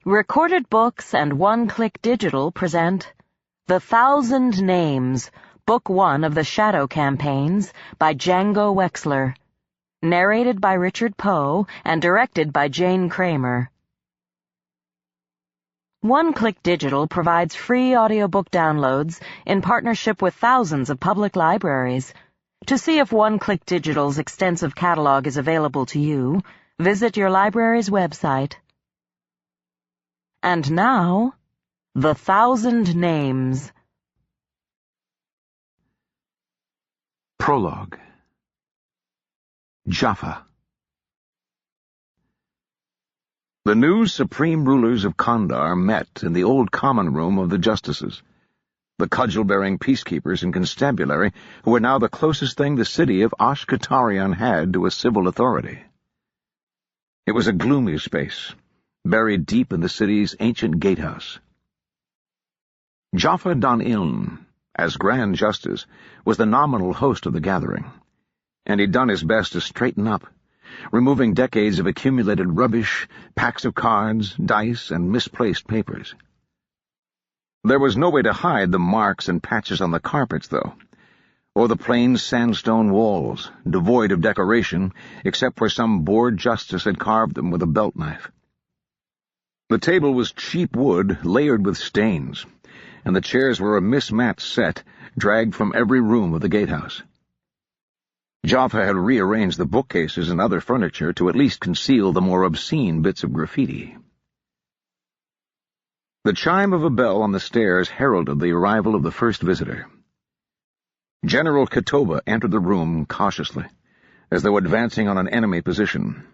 Recorded Books and One-Click Digital present The 1,000 Names, Book 1 of the Shadow Campaigns by Django Wexler. Narrated by Richard Poe and directed by Jane Kramer. One-Click Digital provides free audiobook downloads in partnership with thousands of public libraries. To see if One-Click Digital's extensive catalog is available to you, visit your library's website. And now, The 1,000 Names. Prologue. Jaffa. The new supreme rulers of Kandar met in the old common room of the justices, the cudgel-bearing peacekeepers and constabulary who were now the closest thing the city of Ashkatarian had to a civil authority. It was a gloomy space, buried deep in the city's ancient gatehouse. Jaffa Dan Ilm, as Grand Justice, was the nominal host of the gathering, and he'd done his best to straighten up, removing decades of accumulated rubbish, packs of cards, dice, and misplaced papers. There was no way to hide the marks and patches on the carpets, though, or the plain sandstone walls, devoid of decoration, except where some bored justice had carved them with a belt knife. The table was cheap wood layered with stains, and the chairs were a mismatched set dragged from every room of the gatehouse. Jaffa had rearranged the bookcases and other furniture to at least conceal the more obscene bits of graffiti. The chime of a bell on the stairs heralded the arrival of the first visitor. General Katoba entered the room cautiously, as though advancing on an enemy position.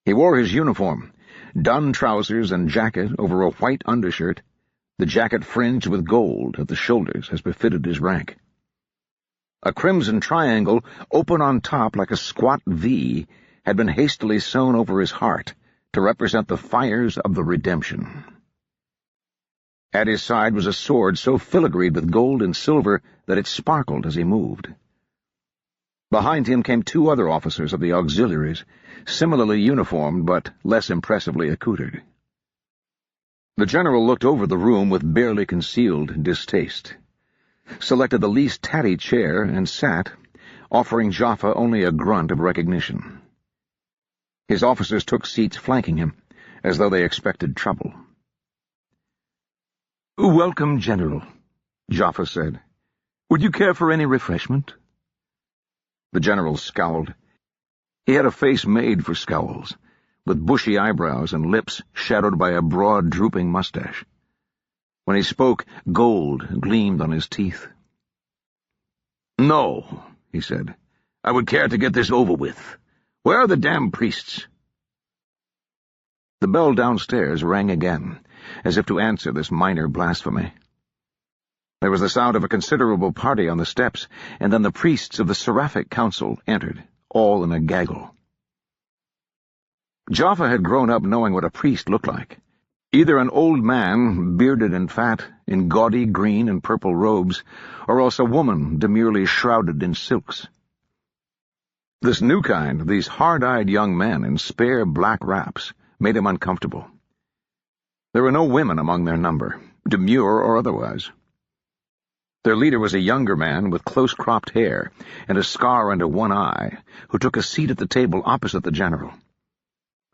He wore his uniform, dun trousers and jacket over a white undershirt, the jacket fringed with gold at the shoulders as befitted his rank. A crimson triangle, open on top like a squat V, had been hastily sewn over his heart to represent the fires of the redemption. At his side was a sword so filigreed with gold and silver that it sparkled as he moved. Behind him came two other officers of the auxiliaries, similarly uniformed but less impressively accoutred. The general looked over the room with barely concealed distaste, selected the least tatty chair, and sat, offering Jaffa only a grunt of recognition. His officers took seats flanking him, as though they expected trouble. "Welcome, General," Jaffa said. "Would you care for any refreshment?" The general scowled. He had a face made for scowls, with bushy eyebrows and lips shadowed by a broad, drooping mustache. When he spoke, gold gleamed on his teeth. "No," he said. "I would care to get this over with. Where are the damn priests?" The bell downstairs rang again, as if to answer this minor blasphemy. There was the sound of a considerable party on the steps, and then the priests of the Seraphic Council entered, all in a gaggle. Jaffa had grown up knowing what a priest looked like. Either an old man, bearded and fat, in gaudy green and purple robes, or else a woman demurely shrouded in silks. This new kind, these hard-eyed young men in spare black wraps, made him uncomfortable. There were no women among their number, demure or otherwise. Their leader was a younger man with close-cropped hair and a scar under one eye, who took a seat at the table opposite the general.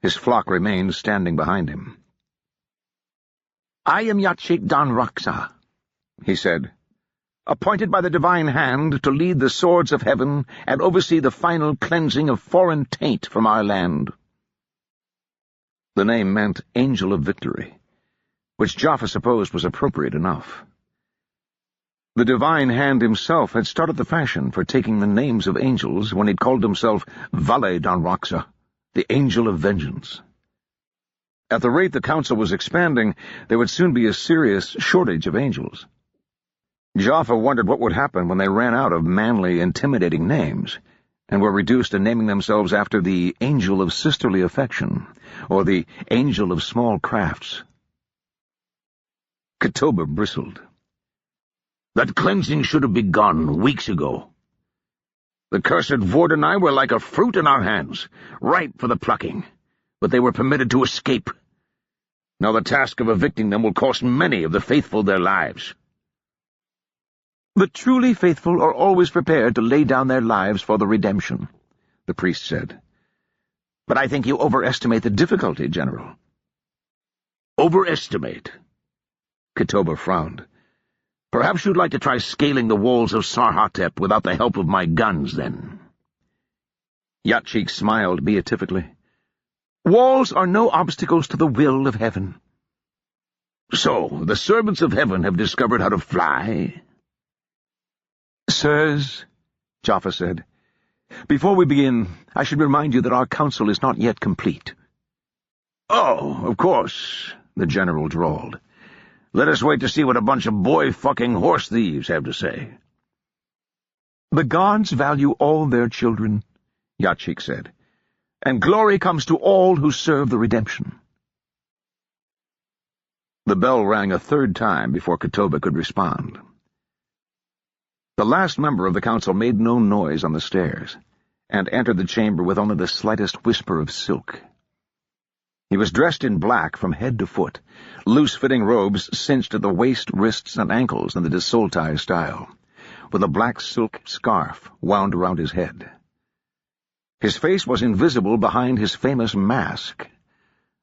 His flock remained standing behind him. "I am Yachik Dan Raksa," he said, "appointed by the divine hand to lead the swords of heaven and oversee the final cleansing of foreign taint from our land." The name meant Angel of Victory, which Jaffa supposed was appropriate enough. The divine hand himself had started the fashion for taking the names of angels when he'd called himself Vale Dan Raksa, the Angel of Vengeance. At the rate the council was expanding, there would soon be a serious shortage of angels. Jaffa wondered what would happen when they ran out of manly, intimidating names, and were reduced to naming themselves after the Angel of Sisterly Affection, or the Angel of Small Crafts. Katoba bristled. "That cleansing should have begun weeks ago. The cursed Vord and I were like a fruit in our hands, ripe for the plucking, but they were permitted to escape. Now the task of evicting them will cost many of the faithful their lives." "The truly faithful are always prepared to lay down their lives for the redemption," the priest said. "But I think you overestimate the difficulty, General." "Overestimate?" Katoba frowned. "Perhaps you'd like to try scaling the walls of Sarhatep without the help of my guns, then?" Yatchik smiled beatifically. "Walls are no obstacles to the will of heaven." "So, the servants of heaven have discovered how to fly?" "Sirs," Jaffa said, "before we begin, I should remind you that our council is not yet complete." "Oh, of course," the general drawled. "Let us wait to see what a bunch of boy-fucking horse thieves have to say." "The gods value all their children," Yatchik said, "and glory comes to all who serve the redemption." The bell rang a third time before Katoba could respond. The last member of the council made no noise on the stairs, and entered the chamber with only the slightest whisper of silk. He was dressed in black from head to foot, loose-fitting robes cinched at the waist, wrists, and ankles in the desoltai style, with a black silk scarf wound around his head. His face was invisible behind his famous mask,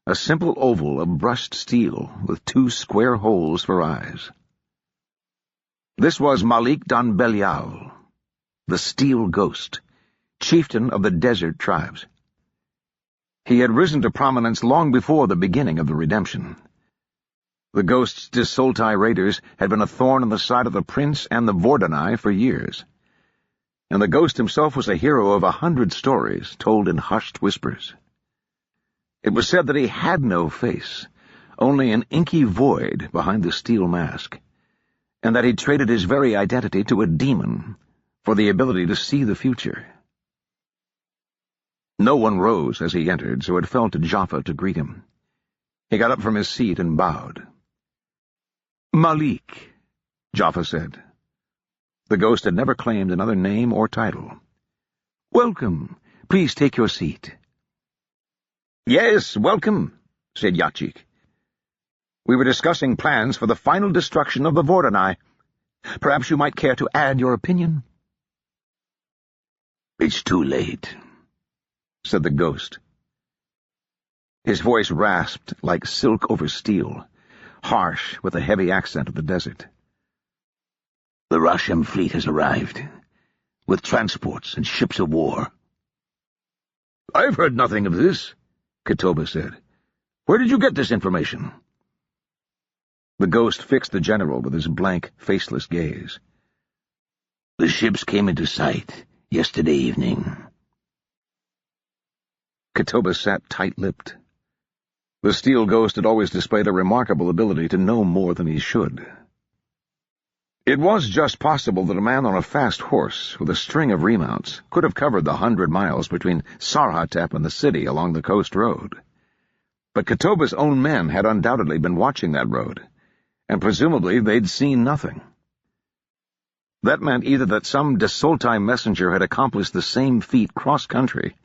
a simple oval of brushed steel with 2 square holes for eyes. This was Malik Dan Belial, the Steel Ghost, chieftain of the desert tribes. He had risen to prominence long before the beginning of the redemption. The Ghost's desoltai raiders had been a thorn in the side of the prince and the Vordanai for years, and the Ghost himself was a hero of 100 stories told in hushed whispers. It was said that he had no face, only an inky void behind the steel mask, and that he traded his very identity to a demon for the ability to see the future. No one rose as he entered, so it fell to Jaffa to greet him. He got up from his seat and bowed. "Malik," Jaffa said. The Ghost had never claimed another name or title. "Welcome. Please take your seat." "Yes, welcome," said Yatchik. "We were discussing plans for the final destruction of the Vordanai. Perhaps you might care to add your opinion?" "It's too late," said the Ghost. His voice rasped like silk over steel, harsh with the heavy accent of the desert. "The Rashem fleet has arrived, with transports and ships of war." "I've heard nothing of this," Katoba said. "Where did you get this information?" The Ghost fixed the general with his blank, faceless gaze. "The ships came into sight yesterday evening." Katoba sat tight-lipped. The Steel Ghost had always displayed a remarkable ability to know more than he should. It was just possible that a man on a fast horse with a string of remounts could have covered the 100 miles between Sarhatep and the city along the coast road. But Katoba's own men had undoubtedly been watching that road, and presumably they'd seen nothing. That meant either that some desoltai messenger had accomplished the same feat cross-country,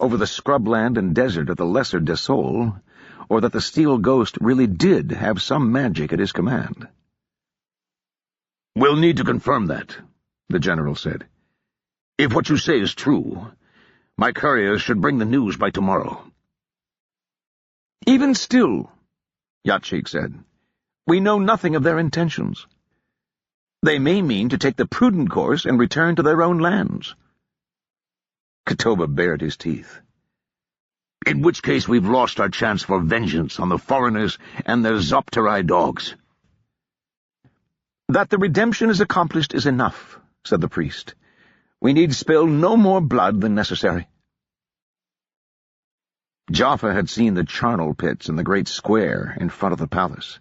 over the scrubland and desert of the Lesser Desol, or that the Steel Ghost really did have some magic at his command. "We'll need to confirm that," the general said. "If what you say is true, my couriers should bring the news by tomorrow." "Even still," Yatchik said, "we know nothing of their intentions. They may mean to take the prudent course and return to their own lands." Katoba bared his teeth. "In which case we've lost our chance for vengeance on the foreigners and their Zopterai dogs." "That the redemption is accomplished is enough," said the priest. "We need spill no more blood than necessary." Jaffa had seen the charnel pits in the great square in front of the palace.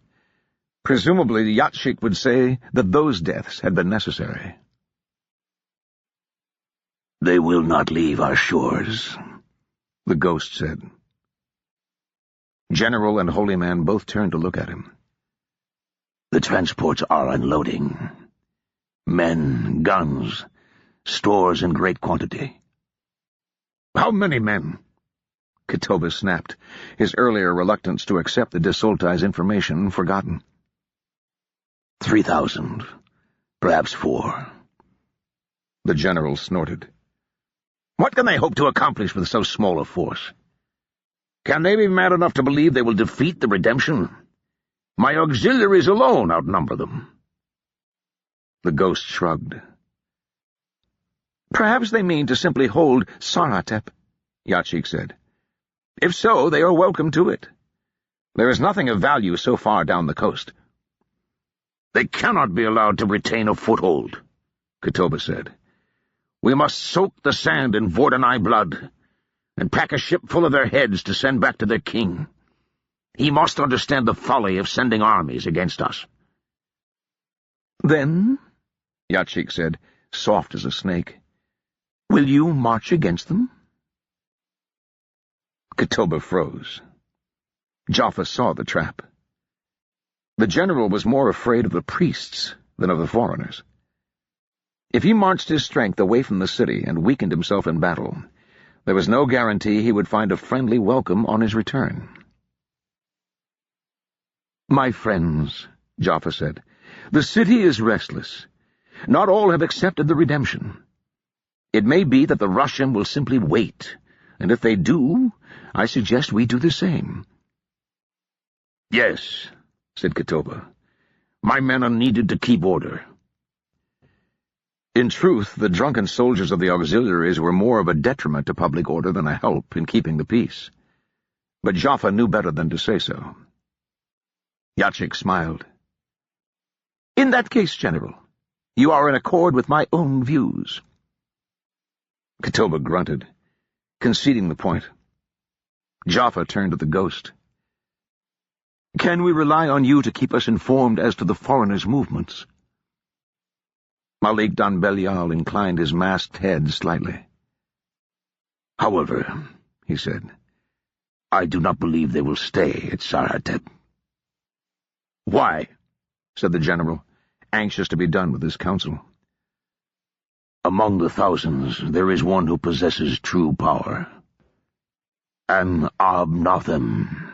Presumably the Yatchik would say that those deaths had been necessary. "They will not leave our shores," the Ghost said. General and Holy Man both turned to look at him. "The transports are unloading. Men, guns, stores in great quantity." "How many men?" Katoba snapped, his earlier reluctance to accept the Desulti's information forgotten. 3,000. Perhaps 4. The general snorted. What can they hope to accomplish with so small a force? Can they be mad enough to believe they will defeat the redemption? My auxiliaries alone outnumber them. The ghost shrugged. Perhaps they mean to simply hold Saratep, Yachik said. If so, they are welcome to it. There is nothing of value so far down the coast. They cannot be allowed to retain a foothold, Katoba said. We must soak the sand in Vordanai blood, and pack a ship full of their heads to send back to their king. He must understand the folly of sending armies against us. Then, Yachik said, soft as a snake, will you march against them? Katoba froze. Jaffa saw the trap. The general was more afraid of the priests than of the foreigners. If he marched his strength away from the city and weakened himself in battle, there was no guarantee he would find a friendly welcome on his return. My friends, Jaffa said, the city is restless. Not all have accepted the redemption. It may be that the Russian will simply wait, and if they do, I suggest we do the same. Yes, said Katoba. My men are needed to keep order. In truth, the drunken soldiers of the auxiliaries were more of a detriment to public order than a help in keeping the peace. But Jaffa knew better than to say so. Yachik smiled. In that case, General, you are in accord with my own views. Katoba grunted, conceding the point. Jaffa turned to the ghost. Can we rely on you to keep us informed as to the foreigners' movements? Malik Dan Belial inclined his masked head slightly. However, he said, I do not believe they will stay at Saratep. Why? Said the general, anxious to be done with his counsel. Among the thousands, there is one who possesses true power. An Abnothem.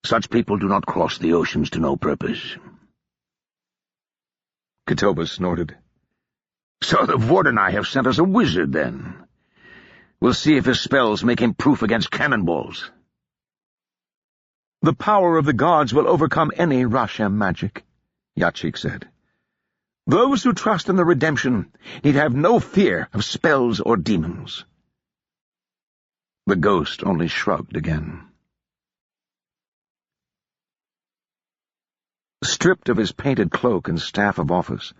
Such people do not cross the oceans to no purpose. Katoba snorted. So the Vordanai have sent us a wizard, then. We'll see if his spells make him proof against cannonballs. The power of the gods will overcome any Rasham magic, Yachik said. Those who trust in the redemption need have no fear of spells or demons. The ghost only shrugged again. Stripped of his painted cloak and staff of office,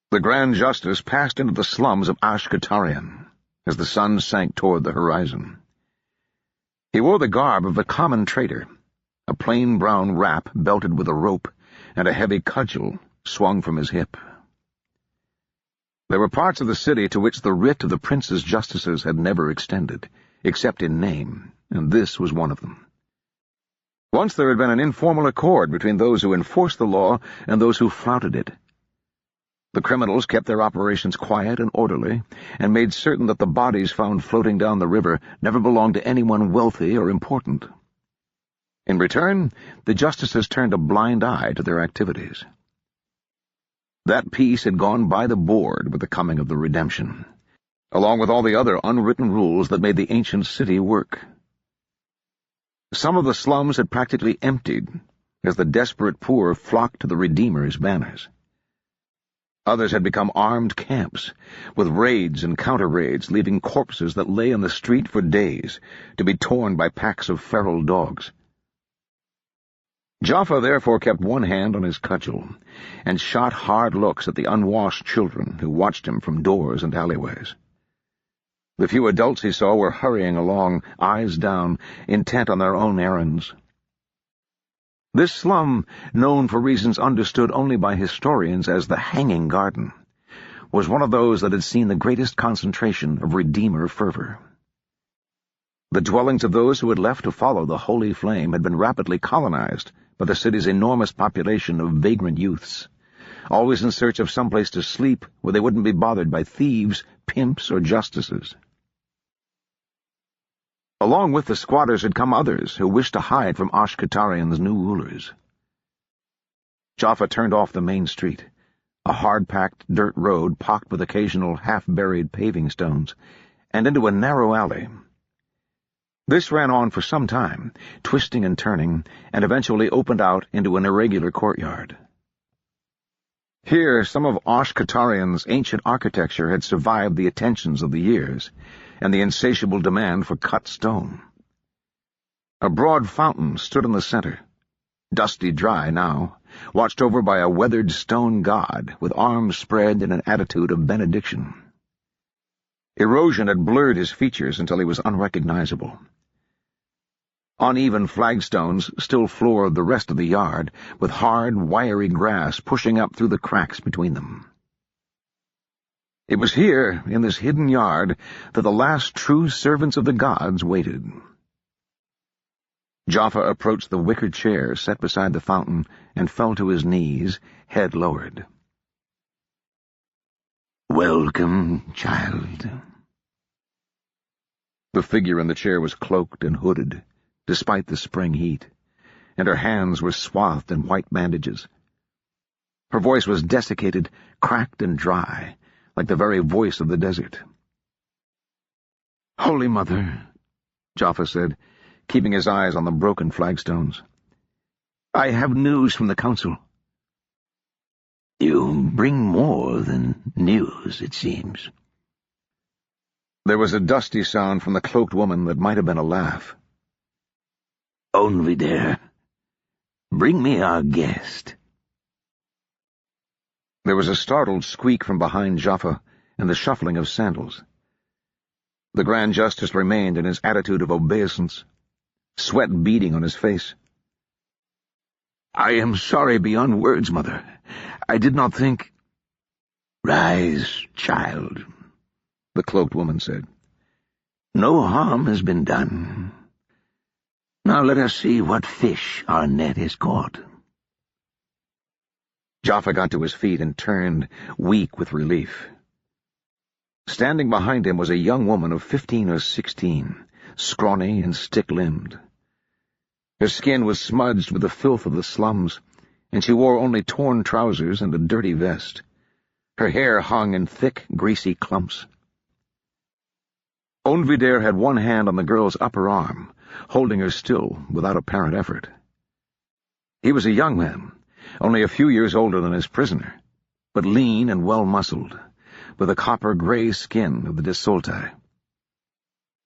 the Grand Justice passed into the slums of Ashkatarian as the sun sank toward the horizon. He wore the garb of a common trader, a plain brown wrap belted with a rope and a heavy cudgel swung from his hip. There were parts of the city to which the writ of the prince's justices had never extended, except in name, and this was one of them. Once there had been an informal accord between those who enforced the law and those who flouted it. The criminals kept their operations quiet and orderly, and made certain that the bodies found floating down the river never belonged to anyone wealthy or important. In return, the justices turned a blind eye to their activities. That peace had gone by the board with the coming of the redemption, along with all the other unwritten rules that made the ancient city work. Some of the slums had practically emptied as the desperate poor flocked to the Redeemer's banners. Others had become armed camps, with raids and counter-raids leaving corpses that lay in the street for days, to be torn by packs of feral dogs. Jaffa therefore kept one hand on his cudgel, and shot hard looks at the unwashed children who watched him from doors and alleyways. The few adults he saw were hurrying along, eyes down, intent on their own errands. This slum, known for reasons understood only by historians as the Hanging Garden, was one of those that had seen the greatest concentration of Redeemer fervor. The dwellings of those who had left to follow the holy flame had been rapidly colonized by the city's enormous population of vagrant youths, always in search of some place to sleep where they wouldn't be bothered by thieves, pimps, or justices. Along with the squatters had come others who wished to hide from Ashkatarian's new rulers. Jaffa turned off the main street, a hard-packed dirt road pocked with occasional half-buried paving stones, and into a narrow alley. This ran on for some time, twisting and turning, and eventually opened out into an irregular courtyard. Here, some of Ashkatarian's ancient architecture had survived the attentions of the years, and the insatiable demand for cut stone. A broad fountain stood in the center, dusty dry now, watched over by a weathered stone god with arms spread in an attitude of benediction. Erosion had blurred his features until he was unrecognizable. Uneven flagstones still floored the rest of the yard, with hard, wiry grass pushing up through the cracks between them. It was here, in this hidden yard, that the last true servants of the gods waited. Jaffa approached the wicker chair set beside the fountain and fell to his knees, head lowered. "Welcome, child." The figure in the chair was cloaked and hooded, despite the spring heat, and her hands were swathed in white bandages. Her voice was desiccated, cracked and dry, like the very voice of the desert. "Holy Mother," Jaffa said, keeping his eyes on the broken flagstones, "I have news from the council." "You bring more than news, it seems." There was a dusty sound from the cloaked woman that might have been a laugh. "Onvider, bring me our guest." There was a startled squeak from behind Jaffa and the shuffling of sandals. The Grand Justice remained in his attitude of obeisance, sweat beading on his face. "I am sorry beyond words, Mother. I did not think—" "Rise, child," the cloaked woman said. "No harm has been done. Now let us see what fish our net has caught." Jaffa got to his feet and turned, weak with relief. Standing behind him was a young woman of 15 or 16, scrawny and stick-limbed. Her skin was smudged with the filth of the slums, and she wore only torn trousers and a dirty vest. Her hair hung in thick, greasy clumps. Onvider had one hand on the girl's upper arm, holding her still without apparent effort. He was a young man, only a few years older than his prisoner, but lean and well-muscled, with the copper-gray skin of the Desoltai.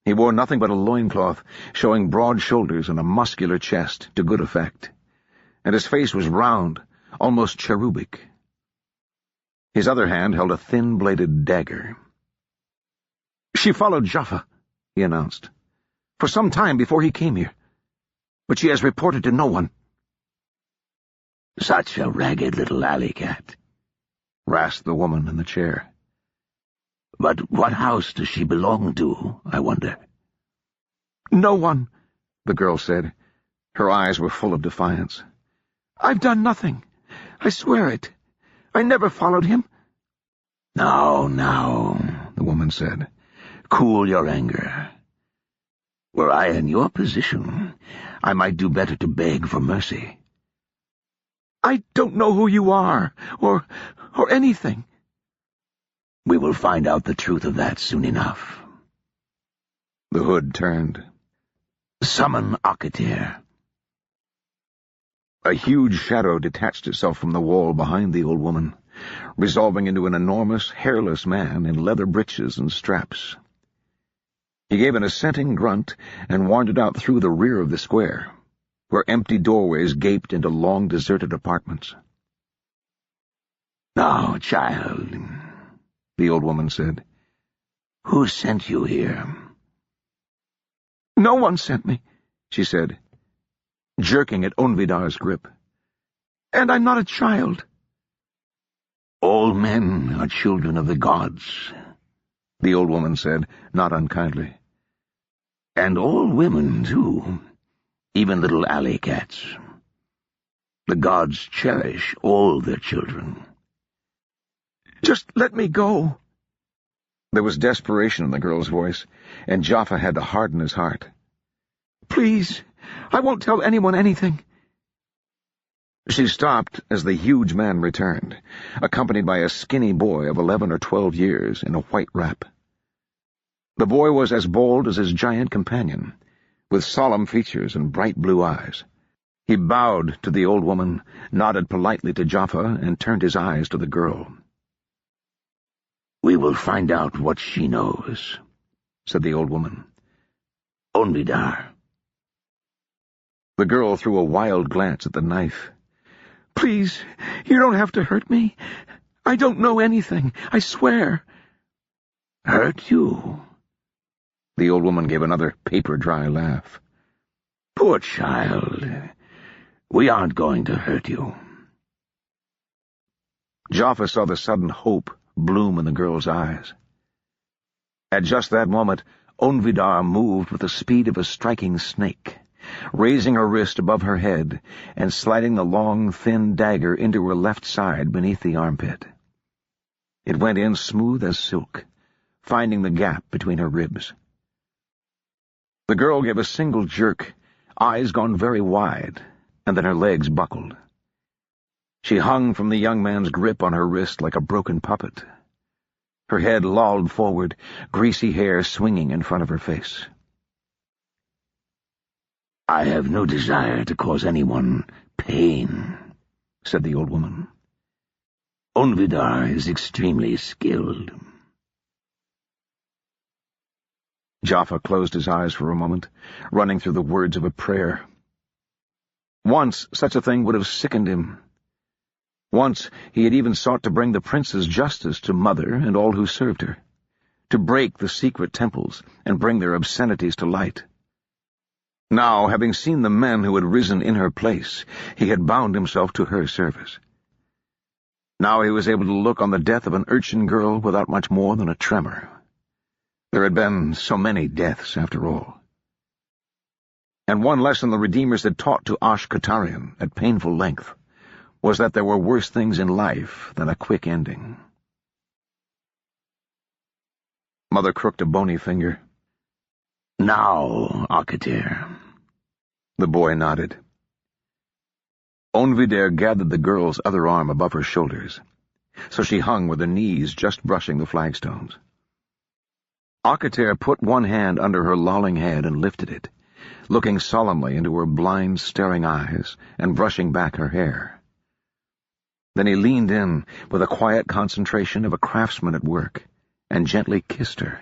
He wore nothing but a loincloth, showing broad shoulders and a muscular chest to good effect, and his face was round, almost cherubic. His other hand held a thin-bladed dagger. "She followed Jaffa," he announced, "for some time before he came here, but she has reported to no one." "Such a ragged little alley cat," rasped the woman in the chair. "But what house does she belong to, I wonder?" "No one," the girl said. Her eyes were full of defiance. "I've done nothing. I swear it. I never followed him." Now, the woman said. "Cool your anger. Were I in your position, I might do better to beg for mercy." "I don't know who you are, or anything." "We will find out the truth of that soon enough." The hood turned. "Summon Akatir." A huge shadow detached itself from the wall behind the old woman, resolving into an enormous, hairless man in leather breeches and straps. He gave an assenting grunt and wandered out through the rear of the square, where empty doorways gaped into long deserted apartments. "Now, child," the old woman said, "who sent you here?" "No one sent me," she said, jerking at Onvidar's grip. "And I'm not a child." "All men are children of the gods," the old woman said, not unkindly. "And all women, too, even little alley cats. The gods cherish all their children." "Just let me go." There was desperation in the girl's voice, and Jaffa had to harden his heart. Please, I won't tell anyone anything." She stopped as the huge man returned, accompanied by a skinny boy of 11 or 12 years in a white wrap. The boy was as bald as his giant companion, with solemn features and bright blue eyes. He bowed to the old woman, nodded politely to Jaffa, and turned his eyes to the girl. "We will find out what she knows," said the old woman. "Onvidar." The girl threw a wild glance at the knife. "Please, you don't have to hurt me. I don't know anything, I swear." "Hurt you?" The old woman gave another paper-dry laugh. "Poor child. We aren't going to hurt you." Jaffa saw the sudden hope bloom in the girl's eyes. At just that moment, Onvidar moved with the speed of a striking snake, raising her wrist above her head and sliding the long, thin dagger into her left side beneath the armpit. It went in smooth as silk, finding the gap between her ribs. The girl gave a single jerk, eyes gone very wide, and then her legs buckled. She hung from the young man's grip on her wrist like a broken puppet. Her head lolled forward, greasy hair swinging in front of her face. "I have no desire to cause anyone pain," said the old woman. "Onvidar is extremely skilled." Jaffa closed his eyes for a moment, running through the words of a prayer. Once such a thing would have sickened him. Once he had even sought to bring the prince's justice to Mother and all who served her, to break the secret temples and bring their obscenities to light. Now, having seen the men who had risen in her place, he had bound himself to her service. Now he was able to look on the death of an urchin girl without much more than a tremor. There had been so many deaths, after all. And one lesson the Redeemers had taught to Ashkatarian at painful length was that there were worse things in life than a quick ending. Mother crooked a bony finger. "Now, Akatir." The boy nodded. Onvidar gathered the girl's other arm above her shoulders, so she hung with her knees just brushing the flagstones. Akatir put one hand under her lolling head and lifted it, looking solemnly into her blind, staring eyes and brushing back her hair. Then he leaned in with a quiet concentration of a craftsman at work and gently kissed her.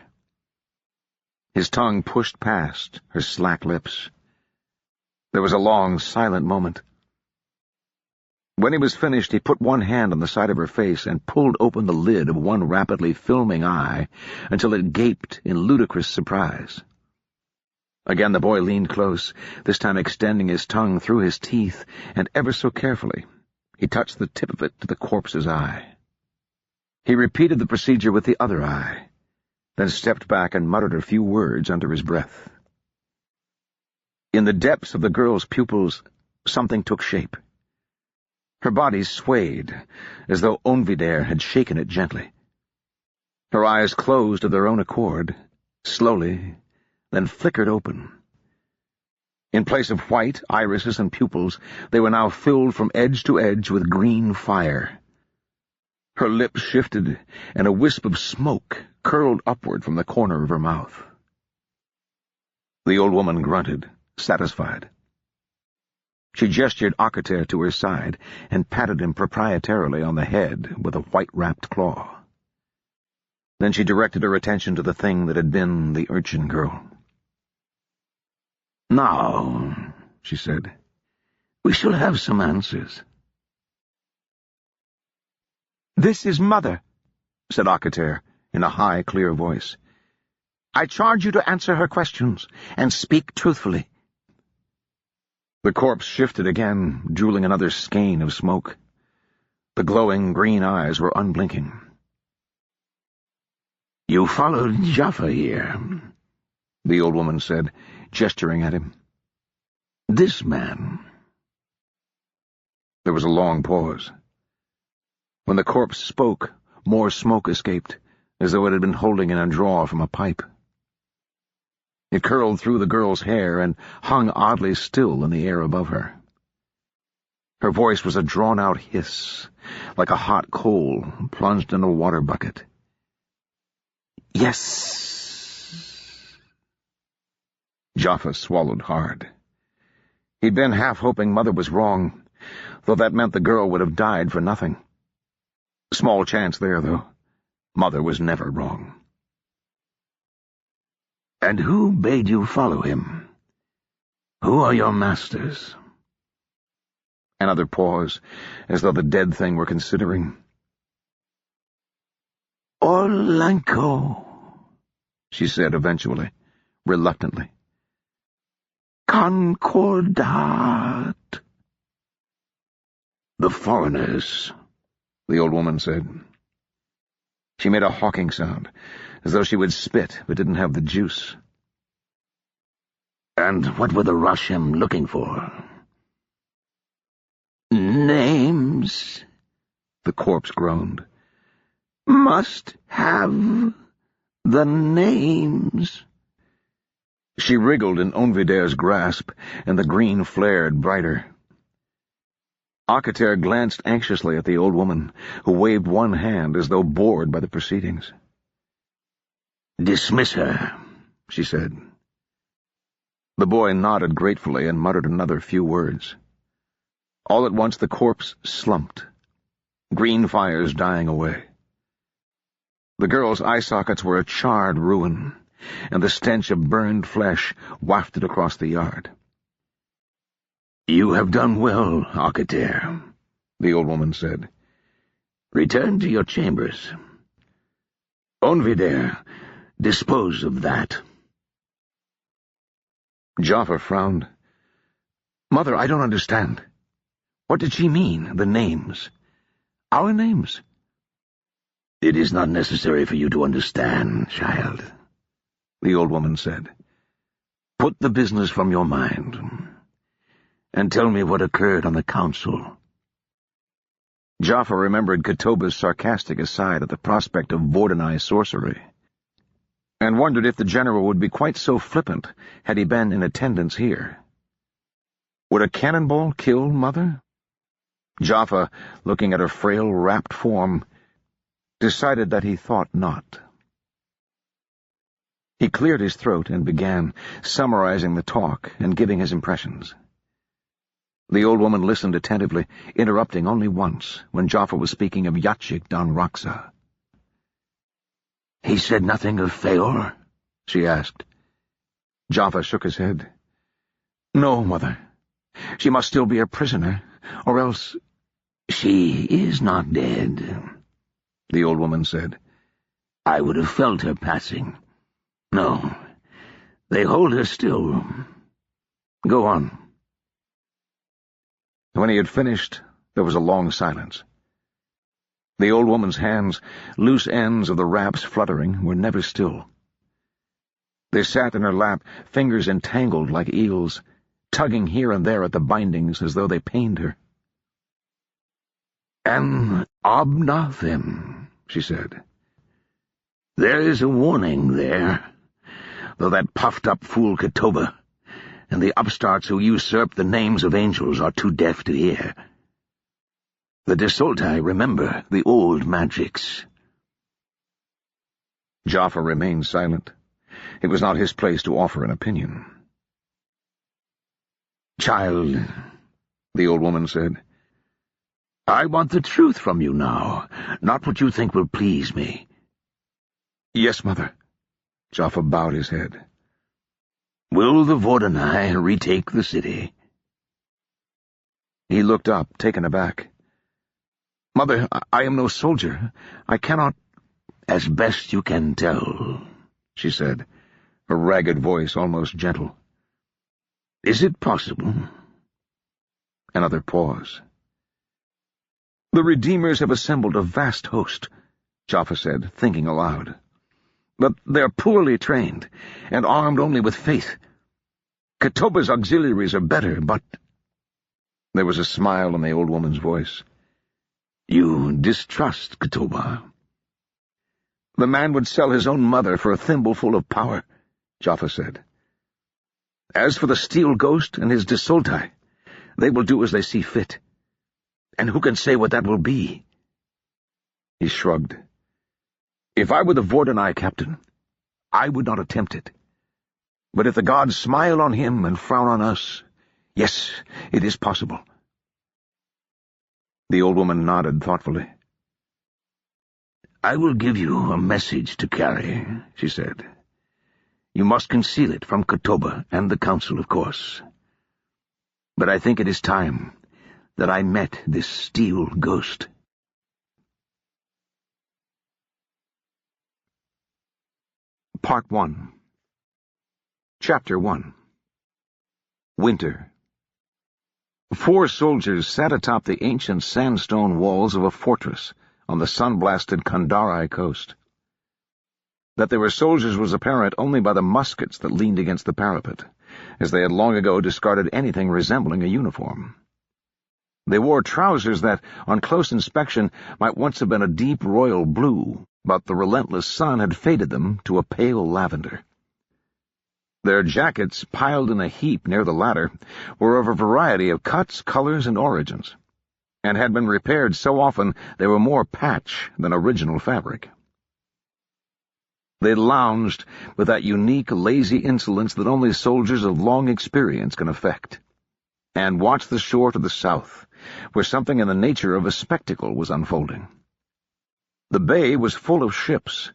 His tongue pushed past her slack lips. There was a long, silent moment. When he was finished, he put one hand on the side of her face and pulled open the lid of one rapidly filming eye until it gaped in ludicrous surprise. Again the boy leaned close, this time extending his tongue through his teeth, and ever so carefully he touched the tip of it to the corpse's eye. He repeated the procedure with the other eye, then stepped back and muttered a few words under his breath. In the depths of the girl's pupils, something took shape. Her body swayed, as though Onvidar had shaken it gently. Her eyes closed of their own accord, slowly, then flickered open. In place of white irises and pupils, they were now filled from edge to edge with green fire. Her lips shifted, and a wisp of smoke curled upward from the corner of her mouth. The old woman grunted, satisfied. She gestured Akatir to her side and patted him proprietarily on the head with a white-wrapped claw. Then she directed her attention to the thing that had been the urchin girl. "Now," she said, "we shall have some answers." "This is Mother," said Akatir in a high, clear voice. "I charge you to answer her questions and speak truthfully." The corpse shifted again, drooling another skein of smoke. The glowing green eyes were unblinking. "You followed Jaffa here," the old woman said, gesturing at him. "This man." There was a long pause. When the corpse spoke, more smoke escaped, as though it had been holding in a draw from a pipe. It curled through the girl's hair and hung oddly still in the air above her. Her voice was a drawn-out hiss, like a hot coal plunged in a water bucket. "Yes." Jaffa swallowed hard. He'd been half hoping Mother was wrong, though that meant the girl would have died for nothing. Small chance there, though. Mother was never wrong. "And who bade you follow him? Who are your masters?" Another pause, as though the dead thing were considering. "Orlanco," she said eventually, reluctantly. "Concordat." "The foreigners," the old woman said. She made a hawking sound, as though she would spit but didn't have the juice. "And what were the Rashem looking for?" "Names," the corpse groaned. "Must have the names." She wriggled in Onvider's grasp, and the green flared brighter. Akater glanced anxiously at the old woman, who waved one hand as though bored by the proceedings. "Dismiss her," she said. The boy nodded gratefully and muttered another few words. All at once the corpse slumped, green fires dying away. The girl's eye sockets were a charred ruin, and the stench of burned flesh wafted across the yard. "You have done well, Akater," the old woman said. "Return to your chambers. Onvider, dispose of that." Jaffa frowned. "Mother, I don't understand. What did she mean, the names? Our names?" "It is not necessary for you to understand, child," the old woman said. "Put the business from your mind, and tell me what occurred on the council." Jaffa remembered Katoba's sarcastic aside at the prospect of Vordenai's sorcery, and wondered if the general would be quite so flippant had he been in attendance here. Would a cannonball kill Mother? Jaffa, looking at her frail, wrapped form, decided that he thought not. He cleared his throat and began, summarizing the talk and giving his impressions. The old woman listened attentively, interrupting only once, when Jaffa was speaking of Yachik Don Roxa. "He said nothing of Feor?" she asked. Jaffa shook his head. "No, Mother. She must still be a prisoner, or else—" "She is not dead," the old woman said. "I would have felt her passing. No, they hold her still. Go on." When he had finished, there was a long silence. The old woman's hands, loose ends of the wraps fluttering, were never still. They sat in her lap, fingers entangled like eels, tugging here and there at the bindings as though they pained her. "An obnothim," she said. "There is a warning there, though that puffed-up fool Katoba and the upstarts who usurp the names of angels are too deaf to hear. The Desoltai remember the old magics." Jaffa remained silent. It was not his place to offer an opinion. "Child," the old woman said, "I want the truth from you now, not what you think will please me." "Yes, Mother." Jaffa bowed his head. "Will the Vordenai retake the city?" He looked up, taken aback. "Mother, I am no soldier. I cannot—" "As best you can tell," she said, her ragged voice almost gentle. "Is it possible?" Another pause. "The Redeemers have assembled a vast host," Jaffa said, thinking aloud. "But they're poorly trained, and armed only with faith. Katoba's auxiliaries are better, but—" There was a smile in the old woman's voice. "You distrust Katoba?" "The man would sell his own mother for a thimbleful of power," Jaffa said. As for the steel ghost and his desulti, they will do as they see fit. And who can say what that will be?" He shrugged. "If I were the Vordenai captain, I would not attempt it. But if the gods smile on him and frown on us, yes, it is possible." The old woman nodded thoughtfully. "I will give you a message to carry," she said. "You must conceal it from Kotoba and the council, of course. But I think it is time that I met this steel ghost." Part 1. Chapter 1. Winter. 4 soldiers sat atop the ancient sandstone walls of a fortress on the sun-blasted Kandarai coast. That they were soldiers was apparent only by the muskets that leaned against the parapet, as they had long ago discarded anything resembling a uniform. They wore trousers that, on close inspection, might once have been a deep royal blue, but the relentless sun had faded them to a pale lavender. Their jackets, piled in a heap near the latter, were of a variety of cuts, colors, and origins, and had been repaired so often they were more patch than original fabric. They lounged with that unique, lazy insolence that only soldiers of long experience can affect, and watched the shore to the south, where something in the nature of a spectacle was unfolding. The bay was full of ships,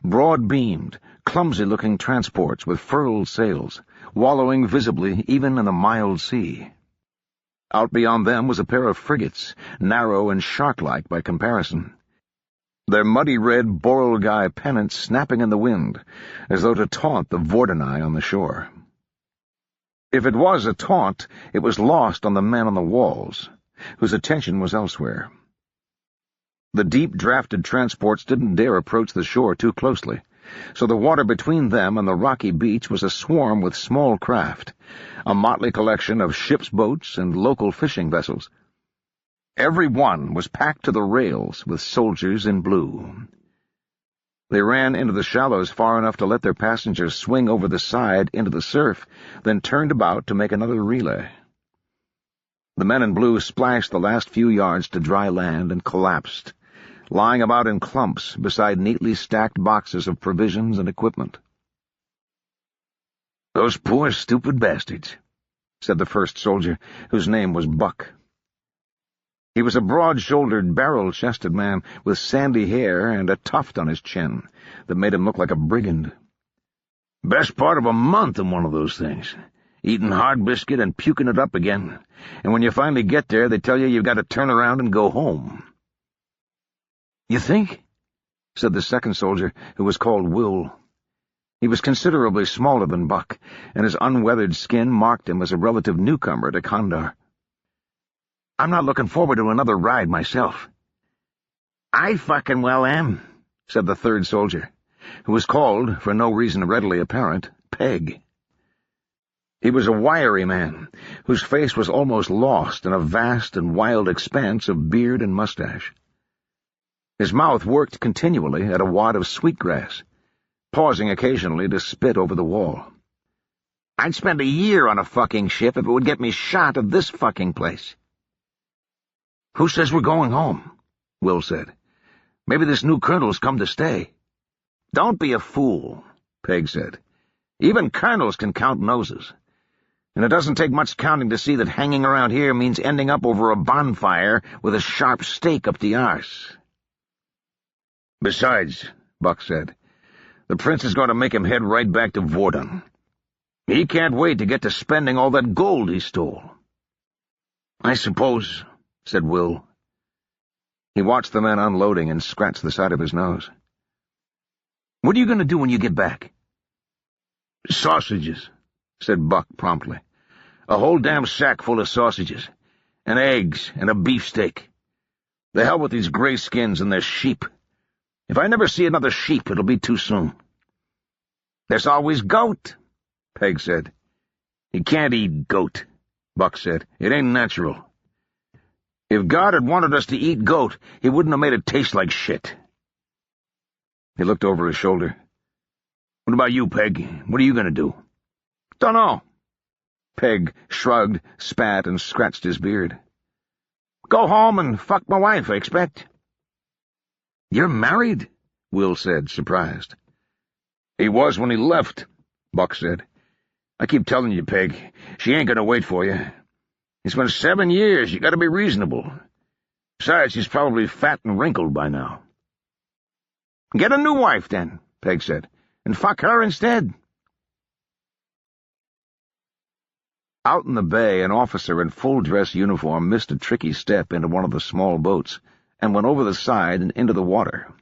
broad-beamed, clumsy-looking transports with furled sails, wallowing visibly even in a mild sea. Out beyond them was a pair of frigates, narrow and shark-like by comparison, their muddy red Borelgai pennants snapping in the wind, as though to taunt the Vordenai on the shore. If it was a taunt, it was lost on the men on the walls, whose attention was elsewhere. The deep-drafted transports didn't dare approach the shore too closely, so the water between them and the rocky beach was aswarm with small craft, a motley collection of ship's boats and local fishing vessels. Every one was packed to the rails with soldiers in blue. They ran into the shallows far enough to let their passengers swing over the side into the surf, then turned about to make another relay. The men in blue splashed the last few yards to dry land and collapsed, lying about in clumps beside neatly stacked boxes of provisions and equipment. "Those poor, stupid bastards," said the first soldier, whose name was Buck. He was a broad-shouldered, barrel-chested man with sandy hair and a tuft on his chin that made him look like a brigand. "Best part of a month in one of those things, eating hard biscuit and puking it up again, and when you finally get there, they tell you you've got to turn around and go home." "You think?" said the second soldier, who was called Will. He was considerably smaller than Buck, and his unweathered skin marked him as a relative newcomer to Kandar. "I'm not looking forward to another ride myself." "I fucking well am," said the third soldier, who was called, for no reason readily apparent, Peg. He was a wiry man, whose face was almost lost in a vast and wild expanse of beard and mustache. His mouth worked continually at a wad of sweetgrass, pausing occasionally to spit over the wall. "I'd spend a year on a fucking ship if it would get me shot of this fucking place." "Who says we're going home?" Will said. "Maybe this new colonel's come to stay." "Don't be a fool," Peg said. "Even colonels can count noses. And it doesn't take much counting to see that hanging around here means ending up over a bonfire with a sharp stake up the arse." "Besides," Buck said, "the prince is going to make him head right back to Vorden. He can't wait to get to spending all that gold he stole." "I suppose," said Will. He watched the men unloading and scratched the side of his nose. "What are you going to do when you get back?" "Sausages," said Buck promptly. "A whole damn sack full of sausages, and eggs, and a beefsteak. The hell with these gray skins and their sheep. If I never see another sheep, it'll be too soon." "There's always goat," Peg said. "You can't eat goat," Buck said. "It ain't natural. If God had wanted us to eat goat, he wouldn't have made it taste like shit." He looked over his shoulder. "What about you, Peg? What are you going to do?" "Dunno," Peg shrugged, spat, and scratched his beard. "Go home and fuck my wife, I expect." "You're married?" Will said, surprised. "He was when he left," Buck said. "I keep telling you, Peg, she ain't gonna wait for you. It's been 7 years, you gotta be reasonable. Besides, she's probably fat and wrinkled by now." "Get a new wife, then," Peg said, "and fuck her instead." Out in the bay, an officer in full-dress uniform missed a tricky step into one of the small boats and went over the side and into the water.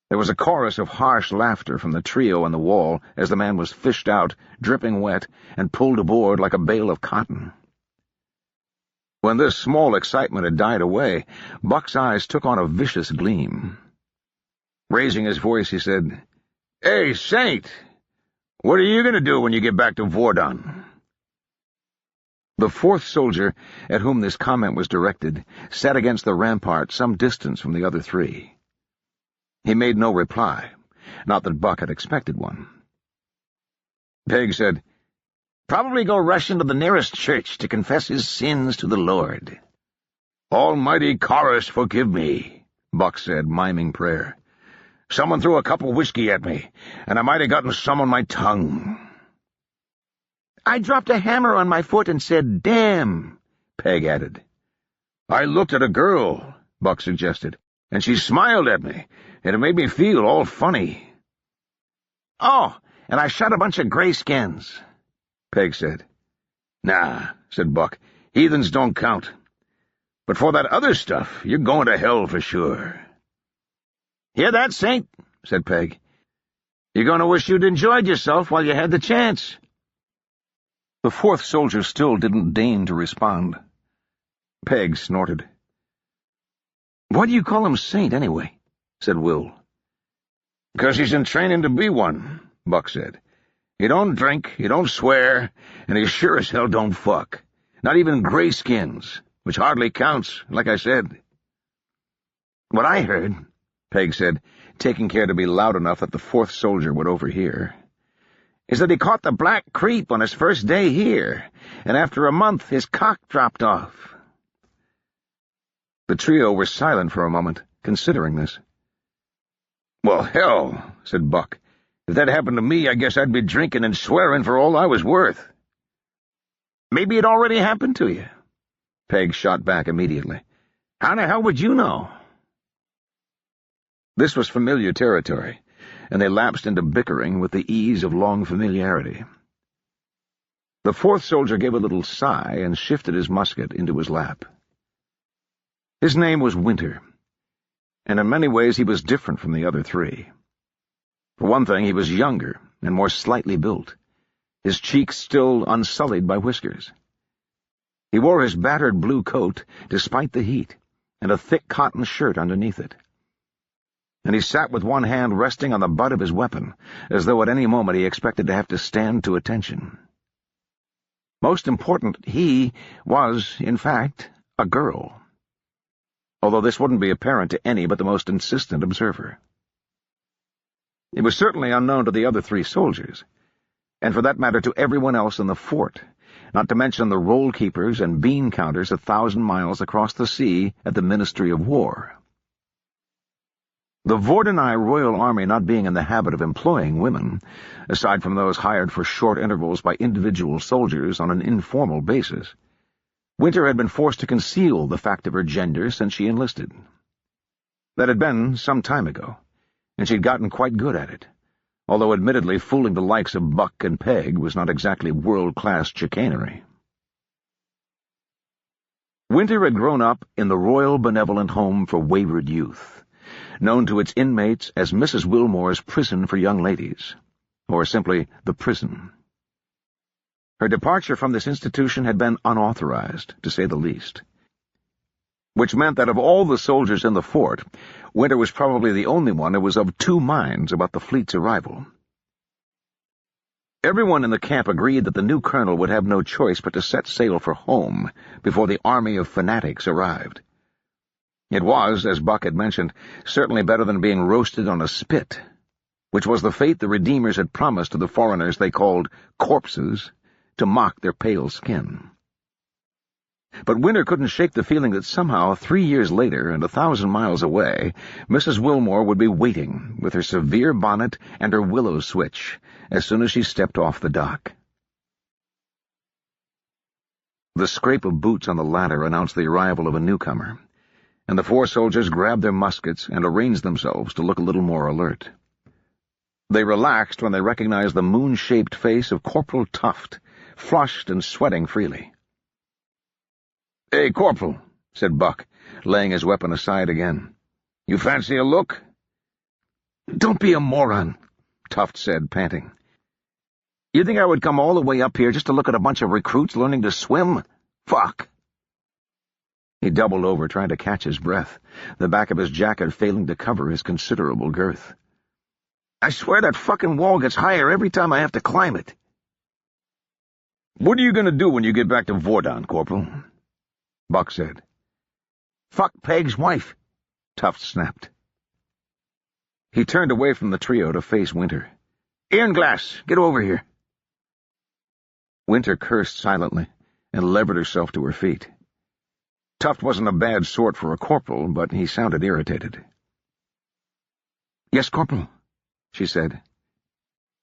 There was a chorus of harsh laughter from the trio on the wall as the man was fished out, dripping wet, and pulled aboard like a bale of cotton. When this small excitement had died away, Buck's eyes took on a vicious gleam. Raising his voice, he said, "Hey, Saint, what are you going to do when you get back to Vordon?" The fourth soldier, at whom this comment was directed, sat against the rampart some distance from the other three. He made no reply, not that Buck had expected one. Peg said, "Probably go rush into the nearest church to confess his sins to the Lord." "Almighty Chorus, forgive me," Buck said, miming prayer. "Someone threw a cup of whiskey at me, and I might have gotten some on my tongue." "I dropped a hammer on my foot and said, 'Damn,'" Peg added. "I looked at a girl," Buck suggested, "and she smiled at me, and it made me feel all funny." "Oh, and I shot a bunch of grayskins," Peg said. "Nah," said Buck, "heathens don't count. But for that other stuff, you're going to hell for sure." "Hear that, Saint?" said Peg. "You're going to wish you'd enjoyed yourself while you had the chance." The fourth soldier still didn't deign to respond. Peg snorted. "Why do you call him Saint, anyway?" said Will. "'Cause he's in training to be one," Buck said. "He don't drink, he don't swear, and he sure as hell don't fuck. Not even grayskins, which hardly counts, like I said." "What I heard," Peg said, taking care to be loud enough that the fourth soldier would overhear, "is that he caught the black creep on his first day here, and after a month his cock dropped off." The trio were silent for a moment, considering this. "Well, hell," said Buck. "If that happened to me, I guess I'd be drinking and swearing for all I was worth." "Maybe it already happened to you," Peg shot back immediately. "How the hell would you know?" This was familiar territory, and they lapsed into bickering with the ease of long familiarity. The fourth soldier gave a little sigh and shifted his musket into his lap. His name was Winter, and in many ways he was different from the other three. For one thing, he was younger and more slightly built, his cheeks still unsullied by whiskers. He wore his battered blue coat despite the heat, and a thick cotton shirt underneath it. And he sat with one hand resting on the butt of his weapon, as though at any moment he expected to have to stand to attention. Most important, he was, in fact, a girl, although this wouldn't be apparent to any but the most insistent observer. It was certainly unknown to the other three soldiers, and for that matter to everyone else in the fort, not to mention the roll-keepers and bean-counters 1,000 miles across the sea at the Ministry of War. The Vordonai Royal Army not being in the habit of employing women, aside from those hired for short intervals by individual soldiers on an informal basis, Winter had been forced to conceal the fact of her gender since she enlisted. That had been some time ago, and she'd gotten quite good at it, although admittedly fooling the likes of Buck and Peg was not exactly world-class chicanery. Winter had grown up in the Royal Benevolent Home for Wayward Youth, known to its inmates as Mrs. Wilmore's Prison for Young Ladies, or simply the prison. Her departure from this institution had been unauthorized, to say the least, which meant that of all the soldiers in the fort, Winter was probably the only one who was of two minds about the fleet's arrival. Everyone in the camp agreed that the new colonel would have no choice but to set sail for home before the army of fanatics arrived. It was, as Buck had mentioned, certainly better than being roasted on a spit, which was the fate the Redeemers had promised to the foreigners they called corpses, to mock their pale skin. But Winter couldn't shake the feeling that somehow, 3 years later and 1,000 miles away, Mrs. Wilmore would be waiting with her severe bonnet and her willow switch as soon as she stepped off the dock. The scrape of boots on the ladder announced the arrival of a newcomer, and the 4 soldiers grabbed their muskets and arranged themselves to look a little more alert. They relaxed when they recognized the moon-shaped face of Corporal Tuft, flushed and sweating freely. "Hey, Corporal," said Buck, laying his weapon aside again. "You fancy a look?" "Don't be a moron," Tuft said, panting. "You think I would come all the way up here just to look at a bunch of recruits learning to swim? Fuck!" He doubled over, trying to catch his breath, the back of his jacket failing to cover his considerable girth. "I swear that fucking wall gets higher every time I have to climb it." "What are you going to do when you get back to Vordon, Corporal?" Buck said. "Fuck Peg's wife," Tuft snapped. He turned away from the trio to face Winter. "Ironglass, get over here." Winter cursed silently and levered herself to her feet. Tuft wasn't a bad sort for a corporal, but he sounded irritated. "Yes, Corporal," she said.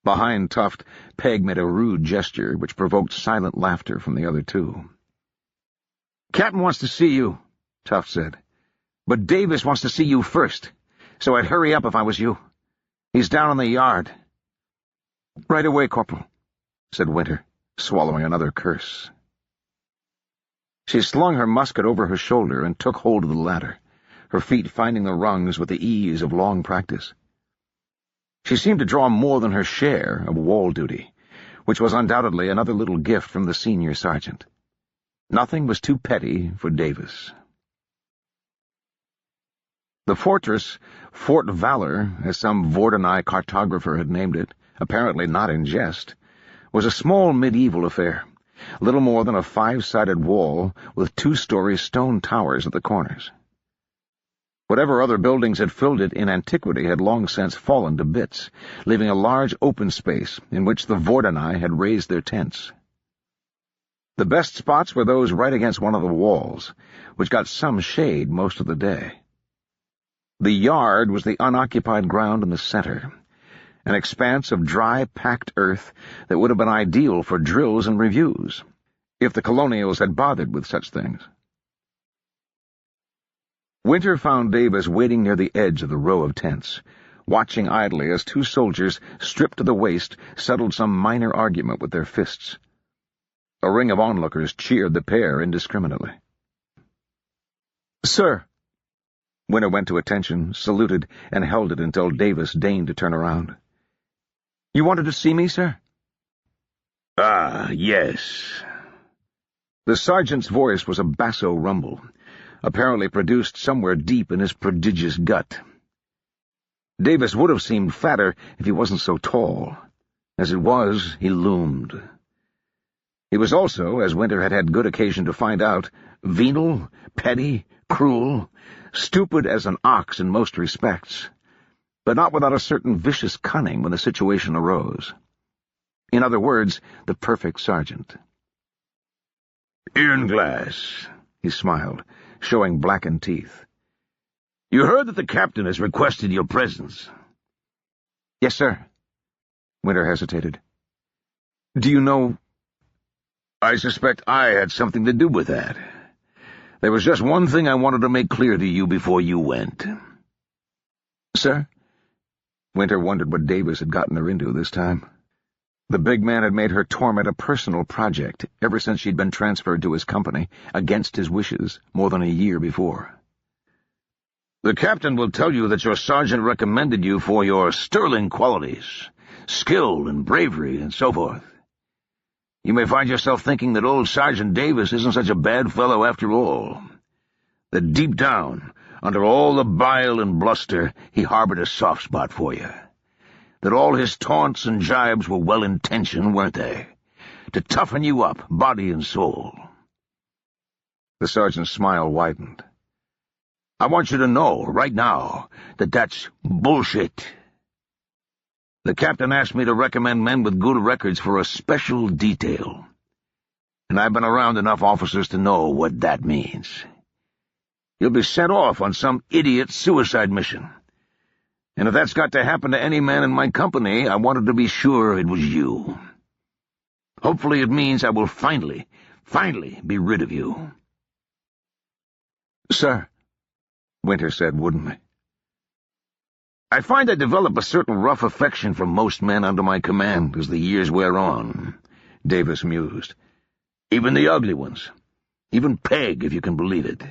Behind Tuft, Peg made a rude gesture which provoked silent laughter from the other 2. "Captain wants to see you," Tuft said. "But Davis wants to see you first, so I'd hurry up if I was you. He's down in the yard." "Right away, Corporal," said Winter, swallowing another curse. She slung her musket over her shoulder and took hold of the ladder, her feet finding the rungs with the ease of long practice. She seemed to draw more than her share of wall duty, which was undoubtedly another little gift from the senior sergeant. Nothing was too petty for Davis. The fortress, Fort Valor, as some Vordonai cartographer had named it, apparently not in jest, was a small medieval affair, little more than a 5-sided wall with 2-story stone towers at the corners. Whatever other buildings had filled it in antiquity had long since fallen to bits, leaving a large open space in which the Vordonai had raised their tents. The best spots were those right against one of the walls, which got some shade most of the day. The yard was the unoccupied ground in the center, an expanse of dry, packed earth that would have been ideal for drills and reviews, if the colonials had bothered with such things. Winter found Davis waiting near the edge of the row of tents, watching idly as 2 soldiers, stripped to the waist, settled some minor argument with their fists. A ring of onlookers cheered the pair indiscriminately. "Sir." Winter went to attention, saluted, and held it until Davis deigned to turn around. "You wanted to see me, sir?" "Ah, yes." The sergeant's voice was a basso rumble, apparently produced somewhere deep in his prodigious gut. Davis would have seemed fatter if he wasn't so tall. As it was, he loomed. He was also, as Winter had had good occasion to find out, venal, petty, cruel, stupid as an ox in most respects, but not without a certain vicious cunning when the situation arose. In other words, the perfect sergeant. "Ironglass," he smiled, showing blackened teeth. "You heard that the captain has requested your presence." "Yes, sir." Winter hesitated. "Do you know—" "I suspect I had something to do with that. There was just one thing I wanted to make clear to you before you went." "Sir?" Winter wondered what Davis had gotten her into this time. The big man had made her torment a personal project ever since she'd been transferred to his company, against his wishes, more than a year before. "The captain will tell you that your sergeant recommended you for your sterling qualities, skill and bravery and so forth. You may find yourself thinking that old Sergeant Davis isn't such a bad fellow after all, that deep down, under all the bile and bluster, he harbored a soft spot for you, that all his taunts and jibes were well-intentioned, weren't they, to toughen you up, body and soul." The sergeant's smile widened. "I want you to know, right now, that that's bullshit. The captain asked me to recommend men with good records for a special detail. and I've been around enough officers to know what that means. You'll be sent off on some idiot suicide mission. And if that's got to happen to any man in my company, I wanted to be sure it was you. Hopefully it means I will finally be rid of you." "Sir," Winter said woodenly. "I find I develop a certain rough affection for most men under my command as the years wear on," Davis mused. "Even the ugly ones. Even Peg, if you can believe it.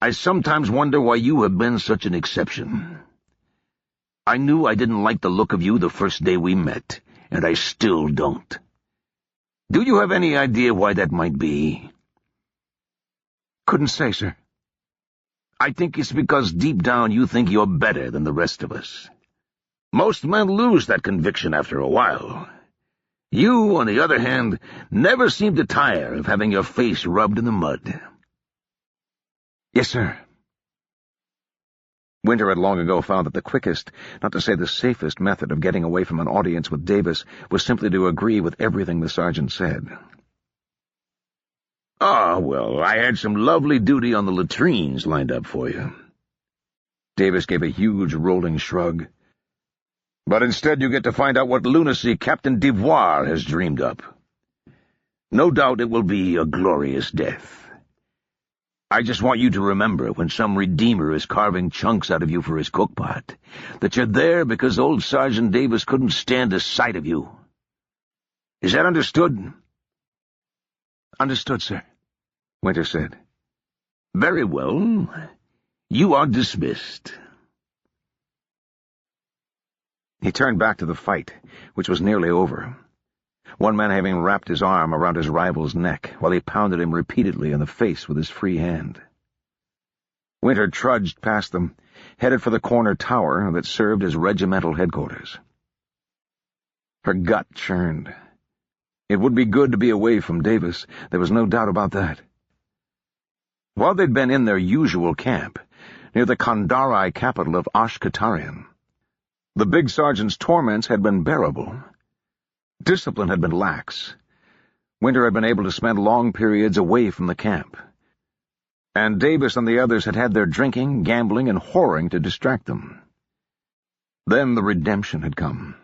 I sometimes wonder why you have been such an exception. I knew I didn't like the look of you the first day we met, and I still don't. Do you have any idea why that might be?" "Couldn't say, sir." "I think it's because deep down you think you're better than the rest of us. Most men lose that conviction after a while. You, on the other hand, never seem to tire of having your face rubbed in the mud." "Yes, sir." Winter had long ago found that the quickest, not to say the safest, method of getting away from an audience with Davis was simply to agree with everything the sergeant said. "Ah, well, I had some lovely duty on the latrines lined up for you." Davis gave a huge rolling shrug. "But instead you get to find out what lunacy Captain Jehal has dreamed up. No doubt it will be a glorious death. I just want you to remember when some redeemer is carving chunks out of you for his cookpot, that you're there because old Sergeant Davis couldn't stand the sight of you. Is that understood?" "Understood, sir," Winter said. "Very well. You are dismissed." He turned back to the fight, which was nearly over, one man having wrapped his arm around his rival's neck while he pounded him repeatedly in the face with his free hand. Winter trudged past them, headed for the corner tower that served as regimental headquarters. Her gut churned. It would be good to be away from Davis, there was no doubt about that. While they'd been in their usual camp, near the Kandari capital of Ashkatarian, the big sergeant's torments had been bearable. Discipline had been lax. Winter had been able to spend long periods away from the camp. And Davis and the others had had their drinking, gambling, and whoring to distract them. Then the redemption had come.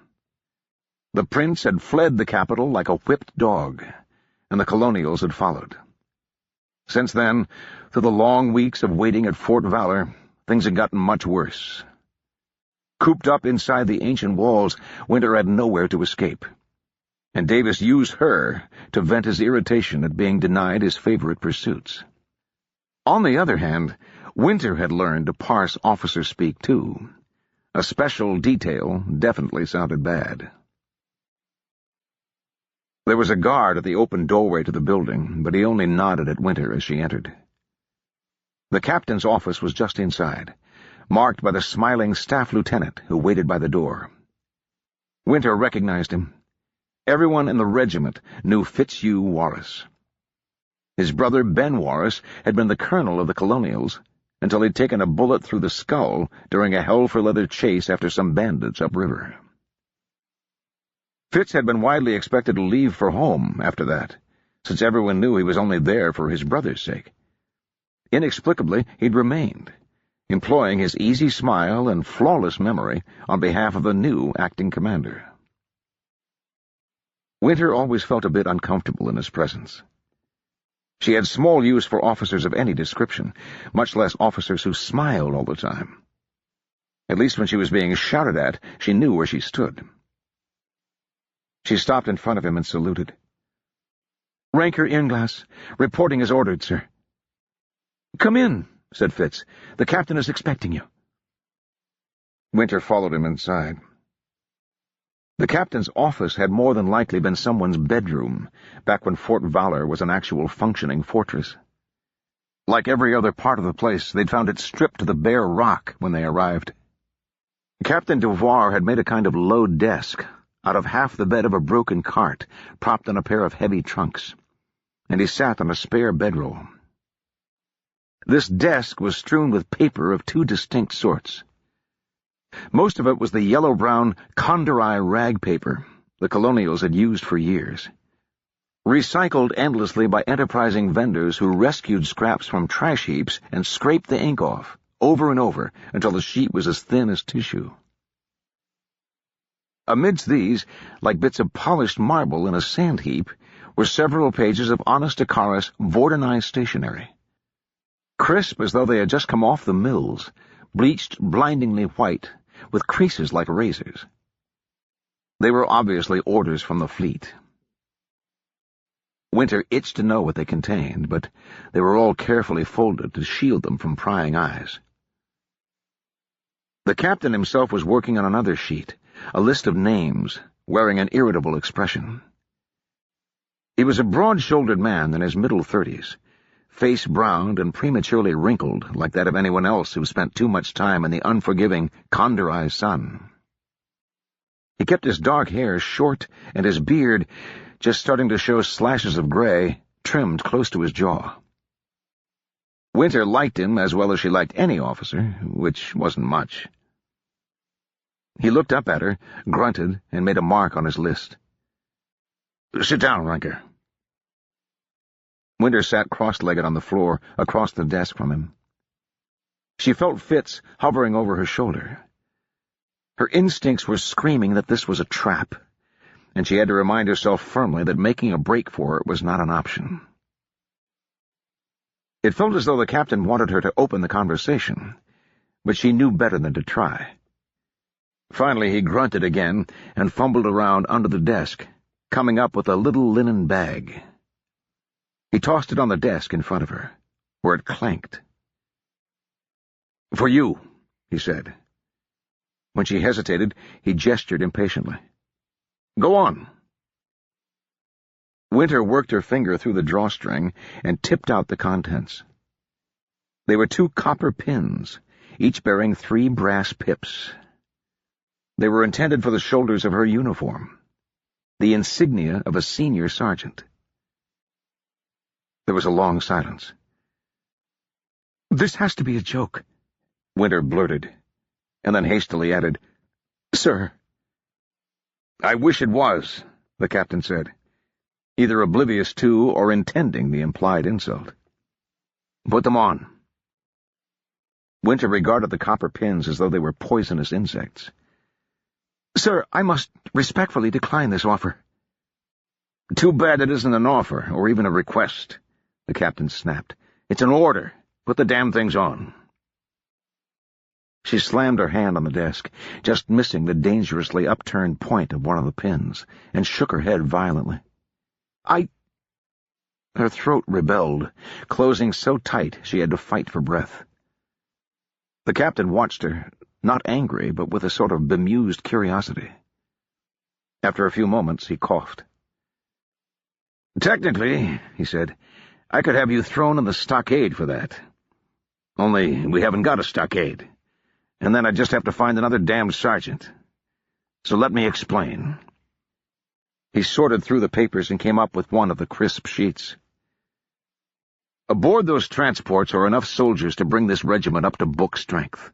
The prince had fled the capital like a whipped dog, and the colonials had followed. Since then, through the long weeks of waiting at Fort Valor, things had gotten much worse. Cooped up inside the ancient walls, Winter had nowhere to escape, and Davis used her to vent his irritation at being denied his favorite pursuits. On the other hand, Winter had learned to parse officer speak too. A special detail definitely sounded bad. There was a guard at the open doorway to the building, but he only nodded at Winter as she entered. The captain's office was just inside, marked by the smiling staff lieutenant who waited by the door. Winter recognized him. Everyone in the regiment knew Fitzhugh Warris. His brother Ben Warris had been the colonel of the colonials until he'd taken a bullet through the skull during a hell-for-leather chase after some bandits upriver. Fitz had been widely expected to leave for home after that, since everyone knew he was only there for his brother's sake. Inexplicably, he'd remained, employing his easy smile and flawless memory on behalf of the new acting commander. Winter always felt a bit uncomfortable in his presence. She had small use for officers of any description, much less officers who smiled all the time. At least when she was being shouted at, she knew where she stood. She stopped in front of him and saluted. "Ranker Inglass, reporting as ordered, sir." "Come in," said Fitz. "The captain is expecting you." Winter followed him inside. The captain's office had more than likely been someone's bedroom, back when Fort Valor was an actual functioning fortress. Like every other part of the place, they'd found it stripped to the bare rock when they arrived. Captain Devoir had made a kind of low desk out of half the bed of a broken cart, propped on a pair of heavy trunks, and he sat on a spare bedroll. This desk was strewn with paper of two distinct sorts. Most of it was the yellow-brown Kandari rag paper the colonials had used for years. recycled endlessly by enterprising vendors who rescued scraps from trash heaps and scraped the ink off, over and over, until the sheet was as thin as tissue. Amidst these, like bits of polished marble in a sand heap, were several pages of honest-to-chorus, Vordenized stationery. Crisp as though they had just come off the mills, bleached blindingly white, with creases like razors. They were obviously orders from the fleet. Winter itched to know what they contained, but they were all carefully folded to shield them from prying eyes. The captain himself was working on another sheet, a list of names, wearing an irritable expression. He was a broad-shouldered man in his middle 30s, face browned and prematurely wrinkled like that of anyone else who spent too much time in the unforgiving, condorized sun. He kept his dark hair short and his beard, just starting to show slashes of gray, trimmed close to his jaw. Winter liked him as well as she liked any officer, which wasn't much. He looked up at her, grunted, and made a mark on his list. "Sit down, Riker." Winter sat cross-legged on the floor, across the desk from him. She felt Fitz hovering over her shoulder. Her instincts were screaming that this was a trap, and she had to remind herself firmly that making a break for it was not an option. It felt as though the captain wanted her to open the conversation, but she knew better than to try. Finally he grunted again and fumbled around under the desk, coming up with a little linen bag. He tossed it on the desk in front of her, where it clanked. "For you," he said. When she hesitated, he gestured impatiently. "Go on." Winter worked her finger through the drawstring and tipped out the contents. They were 2 copper pins, each bearing 3 brass pips. They were intended for the shoulders of her uniform, the insignia of a senior sergeant. There was a long silence. "This has to be a joke," Winter blurted, and then hastily added, "Sir." "I wish it was," the captain said, either oblivious to or intending the implied insult. "Put them on." Winter regarded the copper pins as though they were poisonous insects. "Sir, I must respectfully decline this offer." "Too bad it isn't an offer, or even a request," the captain snapped. "It's an order. Put the damn things on." She slammed her hand on the desk, just missing the dangerously upturned point of one of the pins, and shook her head violently. Her throat rebelled, closing so tight she had to fight for breath. The captain watched her, not angry, but with a sort of bemused curiosity. After a few moments, he coughed. "Technically," he said, "I could have you thrown in the stockade for that. Only we haven't got a stockade, and then I'd just have to find another damned sergeant. So let me explain." He sorted through the papers and came up with one of the crisp sheets. "Aboard those transports are enough soldiers to bring this regiment up to book strength.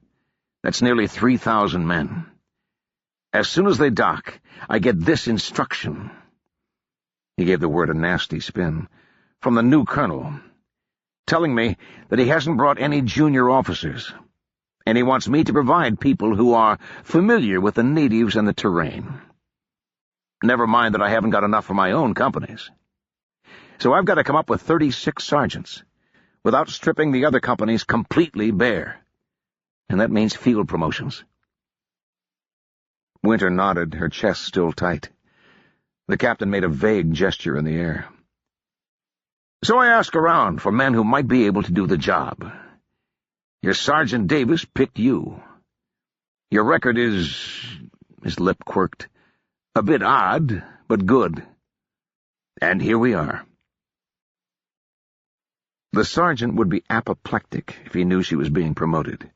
That's nearly 3,000 men. As soon as they dock, I get this instruction." He gave the word a nasty spin. "From the new colonel, telling me that he hasn't brought any junior officers, and he wants me to provide people who are familiar with the natives and the terrain. Never mind that I haven't got enough for my own companies. So I've got to come up with 36 sergeants, without stripping the other companies completely bare. And that means field promotions." Winter nodded, her chest still tight. The captain made a vague gesture in the air. "So I asked around for men who might be able to do the job. Your Sergeant Davis picked you. Your record is—" his lip quirked— "a bit odd, but good. And here we are." The sergeant would be apoplectic if he knew she was being promoted,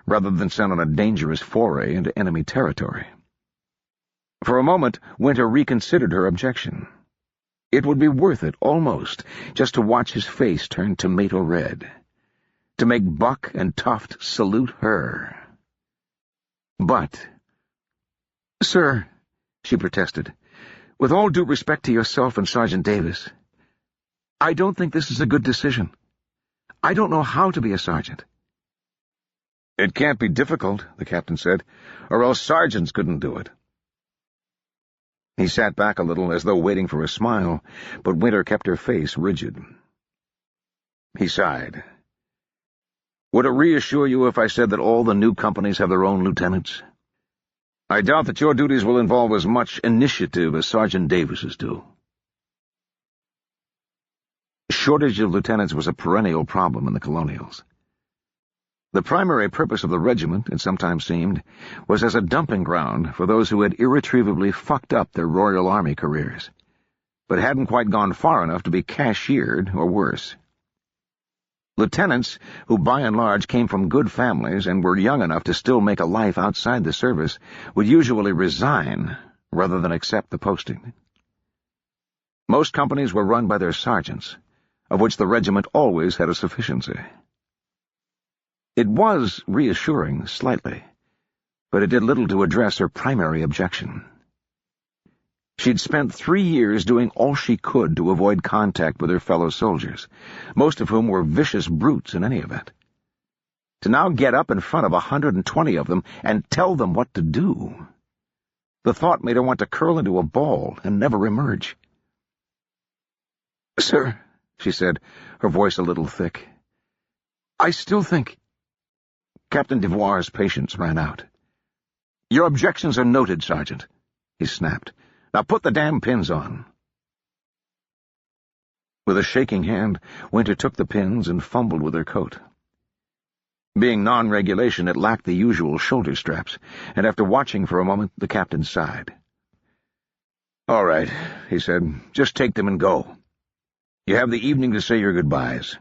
rather than sent on a dangerous foray into enemy territory. For a moment, Winter reconsidered her objection. It would be worth it, almost, just to watch his face turn tomato red, to make Buck and Tuft salute her. But— "Sir," she protested, With all due respect to yourself and Sergeant Davis, I don't think this is a good decision. I don't know how to be a sergeant." "It can't be difficult," the captain said, "or else sergeants couldn't do it." He sat back a little, as though waiting for a smile, but Winter kept her face rigid. He sighed. "Would it reassure you if I said that all the new companies have their own lieutenants? I doubt that your duties will involve as much initiative as Sergeant Davis's do." Shortage of lieutenants was a perennial problem in the colonials. The primary purpose of the regiment, it sometimes seemed, was as a dumping ground for those who had irretrievably fucked up their Royal Army careers, but hadn't quite gone far enough to be cashiered or worse. Lieutenants, who by and large came from good families and were young enough to still make a life outside the service, would usually resign rather than accept the posting. Most companies were run by their sergeants, of which the regiment always had a sufficiency. It was reassuring, slightly, but it did little to address her primary objection. She'd spent 3 years doing all she could to avoid contact with her fellow soldiers, most of whom were vicious brutes in any event. To now get up in front of 120 of them and tell them what to do. The thought made her want to curl into a ball and never emerge. "Sir," she said, her voice a little thick, "I still think—" Captain Devoir's patience ran out. "Your objections are noted, Sergeant," he snapped. "Now put the damn pins on." With a shaking hand, Winter took the pins and fumbled with her coat. Being non-regulation, it lacked the usual shoulder straps, and after watching for a moment, the captain sighed. "All right," he said. "Just take them and go. You have the evening to say your goodbyes.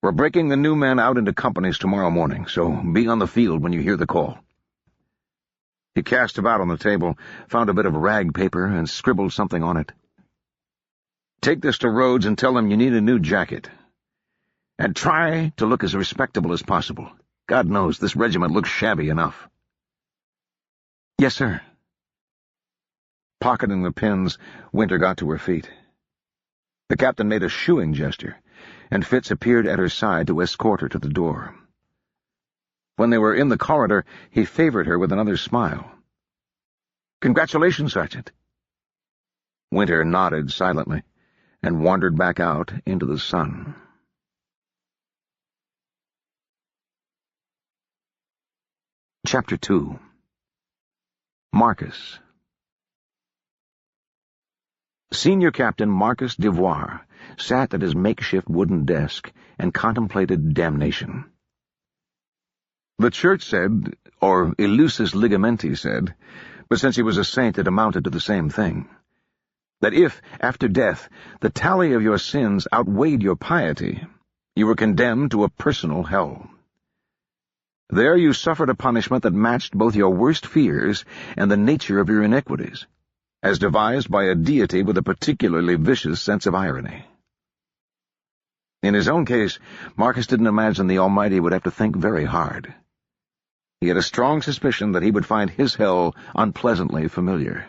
We're breaking the new men out into companies tomorrow morning, so be on the field when you hear the call." He cast about on the table, found a bit of rag paper, and scribbled something on it. "Take this to Rhodes and tell him you need a new jacket. And try to look as respectable as possible. God knows, this regiment looks shabby enough." "Yes, sir." Pocketing the pins, Winter got to her feet. The captain made a shooing gesture, and Fitz appeared at her side to escort her to the door. When they were in the corridor, he favored her with another smile. "Congratulations, Sergeant." Winter nodded silently, and wandered back out into the sun. Chapter 2. Marcus. Senior Captain Marcus Devoir sat at his makeshift wooden desk and contemplated damnation. The Church said, or Illusis Ligamenti said, but since he was a saint it amounted to the same thing, that if, after death, the tally of your sins outweighed your piety, you were condemned to a personal hell. There you suffered a punishment that matched both your worst fears and the nature of your iniquities, as devised by a deity with a particularly vicious sense of irony. In his own case, Marcus didn't imagine the Almighty would have to think very hard. He had a strong suspicion that he would find his hell unpleasantly familiar.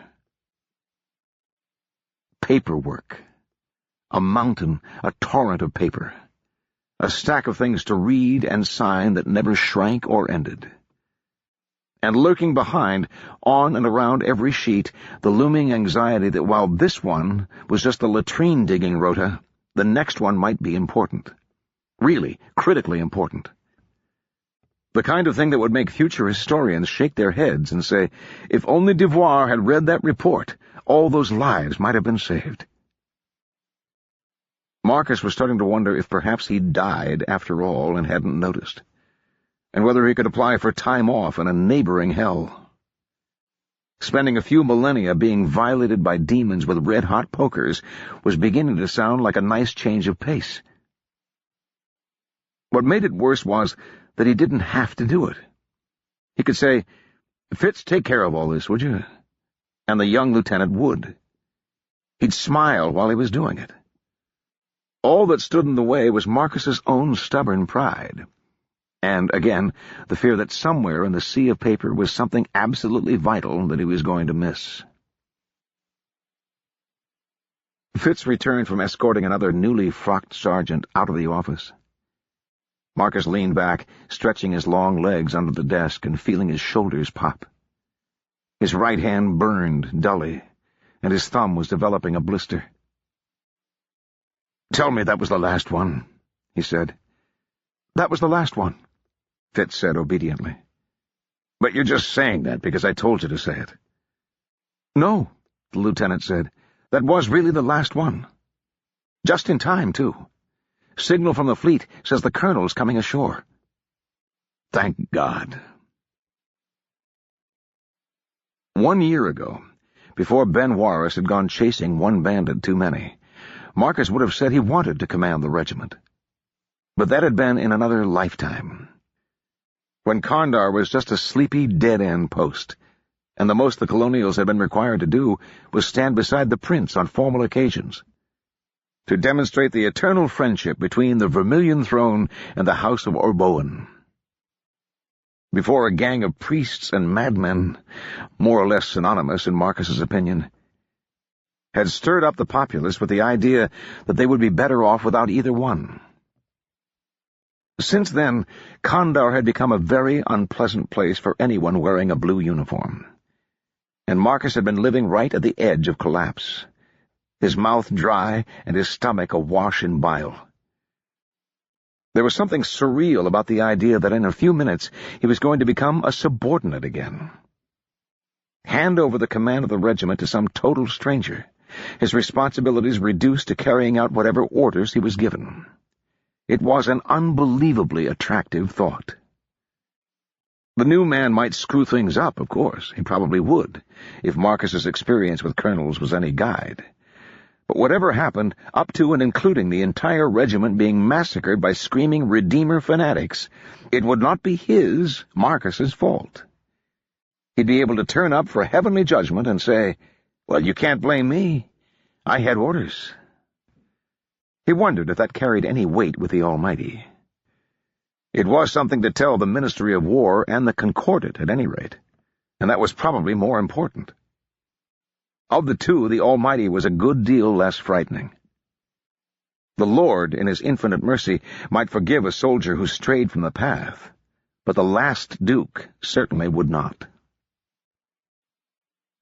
Paperwork. A mountain, a torrent of paper. A stack of things to read and sign that never shrank or ended. And lurking behind, on and around every sheet, the looming anxiety that while this one was just a latrine-digging rota, the next one might be important. Really, critically important. The kind of thing that would make future historians shake their heads and say, if only Devoir had read that report, all those lives might have been saved. Marcus was starting to wonder if perhaps he'd died after all and hadn't noticed, and whether he could apply for time off in a neighboring hell. Spending a few millennia being violated by demons with red-hot pokers was beginning to sound like a nice change of pace. What made it worse was that he didn't have to do it. He could say, "Fitz, take care of all this, would you?" And the young lieutenant would. He'd smile while he was doing it. All that stood in the way was Marcus's own stubborn pride. And, again, the fear that somewhere in the sea of paper was something absolutely vital that he was going to miss. Fitz returned from escorting another newly frocked sergeant out of the office. Marcus leaned back, stretching his long legs under the desk and feeling his shoulders pop. His right hand burned dully, and his thumb was developing a blister. "Tell me that was the last one," he said. "That was the last one," Fitz said obediently. "But you're just saying that because I told you to say it." "No," the lieutenant said. "That was really the last one. Just in time, too. Signal from the fleet says the colonel's coming ashore." "Thank God." 1 year ago, before Ben Warris had gone chasing one bandit too many, Marcus would have said he wanted to command the regiment. But that had been in another lifetime, when Kandar was just a sleepy, dead-end post, and the most the colonials had been required to do was stand beside the prince on formal occasions, to demonstrate the eternal friendship between the Vermilion Throne and the House of Orboen. Before a gang of priests and madmen, more or less synonymous in Marcus's opinion, had stirred up the populace with the idea that they would be better off without either one. Since then, Kandar had become a very unpleasant place for anyone wearing a blue uniform, and Marcus had been living right at the edge of collapse, his mouth dry and his stomach awash in bile. There was something surreal about the idea that in a few minutes he was going to become a subordinate again. Hand over the command of the regiment to some total stranger, his responsibilities reduced to carrying out whatever orders he was given. It was an unbelievably attractive thought. The new man might screw things up, of course. He probably would, if Marcus's experience with colonels was any guide. But whatever happened, up to and including the entire regiment being massacred by screaming Redeemer fanatics, it would not be his, Marcus's, fault. He'd be able to turn up for heavenly judgment and say, "Well, you can't blame me. I had orders." He wondered if that carried any weight with the Almighty. It was something to tell the Ministry of War and the Concordat, at any rate, and that was probably more important. Of the two, the Almighty was a good deal less frightening. The Lord, in his infinite mercy, might forgive a soldier who strayed from the path, but the last Duke certainly would not.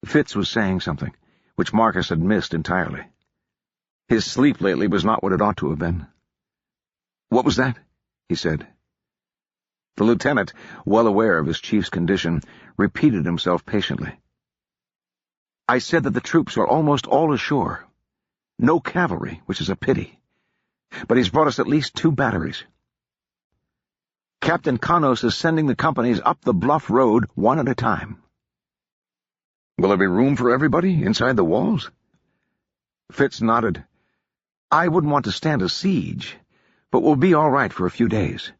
Fitz was saying something, which Marcus had missed entirely. His sleep lately was not what it ought to have been. "What was that?" he said. The lieutenant, well aware of his chief's condition, repeated himself patiently. "I said that the troops are almost all ashore. No cavalry, which is a pity. But he's brought us at least 2 batteries. Captain Kanos is sending the companies up the bluff road one at a time." "Will there be room for everybody inside the walls?" Fitz nodded. "I wouldn't want to stand a siege, but we'll be all right for a few days."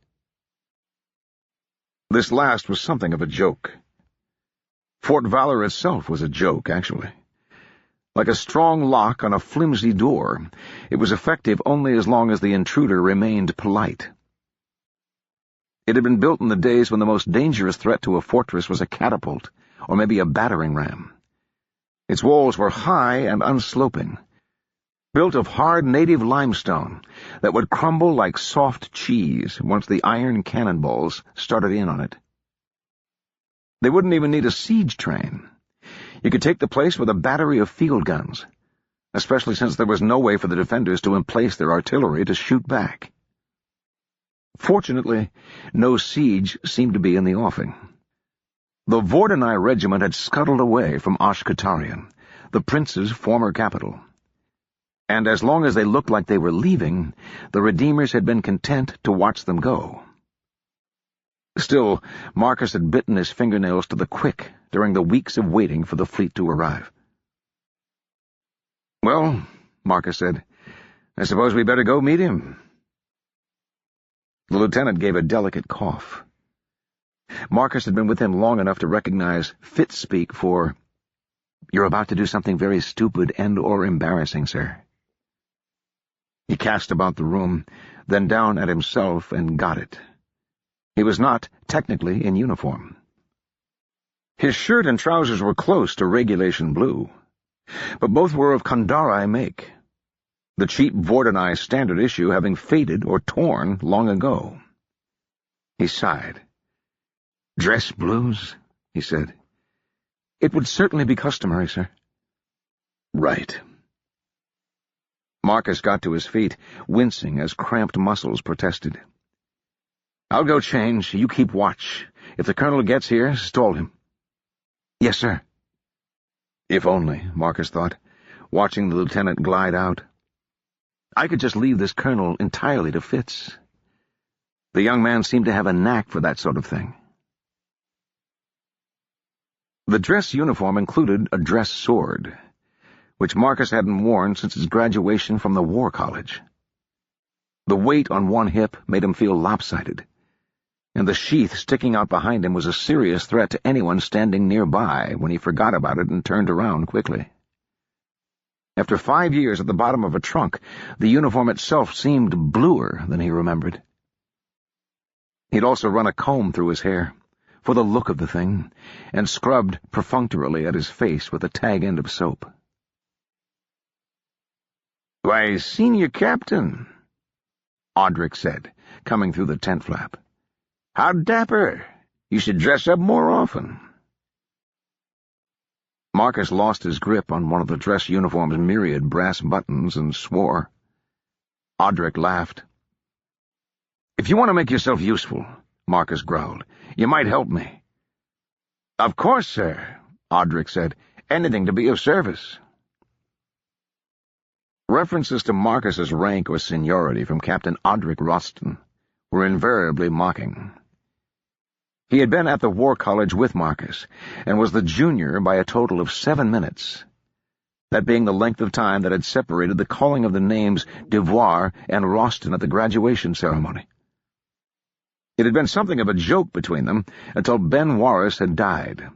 This last was something of a joke. Fort Valor itself was a joke, actually. Like a strong lock on a flimsy door, it was effective only as long as the intruder remained polite. It had been built in the days when the most dangerous threat to a fortress was a catapult, or maybe a battering ram. Its walls were high and unsloping, built of hard native limestone that would crumble like soft cheese once the iron cannonballs started in on it. They wouldn't even need a siege train. You could take the place with a battery of field guns, especially since there was no way for the defenders to emplace their artillery to shoot back. Fortunately, no siege seemed to be in the offing. The Vordenai regiment had scuttled away from Ashkatarian, the prince's former capital, and as long as they looked like they were leaving, the Redeemers had been content to watch them go. Still, Marcus had bitten his fingernails to the quick during the weeks of waiting for the fleet to arrive. "Well," Marcus said, "I suppose we better go meet him." The lieutenant gave a delicate cough. Marcus had been with him long enough to recognize Fitz speak for, "You're about to do something very stupid and/or embarrassing, sir." He cast about the room, then down at himself, and got it. He was not technically in uniform. His shirt and trousers were close to regulation blue, but both were of Kandari make, the cheap Vordenized standard issue having faded or torn long ago. He sighed. "Dress blues?" he said. "It would certainly be customary, sir." "Right." Marcus got to his feet, wincing as cramped muscles protested. "I'll go change. You keep watch. If the colonel gets here, stall him." "Yes, sir." If only, Marcus thought, watching the lieutenant glide out. I could just leave this colonel entirely to Fitz. The young man seemed to have a knack for that sort of thing. The dress uniform included a dress sword, which Marcus hadn't worn since his graduation from the War College. The weight on one hip made him feel lopsided, and the sheath sticking out behind him was a serious threat to anyone standing nearby when he forgot about it and turned around quickly. After 5 years at the bottom of a trunk, the uniform itself seemed bluer than he remembered. He'd also run a comb through his hair, for the look of the thing, and scrubbed perfunctorily at his face with a tag end of soap. "Why, Senior Captain," Audric said, coming through the tent flap. "How dapper! You should dress up more often." Marcus lost his grip on one of the dress uniform's myriad brass buttons and swore. Audric laughed. "If you want to make yourself useful," Marcus growled, "you might help me." "Of course, sir," Audric said. "Anything to be of service." References to Marcus's rank or seniority from Captain Audric Roston were invariably mocking. He had been at the War College with Marcus, and was the junior by a total of 7 minutes, that being the length of time that had separated the calling of the names Devoir and Roston at the graduation ceremony. It had been something of a joke between them until Ben Warris had died,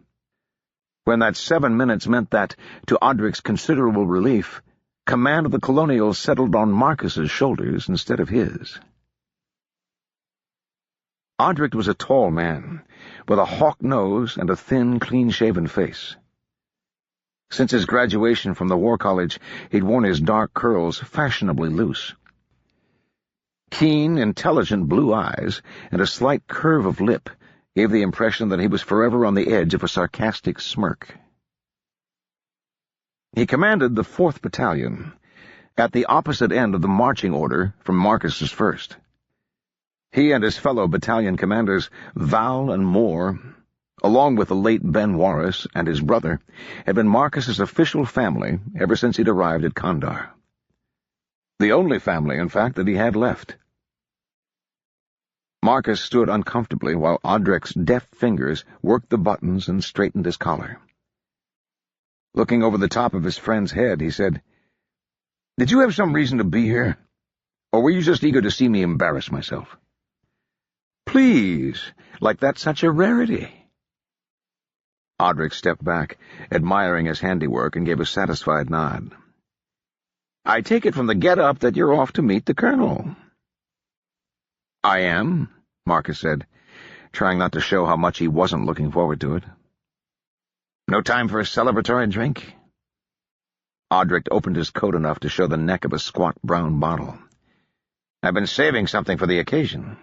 when that 7 minutes meant that, to Audric's considerable relief, command of the Colonials settled on Marcus's shoulders instead of his. Audric was a tall man, with a hawk nose and a thin, clean-shaven face. Since his graduation from the War College, he'd worn his dark curls fashionably loose. Keen, intelligent blue eyes and a slight curve of lip gave the impression that he was forever on the edge of a sarcastic smirk. He commanded the 4th Battalion, at the opposite end of the marching order from Marcus's 1st. He and his fellow battalion commanders, Val and Moore, along with the late Ben Warris and his brother, had been Marcus's official family ever since he'd arrived at Kandar. The only family, in fact, that he had left. Marcus stood uncomfortably while Audric's deft fingers worked the buttons and straightened his collar. Looking over the top of his friend's head, he said, "Did you have some reason to be here? Or were you just eager to see me embarrass myself?" "Please, like that's such a rarity." Audric stepped back, admiring his handiwork, and gave a satisfied nod. "I take it from the get-up that you're off to meet the colonel." "I am," Marcus said, trying not to show how much he wasn't looking forward to it. "No time for a celebratory drink?" Audric opened his coat enough to show the neck of a squat brown bottle. "I've been saving something for the occasion."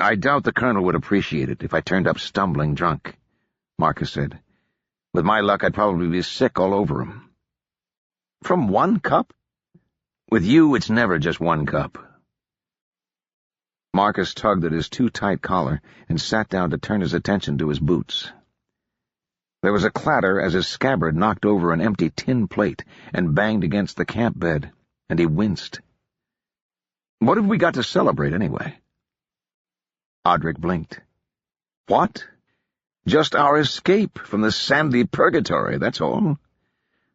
"I doubt the colonel would appreciate it if I turned up stumbling drunk," Marcus said. "With my luck, I'd probably be sick all over him." "From one cup?" "With you, it's never just one cup." Marcus tugged at his too-tight collar and sat down to turn his attention to his boots. There was a clatter as his scabbard knocked over an empty tin plate and banged against the camp bed, and he winced. "What have we got to celebrate, anyway?" Audric blinked. "What? Just our escape from the sandy purgatory, that's all.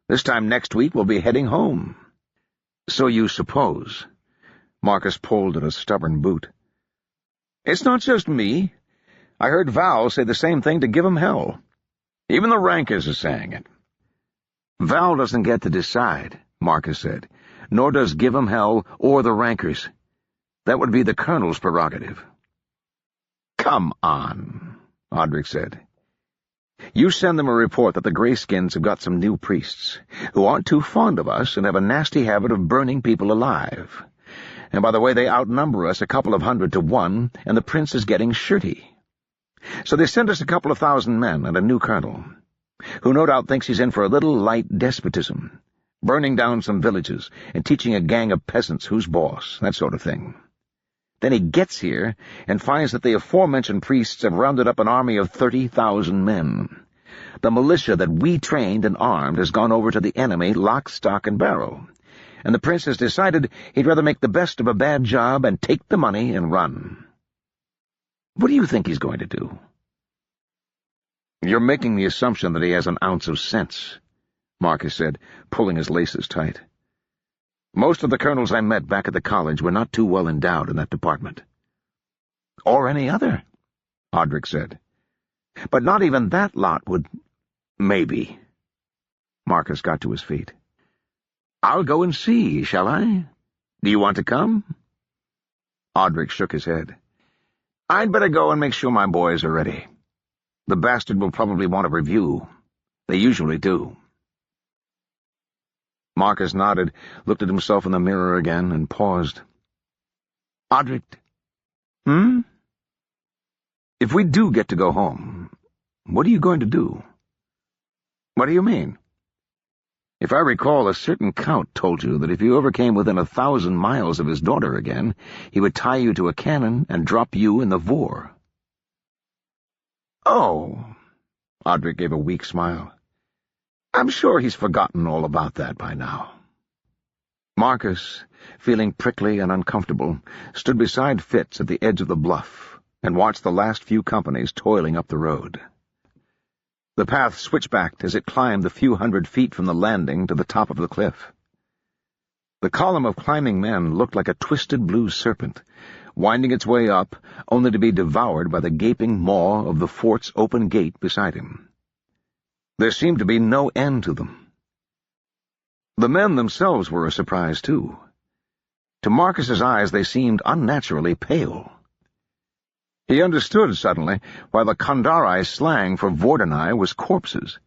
This time next week we'll be heading home." "So you suppose." Marcus pulled at a stubborn boot. "It's not just me. I heard Val say the same thing to give him hell. Even the rankers are saying it." "Val doesn't get to decide," Marcus said, "nor does give him hell or the rankers. That would be the colonel's prerogative." "Come on," Audric said. You send them a report that the Grayskins have got some new priests, who aren't too fond of us and have a nasty habit of burning people alive. And by the way, they outnumber us a couple of 100 to 1, and the prince is getting shirty. So they send us a couple of 1,000 men and a new colonel, who no doubt thinks he's in for a little light despotism, burning down some villages and teaching a gang of peasants who's boss, that sort of thing. Then he gets here and finds that the aforementioned priests have rounded up an army of 30,000 men. The militia that we trained and armed has gone over to the enemy lock, stock, and barrel, and the prince has decided he'd rather make the best of a bad job and take the money and run. What do you think he's going to do? You're making the assumption that he has an ounce of sense, Marcus said, pulling his laces tight. Most of the colonels I met back at the college were not too well endowed in that department. Or any other, Audric said. But not even that lot would... Maybe. Marcus got to his feet. I'll go and see, shall I? Do you want to come? Audric shook his head. I'd better go and make sure my boys are ready. The bastard will probably want a review. They usually do. Marcus nodded, looked at himself in the mirror again, and paused. Audric. If we do get to go home, what are you going to do? What do you mean? If I recall, a certain count told you that if you ever came within 1,000 miles of his daughter again, he would tie you to a cannon and drop you in the Vor. Oh, Audric gave a weak smile. I'm sure he's forgotten all about that by now. Marcus, feeling prickly and uncomfortable, stood beside Fitz at the edge of the bluff and watched the last few companies toiling up the road. The path switchbacked as it climbed the few hundred feet from the landing to the top of the cliff. The column of climbing men looked like a twisted blue serpent, winding its way up only to be devoured by the gaping maw of the fort's open gate beside him. There seemed to be no end to them. The men themselves were a surprise, too. To Marcus's eyes they seemed unnaturally pale. He understood suddenly why the Kandari slang for Vordenai was corpses.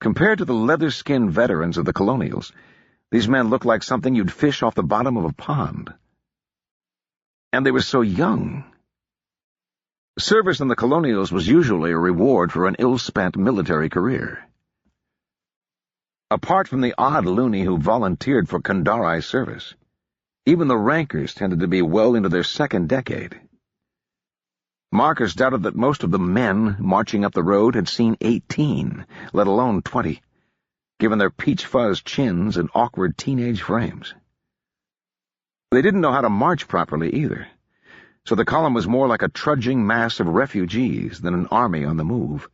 Compared to the leather-skinned veterans of the colonials, these men looked like something you'd fish off the bottom of a pond. And they were so young. Service in the colonials was usually a reward for an ill-spent military career. Apart from the odd loony who volunteered for Kandari service, even the rankers tended to be well into their second decade. Marcus doubted that most of the men marching up the road had seen 18, let alone 20, given their peach-fuzz chins and awkward teenage frames. They didn't know how to march properly either, so the column was more like a trudging mass of refugees than an army on the move.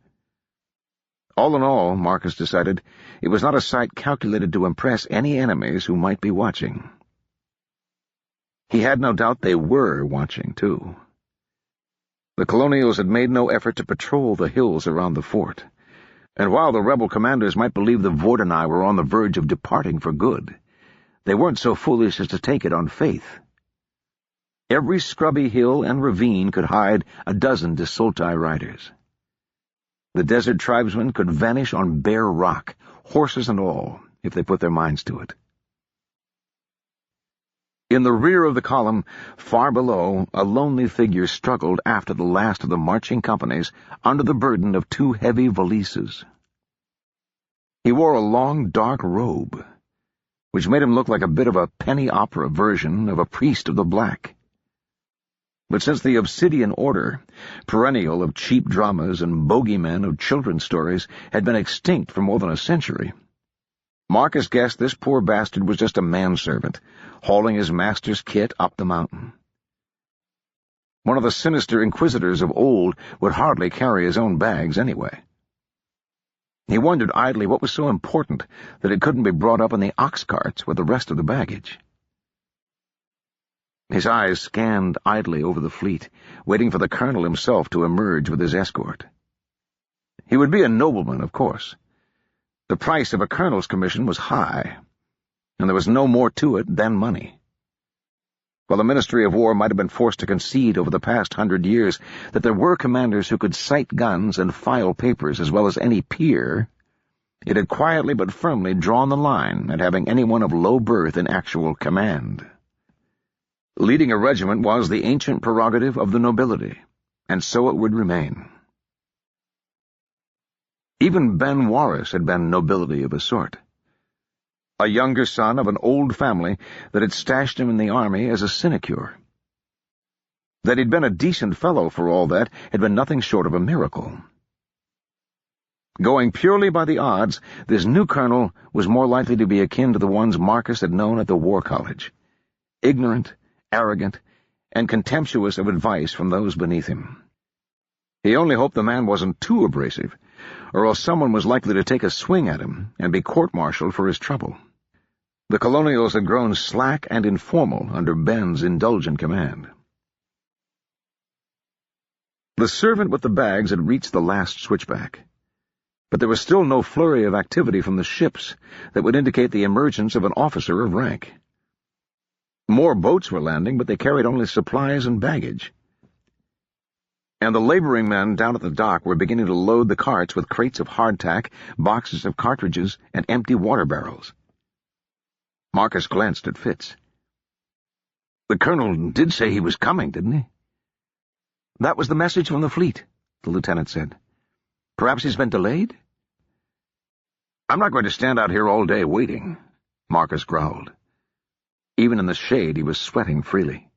All in all, Marcus decided, it was not a sight calculated to impress any enemies who might be watching. He had no doubt they were watching, too. The colonials had made no effort to patrol the hills around the fort, and while the rebel commanders might believe the Vordenai were on the verge of departing for good, they weren't so foolish as to take it on faith. Every scrubby hill and ravine could hide a dozen Desultai riders. The desert tribesmen could vanish on bare rock, horses and all, if they put their minds to it. In the rear of the column, far below, a lonely figure struggled after the last of the marching companies under the burden of 2 heavy valises. He wore a long, dark robe, which made him look like a bit of a penny opera version of a priest of the black. But since the Obsidian Order, perennial of cheap dramas and bogeymen of children's stories, had been extinct for more than a century, Marcus guessed this poor bastard was just a manservant, hauling his master's kit up the mountain. One of the sinister inquisitors of old would hardly carry his own bags anyway. He wondered idly what was so important that it couldn't be brought up in the ox carts with the rest of the baggage. His eyes scanned idly over the fleet, waiting for the colonel himself to emerge with his escort. He would be a nobleman, of course. The price of a colonel's commission was high, and there was no more to it than money. While the Ministry of War might have been forced to concede over the past 100 years that there were commanders who could sight guns and file papers as well as any peer, it had quietly but firmly drawn the line at having anyone of low birth in actual command. Leading a regiment was the ancient prerogative of the nobility, and so it would remain. Even Ben Warris had been nobility of a sort. A younger son of an old family that had stashed him in the army as a sinecure. That he'd been a decent fellow for all that had been nothing short of a miracle. Going purely by the odds, this new colonel was more likely to be akin to the ones Marcus had known at the War College. Ignorant, arrogant, and contemptuous of advice from those beneath him. He only hoped the man wasn't too abrasive, or else someone was likely to take a swing at him and be court-martialed for his trouble. The colonials had grown slack and informal under Ben's indulgent command. The servant with the bags had reached the last switchback, but there was still no flurry of activity from the ships that would indicate the emergence of an officer of rank. More boats were landing, but they carried only supplies and baggage. And the laboring men down at the dock were beginning to load the carts with crates of hardtack, boxes of cartridges, and empty water barrels. Marcus glanced at Fitz. "The colonel did say he was coming, didn't he?" "That was the message from the fleet," the lieutenant said. "Perhaps he's been delayed?" "I'm not going to stand out here all day waiting," Marcus growled. Even in the shade, he was sweating freely.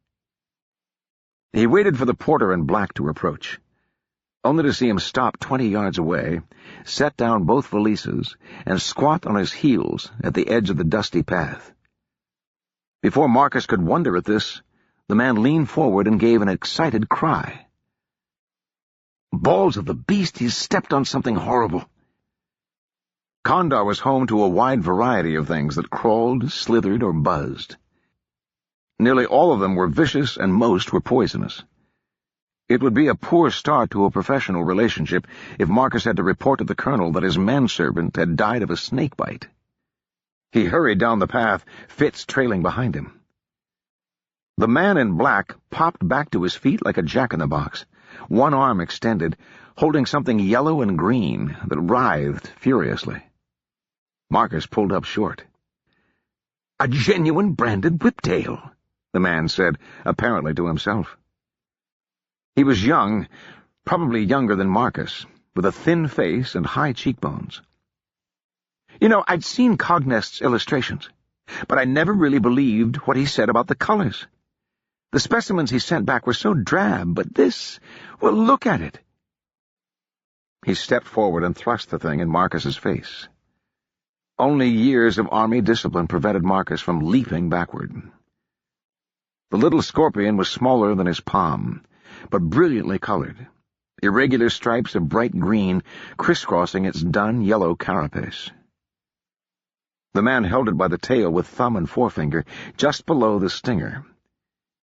He waited for the porter in black to approach, only to see him stop 20 yards away, set down both valises, and squat on his heels at the edge of the dusty path. Before Marcus could wonder at this, the man leaned forward and gave an excited cry. "Balls of the beast, he's stepped on something horrible." Kandar was home to a wide variety of things that crawled, slithered, or buzzed. Nearly all of them were vicious and most were poisonous. It would be a poor start to a professional relationship if Marcus had to report to the colonel that his manservant had died of a snakebite. He hurried down the path, Fitz trailing behind him. The man in black popped back to his feet like a jack-in-the-box, one arm extended, holding something yellow and green that writhed furiously. Marcus pulled up short. "A genuine branded whiptail," the man said, apparently to himself. He was young, probably younger than Marcus, with a thin face and high cheekbones. "You know, I'd seen Cognest's illustrations, but I never really believed what he said about the colors. The specimens he sent back were so drab, but this, well, look at it." He stepped forward and thrust the thing in Marcus's face. Only years of army discipline prevented Marcus from leaping backward. The little scorpion was smaller than his palm, but brilliantly colored, irregular stripes of bright green crisscrossing its dun yellow carapace. The man held it by the tail with thumb and forefinger just below the stinger,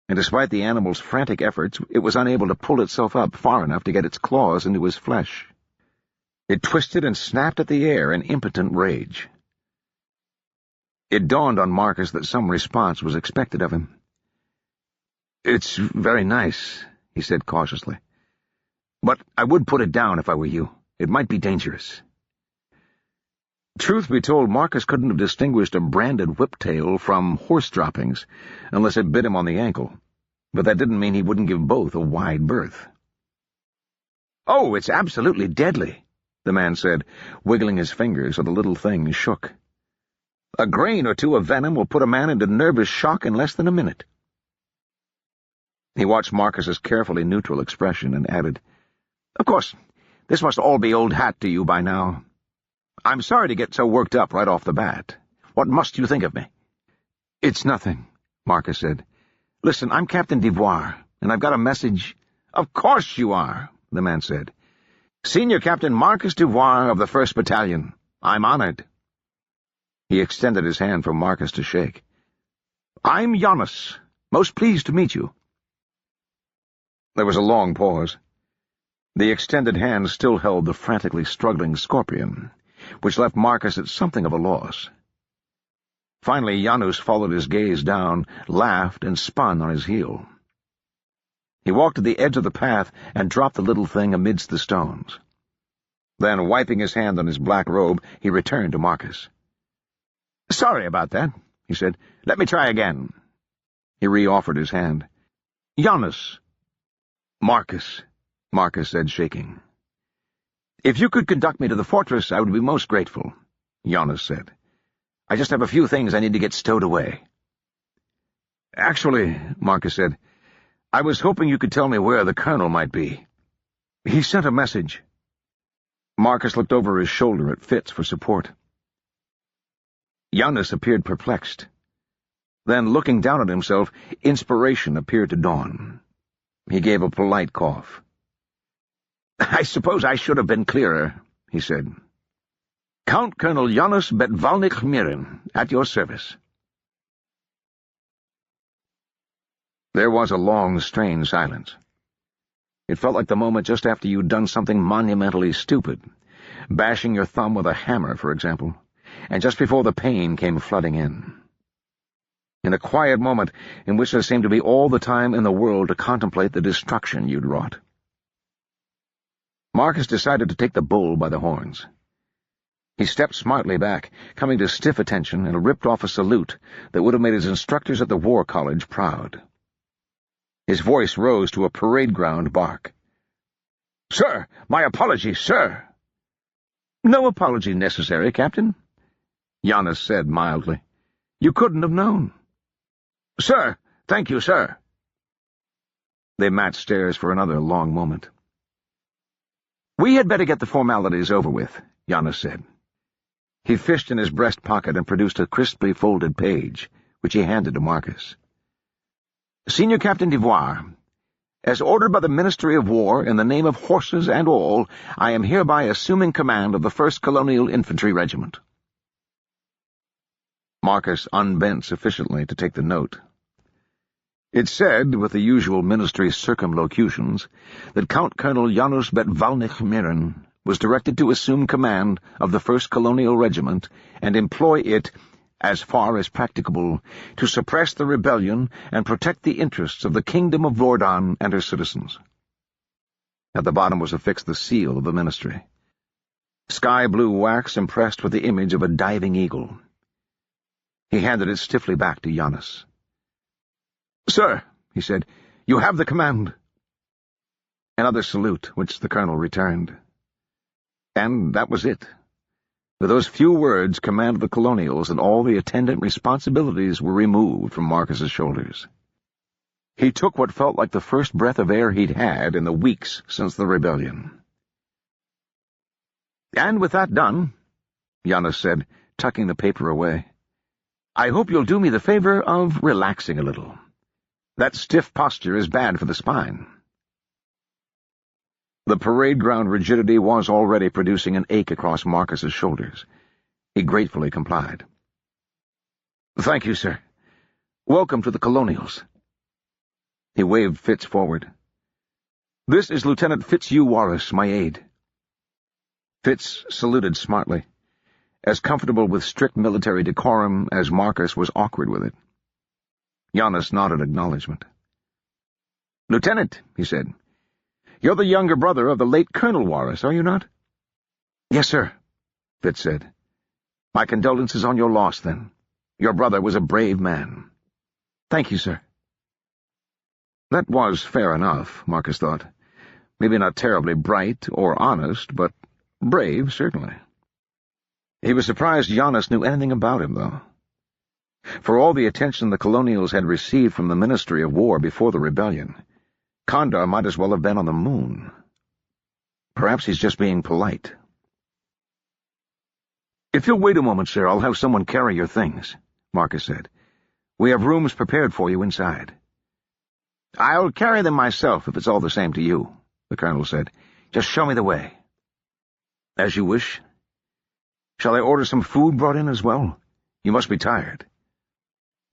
and despite the animal's frantic efforts, it was unable to pull itself up far enough to get its claws into his flesh. It twisted and snapped at the air in impotent rage. It dawned on Marcus that some response was expected of him. "It's very nice," he said cautiously. "But I would put it down if I were you. It might be dangerous." Truth be told, Marcus couldn't have distinguished a branded whiptail from horse droppings, unless it bit him on the ankle, but that didn't mean he wouldn't give both a wide berth. "Oh, it's absolutely deadly," the man said, wiggling his fingers so the little thing shook. "A grain or two of venom will put a man into nervous shock in less than a minute." He watched Marcus's carefully neutral expression and added, "Of course, this must all be old hat to you by now. I'm sorry to get so worked up right off the bat. What must you think of me?" "It's nothing," Marcus said. "Listen, I'm Captain Devoir, and I've got a message—" "Of course you are," the man said. "Senior Captain Marcus Devoir of the 1st Battalion. I'm honored." He extended his hand for Marcus to shake. "I'm Giannis. Most pleased to meet you." There was a long pause. The extended hand still held the frantically struggling scorpion, which left Marcus at something of a loss. Finally, Janus followed his gaze down, laughed, and spun on his heel. He walked to the edge of the path and dropped the little thing amidst the stones. Then, wiping his hand on his black robe, he returned to Marcus. "Sorry about that," he said. "Let me try again." He re-offered his hand. "Janus." "Marcus," Marcus said, shaking. "If you could conduct me to the fortress, I would be most grateful," Janus said. "I just have a few things I need to get stowed away." "Actually," Marcus said, "I was hoping you could tell me where the colonel might be. He sent a message." Marcus looked over his shoulder at Fitz for support. Janus appeared perplexed. Then, looking down at himself, inspiration appeared to dawn. He gave a polite cough. "I suppose I should have been clearer," he said. "Count Colonel Janus Betvalnik-Mirin, at your service." There was a long, strange silence. It felt like the moment just after you'd done something monumentally stupid, bashing your thumb with a hammer, for example, and just before the pain came flooding in. In a quiet moment in which there seemed to be all the time in the world to contemplate the destruction you'd wrought. Marcus decided to take the bull by the horns. He stepped smartly back, coming to stiff attention, and ripped off a salute that would have made his instructors at the War College proud. His voice rose to a parade-ground bark. "Sir, my apologies, sir." "No apology necessary, Captain," Janus said mildly. "You couldn't have known." "Sir, thank you, sir." They matched stares for another long moment. "We had better get the formalities over with," Janus said. He fished in his breast pocket and produced a crisply folded page, which he handed to Marcus. "Senior Captain d'Ivoire, as ordered by the Ministry of War in the name of horses and all, I am hereby assuming command of the 1st Colonial Infantry Regiment." Marcus unbent sufficiently to take the note. It said, with the usual ministry circumlocutions, that Count Colonel Janus Betvalnik-Mirin was directed to assume command of the 1st Colonial Regiment and employ it, as far as practicable, to suppress the rebellion and protect the interests of the Kingdom of Lordan and her citizens. At the bottom was affixed the seal of the ministry. Sky-blue wax impressed with the image of a diving eagle. He handed it stiffly back to Janus. "Sir," he said, "you have the command." Another salute, which the colonel returned. And that was it. With those few words, command of the Colonials and all the attendant responsibilities were removed from Marcus's shoulders. He took what felt like the first breath of air he'd had in the weeks since the rebellion. "And with that done," Janus said, tucking the paper away, "I hope you'll do me the favor of relaxing a little. That stiff posture is bad for the spine." The parade-ground rigidity was already producing an ache across Marcus's shoulders. He gratefully complied. "Thank you, sir. Welcome to the Colonials." He waved Fitz forward. "This is Lieutenant Fitzhugh Warris, my aide." Fitz saluted smartly, as comfortable with strict military decorum as Marcus was awkward with it. Janus nodded acknowledgement. "Lieutenant," he said, "you're the younger brother of the late Colonel Warris, are you not?" "Yes, sir," Fitz said. "My condolences on your loss, then. Your brother was a brave man." "Thank you, sir." That was fair enough, Marcus thought. Maybe not terribly bright or honest, but brave, certainly. He was surprised Janus knew anything about him, though. For all the attention the Colonials had received from the Ministry of War before the rebellion, Kandar might as well have been on the moon. Perhaps he's just being polite. "If you'll wait a moment, sir, I'll have someone carry your things," Marcus said. "We have rooms prepared for you inside." "I'll carry them myself, if it's all the same to you," the colonel said. "Just show me the way." "As you wish. Shall I order some food brought in as well? You must be tired."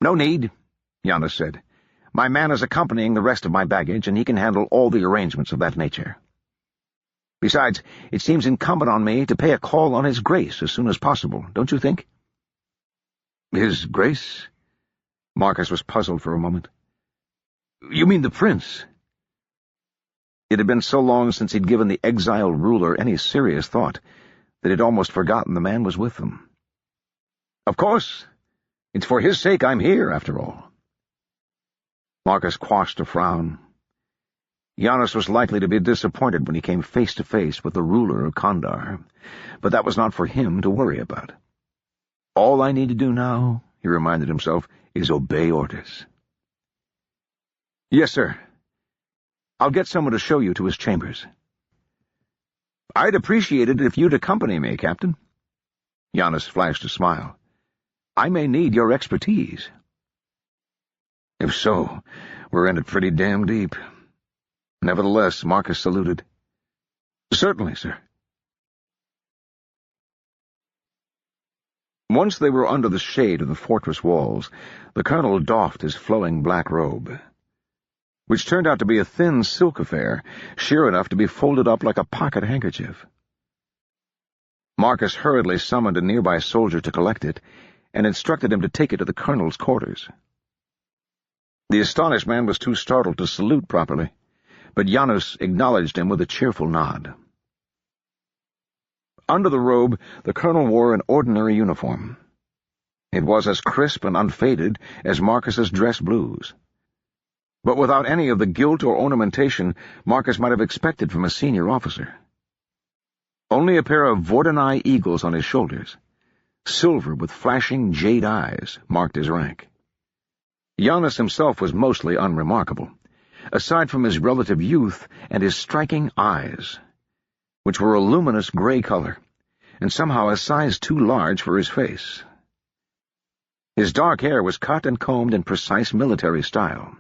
"No need," Janus said. "My man is accompanying the rest of my baggage, and he can handle all the arrangements of that nature. Besides, it seems incumbent on me to pay a call on His Grace as soon as possible, don't you think?" His Grace? Marcus was puzzled for a moment. You mean the prince? It had been so long since he'd given the exiled ruler any serious thought that he'd almost forgotten the man was with them. Of course. It's for his sake I'm here, after all. Marcus quashed a frown. Giannis was likely to be disappointed when he came face to face with the ruler of Kandar, but that was not for him to worry about. All I need to do now, he reminded himself, is obey orders. Yes, sir. I'll get someone to show you to his chambers. I'd appreciate it if you'd accompany me, Captain. Giannis flashed a smile. I may need your expertise. If so, we're in it pretty damn deep. Nevertheless, Marcus saluted. Certainly, sir. Once they were under the shade of the fortress walls, the colonel doffed his flowing black robe, which turned out to be a thin silk affair, sheer enough to be folded up like a pocket handkerchief. Marcus hurriedly summoned a nearby soldier to collect it, and instructed him to take it to the colonel's quarters. The astonished man was too startled to salute properly, but Janus acknowledged him with a cheerful nod. Under the robe, the colonel wore an ordinary uniform. It was as crisp and unfaded as Marcus's dress blues, but without any of the gilt or ornamentation Marcus might have expected from a senior officer. Only a pair of Vordenai eagles on his shoulders, silver with flashing jade eyes, marked his rank. Janus himself was mostly unremarkable, aside from his relative youth and his striking eyes, which were a luminous gray color, and somehow a size too large for his face. His dark hair was cut and combed in precise military style,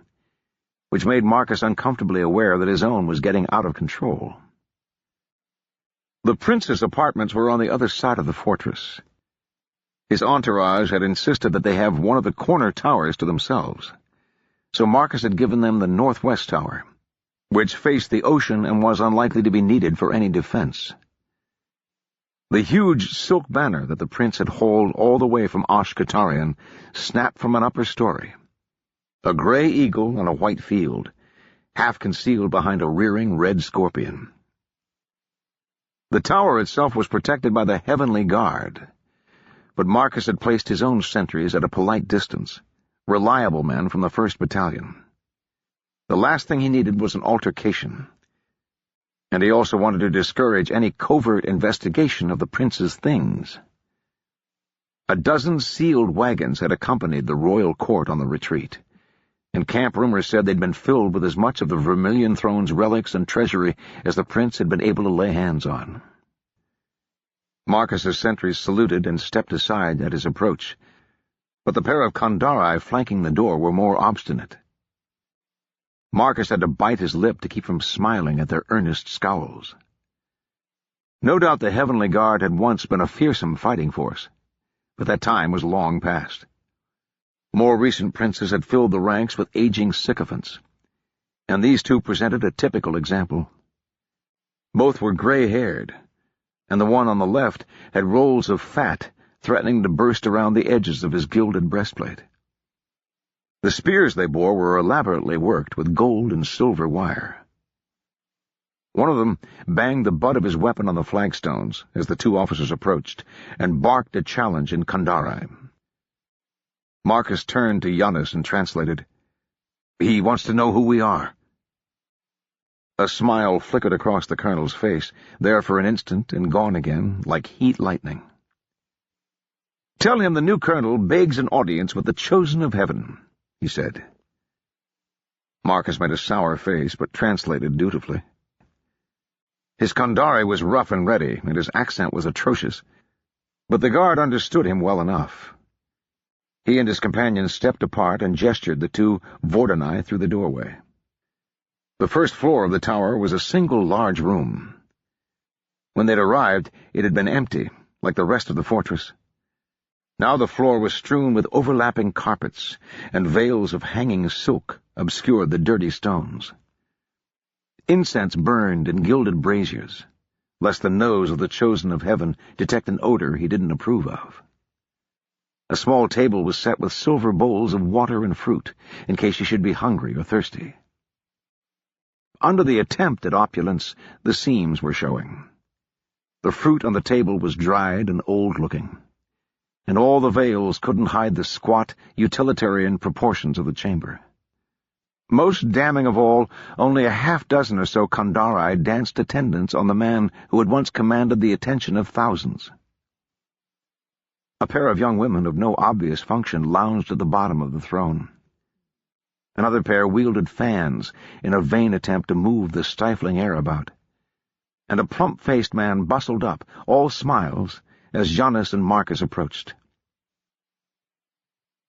which made Marcus uncomfortably aware that his own was getting out of control. The prince's apartments were on the other side of the fortress. His entourage had insisted that they have one of the corner towers to themselves, so Marcus had given them the northwest tower, which faced the ocean and was unlikely to be needed for any defense. The huge silk banner that the prince had hauled all the way from Ashkatarian snapped from an upper story, a gray eagle on a white field, half concealed behind a rearing red scorpion. The tower itself was protected by the Heavenly Guard, but Marcus had placed his own sentries at a polite distance, reliable men from the 1st Battalion. The last thing he needed was an altercation, and he also wanted to discourage any covert investigation of the prince's things. A dozen sealed wagons had accompanied the royal court on the retreat, and camp rumors said they'd been filled with as much of the Vermilion Throne's relics and treasury as the prince had been able to lay hands on. Marcus's sentries saluted and stepped aside at his approach, but the pair of Kandari flanking the door were more obstinate. Marcus had to bite his lip to keep from smiling at their earnest scowls. No doubt the Heavenly Guard had once been a fearsome fighting force, but that time was long past. More recent princes had filled the ranks with aging sycophants, and these two presented a typical example. Both were gray-haired, and the one on the left had rolls of fat threatening to burst around the edges of his gilded breastplate. The spears they bore were elaborately worked with gold and silver wire. One of them banged the butt of his weapon on the flagstones as the two officers approached, and barked a challenge in Kandari. Marcus turned to Janus and translated, "He wants to know who we are." A smile flickered across the colonel's face, there for an instant and gone again, like heat lightning. "Tell him the new colonel begs an audience with the chosen of heaven," he said. Marcus made a sour face, but translated dutifully. His Kandari was rough and ready, and his accent was atrocious, but the guard understood him well enough. He and his companion stepped apart and gestured the two Vordenai through the doorway. The first floor of the tower was a single large room. When they'd arrived, it had been empty, like the rest of the fortress. Now the floor was strewn with overlapping carpets, and veils of hanging silk obscured the dirty stones. Incense burned in gilded braziers, lest the nose of the chosen of heaven detect an odor he didn't approve of. A small table was set with silver bowls of water and fruit, in case he should be hungry or thirsty. Under the attempt at opulence, the seams were showing. The fruit on the table was dried and old-looking, and all the veils couldn't hide the squat, utilitarian proportions of the chamber. Most damning of all, only a half-dozen or so Kandari danced attendance on the man who had once commanded the attention of thousands. A pair of young women of no obvious function lounged at the bottom of the throne. Another pair wielded fans in a vain attempt to move the stifling air about, and a plump-faced man bustled up, all smiles, as Giannis and Marcus approached.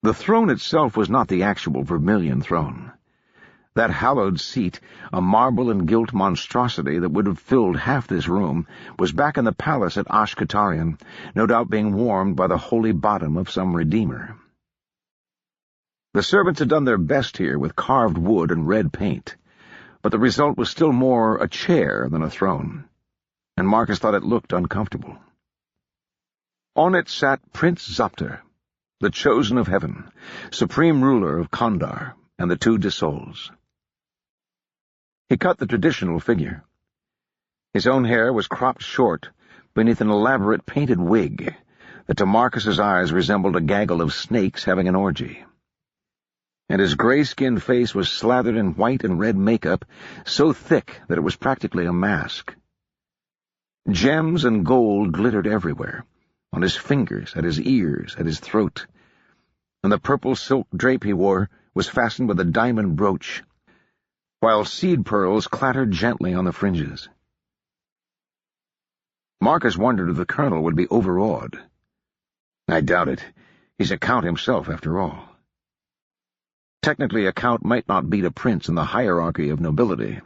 The throne itself was not the actual vermilion throne. That hallowed seat, a marble and gilt monstrosity that would have filled half this room, was back in the palace at Ashkatarian, no doubt being warmed by the holy bottom of some redeemer. The servants had done their best here with carved wood and red paint, but the result was still more a chair than a throne, and Marcus thought it looked uncomfortable. On it sat Prince Zopter, the chosen of heaven, supreme ruler of Kandar and the two Dissols. He cut the traditional figure. His own hair was cropped short beneath an elaborate painted wig that to Marcus's eyes resembled a gaggle of snakes having an orgy. And his gray-skinned face was slathered in white and red makeup so thick that it was practically a mask. Gems and gold glittered everywhere, on his fingers, at his ears, at his throat, and the purple silk drape he wore was fastened with a diamond brooch, while seed pearls clattered gently on the fringes. Marcus wondered if the colonel would be overawed. I doubt it. He's a count himself, after all. Technically, a count might not beat a prince in the hierarchy of nobility,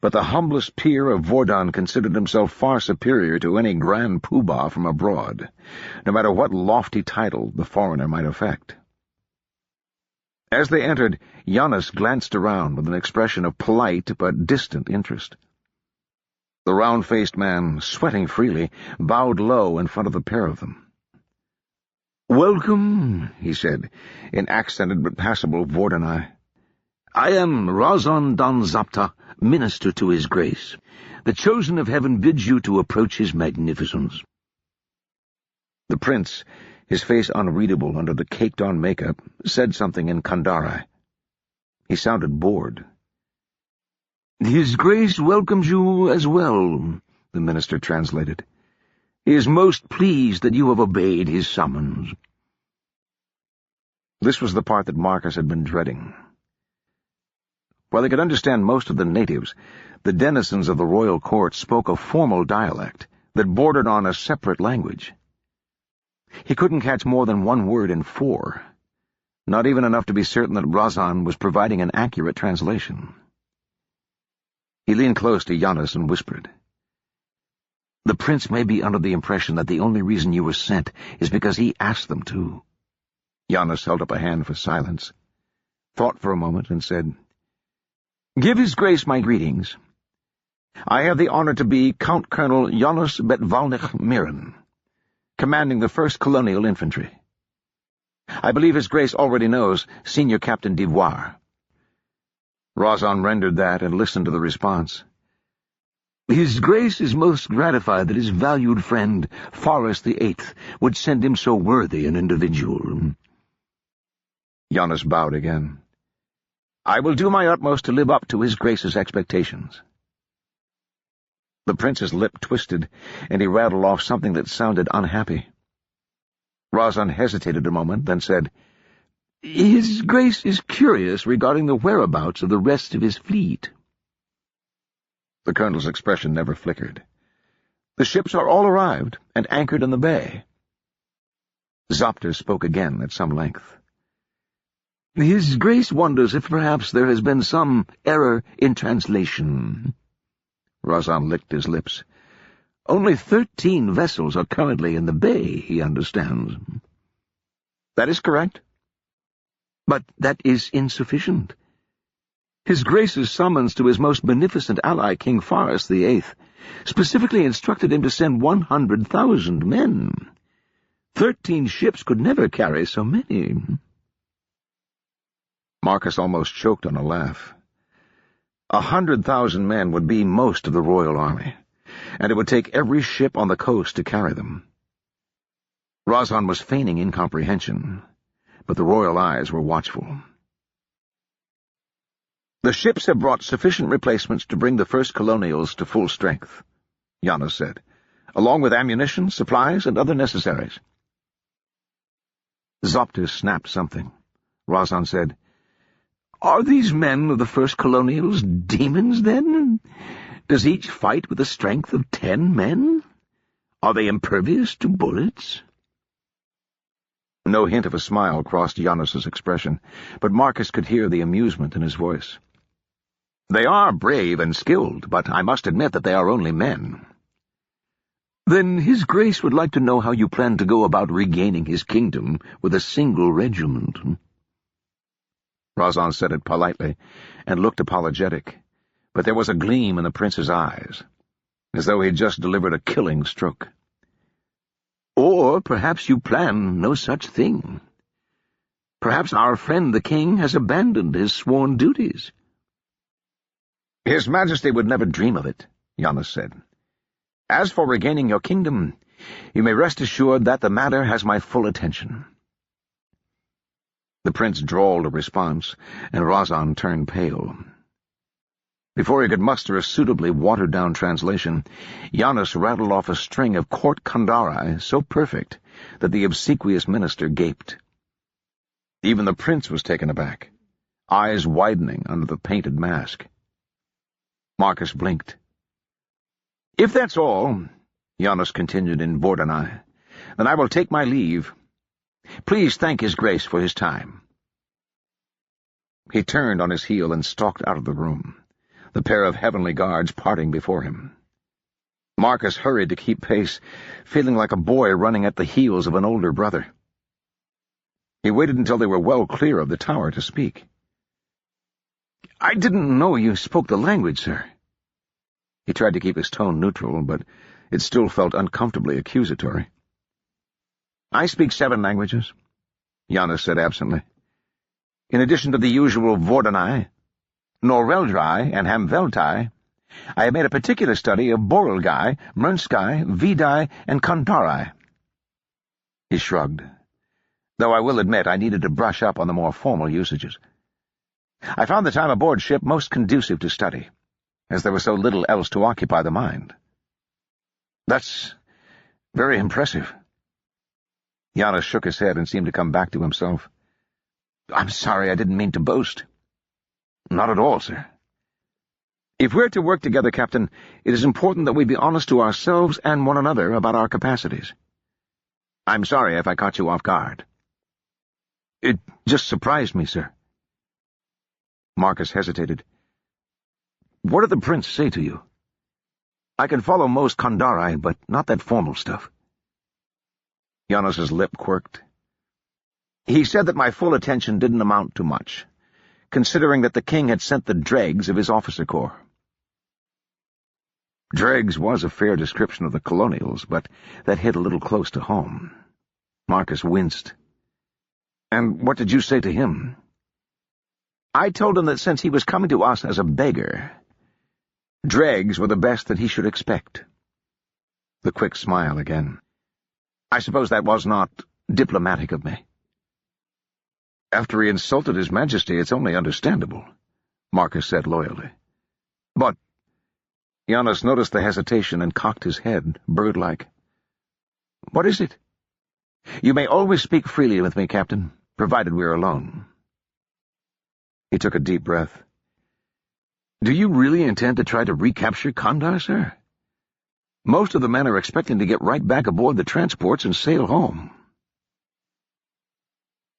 but the humblest peer of Vordan considered himself far superior to any grand poobah from abroad, no matter what lofty title the foreigner might affect. As they entered, Giannis glanced around with an expression of polite but distant interest. The round-faced man, sweating freely, bowed low in front of the pair of them. "Welcome," he said, in accented but passable Vordanai. "I am Razan Dan Zapta, minister to his grace. The chosen of heaven bids you to approach his magnificence." The prince, his face unreadable under the caked-on makeup, said something in Kandari. He sounded bored. "His grace welcomes you as well," the minister translated. "He is most pleased that you have obeyed his summons." This was the part that Marcus had been dreading. While he could understand most of the natives, the denizens of the royal court spoke a formal dialect that bordered on a separate language. He couldn't catch more than one word in 4, not even enough to be certain that Razan was providing an accurate translation. He leaned close to Giannis and whispered, "The prince may be under the impression that the only reason you were sent is because he asked them to." Giannis held up a hand for silence, thought for a moment, and said, "Give his grace my greetings. I have the honor to be Count Colonel Giannis Betvalnich Miran, commanding the 1st Colonial Infantry. I believe his grace already knows Senior Captain Devoir." Razan rendered that and listened to the response. "His grace is most gratified that his valued friend, Faris the Eighth, would send him so worthy an individual." Giannis bowed again. "I will do my utmost to live up to his grace's expectations." The prince's lip twisted, and he rattled off something that sounded unhappy. Razan hesitated a moment, then said, "His grace is curious regarding the whereabouts of the rest of his fleet." The colonel's expression never flickered. "The ships are all arrived and anchored in the bay." Zopter spoke again at some length. "His grace wonders if perhaps there has been some error in translation." Razan licked his lips. "Only 13 vessels are currently in the bay, he understands." "That is correct." "But that is insufficient. His grace's summons to his most beneficent ally, King Faris the Eighth, specifically instructed him to send 100,000 men. 13 ships could never carry so many. Marcus almost choked on a laugh. 100,000 men would be most of the royal army, and it would take every ship on the coast to carry them. Razan was feigning incomprehension, but the royal eyes were watchful. "The ships have brought sufficient replacements to bring the first colonials to full strength," Giannis said, "along with ammunition, supplies, and other necessaries." Zoptis snapped something. Razan said, "Are these men of the first colonials demons, then? Does each fight with the strength of 10 men? Are they impervious to bullets?" No hint of a smile crossed Giannis's expression, but Marcus could hear the amusement in his voice. "They are brave and skilled, but I must admit that they are only men." "Then His Grace would like to know how you plan to go about regaining his kingdom with a single regiment." Razan said it politely and looked apologetic, but there was a gleam in the prince's eyes, as though he'd just delivered a killing stroke. "Or perhaps you plan no such thing. Perhaps our friend the king has abandoned his sworn duties." "His Majesty would never dream of it," Giannis said. "As for regaining your kingdom, you may rest assured that the matter has my full attention." The prince drawled a response, and Razan turned pale. Before he could muster a suitably watered-down translation, Giannis rattled off a string of court kandari so perfect that the obsequious minister gaped. Even the prince was taken aback, eyes widening under the painted mask. Marcus blinked. "If that's all," Giannis continued in Vordanai, "then I will take my leave. Please thank His Grace for his time." He turned on his heel and stalked out of the room, the pair of heavenly guards parting before him. Marcus hurried to keep pace, feeling like a boy running at the heels of an older brother. He waited until they were well clear of the tower to speak. "I didn't know you spoke the language, sir." He tried to keep his tone neutral, but it still felt uncomfortably accusatory. "I speak 7 languages," Giannis said absently. "In addition to the usual Vordanai, Noreldrai, and Hamveltai, I have made a particular study of Borelgai, Mernskai, Vidai, and Kandari." He shrugged, though I will admit I needed to brush up on the more formal usages. "I found the time aboard ship most conducive to study, as there was so little else to occupy the mind." "That's very impressive." Giannis shook his head and seemed to come back to himself. "I'm sorry, I didn't mean to boast." "Not at all, sir." "If we're to work together, Captain, it is important that we be honest to ourselves and one another about our capacities. I'm sorry if I caught you off guard." "It just surprised me, sir." Marcus hesitated. "What did the prince say to you?" "I can follow most Kandari, but not that formal stuff." Giannis's lip quirked. "He said that my full attention didn't amount to much, considering that the king had sent the dregs of his officer corps." Dregs was a fair description of the colonials, but that hit a little close to home. Marcus winced. "And what did you say to him?" "I told him that since he was coming to us as a beggar, dregs were the best that he should expect." The quick smile again. "I suppose that was not diplomatic of me." "After he insulted His Majesty, it's only understandable," Marcus said loyally. "But—" Giannis noticed the hesitation and cocked his head, bird-like. "What is it?" "You may always speak freely with me, Captain, provided we're alone." He took a deep breath. "Do you really intend to try to recapture Kandar, sir? Most of the men are expecting to get right back aboard the transports and sail home."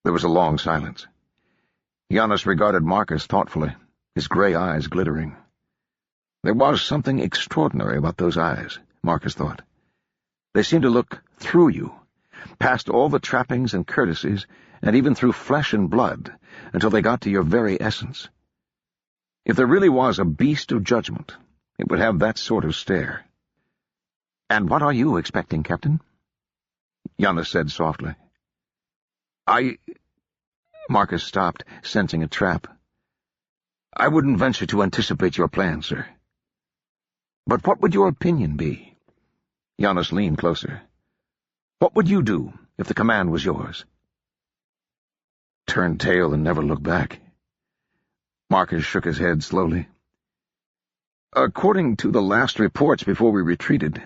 There was a long silence. Giannis regarded Marcus thoughtfully, his gray eyes glittering. There was something extraordinary about those eyes, Marcus thought. They seemed to look through you, past all the trappings and courtesies, and even through flesh and blood, until they got to your very essence. If there really was a beast of judgment, it would have that sort of stare. "And what are you expecting, Captain?" Giannis said softly. Marcus stopped, sensing a trap. I wouldn't venture to anticipate your plan, sir. But what would your opinion be? Giannis leaned closer. What would you do if the command was yours? Turn tail and never look back. Marcus shook his head slowly. According to the last reports before we retreated,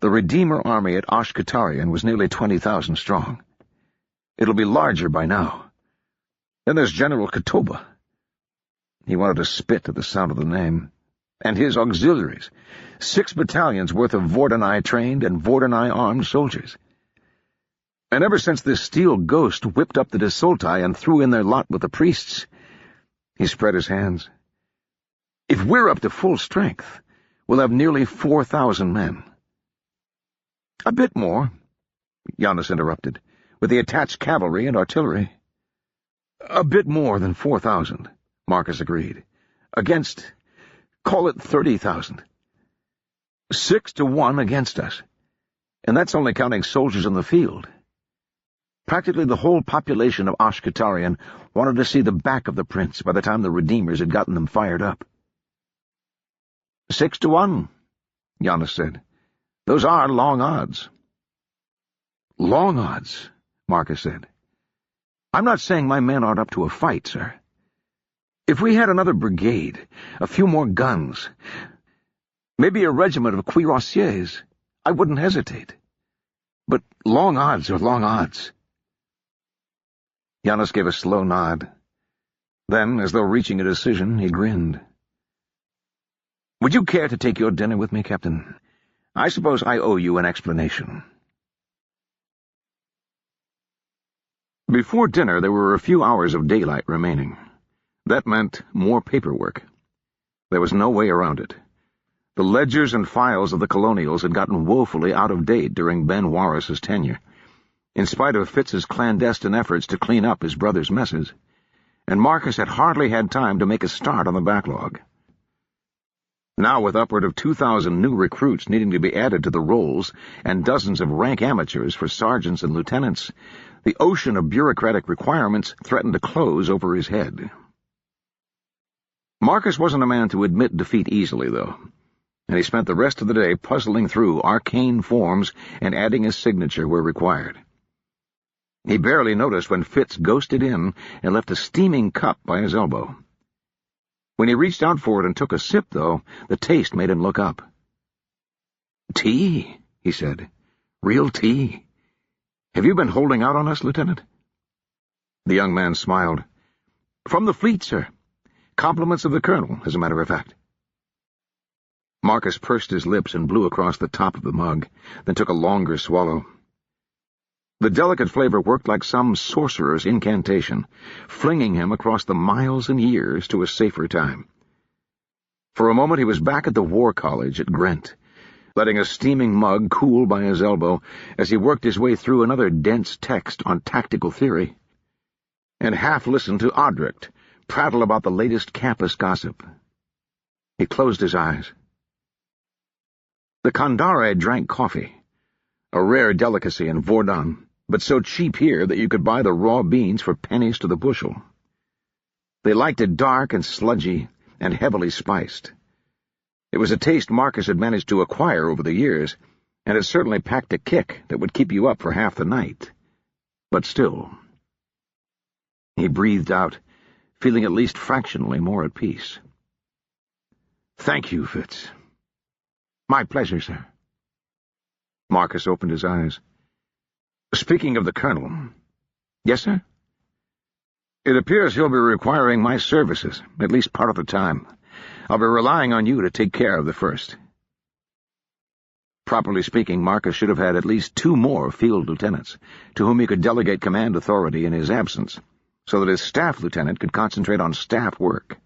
the Redeemer army at Ashkatarian was nearly 20,000 strong. It'll be larger by now. Then there's General Katoba. He wanted to spit at the sound of the name. And his auxiliaries, 6 battalions worth of Vordanai-trained and Vordanai-armed soldiers. And ever since this steel ghost whipped up the Desultai and threw in their lot with the priests, he spread his hands. If we're up to full strength, we'll have nearly 4,000 men. A bit more, Giannis interrupted, with the attached cavalry and artillery. A bit more than 4,000, Marcus agreed. Against, call it 30,000. 6 to 1 against us. And that's only counting soldiers in the field. Practically the whole population of Ashkatarian wanted to see the back of the prince by the time the Redeemers had gotten them fired up. 6 to 1, Giannis said. Those are long odds. Long odds, Marcus said. I'm not saying my men aren't up to a fight, sir. If we had another brigade, a few more guns, maybe a regiment of cuirassiers, I wouldn't hesitate. But long odds are long odds. Giannis gave a slow nod. Then, as though reaching a decision, he grinned. Would you care to take your dinner with me, Captain? I suppose I owe you an explanation. Before dinner, there were a few hours of daylight remaining. That meant more paperwork. There was no way around it. The ledgers and files of the colonials had gotten woefully out of date during Ben Warris's tenure, in spite of Fitz's clandestine efforts to clean up his brother's messes, and Marcus had hardly had time to make a start on the backlog. Now, with upward of 2,000 new recruits needing to be added to the rolls and dozens of rank amateurs for sergeants and lieutenants, the ocean of bureaucratic requirements threatened to close over his head. Marcus wasn't a man to admit defeat easily, though, and he spent the rest of the day puzzling through arcane forms and adding his signature where required. He barely noticed when Fitz ghosted in and left a steaming cup by his elbow. When he reached out for it and took a sip, though, the taste made him look up. "Tea," he said. "Real tea. Have you been holding out on us, Lieutenant?" The young man smiled. "From the fleet, sir. Compliments of the colonel, as a matter of fact." Marcus pursed his lips and blew across the top of the mug, then took a longer swallow. The delicate flavor worked like some sorcerer's incantation, flinging him across the miles and years to a safer time. For a moment he was back at the War College at Grent, letting a steaming mug cool by his elbow as he worked his way through another dense text on tactical theory, and half listened to Odricht prattle about the latest campus gossip. He closed his eyes. The Kandare drank coffee, a rare delicacy in Vordan, but so cheap here that you could buy the raw beans for pennies to the bushel. They liked it dark and sludgy and heavily spiced. It was a taste Marcus had managed to acquire over the years, and it certainly packed a kick that would keep you up for half the night. But still. He breathed out, feeling at least fractionally more at peace. "Thank you, Fitz." "My pleasure, sir." Marcus opened his eyes. "Speaking of the colonel—" "Yes, sir?" "It appears he'll be requiring my services, at least part of the time. I'll be relying on you to take care of the first." Properly speaking, Marcus should have had at least 2 more field lieutenants, to whom he could delegate command authority in his absence, so that his staff lieutenant could concentrate on staff work.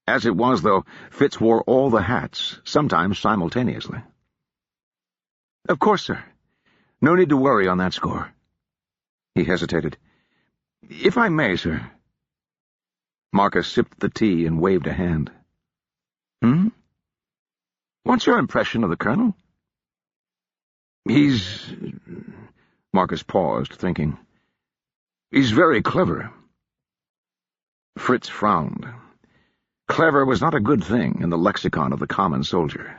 As it was, though, Fitz wore all the hats, sometimes simultaneously. "Of course, sir. No need to worry on that score." He hesitated. "If I may, sir." Marcus sipped the tea and waved a hand. What's your impression of the colonel?" "He's Marcus paused, thinking. "He's very clever." Fritz frowned. Clever was not a good thing in the lexicon of the common soldier.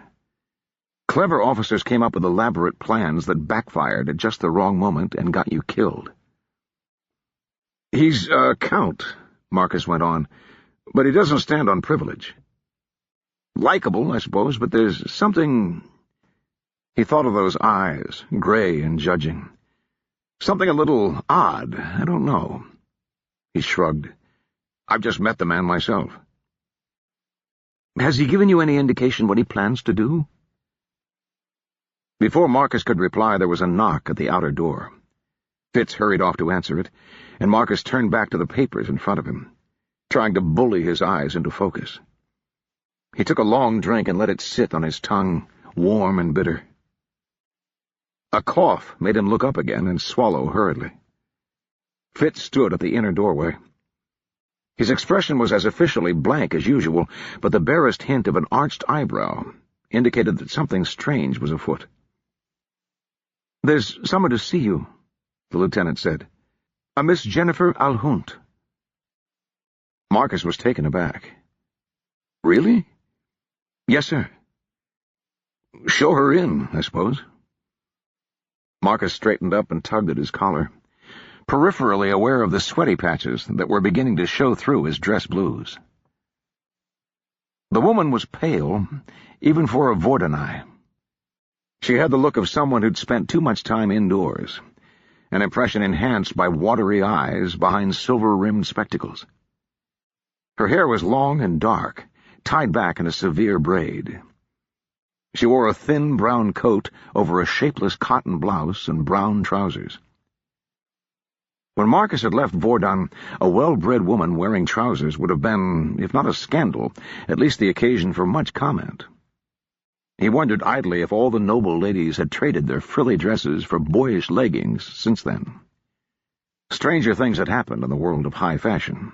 Clever officers came up with elaborate plans that backfired at just the wrong moment and got you killed. "He's a count," Marcus went on, "but he doesn't stand on privilege. Likeable, I suppose, but there's something—" He thought of those eyes, gray and judging. "Something a little odd, I don't know." He shrugged. "I've just met the man myself." "Has he given you any indication what he plans to do?" Before Marcus could reply, there was a knock at the outer door. Fitz hurried off to answer it, and Marcus turned back to the papers in front of him, trying to bully his eyes into focus. He took a long drink and let it sit on his tongue, warm and bitter. A cough made him look up again and swallow hurriedly. Fitz stood at the inner doorway. His expression was as officially blank as usual, but the barest hint of an arched eyebrow indicated that something strange was afoot. "There's someone to see you," the lieutenant said. "A Miss Jennifer Alhunt." Marcus was taken aback. "Really?" "Yes, sir." "Show her in, I suppose." Marcus straightened up and tugged at his collar, peripherally aware of the sweaty patches that were beginning to show through his dress blues. The woman was pale, even for a Vordanai. She had the look of someone who'd spent too much time indoors, an impression enhanced by watery eyes behind silver-rimmed spectacles. Her hair was long and dark, tied back in a severe braid. She wore a thin brown coat over a shapeless cotton blouse and brown trousers. When Marcus had left Vordan, a well-bred woman wearing trousers would have been, if not a scandal, at least the occasion for much comment. He wondered idly if all the noble ladies had traded their frilly dresses for boyish leggings since then. Stranger things had happened in the world of high fashion.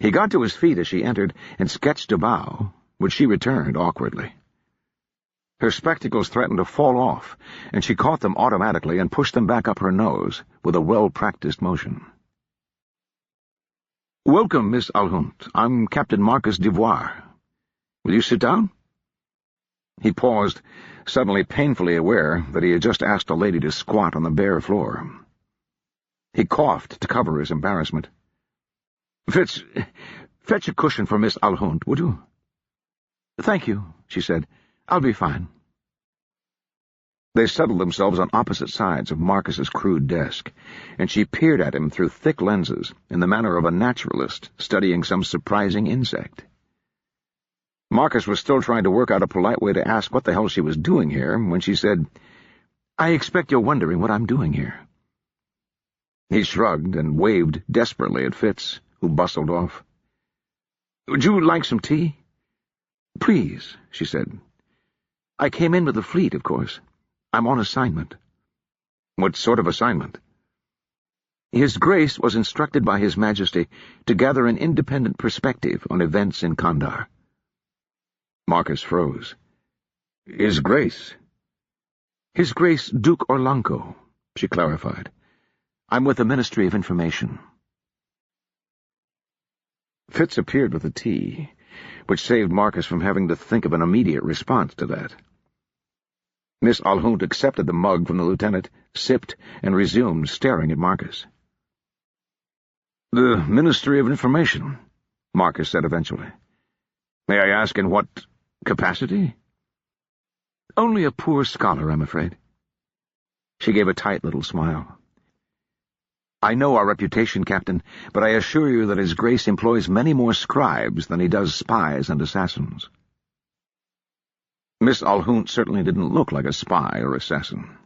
He got to his feet as she entered and sketched a bow, which she returned awkwardly. Her spectacles threatened to fall off, and she caught them automatically and pushed them back up her nose with a well-practiced motion. "Welcome, Miss Alhunt. I'm Captain Marcus Devoir. Will you sit down?" He paused, suddenly painfully aware that he had just asked a lady to squat on the bare floor. He coughed to cover his embarrassment. "Fitz, fetch a cushion for Miss Alhunt, would you?" "Thank you," she said. "I'll be fine." They settled themselves on opposite sides of Marcus's crude desk, and she peered at him through thick lenses in the manner of a naturalist studying some surprising insect. Marcus was still trying to work out a polite way to ask what the hell she was doing here when she said, "I expect you're wondering what I'm doing here." He shrugged and waved desperately at Fitz, who bustled off. "Would you like some tea?" "Please," she said. "I came in with the fleet, of course. I'm on assignment." "What sort of assignment?" "His Grace was instructed by His Majesty to gather an independent perspective on events in Kandar." Marcus froze. "His Grace?" "His Grace Duke Orlanco," she clarified. "I'm with the Ministry of Information." Fitz appeared with the tea, which saved Marcus from having to think of an immediate response to that. Miss Alhunt accepted the mug from the lieutenant, sipped, and resumed, staring at Marcus. "The Ministry of Information," Marcus said eventually. "May I ask in what capacity?" "Only a poor scholar, I'm afraid." She gave a tight little smile. "I know our reputation, Captain, but I assure you that His Grace employs many more scribes than he does spies and assassins." Miss Alhunt certainly didn't look like a spy or assassin.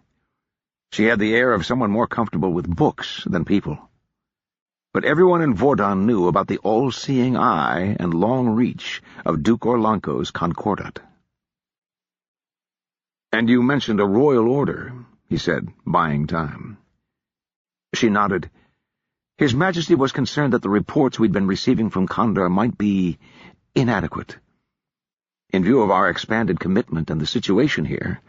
She had the air of someone more comfortable with books than people. But everyone in Vordan knew about the all-seeing eye and long reach of Duke Orlanco's concordat. "And you mentioned a royal order," he said, buying time. She nodded. "His Majesty was concerned that the reports we'd been receiving from Kandar might be inadequate. In view of our expanded commitment and the situation here,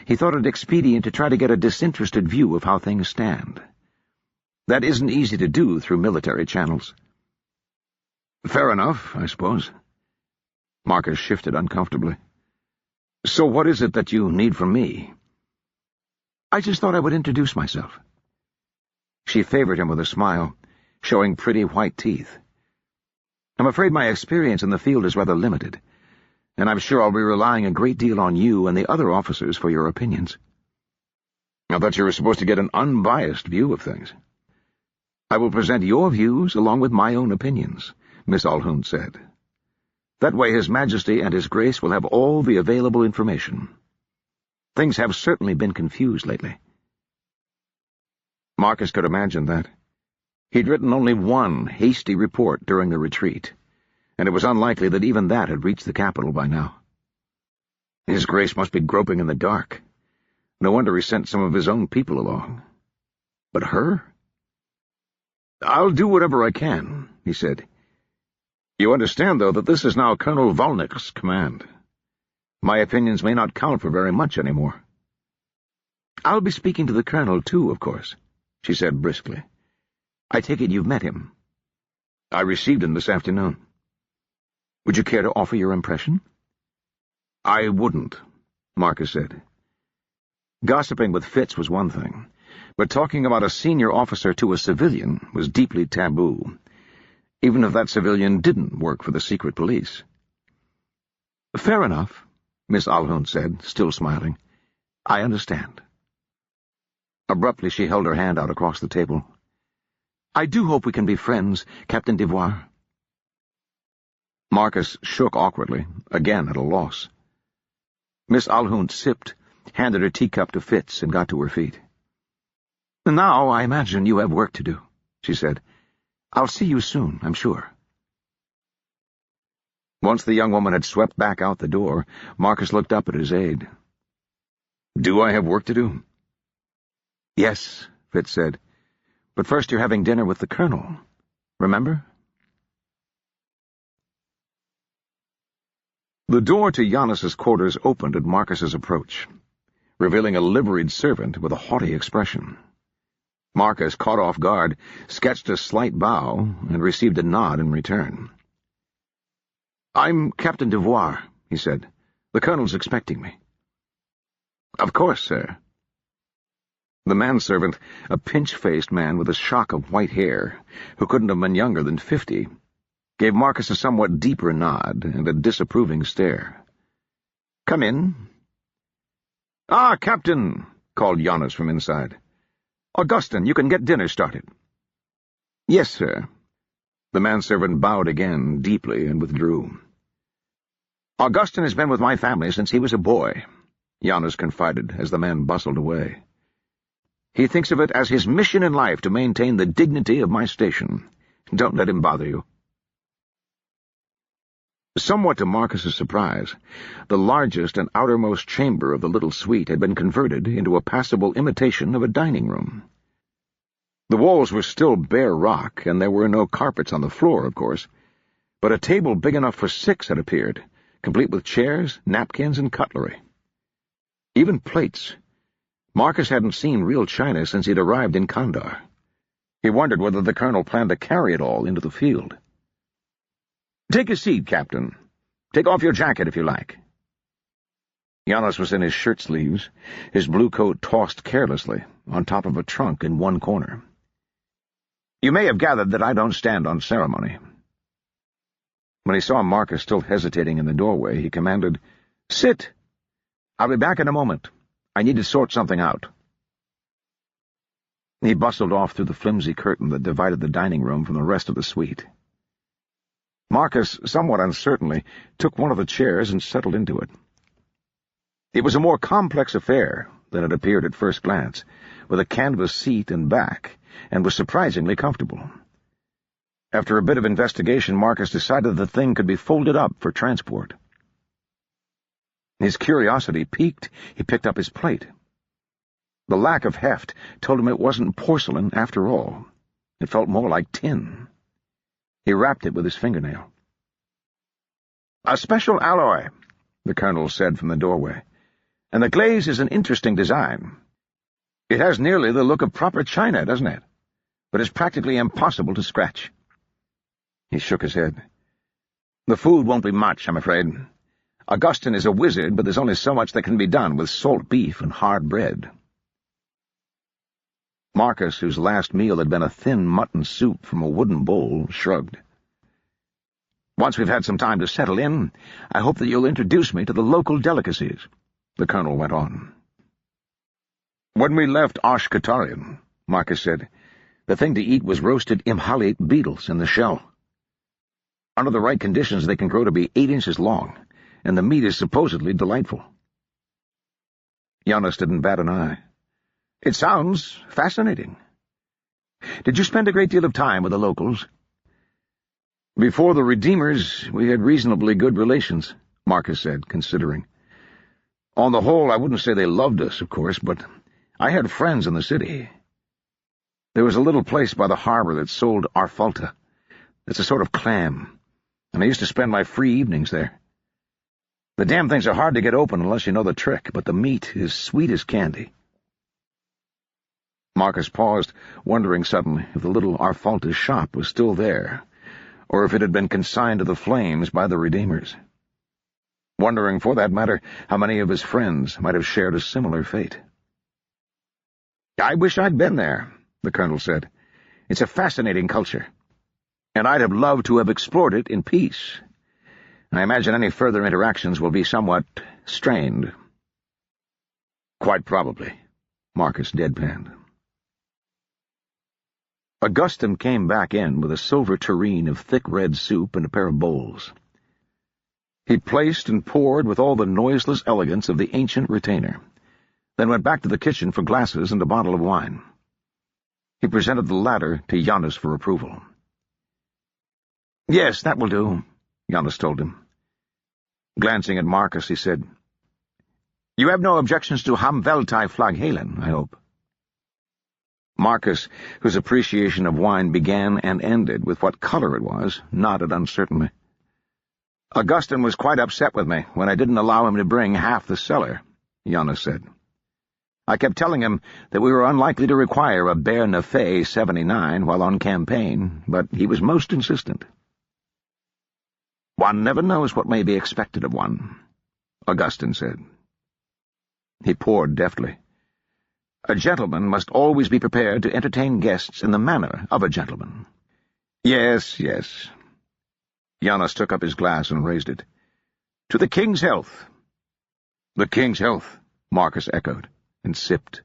he thought it expedient to try to get a disinterested view of how things stand. That isn't easy to do through military channels. Fair enough, I suppose. Marcus shifted uncomfortably. So what is it that you need from me? I just thought I would introduce myself. She favored him with a smile, showing pretty white teeth. I'm afraid my experience in the field is rather limited, and I'm sure I'll be relying a great deal on you and the other officers for your opinions. I thought you were supposed to get an unbiased view of things. I will present your views along with my own opinions, Miss Alhund said. That way His Majesty and His Grace will have all the available information. Things have certainly been confused lately. Marcus could imagine that. He'd written only one hasty report during the retreat, and it was unlikely that even that had reached the capital by now. His Grace must be groping in the dark. No wonder he sent some of his own people along. But her? I'll do whatever I can, he said. You understand, though, that this is now Colonel Volnick's command. My opinions may not count for very much anymore. I'll be speaking to the Colonel, too, of course, she said briskly. I take it you've met him. I received him this afternoon. Would you care to offer your impression? I wouldn't, Marcus said. Gossiping with Fitz was one thing, but talking about a senior officer to a civilian was deeply taboo, even if that civilian didn't work for the secret police. Fair enough, Miss Alhund said, still smiling. I understand. Abruptly she held her hand out across the table. I do hope we can be friends, Captain Devoir. Marcus shook awkwardly, again at a loss. Miss Alhund sipped, handed her teacup to Fitz, and got to her feet. Now I imagine you have work to do, she said. I'll see you soon, I'm sure. Once the young woman had swept back out the door, Marcus looked up at his aide. Do I have work to do? Yes, Fitz said. But first you're having dinner with the Colonel. Remember? The door to Giannis's quarters opened at Marcus's approach, revealing a liveried servant with a haughty expression. Marcus, caught off guard, sketched a slight bow and received a nod in return. I'm Captain Devoir, he said. The Colonel's expecting me. Of course, sir. The manservant, a pinch-faced man with a shock of white hair, who couldn't have been younger than 50, gave Marcus a somewhat deeper nod and a disapproving stare. Come in. Ah, Captain, called Giannis from inside. Augustin, you can get dinner started. Yes, sir. The manservant bowed again, deeply, and withdrew. Augustin has been with my family since he was a boy, Giannis confided as the man bustled away. He thinks of it as his mission in life to maintain the dignity of my station. Don't let him bother you. Somewhat to Marcus's surprise, the largest and outermost chamber of the little suite had been converted into a passable imitation of a dining room. The walls were still bare rock, and there were no carpets on the floor, of course, but a table big enough for 6 had appeared, complete with chairs, napkins, and cutlery. Even plates. Marcus hadn't seen real china since he'd arrived in Kandar. He wondered whether the Colonel planned to carry it all into the field. Take a seat, Captain. Take off your jacket if you like. Giannis was in his shirt sleeves, his blue coat tossed carelessly on top of a trunk in one corner. You may have gathered that I don't stand on ceremony. When he saw Marcus still hesitating in the doorway, he commanded, Sit! I'll be back in a moment. I need to sort something out. He bustled off through the flimsy curtain that divided the dining room from the rest of the suite. Marcus, somewhat uncertainly, took one of the chairs and settled into it. It was a more complex affair than it appeared at first glance, with a canvas seat and back, and was surprisingly comfortable. After a bit of investigation, Marcus decided the thing could be folded up for transport. His curiosity piqued, he picked up his plate. The lack of heft told him it wasn't porcelain after all. It felt more like tin. He rapped it with his fingernail. A special alloy, the colonel said from the doorway, "and the glaze is an interesting design. It has nearly the look of proper china, doesn't it? But it's practically impossible to scratch." He shook his head. "The food won't be much, I'm afraid. Augustin is a wizard, but there's only so much that can be done with salt beef and hard bread." Marcus, whose last meal had been a thin mutton soup from a wooden bowl, shrugged. "Once we've had some time to settle in, I hope that you'll introduce me to the local delicacies," the colonel went on. "When we left Ashkatarian," Marcus said, "the thing to eat was roasted imhalate beetles in the shell. Under the right conditions, they can grow to be 8 inches long, and the meat is supposedly delightful." Giannis didn't bat an eye. "It sounds fascinating. Did you spend a great deal of time with the locals?" "Before the Redeemers, we had reasonably good relations," Marcus said, considering. "On the whole, I wouldn't say they loved us, of course, but I had friends in the city. There was a little place by the harbor that sold arfalta. It's a sort of clam, and I used to spend my free evenings there. The damn things are hard to get open unless you know the trick, but the meat is sweet as candy." Marcus paused, wondering suddenly if the little arfalta shop was still there, or if it had been consigned to the flames by the Redeemers. Wondering, for that matter, how many of his friends might have shared a similar fate. "I wish I'd been there," the colonel said. "It's a fascinating culture, and I'd have loved to have explored it in peace. I imagine any further interactions will be somewhat strained." "Quite probably," Marcus deadpanned. Augustin came back in with a silver tureen of thick red soup and a pair of bowls. He placed and poured with all the noiseless elegance of the ancient retainer, then went back to the kitchen for glasses and a bottle of wine. He presented the latter to Giannis for approval. "Yes, that will do," Giannis told him. Glancing at Marcus, he said, "You have no objections to Hamveltai Flaghalen, I hope?" Marcus, whose appreciation of wine began and ended with what color it was, nodded uncertainly. "Augustin was quite upset with me when I didn't allow him to bring half the cellar," Giannis said. "I kept telling him that we were unlikely to require a Bear Nefay 79 while on campaign, but he was most insistent." "One never knows what may be expected of one," Augustin said. He poured deftly. "A gentleman must always be prepared to entertain guests in the manner of a gentleman." "Yes, yes." Giannis took up his glass and raised it. "To the king's health." "The king's health," Marcus echoed, and sipped.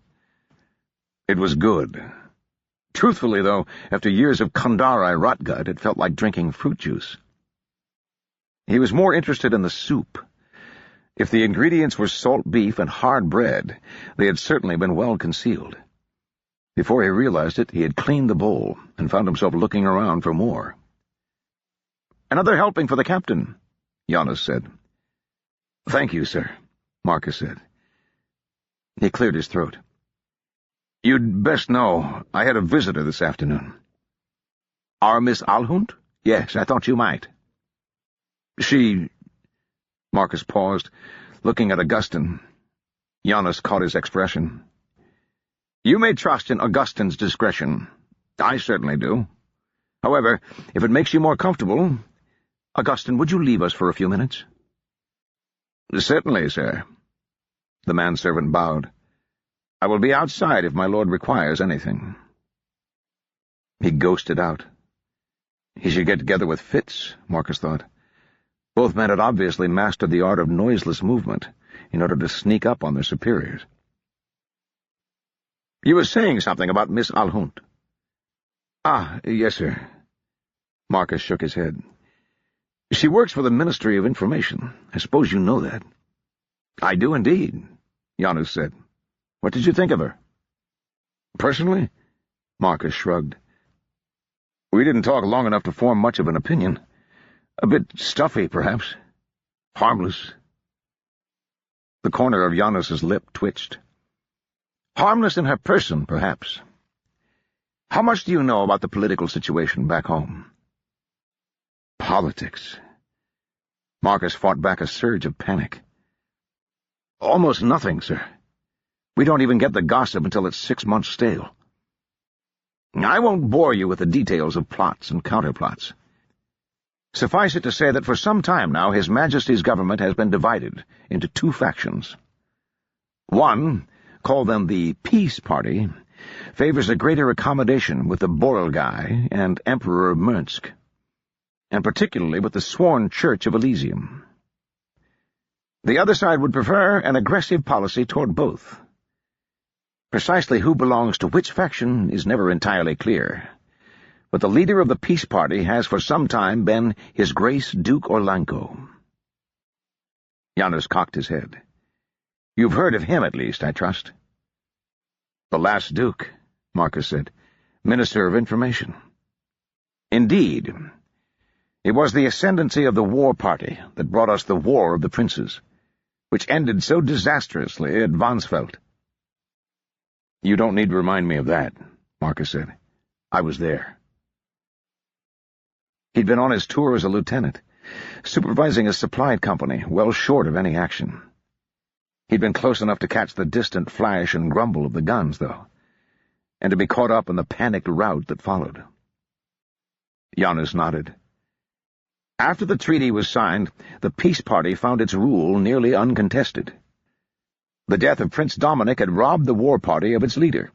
It was good. Truthfully, though, after years of Kandari rotgut, it felt like drinking fruit juice. He was more interested in the soup. If the ingredients were salt beef and hard bread, they had certainly been well concealed. Before he realized it, he had cleaned the bowl and found himself looking around for more. "Another helping for the captain," Giannis said. "Thank you, sir," Marcus said. He cleared his throat. "You'd best know I had a visitor this afternoon." "Our Miss Alhunt? Yes, I thought you might." "She—" Marcus paused, looking at Augustin. Giannis caught his expression. "You may trust in Augustin's discretion. I certainly do. However, if it makes you more comfortable— Augustin, would you leave us for a few minutes?" "Certainly, sir." The manservant bowed. "I will be outside if my lord requires anything." He ghosted out. He should get together with Fitz, Marcus thought. Both men had obviously mastered the art of noiseless movement in order to sneak up on their superiors. "You were saying something about Miss Alhunt." "Ah, yes, sir." Marcus shook his head. "She works for the Ministry of Information. I suppose you know that." "I do indeed," Giannis said. "What did you think of her?" "Personally?" Marcus shrugged. "We didn't talk long enough to form much of an opinion. A bit stuffy, perhaps. Harmless." The corner of Giannis's lip twitched. "Harmless in her person, perhaps. How much do you know about the political situation back home?" "Politics." Marcus fought back a surge of panic. Almost nothing, sir. We don't even get the gossip until it's 6 months stale. I won't bore you with the details of plots and counterplots. Suffice it to say that for some time now His Majesty's government has been divided into 2 factions. One, call them the Peace Party, favors a greater accommodation with the Borelgai and Emperor Mernsk, and particularly with the sworn Church of Elysium. The other side would prefer an aggressive policy toward both. Precisely who belongs to which faction is never entirely clear, but the leader of the Peace Party has for some time been His Grace Duke Orlanco. Janos cocked his head. You've heard of him, at least, I trust. The last Duke, Marcus said, Minister of Information. Indeed. It was the ascendancy of the War Party that brought us the War of the Princes, which ended so disastrously at Vansfeld. You don't need to remind me of that, Marcus said. I was there. He'd been on his tour as a lieutenant, supervising a supply company well short of any action. He'd been close enough to catch the distant flash and grumble of the guns, though, and to be caught up in the panicked rout that followed. Janos nodded. After the treaty was signed, the Peace Party found its rule nearly uncontested. The death of Prince Dominic had robbed the War Party of its leader,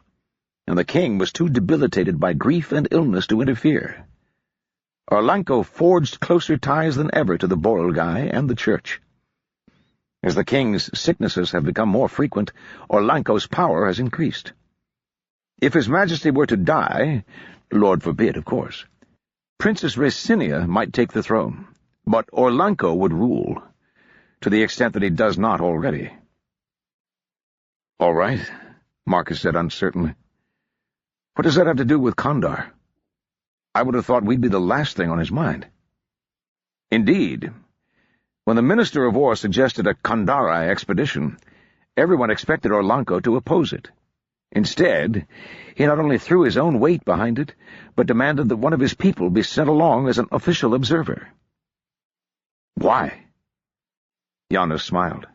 and the king was too debilitated by grief and illness to interfere. Orlanco forged closer ties than ever to the Borelgai and the Church. As the king's sicknesses have become more frequent, Orlanco's power has increased. If His Majesty were to die, Lord forbid, of course, Princess Ricinia might take the throne, but Orlanco would rule, to the extent that he does not already. All right, Marcus said uncertainly. What does that have to do with Kandar? I would have thought we'd be the last thing on his mind. Indeed. When the Minister of War suggested a Kandari expedition, everyone expected Orlanco to oppose it. Instead, he not only threw his own weight behind it, but demanded that one of his people be sent along as an official observer. Why? Janos smiled.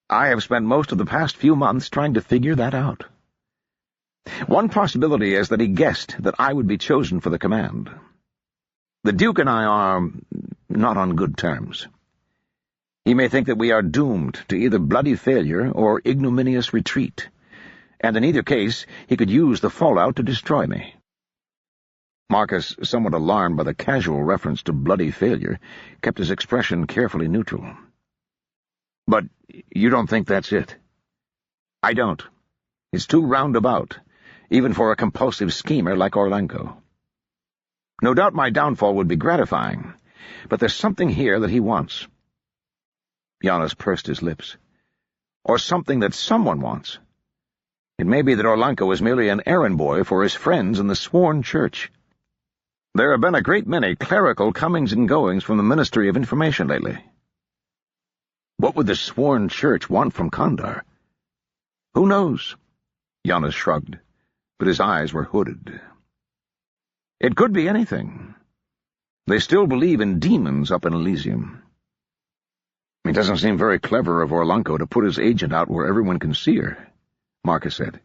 I have spent most of the past few months trying to figure that out. One possibility is that he guessed that I would be chosen for the command. The Duke and I are not on good terms. He may think that we are doomed to either bloody failure or ignominious retreat, and in either case he could use the fallout to destroy me. Marcus, somewhat alarmed by the casual reference to bloody failure, kept his expression carefully neutral. But you don't think that's it? I don't. It's too roundabout, even for a compulsive schemer like Orlanco. No doubt my downfall would be gratifying, but there's something here that he wants. Janos pursed his lips. Or something that someone wants. It may be that Orlanco is merely an errand boy for his friends in the sworn church. There have been a great many clerical comings and goings from the Ministry of Information lately. What would the sworn church want from Kandar? Who knows? Janos shrugged, but his eyes were hooded. It could be anything. They still believe in demons up in Elysium. It doesn't seem very clever of Orlanco to put his agent out where everyone can see her, Marcus said.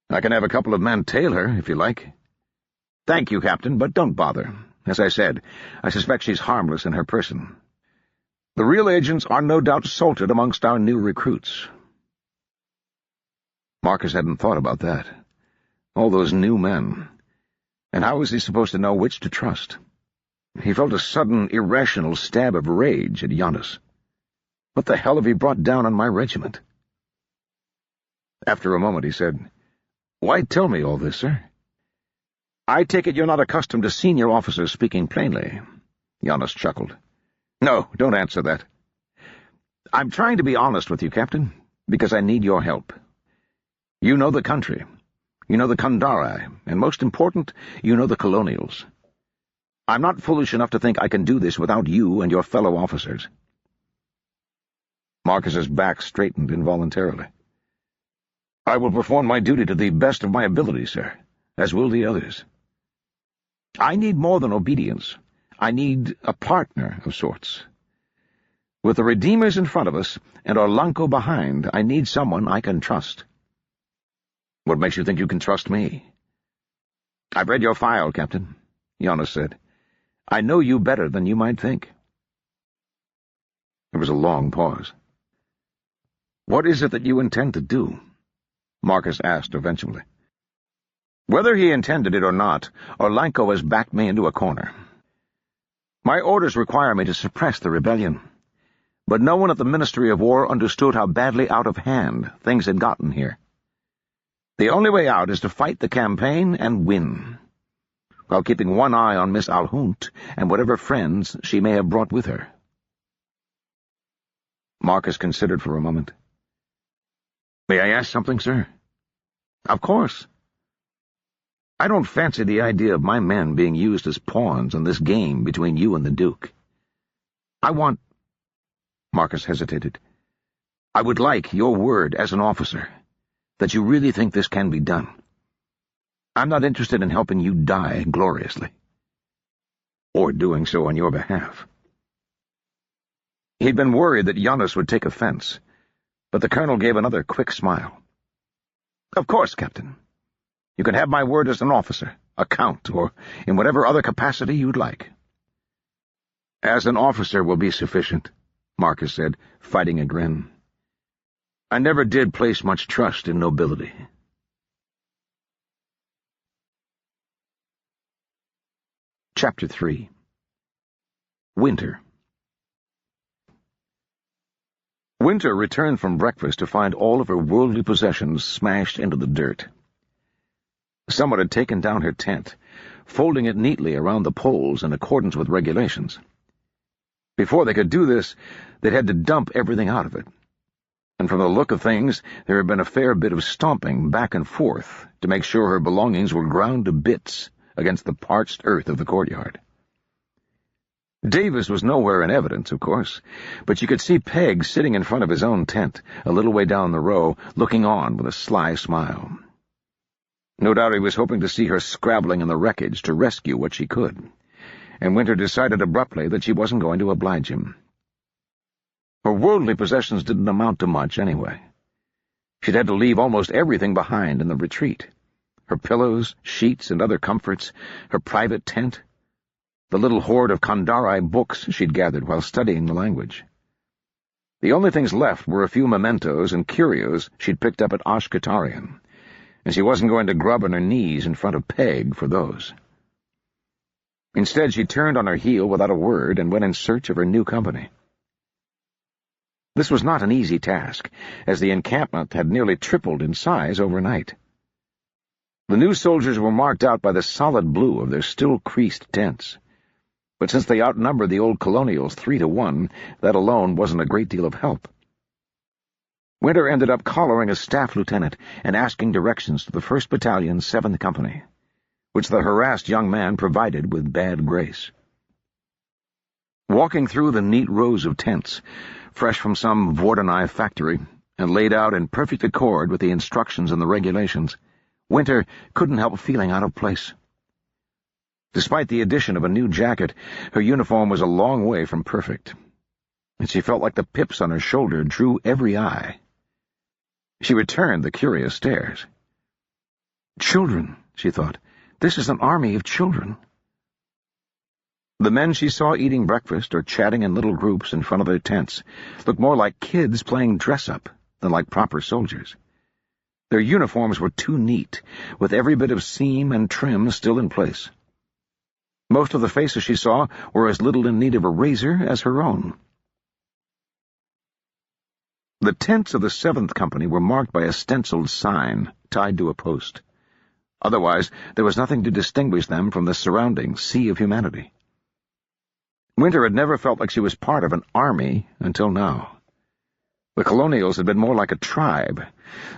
I can have a couple of men tail her, if you like. Thank you, Captain, but don't bother. As I said, I suspect she's harmless in her person. The real agents are no doubt salted amongst our new recruits. Marcus hadn't thought about that. All those new men. And how was he supposed to know which to trust? He felt a sudden, irrational stab of rage at Janos. What the hell have he brought down on my regiment? After a moment he said, Why tell me all this, sir? I take it you're not accustomed to senior officers speaking plainly. Janos chuckled. No, don't answer that. I'm trying to be honest with you, Captain, because I need your help. You know the country. You know the Kandari, and most important, you know the colonials. I'm not foolish enough to think I can do this without you and your fellow officers. Marcus's back straightened involuntarily. I will perform my duty to the best of my ability, sir, as will the others. I need more than obedience. I need a partner of sorts. With the Redeemers in front of us and Orlanco behind, I need someone I can trust." "What makes you think you can trust me?" "I've read your file, Captain," Giannis said. "I know you better than you might think." There was a long pause. "What is it that you intend to do?" Marcus asked eventually. "Whether he intended it or not, Orlanco has backed me into a corner. My orders require me to suppress the rebellion, but no one at the Ministry of War understood how badly out of hand things had gotten here. The only way out is to fight the campaign and win, while keeping one eye on Miss Alhunt and whatever friends she may have brought with her." Marcus considered for a moment. "May I ask something, sir?" "Of course." "I don't fancy the idea of my men being used as pawns in this game between you and the Duke. I want—" Marcus hesitated. "I would like your word as an officer that you really think this can be done. I'm not interested in helping you die gloriously, or doing so on your behalf." He'd been worried that Giannis would take offense, but the colonel gave another quick smile. "Of course, Captain. You can have my word as an officer, a count, or in whatever other capacity you'd like." "As an officer will be sufficient," Marcus said, fighting a grin. "I never did place much trust in nobility." Chapter 3. Winter. Winter returned from breakfast to find all of her worldly possessions smashed into the dirt. Someone had taken down her tent, folding it neatly around the poles in accordance with regulations. Before they could do this, they'd had to dump everything out of it, and from the look of things there had been a fair bit of stomping back and forth to make sure her belongings were ground to bits against the parched earth of the courtyard. Davis was nowhere in evidence, of course, but you could see Peg sitting in front of his own tent, a little way down the row, looking on with a sly smile. No doubt he was hoping to see her scrabbling in the wreckage to rescue what she could, and Winter decided abruptly that she wasn't going to oblige him. Her worldly possessions didn't amount to much anyway. She'd had to leave almost everything behind in the retreat. Her pillows, sheets, and other comforts, her private tent, the little hoard of Kandari books she'd gathered while studying the language. The only things left were a few mementos and curios she'd picked up at Ashkatarian, and she wasn't going to grub on her knees in front of Peg for those. Instead, she turned on her heel without a word and went in search of her new company. This was not an easy task, as the encampment had nearly tripled in size overnight. The new soldiers were marked out by the solid blue of their still-creased tents, but since they outnumbered the old colonials 3-1, that alone wasn't a great deal of help. Winter ended up collaring a staff lieutenant and asking directions to the 1st Battalion's 7th Company, which the harassed young man provided with bad grace. Walking through the neat rows of tents, fresh from some Vordenai factory, and laid out in perfect accord with the instructions and the regulations, Winter couldn't help feeling out of place. Despite the addition of a new jacket, her uniform was a long way from perfect, and she felt like the pips on her shoulder drew every eye. She returned the curious stares. "Children," she thought. "This is an army of children." The men she saw eating breakfast or chatting in little groups in front of their tents looked more like kids playing dress-up than like proper soldiers. Their uniforms were too neat, with every bit of seam and trim still in place. Most of the faces she saw were as little in need of a razor as her own. The tents of the 7th Company were marked by a stenciled sign tied to a post. Otherwise, there was nothing to distinguish them from the surrounding sea of humanity. Winter had never felt like she was part of an army until now. The colonials had been more like a tribe,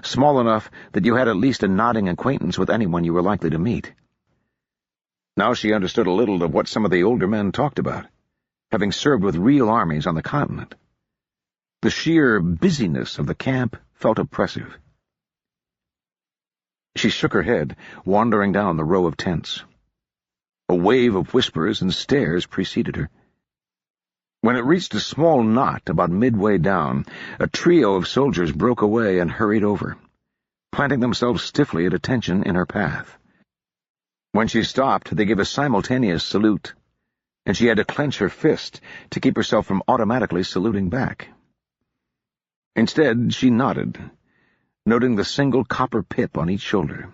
small enough that you had at least a nodding acquaintance with anyone you were likely to meet. Now she understood a little of what some of the older men talked about, having served with real armies on the continent. The sheer busyness of the camp felt oppressive. She shook her head, wandering down the row of tents. A wave of whispers and stares preceded her. When it reached a small knot about midway down, a trio of soldiers broke away and hurried over, planting themselves stiffly at attention in her path. When she stopped, they gave a simultaneous salute, and she had to clench her fist to keep herself from automatically saluting back. Instead, she nodded, noting the single copper pip on each shoulder.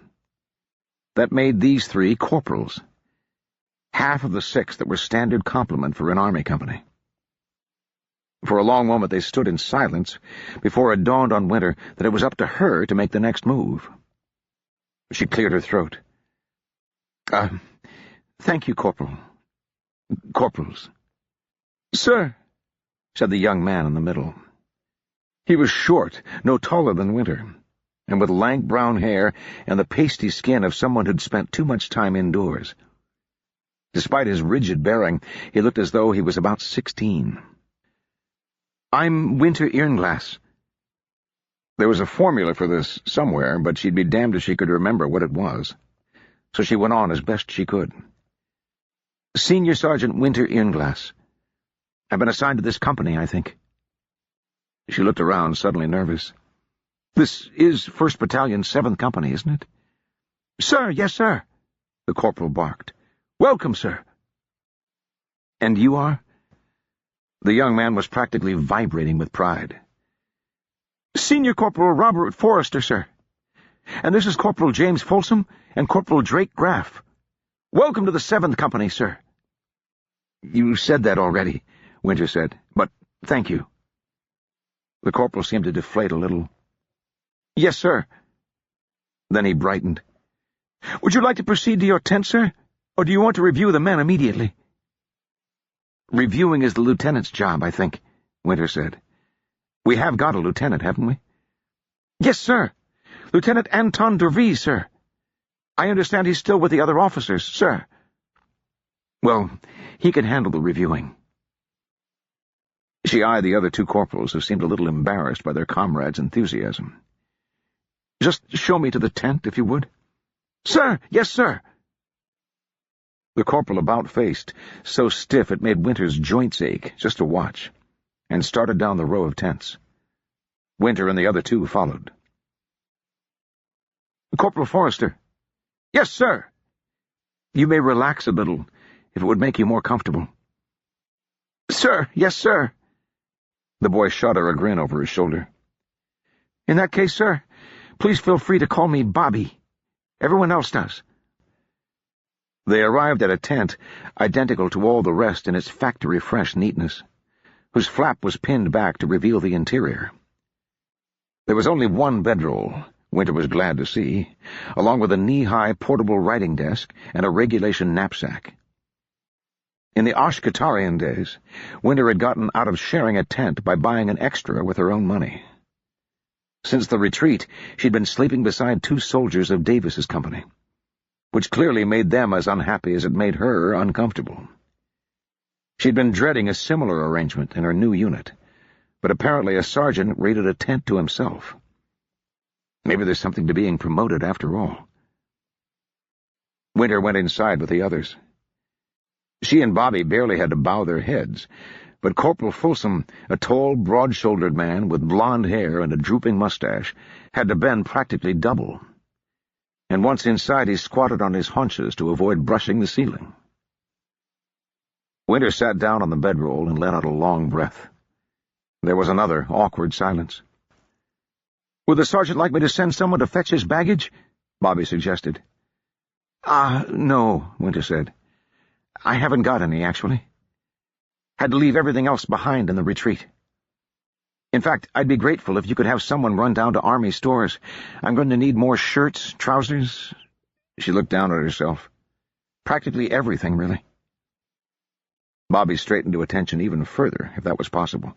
That made these 3 corporals, half of the 6 that were standard complement for an army company. For a long moment they stood in silence before it dawned on Winter that it was up to her to make the next move. She cleared her throat. Thank you, Corporal. Corporals. Sir, said the young man in the middle. He was short, no taller than Winter, and with lank brown hair and the pasty skin of someone who'd spent too much time indoors. Despite his rigid bearing, he looked as though he was about 16. I'm Winter Earnglass. There was a formula for this somewhere, but she'd be damned if she could remember what it was. So she went on as best she could. Senior Sergeant Winter Earnglass. I've been assigned to this company, I think. She looked around, suddenly nervous. This is 1st Battalion, 7th Company, isn't it? Sir, yes, sir, the corporal barked. Welcome, sir. And you are? The young man was practically vibrating with pride. Senior Corporal Robert Forrester, sir. And this is Corporal James Folsom and Corporal Drake Graff. Welcome to the 7th Company, sir. You said that already, Winter said, but thank you. The corporal seemed to deflate a little. Yes, sir. Then he brightened. Would you like to proceed to your tent, sir? Or do you want to review the men immediately? Reviewing is the lieutenant's job, I think, Winter said. We have got a lieutenant, haven't we? Yes, sir. Lieutenant Anton Dervise, sir. I understand he's still with the other officers, sir. Well, he can handle the reviewing. She eyed the other 2 corporals, who seemed a little embarrassed by their comrades' enthusiasm. Just show me to the tent, if you would. Sir, yes, sir. The corporal about-faced, so stiff it made Winter's joints ache just to watch, and started down the row of tents. Winter and the other 2 followed. Corporal Forrester. Yes, sir. You may relax a little, if it would make you more comfortable. Sir, yes, sir. The boy shot her a grin over his shoulder. In that case, sir, please feel free to call me Bobby. Everyone else does. They arrived at a tent identical to all the rest in its factory-fresh neatness, whose flap was pinned back to reveal the interior. There was only one bedroll, Winter was glad to see, along with a knee-high portable writing desk and a regulation knapsack. In the Ashkatarian days, Winter had gotten out of sharing a tent by buying an extra with her own money. Since the retreat, she'd been sleeping beside 2 soldiers of Davis's company, which clearly made them as unhappy as it made her uncomfortable. She'd been dreading a similar arrangement in her new unit, but apparently a sergeant rated a tent to himself. Maybe there's something to being promoted after all. Winter went inside with the others. She and Bobby barely had to bow their heads, but Corporal Folsom, a tall, broad-shouldered man with blonde hair and a drooping mustache, had to bend practically double. And once inside he squatted on his haunches to avoid brushing the ceiling. Winter sat down on the bedroll and let out a long breath. There was another awkward silence. "Would the sergeant like me to send someone to fetch his baggage?" Bobby suggested. No," Winter said. "I haven't got any, actually. Had to leave everything else behind in the retreat. In fact, I'd be grateful if you could have someone run down to Army stores. I'm going to need more shirts, trousers." She looked down at herself. "Practically everything, really." Bobby straightened to attention even further, if that was possible.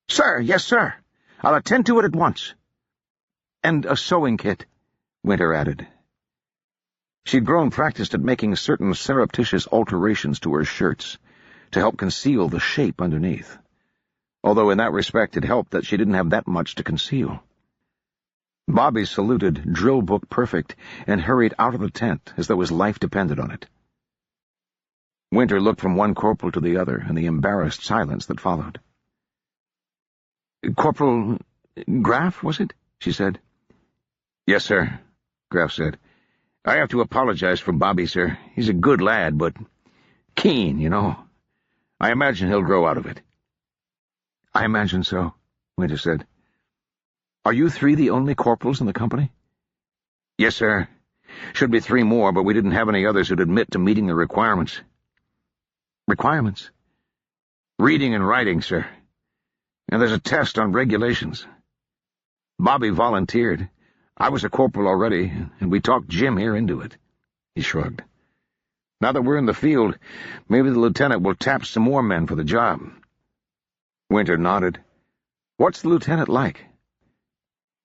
"Sir, yes, sir. I'll attend to it at once." "And a sewing kit," Winter added. She'd grown practiced at making certain surreptitious alterations to her shirts to help conceal the shape underneath, although in that respect it helped that she didn't have that much to conceal. Bobby saluted, drill book perfect, and hurried out of the tent as though his life depended on it. Winter looked from one corporal to the other in the embarrassed silence that followed. "Corporal Graff, was it?" she said. "Yes, sir," Graff said. "I have to apologize for Bobby, sir. He's a good lad, but keen, you know. I imagine he'll grow out of it." "I imagine so," Winter said. "Are you three the only corporals in the company?" "Yes, sir. Should be 3 more, but we didn't have any others who'd admit to meeting the requirements." "Requirements?" "Reading and writing, sir. And there's a test on regulations. Bobby volunteered. I was a corporal already, and we talked Jim here into it." He shrugged. "Now that we're in the field, maybe the lieutenant will tap some more men for the job." Winter nodded. "What's the lieutenant like?"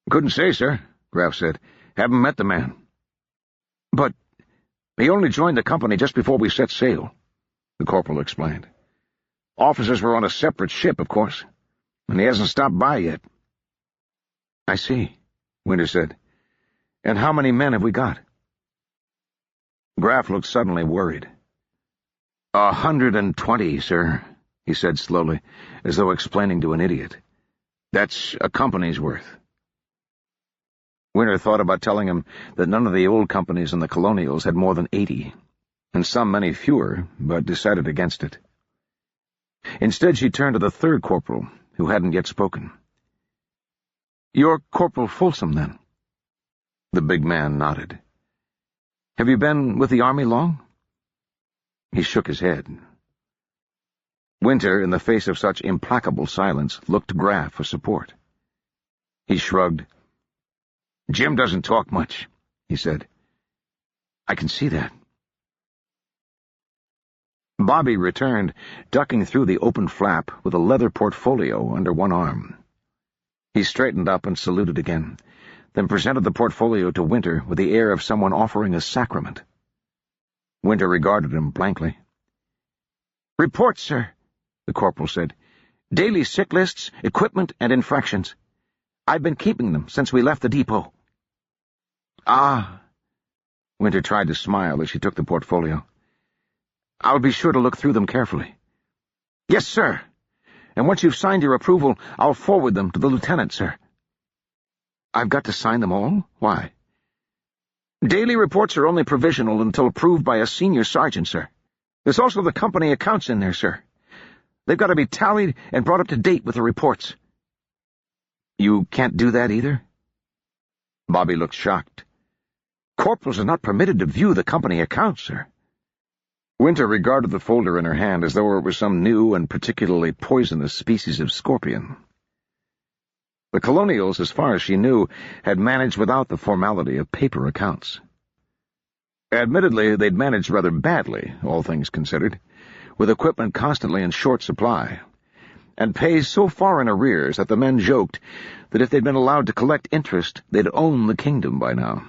"Couldn't say, sir," Graff said. "Haven't met the man." "But he only joined the company just before we set sail," the corporal explained. "Officers were on a separate ship, of course, and he hasn't stopped by yet." "I see," Winter said. "And how many men have we got?" Graff looked suddenly worried. 120, sir," he said slowly, as though explaining to an idiot. "That's a company's worth." Winter thought about telling him that none of the old companies in the colonials had more than 80, and some many fewer, but decided against it. Instead, she turned to the third corporal, who hadn't yet spoken. "You're Corporal Folsom, then?" The big man nodded. "Have you been with the Army long?" He shook his head. Winter, in the face of such implacable silence, looked to Graff for support. He shrugged. "Jim doesn't talk much," he said. "I can see that." Bobby returned, ducking through the open flap with a leather portfolio under one arm. He straightened up and saluted again, then presented the portfolio to Winter with the air of someone offering a sacrament. Winter regarded him blankly. "Reports, sir," the corporal said. "Daily sick lists, equipment, and infractions. I've been keeping them since we left the depot." "Ah." Winter tried to smile as she took the portfolio. "I'll be sure to look through them carefully." "Yes, sir. And once you've signed your approval, I'll forward them to the lieutenant, sir." "I've got to sign them all? Why?" "Daily reports are only provisional until approved by a senior sergeant, sir. There's also the company accounts in there, sir. They've got to be tallied and brought up to date with the reports." "You can't do that either?" Bobby looked shocked. "Corporals are not permitted to view the company accounts, sir." Winter regarded the folder in her hand as though it were some new and particularly poisonous species of scorpion. The colonials, as far as she knew, had managed without the formality of paper accounts. Admittedly, they'd managed rather badly, all things considered, with equipment constantly in short supply, and pay so far in arrears that the men joked that if they'd been allowed to collect interest, they'd own the kingdom by now.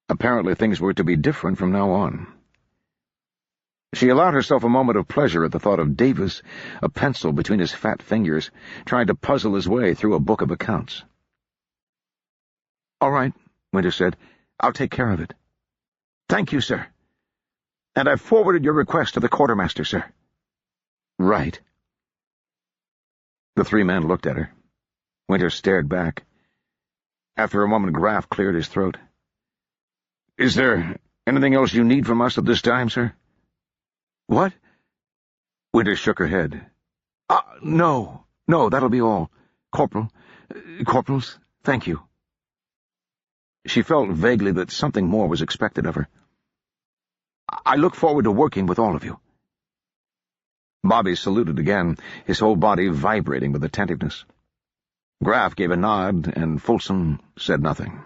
Apparently things were to be different from now on. She allowed herself a moment of pleasure at the thought of Davis, a pencil between his fat fingers, trying to puzzle his way through a book of accounts. "All right," Winter said. "I'll take care of it." "Thank you, sir. And I've forwarded your request to the quartermaster, sir." "Right." The 3 men looked at her. Winter stared back. After a moment, Graff cleared his throat. "Is there anything else you need from us at this time, sir?" "What?" Winter shook her head. No, that'll be all. Corporals, thank you." She felt vaguely that something more was expected of her. "I look forward to working with all of you." Bobby saluted again, his whole body vibrating with attentiveness. Graff gave a nod, and Folsom said nothing.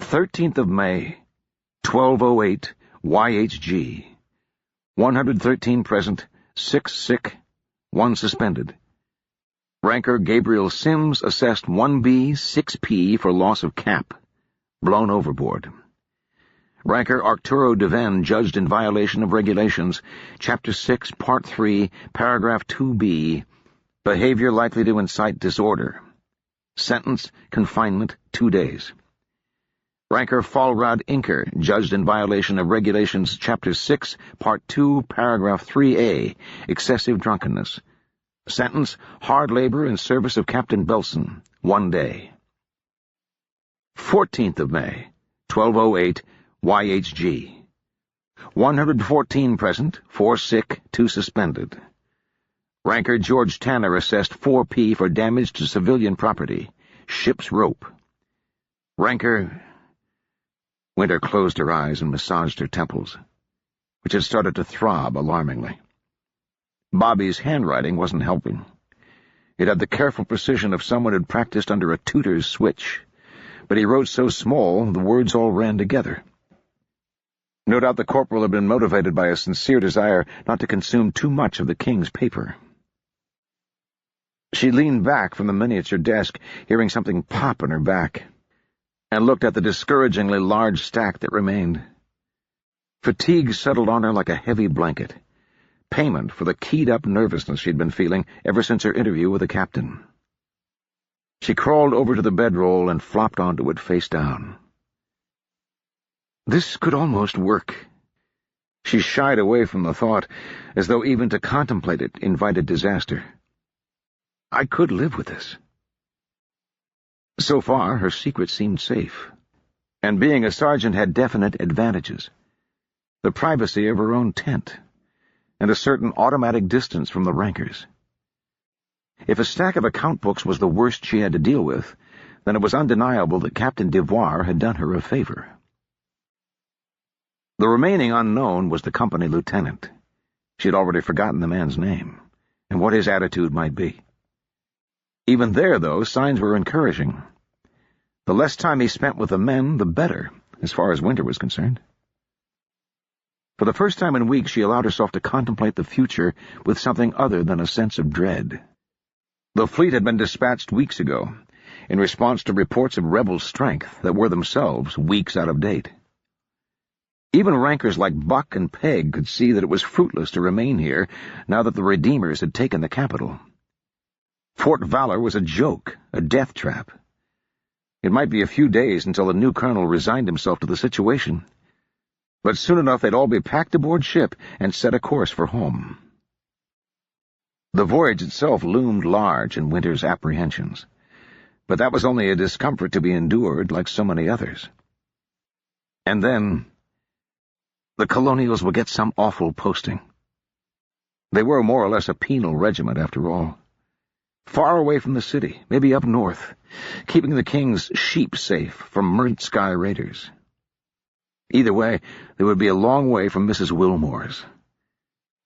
13th of May, 12:08, YHG. 113 present, 6 sick, 1 suspended. Ranker Gabriel Sims assessed 1B, 6P for loss of cap. Blown overboard. Ranker Arturo Deven judged in violation of regulations. Chapter 6, Part 3, Paragraph 2B. Behavior likely to incite disorder. Sentence, confinement, 2 days. Ranker Falrad Inker, judged in violation of Regulations Chapter 6, Part 2, Paragraph 3A, excessive drunkenness. Sentence, hard labor in service of Captain Belson, 1 day. 14th of May, 1208, YHG. 114 present, 4 sick, 2 suspended. Ranker George Tanner assessed 4P for damage to civilian property. Ship's rope. Ranker... Winter closed her eyes and massaged her temples, which had started to throb alarmingly. Bobby's handwriting wasn't helping. It had the careful precision of someone who'd practiced under a tutor's switch, but he wrote so small the words all ran together. No doubt the corporal had been motivated by a sincere desire not to consume too much of the king's paper. She leaned back from the miniature desk, hearing something pop in her back, and looked at the discouragingly large stack that remained. Fatigue settled on her like a heavy blanket, payment for the keyed-up nervousness she'd been feeling ever since her interview with the captain. She crawled over to the bedroll and flopped onto it face down. This could almost work. She shied away from the thought, as though even to contemplate it invited disaster. I could live with this. So far, her secret seemed safe, and being a sergeant had definite advantages. The privacy of her own tent, and a certain automatic distance from the rankers. If a stack of account books was the worst she had to deal with, then it was undeniable that Captain Devoir had done her a favor. The remaining unknown was the company lieutenant. She had already forgotten the man's name, and what his attitude might be. Even there, though, signs were encouraging. The less time he spent with the men, the better, as far as Winter was concerned. For the first time in weeks, she allowed herself to contemplate the future with something other than a sense of dread. The fleet had been dispatched weeks ago, in response to reports of rebel strength that were themselves weeks out of date. Even rankers like Buck and Peg could see that it was fruitless to remain here now that the Redeemers had taken the capital. Fort Valor was a joke, a death trap. It might be a few days until the new colonel resigned himself to the situation, but soon enough they'd all be packed aboard ship and set a course for home. The voyage itself loomed large in Winter's apprehensions, but that was only a discomfort to be endured like so many others. And then, the colonials would get some awful posting. They were more or less a penal regiment, after all. Far away from the city, maybe up north, keeping the king's sheep safe from Murnt Sky raiders. Either way, they would be a long way from Mrs. Wilmore's,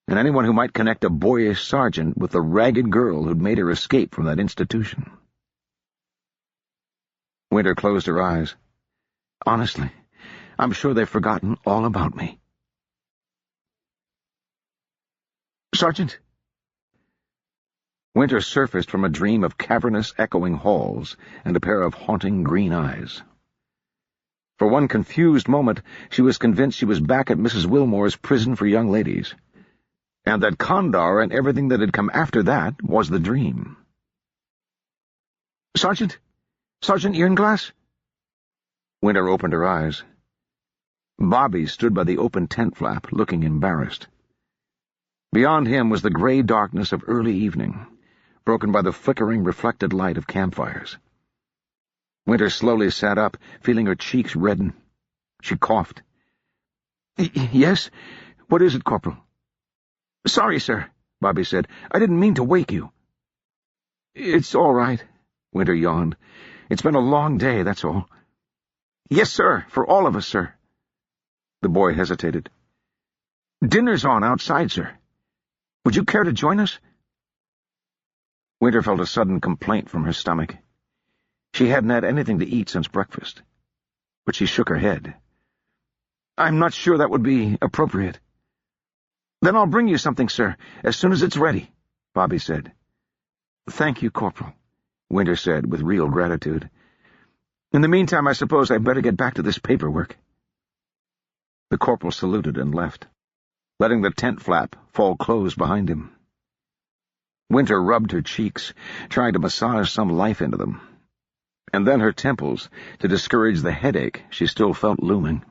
and anyone who might connect a boyish sergeant with the ragged girl who'd made her escape from that institution. Winter closed her eyes. Honestly, I'm sure they've forgotten all about me. Sergeant? Winter surfaced from a dream of cavernous, echoing halls and a pair of haunting green eyes. For one confused moment, she was convinced she was back at Mrs. Wilmore's prison for young ladies, and that Condor and everything that had come after that was the dream. Sergeant? Sergeant Earnglass? Winter opened her eyes. Bobby stood by the open tent flap, looking embarrassed. Beyond him was the gray darkness of early evening, broken by the flickering, reflected light of campfires. Winter slowly sat up, feeling her cheeks redden. She coughed. Yes? What is it, Corporal? Sorry, sir, Bobby said. I didn't mean to wake you. It's all right, Winter yawned. It's been a long day, that's all. Yes, sir, for all of us, sir. The boy hesitated. Dinner's on outside, sir. Would you care to join us? Winter felt a sudden complaint from her stomach. She hadn't had anything to eat since breakfast, but she shook her head. I'm not sure that would be appropriate. Then I'll bring you something, sir, as soon as it's ready, Bobby said. Thank you, Corporal, Winter said with real gratitude. In the meantime, I suppose I'd better get back to this paperwork. The corporal saluted and left, letting the tent flap fall closed behind him. Winter rubbed her cheeks, trying to massage some life into them. and then her temples to discourage the headache she still felt looming.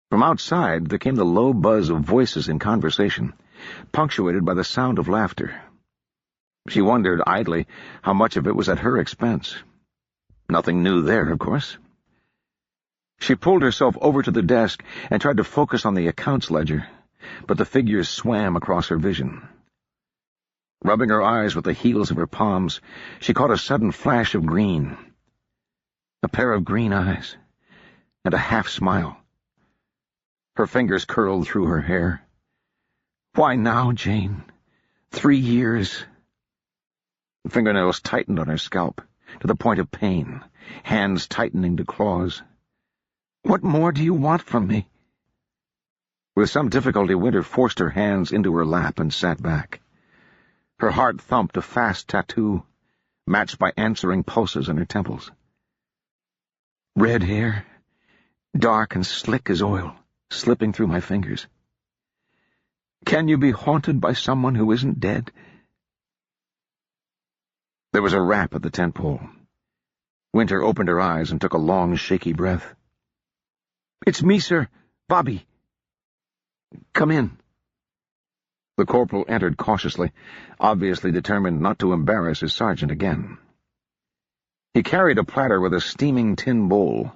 From outside there came the low buzz of voices in conversation, punctuated by the sound of laughter. She wondered idly how much of it was at her expense. Nothing new there, of course. She pulled herself over to the desk and tried to focus on the accounts ledger, but the figures swam across her vision. Rubbing her eyes with the heels of her palms, she caught a sudden flash of green. A pair of green eyes, and a half-smile. Her fingers curled through her hair. "Why now, Jane? 3 years." The fingernails tightened on her scalp, to the point of pain, hands tightening to claws. "What more do you want from me?" With some difficulty, Winter forced her hands into her lap and sat back. Her heart thumped a fast tattoo, matched by answering pulses in her temples. Red hair, dark and slick as oil, slipping through my fingers. "Can you be haunted by someone who isn't dead?" There was a rap at the tent pole. Winter opened her eyes and took a long, shaky breath. "It's me, sir. Bobby." "Come in." The corporal entered cautiously, obviously determined not to embarrass his sergeant again. He carried a platter with a steaming tin bowl,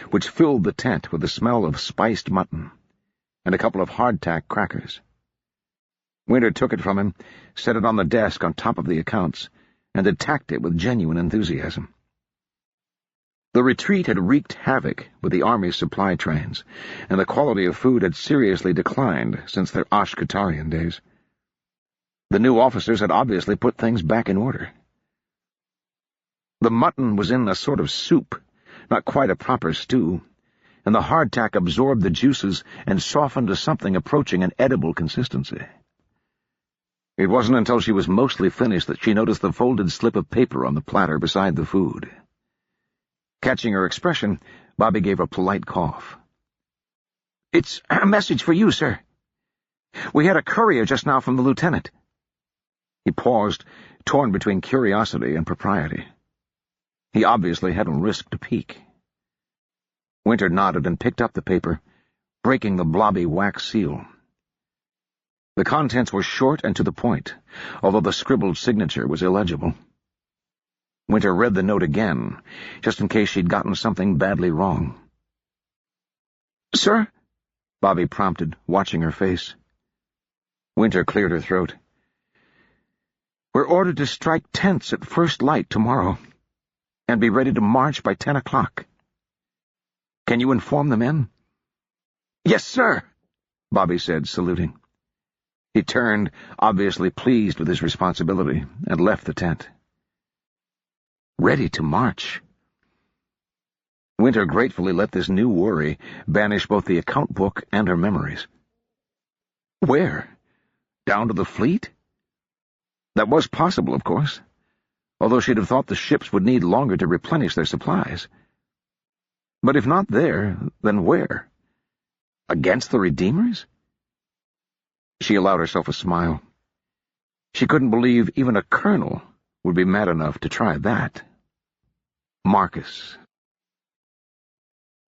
which filled the tent with the smell of spiced mutton, and a couple of hardtack crackers. Winter took it from him, set it on the desk on top of the accounts, and attacked it with genuine enthusiasm. The retreat had wreaked havoc with the army's supply trains, and the quality of food had seriously declined since their Ashkatarian days. The new officers had obviously put things back in order. The mutton was in a sort of soup, not quite a proper stew, and the hardtack absorbed the juices and softened to something approaching an edible consistency. It wasn't until she was mostly finished that she noticed the folded slip of paper on the platter beside the food. Catching her expression, Bobby gave a polite cough. "It's a message for you, sir. We had a courier just now from the lieutenant." He paused, torn between curiosity and propriety. He obviously hadn't risked a peek. Winter nodded and picked up the paper, breaking the blobby wax seal. The contents were short and to the point, although the scribbled signature was illegible. Winter read the note again, just in case she'd gotten something badly wrong. "Sir?" Bobby prompted, watching her face. Winter cleared her throat. "We're ordered to strike tents at first light tomorrow, and be ready to march by 10 o'clock. Can you inform the men?" "Yes, sir," Bobby said, saluting. He turned, obviously pleased with his responsibility, and left the tent. Ready to march. Winter gratefully let this new worry banish both the account book and her memories. Where? Down to the fleet? That was possible, of course, although she'd have thought the ships would need longer to replenish their supplies. But if not there, then where? Against the Redeemers? She allowed herself a smile. She couldn't believe even a colonel would be mad enough to try that. Marcus.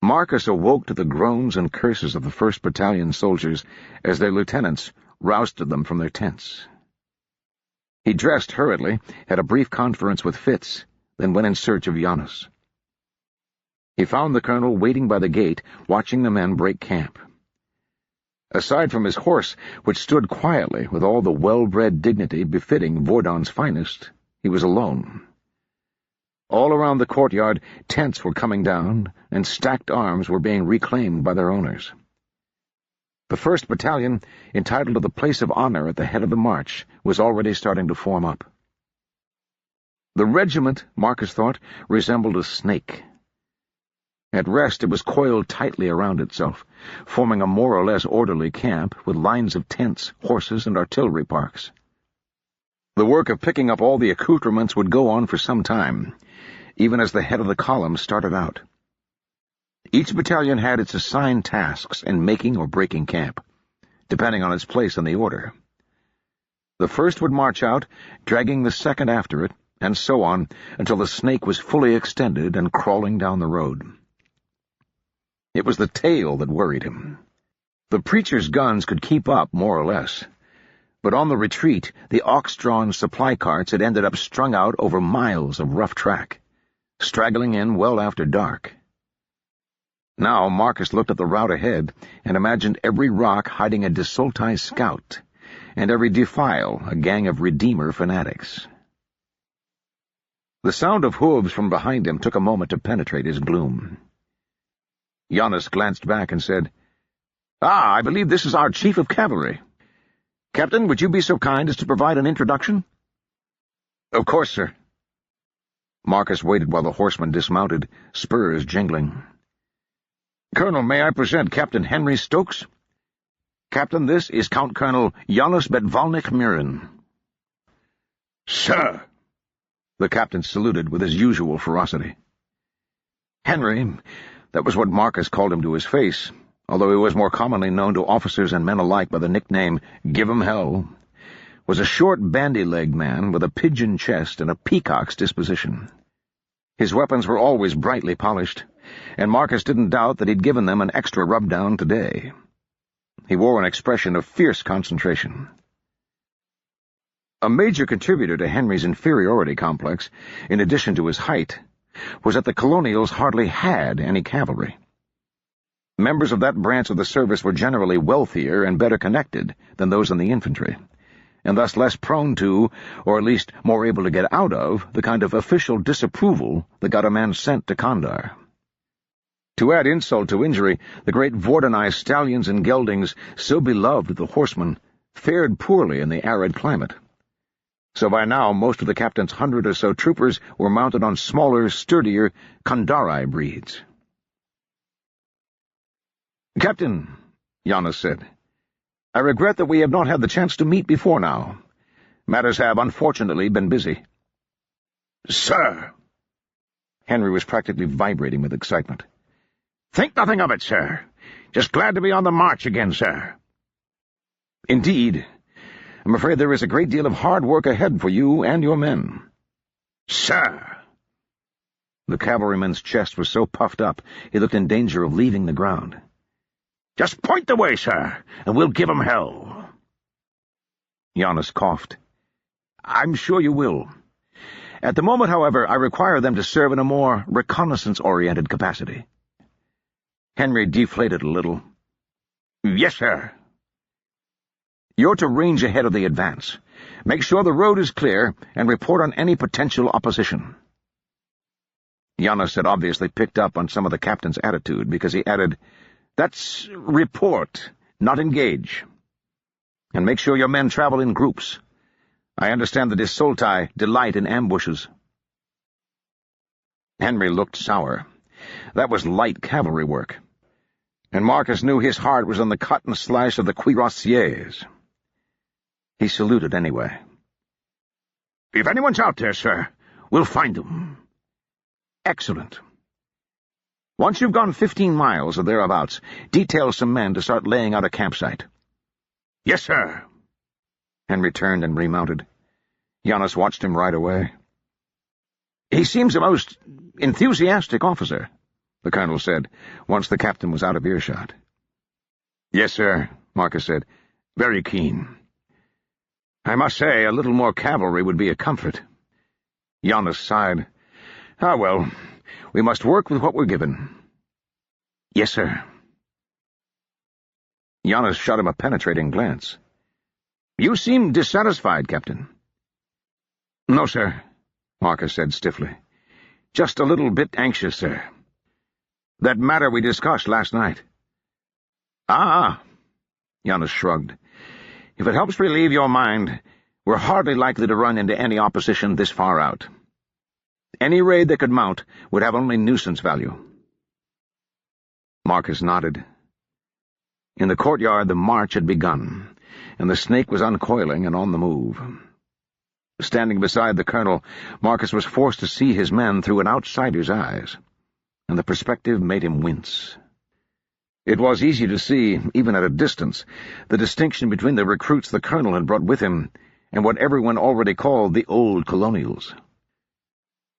Marcus awoke to the groans and curses of the 1st Battalion soldiers as their lieutenants rousted them from their tents. He dressed hurriedly, had a brief conference with Fitz, then went in search of Janus. He found the colonel waiting by the gate, watching the men break camp. Aside from his horse, which stood quietly with all the well-bred dignity befitting Vordon's finest, he was alone. All around the courtyard, tents were coming down, and stacked arms were being reclaimed by their owners. The 1st Battalion, entitled to the place of honor at the head of the march, was already starting to form up. The regiment, Marcus thought, resembled a snake. At rest, it was coiled tightly around itself, forming a more or less orderly camp with lines of tents, horses, and artillery parks. The work of picking up all the accoutrements would go on for some time, even as the head of the column started out. Each battalion had its assigned tasks in making or breaking camp, depending on its place in the order. The 1st would march out, dragging the 2nd after it, and so on until the snake was fully extended and crawling down the road. It was the tail that worried him. The preacher's guns could keep up, more or less, but on the retreat, the ox-drawn supply carts had ended up strung out over miles of rough track, straggling in well after dark. Now Marcus looked at the route ahead and imagined every rock hiding a desultai scout, and every defile a gang of Redeemer fanatics. The sound of hooves from behind him took a moment to penetrate his gloom. Giannis glanced back and said, "Ah, I believe this is our chief of cavalry. Captain, would you be so kind as to provide an introduction?" "Of course, sir." Marcus waited while the horseman dismounted, spurs jingling. "Colonel, may I present Captain Henry Stokes? Captain, this is Count Colonel Giannis Betvalnik Mirin." "Sir!" The captain saluted with his usual ferocity. Henry, that was what Marcus called him to his face, although he was more commonly known to officers and men alike by the nickname Give 'em Hell, was a short, bandy-legged man with a pigeon chest and a peacock's disposition. His weapons were always brightly polished, and Marcus didn't doubt that he'd given them an extra rub-down today. He wore an expression of fierce concentration. A major contributor to Henry's inferiority complex, in addition to his height, was that the colonials hardly had any cavalry. Members of that branch of the service were generally wealthier and better connected than those in the infantry, and thus less prone to, or at least more able to get out of, the kind of official disapproval that got a man sent to Kandar. To add insult to injury, the great Vordanai stallions and geldings, so beloved of the horsemen, fared poorly in the arid climate. So by now most of the captain's 100 or so troopers were mounted on smaller, sturdier Kandari breeds. "Captain," Giannis said, "I regret that we have not had the chance to meet before now. Matters have, unfortunately, been busy." "Sir!" Henry was practically vibrating with excitement. "Think nothing of it, sir. Just glad to be on the march again, sir." "Indeed. I'm afraid there is a great deal of hard work ahead for you and your men." "Sir!" The cavalryman's chest was so puffed up he looked in danger of leaving the ground. "Just point the way, sir, and we'll give 'em hell." Giannis coughed. "I'm sure you will. At the moment, however, I require them to serve in a more reconnaissance-oriented capacity." Henry deflated a little. "Yes, sir." "You're to range ahead of the advance. Make sure the road is clear, and report on any potential opposition." Giannis had obviously picked up on some of the captain's attitude, because he added, "That's report, not engage. And make sure your men travel in groups. I understand the Desultai delight in ambushes." Henry looked sour. That was light cavalry work, and Marcus knew his heart was on the cut and slash of the cuirassiers. He saluted anyway. "If anyone's out there, sir, we'll find them." "Excellent. Once you've gone 15 miles or thereabouts, detail some men to start laying out a campsite." "Yes, sir." Henry turned and remounted. Giannis watched him ride away. "He seems a most enthusiastic officer," the colonel said, once the captain was out of earshot. "Yes, sir," Marcus said. "Very keen. I must say, a little more cavalry would be a comfort." Giannis sighed. "Ah, well, we must work with what we're given." "Yes, sir." Giannis shot him a penetrating glance. "You seem dissatisfied, Captain." "No, sir," Marcus said stiffly. "Just a little bit anxious, sir. That matter we discussed last night." "Ah," Giannis shrugged. "If it helps relieve your mind, we're hardly likely to run into any opposition this far out. Any raid that could mount would have only nuisance value." Marcus nodded. In the courtyard the march had begun, and the snake was uncoiling and on the move. Standing beside the colonel, Marcus was forced to see his men through an outsider's eyes, and the perspective made him wince. It was easy to see, even at a distance, the distinction between the recruits the colonel had brought with him and what everyone already called the old colonials.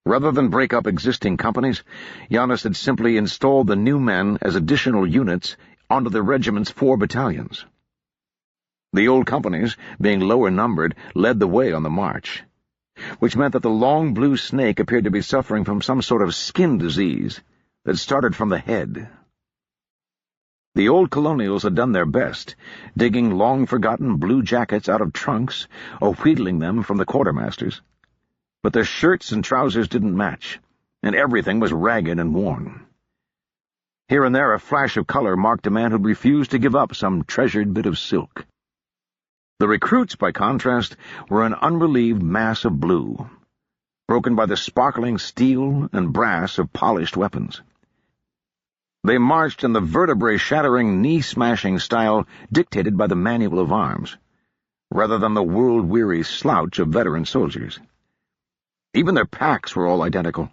Rather than break up existing companies, Giannis had simply installed the new men as additional units onto the regiment's 4 battalions. The old companies, being lower numbered, led the way on the march, which meant that the long blue snake appeared to be suffering from some sort of skin disease that started from the head. The old colonials had done their best, digging long-forgotten blue jackets out of trunks or wheedling them from the quartermasters. But their shirts and trousers didn't match, and everything was ragged and worn. Here and there a flash of color marked a man who'd refused to give up some treasured bit of silk. The recruits, by contrast, were an unrelieved mass of blue, broken by the sparkling steel and brass of polished weapons. They marched in the vertebrae-shattering, knee-smashing style dictated by the manual of arms, rather than the world-weary slouch of veteran soldiers. Even their packs were all identical,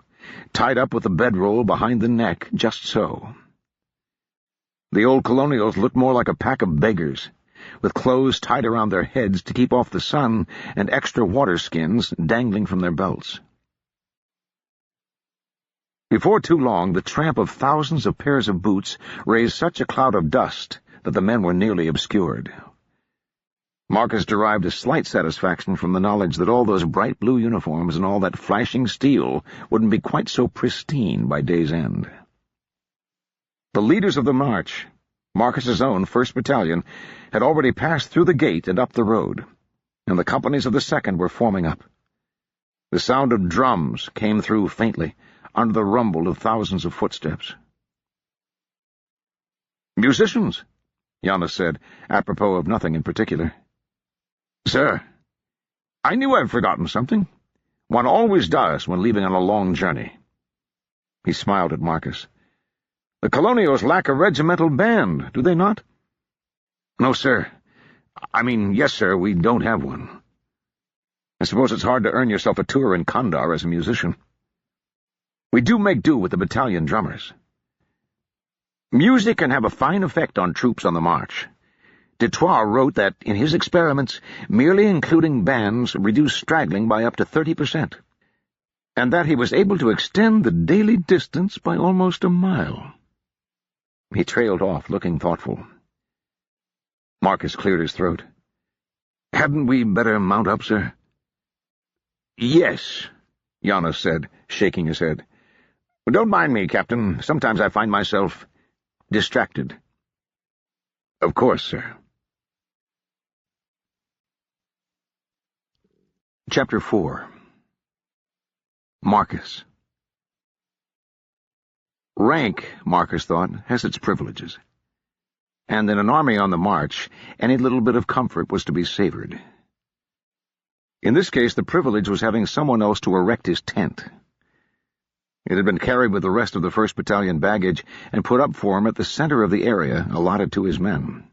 tied up with a bedroll behind the neck, just so. The old colonials looked more like a pack of beggars, with clothes tied around their heads to keep off the sun and extra water skins dangling from their belts. Before too long, the tramp of thousands of pairs of boots raised such a cloud of dust that the men were nearly obscured. Marcus derived a slight satisfaction from the knowledge that all those bright blue uniforms and all that flashing steel wouldn't be quite so pristine by day's end. The leaders of the march, Marcus's own 1st Battalion, had already passed through the gate and up the road, and the companies of the 2nd were forming up. The sound of drums came through faintly, under the rumble of thousands of footsteps. "Musicians," Giannis said, apropos of nothing in particular. "Sir, I knew I'd forgotten something. One always does when leaving on a long journey." He smiled at Marcus. "The colonials lack a regimental band, do they not?" "No, sir. Yes, sir, we don't have one." "I suppose it's hard to earn yourself a tour in Kandar as a musician." "We do make do with the battalion drummers." "Music can have a fine effect on troops on the march. Detroit wrote that, in his experiments, merely including bands reduced straggling by up to 30%, and that he was able to extend the daily distance by almost a mile." He trailed off, looking thoughtful. Marcus cleared his throat. "Hadn't we better mount up, sir?" "Yes," Giannis said, shaking his head. "Don't mind me, Captain. Sometimes I find myself distracted." "Of course, sir." Chapter 4. Marcus. Rank, Marcus thought, has its privileges. And in an army on the march, any little bit of comfort was to be savored. In this case, the privilege was having someone else to erect his tent. It had been carried with the rest of the 1st Battalion baggage and put up for him at the center of the area allotted to his men.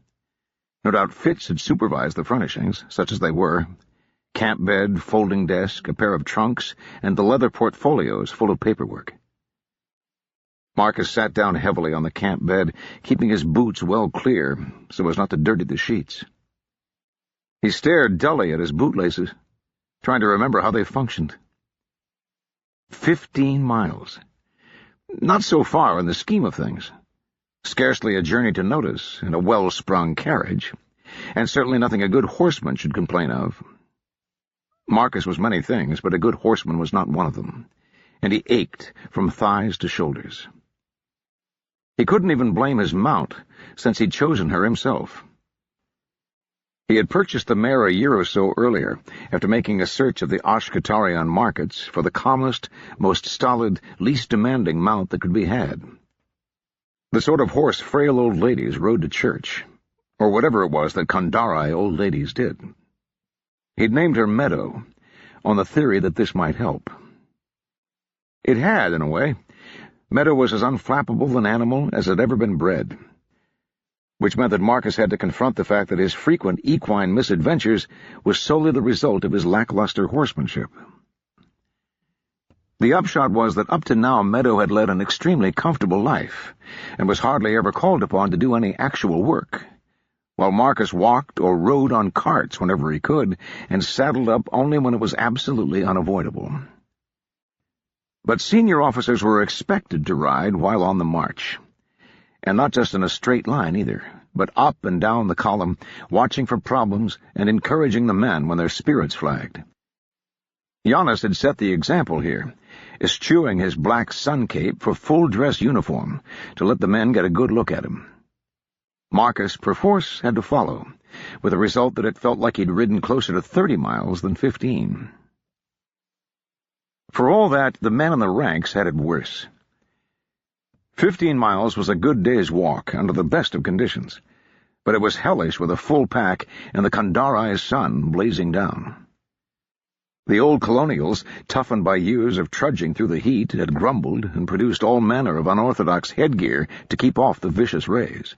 No doubt Fitz had supervised the furnishings, such as they were: camp bed, folding desk, a pair of trunks, and the leather portfolios full of paperwork. Marcus sat down heavily on the camp bed, keeping his boots well clear so as not to dirty the sheets. He stared dully at his bootlaces, trying to remember how they functioned. 15 miles. Not so far in the scheme of things. Scarcely a journey to notice in a well-sprung carriage, and certainly nothing a good horseman should complain of. Marcus was many things, but a good horseman was not one of them, and he ached from thighs to shoulders. He couldn't even blame his mount, since he'd chosen her himself. He had purchased the mare a year or so earlier, after making a search of the Ashkatarian markets for the calmest, most stolid, least demanding mount that could be had. The sort of horse frail old ladies rode to church, or whatever it was that Kandari old ladies did. He'd named her Meadow, on the theory that this might help. It had, in a way. Meadow was as unflappable an animal as had ever been bred, which meant that Marcus had to confront the fact that his frequent equine misadventures was solely the result of his lackluster horsemanship. The upshot was that up to now Meadow had led an extremely comfortable life, and was hardly ever called upon to do any actual work, while Marcus walked or rode on carts whenever he could, and saddled up only when it was absolutely unavoidable. But senior officers were expected to ride while on the march. And not just in a straight line either, but up and down the column, watching for problems and encouraging the men when their spirits flagged. Giannis had set the example here, eschewing his black sun cape for full-dress uniform to let the men get a good look at him. Marcus, perforce, had to follow, with the result that it felt like he'd ridden closer to 30 miles than 15. For all that, the men in the ranks had it worse. 15 miles was a good day's walk under the best of conditions, but it was hellish with a full pack and the Kandari's sun blazing down. The old colonials, toughened by years of trudging through the heat, had grumbled and produced all manner of unorthodox headgear to keep off the vicious rays.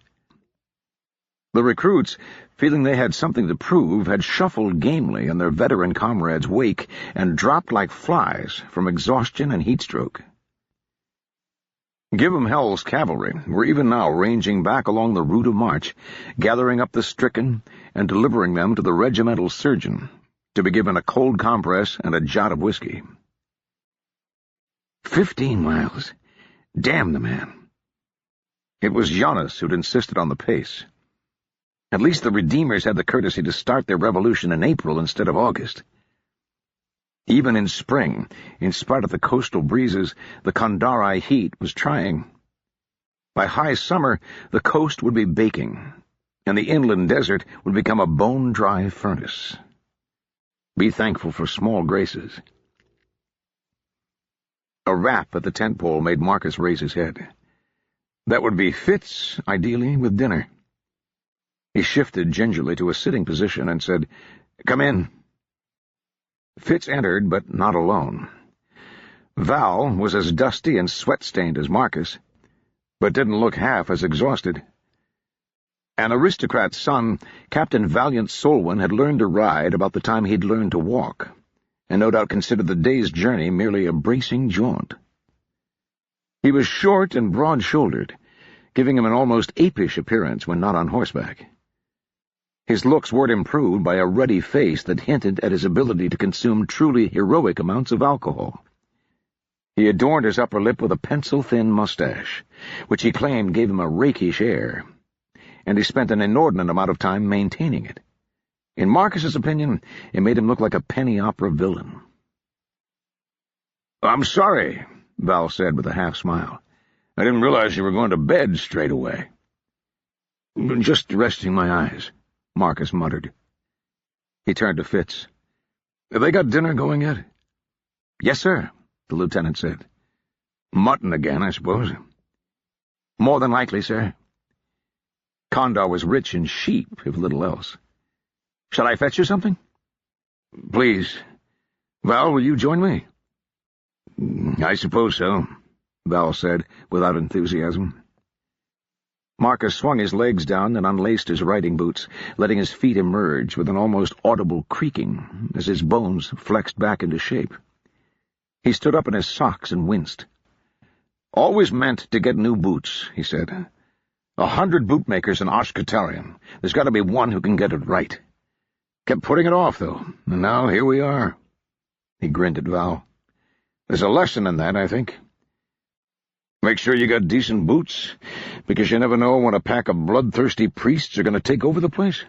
The recruits, feeling they had something to prove, had shuffled gamely in their veteran comrades' wake and dropped like flies from exhaustion and heatstroke. Give 'em Hell's cavalry were even now ranging back along the route of march, gathering up the stricken and delivering them to the regimental surgeon, to be given a cold compress and a jot of whiskey. 15 miles. Damn the man. It was Giannis who'd insisted on the pace. At least the Redeemers had the courtesy to start their revolution in April instead of August. Even in spring, in spite of the coastal breezes, the Kandari heat was trying. By high summer, the coast would be baking, and the inland desert would become a bone-dry furnace. Be thankful for small graces. A rap at the tent pole made Marcus raise his head. That would be Fitz, ideally, with dinner. He shifted gingerly to a sitting position and said, "Come in." Fitz entered, but not alone. Val was as dusty and sweat-stained as Marcus, but didn't look half as exhausted. An aristocrat's son, Captain Valiant Solwyn, had learned to ride about the time he'd learned to walk, and no doubt considered the day's journey merely a bracing jaunt. He was short and broad-shouldered, giving him an almost apish appearance when not on horseback. His looks weren't improved by a ruddy face that hinted at his ability to consume truly heroic amounts of alcohol. He adorned his upper lip with a pencil-thin mustache, which he claimed gave him a rakish air, and he spent an inordinate amount of time maintaining it. In Marcus's opinion, it made him look like a penny opera villain. "I'm sorry," Val said with a half-smile. "I didn't realize you were going to bed straight away." "Just resting my eyes," Marcus muttered. He turned to Fitz. "Have they got dinner going yet?" "Yes, sir," the lieutenant said. "Mutton again, I suppose?" "More than likely, sir." Kandar was rich in sheep, if little else. "Shall I fetch you something?" "Please. Val, will you join me?" "I suppose so," Val said, without enthusiasm. Marcus swung his legs down and unlaced his riding boots, letting his feet emerge with an almost audible creaking as his bones flexed back into shape. He stood up in his socks and winced. "Always meant to get new boots," he said. 100 bootmakers in Ashkatarian. There's got to be one who can get it right. Kept putting it off, though, and now here we are." He grinned at Val. "There's a lesson in that, I think. Make sure you got decent boots, because you never know when a pack of bloodthirsty priests are going to take over the place.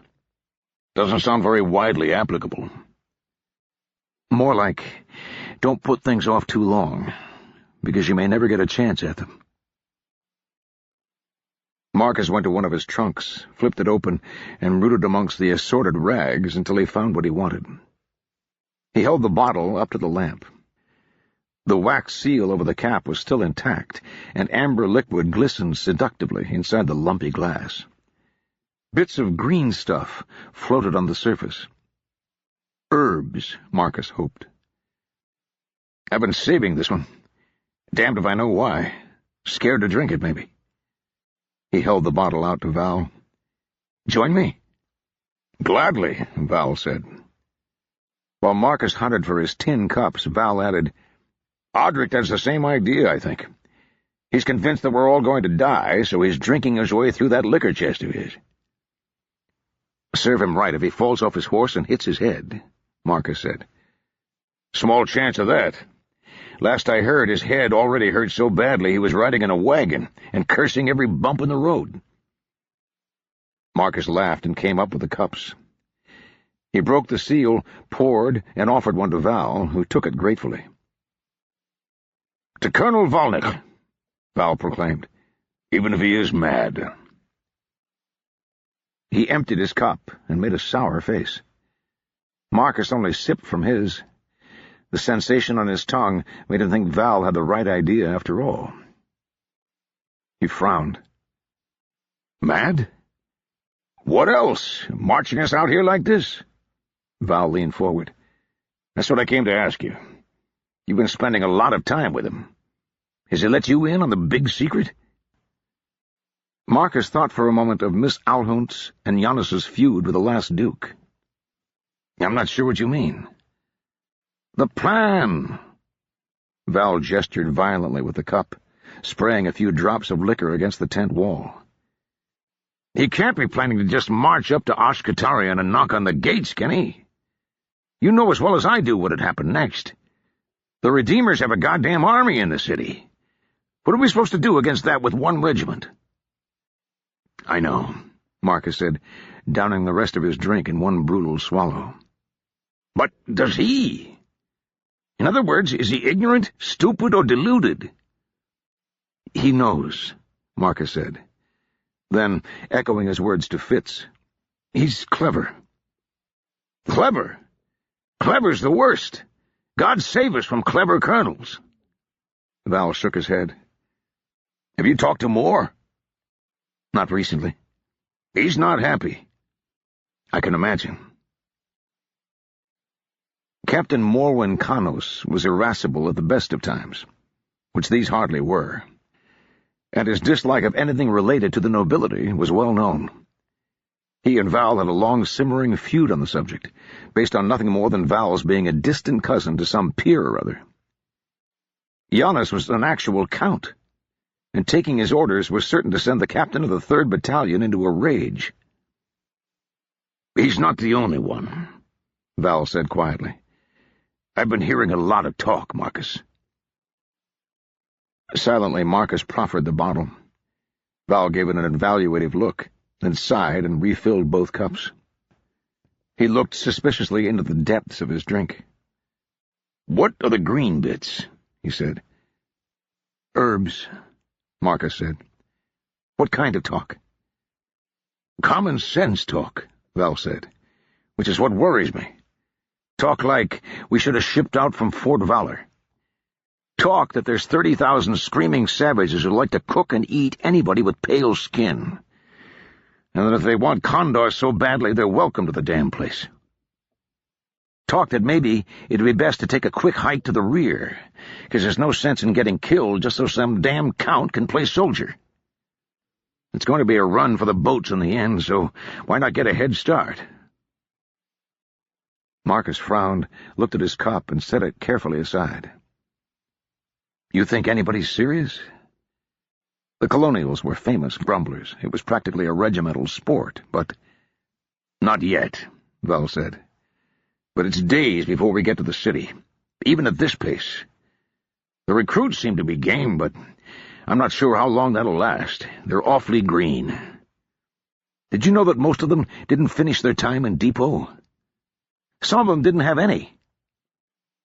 Doesn't sound very widely applicable." "More like, don't put things off too long, because you may never get a chance at them." Marcus went to one of his trunks, flipped it open, and rooted amongst the assorted rags until he found what he wanted. He held the bottle up to the lamp. The wax seal over the cap was still intact, and amber liquid glistened seductively inside the lumpy glass. Bits of green stuff floated on the surface. Herbs, Marcus hoped. "I've been saving this one. Damned if I know why. Scared to drink it, maybe." He held the bottle out to Val. "Join me?" "Gladly," Val said. While Marcus hunted for his tin cups, Val added, "Audric has the same idea, I think. He's convinced that we're all going to die, so he's drinking his way through that liquor chest of his." "Serve him right if he falls off his horse and hits his head," Marcus said. "Small chance of that. Last I heard, his head already hurt so badly he was riding in a wagon and cursing every bump in the road." Marcus laughed and came up with the cups. He broke the seal, poured, and offered one to Val, who took it gratefully. "To Colonel Volnick," Val proclaimed, "even if he is mad." He emptied his cup and made a sour face. Marcus only sipped from his. The sensation on his tongue made him think Val had the right idea after all. He frowned. "Mad? What else? Marching us out here like this?" Val leaned forward. "That's what I came to ask you. You've been spending a lot of time with him. Has he let you in on the big secret?" Marcus thought for a moment of Miss Alhunt's and Giannis's feud with the last duke. "I'm not sure what you mean." "The plan!" Val gestured violently with the cup, spraying a few drops of liquor against the tent wall. "He can't be planning to just march up to Ashkatarian and knock on the gates, can he? You know as well as I do what'd happen next. The Redeemers have a goddamn army in the city. What are we supposed to do against that with one regiment?" "I know," Marcus said, downing the rest of his drink in one brutal swallow. "But does he? In other words, is he ignorant, stupid, or deluded?" "He knows," Marcus said. Then, echoing his words to Fitz, "He's clever." "Clever? Clever's the worst. God save us from clever colonels." Val shook his head. "Have you talked to Moore?" "Not recently." "He's not happy." "I can imagine." Captain Morwen Kanos was irascible at the best of times, which these hardly were, and his dislike of anything related to the nobility was well known. He and Val had a long simmering feud on the subject, based on nothing more than Val's being a distant cousin to some peer or other. Giannis was an actual count, and taking his orders was certain to send the captain of the 3rd Battalion into a rage. "He's not the only one," Val said quietly. "I've been hearing a lot of talk, Marcus." Silently, Marcus proffered the bottle. Val gave it an evaluative look, then sighed and refilled both cups. He looked suspiciously into the depths of his drink. "What are the green bits?" he said. "Herbs," Marcus said. "What kind of talk?" "Common sense talk," Val said, "which is what worries me. Talk like we should have shipped out from Fort Valor. Talk that there's 30,000 screaming savages who like to cook and eat anybody with pale skin, and that if they want Condor so badly, they're welcome to the damn place. Talk that maybe it'd be best to take a quick hike to the rear, because there's no sense in getting killed just so some damn count can play soldier. It's going to be a run for the boats in the end, so why not get a head start?" Marcus frowned, looked at his cup, and set it carefully aside. "You think anybody's serious?" The colonials were famous grumblers. It was practically a regimental sport, but— "Not yet," Val said. "But it's days before we get to the city, even at this pace. The recruits seem to be game, but I'm not sure how long that'll last. They're awfully green. Did you know that most of them didn't finish their time in depot? Some of them didn't have any.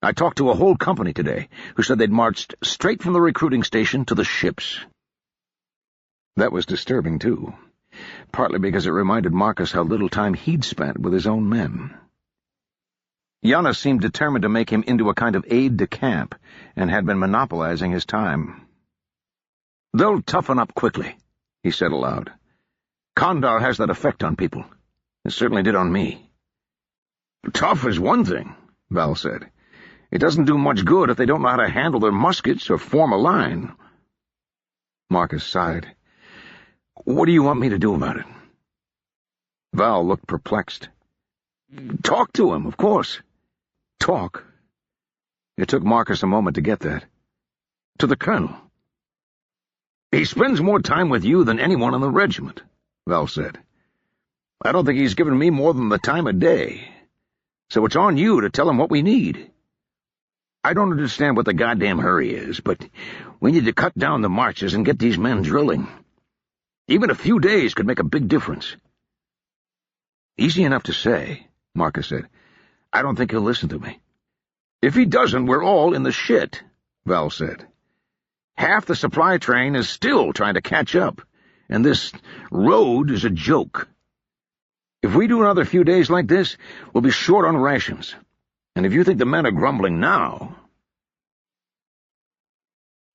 I talked to a whole company today who said they'd marched straight from the recruiting station to the ships." That was disturbing, too, partly because it reminded Marcus how little time he'd spent with his own men. Giannis seemed determined to make him into a kind of aide-de-camp, and had been monopolizing his time. "They'll toughen up quickly," he said aloud. "Condor has that effect on people. It certainly did on me." "Tough is one thing," Val said. "It doesn't do much good if they don't know how to handle their muskets or form a line." Marcus sighed. "What do you want me to do about it?" Val looked perplexed. "Talk to him, of course." "Talk?" It took Marcus a moment to get that. "To the colonel. He spends more time with you than anyone in the regiment," Val said. "I don't think he's given me more than the time of day. So it's on you to tell him what we need." I don't understand what the goddamn hurry is, but we need to cut down the marches and get these men drilling. Even a few days could make a big difference." "Easy enough to say," Marcus said. "I don't think he'll listen to me." "If he doesn't, we're all in the shit," Val said. "Half the supply train is still trying to catch up, and this road is a joke. If we do another few days like this, we'll be short on rations. And if you think the men are grumbling now—"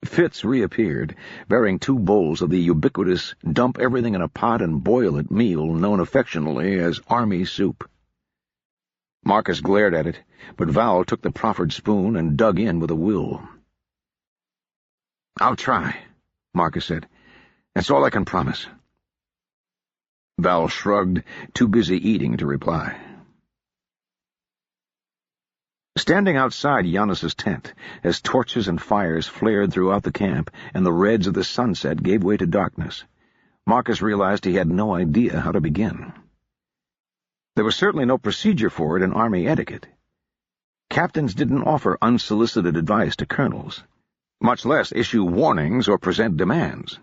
Fitz reappeared, bearing 2 bowls of the ubiquitous dump-everything-in-a-pot-and-boil-it meal known affectionately as army soup. Marcus glared at it, but Val took the proffered spoon and dug in with a will. "I'll try," Marcus said. "That's all I can promise." Val shrugged, too busy eating to reply. Standing outside Giannis's tent, as torches and fires flared throughout the camp and the reds of the sunset gave way to darkness, Marcus realized he had no idea how to begin. There was certainly no procedure for it in army etiquette. Captains didn't offer unsolicited advice to colonels, much less issue warnings or present demands.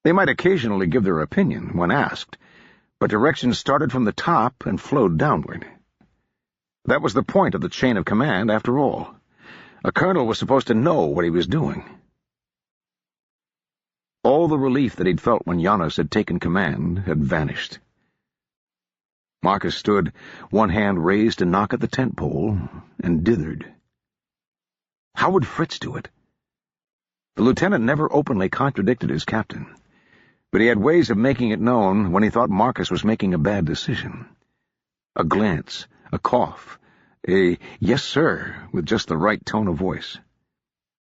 They might occasionally give their opinion when asked, but directions started from the top and flowed downward. That was the point of the chain of command, after all. A colonel was supposed to know what he was doing. All the relief that he'd felt when Giannis had taken command had vanished. Marcus stood, one hand raised to knock at the tent pole, and dithered. How would Fritz do it? The lieutenant never openly contradicted his captain, but he had ways of making it known when he thought Marcus was making a bad decision. A glance, a cough, a "yes, sir," with just the right tone of voice.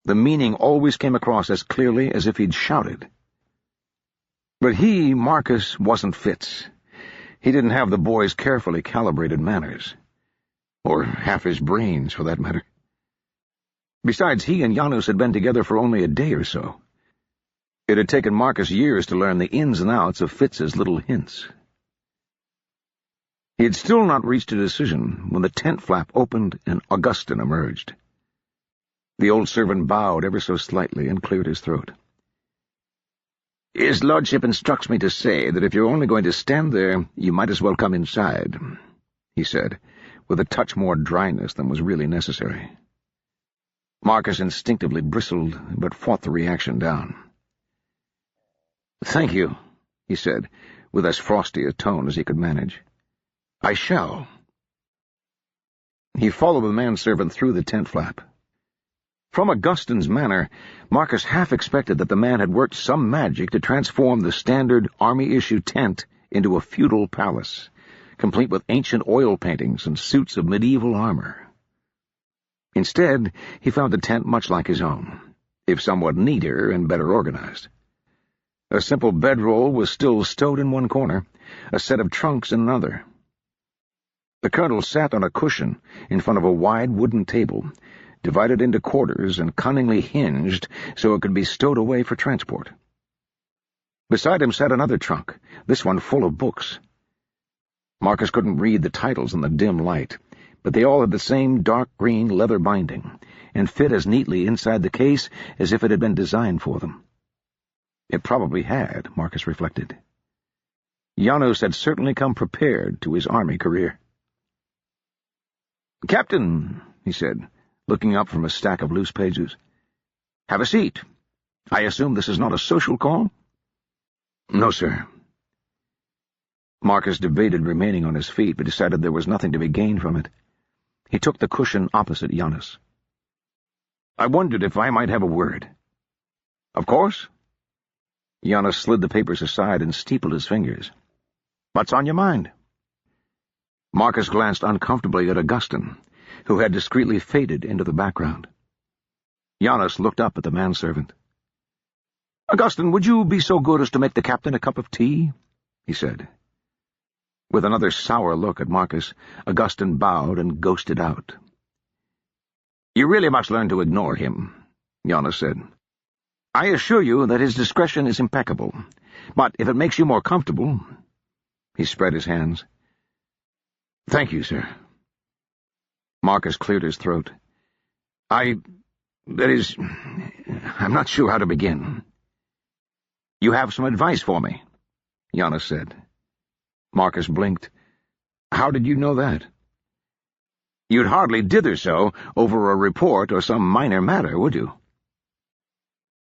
The meaning always came across as clearly as if he'd shouted. But he, Marcus, wasn't Fitz. He didn't have the boy's carefully calibrated manners. Or half his brains, for that matter. Besides, he and Janus had been together for only a day or so. It had taken Marcus years to learn the ins and outs of Fitz's little hints. He had still not reached a decision when the tent flap opened and Augustin emerged. The old servant bowed ever so slightly and cleared his throat. "His lordship instructs me to say that if you're only going to stand there, you might as well come inside," he said, with a touch more dryness than was really necessary. Marcus instinctively bristled, but fought the reaction down. "Thank you," he said, with as frosty a tone as he could manage. "I shall." He followed the manservant through the tent flap. From Augustin's manner, Marcus half expected that the man had worked some magic to transform the standard army-issue tent into a feudal palace, complete with ancient oil paintings and suits of medieval armor. Instead, he found the tent much like his own, if somewhat neater and better organized. A simple bedroll was still stowed in one corner, a set of trunks in another. The colonel sat on a cushion in front of a wide wooden table, divided into quarters and cunningly hinged so it could be stowed away for transport. Beside him sat another trunk, this one full of books. Marcus couldn't read the titles in the dim light, but they all had the same dark green leather binding, and fit as neatly inside the case as if it had been designed for them. It probably had, Marcus reflected. Janus had certainly come prepared to his army career. "Captain," he said, looking up from a stack of loose pages. "Have a seat. I assume this is not a social call?" "No, sir." Marcus debated remaining on his feet, but decided there was nothing to be gained from it. He took the cushion opposite Janus. "I wondered if I might have a word." "Of course." Janus slid the papers aside and steepled his fingers. "What's on your mind?" Marcus glanced uncomfortably at Augustin, who had discreetly faded into the background. Janus looked up at the manservant. "Augustin, would you be so good as to make the captain a cup of tea?" he said. With another sour look at Marcus, Augustin bowed and ghosted out. "You really must learn to ignore him," Janus said. "I assure you that his discretion is impeccable, but if it makes you more comfortable—" He spread his hands. "Thank you, sir." Marcus cleared his throat. That is, I'm not sure how to begin." "You have some advice for me," Giannis said. Marcus blinked. "How did you know that?" "You'd hardly dither so over a report or some minor matter, would you?"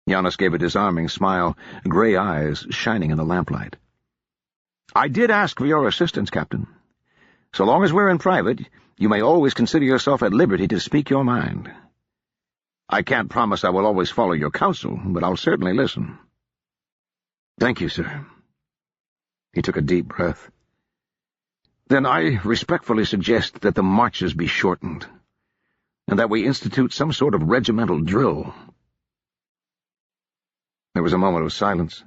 Giannis gave a disarming smile, grey eyes shining in the lamplight. "I did ask for your assistance, Captain. So long as we're in private, you may always consider yourself at liberty to speak your mind. I can't promise I will always follow your counsel, but I'll certainly listen." "Thank you, sir." He took a deep breath. "Then I respectfully suggest that the marches be shortened, and that we institute some sort of regimental drill." There was a moment of silence.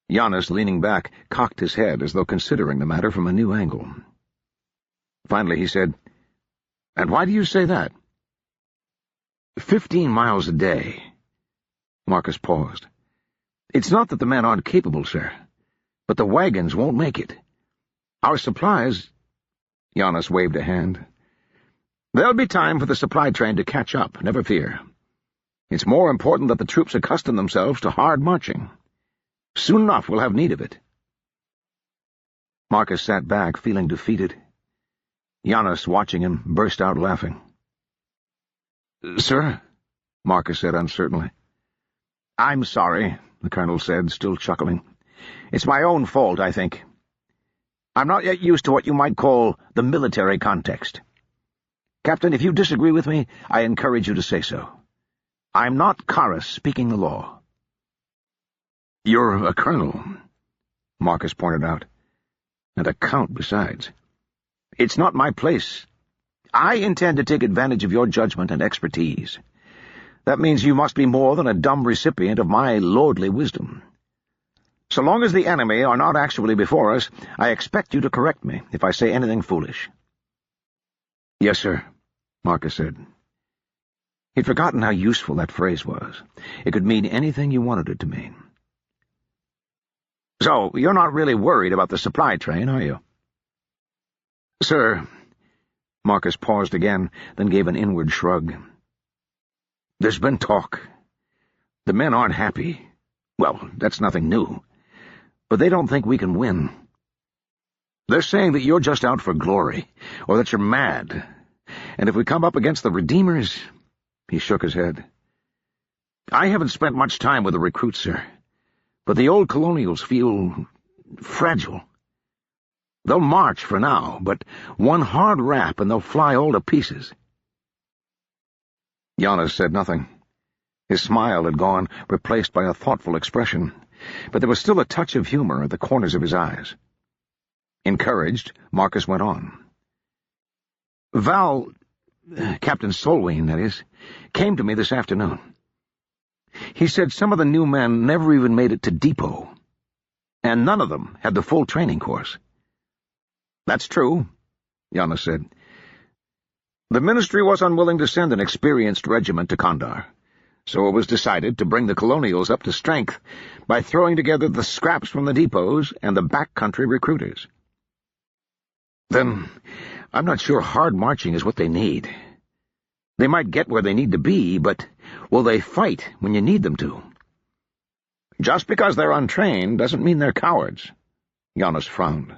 Giannis, leaning back, cocked his head as though considering the matter from a new angle. Finally he said, "And why do you say that?" 15 miles a day." Marcus paused. "It's not that the men aren't capable, sir, but the wagons won't make it. Our supplies—" Giannis waved a hand. "There'll be time for the supply train to catch up, never fear. It's more important that the troops accustom themselves to hard marching. Soon enough we'll have need of it." Marcus sat back, feeling defeated. Giannis, watching him, burst out laughing. "Sir?" Marcus said uncertainly. "I'm sorry," the colonel said, still chuckling. "It's my own fault, I think. I'm not yet used to what you might call the military context. Captain, if you disagree with me, I encourage you to say so. I'm not Karas speaking the law." "You're a colonel," Marcus pointed out. "And a count, besides. It's not my place. I intend to take advantage of your judgment and expertise. That means you must be more than a dumb recipient of my lordly wisdom. So long as the enemy are not actually before us, I expect you to correct me if I say anything foolish." "Yes, sir," Marcus said. He'd forgotten how useful that phrase was. It could mean anything you wanted it to mean. "So, you're not really worried about the supply train, are you?" "Sir," Marcus paused again, then gave an inward shrug. "There's been talk. The men aren't happy. Well, that's nothing new. But they don't think we can win. They're saying that you're just out for glory, or that you're mad. And if we come up against the Redeemers—" He shook his head. "I haven't spent much time with the recruits, sir, but the old colonials feel fragile. They'll march for now, but one hard rap and they'll fly all to pieces." Giannis said nothing. His smile had gone, replaced by a thoughtful expression, but there was still a touch of humor at the corners of his eyes. Encouraged, Marcus went on. Captain Solwyn, that is, came to me this afternoon. He said some of the new men never even made it to depot, and none of them had the full training course. "That's true," Giannis said. "The ministry was unwilling to send an experienced regiment to Kandar, so it was decided to bring the colonials up to strength by throwing together the scraps from the depots and the backcountry recruiters." "Then I'm not sure hard marching is what they need. They might get where they need to be, but will they fight when you need them to?" "Just because they're untrained doesn't mean they're cowards," Giannis frowned.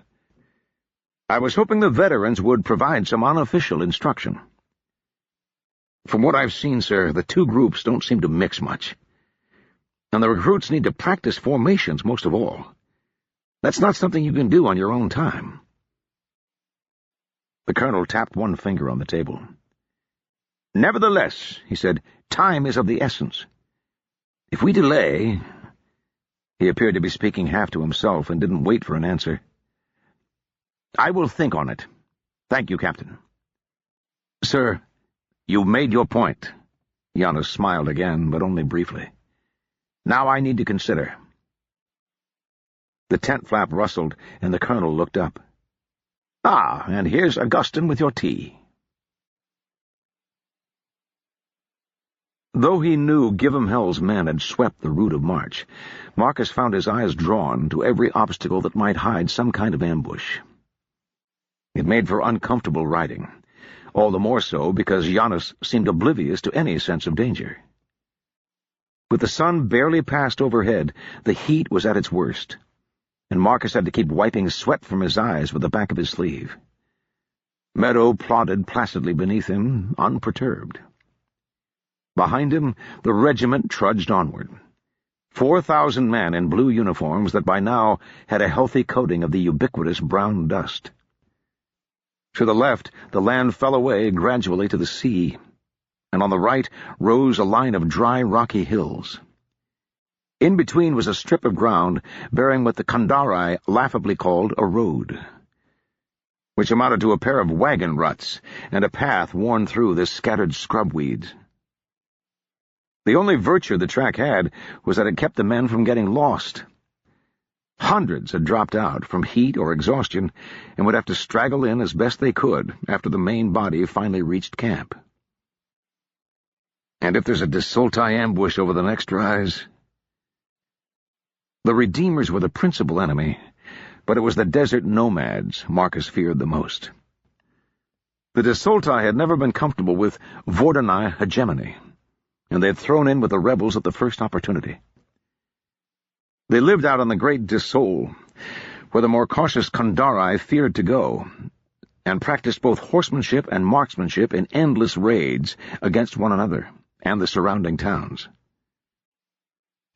"I was hoping the veterans would provide some unofficial instruction." "From what I've seen, sir, the two groups don't seem to mix much. And the recruits need to practice formations most of all. That's not something you can do on your own time." The colonel tapped one finger on the table. "Nevertheless," he said, "time is of the essence. If we delay—" He appeared to be speaking half to himself and didn't wait for an answer. "I will think on it. Thank you, Captain." "Sir, you've made your point." Giannis smiled again, but only briefly. "Now I need to consider." The tent flap rustled, and the colonel looked up. "Ah, and here's Augustin with your tea." Though he knew Giv'em-Hell's men had swept the route of march, Marcus found his eyes drawn to every obstacle that might hide some kind of ambush. It made for uncomfortable riding, all the more so because Giannis seemed oblivious to any sense of danger. With the sun barely past overhead, the heat was at its worst, and Marcus had to keep wiping sweat from his eyes with the back of his sleeve. Meadow plodded placidly beneath him, unperturbed. Behind him, the regiment trudged onward. 4,000 men in blue uniforms that by now had a healthy coating of the ubiquitous brown dust. To the left, the land fell away gradually to the sea, and on the right rose a line of dry, rocky hills. In between was a strip of ground bearing what the Kandari laughably called a road, which amounted to a pair of wagon ruts and a path worn through the scattered scrub weeds. The only virtue the track had was that it kept the men from getting lost. Hundreds had dropped out from heat or exhaustion and would have to straggle in as best they could after the main body finally reached camp. And if there's a Desultai ambush over the next rise... The Redeemers were the principal enemy, but it was the desert nomads Marcus feared the most. The Desultai had never been comfortable with Vordanai hegemony, and they had thrown in with the rebels at the first opportunity. They lived out on the Great Desol, where the more cautious Kandari feared to go, and practiced both horsemanship and marksmanship in endless raids against one another and the surrounding towns.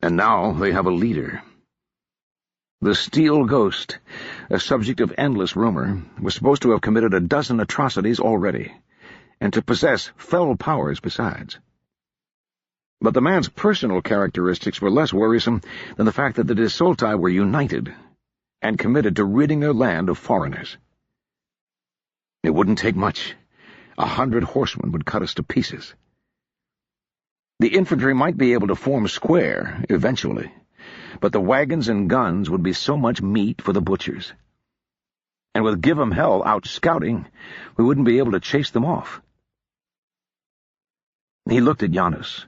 And now they have a leader. The Steel Ghost, a subject of endless rumor, was supposed to have committed a dozen atrocities already, and to possess fell powers besides. But the man's personal characteristics were less worrisome than the fact that the Desultai were united and committed to ridding their land of foreigners. It wouldn't take much. 100 horsemen would cut us to pieces. The infantry might be able to form square eventually, but the wagons and guns would be so much meat for the butchers. And with Give 'em Hell out scouting, we wouldn't be able to chase them off. He looked at Giannis,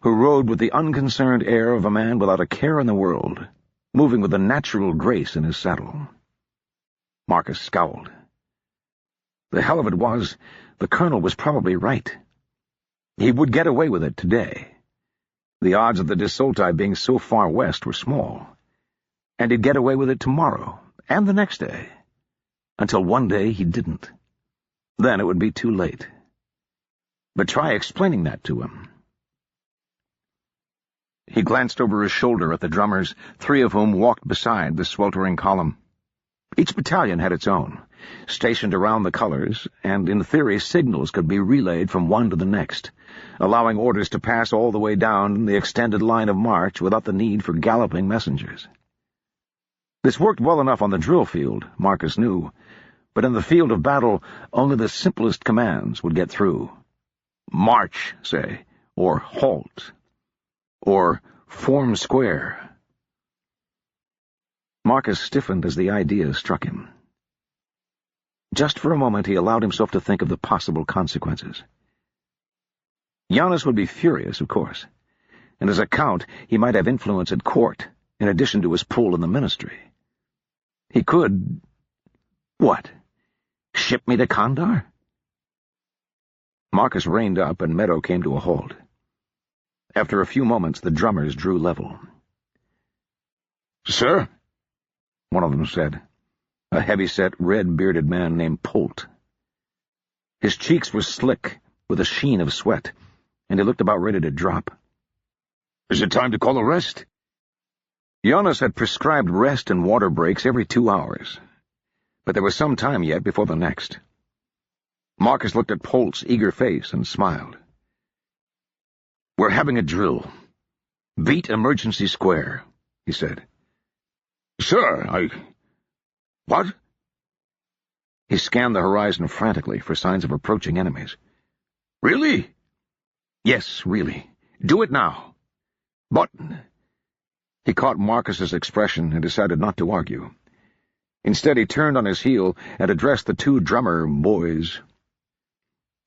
who rode with the unconcerned air of a man without a care in the world, moving with a natural grace in his saddle. Marcus scowled. The hell of it was, the colonel was probably right. He would get away with it today. The odds of the Desultai being so far west were small, and he'd get away with it tomorrow, and the next day, until one day he didn't. Then it would be too late. But try explaining that to him. He glanced over his shoulder at the drummers, 3 of whom walked beside the sweltering column. Each battalion had its own, stationed around the colors, and in theory signals could be relayed from one to the next, allowing orders to pass all the way down the extended line of march without the need for galloping messengers. This worked well enough on the drill field, Marcus knew, but in the field of battle only the simplest commands would get through. March, say, or halt, or form square. Marcus stiffened as the idea struck him. Just for a moment he allowed himself to think of the possible consequences. Giannis would be furious, of course, and as a count he might have influence at court, in addition to his pull in the ministry. He could... What? Ship me to Kandar? Marcus reined up, and Meadow came to a halt. After a few moments the drummers drew level. "Sir?" one of them said, a heavy-set, red-bearded man named Polt. His cheeks were slick, with a sheen of sweat, and he looked about ready to drop. "Is it time to call a rest?" Giannis had prescribed rest and water breaks every 2 hours, but there was some time yet before the next. Marcus looked at Polt's eager face and smiled. "We're having a drill. Beat Emergency Square," he said. "Sir, What?" He scanned the horizon frantically for signs of approaching enemies. "Really?" "Yes, really. Do it now." "But—" He caught Marcus's expression and decided not to argue. Instead he turned on his heel and addressed the 2 drummer boys.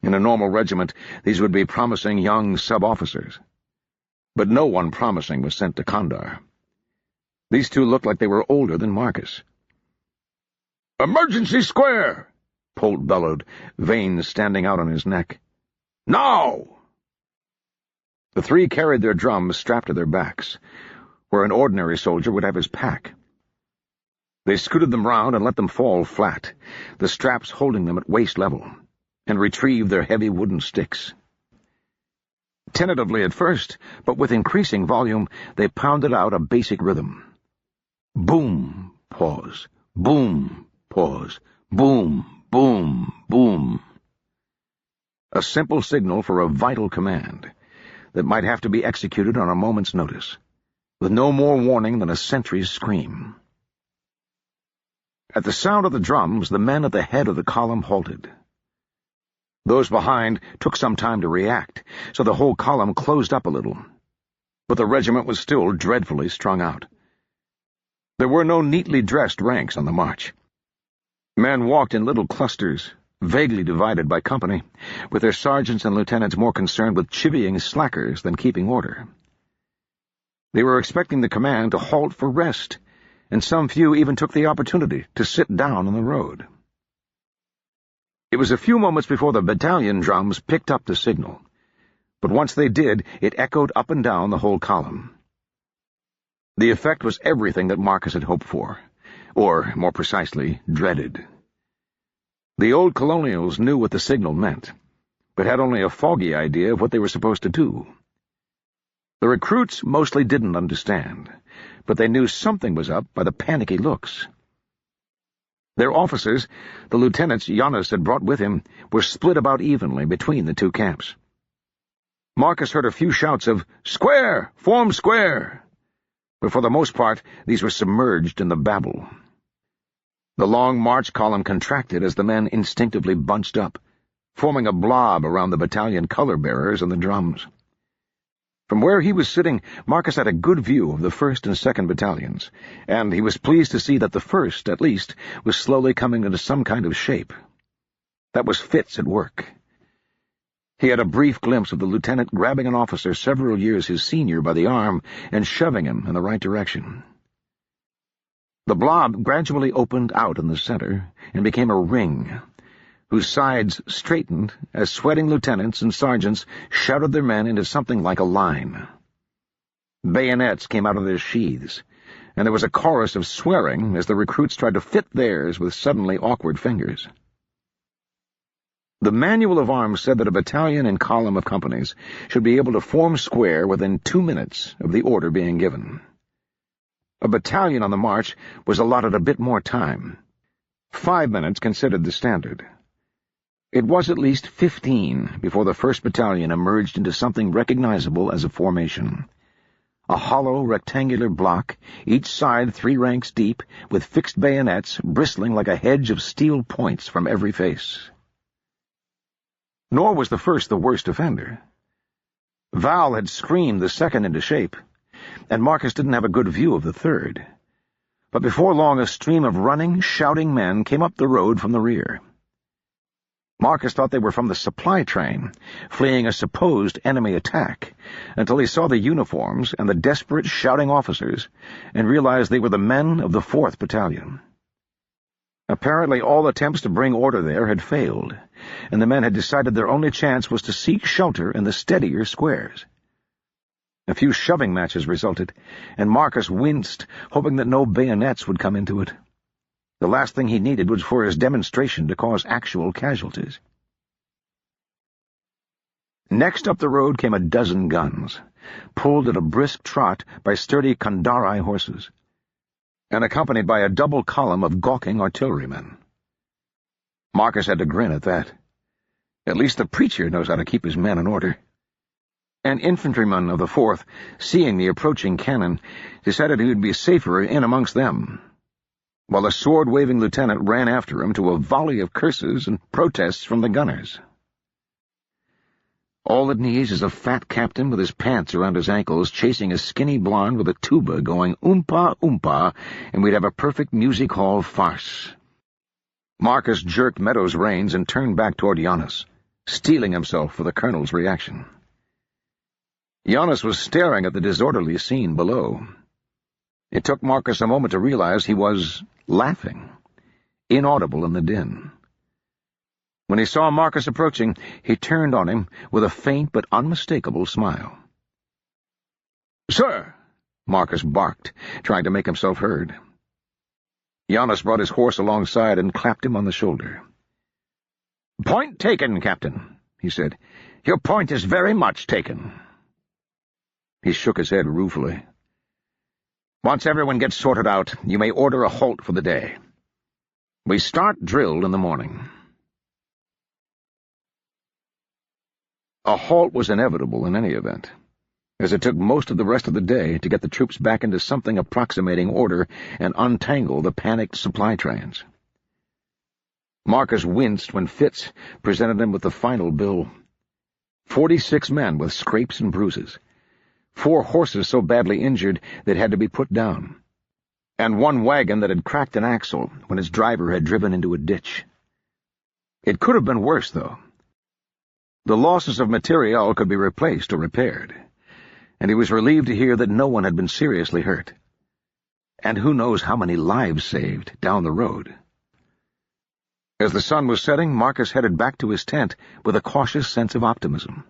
In a normal regiment, these would be promising young sub-officers. But no one promising was sent to Kandar. These 2 looked like they were older than Marcus. "Emergency Square!" Polt bellowed, veins standing out on his neck. "Now!" The three carried their drums strapped to their backs, where an ordinary soldier would have his pack. They scooted them round and let them fall flat, the straps holding them at waist level, and retrieved their heavy wooden sticks. Tentatively at first, but with increasing volume, they pounded out a basic rhythm. Boom, pause, boom, pause, boom, boom, boom. A simple signal for a vital command that might have to be executed on a moment's notice, with no more warning than a sentry's scream. At the sound of the drums, the men at the head of the column halted. Those behind took some time to react, so the whole column closed up a little. But the regiment was still dreadfully strung out. There were no neatly dressed ranks on the march. Men walked in little clusters, vaguely divided by company, with their sergeants and lieutenants more concerned with chivying slackers than keeping order. They were expecting the command to halt for rest, and some few even took the opportunity to sit down on the road. It was a few moments before the battalion drums picked up the signal, but once they did, it echoed up and down the whole column. The effect was everything that Marcus had hoped for, or, more precisely, dreaded. The old colonials knew what the signal meant, but had only a foggy idea of what they were supposed to do. The recruits mostly didn't understand, but they knew something was up by the panicky looks. Their officers, the lieutenants Giannis had brought with him, were split about evenly between the two camps. Marcus heard a few shouts of, "Square! Form square!" but for the most part these were submerged in the babble. The long march column contracted as the men instinctively bunched up, forming a blob around the battalion color-bearers and the drums. From where he was sitting, Marcus had a good view of the 1st and 2nd battalions, and he was pleased to see that the 1st, at least, was slowly coming into some kind of shape. That was Fitz at work. He had a brief glimpse of the lieutenant grabbing an officer several years his senior by the arm and shoving him in the right direction. The blob gradually opened out in the center and became a ring, whose sides straightened as sweating lieutenants and sergeants shouted their men into something like a line. Bayonets came out of their sheaths, and there was a chorus of swearing as the recruits tried to fit theirs with suddenly awkward fingers. The manual of arms said that a battalion and column of companies should be able to form square within 2 minutes of the order being given. A battalion on the march was allotted a bit more time. 5 minutes considered the standard. It was at least 15 before the 1st Battalion emerged into something recognizable as a formation. A hollow, rectangular block, each side 3 ranks deep, with fixed bayonets bristling like a hedge of steel points from every face. Nor was the 1st the worst offender. Val had screamed the 2nd into shape, and Marcus didn't have a good view of the 3rd. But before long a stream of running, shouting men came up the road from the rear. Marcus thought they were from the supply train, fleeing a supposed enemy attack, until he saw the uniforms and the desperate, shouting officers, and realized they were the men of the 4th Battalion. Apparently all attempts to bring order there had failed, and the men had decided their only chance was to seek shelter in the steadier squares. A few shoving matches resulted, and Marcus winced, hoping that no bayonets would come into it. The last thing he needed was for his demonstration to cause actual casualties. Next up the road came a dozen guns, pulled at a brisk trot by sturdy Kandari horses, and accompanied by a double column of gawking artillerymen. Marcus had to grin at that. At least the preacher knows how to keep his men in order. An infantryman of the 4th, seeing the approaching cannon, decided he would be safer in amongst them, while a sword-waving lieutenant ran after him to a volley of curses and protests from the gunners. All it needs is a fat captain with his pants around his ankles chasing a skinny blonde with a tuba going oompa oompa, and we'd have a perfect music hall farce. Marcus jerked Meadows' reins and turned back toward Giannis, steeling himself for the colonel's reaction. Giannis was staring at the disorderly scene below. It took Marcus a moment to realize he was laughing, inaudible in the din. When he saw Marcus approaching, he turned on him with a faint but unmistakable smile. "Sir!" Marcus barked, trying to make himself heard. Giannis brought his horse alongside and clapped him on the shoulder. "Point taken, Captain," he said. "Your point is very much taken." He shook his head ruefully. "Once everyone gets sorted out, you may order a halt for the day. We start drill in the morning." A halt was inevitable in any event, as it took most of the rest of the day to get the troops back into something approximating order and untangle the panicked supply trains. Marcus winced when Fitz presented him with the final bill. 46 men with scrapes and bruises, 4 horses so badly injured they'd had to be put down, and 1 wagon that had cracked an axle when its driver had driven into a ditch. It could have been worse, though. The losses of materiel could be replaced or repaired, and he was relieved to hear that no one had been seriously hurt. And who knows how many lives saved down the road. As the sun was setting, Marcus headed back to his tent with a cautious sense of optimism.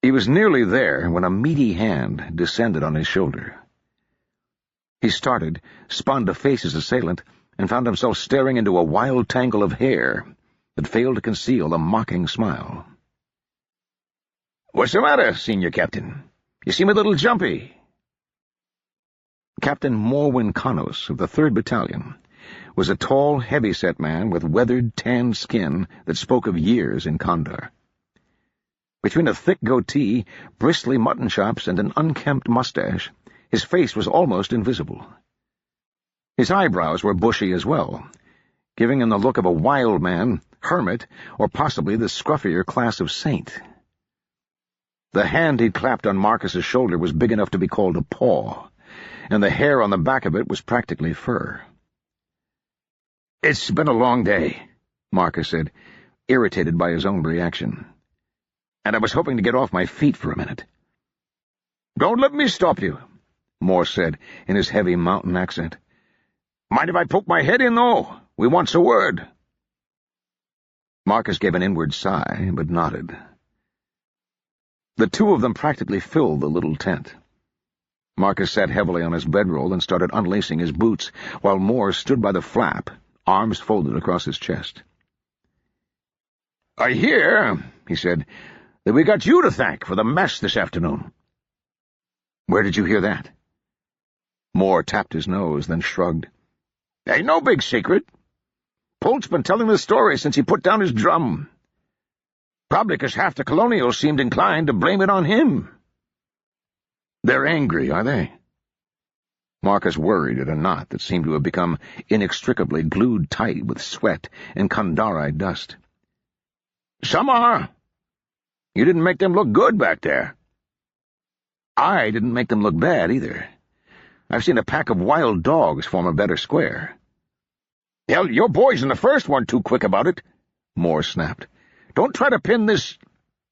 He was nearly there when a meaty hand descended on his shoulder. He started, spun to face his assailant, and found himself staring into a wild tangle of hair that failed to conceal a mocking smile. "What's the matter, Senior Captain? You seem a little jumpy." Captain Morwin Kanos of the 3rd Battalion was a tall, heavy-set man with weathered, tanned skin that spoke of years in Kandar. Between a thick goatee, bristly mutton chops, and an unkempt mustache, his face was almost invisible. His eyebrows were bushy as well, giving him the look of a wild man, hermit, or possibly the scruffier class of saint. The hand he'd clapped on Marcus's shoulder was big enough to be called a paw, and the hair on the back of it was practically fur. "It's been a long day," Marcus said, irritated by his own reaction. "And I was hoping to get off my feet for a minute." "Don't let me stop you," Moore said in his heavy mountain accent. "Mind if I poke my head in, though? We wants a word." Marcus gave an inward sigh, but nodded. The two of them practically filled the little tent. Marcus sat heavily on his bedroll and started unlacing his boots, while Moore stood by the flap, arms folded across his chest. "I hear," he said, "that we got you to thank for the mess this afternoon." "Where did you hear that?" Moore tapped his nose, then shrugged. "Ain't no big secret. Polt's been telling the story since he put down his drum. Probably 'cause half the colonials seemed inclined to blame it on him." "They're angry, are they?" Marcus worried at a knot that seemed to have become inextricably glued tight with sweat and Kandari dust. "Some are. You didn't make them look good back there." "I didn't make them look bad, either. I've seen a pack of wild dogs form a better square." "Hell, your boys in the first weren't too quick about it," Moore snapped. "Don't try to pin this—"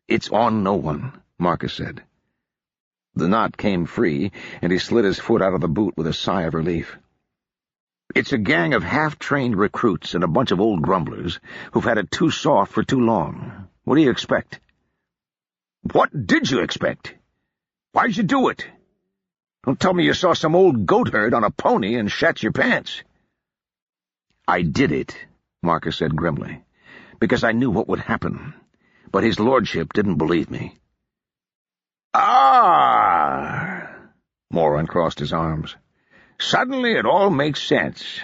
"It's on no one," Marcus said. The knot came free, and he slid his foot out of the boot with a sigh of relief. "It's a gang of half-trained recruits and a bunch of old grumblers who've had it too soft for too long. What do you expect?" "What did you expect? Why'd you do it? Don't tell me you saw some old goat-herd on a pony and shat your pants." "I did it," Marcus said grimly, "because I knew what would happen, but his lordship didn't believe me." "Ah!" Moore uncrossed his arms. "Suddenly it all makes sense."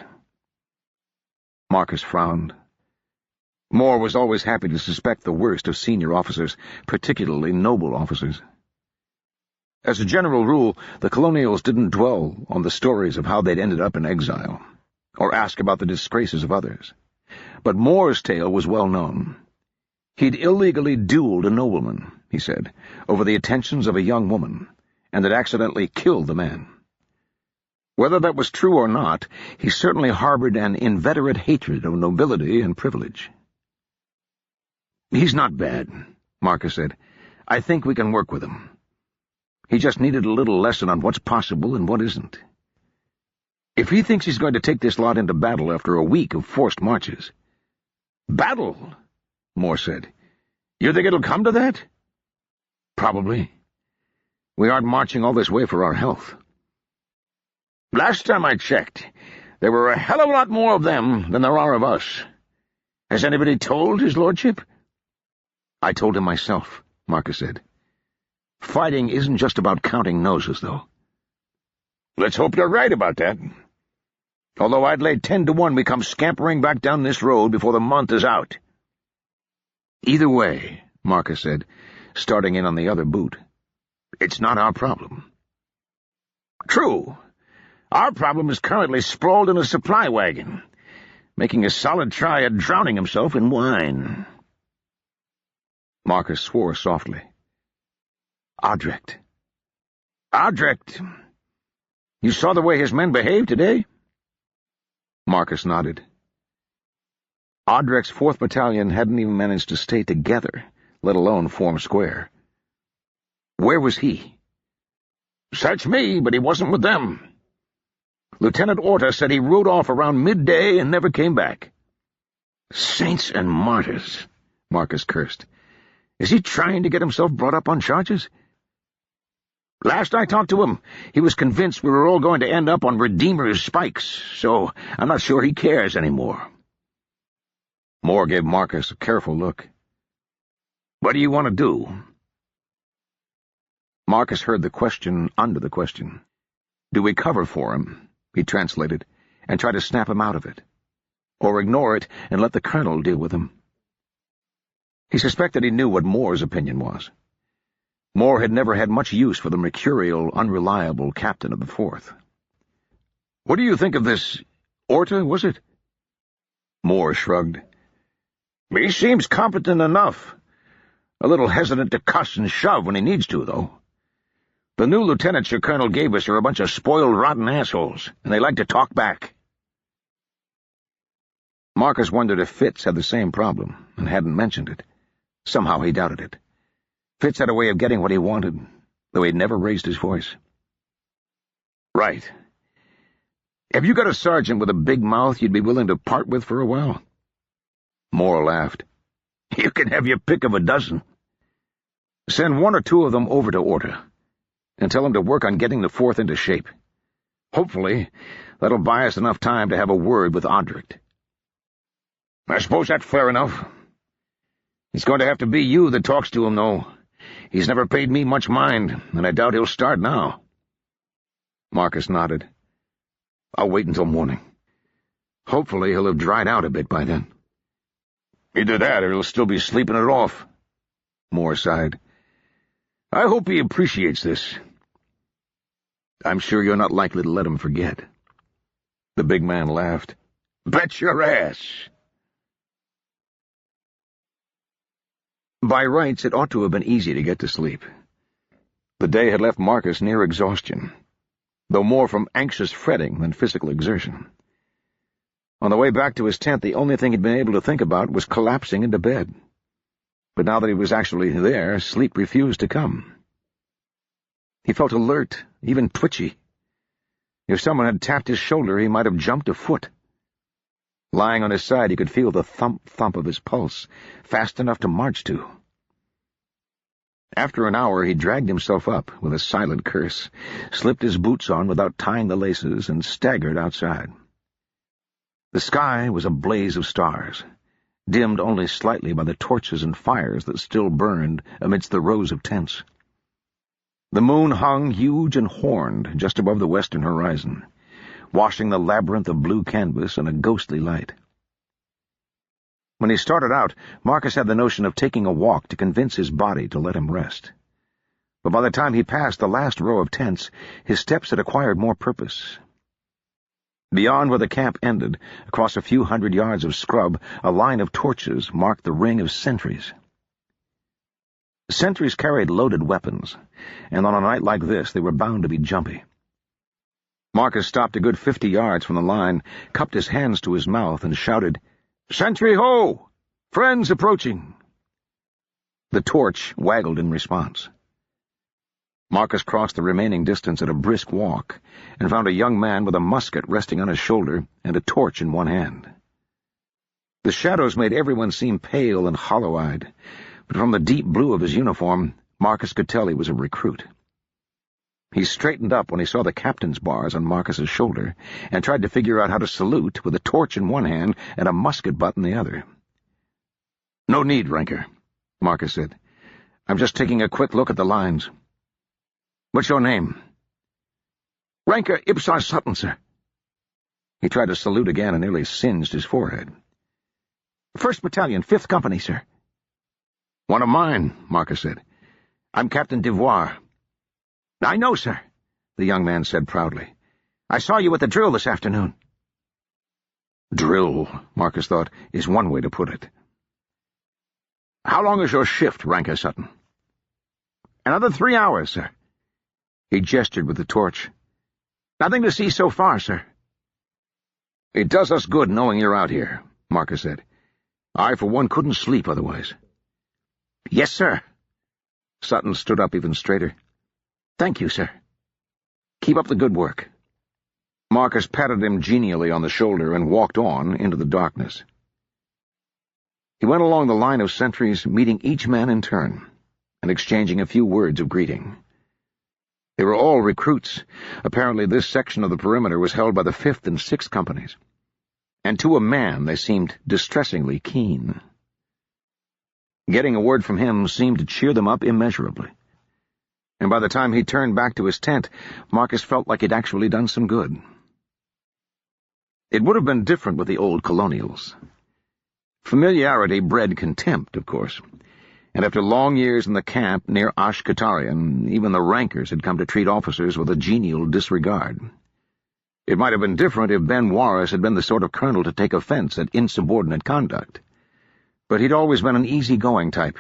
Marcus frowned. Moore was always happy to suspect the worst of senior officers, particularly noble officers. As a general rule, the colonials didn't dwell on the stories of how they'd ended up in exile, or ask about the disgraces of others. But Moore's tale was well known. He'd illegally dueled a nobleman, he said, over the attentions of a young woman, and had accidentally killed the man. Whether that was true or not, he certainly harbored an inveterate hatred of nobility and privilege. "He's not bad," Marcus said. "I think we can work with him. He just needed a little lesson on what's possible and what isn't. If he thinks he's going to take this lot into battle after a week of forced marches, "Battle," Moore said. "You think it'll come to that?" "Probably. We aren't marching all this way for our health." "Last time I checked, there were a hell of a lot more of them than there are of us. Has anybody told his lordship?" "I told him myself," Marcus said. "Fighting isn't just about counting noses, though." "Let's hope you're right about that. Although I'd lay 10 to 1 we come scampering back down this road before the month is out." "Either way," Marcus said, starting in on the other boot, "it's not our problem." "True. Our problem is currently sprawled in a supply wagon, making a solid try at drowning himself in wine." Marcus swore softly. "Odrict." "Odrict? You saw the way his men behaved today?" Marcus nodded. Odrict's 4th Battalion hadn't even managed to stay together, let alone form square. Where was he? "Search me, but he wasn't with them. Lieutenant Orta said he rode off around midday and never came back." "Saints and martyrs," Marcus cursed. "Is he trying to get himself brought up on charges?" "Last I talked to him, he was convinced we were all going to end up on Redeemer's spikes, so I'm not sure he cares anymore." Moore gave Marcus a careful look. "What do you want to do?" Marcus heard the question under the question. "Do we cover for him," he translated, "and try to snap him out of it? Or ignore it and let the colonel deal with him?" He suspected he knew what Moore's opinion was. Moore had never had much use for the mercurial, unreliable captain of the 4th. "What do you think of this Orta, was it?" Moore shrugged. "He seems competent enough. A little hesitant to cuss and shove when he needs to, though. The new lieutenants your colonel gave us are a bunch of spoiled, rotten assholes, and they like to talk back." Marcus wondered if Fitz had the same problem, and hadn't mentioned it. Somehow he doubted it. Fitz had a way of getting what he wanted, though he'd never raised his voice. "Right. Have you got a sergeant with a big mouth you'd be willing to part with for a while?" Moore laughed. "You can have your pick of a dozen. Send 1 or 2 of them over to Orta, and tell him to work on getting the 4th into shape. Hopefully, that'll buy us enough time to have a word with Odrict." "I suppose that's fair enough. It's going to have to be you that talks to him, though. He's never paid me much mind, and I doubt he'll start now." Marcus nodded. "I'll wait until morning. Hopefully he'll have dried out a bit by then." "Either that or he'll still be sleeping it off." Moore sighed. "I hope he appreciates this." "I'm sure you're not likely to let him forget." The big man laughed. "Bet your ass." By rights, it ought to have been easy to get to sleep. The day had left Marcus near exhaustion, though more from anxious fretting than physical exertion. On the way back to his tent, the only thing he'd been able to think about was collapsing into bed. But now that he was actually there, sleep refused to come. He felt alert, even twitchy. If someone had tapped his shoulder, he might have jumped a foot. Lying on his side, he could feel the thump-thump of his pulse, fast enough to march to. After an hour, he dragged himself up with a silent curse, slipped his boots on without tying the laces, and staggered outside. The sky was a blaze of stars, dimmed only slightly by the torches and fires that still burned amidst the rows of tents. The moon hung huge and horned just above the western horizon, washing the labyrinth of blue canvas in a ghostly light. When he started out, Marcus had the notion of taking a walk to convince his body to let him rest. But by the time he passed the last row of tents, his steps had acquired more purpose. Beyond where the camp ended, across a few hundred yards of scrub, a line of torches marked the ring of sentries. Sentries carried loaded weapons, and on a night like this they were bound to be jumpy. Marcus stopped a good 50 yards from the line, cupped his hands to his mouth, and shouted, "Sentry ho! Friends approaching!" The torch waggled in response. Marcus crossed the remaining distance at a brisk walk, and found a young man with a musket resting on his shoulder and a torch in one hand. The shadows made everyone seem pale and hollow-eyed, but from the deep blue of his uniform, Marcus could tell he was a recruit. He straightened up when he saw the captain's bars on Marcus's shoulder and tried to figure out how to salute with a torch in one hand and a musket butt in the other. "No need, Ranker," Marcus said. "I'm just taking a quick look at the lines." "What's your name?" "Ranker Ipsar Sutton, sir." He tried to salute again and nearly singed his forehead. "1st Battalion, 5th Company, sir." "One of mine," Marcus said. "I'm Captain Devoir." "I know, sir," the young man said proudly. "I saw you at the drill this afternoon." Drill, Marcus thought, is one way to put it. "How long is your shift, Ranker Sutton?" "Another 3 hours, sir." He gestured with the torch. "Nothing to see so far, sir." "It does us good knowing you're out here," Marcus said. "I, for one, couldn't sleep otherwise." "Yes, sir." Sutton stood up even straighter. "Thank you, sir. Keep up the good work." Marcus patted him genially on the shoulder and walked on into the darkness. He went along the line of sentries, meeting each man in turn, and exchanging a few words of greeting. They were all recruits. Apparently this section of the perimeter was held by the 5th and 6th Companies, and to a man they seemed distressingly keen. Getting a word from him seemed to cheer them up immeasurably, and by the time he turned back to his tent, Marcus felt like he'd actually done some good. It would have been different with the old colonials. Familiarity bred contempt, of course, and after long years in the camp near Ashkatarian, even the rankers had come to treat officers with a genial disregard. It might have been different if Ben Warris had been the sort of colonel to take offense at insubordinate conduct, but he'd always been an easy-going type,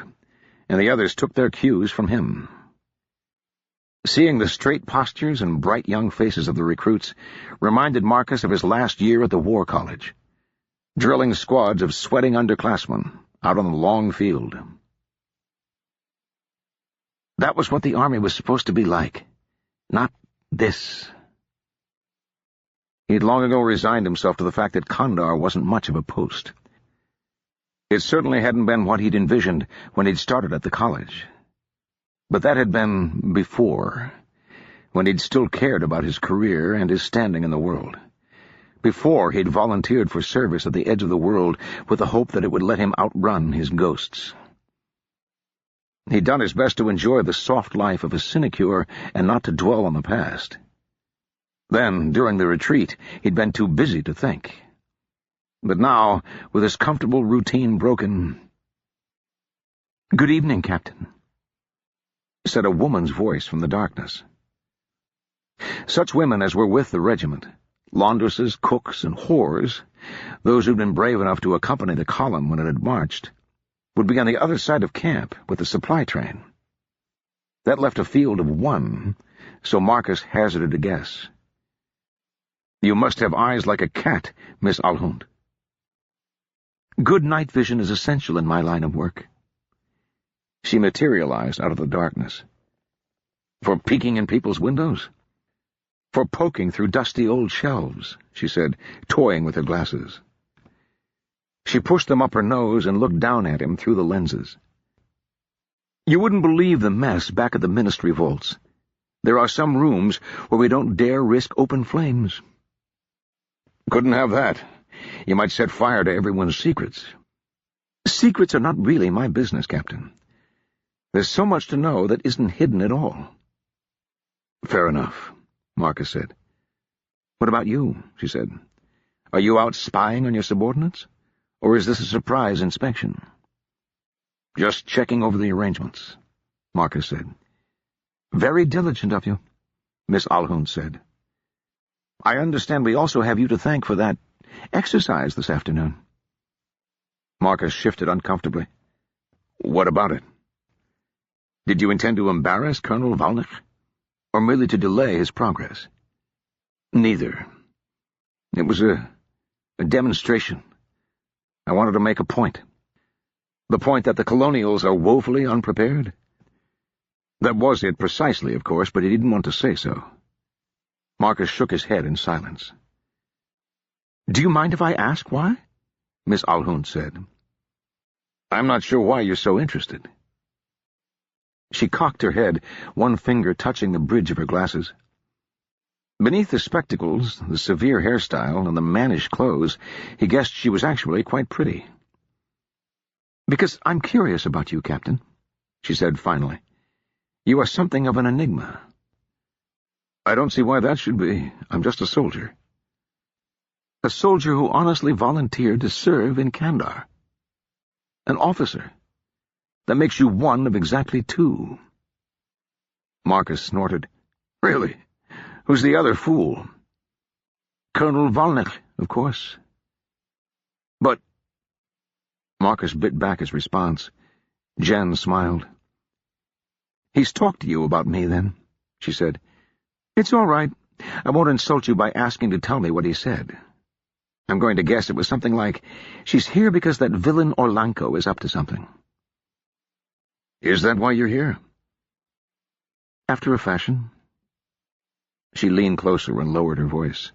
and the others took their cues from him. Seeing the straight postures and bright young faces of the recruits reminded Marcus of his last year at the War College, drilling squads of sweating underclassmen out on the long field. That was what the army was supposed to be like, not this. He'd long ago resigned himself to the fact that Kandar wasn't much of a post. It certainly hadn't been what he'd envisioned when he'd started at the college. But that had been before, when he'd still cared about his career and his standing in the world. Before he'd volunteered for service at the edge of the world with the hope that it would let him outrun his ghosts. He'd done his best to enjoy the soft life of a sinecure and not to dwell on the past. Then, during the retreat, he'd been too busy to think. But now, with his comfortable routine broken— "Good evening, Captain," said a woman's voice from the darkness. Such women as were with the regiment, laundresses, cooks, and whores, those who'd been brave enough to accompany the column when it had marched, would be on the other side of camp with the supply train. That left a field of one, so Marcus hazarded a guess. "You must have eyes like a cat, Miss Alhund." "Good night vision is essential in my line of work." She materialized out of the darkness. "For peeking in people's windows?" "For poking through dusty old shelves," she said, toying with her glasses. She pushed them up her nose and looked down at him through the lenses. "You wouldn't believe the mess back at the ministry vaults. There are some rooms where we don't dare risk open flames." "Couldn't have that. You might set fire to everyone's secrets." "Secrets are not really my business, Captain. There's so much to know that isn't hidden at all." "Fair enough," Marcus said. "What about you?" she said. "Are you out spying on your subordinates? Or is this a surprise inspection?" "Just checking over the arrangements," Marcus said. "Very diligent of you," Miss Alhund said. "I understand we also have you to thank for that exercise this afternoon." Marcus shifted uncomfortably. "What about it? Did you intend to embarrass Colonel Valnich, or merely to delay his progress?" "Neither. It was a demonstration. I wanted to make a point. The point that the colonials are woefully unprepared?" That was it precisely, of course, but he didn't want to say so. Marcus shook his head in silence. "Do you mind if I ask why?" Miss Alhund said. "I'm not sure why you're so interested." She cocked her head, one finger touching the bridge of her glasses. Beneath the spectacles, the severe hairstyle, and the mannish clothes, he guessed she was actually quite pretty. "Because I'm curious about you, Captain," she said finally. "You are something of an enigma." "I don't see why that should be. I'm just a soldier." "A soldier who honestly volunteered to serve in Kandar. An officer. That makes you one of exactly two." Marcus snorted. "Really? Who's the other fool?" "Colonel Volnick, of course." "But—" Marcus bit back his response. Jen smiled. "He's talked to you about me, then," she said. "It's all right. I won't insult you by asking to tell me what he said. I'm going to guess it was something like, she's here because that villain Orlanco is up to something." "Is that why you're here?" "After a fashion." She leaned closer and lowered her voice.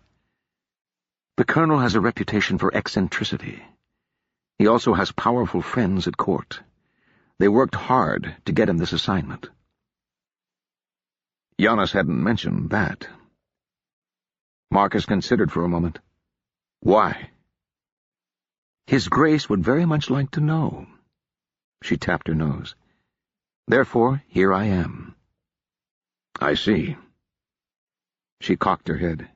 "The Colonel has a reputation for eccentricity. He also has powerful friends at court. They worked hard to get him this assignment." Giannis hadn't mentioned that. Marcus considered for a moment. "Why?" "His Grace would very much like to know." She tapped her nose. "Therefore, here I am." "I see." She cocked her head.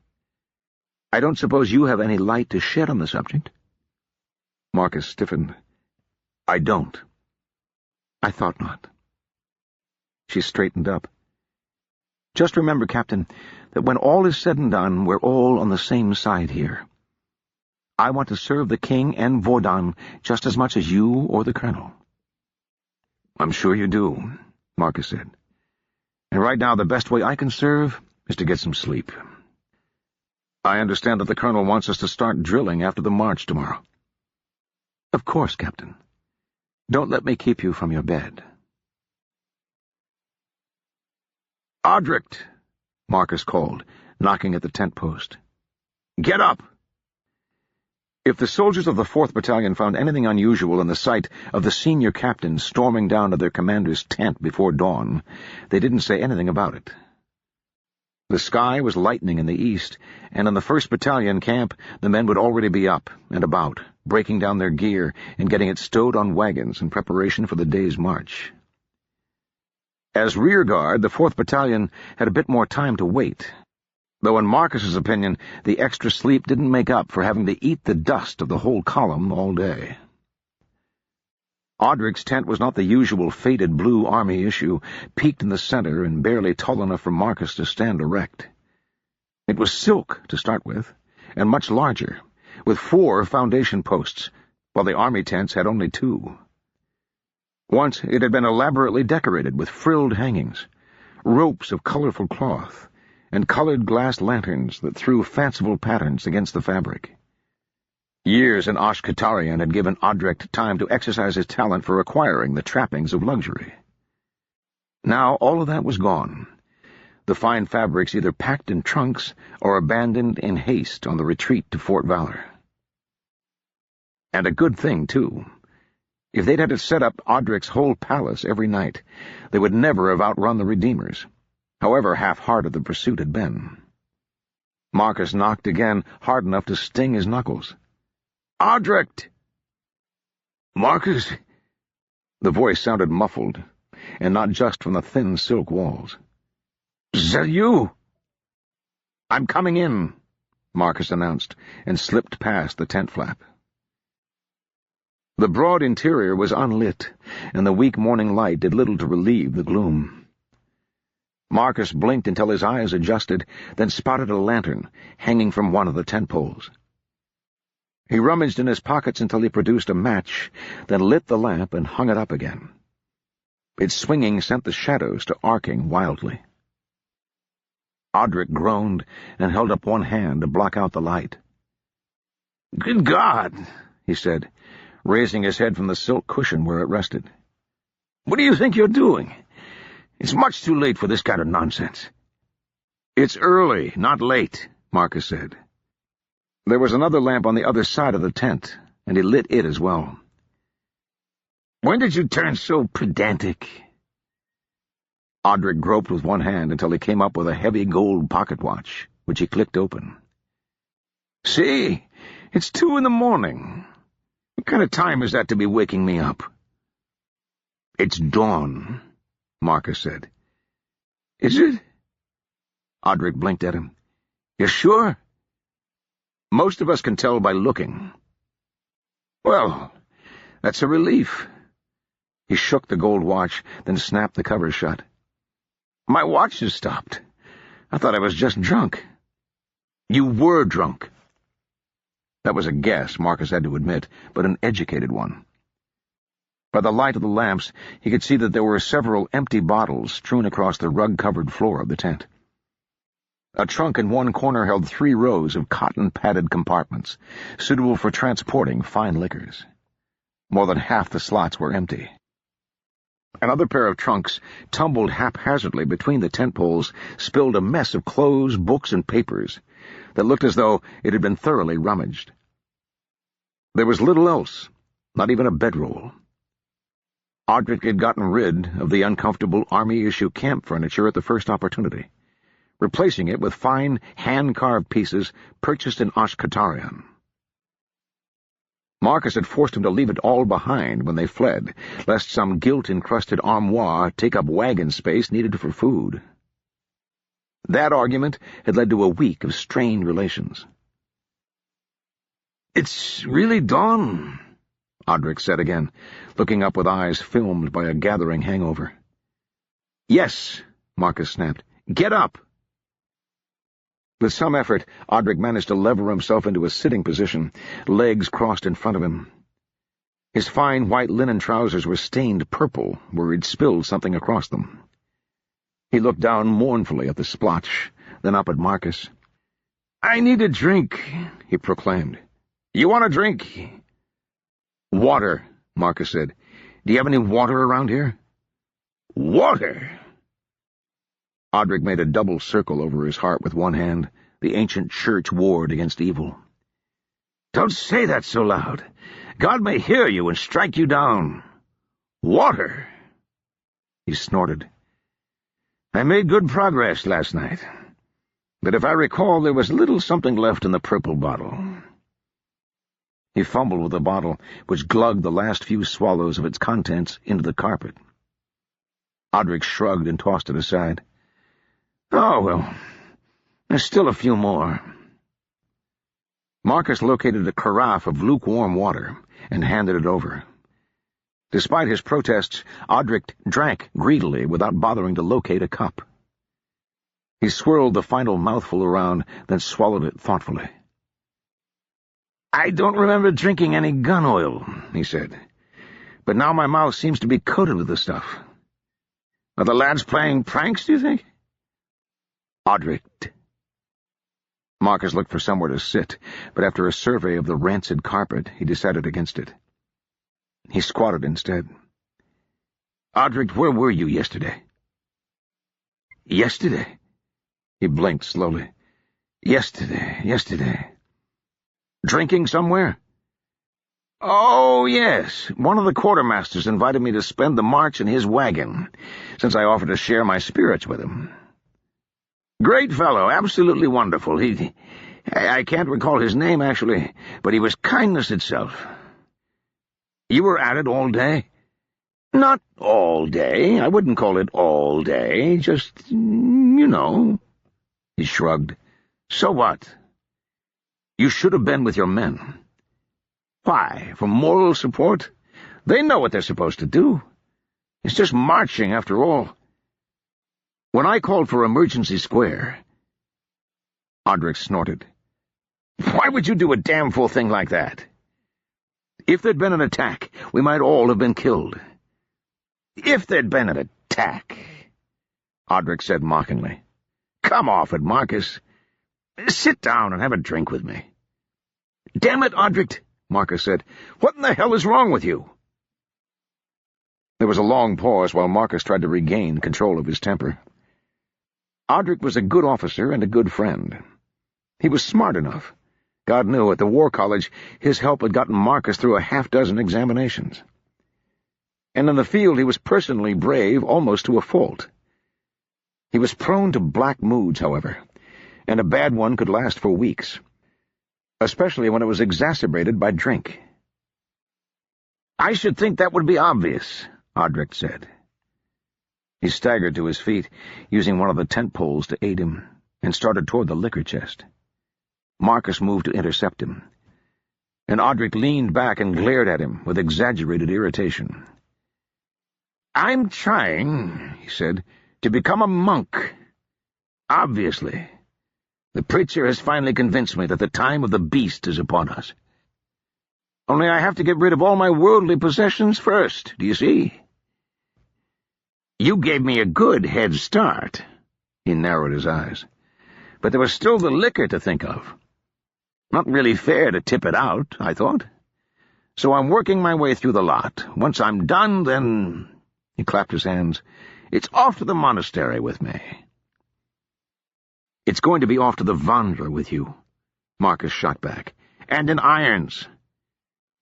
"I don't suppose you have any light to shed on the subject?" Marcus stiffened. "I don't." "I thought not." She straightened up. "Just remember, Captain, that when all is said and done, we're all on the same side here. I want to serve the King and Vordan just as much as you or the Colonel." "I'm sure you do," Marcus said. "And right now the best way I can serve is to get some sleep. I understand that the Colonel wants us to start drilling after the march tomorrow." "Of course, Captain. Don't let me keep you from your bed." "Audric," Marcus called, knocking at the tent post. "Get up!" If the soldiers of the 4th Battalion found anything unusual in the sight of the senior captain storming down to their commander's tent before dawn, they didn't say anything about it. The sky was lightening in the east, and in the 1st Battalion camp the men would already be up and about, breaking down their gear and getting it stowed on wagons in preparation for the day's march. As rearguard, the 4th Battalion had a bit more time to wait, though in Marcus's opinion the extra sleep didn't make up for having to eat the dust of the whole column all day. Audric's tent was not the usual faded blue army issue, peaked in the center and barely tall enough for Marcus to stand erect. It was silk to start with, and much larger, with 4 foundation posts, while the army tents had only 2. Once it had been elaborately decorated with frilled hangings, ropes of colorful cloth, and colored glass lanterns that threw fanciful patterns against the fabric. Years in Ashkatarian had given Audric time to exercise his talent for acquiring the trappings of luxury. Now all of that was gone, the fine fabrics either packed in trunks or abandoned in haste on the retreat to Fort Valor. And a good thing, too. If they'd had to set up Audric's whole palace every night, they would never have outrun the Redeemers, however half-hearted the pursuit had been. Marcus knocked again, hard enough to sting his knuckles. "Audric!" "Marcus?" The voice sounded muffled, and not just from the thin silk walls. "Is that you?" "I'm coming in," Marcus announced, and slipped past the tent flap. The broad interior was unlit, and the weak morning light did little to relieve the gloom. Marcus blinked until his eyes adjusted, then spotted a lantern hanging from one of the tent poles. He rummaged in his pockets until he produced a match, then lit the lamp and hung it up again. Its swinging sent the shadows to arcing wildly. Audric groaned and held up one hand to block out the light. "Good God," he said, raising his head from the silk cushion where it rested. "What do you think you're doing? It's much too late for this kind of nonsense." "It's early, not late," Marcus said. There was another lamp on the other side of the tent, and he lit it as well. "When did you turn so pedantic?" Audric groped with one hand until he came up with a heavy gold pocket watch, which he clicked open. "See, it's 2 a.m. What kind of time is that to be waking me up?" "It's dawn," Marcus said. "Is it?" Audric blinked at him. "You're sure?" "Most of us can tell by looking." "Well, that's a relief." He shook the gold watch, then snapped the cover shut. "My watch has stopped. I thought I was just drunk." "You were drunk." That was a guess, Marcus had to admit, but an educated one. By the light of the lamps, he could see that there were several empty bottles strewn across the rug-covered floor of the tent. A trunk in one corner held 3 rows of cotton-padded compartments, suitable for transporting fine liquors. More than half the slots were empty. Another pair of trunks, tumbled haphazardly between the tent poles, spilled a mess of clothes, books, and papers that looked as though it had been thoroughly rummaged. There was little else, not even a bedroll. Audric had gotten rid of the uncomfortable army-issue camp furniture at the first opportunity, replacing it with fine, hand-carved pieces purchased in Ashkatarian. Marcus had forced him to leave it all behind when they fled, lest some guilt-encrusted armoire take up wagon space needed for food. That argument had led to a week of strained relations. "It's really dawn," Audric said again, looking up with eyes filmed by a gathering hangover. "Yes," Marcus snapped. "Get up!" With some effort, Audric managed to lever himself into a sitting position, legs crossed in front of him. His fine white linen trousers were stained purple where he'd spilled something across them. He looked down mournfully at the splotch, then up at Marcus. "I need a drink," he proclaimed. "You want a drink?" "Water," Marcus said. "Do you have any water around here?" "Water?" Audric made a double circle over his heart with one hand, the ancient church ward against evil. "Don't say that so loud. God may hear you and strike you down. Water!" He snorted. "I made good progress last night, but if I recall, there was little something left in the purple bottle." He fumbled with the bottle, which glugged the last few swallows of its contents into the carpet. Audric shrugged and tossed it aside. "Oh, well, there's still a few more." Marcus located a carafe of lukewarm water and handed it over. Despite his protests, Audric drank greedily without bothering to locate a cup. He swirled the final mouthful around, then swallowed it thoughtfully. "I don't remember drinking any gun oil," he said, "but now my mouth seems to be coated with the stuff. Are the lads playing pranks, do you think?" Audric. Marcus looked for somewhere to sit, but after a survey of the rancid carpet, he decided against it. He squatted instead. "Audric, where were you yesterday?" "Yesterday?" He blinked slowly. Yesterday. Drinking somewhere?" "Oh, yes. One of the quartermasters invited me to spend the march in his wagon, since I offered to share my spirits with him. Great fellow, absolutely wonderful. I can't recall his name, actually, but he was kindness itself." "You were at it all day?" "Not all day. I wouldn't call it all day. Just, you know." He shrugged. "So what?" "You should have been with your men." "Why, for moral support? They know what they're supposed to do. It's just marching, after all." "When I called for emergency square—" Audric snorted. "Why would you do a damn fool thing like that?" "If there'd been an attack, we might all have been killed." "If there'd been an attack," Audric said mockingly. "Come off it, Marcus. Sit down and have a drink with me." "Damn it, Audric," Marcus said. "What in the hell is wrong with you?" There was a long pause while Marcus tried to regain control of his temper. Audric was a good officer and a good friend. He was smart enough, God knew, at the War College, his help had gotten Marcus through a half-dozen examinations. And in the field he was personally brave almost to a fault. He was prone to black moods, however, and a bad one could last for weeks, especially when it was exacerbated by drink. "I should think that would be obvious," Audric said. He staggered to his feet, using one of the tent poles to aid him, and started toward the liquor chest. Marcus moved to intercept him, and Audric leaned back and glared at him with exaggerated irritation. "I'm trying," he said, "to become a monk. Obviously. The preacher has finally convinced me that the time of the beast is upon us. Only I have to get rid of all my worldly possessions first, do you see? You gave me a good head start." He narrowed his eyes. "But there was still the liquor to think of. Not really fair to tip it out, I thought. So I'm working my way through the lot. Once I'm done, then—" He clapped his hands. "It's off to the monastery with me." "It's going to be off to the Vandra with you," Marcus shot back. "And in irons.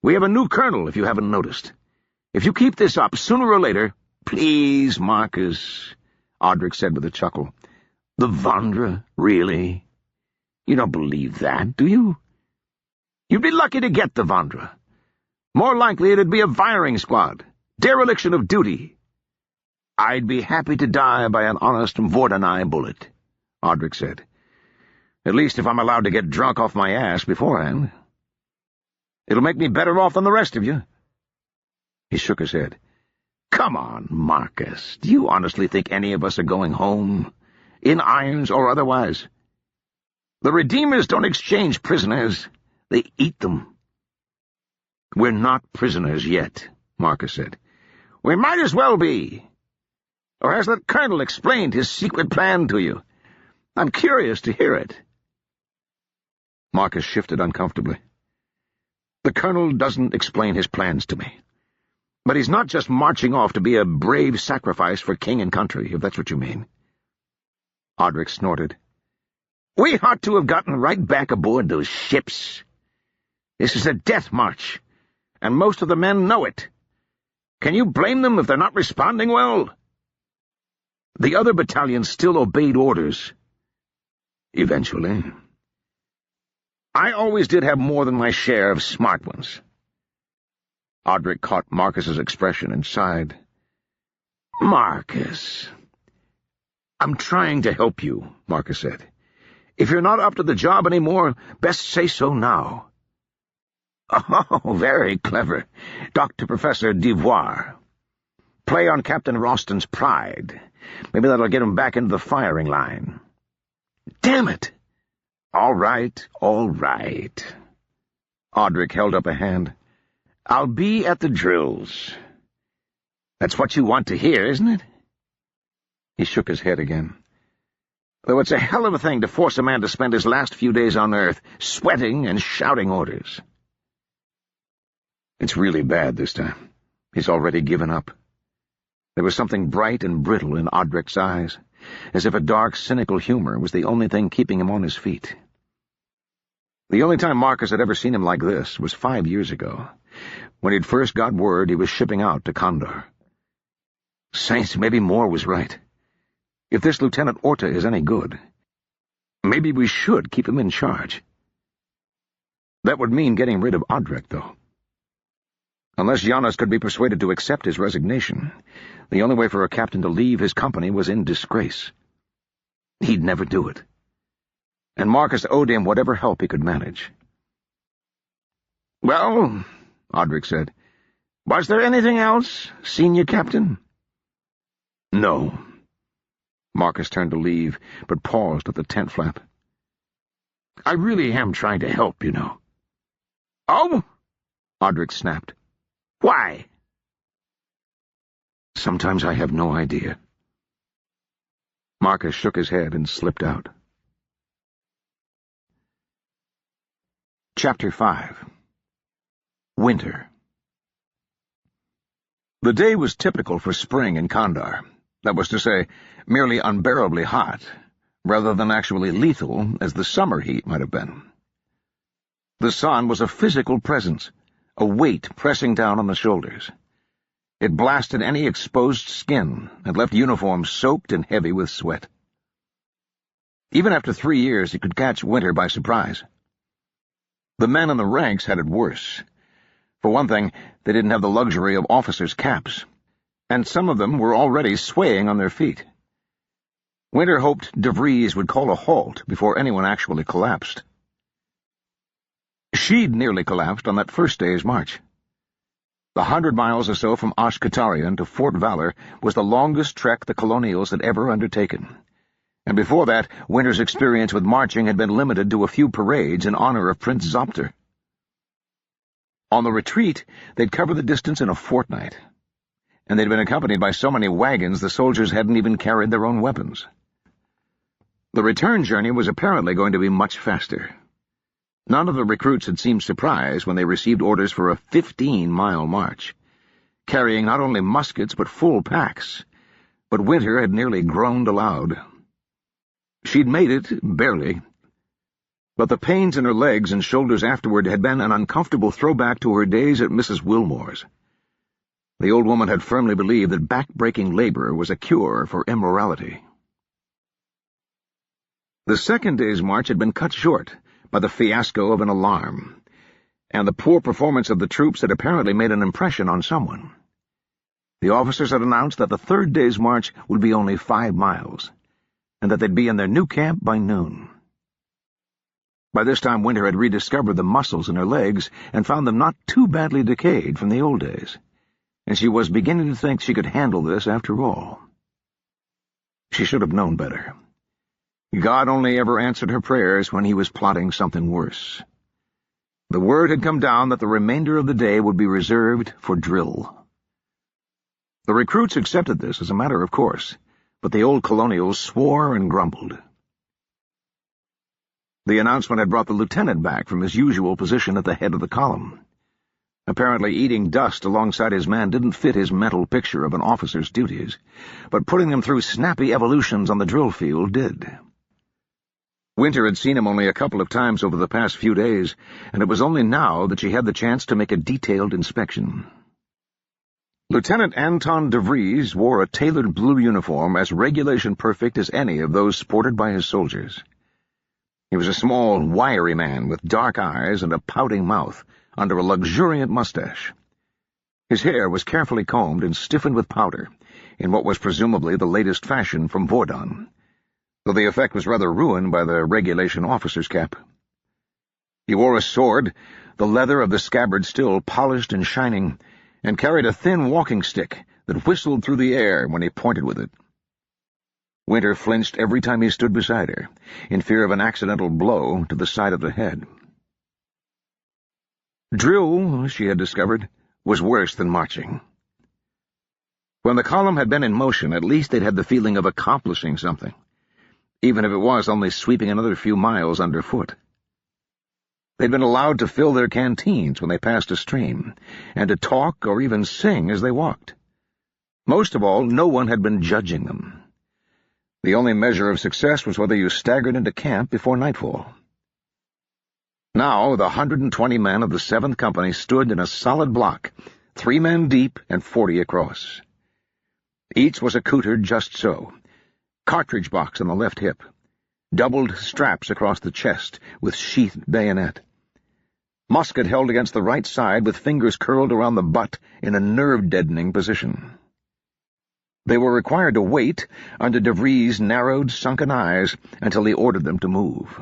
We have a new colonel, if you haven't noticed. If you keep this up, sooner or later—" "Please, Marcus," Audric said with a chuckle. "The Vandra, really? You don't believe that, do you?" "You'd be lucky to get the Vandra. More likely it'd be a firing squad. Dereliction of duty." "I'd be happy to die by an honest Vordanai bullet," Audric said. "At least if I'm allowed to get drunk off my ass beforehand. It'll make me better off than the rest of you." He shook his head. "Come on, Marcus. Do you honestly think any of us are going home? In irons or otherwise? The Redeemers don't exchange prisoners. They eat them." "We're not prisoners yet," Marcus said. "We might as well be. Or has that colonel explained his secret plan to you? I'm curious to hear it." Marcus shifted uncomfortably. "The colonel doesn't explain his plans to me. But he's not just marching off to be a brave sacrifice for king and country, if that's what you mean." Audric snorted. "We ought to have gotten right back aboard those ships. This is a death march, and most of the men know it. Can you blame them if they're not responding well?" "The other battalions still obeyed orders. Eventually. I always did have more than my share of smart ones." Audric caught Marcus's expression and sighed. "Marcus." "I'm trying to help you," Marcus said. "If you're not up to the job anymore, best say so now." "Oh, very clever, Dr. Professor Devoir. Play on Captain Roston's pride. Maybe that'll get him back into the firing line." "Damn it!" All right, all right." Audric held up a hand. "I'll be at the drills. That's what you want to hear, isn't it?" He shook his head again. "Though it's a hell of a thing to force a man to spend his last few days on Earth sweating and shouting orders." "It's really bad this time. He's already given up." There was something bright and brittle in Audric's eyes, as if a dark, cynical humor was the only thing keeping him on his feet. The only time Marcus had ever seen him like this was 5 years ago, when he'd first got word he was shipping out to Kandar. Saints, maybe Moore was right. If this Lieutenant Orta is any good, maybe we should keep him in charge. That would mean getting rid of Audric, though. Unless Giannis could be persuaded to accept his resignation, the only way for a captain to leave his company was in disgrace. He'd never do it. And Marcus owed him whatever help he could manage. "Well," Audric said, "was there anything else, Senior Captain?" "No." Marcus turned to leave, but paused at the tent flap. "I really am trying to help, you know." "Oh?" Audric snapped. "Why?" "Sometimes I have no idea." Marcus shook his head and slipped out. Chapter 5. Winter. The day was typical for spring in Kandar. That was to say, merely unbearably hot, rather than actually lethal, as the summer heat might have been. The sun was a physical presence, a weight pressing down on the shoulders. It blasted any exposed skin and left uniforms soaked and heavy with sweat. Even after 3 years, it could catch Winter by surprise. The men in the ranks had it worse. For one thing, they didn't have the luxury of officers' caps, and some of them were already swaying on their feet. Winter hoped De Vries would call a halt before anyone actually collapsed. She'd nearly collapsed on that first day's march. The 100 miles or so from Ashkatarian to Fort Valor was the longest trek the Colonials had ever undertaken, and before that, Winter's experience with marching had been limited to a few parades in honor of Prince Zopter. On the retreat, they'd covered the distance in a fortnight, and they'd been accompanied by so many wagons the soldiers hadn't even carried their own weapons. The return journey was apparently going to be much faster. None of the recruits had seemed surprised when they received orders for a 15-mile march, carrying not only muskets but full packs, but Winter had nearly groaned aloud. She'd made it, barely, but the pains in her legs and shoulders afterward had been an uncomfortable throwback to her days at Mrs. Wilmore's. The old woman had firmly believed that back-breaking labor was a cure for immorality. The second day's march had been cut short by the fiasco of an alarm, and the poor performance of the troops had apparently made an impression on someone. The officers had announced that the third day's march would be only 5 miles, and that they'd be in their new camp by noon. By this time, Winter had rediscovered the muscles in her legs and found them not too badly decayed from the old days, and she was beginning to think she could handle this after all. She should have known better. God only ever answered her prayers when he was plotting something worse. The word had come down that the remainder of the day would be reserved for drill. The recruits accepted this as a matter of course, but the old Colonials swore and grumbled. The announcement had brought the lieutenant back from his usual position at the head of the column. Apparently eating dust alongside his men didn't fit his mental picture of an officer's duties, but putting them through snappy evolutions on the drill field did. Winter had seen him only a couple of times over the past few days, and it was only now that she had the chance to make a detailed inspection. Lieutenant Anton De Vries wore a tailored blue uniform as regulation-perfect as any of those sported by his soldiers. He was a small, wiry man with dark eyes and a pouting mouth under a luxuriant mustache. His hair was carefully combed and stiffened with powder, in what was presumably the latest fashion from Vordon, though the effect was rather ruined by the regulation officer's cap. He wore a sword, the leather of the scabbard still polished and shining, and carried a thin walking stick that whistled through the air when he pointed with it. Winter flinched every time he stood beside her, in fear of an accidental blow to the side of the head. Drill, she had discovered, was worse than marching. When the column had been in motion, at least they'd had the feeling of accomplishing something, even if it was only sweeping another few miles underfoot. They'd been allowed to fill their canteens when they passed a stream, and to talk or even sing as they walked. Most of all, no one had been judging them. The only measure of success was whether you staggered into camp before nightfall. Now the 120 men of the 7th Company stood in a solid block, 3 men deep and 40 across. Each was accoutred just so. Cartridge box on the left hip, doubled straps across the chest with sheathed bayonet, musket held against the right side with fingers curled around the butt in a nerve-deadening position. They were required to wait under De Vries' narrowed, sunken eyes until he ordered them to move.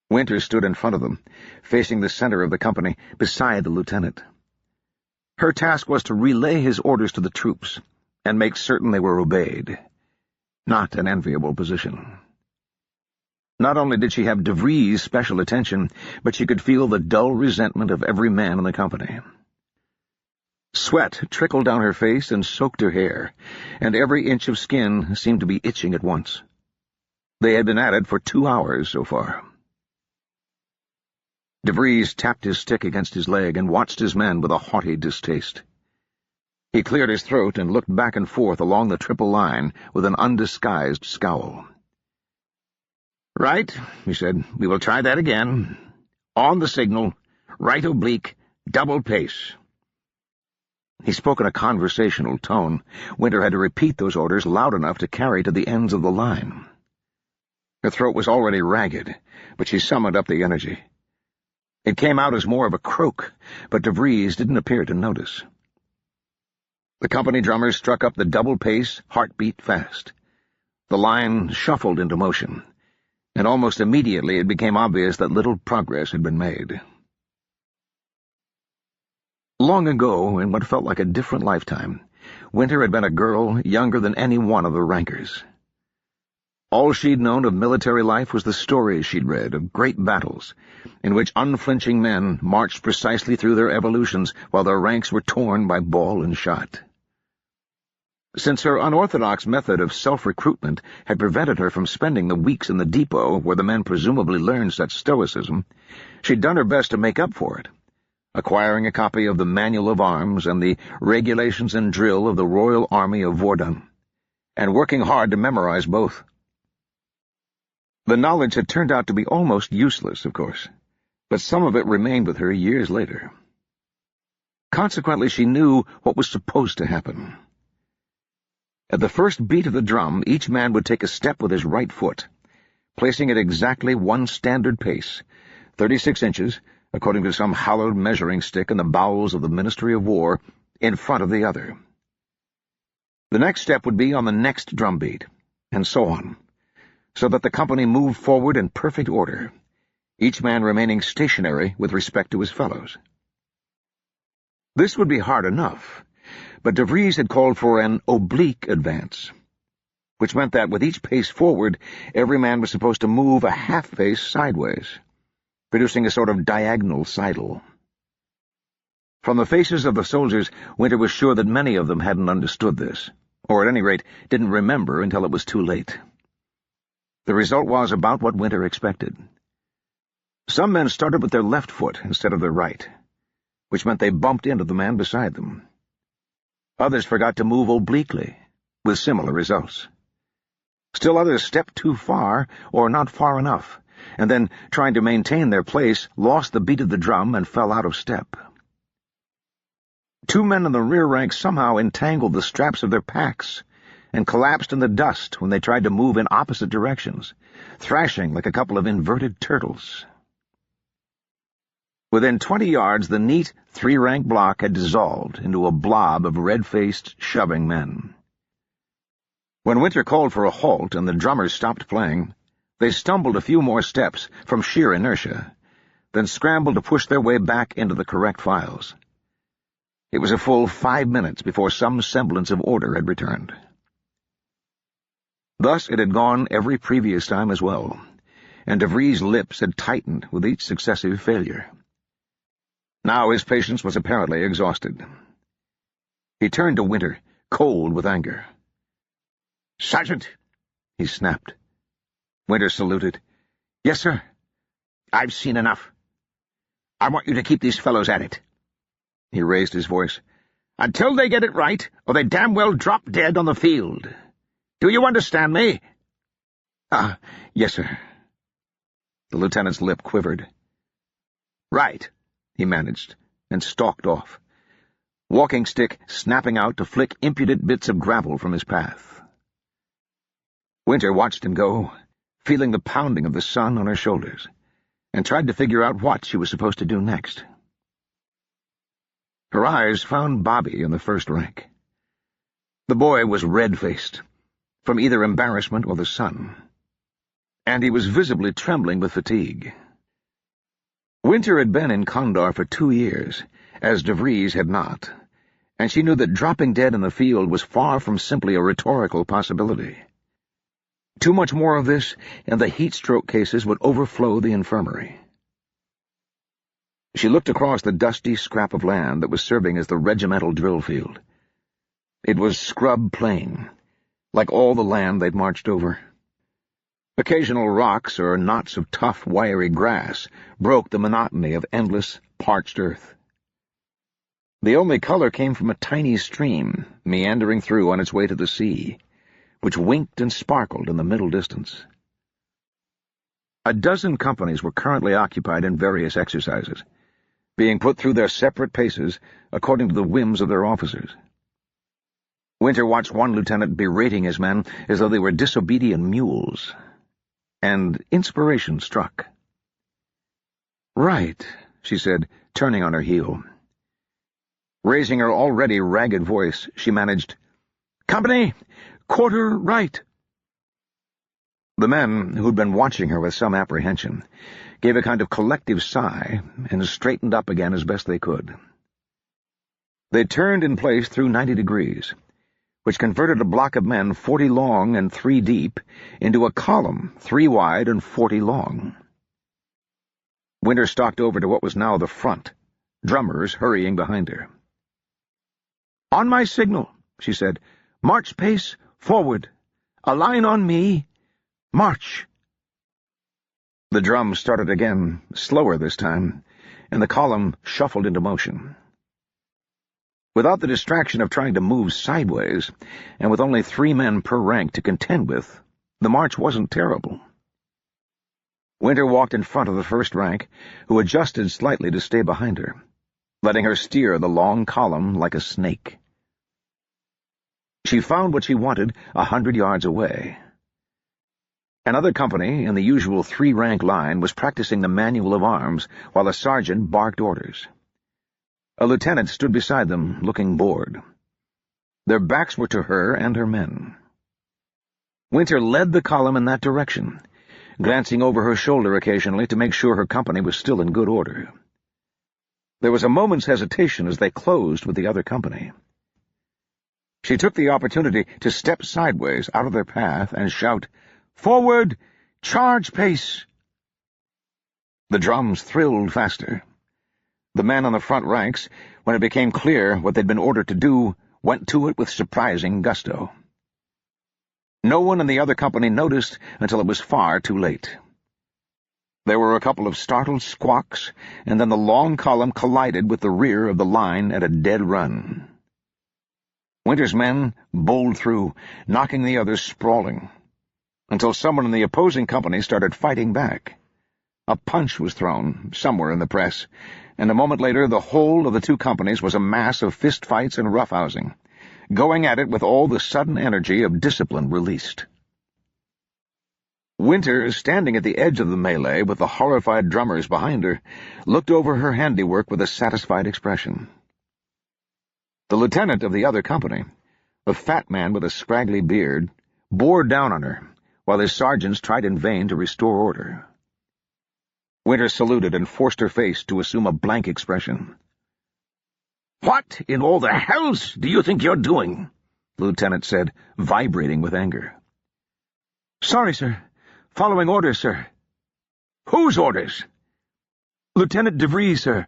Winter stood in front of them, facing the center of the company, beside the lieutenant. Her task was to relay his orders to the troops and make certain they were obeyed. Not an enviable position. Not only did she have De Vries' special attention, but she could feel the dull resentment of every man in the company. Sweat trickled down her face and soaked her hair, and every inch of skin seemed to be itching at once. They had been at it for 2 hours so far. De Vries tapped his stick against his leg and watched his men with a haughty distaste. He cleared his throat and looked back and forth along the triple line with an undisguised scowl. "Right," he said. "We will try that again. On the signal, right oblique, double pace." He spoke in a conversational tone. Winter had to repeat those orders loud enough to carry to the ends of the line. Her throat was already ragged, but she summoned up the energy. It came out as more of a croak, but De Vries didn't appear to notice. The company drummers struck up the double pace, heartbeat fast. The line shuffled into motion, and almost immediately it became obvious that little progress had been made. Long ago, in what felt like a different lifetime, Winter had been a girl younger than any one of the rankers. All she'd known of military life was the stories she'd read of great battles, in which unflinching men marched precisely through their evolutions while their ranks were torn by ball and shot. Since her unorthodox method of self-recruitment had prevented her from spending the weeks in the depot where the men presumably learned such stoicism, she'd done her best to make up for it, acquiring a copy of the Manual of Arms and the Regulations and Drill of the Royal Army of Vordun, and working hard to memorize both. The knowledge had turned out to be almost useless, of course, but some of it remained with her years later. Consequently, she knew what was supposed to happen. At the first beat of the drum, each man would take a step with his right foot, placing it exactly one standard pace, 36 inches, according to some hallowed measuring stick in the bowels of the Ministry of War, in front of the other. The next step would be on the next drum beat, and so on, so that the company moved forward in perfect order, each man remaining stationary with respect to his fellows. This would be hard enough, but De Vries had called for an oblique advance, which meant that with each pace forward, every man was supposed to move a half-pace sideways, producing a sort of diagonal sidle. From the faces of the soldiers, Winter was sure that many of them hadn't understood this, or at any rate didn't remember until it was too late. The result was about what Winter expected. Some men started with their left foot instead of their right, which meant they bumped into the man beside them. Others forgot to move obliquely, with similar results. Still others stepped too far, or not far enough, and then, trying to maintain their place, lost the beat of the drum and fell out of step. Two men in the rear rank somehow entangled the straps of their packs and collapsed in the dust when they tried to move in opposite directions, thrashing like a couple of inverted turtles. Within 20 yards, the neat three-rank block had dissolved into a blob of red-faced, shoving men. When Winter called for a halt and the drummers stopped playing, they stumbled a few more steps from sheer inertia, then scrambled to push their way back into the correct files. It was a full 5 minutes before some semblance of order had returned. Thus it had gone every previous time as well, and De Vries' lips had tightened with each successive failure. Now his patience was apparently exhausted. He turned to Winter, cold with anger. "Sergeant," he snapped. Winter saluted. "Yes, sir." "I've seen enough. I want you to keep these fellows at it." He raised his voice. "Until they get it right, or they damn well drop dead on the field. Do you understand me?" Yes, sir." The lieutenant's lip quivered. "Right," he managed, and stalked off, walking stick snapping out to flick impudent bits of gravel from his path. Winter watched him go, feeling the pounding of the sun on her shoulders, and tried to figure out what she was supposed to do next. Her eyes found Bobby in the first rank. The boy was red-faced, from either embarrassment or the sun, and he was visibly trembling with fatigue. Winter had been in Kandar for 2 years, as De Vries had not, and she knew that dropping dead in the field was far from simply a rhetorical possibility. Too much more of this, and the heat-stroke cases would overflow the infirmary. She looked across the dusty scrap of land that was serving as the regimental drill field. It was scrub plain, like all the land they'd marched over. Occasional rocks or knots of tough, wiry grass broke the monotony of endless, parched earth. The only color came from a tiny stream meandering through on its way to the sea, which winked and sparkled in the middle distance. A dozen companies were currently occupied in various exercises, being put through their separate paces according to the whims of their officers. Winter watched one lieutenant berating his men as though they were disobedient mules, and inspiration struck. "Right," she said, turning on her heel. Raising her already ragged voice, she managed, "Company, quarter right." The men, who'd been watching her with some apprehension, gave a kind of collective sigh and straightened up again as best they could. They turned in place through 90 degrees, which converted a block of men 40 long and 3 deep into a column 3 wide and 40 long. Winter stalked over to what was now the front, drummers hurrying behind her. "On my signal," she said, "march pace, forward. A line on me. March." The drums started again, slower this time, and the column shuffled into motion. Without the distraction of trying to move sideways, and with only 3 men per rank to contend with, the march wasn't terrible. Winter walked in front of the first rank, who adjusted slightly to stay behind her, letting her steer the long column like a snake. She found what she wanted 100 yards away. Another company, in the usual 3-rank line, was practicing the manual of arms while a sergeant barked orders. A lieutenant stood beside them, looking bored. Their backs were to her and her men. Winter led the column in that direction, glancing over her shoulder occasionally to make sure her company was still in good order. There was a moment's hesitation as they closed with the other company. She took the opportunity to step sideways out of their path and shout, "Forward! Charge pace!" The drums thrilled faster. The men on the front ranks, when it became clear what they'd been ordered to do, went to it with surprising gusto. No one in the other company noticed until it was far too late. There were a couple of startled squawks, and then the long column collided with the rear of the line at a dead run. Winter's men bowled through, knocking the others sprawling, until someone in the opposing company started fighting back. A punch was thrown, somewhere in the press, and a moment later the whole of the 2 companies was a mass of fistfights and roughhousing, going at it with all the sudden energy of discipline released. Winter, standing at the edge of the melee with the horrified drummers behind her, looked over her handiwork with a satisfied expression. The lieutenant of the other company, a fat man with a scraggly beard, bore down on her, while his sergeants tried in vain to restore order. Winter saluted and forced her face to assume a blank expression. "What in all the hells do you think you're doing?" the lieutenant said, vibrating with anger. "Sorry, sir. Following orders, sir." "Whose orders?" "Lieutenant DeVries, sir.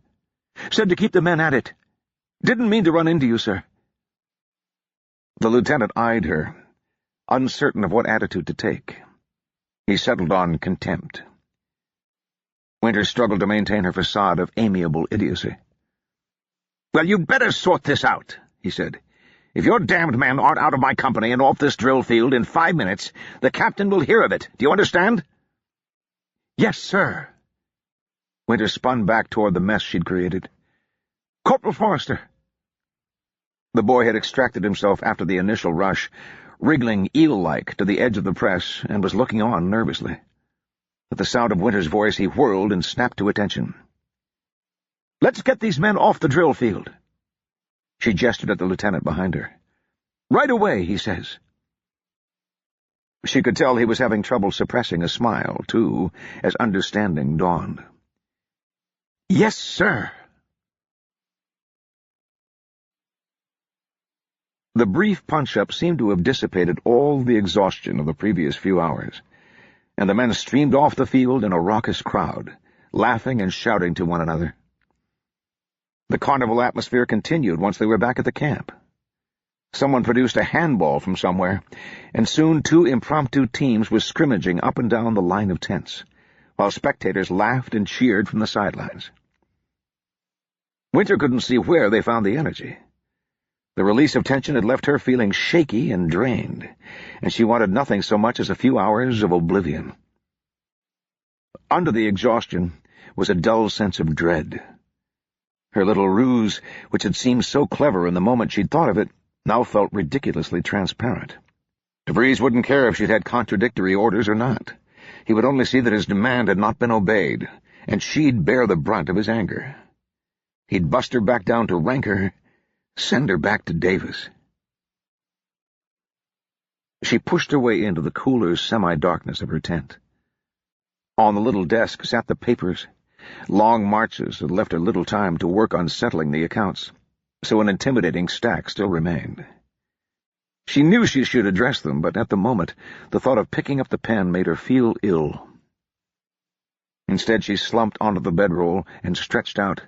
Said to keep the men at it. Didn't mean to run into you, sir." The lieutenant eyed her, uncertain of what attitude to take. He settled on contempt. Winter struggled to maintain her facade of amiable idiocy. "Well, you'd better sort this out," he said. "If your damned men aren't out of my company and off this drill field in 5 minutes, the captain will hear of it. Do you understand?" "Yes, sir." Winter spun back toward the mess she'd created. "Corporal Forrester." The boy had extracted himself after the initial rush, wriggling eel-like to the edge of the press, and was looking on nervously. At the sound of Winter's voice, he whirled and snapped to attention. "Let's get these men off the drill field." She gestured at the lieutenant behind her. "Right away, he says." She could tell he was having trouble suppressing a smile, too, as understanding dawned. "Yes, sir." The brief punch-up seemed to have dissipated all the exhaustion of the previous few hours, and the men streamed off the field in a raucous crowd, laughing and shouting to one another. The carnival atmosphere continued once they were back at the camp. Someone produced a handball from somewhere, and soon 2 impromptu teams were scrimmaging up and down the line of tents, while spectators laughed and cheered from the sidelines. Winter couldn't see where they found the energy. The release of tension had left her feeling shaky and drained, and she wanted nothing so much as a few hours of oblivion. Under the exhaustion was a dull sense of dread. Her little ruse, which had seemed so clever in the moment she'd thought of it, now felt ridiculously transparent. DeVries wouldn't care if she'd had contradictory orders or not. He would only see that his demand had not been obeyed, and she'd bear the brunt of his anger. He'd bust her back down to rank her, send her back to Davis. She pushed her way into the cooler semi-darkness of her tent. On the little desk sat the papers. Long marches had left her little time to work on settling the accounts, so an intimidating stack still remained. She knew she should address them, but at the moment the thought of picking up the pen made her feel ill. Instead, she slumped onto the bedroll and stretched out,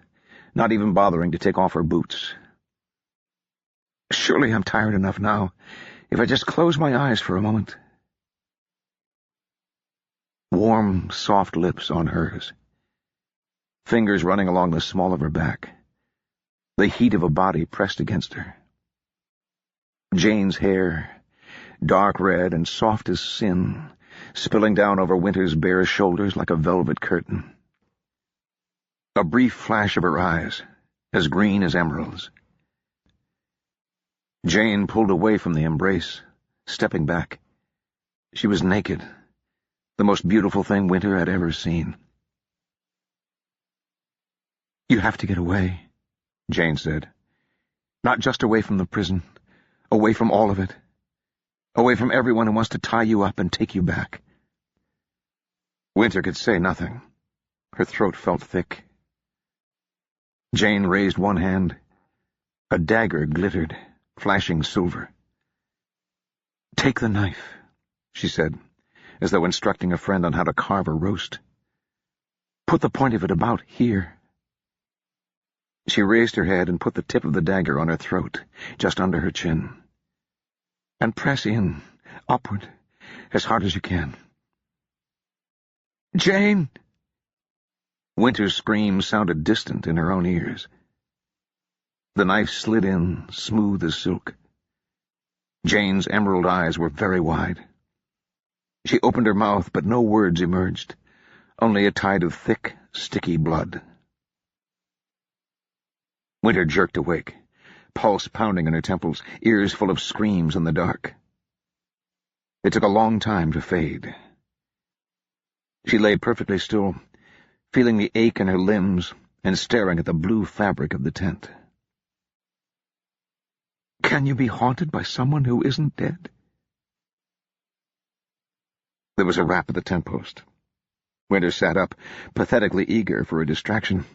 not even bothering to take off her boots. Surely I'm tired enough now, if I just close my eyes for a moment. Warm, soft lips on hers. Fingers running along the small of her back. The heat of a body pressed against her. Jane's hair, dark red and soft as sin, spilling down over Winter's bare shoulders like a velvet curtain. A brief flash of her eyes, as green as emeralds. Jane pulled away from the embrace, stepping back. She was naked, the most beautiful thing Winter had ever seen. "You have to get away," Jane said. "Not just away from the prison, away from all of it. Away from everyone who wants to tie you up and take you back." Winter could say nothing. Her throat felt thick. Jane raised one hand. A dagger glittered, flashing silver. "Take the knife," she said, as though instructing a friend on how to carve a roast. "Put the point of it about here." She raised her head and put the tip of the dagger on her throat, just under her chin. "And press in, upward, as hard as you can." "Jane!" Winter's scream sounded distant in her own ears. The knife slid in, smooth as silk. Jane's emerald eyes were very wide. She opened her mouth, but no words emerged, only a tide of thick, sticky blood. Winter jerked awake, pulse pounding in her temples, ears full of screams in the dark. It took a long time to fade. She lay perfectly still, feeling the ache in her limbs and staring at the blue fabric of the tent. "Can you be haunted by someone who isn't dead?" There was a rap at the tent post. Winter sat up, pathetically eager for a distraction.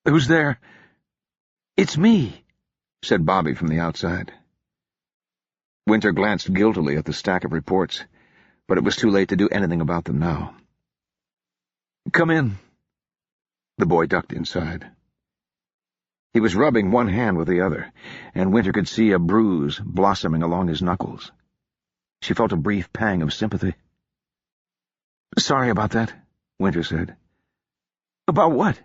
"Who's there?" "It's me," said Bobby from the outside. Winter glanced guiltily at the stack of reports, but it was too late to do anything about them now. "Come in." The boy ducked inside. He was rubbing one hand with the other, and Winter could see a bruise blossoming along his knuckles. She felt a brief pang of sympathy. "Sorry about that," Winter said. "About what?"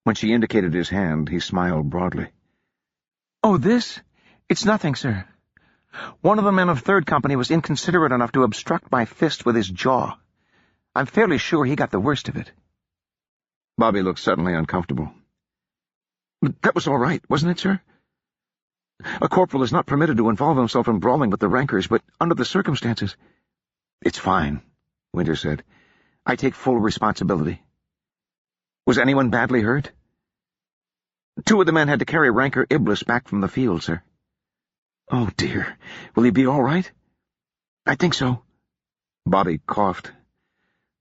When she indicated his hand, he smiled broadly. "Oh, this? It's nothing, sir. One of the men of Third Company was inconsiderate enough to obstruct my fist with his jaw. I'm fairly sure he got the worst of it." Bobby looked suddenly uncomfortable. "That was all right, wasn't it, sir? A corporal is not permitted to involve himself in brawling with the rankers, but under the circumstances—" "It's fine," Winter said. "I take full responsibility. Was anyone badly hurt?" "Two of the men had to carry Ranker Iblis back from the field, sir." "Oh, dear. Will he be all right?" "I think so." Bobby coughed.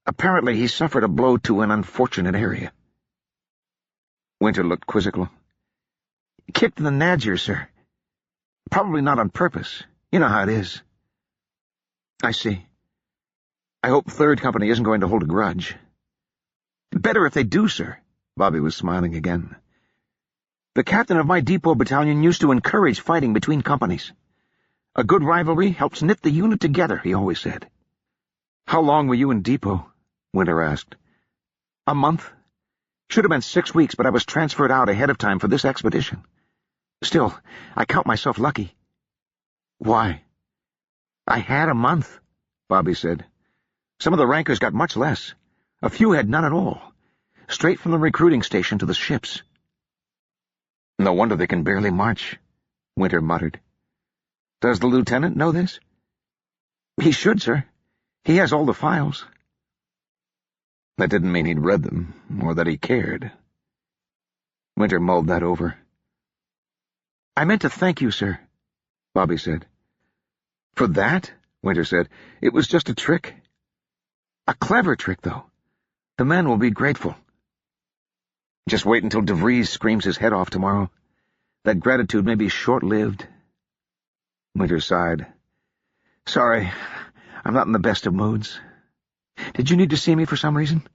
"Apparently he suffered a blow to an unfortunate area." Winter looked quizzical. "Kicked in the nadir, sir. Probably not on purpose. You know how it is." "I see. I hope Third Company isn't going to hold a grudge." "Better if they do, sir." Bobby was smiling again. "The captain of my depot battalion used to encourage fighting between companies. A good rivalry helps knit the unit together, he always said." "How long were you in depot?" Winter asked. "A month. Should have been 6 weeks, but I was transferred out ahead of time for this expedition. Still, I count myself lucky." "Why?" "I had a month," Bobby said. "Some of the rankers got much less. A few had none at all, straight from the recruiting station to the ships. "No wonder they can barely march," Winter muttered. "Does the lieutenant know this?" "He should, sir. He has all the files." That didn't mean he'd read them, or that he cared. Winter mulled that over. "I meant to thank you, sir," Bobby said. "For that?" Winter said. "It was just a trick." "A clever trick, though. The men will be grateful." "Just wait until DeVries screams his head off tomorrow. That gratitude may be short-lived." Winter sighed. "Sorry, I'm not in the best of moods. Did you need to see me for some reason?"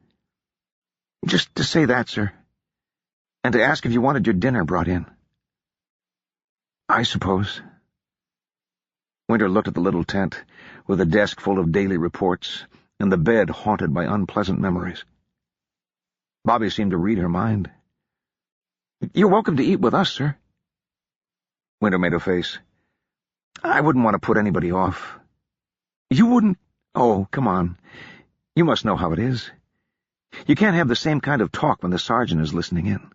"Just to say that, sir. And to ask if you wanted your dinner brought in." "I suppose." Winter looked at the little tent, with a desk full of daily reports, and the bed haunted by unpleasant memories. Bobby seemed to read her mind. "You're welcome to eat with us, sir." Winter made a face. "I wouldn't want to put anybody off." "You wouldn't? Oh, come on. You must know how it is. You can't have the same kind of talk when the sergeant is listening in."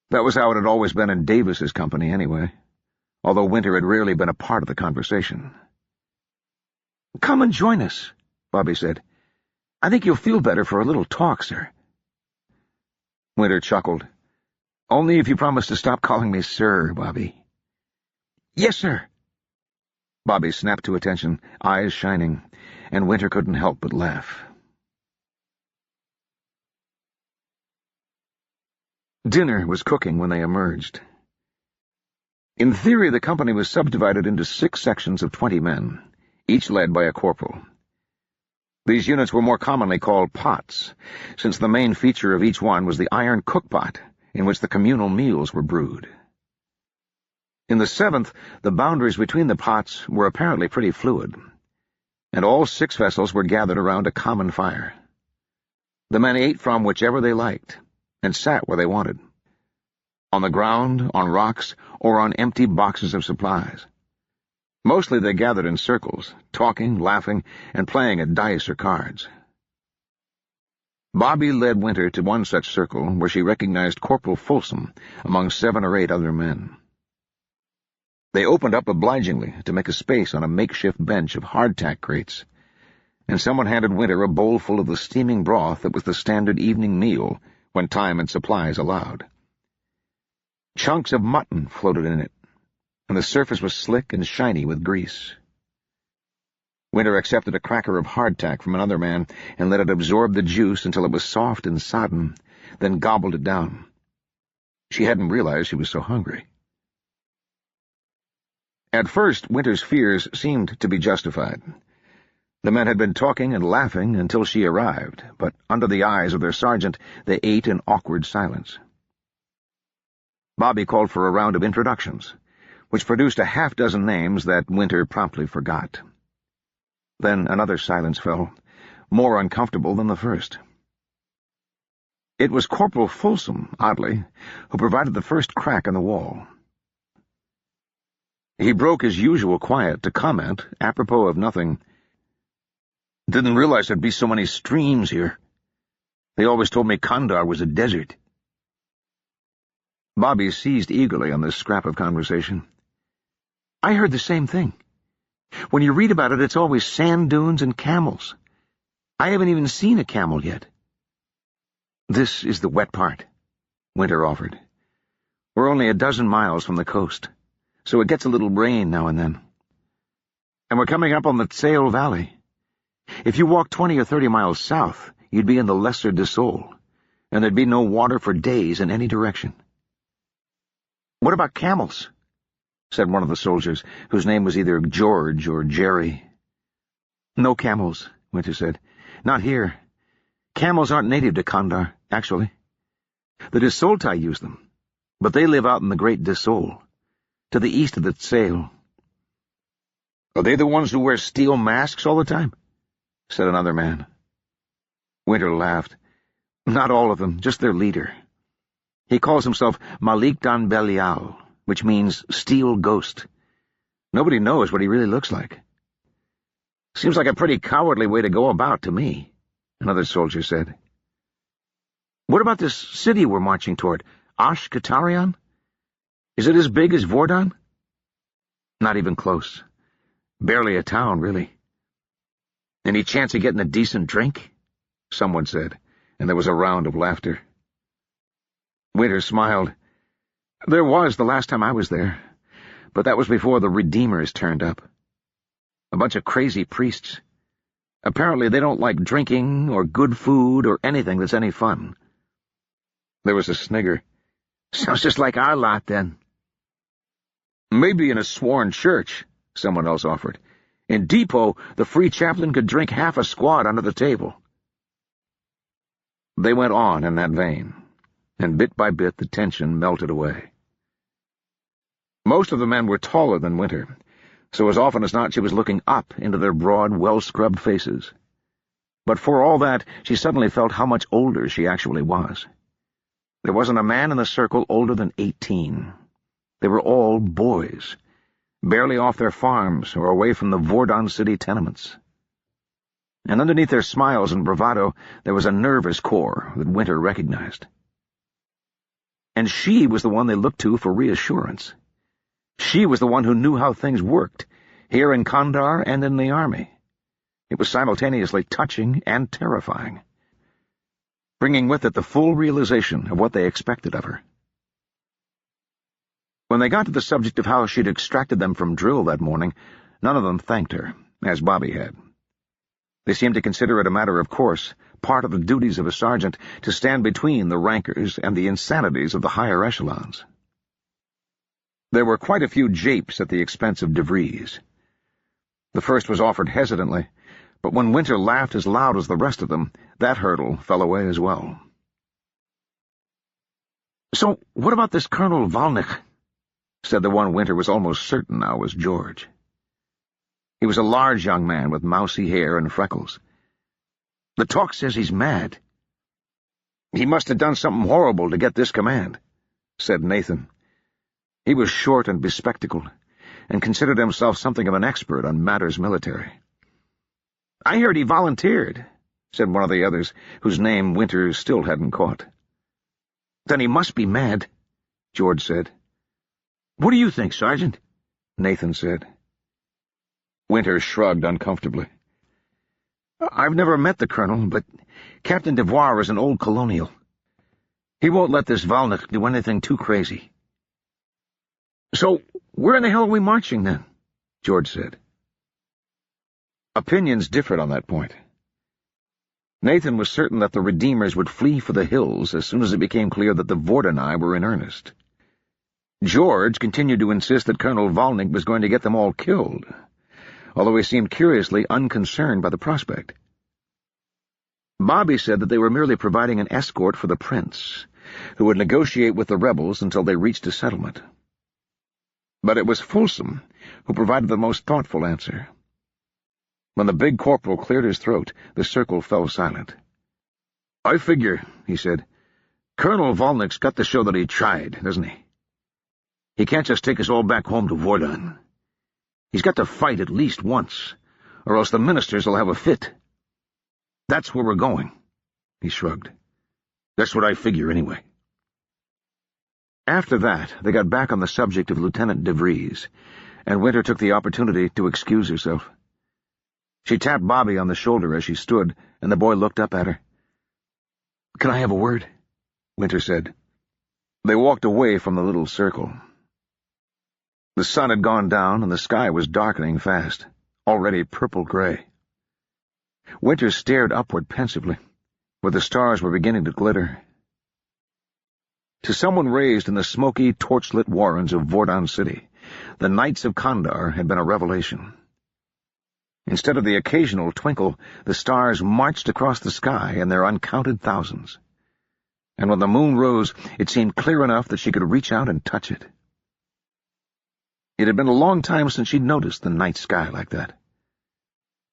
That was how it had always been in Davis's company, anyway, although Winter had rarely been a part of the conversation. "Come and join us," Bobby said. "I think you'll feel better for a little talk, sir." Winter chuckled. "Only if you promise to stop calling me sir, Bobby." "Yes, sir." Bobby snapped to attention, eyes shining, and Winter couldn't help but laugh. Dinner was cooking when they emerged. In theory, the company was subdivided into 6 sections of 20 men, each led by a corporal. These units were more commonly called pots, since the main feature of each one was the iron cookpot in which the communal meals were brewed. In the 7th, the boundaries between the pots were apparently pretty fluid, and all 6 vessels were gathered around a common fire. The men ate from whichever they liked, and sat where they wanted, on the ground, on rocks, or on empty boxes of supplies. Mostly they gathered in circles, talking, laughing, and playing at dice or cards. Bobby led Winter to one such circle where she recognized Corporal Folsom among 7 or 8 other men. They opened up obligingly to make a space on a makeshift bench of hardtack crates, and someone handed Winter a bowl full of the steaming broth that was the standard evening meal when time and supplies allowed. Chunks of mutton floated in it, and the surface was slick and shiny with grease. Winter accepted a cracker of hardtack from another man and let it absorb the juice until it was soft and sodden, then gobbled it down. She hadn't realized she was so hungry. At first, Winter's fears seemed to be justified. The men had been talking and laughing until she arrived, but under the eyes of their sergeant, they ate in awkward silence. Bobby called for a round of introductions, which produced a half-dozen names that Winter promptly forgot. Then another silence fell, more uncomfortable than the first. It was Corporal Folsom, oddly, who provided the first crack in the wall. He broke his usual quiet to comment, apropos of nothing. "Didn't realize there'd be so many streams here. They always told me Kandar was a desert." Bobby seized eagerly on this scrap of conversation. "I heard the same thing. When you read about it, it's always sand dunes and camels. I haven't even seen a camel yet." "This is the wet part," Winter offered. "We're only a dozen miles from the coast, so it gets a little rain now and then. And we're coming up on the Tsale Valley. If you walk 20 or 30 miles south, you'd be in the Lesser Desol, and there'd be no water for days in any direction." "What about camels?" said one of the soldiers, whose name was either George or Jerry. "No camels," Winter said. "Not here. Camels aren't native to Kandar, actually. The Desoltai use them, but they live out in the Great Desol, to the east of the Tsale." "Are they the ones who wear steel masks all the time?" said another man. Winter laughed. "Not all of them, just their leader. He calls himself Malik Dan Belial, which means steel ghost. Nobody knows what he really looks like." "Seems like a pretty cowardly way to go about to me," another soldier said. What about this city we're marching toward? Ash-Katarion? Is it as big as Vordon? Not even close. Barely a town, really. Any chance of getting a decent drink? Someone said, and there was a round of laughter. Winter smiled. There was the last time I was there, but that was before the Redeemers turned up. A bunch of crazy priests. Apparently they don't like drinking or good food or anything that's any fun. There was a snigger. Sounds just like our lot, then. Maybe in a sworn church, someone else offered. In Depot, the free chaplain could drink half a squad under the table. They went on in that vein, and bit by bit the tension melted away. Most of the men were taller than Winter, so as often as not she was looking up into their broad, well-scrubbed faces. But for all that, she suddenly felt how much older she actually was. There wasn't a man in the circle older than 18. They were all boys, barely off their farms or away from the Vordon City tenements. And underneath their smiles and bravado, there was a nervous core that Winter recognized. And she was the one they looked to for reassurance. She was the one who knew how things worked, here in Kandar and in the army. It was simultaneously touching and terrifying, bringing with it the full realization of what they expected of her. When they got to the subject of how she'd extracted them from drill that morning, none of them thanked her, as Bobby had. They seemed to consider it a matter of course, part of the duties of a sergeant, to stand between the rankers and the insanities of the higher echelons. There were quite a few japes at the expense of DeVries. The first was offered hesitantly, but when Winter laughed as loud as the rest of them, that hurdle fell away as well. "So, what about this Colonel Volnich?" said the one Winter was almost certain now was George. He was a large young man with mousy hair and freckles. "The talk says he's mad." "He must have done something horrible to get this command," said Nathan. He was short and bespectacled, and considered himself something of an expert on matters military. "I heard he volunteered," said one of the others, whose name Winter still hadn't caught. "Then he must be mad," George said. "What do you think, Sergeant?" Nathan said. Winter shrugged uncomfortably. "I've never met the colonel, but Captain Devoir is an old colonial. He won't let this Volnich do anything too crazy." "So, where in the hell are we marching, then?" George said. Opinions differed on that point. Nathan was certain that the Redeemers would flee for the hills as soon as it became clear that the Vordani were in earnest. George continued to insist that Colonel Volnich was going to get them all killed, although he seemed curiously unconcerned by the prospect. Bobby said that they were merely providing an escort for the prince, who would negotiate with the rebels until they reached a settlement. But it was Folsom who provided the most thoughtful answer. When the big corporal cleared his throat, the circle fell silent. "I figure," he said, "Colonel Volnich's got to show that he tried, doesn't he? He can't just take us all back home to Vordon. He's got to fight at least once, or else the ministers will have a fit. That's where we're going." He shrugged. "That's what I figure, anyway." After that, they got back on the subject of Lieutenant DeVries, and Winter took the opportunity to excuse herself. She tapped Bobby on the shoulder as she stood, and the boy looked up at her. "Can I have a word?" Winter said. They walked away from the little circle. The sun had gone down, and the sky was darkening fast, already purple-gray. Winter stared upward pensively, where the stars were beginning to glitter. To someone raised in the smoky, torchlit warrens of Vordon City, the Knights of Kandar had been a revelation. Instead of the occasional twinkle, the stars marched across the sky in their uncounted thousands. And when the moon rose, it seemed clear enough that she could reach out and touch it. It had been a long time since she'd noticed the night sky like that.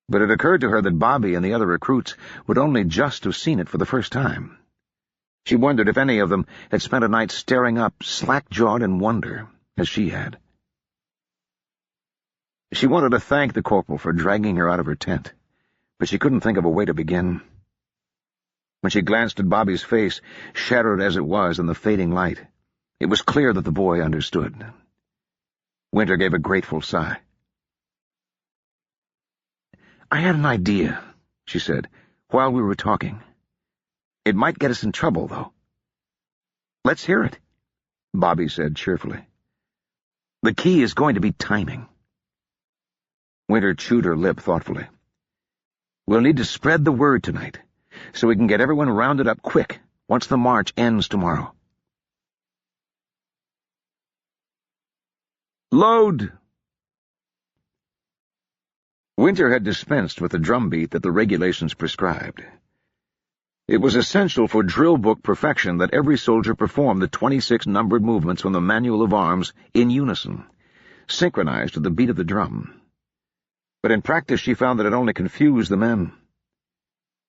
But it occurred to her that Bobby and the other recruits would only just have seen it for the first time. She wondered if any of them had spent a night staring up, slack-jawed in wonder, as she had. She wanted to thank the corporal for dragging her out of her tent, but she couldn't think of a way to begin. When she glanced at Bobby's face, shadowed as it was in the fading light, it was clear that the boy understood. Winter gave a grateful sigh. "I had an idea," she said, "while we were talking. It might get us in trouble, though." "Let's hear it," Bobby said cheerfully. "The key is going to be timing." Winter chewed her lip thoughtfully. "We'll need to spread the word tonight, so we can get everyone rounded up quick once the march ends tomorrow." "Load!" Winter had dispensed with the drumbeat that the regulations prescribed. It was essential for drill book perfection that every soldier perform the 26 numbered movements from the manual of arms in unison, synchronized to the beat of the drum. But in practice she found that it only confused the men.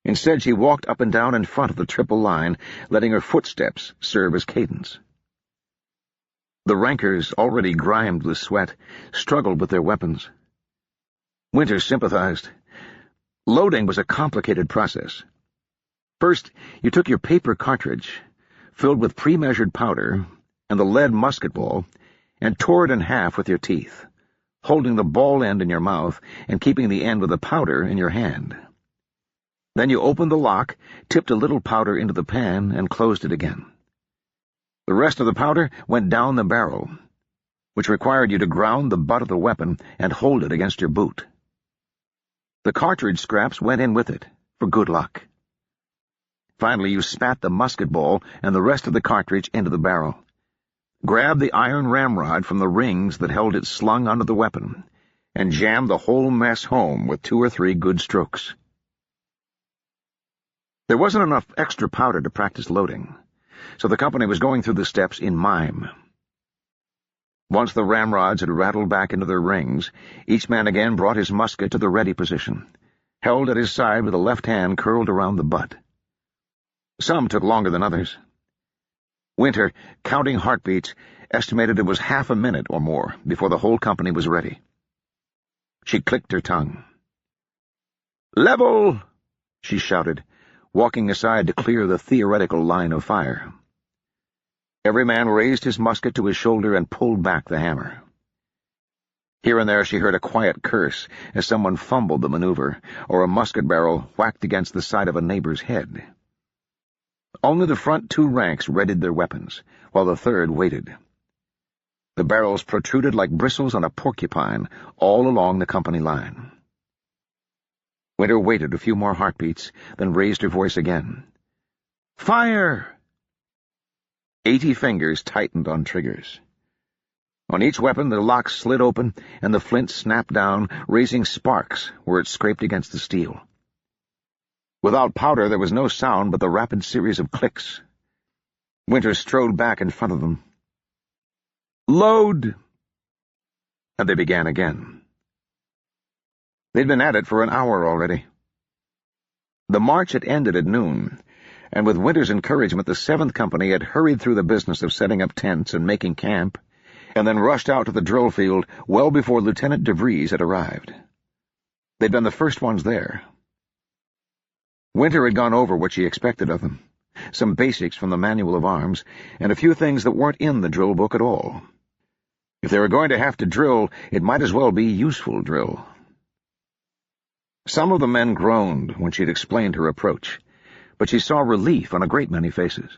Instead, she walked up and down in front of the triple line, letting her footsteps serve as cadence. The rankers, already grimed with sweat, struggled with their weapons. Winter sympathized. Loading was a complicated process. First, you took your paper cartridge, filled with pre-measured powder, and the lead musket ball, and tore it in half with your teeth, holding the ball end in your mouth and keeping the end with the powder in your hand. Then you opened the lock, tipped a little powder into the pan, and closed it again. The rest of the powder went down the barrel, which required you to ground the butt of the weapon and hold it against your boot. The cartridge scraps went in with it, for good luck. Finally, you spat the musket ball and the rest of the cartridge into the barrel, grabbed the iron ramrod from the rings that held it slung onto the weapon, and jammed the whole mess home with 2 or 3 good strokes. There wasn't enough extra powder to practice loading, so the company was going through the steps in mime. Once the ramrods had rattled back into their rings, each man again brought his musket to the ready position, held at his side with the left hand curled around the butt. Some took longer than others. Winter, counting heartbeats, estimated it was half a minute or more before the whole company was ready. She clicked her tongue. "Level!" she shouted, walking aside to clear the theoretical line of fire. Every man raised his musket to his shoulder and pulled back the hammer. Here and there she heard a quiet curse as someone fumbled the maneuver, or a musket barrel whacked against the side of a neighbor's head. Only the front 2 ranks readied their weapons, while the third waited. The barrels protruded like bristles on a porcupine all along the company line. Winter waited a few more heartbeats, then raised her voice again. "Fire!" 80 fingers tightened on triggers. On each weapon the lock slid open, and the flint snapped down, raising sparks where it scraped against the steel. Without powder there was no sound but the rapid series of clicks. Winter strode back in front of them. "Load!" And they began again. They'd been at it for an hour already. The march had ended at noon, and with Winter's encouragement the 7th Company had hurried through the business of setting up tents and making camp, and then rushed out to the drill field well before Lieutenant DeVries had arrived. They'd been the first ones there. Winter had gone over what she expected of them, some basics from the manual of arms, and a few things that weren't in the drill book at all. If they were going to have to drill, it might as well be useful drill. Some of the men groaned when she'd explained her approach, but she saw relief on a great many faces.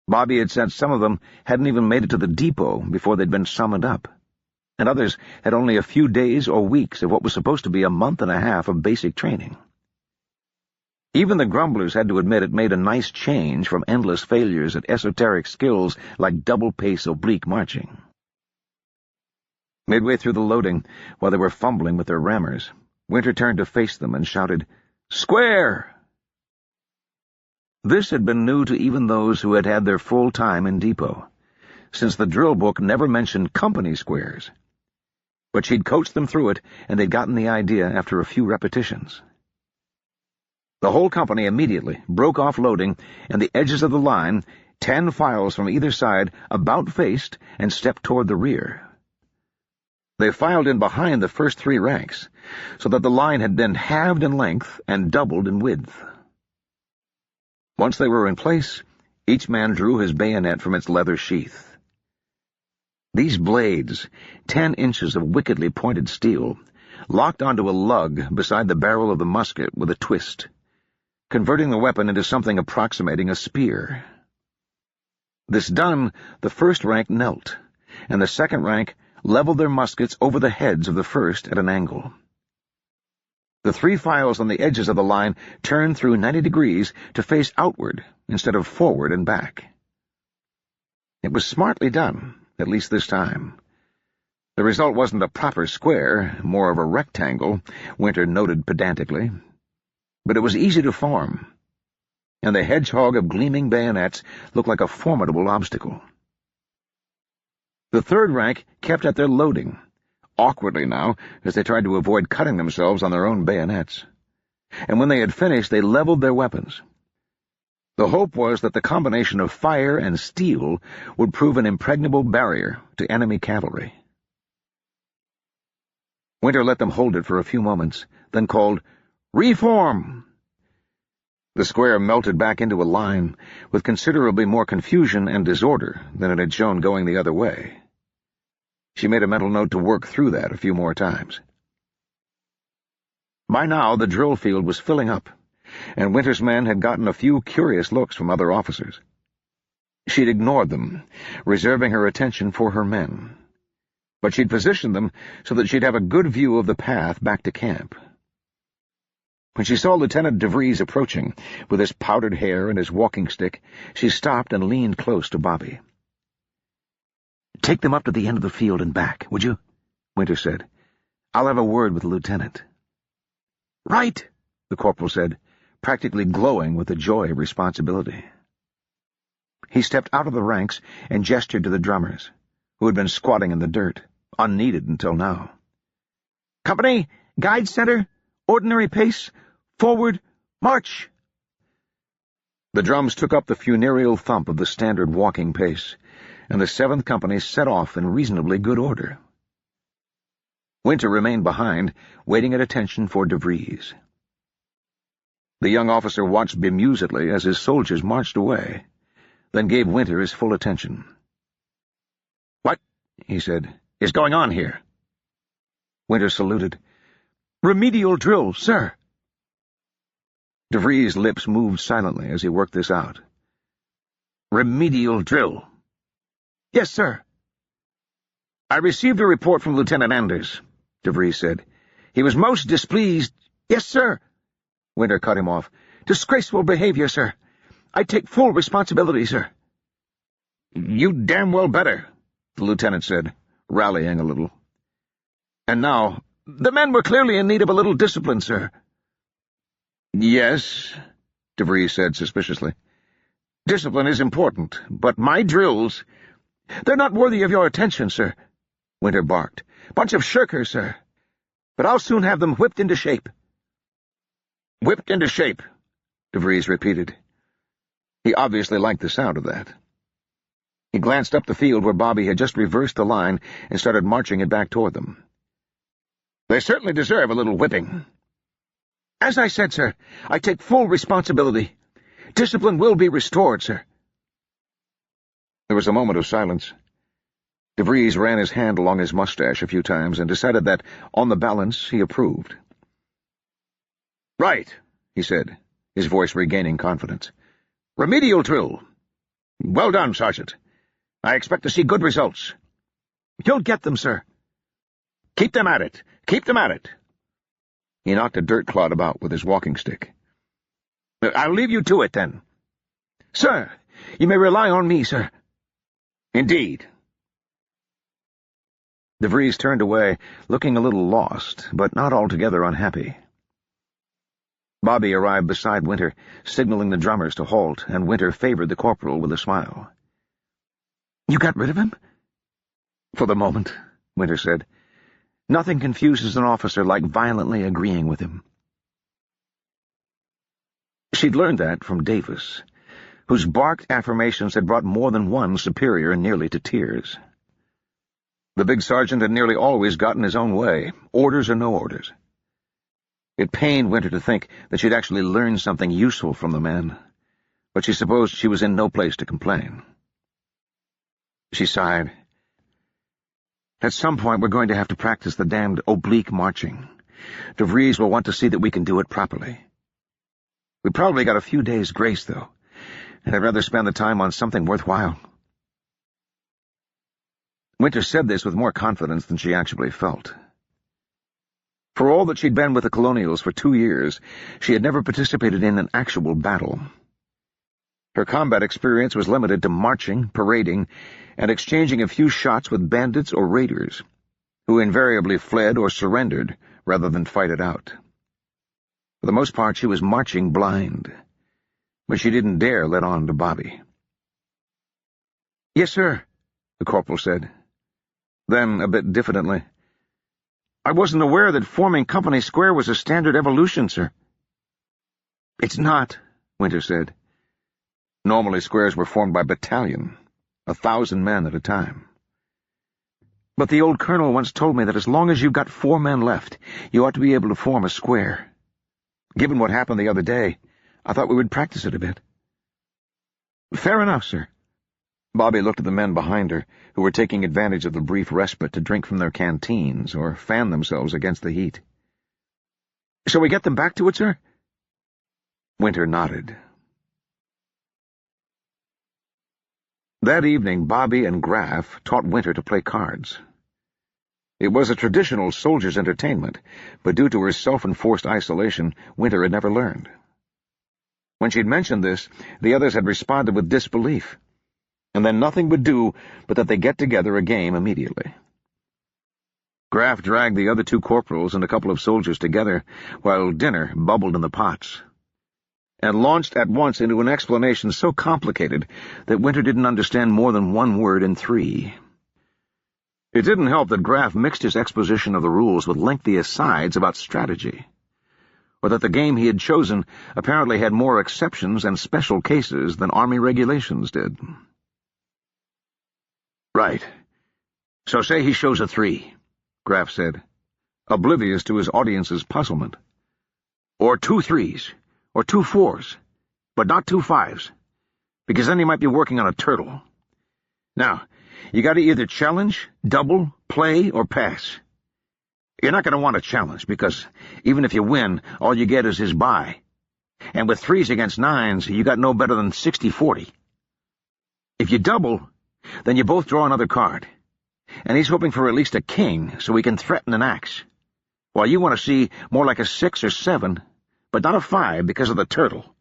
Bobby had said some of them hadn't even made it to the depot before they'd been summoned up, and others had only a few days or weeks of what was supposed to be a month and a half of basic training. Even the grumblers had to admit it made a nice change from endless failures at esoteric skills like double-pace oblique marching. Midway through the loading, while they were fumbling with their rammers, Winter turned to face them and shouted, "Square!" This had been new to even those who had had their full time in depot, since the drill book never mentioned company squares. But she'd coached them through it, and they'd gotten the idea after a few repetitions. The whole company immediately broke off loading, and the edges of the line, 10 files from either side, about-faced and stepped toward the rear. They filed in behind the first 3 ranks, so that the line had been halved in length and doubled in width. Once they were in place, each man drew his bayonet from its leather sheath. These blades, 10 inches of wickedly pointed steel, locked onto a lug beside the barrel of the musket with a twist, converting the weapon into something approximating a spear. This done, the first rank knelt, and the second rank leveled their muskets over the heads of the first at an angle. The 3 files on the edges of the line turned through 90 degrees to face outward instead of forward and back. It was smartly done, at least this time. The result wasn't a proper square, more of a rectangle, Winter noted pedantically, but it was easy to form, and the hedgehog of gleaming bayonets looked like a formidable obstacle. The third rank kept at their loading, awkwardly now, as they tried to avoid cutting themselves on their own bayonets. And when they had finished, they leveled their weapons. The hope was that the combination of fire and steel would prove an impregnable barrier to enemy cavalry. Winter let them hold it for a few moments, then called, "Reform!" The square melted back into a line, with considerably more confusion and disorder than it had shown going the other way. She made a mental note to work through that a few more times. By now, the drill field was filling up, and Winter's men had gotten a few curious looks from other officers. She'd ignored them, reserving her attention for her men. But she'd positioned them so that she'd have a good view of the path back to camp. When she saw Lieutenant DeVries approaching, with his powdered hair and his walking stick, she stopped and leaned close to Bobby. "Take them up to the end of the field and back, would you?" Winter said. "I'll have a word with the lieutenant." "Right," the corporal said, practically glowing with the joy of responsibility. He stepped out of the ranks and gestured to the drummers, who had been squatting in the dirt, unneeded until now. "Company, guide center, ordinary pace, forward, march!" The drums took up the funereal thump of the standard walking pace, and the 7th Company set off in reasonably good order. Winter remained behind, waiting at attention for DeVries. The young officer watched bemusedly as his soldiers marched away, then gave Winter his full attention. "What," he said, "is going on here?" Winter saluted. "Remedial drill, sir." DeVries' lips moved silently as he worked this out. "Remedial drill?" "Yes, sir." "I received a report from Lieutenant Anders," DeVries said. "He was most displeased—" "Yes, sir." Winter cut him off. "Disgraceful behavior, sir. I take full responsibility, sir." "You damn well better," the lieutenant said, rallying a little. "And now, the men were clearly in need of a little discipline, sir." "Yes," DeVries said suspiciously. "Discipline is important, but my drills—" "They're not worthy of your attention, sir," Winter barked. "Bunch of shirkers, sir. But I'll soon have them whipped into shape." "Whipped into shape," DeVries repeated. He obviously liked the sound of that. He glanced up the field where Bobby had just reversed the line and started marching it back toward them. "They certainly deserve a little whipping." "As I said, sir, I take full responsibility. Discipline will be restored, sir." There was a moment of silence. DeVries ran his hand along his mustache a few times and decided that, on the balance, he approved. "Right," he said, his voice regaining confidence. "Remedial drill. Well done, Sergeant. I expect to see good results." "You'll get them, sir." "Keep them at it. Keep them at it." He knocked a dirt clod about with his walking stick. "I'll leave you to it, then." "Sir, you may rely on me, sir." "Indeed." DeVries turned away, looking a little lost, but not altogether unhappy. Bobby arrived beside Winter, signaling the drummers to halt, and Winter favored the corporal with a smile. "You got rid of him?" "For the moment," Winter said. "Nothing confuses an officer like violently agreeing with him." She'd learned that from Davis, whose barked affirmations had brought more than one superior nearly to tears. The big sergeant had nearly always gotten his own way, orders or no orders. It pained Winter to think that she'd actually learned something useful from the man, but she supposed she was in no place to complain. She sighed. At some point we're going to have to practice the damned oblique marching. De Vries will want to see that we can do it properly. We probably got a few days' grace, though, and I'd rather spend the time on something worthwhile. Winter said this with more confidence than she actually felt. For all that she'd been with the Colonials for 2 years, she had never participated in an actual battle. Her combat experience was limited to marching, parading, and exchanging a few shots with bandits or raiders, who invariably fled or surrendered rather than fight it out. For the most part, she was marching blind, but she didn't dare let on to Bobby. "Yes, sir," the corporal said. Then, a bit diffidently, "I wasn't aware that forming company square was a standard evolution, sir." "It's not," Winter said. Normally squares were formed by battalion, 1,000 men at a time. "But the old colonel once told me that as long as you've got 4 men left, you ought to be able to form a square. Given what happened the other day, I thought we would practice it a bit." "Fair enough, sir." Bobby looked at the men behind her, who were taking advantage of the brief respite to drink from their canteens or fan themselves against the heat. "Shall we get them back to it, sir?" Winter nodded. That evening, Bobby and Graff taught Winter to play cards. It was a traditional soldier's entertainment, but due to her self-enforced isolation, Winter had never learned. When she'd mentioned this, the others had responded with disbelief, and then nothing would do but that they get together a game immediately. Graff dragged the other 2 corporals and a couple of soldiers together, while dinner bubbled in the pots, and launched at once into an explanation so complicated that Winter didn't understand more than 1 word in 3. It didn't help that Graff mixed his exposition of the rules with lengthy asides about strategy, or that the game he had chosen apparently had more exceptions and special cases than Army regulations did. "Right. So say he shows a 3, Graff said, oblivious to his audience's puzzlement. "Or 2 3s. Or 2 4s, but not 2 5s, because then he might be working on a turtle. Now, you got to either challenge, double, play, or pass. You're not going to want to challenge, because even if you win, all you get is his buy. And with 3s against 9s, you got no better than 60-40. If you double, then you both draw another card, and he's hoping for at least a king so he can threaten an axe, while you want to see more like a 6 or 7, but not a 5 because of the turtle.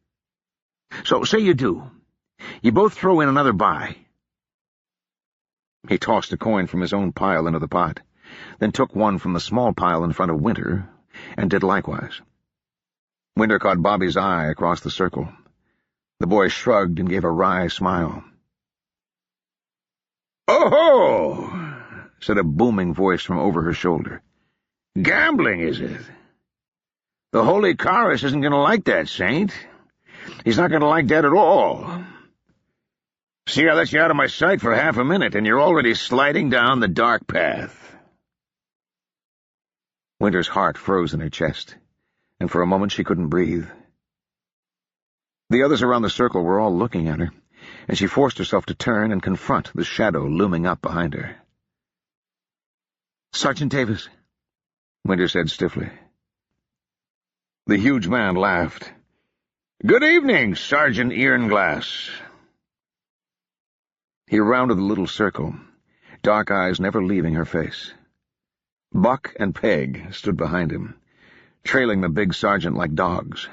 So say you do. You both throw in another buy." He tossed a coin from his own pile into the pot, then took one from the small pile in front of Winter, and did likewise. Winter caught Bobby's eye across the circle. The boy shrugged and gave a wry smile. "Oh-ho!" said a booming voice from over her shoulder. "Gambling, is it? The Holy Chorus isn't going to like that, Saint. He's not going to like that at all. See, I let you out of my sight for half a minute, and you're already sliding down the dark path." Winter's heart froze in her chest, and for a moment she couldn't breathe. The others around the circle were all looking at her, and she forced herself to turn and confront the shadow looming up behind her. "Sergeant Davis," Winter said stiffly. The huge man laughed. "Good evening, Sergeant Earnglass." He rounded the little circle, dark eyes never leaving her face. Buck and Peg stood behind him, trailing the big sergeant like dogs.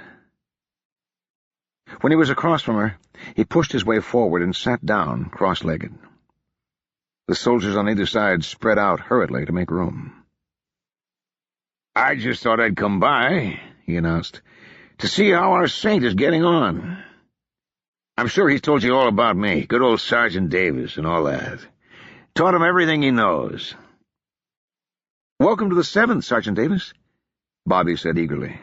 When he was across from her, he pushed his way forward and sat down, cross-legged. The soldiers on either side spread out hurriedly to make room. "I just thought I'd come by," he announced, "to see how our saint is getting on. I'm sure he's told you all about me, good old Sergeant Davis and all that. Taught him everything he knows." "Welcome to the 7th, Sergeant Davis," Bobby said eagerly.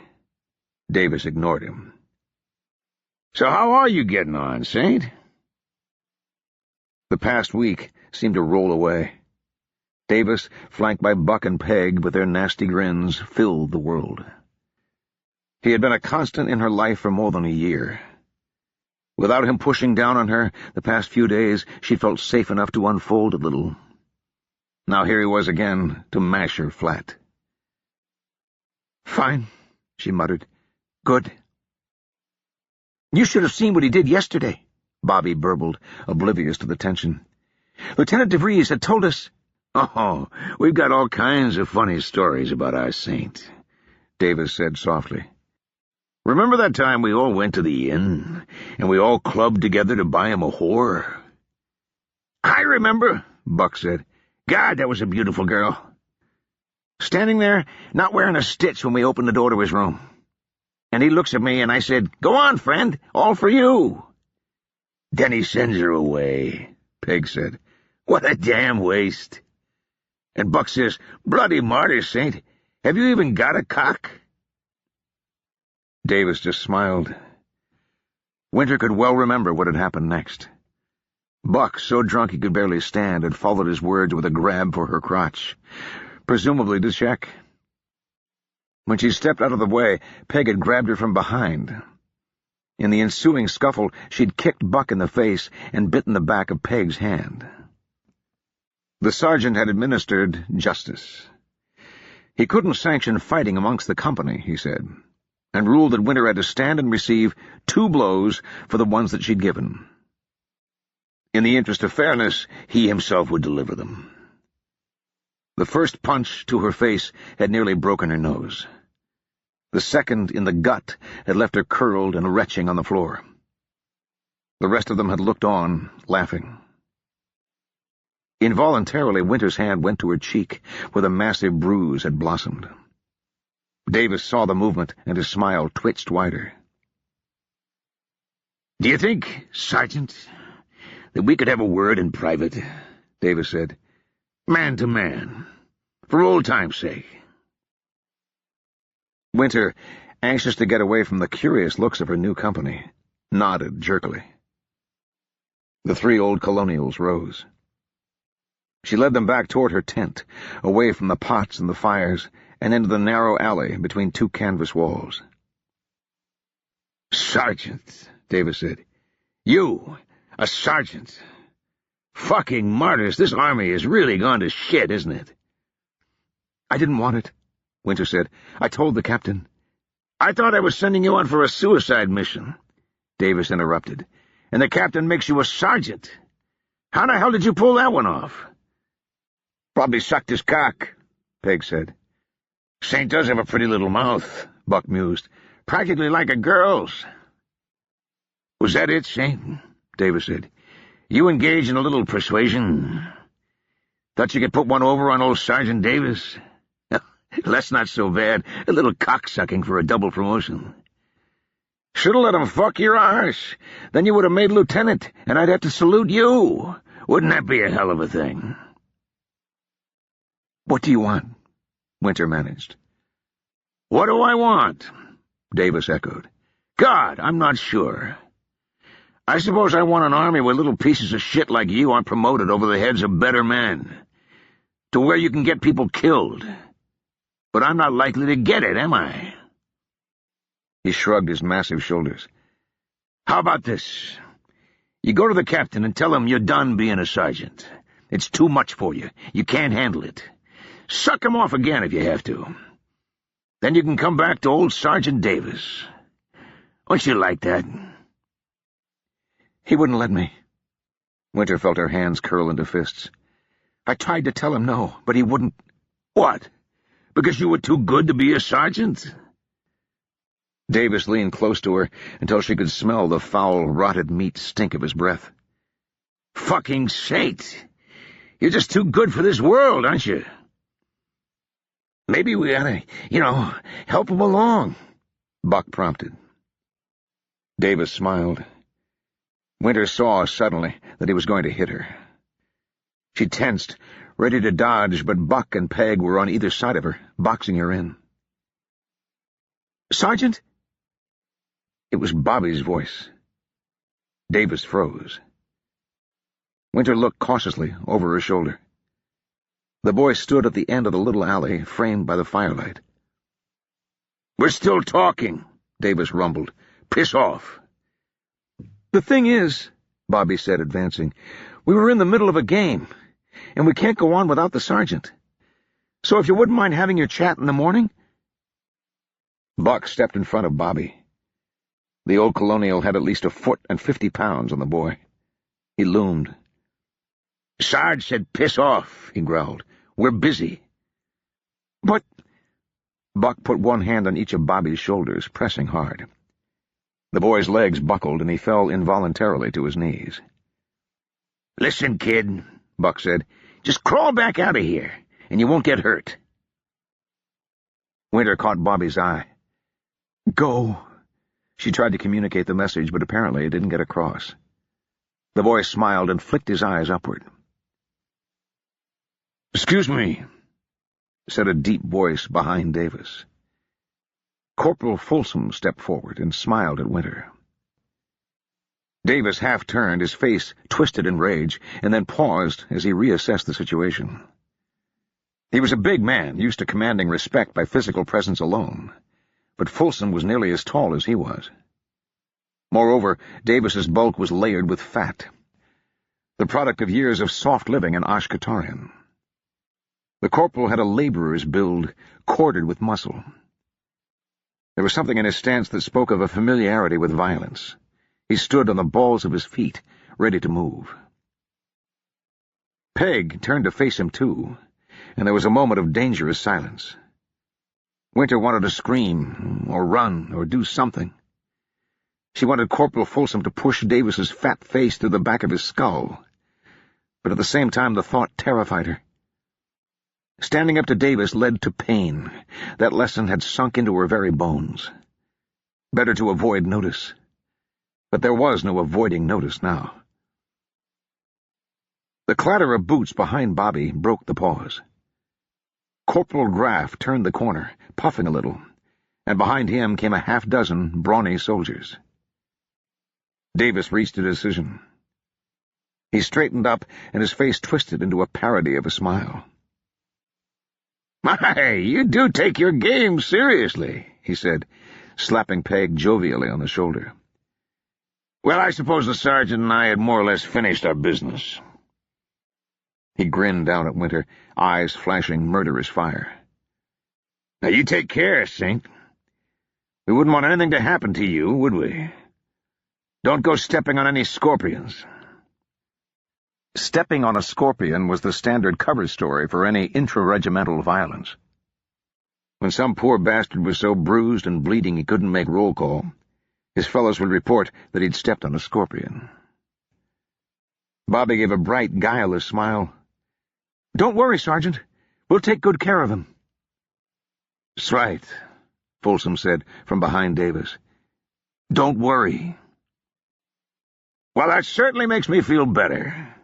Davis ignored him. "So how are you getting on, Saint?" The past week seemed to roll away. Davis, flanked by Buck and Peg with their nasty grins, filled the world. He had been a constant in her life for more than a year. Without him pushing down on her, the past few days, she felt safe enough to unfold a little. Now here he was again, to mash her flat. "Fine," she muttered. "Good." "You should have seen what he did yesterday," Bobby burbled, oblivious to the tension. "Lieutenant DeVries had told us—" "Oh, we've got all kinds of funny stories about our saint," Davis said softly. "Remember that time we all went to the inn, and we all clubbed together to buy him a whore?" "I remember," Buck said. "God, that was a beautiful girl. Standing there, not wearing a stitch when we opened the door to his room. And he looks at me, and I said, 'Go on, friend, all for you.' Then he sends her away," Peg said. "What a damn waste." And Buck says, "Bloody martyr, Saint, have you even got a cock?" Davis just smiled. Winter could well remember what had happened next. Buck, so drunk he could barely stand, had followed his words with a grab for her crotch, presumably to check. When she stepped out of the way, Peg had grabbed her from behind. In the ensuing scuffle, she'd kicked Buck in the face and bitten the back of Peg's hand. The sergeant had administered justice. He couldn't sanction fighting amongst the company, he said, and ruled that Winter had to stand and receive 2 blows for the ones that she'd given. In the interest of fairness, he himself would deliver them. The first punch to her face had nearly broken her nose. The second in the gut had left her curled and retching on the floor. The rest of them had looked on, laughing. Involuntarily, Winter's hand went to her cheek, where the massive bruise had blossomed. Davis saw the movement, and his smile twitched wider. "Do you think, Sergeant, that we could have a word in private?" Davis said. "Man to man, for old time's sake." Winter, anxious to get away from the curious looks of her new company, nodded jerkily. The 3 old colonials rose. She led them back toward her tent, away from the pots and the fires, and into the narrow alley between 2 canvas walls. "Sergeant," Davis said. "You, a sergeant. Fucking martyrs, this army has really gone to shit, isn't it?" "I didn't want it," Winter said. "I told the captain." "I thought I was sending you on for a suicide mission," Davis interrupted. "And the captain makes you a sergeant. How the hell did you pull that one off?" "Probably sucked his cock," Peg said. "Saint does have a pretty little mouth," Buck mused. "Practically like a girl's." "Was that it, Saint?" Davis said. "You engage in a little persuasion? Thought you could put one over on old Sergeant Davis? That's not so bad. A little cocksucking for a double promotion." "Should've let him fuck your arse. Then you would have made lieutenant, and I'd have to salute you. Wouldn't that be a hell of a thing?" "What do you want?" Winter managed. "What do I want?" Davis echoed. "God, I'm not sure. I suppose I want an army where little pieces of shit like you aren't promoted over the heads of better men, to where you can get people killed. But I'm not likely to get it, am I?" He shrugged his massive shoulders. "How about this? You go to the captain and tell him you're done being a sergeant. It's too much for you. You can't handle it. Suck him off again if you have to. Then you can come back to old Sergeant Davis. Wouldn't you like that?" "He wouldn't let me." Winter felt her hands curl into fists. "I tried to tell him no, but he wouldn't." "What? Because you were too good to be a sergeant?" Davis leaned close to her until she could smell the foul, rotted meat stink of his breath. "Fucking saint! You're just too good for this world, aren't you? Maybe we ought to, help him along," Buck prompted. Davis smiled. Winter saw suddenly that he was going to hit her. She tensed, ready to dodge, but Buck and Peg were on either side of her, boxing her in. "Sergeant?" It was Bobby's voice. Davis froze. Winter looked cautiously over her shoulder. The boy stood at the end of the little alley, framed by the firelight. "We're still talking," Davis rumbled. "Piss off." "The thing is," Bobby said, advancing, "we were in the middle of a game, and we can't go on without the sergeant. So if you wouldn't mind having your chat in the morning?" Buck stepped in front of Bobby. The old colonial had at least 150 pounds on the boy. He loomed. "Sarge said piss off," he growled. "We're busy." "But—" Buck put one hand on each of Bobby's shoulders, pressing hard. The boy's legs buckled, and he fell involuntarily to his knees. "Listen, kid," Buck said. "Just crawl back out of here, and you won't get hurt." Winter caught Bobby's eye. "Go." She tried to communicate the message, but apparently it didn't get across. The boy smiled and flicked his eyes upward. "Excuse me," said a deep voice behind Davis. Corporal Folsom stepped forward and smiled at Winter. Davis half-turned, his face twisted in rage, and then paused as he reassessed the situation. He was a big man, used to commanding respect by physical presence alone, but Folsom was nearly as tall as he was. Moreover, Davis's bulk was layered with fat, the product of years of soft living in Ashkatarian. The corporal had a laborer's build, corded with muscle. There was something in his stance that spoke of a familiarity with violence. He stood on the balls of his feet, ready to move. Peg turned to face him too, and there was a moment of dangerous silence. Winter wanted to scream, or run, or do something. She wanted Corporal Folsom to push Davis's fat face through the back of his skull, but at the same time the thought terrified her. Standing up to Davis led to pain. That lesson had sunk into her very bones. Better to avoid notice. But there was no avoiding notice now. The clatter of boots behind Bobby broke the pause. Corporal Graff turned the corner, puffing a little, and behind him came a half-dozen brawny soldiers. Davis reached a decision. He straightened up, and his face twisted into a parody of a smile. "My, you do take your game seriously," he said, slapping Peg jovially on the shoulder. "Well, I suppose the sergeant and I had more or less finished our business." He grinned down at Winter, eyes flashing murderous fire. "Now you take care, Sink. We wouldn't want anything to happen to you, would we? Don't go stepping on any scorpions." Stepping on a scorpion was the standard cover story for any intra-regimental violence. When some poor bastard was so bruised and bleeding he couldn't make roll call, his fellows would report that he'd stepped on a scorpion. Bobby gave a bright, guileless smile. "Don't worry, Sergeant. We'll take good care of him." "'S right," Folsom said from behind Davis. "Don't worry." "Well, that certainly makes me feel better."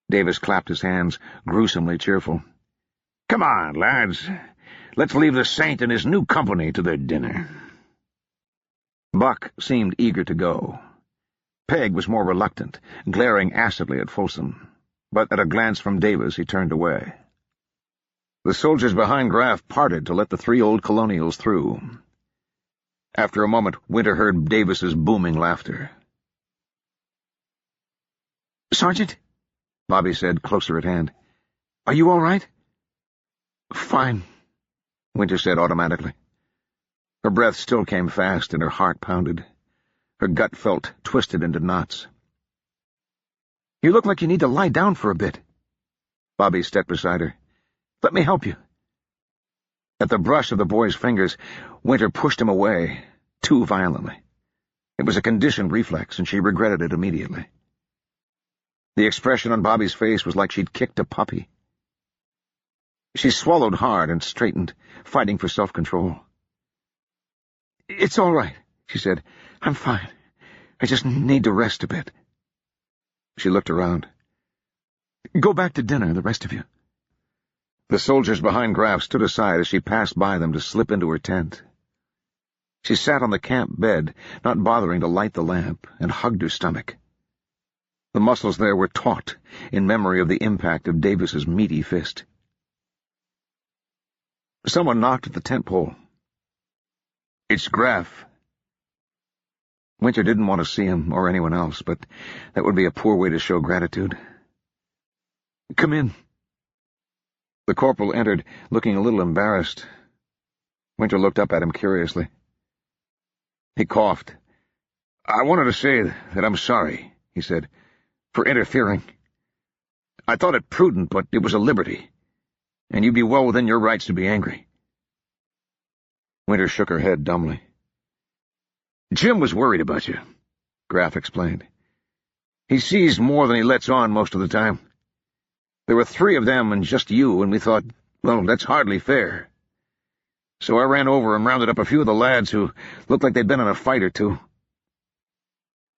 Davis clapped his hands, gruesomely cheerful. "Come on, lads. Let's leave the Saint and his new company to their dinner." Buck seemed eager to go. Peg was more reluctant, glaring acidly at Folsom, but at a glance from Davis he turned away. The soldiers behind Graff parted to let the three old colonials through. After a moment, Winter heard Davis's booming laughter. "Sergeant," Bobby said, closer at hand, "are you all right?" "Fine," Winter said automatically. Her breath still came fast and her heart pounded. Her gut felt twisted into knots. "You look like you need to lie down for a bit." Bobby stepped beside her. "Let me help you." At the brush of the boy's fingers, Winter pushed him away, too violently. It was a conditioned reflex, and she regretted it immediately. The expression on Bobby's face was like she'd kicked a puppy. She swallowed hard and straightened, fighting for self-control. "It's all right," she said. "I'm fine. I just need to rest a bit." She looked around. "Go back to dinner, the rest of you." The soldiers behind Graff stood aside as she passed by them to slip into her tent. She sat on the camp bed, not bothering to light the lamp, and hugged her stomach. The muscles there were taut, in memory of the impact of Davis's meaty fist. Someone knocked at the tent pole. "It's Graff." Winter didn't want to see him or anyone else, but that would be a poor way to show gratitude. "Come in." The corporal entered, looking a little embarrassed. Winter looked up at him curiously. He coughed. "I wanted to say that I'm sorry," he said, "for interfering. I thought it prudent, but it was a liberty, and you'd be well within your rights to be angry." Winter shook her head dumbly. "Jim was worried about you," Graff explained. "He sees more than he lets on most of the time. There were 3 of them and just you, and we thought, well, that's hardly fair. So I ran over and rounded up a few of the lads who looked like they'd been in a fight or 2.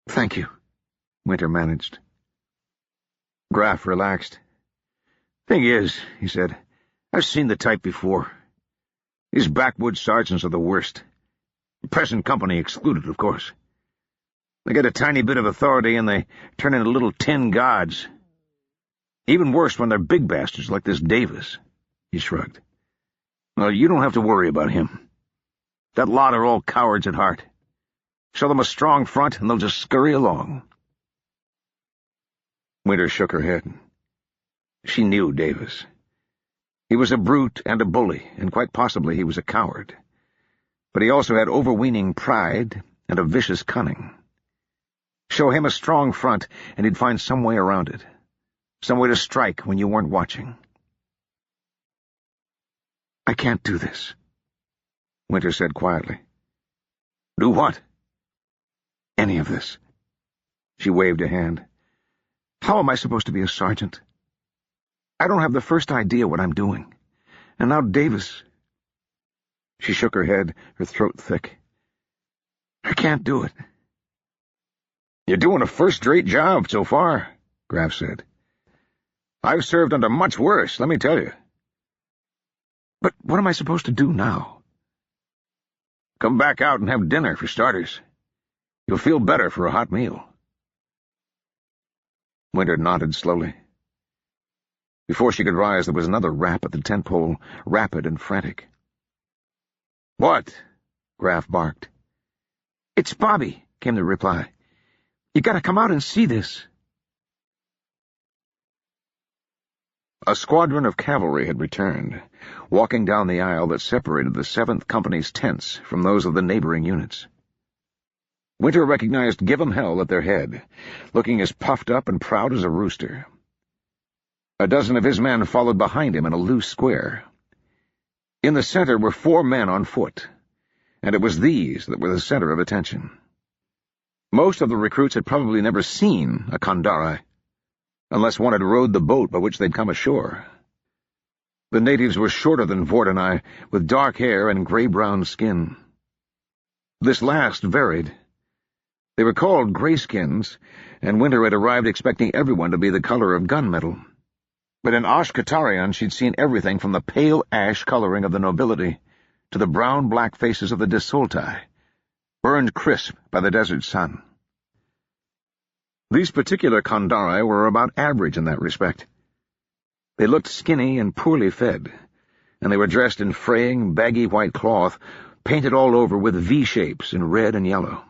"Thank you," Winter managed. Graff relaxed. "Thing is," he said, "I've seen the type before. These backwoods sergeants are the worst. Present company excluded, of course. They get a tiny bit of authority and they turn into little tin gods. Even worse when they're big bastards like this Davis." He shrugged. "Well, you don't have to worry about him. That lot are all cowards at heart. Show them a strong front and they'll just scurry along." Winter shook her head. She knew Davis. He was a brute and a bully, and quite possibly he was a coward. But he also had overweening pride and a vicious cunning. Show him a strong front, and he'd find some way around it. Some way to strike when you weren't watching. "I can't do this," Winter said quietly. "Do what?" "Any of this." She waved a hand. "How am I supposed to be a sergeant? I don't have the first idea what I'm doing. And now Davis—" She shook her head, her throat thick. "I can't do it." "You're doing a first-rate job so far," Graff said. "I've served under much worse, let me tell you." "But what am I supposed to do now?" "Come back out and have dinner, for starters. You'll feel better for a hot meal." Winter nodded slowly. Before she could rise, there was another rap at the tent pole, rapid and frantic. "What?" Graff barked. "It's Bobby," came the reply. "You gotta come out and see this." A squadron of cavalry had returned, walking down the aisle that separated the 7th Company's tents from those of the neighboring units. Winter recognized Give 'em Hell at their head, looking as puffed up and proud as a rooster. A dozen of his men followed behind him in a loose square. In the center were 4 men on foot, and it was these that were the center of attention. Most of the recruits had probably never seen a Kandari, unless one had rowed the boat by which they'd come ashore. The natives were shorter than Vord and I, with dark hair and gray-brown skin. This last varied. They were called grayskins, and Winter had arrived expecting everyone to be the color of gunmetal. But in Ashkatarian she'd seen everything from the pale ash coloring of the nobility to the brown-black faces of the Desoltai, burned crisp by the desert sun. These particular Kandari were about average in that respect. They looked skinny and poorly fed, and they were dressed in fraying, baggy white cloth, painted all over with V-shapes in red and yellow.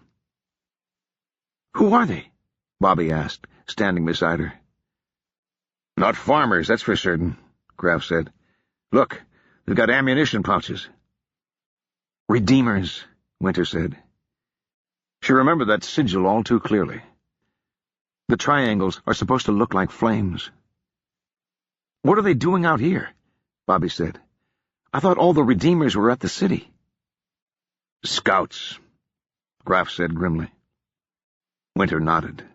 "Who are they?" Bobby asked, standing beside her. "Not farmers, that's for certain," Graff said. "Look, they've got ammunition pouches." "Redeemers," Winter said. She remembered that sigil all too clearly. The triangles are supposed to look like flames. "What are they doing out here?" Bobby said. "I thought all the Redeemers were at the city." "Scouts," Graff said grimly. Winter nodded.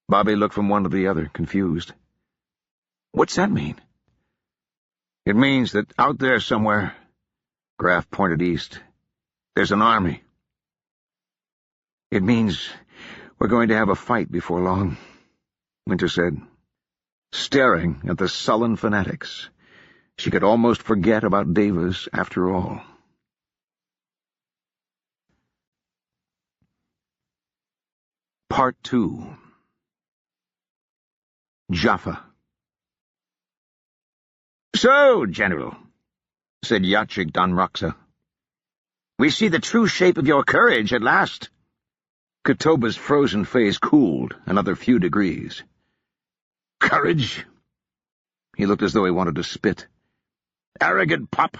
Bobby looked from one to the other, confused. "What's that mean?" "It means that out there somewhere," Graff pointed east, "there's an army. It means we're going to have a fight before long," Winter said. Staring at the sullen fanatics, she could almost forget about Davis after all. Part 2. Jaffa. "So, General," said Yachik Danraksa, "we see the true shape of your courage at last. Katoba's frozen face cooled another few degrees. Courage? He looked as though he wanted to spit. Arrogant pup.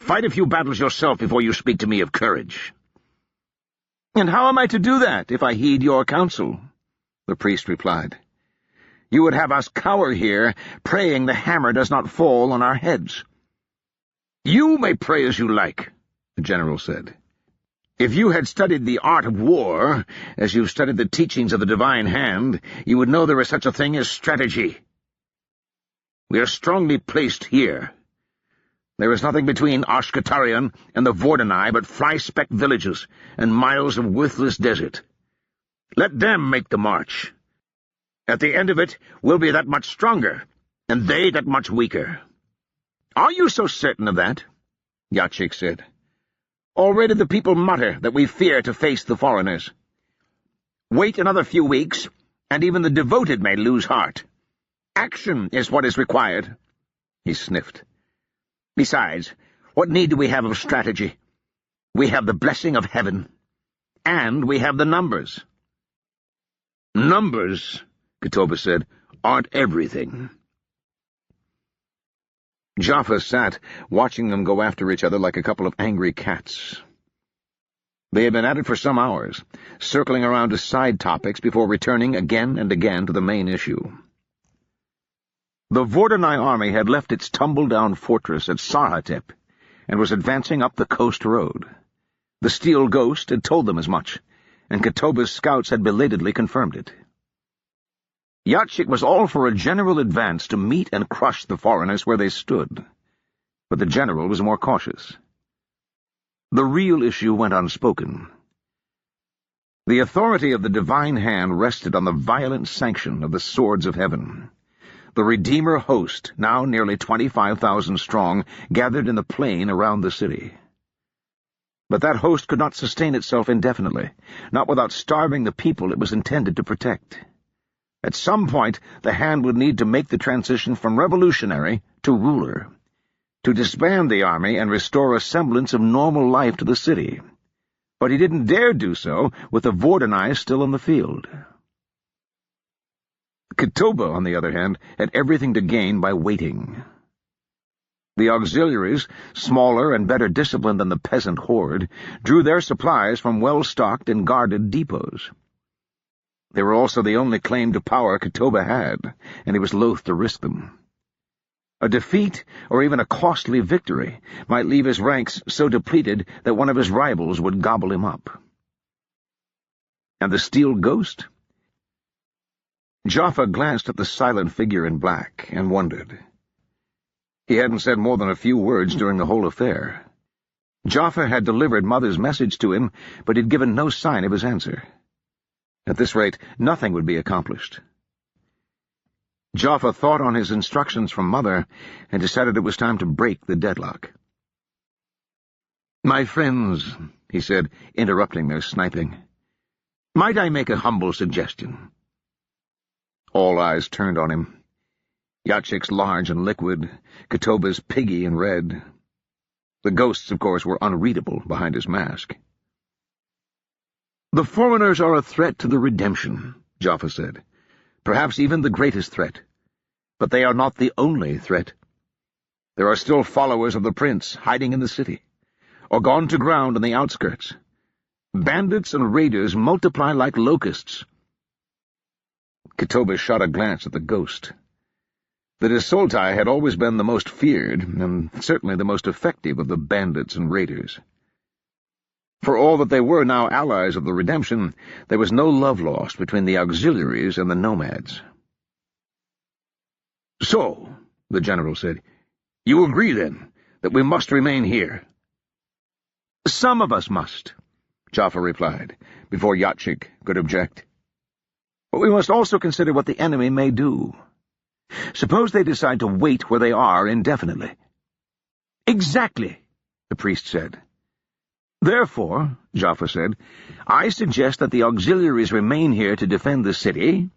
Fight a few battles yourself before you speak to me of courage. And how am I to do that, if I heed your counsel? The priest replied. You would have us cower here, praying the hammer does not fall on our heads. You may pray as you like, the general said. If you had studied the art of war, as you've studied the teachings of the divine hand, you would know there is such a thing as strategy. We are strongly placed here. There is nothing between Ashkatarian and the Vordenai but fly-specked villages and miles of worthless desert. Let them make the march. At the end of it, we'll be that much stronger, and they that much weaker. Are you so certain of that? Yachik said. Already the people mutter that we fear to face the foreigners. Wait another few weeks, and even the devoted may lose heart. Action is what is required. He sniffed. Besides, what need do we have of strategy? We have the blessing of heaven, and we have the numbers. Numbers, Katoba said, aren't everything. Jaffa sat, watching them go after each other like a couple of angry cats. They had been at it for some hours, circling around to side topics before returning again and again to the main issue. The Vordenai army had left its tumble-down fortress at Sarhatep and was advancing up the coast road. The Steel Ghost had told them as much, and Katoba's scouts had belatedly confirmed it. Yachik was all for a general advance to meet and crush the foreigners where they stood, but the general was more cautious. The real issue went unspoken. The authority of the divine hand rested on the violent sanction of the swords of heaven. The Redeemer host, now nearly 25,000 strong, gathered in the plain around the city. But that host could not sustain itself indefinitely, not without starving the people it was intended to protect. At some point, the hand would need to make the transition from revolutionary to ruler, to disband the army and restore a semblance of normal life to the city. But he didn't dare do so with the Vordenai still in the field. Katoba, on the other hand, had everything to gain by waiting. The auxiliaries, smaller and better disciplined than the peasant horde, drew their supplies from well-stocked and guarded depots. They were also the only claim to power Katoba had, and he was loath to risk them. A defeat, or even a costly victory, might leave his ranks so depleted that one of his rivals would gobble him up. And the Steel Ghost? Jaffa glanced at the silent figure in black and wondered. He hadn't said more than a few words during the whole affair. Jaffa had delivered Mother's message to him, but he'd given no sign of his answer. At this rate, nothing would be accomplished. Jaffa thought on his instructions from Mother and decided it was time to break the deadlock. "My friends," he said, interrupting their sniping, "might I make a humble suggestion?" All eyes turned on him. Yachik's large and liquid, Katoba's piggy and red. The ghosts, of course, were unreadable behind his mask. "The foreigners are a threat to the redemption," Jaffa said. "Perhaps even the greatest threat. But they are not the only threat. There are still followers of the prince hiding in the city, or gone to ground on the outskirts. Bandits and raiders multiply like locusts." Katoba shot a glance at the ghost. The Desoltai had always been the most feared, and certainly the most effective of the bandits and raiders. For all that they were now allies of the redemption, there was no love lost between the auxiliaries and the nomads. "So," the general said, "you agree, then, that we must remain here?" "Some of us must," Jaffa replied, before Yachik could object. "But we must also consider what the enemy may do. Suppose they decide to wait where they are indefinitely." "Exactly," the priest said. "Therefore," Jaffa said, "I suggest that the auxiliaries remain here to defend the city,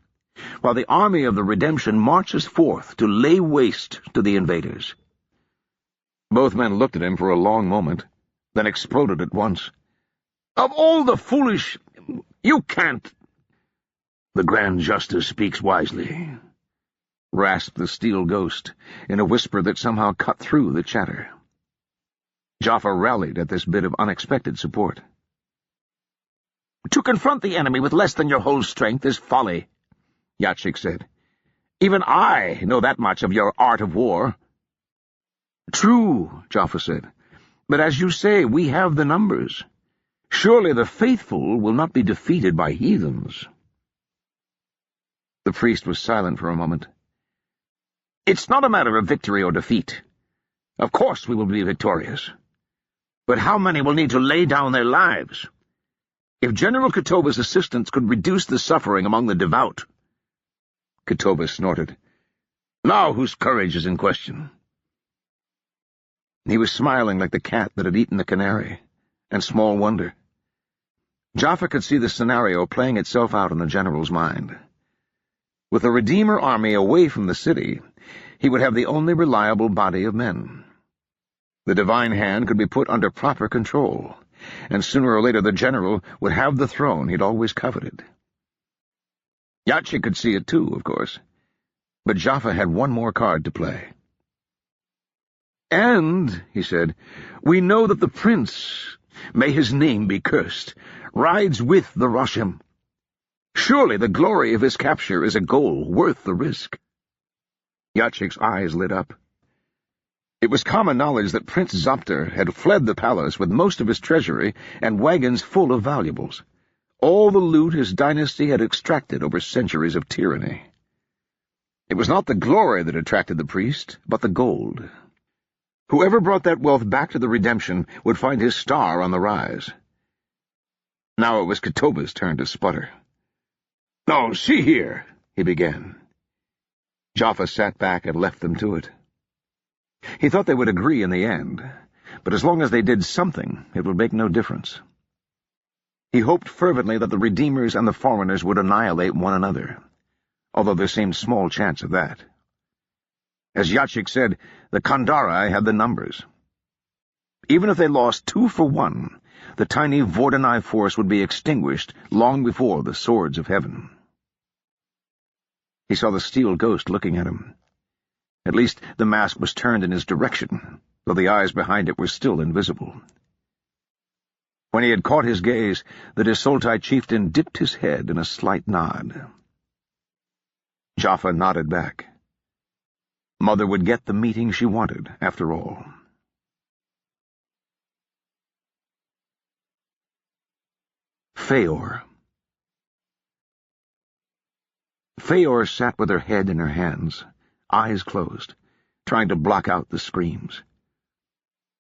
while the army of the redemption marches forth to lay waste to the invaders." Both men looked at him for a long moment, then exploded at once. "Of all the foolish—" You can't—" "The Grand Justice speaks wisely," rasped the steel ghost, in a whisper that somehow cut through the chatter. Jaffa rallied at this bit of unexpected support. "To confront the enemy with less than your whole strength is folly," Yatchik said. "Even I know that much of your art of war." "True," Jaffa said. "But as you say, we have the numbers. Surely the faithful will not be defeated by heathens." The priest was silent for a moment. "It's not a matter of victory or defeat. Of course we will be victorious. But how many will need to lay down their lives? If General Katoba's assistance could reduce the suffering among the devout—" Katoba snorted. "Now whose courage is in question?" He was smiling like the cat that had eaten the canary, and small wonder. Jaffa could see the scenario playing itself out in the general's mind. With the Redeemer army away from the city, he would have the only reliable body of men. The divine hand could be put under proper control, and sooner or later the general would have the throne he'd always coveted. Yatchik could see it too, of course, but Jaffa had one more card to play. "And," he said, "we know that the prince, may his name be cursed, rides with the Roshim. Surely the glory of his capture is a goal worth the risk." Yatchik's eyes lit up. It was common knowledge that Prince Zopter had fled the palace with most of his treasury and wagons full of valuables, all the loot his dynasty had extracted over centuries of tyranny. It was not the glory that attracted the priest, but the gold. Whoever brought that wealth back to the Redemption would find his star on the rise. Now it was Katoba's turn to sputter. "No, see here," he began. Jaffa sat back and left them to it. He thought they would agree in the end, but as long as they did something, it would make no difference. He hoped fervently that the Redeemers and the foreigners would annihilate one another, although there seemed small chance of that. As Yatchik said, the Kandari had the numbers. Even if they lost 2 for 1, the tiny Vordanai force would be extinguished long before the swords of heaven. He saw the steel ghost looking at him. At least the mask was turned in his direction, though the eyes behind it were still invisible. When he had caught his gaze, the Desoltai chieftain dipped his head in a slight nod. Jaffa nodded back. Mother would get the meeting she wanted, after all. Feor. Feor sat with her head in her hands, eyes closed, trying to block out the screams.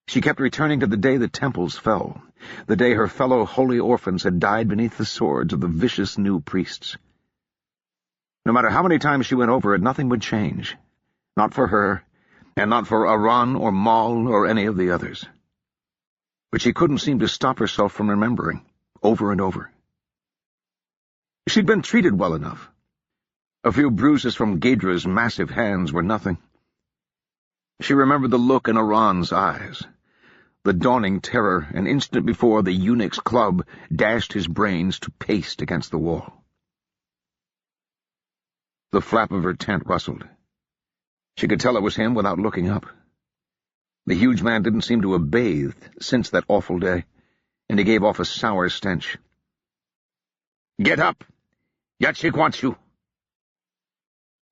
She kept returning to the day the temples fell, the day her fellow holy orphans had died beneath the swords of the vicious new priests. No matter how many times she went over it, nothing would change. Not for her, and not for Aran or Maul or any of the others. But she couldn't seem to stop herself from remembering, over and over. She'd been treated well enough. A few bruises from Gaidra's massive hands were nothing. She remembered the look in Aran's eyes, the dawning terror an instant before the eunuch's club dashed his brains to paste against the wall. The flap of her tent rustled. She could tell it was him without looking up. The huge man didn't seem to have bathed since that awful day, and he gave off a sour stench. "Get up! Yatchik wants you."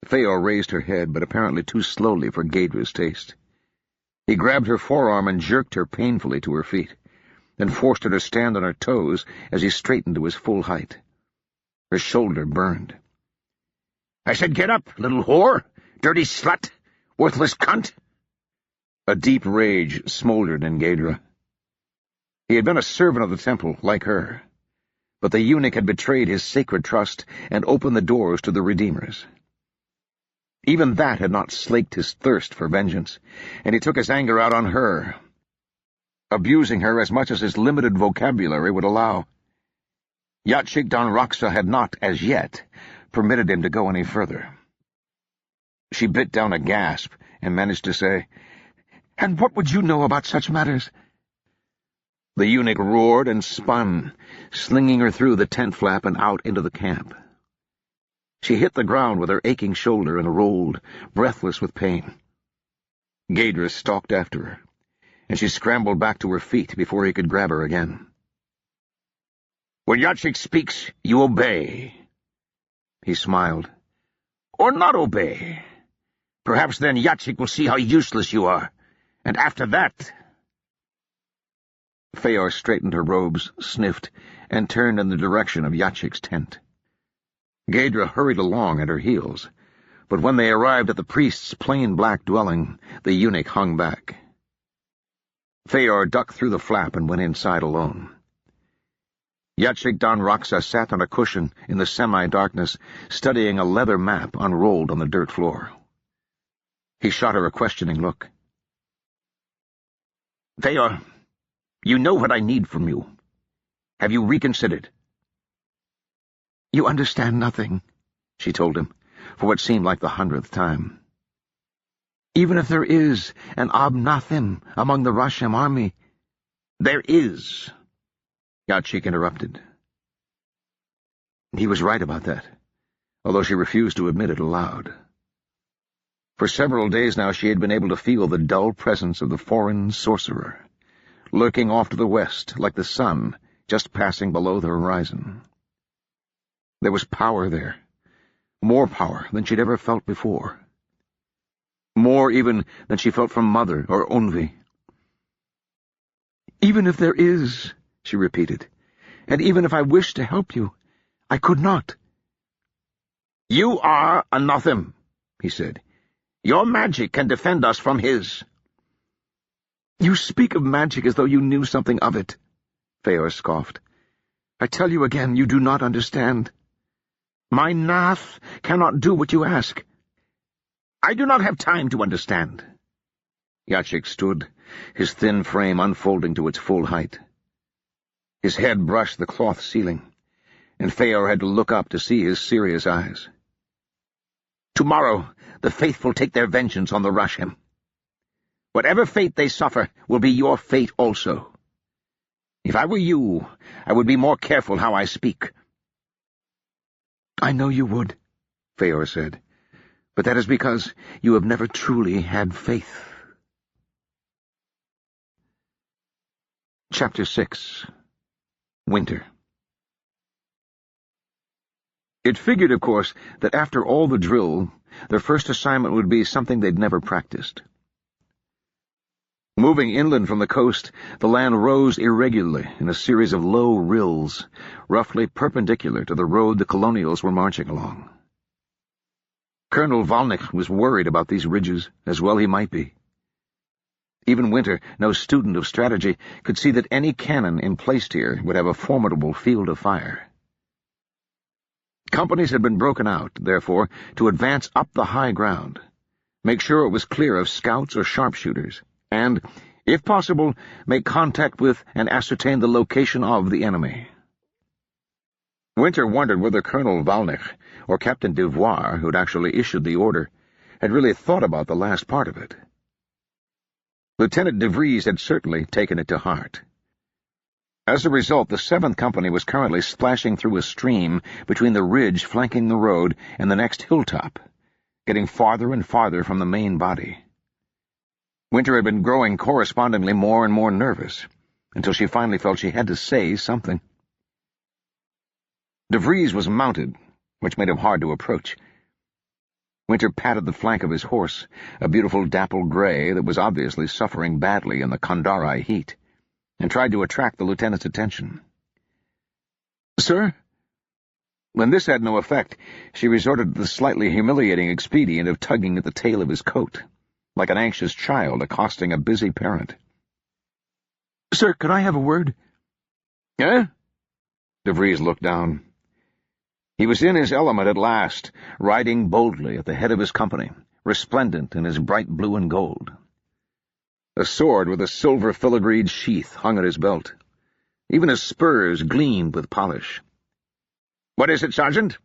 Feor raised her head, but apparently too slowly for Gaidra's taste. He grabbed her forearm and jerked her painfully to her feet, then forced her to stand on her toes as he straightened to his full height. Her shoulder burned. "I said get up, little whore! Dirty slut! Worthless cunt!" A deep rage smoldered in Gaidra. He had been a servant of the temple, like her, but the eunuch had betrayed his sacred trust and opened the doors to the Redeemers. Even that had not slaked his thirst for vengeance, and he took his anger out on her, abusing her as much as his limited vocabulary would allow. Yatchik Dan Raksa had not, as yet, permitted him to go any further. She bit down a gasp and managed to say, "And what would you know about such matters?" The eunuch roared and spun, slinging her through the tent flap and out into the camp. She hit the ground with her aching shoulder and rolled, breathless with pain. Gaedra stalked after her, and she scrambled back to her feet before he could grab her again. "When Yachik speaks, you obey." He smiled. "Or not obey. Perhaps then Yachik will see how useless you are, and after that—" Feor straightened her robes, sniffed, and turned in the direction of Yachik's tent. Gaedra hurried along at her heels, but when they arrived at the priest's plain black dwelling, the eunuch hung back. Feor ducked through the flap and went inside alone. Yachik Dan Raksa sat on a cushion in the semi-darkness, studying a leather map unrolled on the dirt floor. He shot her a questioning look. "Feor, you know what I need from you. Have you reconsidered?" "You understand nothing," she told him, for what seemed like the 100th time. "Even if there is an Ob-Nathim among the Rashem army—" "There is," Yachik interrupted. He was right about that, although she refused to admit it aloud. For several days now she had been able to feel the dull presence of the foreign sorcerer, lurking off to the west like the sun just passing below the horizon. There was power there, more power than she'd ever felt before. More even than she felt from Mother or Onvi. "Even if there is," she repeated, "and even if I wished to help you, I could not." "You are a Nathim," he said. "Your magic can defend us from his." "You speak of magic as though you knew something of it," Feor scoffed. "I tell you again, you do not understand. My Nath cannot do what you ask." "I do not have time to understand." Yachik stood, his thin frame unfolding to its full height. His head brushed the cloth ceiling, and Feor had to look up to see his serious eyes. "Tomorrow the faithful take their vengeance on the Rashem. Whatever fate they suffer will be your fate also. If I were you, I would be more careful how I speak." "I know you would," Feor said, "but that is because you have never truly had faith." Chapter 6. Winter. It figured, of course, that after all the drill, their first assignment would be something they'd never practiced. Moving inland from the coast, the land rose irregularly in a series of low rills, roughly perpendicular to the road the colonials were marching along. Colonel Valnik was worried about these ridges, as well he might be. Even Winter, no student of strategy, could see that any cannon emplaced here would have a formidable field of fire. Companies had been broken out, therefore, to advance up the high ground, make sure it was clear of scouts or sharpshooters, and, if possible, make contact with and ascertain the location of the enemy. Winter wondered whether Colonel Valnik, or Captain Devoir, who'd actually issued the order, had really thought about the last part of it. Lieutenant De Vries had certainly taken it to heart. As a result, the 7th Company was currently splashing through a stream between the ridge flanking the road and the next hilltop, getting farther and farther from the main body. Winter had been growing correspondingly more and more nervous, until she finally felt she had to say something. De Vries was mounted, which made him hard to approach. Winter patted the flank of his horse, a beautiful dapple gray that was obviously suffering badly in the Kandari heat, and tried to attract the lieutenant's attention. "Sir?" When this had no effect, she resorted to the slightly humiliating expedient of tugging at the tail of his coat, like an anxious child accosting a busy parent. "Sir, could I have a word?" "Eh?" De Vries looked down. He was in his element at last, riding boldly at the head of his company, resplendent in his bright blue and gold. A sword with a silver filigreed sheath hung at his belt. Even his spurs gleamed with polish. "What is it, Sergeant?"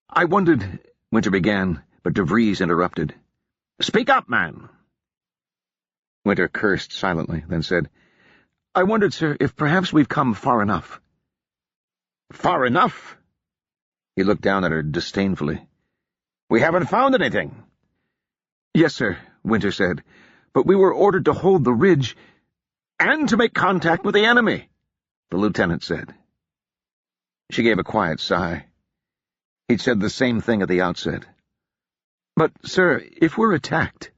"I wondered—" Winter began, but De Vries interrupted. "Speak up, man!" Winter cursed silently, then said, I wondered, sir, if perhaps we've come far enough." "Far enough?" He looked down at her disdainfully. "We haven't found anything." "Yes, sir," Winter said, "but we were ordered to hold the ridge—" "And to make contact with the enemy," the lieutenant said. She gave a quiet sigh. He'd said the same thing at the outset. "But, sir, if we're attacked—"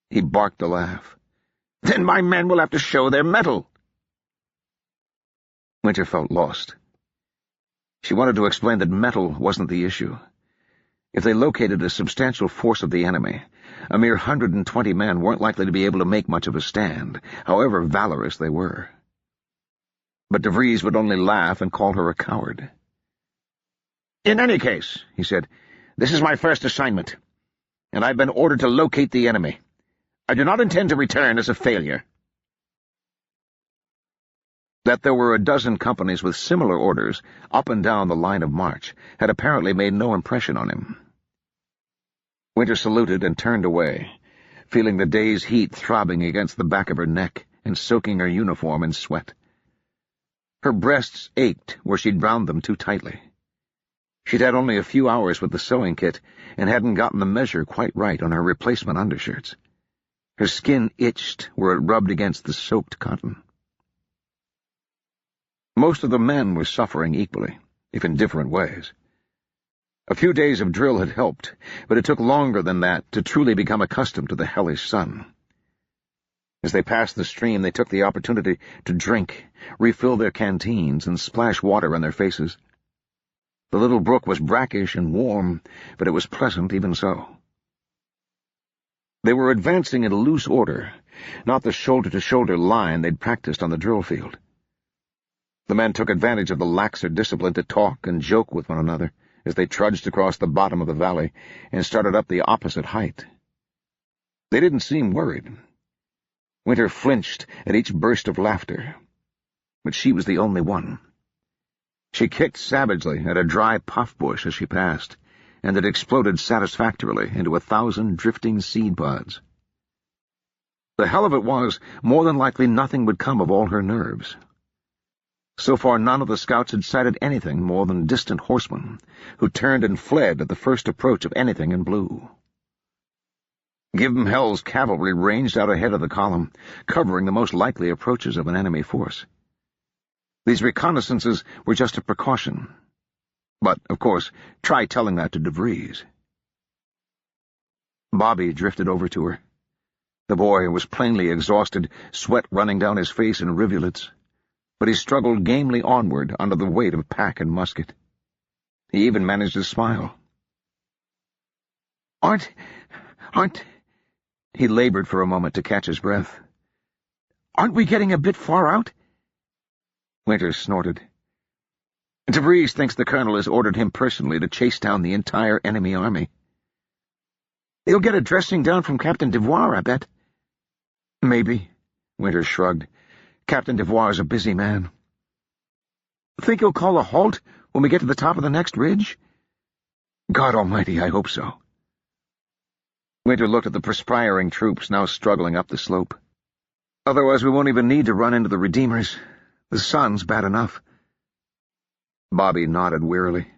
He barked a laugh. "Then my men will have to show their mettle." Winter felt lost. She wanted to explain that mettle wasn't the issue. If they located a substantial force of the enemy, a mere 120 men weren't likely to be able to make much of a stand, however valorous they were. But De Vries would only laugh and call her a coward. "In any case," he said, "this is my first assignment, and I've been ordered to locate the enemy. I do not intend to return as a failure." That there were a dozen companies with similar orders up and down the line of march had apparently made no impression on him. Winter saluted and turned away, feeling the day's heat throbbing against the back of her neck and soaking her uniform in sweat. Her breasts ached where she'd bound them too tightly. She'd had only a few hours with the sewing kit and hadn't gotten the measure quite right on her replacement undershirts. Her skin itched where it rubbed against the soaked cotton. Most of the men were suffering equally, if in different ways. A few days of drill had helped, but it took longer than that to truly become accustomed to the hellish sun. As they passed the stream, they took the opportunity to drink, refill their canteens, and splash water on their faces. The little brook was brackish and warm, but it was pleasant even so. They were advancing in loose order, not the shoulder-to-shoulder line they'd practiced on the drill field. The men took advantage of the laxer discipline to talk and joke with one another as they trudged across the bottom of the valley and started up the opposite height. They didn't seem worried. Winter flinched at each burst of laughter, but she was the only one. She kicked savagely at a dry puff bush as she passed, and it exploded satisfactorily into 1,000 drifting seed pods. The hell of it was, more than likely nothing would come of all her nerves. So far none of the scouts had sighted anything more than distant horsemen, who turned and fled at the first approach of anything in blue. Give 'em hell's cavalry ranged out ahead of the column, covering the most likely approaches of an enemy force. These reconnaissances were just a precaution. But, of course, try telling that to De Vries. Bobby drifted over to her. The boy was plainly exhausted, sweat running down his face in rivulets, but he struggled gamely onward under the weight of pack and musket. He even managed to smile. Aren't... He labored for a moment to catch his breath. "Aren't we getting a bit far out?" Winter snorted. De Vries thinks the colonel has ordered him personally to chase down the entire enemy army. "He'll get a dressing down from Captain Devoir, I bet." "Maybe," Winter shrugged. "Captain Devoir's a busy man." "Think he'll call a halt when we get to the top of the next ridge?" "God almighty, I hope so." Winter looked at the perspiring troops now struggling up the slope. "Otherwise we won't even need to run into the Redeemers. The sun's bad enough." Bobby nodded wearily.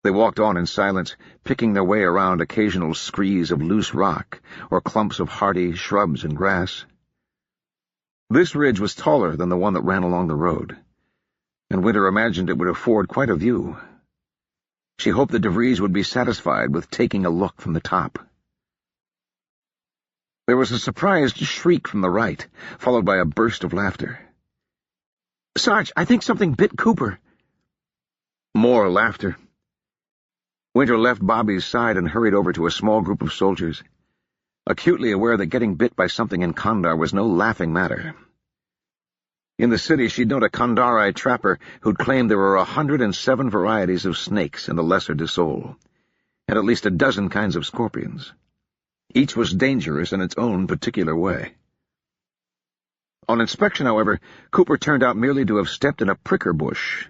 They walked on in silence, picking their way around occasional screes of loose rock or clumps of hardy shrubs and grass. This ridge was taller than the one that ran along the road, and Winter imagined it would afford quite a view. She hoped that De Vries would be satisfied with taking a look from the top. There was a surprised shriek from the right, followed by a burst of laughter. "Sarge, I think something bit Cooper." More laughter. Winter left Bobby's side and hurried over to a small group of soldiers, acutely aware that getting bit by something in Kandar was no laughing matter. In the city, she'd known a Kandari trapper who'd claimed there were 107 varieties of snakes in the Lesser de Sol, and at least a dozen kinds of scorpions. Each was dangerous in its own particular way. On inspection, however, Cooper turned out merely to have stepped in a pricker bush,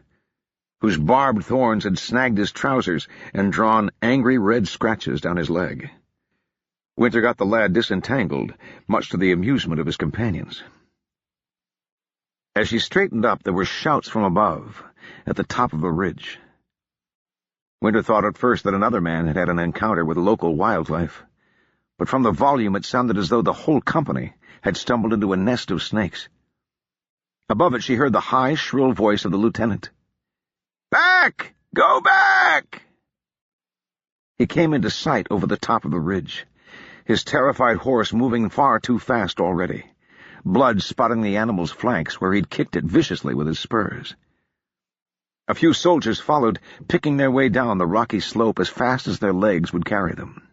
whose barbed thorns had snagged his trousers and drawn angry red scratches down his leg. Winter got the lad disentangled, much to the amusement of his companions. As she straightened up, there were shouts from above, at the top of the ridge. Winter thought at first that another man had had an encounter with local wildlife, but from the volume it sounded as though the whole company had stumbled into a nest of snakes. Above it she heard the high, shrill voice of the lieutenant. "Back! Go back!" He came into sight over the top of the ridge, his terrified horse moving far too fast already, blood spotting the animal's flanks where he'd kicked it viciously with his spurs. A few soldiers followed, picking their way down the rocky slope as fast as their legs would carry them.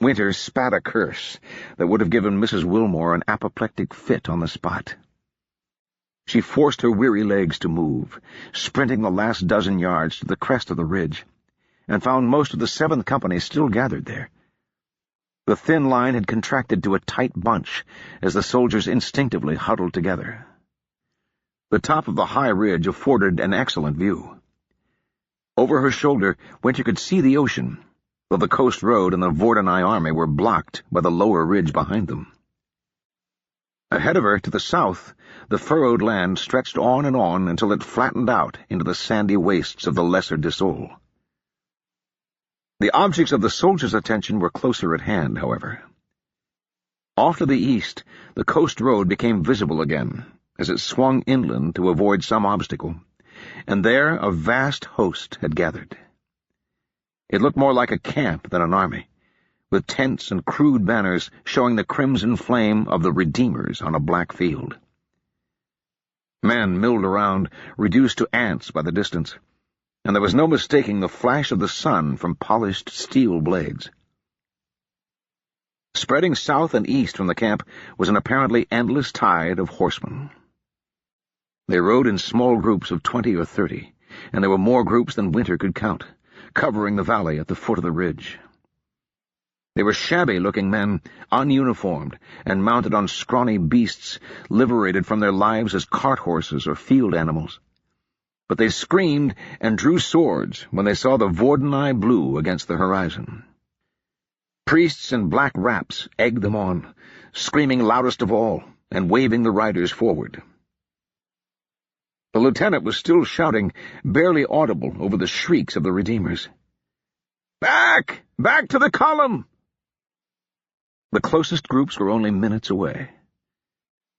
Winter spat a curse that would have given Mrs. Wilmore an apoplectic fit on the spot. She forced her weary legs to move, sprinting the last dozen yards to the crest of the ridge, and found most of the 7th Company still gathered there. The thin line had contracted to a tight bunch as the soldiers instinctively huddled together. The top of the high ridge afforded an excellent view. Over her shoulder, Winter could see the ocean, though the coast road and the Vordenai army were blocked by the lower ridge behind them. Ahead of her, to the south, the furrowed land stretched on and on until it flattened out into the sandy wastes of the Lesser Disol. The objects of the soldiers' attention were closer at hand, however. Off to the east, the coast road became visible again, as it swung inland to avoid some obstacle, and there a vast host had gathered. It looked more like a camp than an army, with tents and crude banners showing the crimson flame of the Redeemers on a black field. Men milled around, reduced to ants by the distance, and there was no mistaking the flash of the sun from polished steel blades. Spreading south and east from the camp was an apparently endless tide of horsemen. They rode in small groups of 20 or 30, and there were more groups than Winter could count, covering the valley at the foot of the ridge. They were shabby-looking men, ununiformed, and mounted on scrawny beasts, liberated from their lives as cart horses or field animals. But they screamed and drew swords when they saw the Vordenai blue against the horizon. Priests in black wraps egged them on, screaming loudest of all, and waving the riders forward. The lieutenant was still shouting, barely audible over the shrieks of the Redeemers. "Back! Back to the column!" The closest groups were only minutes away.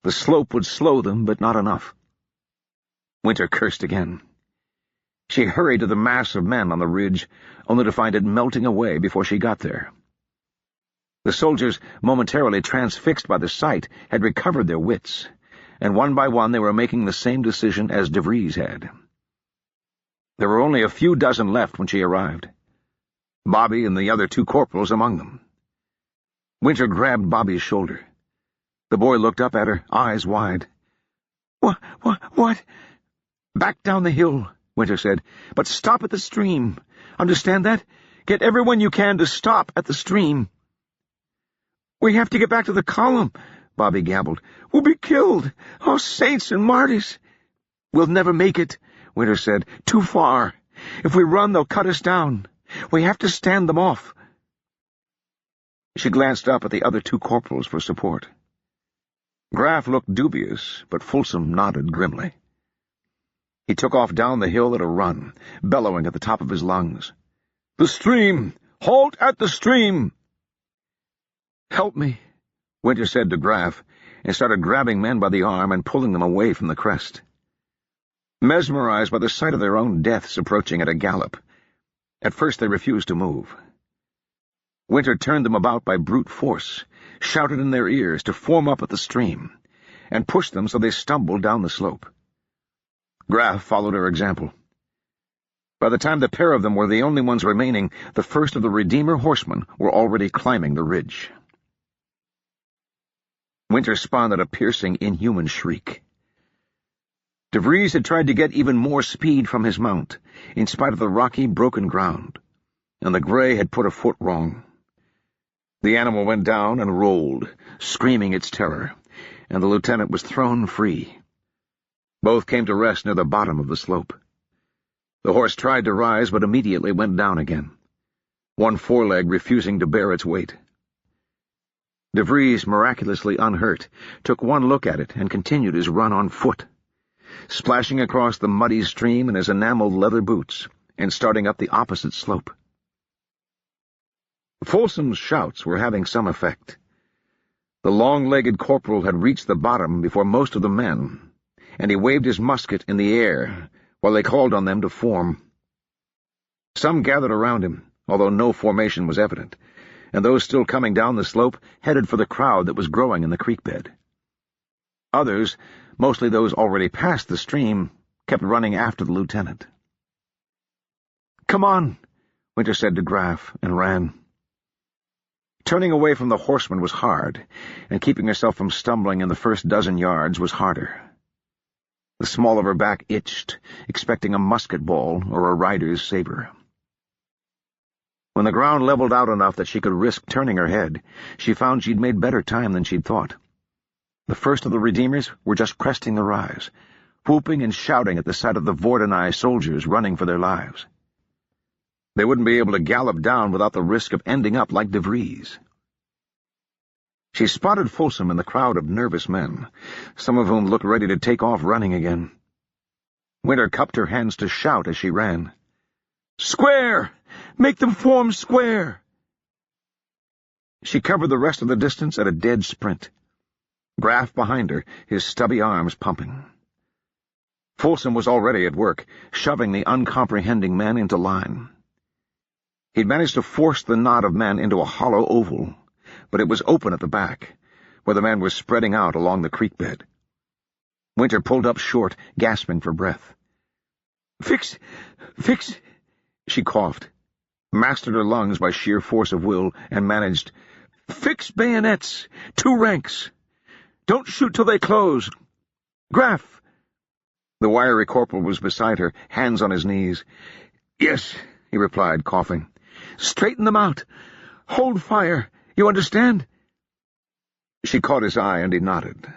The slope would slow them, but not enough. Winter cursed again. She hurried to the mass of men on the ridge, only to find it melting away before she got there. The soldiers, momentarily transfixed by the sight, had recovered their wits, and one by one they were making the same decision as De Vries had. There were only a few dozen left when she arrived, Bobby and the other 2 corporals among them. Winter grabbed Bobby's shoulder. The boy looked up at her, eyes wide. What? "Back down the hill," Winter said, "but stop at the stream. Understand that? Get everyone you can to stop at the stream." "We have to get back to the column," Bobby gabbled. "We'll be killed. Oh, saints and martyrs." "We'll never make it," Winter said. "Too far. If we run, they'll cut us down. We have to stand them off." She glanced up at the other 2 corporals for support. Graff looked dubious, but Folsom nodded grimly. He took off down the hill at a run, bellowing at the top of his lungs. "The stream! Halt at the stream!" "Help me," Winter said to Graff, and started grabbing men by the arm and pulling them away from the crest. Mesmerized by the sight of their own deaths approaching at a gallop, at first they refused to move. Winter turned them about by brute force, shouted in their ears to form up at the stream, and pushed them so they stumbled down the slope. Graff followed her example. By the time the pair of them were the only ones remaining, the first of the Redeemer horsemen were already climbing the ridge. Winter spun at a piercing, inhuman shriek. De Vries had tried to get even more speed from his mount, in spite of the rocky, broken ground, and the gray had put a foot wrong. The animal went down and rolled, screaming its terror, and the lieutenant was thrown free. Both came to rest near the bottom of the slope. The horse tried to rise, but immediately went down again, one foreleg refusing to bear its weight. De Vries, miraculously unhurt, took one look at it and continued his run on foot, splashing across the muddy stream in his enameled leather boots and starting up the opposite slope. Folsom's shouts were having some effect. The long-legged corporal had reached the bottom before most of the men, and he waved his musket in the air while they called on them to form. Some gathered around him, although no formation was evident, and those still coming down the slope headed for the crowd that was growing in the creek bed. Others, mostly those already past the stream, kept running after the lieutenant. "Come on," Winter said to Graf, and ran. Turning away from the horseman was hard, and keeping herself from stumbling in the first dozen yards was harder. The small of her back itched, expecting a musket ball or a rider's saber. When the ground leveled out enough that she could risk turning her head, she found she'd made better time than she'd thought. The first of the Redeemers were just cresting the rise, whooping and shouting at the sight of the Vordenai soldiers running for their lives. They wouldn't be able to gallop down without the risk of ending up like De Vries. She spotted Folsom in the crowd of nervous men, some of whom looked ready to take off running again. Winter cupped her hands to shout as she ran. "Square! Make them form square!" She covered the rest of the distance at a dead sprint, Graf behind her, his stubby arms pumping. Folsom was already at work, shoving the uncomprehending men into line. He'd managed to force the knot of men into a hollow oval, but it was open at the back, where the men were spreading out along the creek bed. Winter pulled up short, gasping for breath. Fix! She coughed, mastered her lungs by sheer force of will, and managed, "Fix bayonets! 2 ranks! Don't shoot till they close! Graf!" The wiry corporal was beside her, hands on his knees. "Yes," he replied, coughing. "Straighten them out! Hold fire! You understand?" She caught his eye, and he nodded.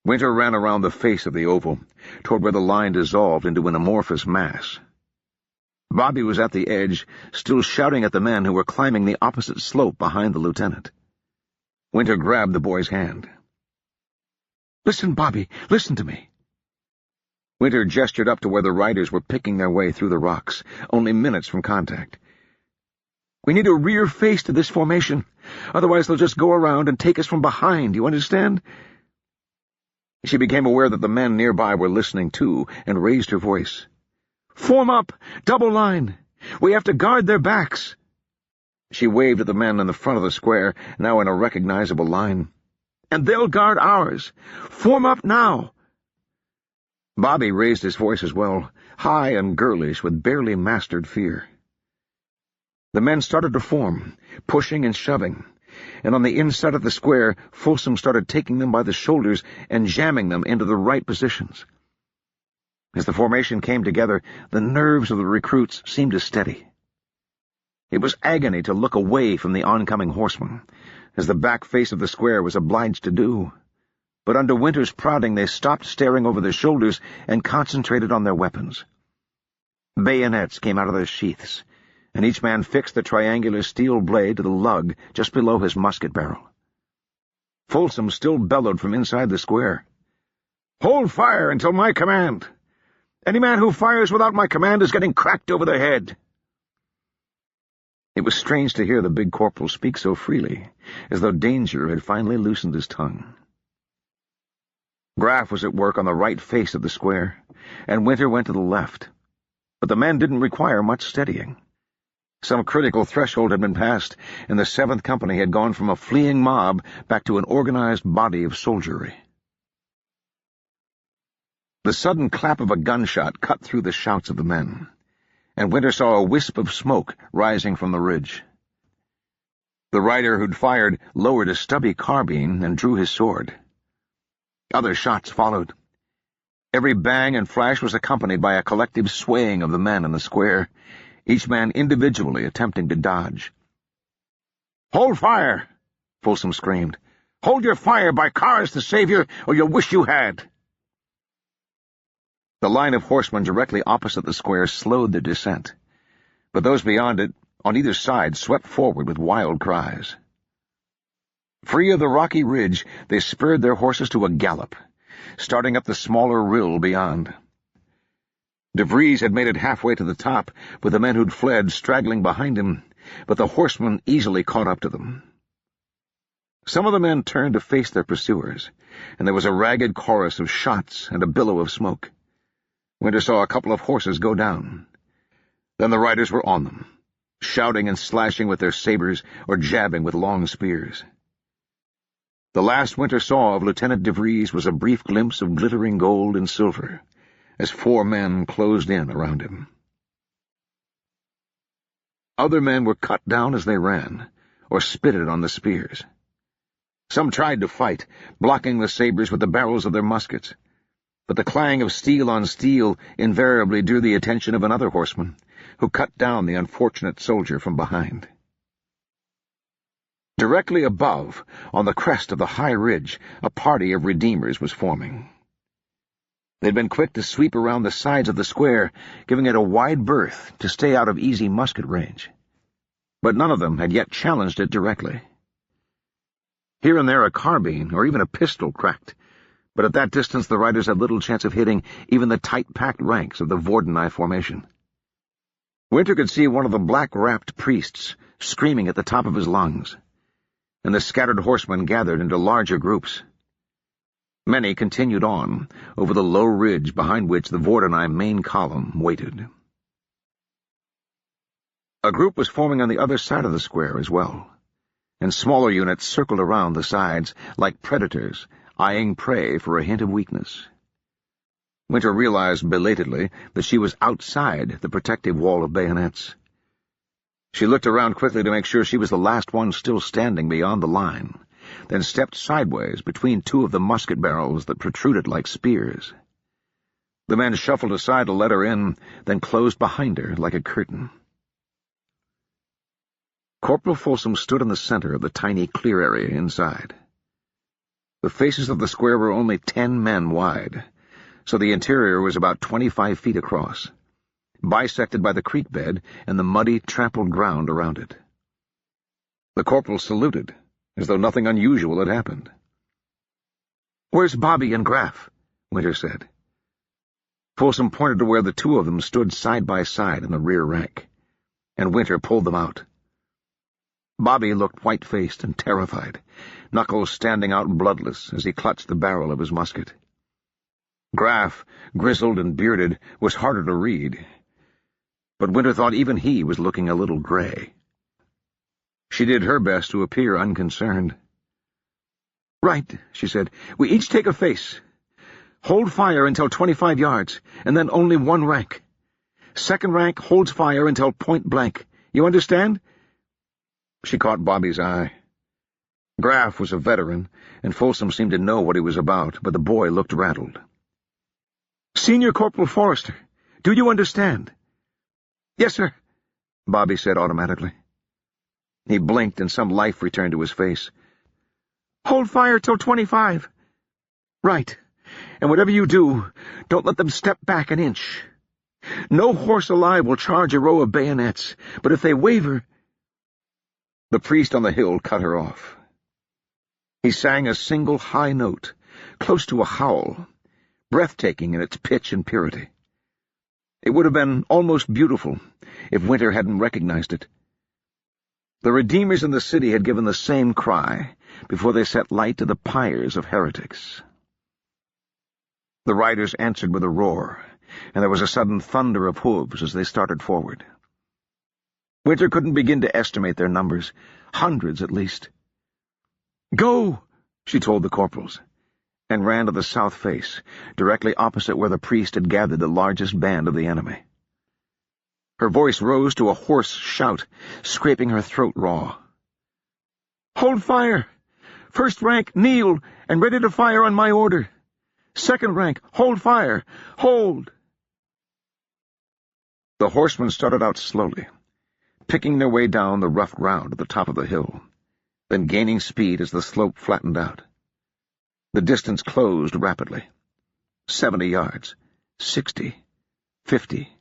Winter ran around the face of the oval, toward where the line dissolved into an amorphous mass. Bobby was at the edge, still shouting at the men who were climbing the opposite slope behind the lieutenant. Winter grabbed the boy's hand. "Listen, Bobby, listen to me." Winter gestured up to where the riders were picking their way through the rocks, only minutes from contact. "We need a rear face to this formation, otherwise they'll just go around and take us from behind, you understand?" She became aware that the men nearby were listening too, and raised her voice. "Form up! Double line! We have to guard their backs!" She waved at the men in the front of the square, now in a recognizable line. "And they'll guard ours! Form up now!" Bobby raised his voice as well, high and girlish with barely mastered fear. The men started to form, pushing and shoving, and on the inside of the square, Folsom started taking them by the shoulders and jamming them into the right positions. As the formation came together, the nerves of the recruits seemed to steady. It was agony to look away from the oncoming horsemen, as the back face of the square was obliged to do. But under Winter's prodding they stopped staring over their shoulders and concentrated on their weapons. Bayonets came out of their sheaths, and each man fixed the triangular steel blade to the lug just below his musket barrel. Folsom still bellowed from inside the square. "Hold fire until my command! Any man who fires without my command is getting cracked over the head!" It was strange to hear the big corporal speak so freely, as though danger had finally loosened his tongue. Graf was at work on the right face of the square, and Winter went to the left. But the men didn't require much steadying. Some critical threshold had been passed, and the 7th Company had gone from a fleeing mob back to an organized body of soldiery. The sudden clap of a gunshot cut through the shouts of the men, and Winter saw a wisp of smoke rising from the ridge. The rider who'd fired lowered a stubby carbine and drew his sword. Other shots followed. Every bang and flash was accompanied by a collective swaying of the men in the square, each man individually attempting to dodge. "Hold fire!" Folsom screamed. "Hold your fire, by Kara's the Savior, or you'll wish you had!" The line of horsemen directly opposite the square slowed their descent, but those beyond it, on either side, swept forward with wild cries. Free of the rocky ridge, they spurred their horses to a gallop, starting up the smaller rill beyond. De Vries had made it halfway to the top, with the men who'd fled straggling behind him, but the horsemen easily caught up to them. Some of the men turned to face their pursuers, and there was a ragged chorus of shots and a billow of smoke. Winter saw a couple of horses go down. Then the riders were on them, shouting and slashing with their sabers or jabbing with long spears. The last Winter saw of Lieutenant de Vries was a brief glimpse of glittering gold and silver, as 4 men closed in around him. Other men were cut down as they ran, or spitted on the spears. Some tried to fight, blocking the sabers with the barrels of their muskets, but the clang of steel on steel invariably drew the attention of another horseman, who cut down the unfortunate soldier from behind. Directly above, on the crest of the high ridge, a party of redeemers was forming. They'd been quick to sweep around the sides of the square, giving it a wide berth to stay out of easy musket range. But none of them had yet challenged it directly. Here and there a carbine or even a pistol cracked, but at that distance the riders had little chance of hitting even the tight-packed ranks of the Vordenai formation. Winter could see one of the black-wrapped priests screaming at the top of his lungs, and the scattered horsemen gathered into larger groups. Many continued on, over the low ridge behind which the Vordenai main column waited. A group was forming on the other side of the square as well, and smaller units circled around the sides like predators, eyeing prey for a hint of weakness. Winter realized belatedly that she was outside the protective wall of bayonets. She looked around quickly to make sure she was the last one still standing beyond the line, then stepped sideways between 2 of the musket barrels that protruded like spears. The men shuffled aside to let her in, then closed behind her like a curtain. Corporal Folsom stood in the center of the tiny clear area inside. The faces of the square were only 10 men wide, so the interior was about 25 feet across, bisected by the creek bed and the muddy, trampled ground around it. The corporal saluted, as though nothing unusual had happened. "Where's Bobby and Graff?" Winter said. Folsom pointed to where the 2 of them stood side by side in the rear rank, and Winter pulled them out. Bobby looked white-faced and terrified, knuckles standing out bloodless as he clutched the barrel of his musket. Graff, grizzled and bearded, was harder to read, but Winter thought even he was looking a little gray. She did her best to appear unconcerned. "Right," she said. "We each take a face. Hold fire until 25 yards, and then only 1 rank. Second rank holds fire until point blank. You understand?" She caught Bobby's eye. Graff was a veteran, and Folsom seemed to know what he was about, but the boy looked rattled. "Senior Corporal Forrester, do you understand?" "Yes, sir," Bobby said automatically. He blinked, and some life returned to his face. "Hold fire till 25. "Right. And whatever you do, don't let them step back an inch. No horse alive will charge a row of bayonets, but if they waver—" The priest on the hill cut her off. He sang a single high note, close to a howl, breathtaking in its pitch and purity. It would have been almost beautiful if Winter hadn't recognized it. The Redeemers in the city had given the same cry before they set light to the pyres of heretics. The riders answered with a roar, and there was a sudden thunder of hooves as they started forward. Winter couldn't begin to estimate their numbers, hundreds at least. "Go!" she told the corporals, and ran to the south face, directly opposite where the priest had gathered the largest band of the enemy. Her voice rose to a hoarse shout, scraping her throat raw. "Hold fire! First rank, kneel, and ready to fire on my order. Second rank, hold fire! Hold!" The horsemen started out slowly, picking their way down the rough ground at the top of the hill, then gaining speed as the slope flattened out. The distance closed rapidly. 70 yards, 60, 50.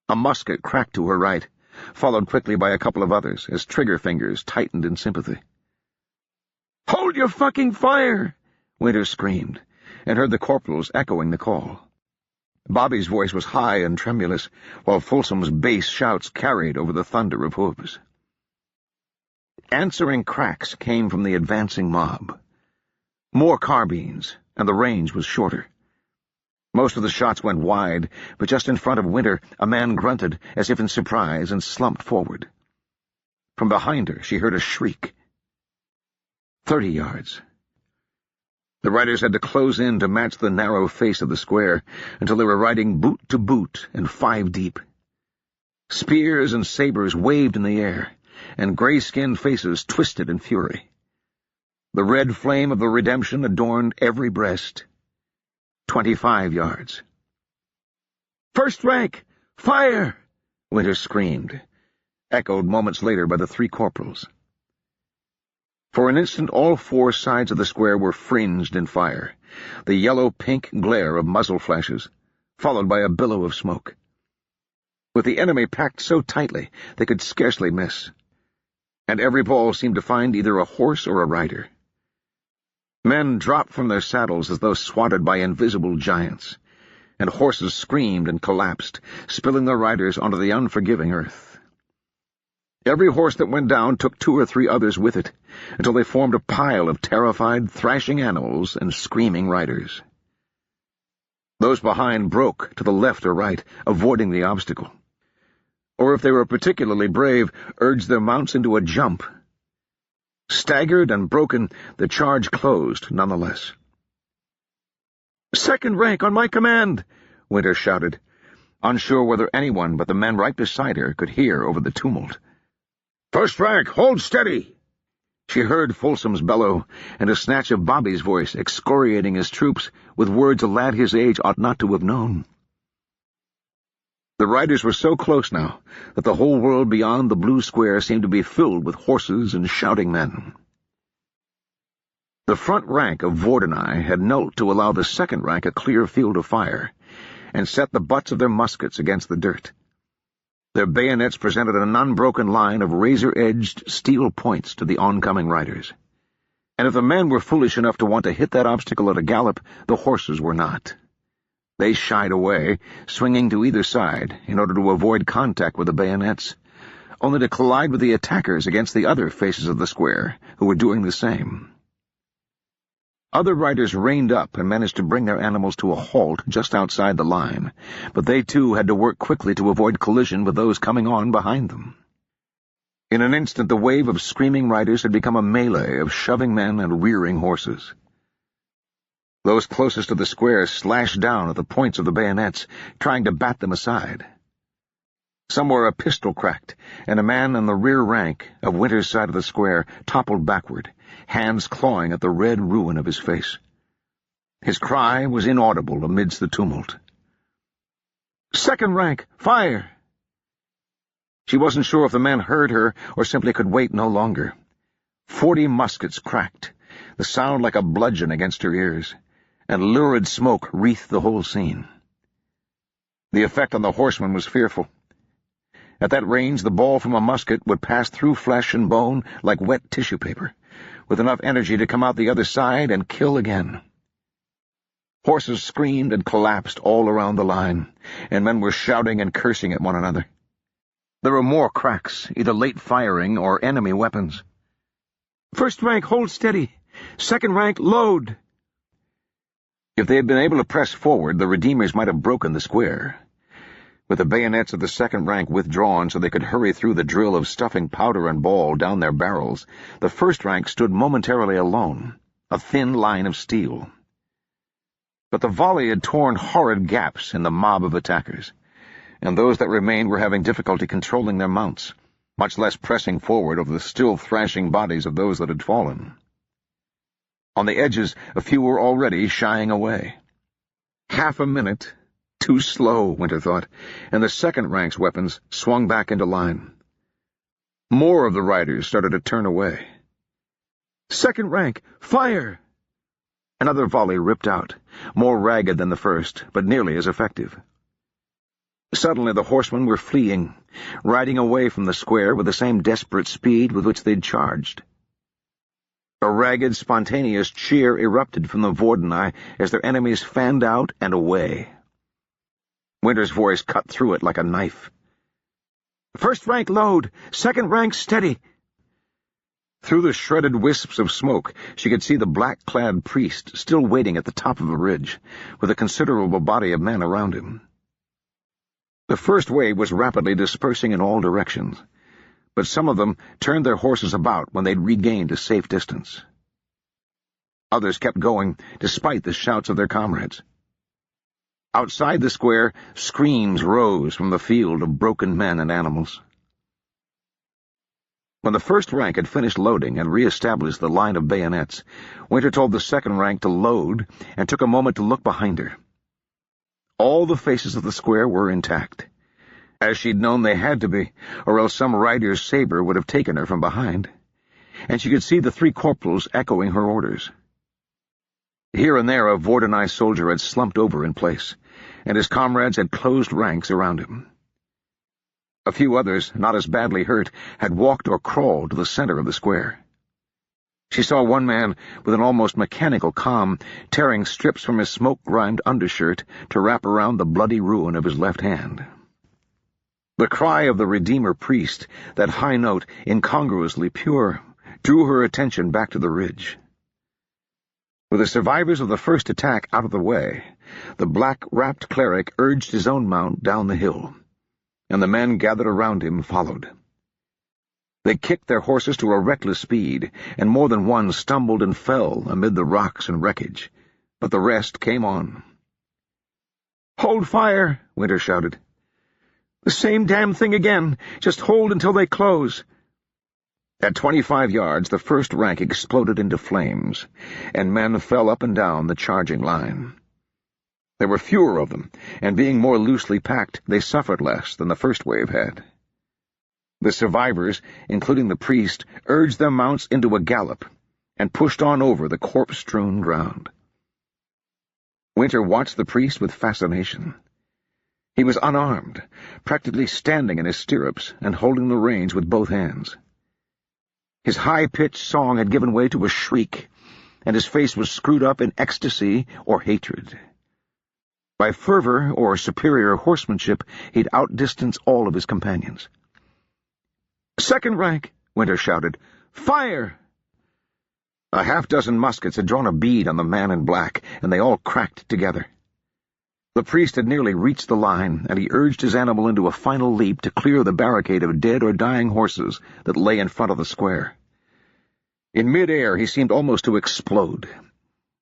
A musket cracked to her right, followed quickly by a couple of others as trigger fingers tightened in sympathy. "Hold your fucking fire!" Winter screamed, and heard the corporals echoing the call. Bobby's voice was high and tremulous, while Folsom's bass shouts carried over the thunder of hooves. Answering cracks came from the advancing mob. More carbines, and the range was shorter. Most of the shots went wide, but just in front of Winter, a man grunted, as if in surprise, and slumped forward. From behind her, she heard a shriek. 30 yards. The riders had to close in to match the narrow face of the square, until they were riding boot to boot and 5 deep. Spears and sabers waved in the air, and gray-skinned faces twisted in fury. The red flame of the redemption adorned every breast. 25 yards. "First rank! Fire!" Winter screamed, echoed moments later by the 3 corporals. For an instant all 4 sides of the square were fringed in fire, the yellow-pink glare of muzzle flashes, followed by a billow of smoke. With the enemy packed so tightly they could scarcely miss, and every ball seemed to find either a horse or a rider. Men dropped from their saddles as though swatted by invisible giants, and horses screamed and collapsed, spilling their riders onto the unforgiving earth. Every horse that went down took 2 or 3 others with it, until they formed a pile of terrified, thrashing animals and screaming riders. Those behind broke to the left or right, avoiding the obstacle, or if they were particularly brave, urged their mounts into a jump. Staggered and broken, the charge closed nonetheless. "Second rank on my command!" Winter shouted, unsure whether anyone but the men right beside her could hear over the tumult. "First rank, hold steady!" She heard Folsom's bellow, and a snatch of Bobby's voice excoriating his troops with words a lad his age ought not to have known. The riders were so close now that the whole world beyond the blue square seemed to be filled with horses and shouting men. The front rank of Vordenai had knelt to allow the second rank a clear field of fire, and set the butts of their muskets against the dirt. Their bayonets presented an unbroken line of razor-edged steel points to the oncoming riders. And if the men were foolish enough to want to hit that obstacle at a gallop, the horses were not. They shied away, swinging to either side in order to avoid contact with the bayonets, only to collide with the attackers against the other faces of the square, who were doing the same. Other riders reined up and managed to bring their animals to a halt just outside the line, but they too had to work quickly to avoid collision with those coming on behind them. In an instant the wave of screaming riders had become a melee of shoving men and rearing horses. Those closest to the square slashed down at the points of the bayonets, trying to bat them aside. Somewhere a pistol cracked, and a man in the rear rank of Winter's side of the square toppled backward, hands clawing at the red ruin of his face. His cry was inaudible amidst the tumult. "Second rank, fire!" She wasn't sure if the man heard her or simply could wait no longer. 40 muskets cracked, the sound like a bludgeon against her ears, and lurid smoke wreathed the whole scene. The effect on the horsemen was fearful. At that range, the ball from a musket would pass through flesh and bone like wet tissue paper, with enough energy to come out the other side and kill again. Horses screamed and collapsed all around the line, and men were shouting and cursing at one another. There were more cracks, either late firing or enemy weapons. "First rank, hold steady. Second rank, load." If they had been able to press forward, the Redeemers might have broken the square. With the bayonets of the second rank withdrawn so they could hurry through the drill of stuffing powder and ball down their barrels, the first rank stood momentarily alone, a thin line of steel. But the volley had torn horrid gaps in the mob of attackers, and those that remained were having difficulty controlling their mounts, much less pressing forward over the still thrashing bodies of those that had fallen. On the edges, a few were already shying away. Half a minute, too slow, Winter thought, and the second rank's weapons swung back into line. More of the riders started to turn away. "Second rank, fire!" Another volley ripped out, more ragged than the first, but nearly as effective. Suddenly the horsemen were fleeing, riding away from the square with the same desperate speed with which they'd charged. A ragged, spontaneous cheer erupted from the Vordenai as their enemies fanned out and away. Winter's voice cut through it like a knife. "First rank load! Second rank steady!" Through the shredded wisps of smoke, she could see the black-clad priest still waiting at the top of a ridge, with a considerable body of men around him. The first wave was rapidly dispersing in all directions, but some of them turned their horses about when they'd regained a safe distance. Others kept going, despite the shouts of their comrades. Outside the square, screams rose from the field of broken men and animals. When the first rank had finished loading and re-established the line of bayonets, Winter told the second rank to load and took a moment to look behind her. All the faces of the square were intact, as she'd known they had to be, or else some rider's saber would have taken her from behind, and she could see the 3 corporals echoing her orders. Here and there a Vordenai soldier had slumped over in place, and his comrades had closed ranks around him. A few others, not as badly hurt, had walked or crawled to the center of the square. She saw one man, with an almost mechanical calm, tearing strips from his smoke-grimed undershirt to wrap around the bloody ruin of his left hand. The cry of the Redeemer priest, that high note, incongruously pure, drew her attention back to the ridge. With the survivors of the first attack out of the way, the black-wrapped cleric urged his own mount down the hill, and the men gathered around him followed. They kicked their horses to a reckless speed, and more than one stumbled and fell amid the rocks and wreckage, but the rest came on. "Hold fire!" Winter shouted. "The same damn thing again. Just hold until they close." At 25 yards, the first rank exploded into flames, and men fell up and down the charging line. There were fewer of them, and being more loosely packed, they suffered less than the first wave had. The survivors, including the priest, urged their mounts into a gallop and pushed on over the corpse-strewn ground. Winter watched the priest with fascination. He was unarmed, practically standing in his stirrups and holding the reins with both hands. His high-pitched song had given way to a shriek, and his face was screwed up in ecstasy or hatred. By fervor or superior horsemanship, he'd outdistanced all of his companions. "Second rank!" Winter shouted. "Fire!" A half-dozen muskets had drawn a bead on the man in black, and they all cracked together. The priest had nearly reached the line, and he urged his animal into a final leap to clear the barricade of dead or dying horses that lay in front of the square. In mid-air he seemed almost to explode,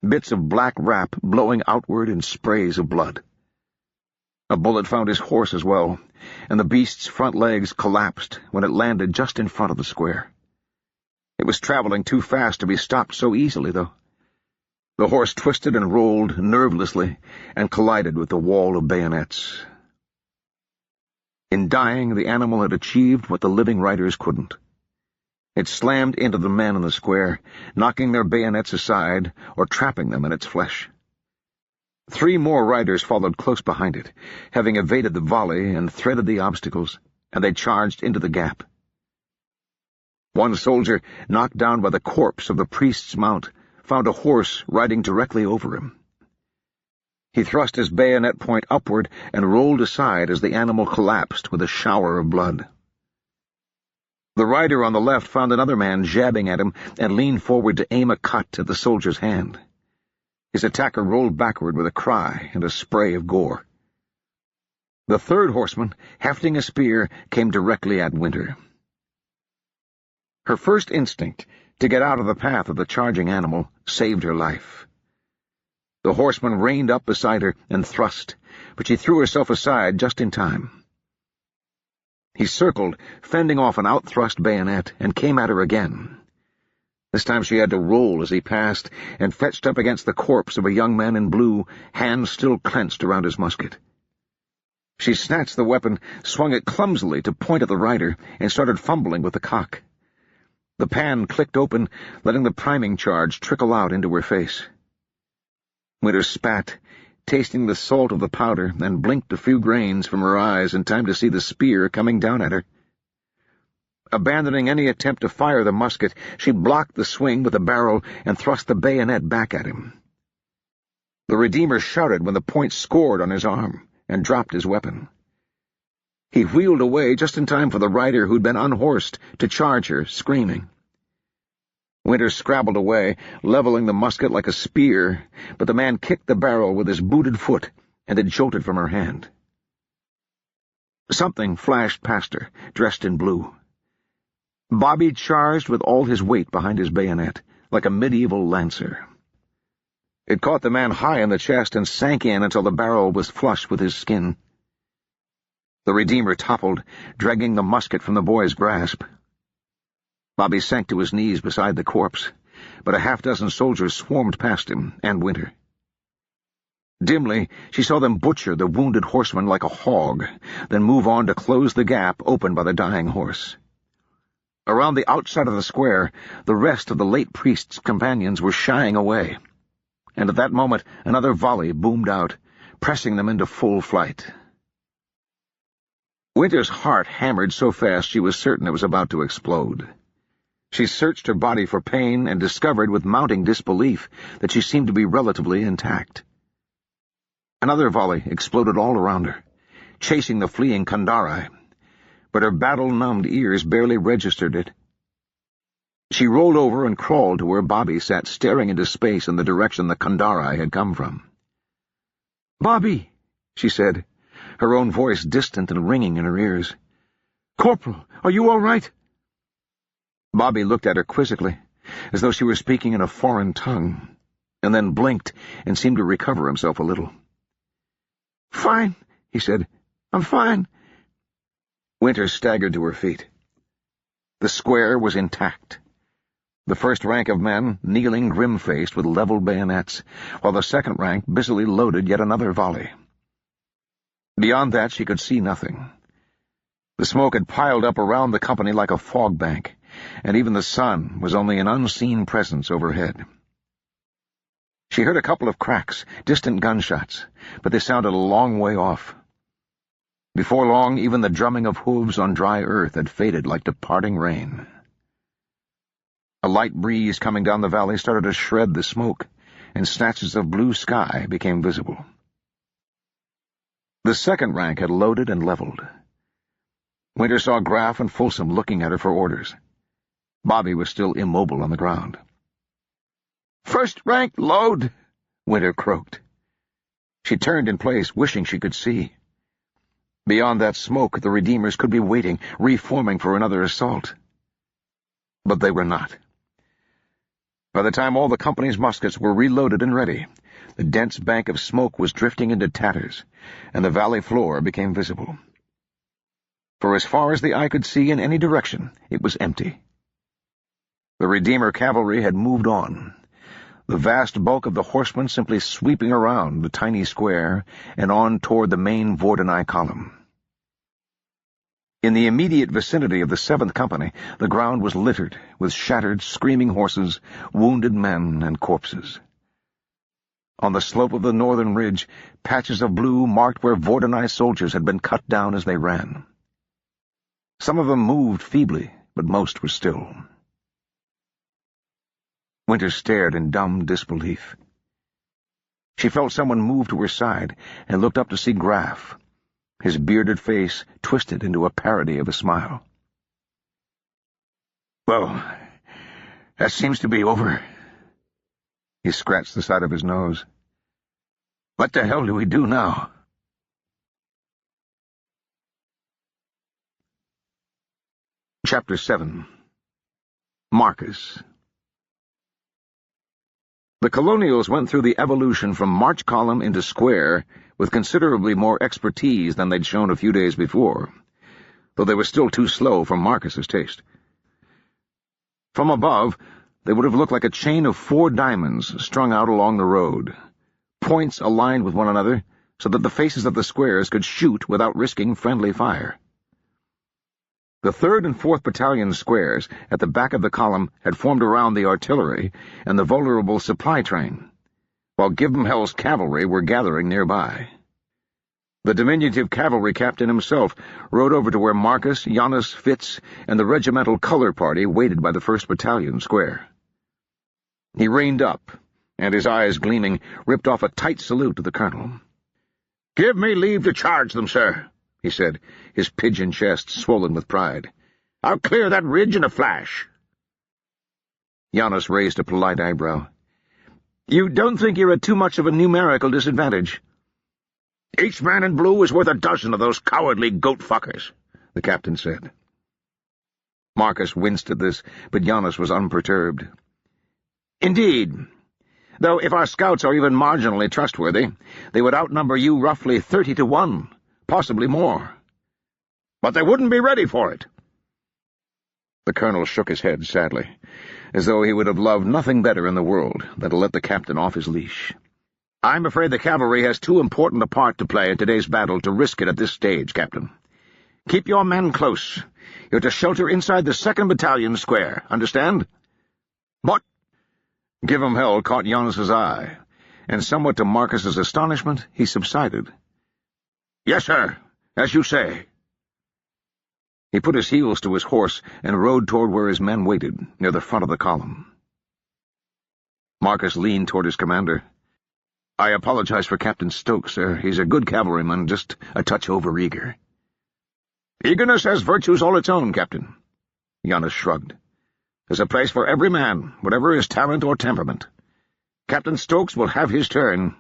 bits of black wrap blowing outward in sprays of blood. A bullet found his horse as well, and the beast's front legs collapsed when it landed just in front of the square. It was traveling too fast to be stopped so easily, though. The horse twisted and rolled nervelessly and collided with the wall of bayonets. In dying, the animal had achieved what the living riders couldn't. It slammed into the men in the square, knocking their bayonets aside or trapping them in its flesh. 3 more riders followed close behind it, having evaded the volley and threaded the obstacles, and they charged into the gap. One soldier, knocked down by the corpse of the priest's mount, found a horse riding directly over him. He thrust his bayonet point upward and rolled aside as the animal collapsed with a shower of blood. The rider on the left found another man jabbing at him and leaned forward to aim a cut at the soldier's hand. His attacker rolled backward with a cry and a spray of gore. The third horseman, hefting a spear, came directly at Winter. Her first instinct, to get out of the path of the charging animal, saved her life. The horseman reined up beside her and thrust, but she threw herself aside just in time. He circled, fending off an outthrust bayonet, and came at her again. This time she had to roll as he passed, and fetched up against the corpse of a young man in blue, hands still clenched around his musket. She snatched the weapon, swung it clumsily to point at the rider, and started fumbling with the cock. The pan clicked open, letting the priming charge trickle out into her face. Winter spat, tasting the salt of the powder, and blinked a few grains from her eyes in time to see the spear coming down at her. Abandoning any attempt to fire the musket, she blocked the swing with the barrel and thrust the bayonet back at him. The Redeemer shouted when the point scored on his arm and dropped his weapon. He wheeled away just in time for the rider who'd been unhorsed to charge her, screaming. Winter scrabbled away, leveling the musket like a spear, but the man kicked the barrel with his booted foot, and it jolted from her hand. Something flashed past her, dressed in blue. Bobby charged with all his weight behind his bayonet, like a medieval lancer. It caught the man high in the chest and sank in until the barrel was flush with his skin. The Redeemer toppled, dragging the musket from the boy's grasp. Bobby sank to his knees beside the corpse, but a half-dozen soldiers swarmed past him and Winter. Dimly, she saw them butcher the wounded horseman like a hog, then move on to close the gap opened by the dying horse. Around the outside of the square, the rest of the late priest's companions were shying away, and at that moment another volley boomed out, pressing them into full flight. Winter's heart hammered so fast she was certain it was about to explode. She searched her body for pain and discovered with mounting disbelief that she seemed to be relatively intact. Another volley exploded all around her, chasing the fleeing Kandari, but her battle-numbed ears barely registered it. She rolled over and crawled to where Bobby sat staring into space in the direction the Kandari had come from. "Bobby," she said, her own voice distant and ringing in her ears. "Corporal, are you all right?" Bobby looked at her quizzically, as though she were speaking in a foreign tongue, and then blinked and seemed to recover himself a little. "Fine," he said. "I'm fine." Winter staggered to her feet. The square was intact. The first rank of men kneeling grim-faced with leveled bayonets, while the second rank busily loaded yet another volley. Beyond that she could see nothing. The smoke had piled up around the company like a fog bank, and even the sun was only an unseen presence overhead. She heard a couple of cracks, distant gunshots, but they sounded a long way off. Before long, even the drumming of hooves on dry earth had faded like departing rain. A light breeze coming down the valley started to shred the smoke, and snatches of blue sky became visible. The second rank had loaded and leveled. Winter saw Graff and Folsom looking at her for orders. Bobby was still immobile on the ground. "First rank, load!" Winter croaked. She turned in place, wishing she could see. Beyond that smoke, the Redeemers could be waiting, reforming for another assault. But they were not. By the time all the company's muskets were reloaded and ready, the dense bank of smoke was drifting into tatters, and the valley floor became visible. For as far as the eye could see in any direction, it was empty. The Redeemer cavalry had moved on, the vast bulk of the horsemen simply sweeping around the tiny square and on toward the main Vordenai column. In the immediate vicinity of the 7th Company, the ground was littered with shattered, screaming horses, wounded men, and corpses. On the slope of the northern ridge, patches of blue marked where Vordenai soldiers had been cut down as they ran. Some of them moved feebly, but most were still. Winter stared in dumb disbelief. She felt someone move to her side and looked up to see Graff, his bearded face twisted into a parody of a smile. "Well, that seems to be over." He scratched the side of his nose. "What the hell do we do now?" Chapter 7. Marcus. The Colonials went through the evolution from march column into square with considerably more expertise than they'd shown a few days before, though they were still too slow for Marcus's taste. From above, they would have looked like a chain of 4 diamonds strung out along the road, points aligned with one another so that the faces of the squares could shoot without risking friendly fire. The 3rd and 4th Battalion squares at the back of the column had formed around the artillery and the vulnerable supply train, while Gibbon-Hell's cavalry were gathering nearby. The diminutive cavalry captain himself rode over to where Marcus, Giannis, Fitz, and the regimental color party waited by the 1st Battalion square. He reined up, and his eyes gleaming, ripped off a tight salute to the colonel. "Give me leave to charge them, sir," he said, his pigeon chest swollen with pride. "I'll clear that ridge in a flash." Giannis raised a polite eyebrow. "You don't think you're at too much of a numerical disadvantage?" "Each man in blue is worth a dozen of those cowardly goat-fuckers," the captain said. Marcus winced at this, but Giannis was unperturbed. "Indeed. Though if our scouts are even marginally trustworthy, they would outnumber you roughly 30-1, possibly more. But they wouldn't be ready for it." The colonel shook his head sadly, as though he would have loved nothing better in the world than to let the captain off his leash. "I'm afraid the cavalry has too important a part to play in today's battle to risk it at this stage, Captain. Keep your men close. You're to shelter inside the 2nd Battalion square, understand?" "But—" Give 'em hell caught Giannis's eye, and somewhat to Marcus's astonishment, he subsided. "Yes, sir, as you say." He put his heels to his horse and rode toward where his men waited, near the front of the column. Marcus leaned toward his commander. "I apologize for Captain Stokes, sir. He's a good cavalryman, just a touch overeager." "Eagerness has virtues all its own, Captain." Giannis shrugged. "There's a place for every man, whatever his talent or temperament. Captain Stokes will have his turn."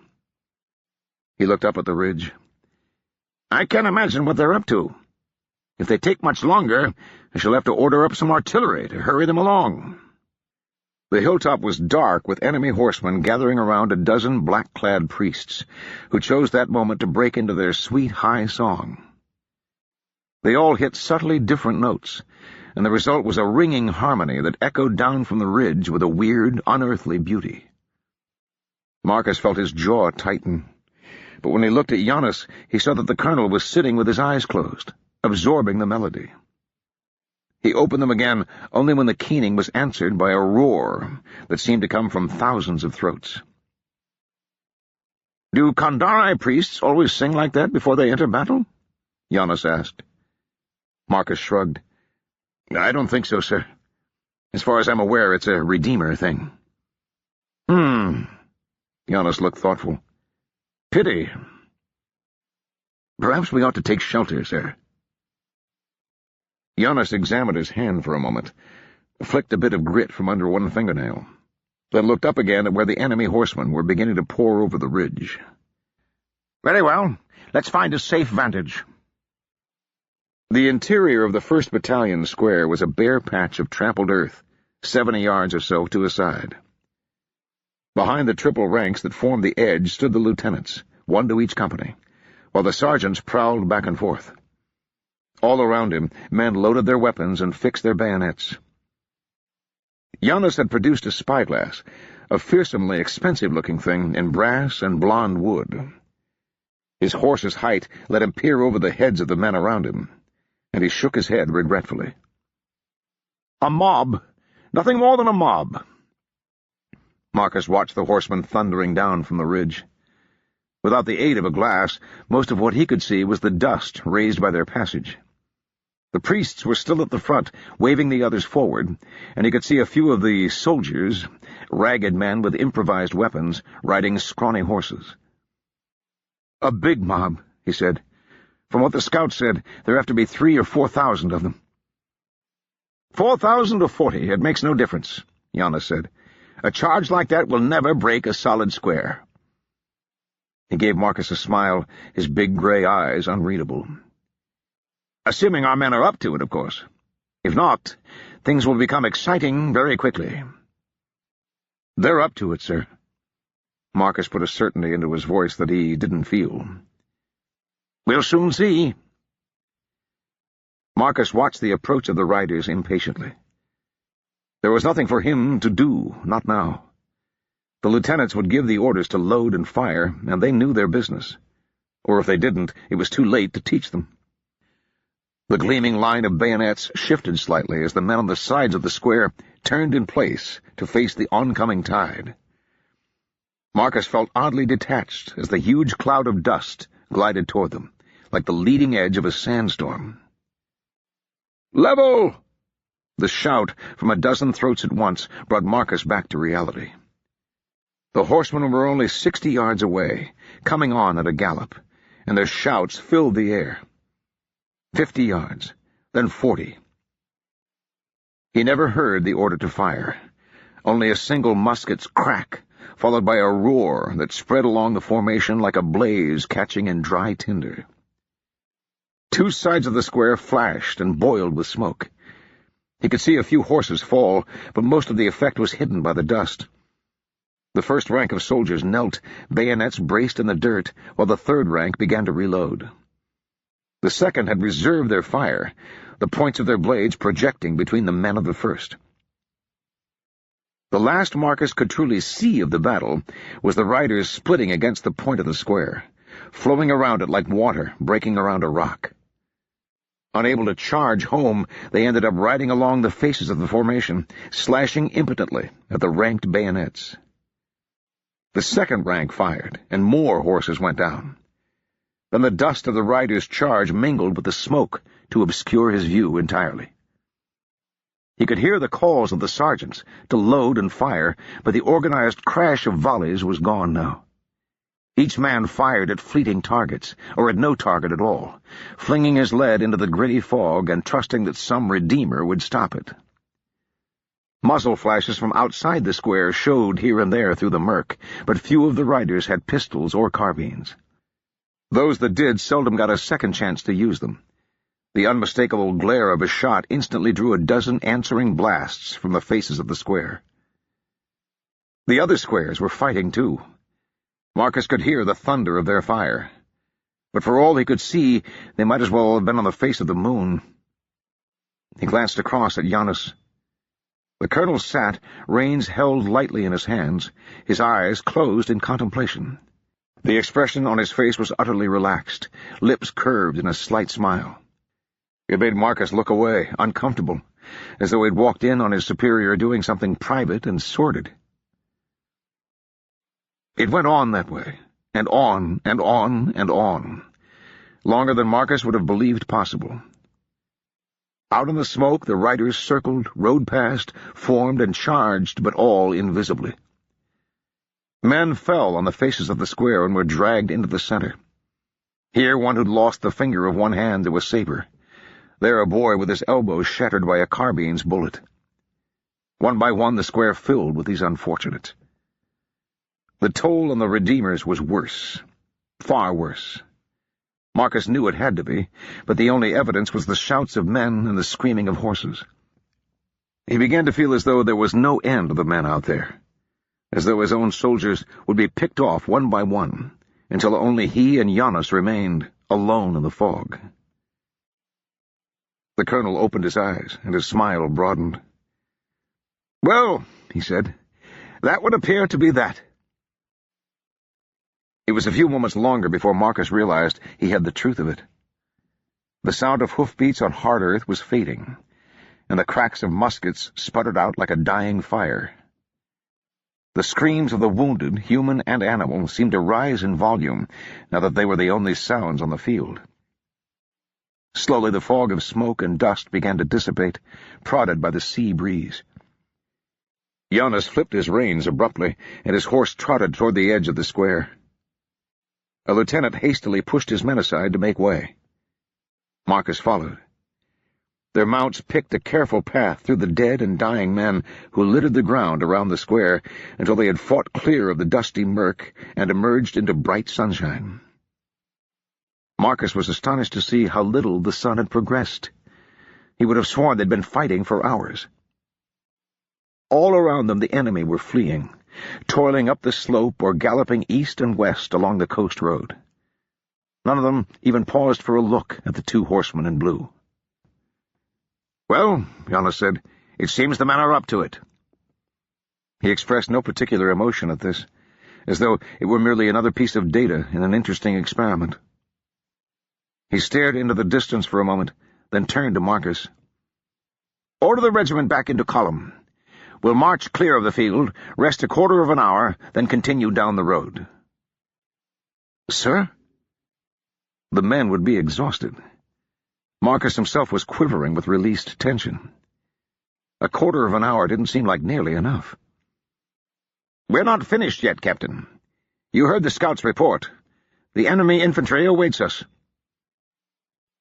He looked up at the ridge. "I can't imagine what they're up to. If they take much longer, I shall have to order up some artillery to hurry them along." The hilltop was dark with enemy horsemen gathering around a dozen black-clad priests, who chose that moment to break into their sweet high song. They all hit subtly different notes, and the result was a ringing harmony that echoed down from the ridge with a weird, unearthly beauty. Marcus felt his jaw tighten, but when he looked at Giannis, he saw that the colonel was sitting with his eyes closed, absorbing the melody. He opened them again only when the keening was answered by a roar that seemed to come from thousands of throats. "Do Kandari priests always sing like that before they enter battle?" Giannis asked. Marcus shrugged. "I don't think so, sir. As far as I'm aware, it's a Redeemer thing." Giannis looked thoughtful. "Pity. Perhaps we ought to take shelter, sir." Giannis examined his hand for a moment, flicked a bit of grit from under one fingernail, then looked up again at where the enemy horsemen were beginning to pour over the ridge. "Very well. Let's find a safe vantage." The interior of the 1st Battalion square was a bare patch of trampled earth, 70 yards or so to a side. Behind the triple ranks that formed the edge stood the lieutenants, one to each company, while the sergeants prowled back and forth. All around him, men loaded their weapons and fixed their bayonets. Giannis had produced a spyglass, a fearsomely expensive-looking thing in brass and blond wood. His horse's height let him peer over the heads of the men around him, and he shook his head regretfully. "A mob. Nothing more than a mob." Marcus watched the horsemen thundering down from the ridge. Without the aid of a glass, most of what he could see was the dust raised by their passage. The priests were still at the front, waving the others forward, and he could see a few of the soldiers, ragged men with improvised weapons, riding scrawny horses. "A big mob," he said. "From what the scouts said, there have to be 3,000 or 4,000 of them." 4,000 or 40, it makes no difference," Giannis said. "A charge like that will never break a solid square." He gave Marcus a smile, his big gray eyes unreadable. "Assuming our men are up to it, of course. If not, things will become exciting very quickly." "They're up to it, sir." Marcus put a certainty into his voice that he didn't feel. "We'll soon see." Marcus watched the approach of the riders impatiently. There was nothing for him to do, not now. The lieutenants would give the orders to load and fire, and they knew their business. Or if they didn't, it was too late to teach them. The gleaming line of bayonets shifted slightly as the men on the sides of the square turned in place to face the oncoming tide. Marcus felt oddly detached as the huge cloud of dust glided toward them, like the leading edge of a sandstorm. "Level!" The shout from a dozen throats at once brought Marcus back to reality. The horsemen were only 60 yards away, coming on at a gallop, and their shouts filled the air. 50 yards, then 40. He never heard the order to fire, only a single musket's crack, followed by a roar that spread along the formation like a blaze catching in dry tinder. Two sides of the square flashed and boiled with smoke. He could see a few horses fall, but most of the effect was hidden by the dust. The first rank of soldiers knelt, bayonets braced in the dirt, while the third rank began to reload. The second had reserved their fire, the points of their blades projecting between the men of the first. The last Marcus could truly see of the battle was the riders splitting against the point of the square, flowing around it like water breaking around a rock. Unable to charge home, they ended up riding along the faces of the formation, slashing impotently at the ranked bayonets. The second rank fired, and more horses went down. Then the dust of the riders' charge mingled with the smoke to obscure his view entirely. He could hear the calls of the sergeants to load and fire, but the organized crash of volleys was gone now. Each man fired at fleeting targets, or at no target at all, flinging his lead into the gritty fog and trusting that some redeemer would stop it. Muzzle flashes from outside the square showed here and there through the murk, but few of the riders had pistols or carbines. Those that did seldom got a second chance to use them. The unmistakable glare of a shot instantly drew a dozen answering blasts from the faces of the square. The other squares were fighting too. Marcus could hear the thunder of their fire, but for all he could see, they might as well have been on the face of the moon. He glanced across at Giannis. The colonel sat, reins held lightly in his hands, his eyes closed in contemplation. The expression on his face was utterly relaxed, lips curved in a slight smile. It made Marcus look away, uncomfortable, as though he'd walked in on his superior doing something private and sordid. It went on that way, and on, and on, and on, longer than Marcus would have believed possible. Out in the smoke, the riders circled, rode past, formed, and charged, but all invisibly. Men fell on the faces of the square and were dragged into the center. Here one who'd lost the finger of one hand to a saber. There a boy with his elbow shattered by a carbine's bullet. One by one the square filled with these unfortunates. The toll on the Redeemers was worse, far worse. Marcus knew it had to be, but the only evidence was the shouts of men and the screaming of horses. He began to feel as though there was no end of the men out there, as though his own soldiers would be picked off one by one, until only he and Giannis remained, alone in the fog. The colonel opened his eyes, and his smile broadened. "Well," he said, "that would appear to be that." It was a few moments longer before Marcus realized he had the truth of it. The sound of hoofbeats on hard earth was fading, and the cracks of muskets sputtered out like a dying fire. The screams of the wounded, human and animal, seemed to rise in volume, now that they were the only sounds on the field. Slowly the fog of smoke and dust began to dissipate, prodded by the sea breeze. Giannis flipped his reins abruptly, and his horse trotted toward the edge of the square. A lieutenant hastily pushed his men aside to make way. Marcus followed. Their mounts picked a careful path through the dead and dying men who littered the ground around the square until they had fought clear of the dusty murk and emerged into bright sunshine. Marcus was astonished to see how little the sun had progressed. He would have sworn they'd been fighting for hours. All around them the enemy were fleeing, toiling up the slope or galloping east and west along the coast road. None of them even paused for a look at the two horsemen in blue. "Well," Giannis said, "it seems the men are up to it." He expressed no particular emotion at this, as though it were merely another piece of data in an interesting experiment. He stared into the distance for a moment, then turned to Marcus. "Order the regiment back into column. We'll march clear of the field, rest a quarter of an hour, then continue down the road." "Sir?" The men would be exhausted. Marcus himself was quivering with released tension. A quarter of an hour didn't seem like nearly enough. "We're not finished yet, Captain. You heard the scout's report. The enemy infantry awaits us."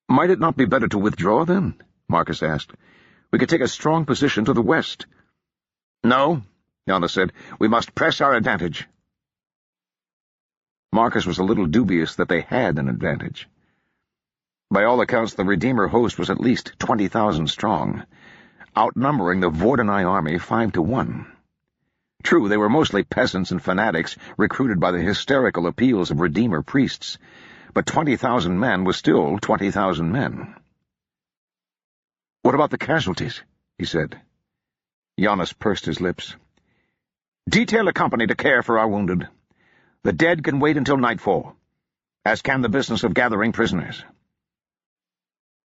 "Might it not be better to withdraw, then?" Marcus asked. "We could take a strong position to the west." "No," Giannis said. "We must press our advantage." Marcus was a little dubious that they had an advantage. By all accounts, the Redeemer host was at least 20,000 strong, outnumbering the Vordenai army 5-1. True, they were mostly peasants and fanatics recruited by the hysterical appeals of Redeemer priests, but 20,000 men was still 20,000 men. "What about the casualties?" he said. Giannis pursed his lips. "Detail a company to care for our wounded. The dead can wait until nightfall, as can the business of gathering prisoners."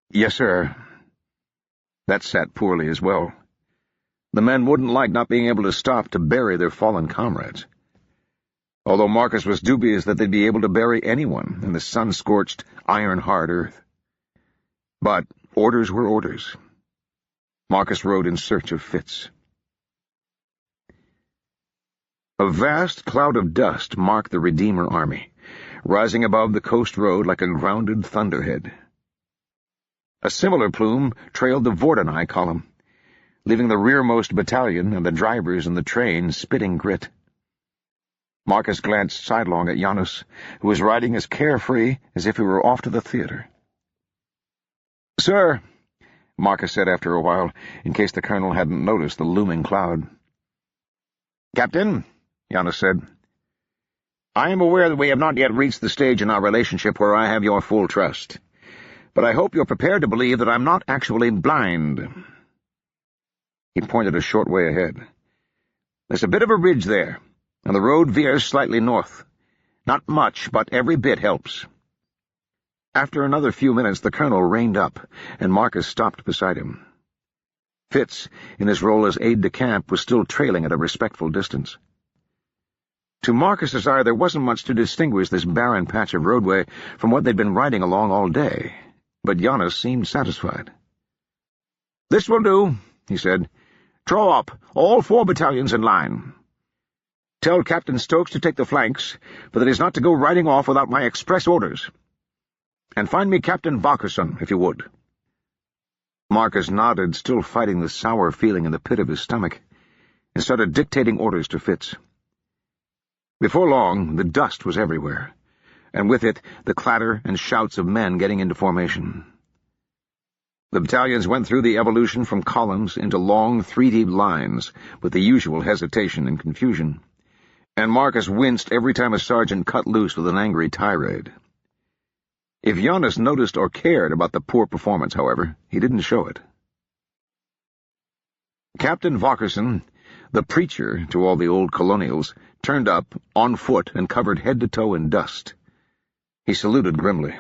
"Yes, sir." That sat poorly as well. The men wouldn't like not being able to stop to bury their fallen comrades. Although Marcus was dubious that they'd be able to bury anyone in the sun-scorched, iron-hard earth. But orders were orders. Marcus rode in search of Fitz. A vast cloud of dust marked the Redeemer army, rising above the coast road like a grounded thunderhead. A similar plume trailed the Vordenai column, leaving the rearmost battalion and the drivers in the train spitting grit. Marcus glanced sidelong at Giannis, who was riding as carefree as if he were off to the theater. "Sir," Marcus said after a while, in case the colonel hadn't noticed the looming cloud. "Captain," Giannis said, "I am aware that we have not yet reached the stage in our relationship where I have your full trust, but I hope you're prepared to believe that I'm not actually blind." He pointed a short way ahead. "There's a bit of a ridge there, and the road veers slightly north. Not much, but every bit helps." After another few minutes, the colonel reined up, and Marcus stopped beside him. Fitz, in his role as aide-de-camp, was still trailing at a respectful distance. To Marcus's eye, there wasn't much to distinguish this barren patch of roadway from what they'd been riding along all day, but Giannis seemed satisfied. "This will do," he said. "Draw up, all 4 battalions in line. Tell Captain Stokes to take the flanks, but that he's not to go riding off without my express orders. And find me Captain Vacherson, if you would." Marcus nodded, still fighting the sour feeling in the pit of his stomach, and started dictating orders to Fitz. Before long, the dust was everywhere, and with it the clatter and shouts of men getting into formation. The battalions went through the evolution from columns into long 3D lines, with the usual hesitation and confusion, and Marcus winced every time a sergeant cut loose with an angry tirade. If Giannis noticed or cared about the poor performance, however, he didn't show it. Captain Vacherson, the preacher to all the old colonials, turned up, on foot and covered head to toe in dust. He saluted grimly.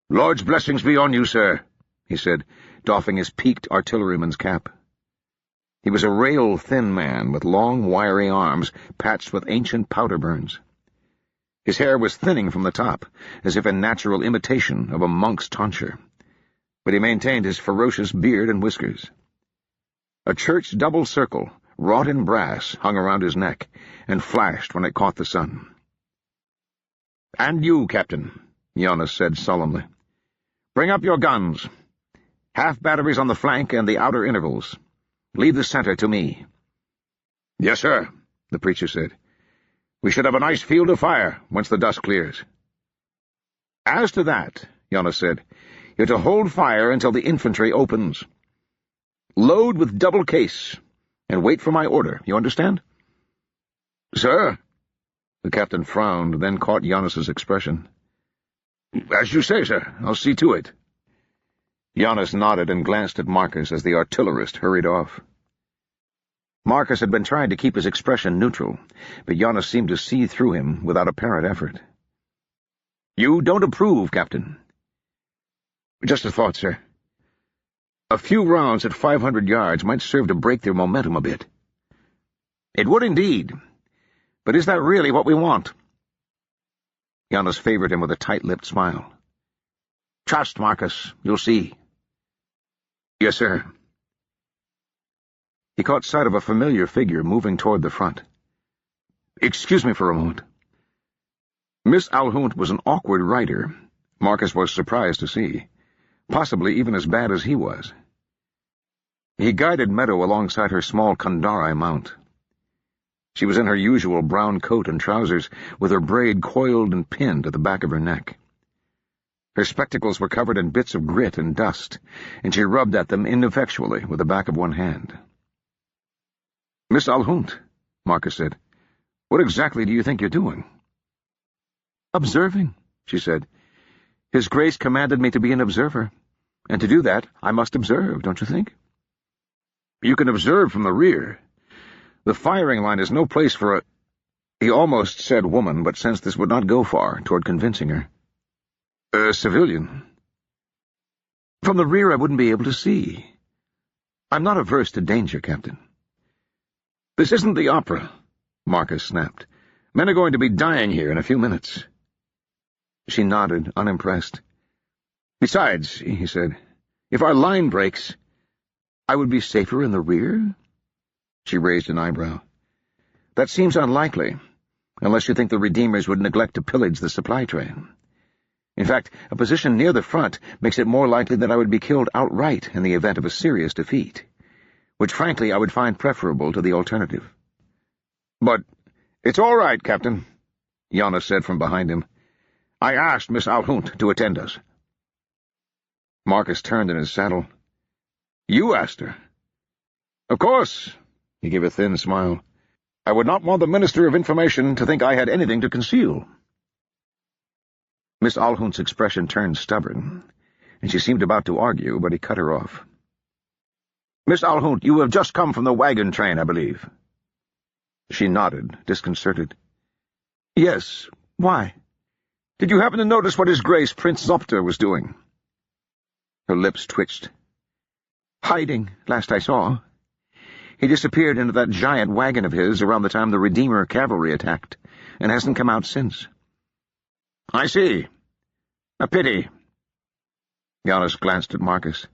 "Lord's blessings be on you, sir," he said, doffing his peaked artilleryman's cap. He was a rail-thin man with long, wiry arms patched with ancient powder burns. His hair was thinning from the top, as if in natural imitation of a monk's tonsure, but he maintained his ferocious beard and whiskers. A church double circle, wrought in brass, hung around his neck, and flashed when it caught the sun. "And you, Captain," Giannis said solemnly. "Bring up your guns. Half batteries on the flank and the outer intervals. Leave the center to me." "Yes, sir," the preacher said. "We should have a nice field of fire once the dust clears." "As to that," Giannis said, "you're to hold fire until the infantry opens. Load with double case, and wait for my order, you understand?" "Sir." The captain frowned, then caught Giannis's expression. "As you say, sir. I'll see to it." Giannis nodded and glanced at Marcus as the artillerist hurried off. Marcus had been trying to keep his expression neutral, but Giannis seemed to see through him without apparent effort. "You don't approve, Captain?" "Just a thought, sir. A few rounds at 500 yards might serve to break their momentum a bit." "It would indeed. But is that really what we want?" Giannis favored him with a tight-lipped smile. "Trust, Marcus. You'll see." "Yes, sir." He caught sight of a familiar figure moving toward the front. "Excuse me for a moment." Miss Alhunt was an awkward rider, Marcus was surprised to see, possibly even as bad as he was. He guided Meadow alongside her small Kandari mount. She was in her usual brown coat and trousers, with her braid coiled and pinned at the back of her neck. Her spectacles were covered in bits of grit and dust, and she rubbed at them ineffectually with the back of one hand. "Miss Alhunt," Marcus said, "what exactly do you think you're doing?" "Observing," she said. "His Grace commanded me to be an observer, and to do that I must observe, don't you think?" "You can observe from the rear. The firing line is no place for a—" He almost said woman, but sensed this would not go far toward convincing her. "A civilian." "From the rear I wouldn't be able to see. I'm not averse to danger, Captain." "This isn't the opera," Marcus snapped. "Men are going to be dying here in a few minutes." She nodded, unimpressed. "Besides," he said, "if our line breaks—" "I would be safer in the rear?" She raised an eyebrow. "That seems unlikely, unless you think the Redeemers would neglect to pillage the supply train. In fact, a position near the front makes it more likely that I would be killed outright in the event of a serious defeat, which frankly I would find preferable to the alternative." "But it's all right, Captain," Giannis said from behind him. "I asked Miss Alhunt to attend us." Marcus turned in his saddle. "You asked her?" "Of course." He gave a thin smile. "I would not want the Minister of Information to think I had anything to conceal." Miss Alhunt's expression turned stubborn, and she seemed about to argue, but he cut her off. "Miss Alhunt, you have just come from the wagon train, I believe." She nodded, disconcerted. "Yes. Why?" "Did you happen to notice what His Grace Prince Zopter was doing?" Her lips twitched. "Hiding, last I saw. He disappeared into that giant wagon of his around the time the Redeemer cavalry attacked, and hasn't come out since." "I see. A pity." Giannis glanced at Marcus.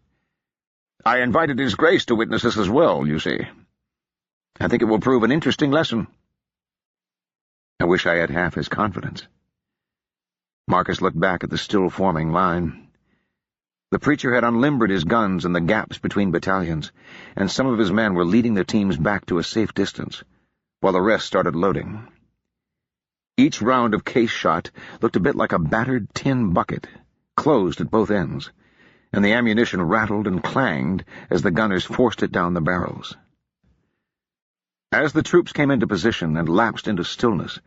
"I invited His Grace to witness this as well, you see. I think it will prove an interesting lesson." "I wish I had half his confidence." Marcus looked back at the still-forming line. The preacher had unlimbered his guns in the gaps between battalions, and some of his men were leading their teams back to a safe distance, while the rest started loading. Each round of case shot looked a bit like a battered tin bucket, closed at both ends, and the ammunition rattled and clanged as the gunners forced it down the barrels. As the troops came into position and lapsed into stillness,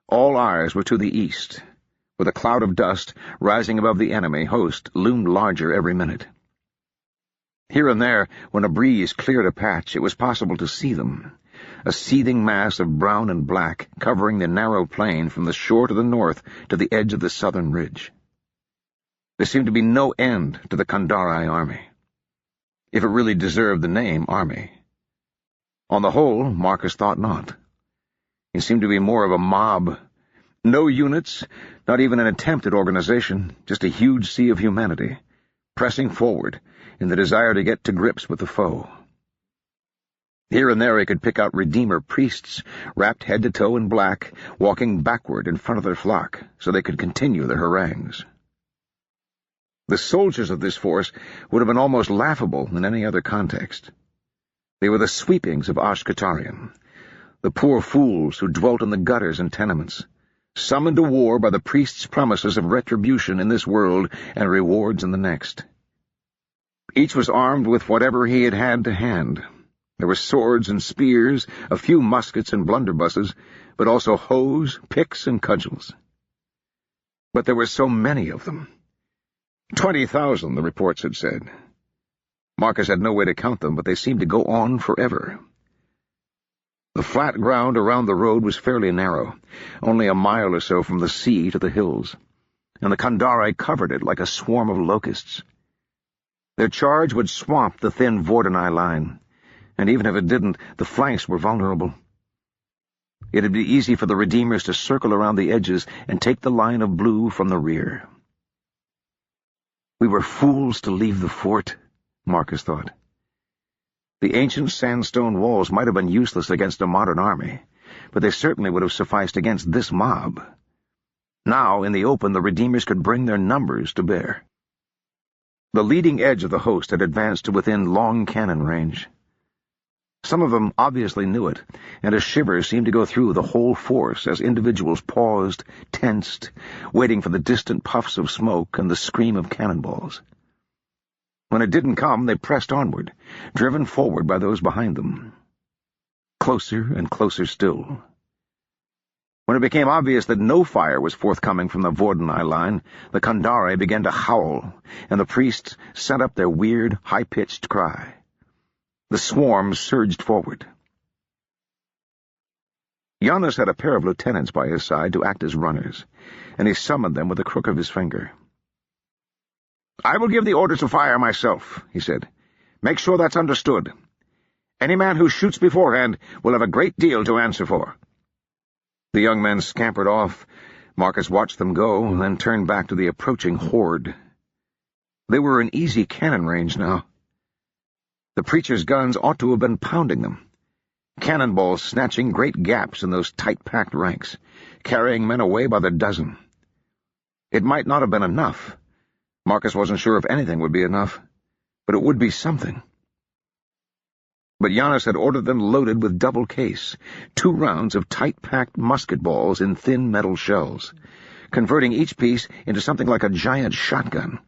all eyes were to the east, where the cloud of dust rising above the enemy host loomed larger every minute. Here and there, when a breeze cleared a patch, it was possible to see them, a seething mass of brown and black covering the narrow plain from the shore to the north to the edge of the southern ridge. There seemed to be no end to the Kandari army, if it really deserved the name army. On the whole, Marcus thought not. It seemed to be more of a mob. No units, not even an attempt at organization, just a huge sea of humanity, pressing forward in the desire to get to grips with the foe. Here and there he could pick out Redeemer priests, wrapped head to toe in black, walking backward in front of their flock, so they could continue their harangues. The soldiers of this force would have been almost laughable in any other context. They were the sweepings of Ashkatarian, the poor fools who dwelt in the gutters and tenements, summoned to war by the priest's promises of retribution in this world and rewards in the next. Each was armed with whatever he had to hand. There were swords and spears, a few muskets and blunderbusses, but also hoes, picks, and cudgels. But there were so many of them. 20,000, the reports had said. Marcus had no way to count them, but they seemed to go on forever. The flat ground around the road was fairly narrow, only a mile or so from the sea to the hills, and the Kandari covered it like a swarm of locusts. Their charge would swamp the thin Vordanai line, and even if it didn't, the flanks were vulnerable. It'd be easy for the Redeemers to circle around the edges and take the line of blue from the rear. We were fools to leave the fort, Marcus thought. The ancient sandstone walls might have been useless against a modern army, but they certainly would have sufficed against this mob. Now, in the open, the Redeemers could bring their numbers to bear. The leading edge of the host had advanced to within long cannon range. Some of them obviously knew it, and a shiver seemed to go through the whole force as individuals paused, tensed, waiting for the distant puffs of smoke and the scream of cannonballs. When it didn't come, they pressed onward, driven forward by those behind them. Closer and closer still. When it became obvious that no fire was forthcoming from the Vordenai line, the Kandare began to howl, and the priests sent up their weird, high-pitched cry. The swarm surged forward. Giannis had a pair of lieutenants by his side to act as runners, and he summoned them with the crook of his finger. "I will give the order to fire myself," he said. "Make sure that's understood. Any man who shoots beforehand will have a great deal to answer for." The young men scampered off. Marcus watched them go, and then turned back to the approaching horde. They were in easy cannon range now. The preacher's guns ought to have been pounding them, cannonballs snatching great gaps in those tight-packed ranks, carrying men away by the dozen. It might not have been enough. Marcus wasn't sure if anything would be enough, but it would be something. But Giannis had ordered them loaded with double case, 2 rounds of tight-packed musket balls in thin metal shells, converting each piece into something like a giant shotgun.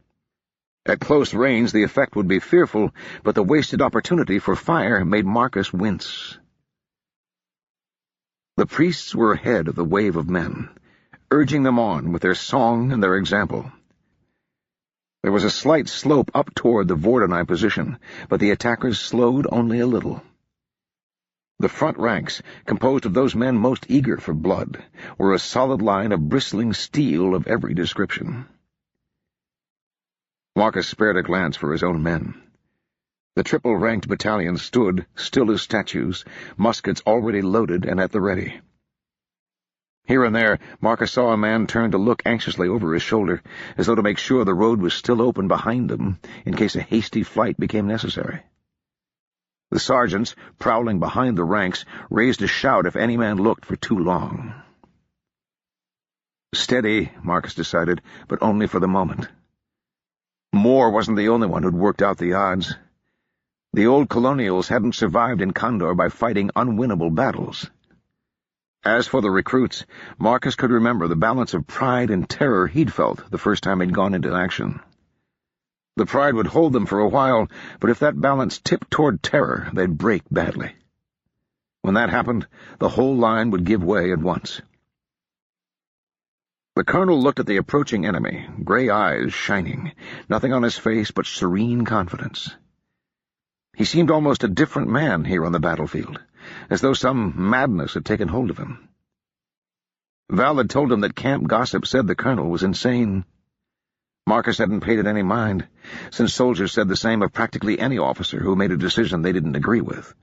At close range, the effect would be fearful, but the wasted opportunity for fire made Marcus wince. The priests were ahead of the wave of men, urging them on with their song and their example. There was a slight slope up toward the Vordenai position, but the attackers slowed only a little. The front ranks, composed of those men most eager for blood, were a solid line of bristling steel of every description. Marcus spared a glance for his own men. The triple-ranked battalion stood, still as statues, muskets already loaded and at the ready. Here and there, Marcus saw a man turn to look anxiously over his shoulder, as though to make sure the road was still open behind them, in case a hasty flight became necessary. The sergeants, prowling behind the ranks, raised a shout if any man looked for too long. Steady, Marcus decided, but only for the moment. Moore wasn't the only one who'd worked out the odds. The old colonials hadn't survived in Condor by fighting unwinnable battles. As for the recruits, Marcus could remember the balance of pride and terror he'd felt the first time he'd gone into action. The pride would hold them for a while, but if that balance tipped toward terror, they'd break badly. When that happened, the whole line would give way at once. The colonel looked at the approaching enemy, gray eyes shining, nothing on his face but serene confidence. He seemed almost a different man here on the battlefield, as though some madness had taken hold of him. Val had told him that camp gossip said the colonel was insane. Marcus hadn't paid it any mind, since soldiers said the same of practically any officer who made a decision they didn't agree with.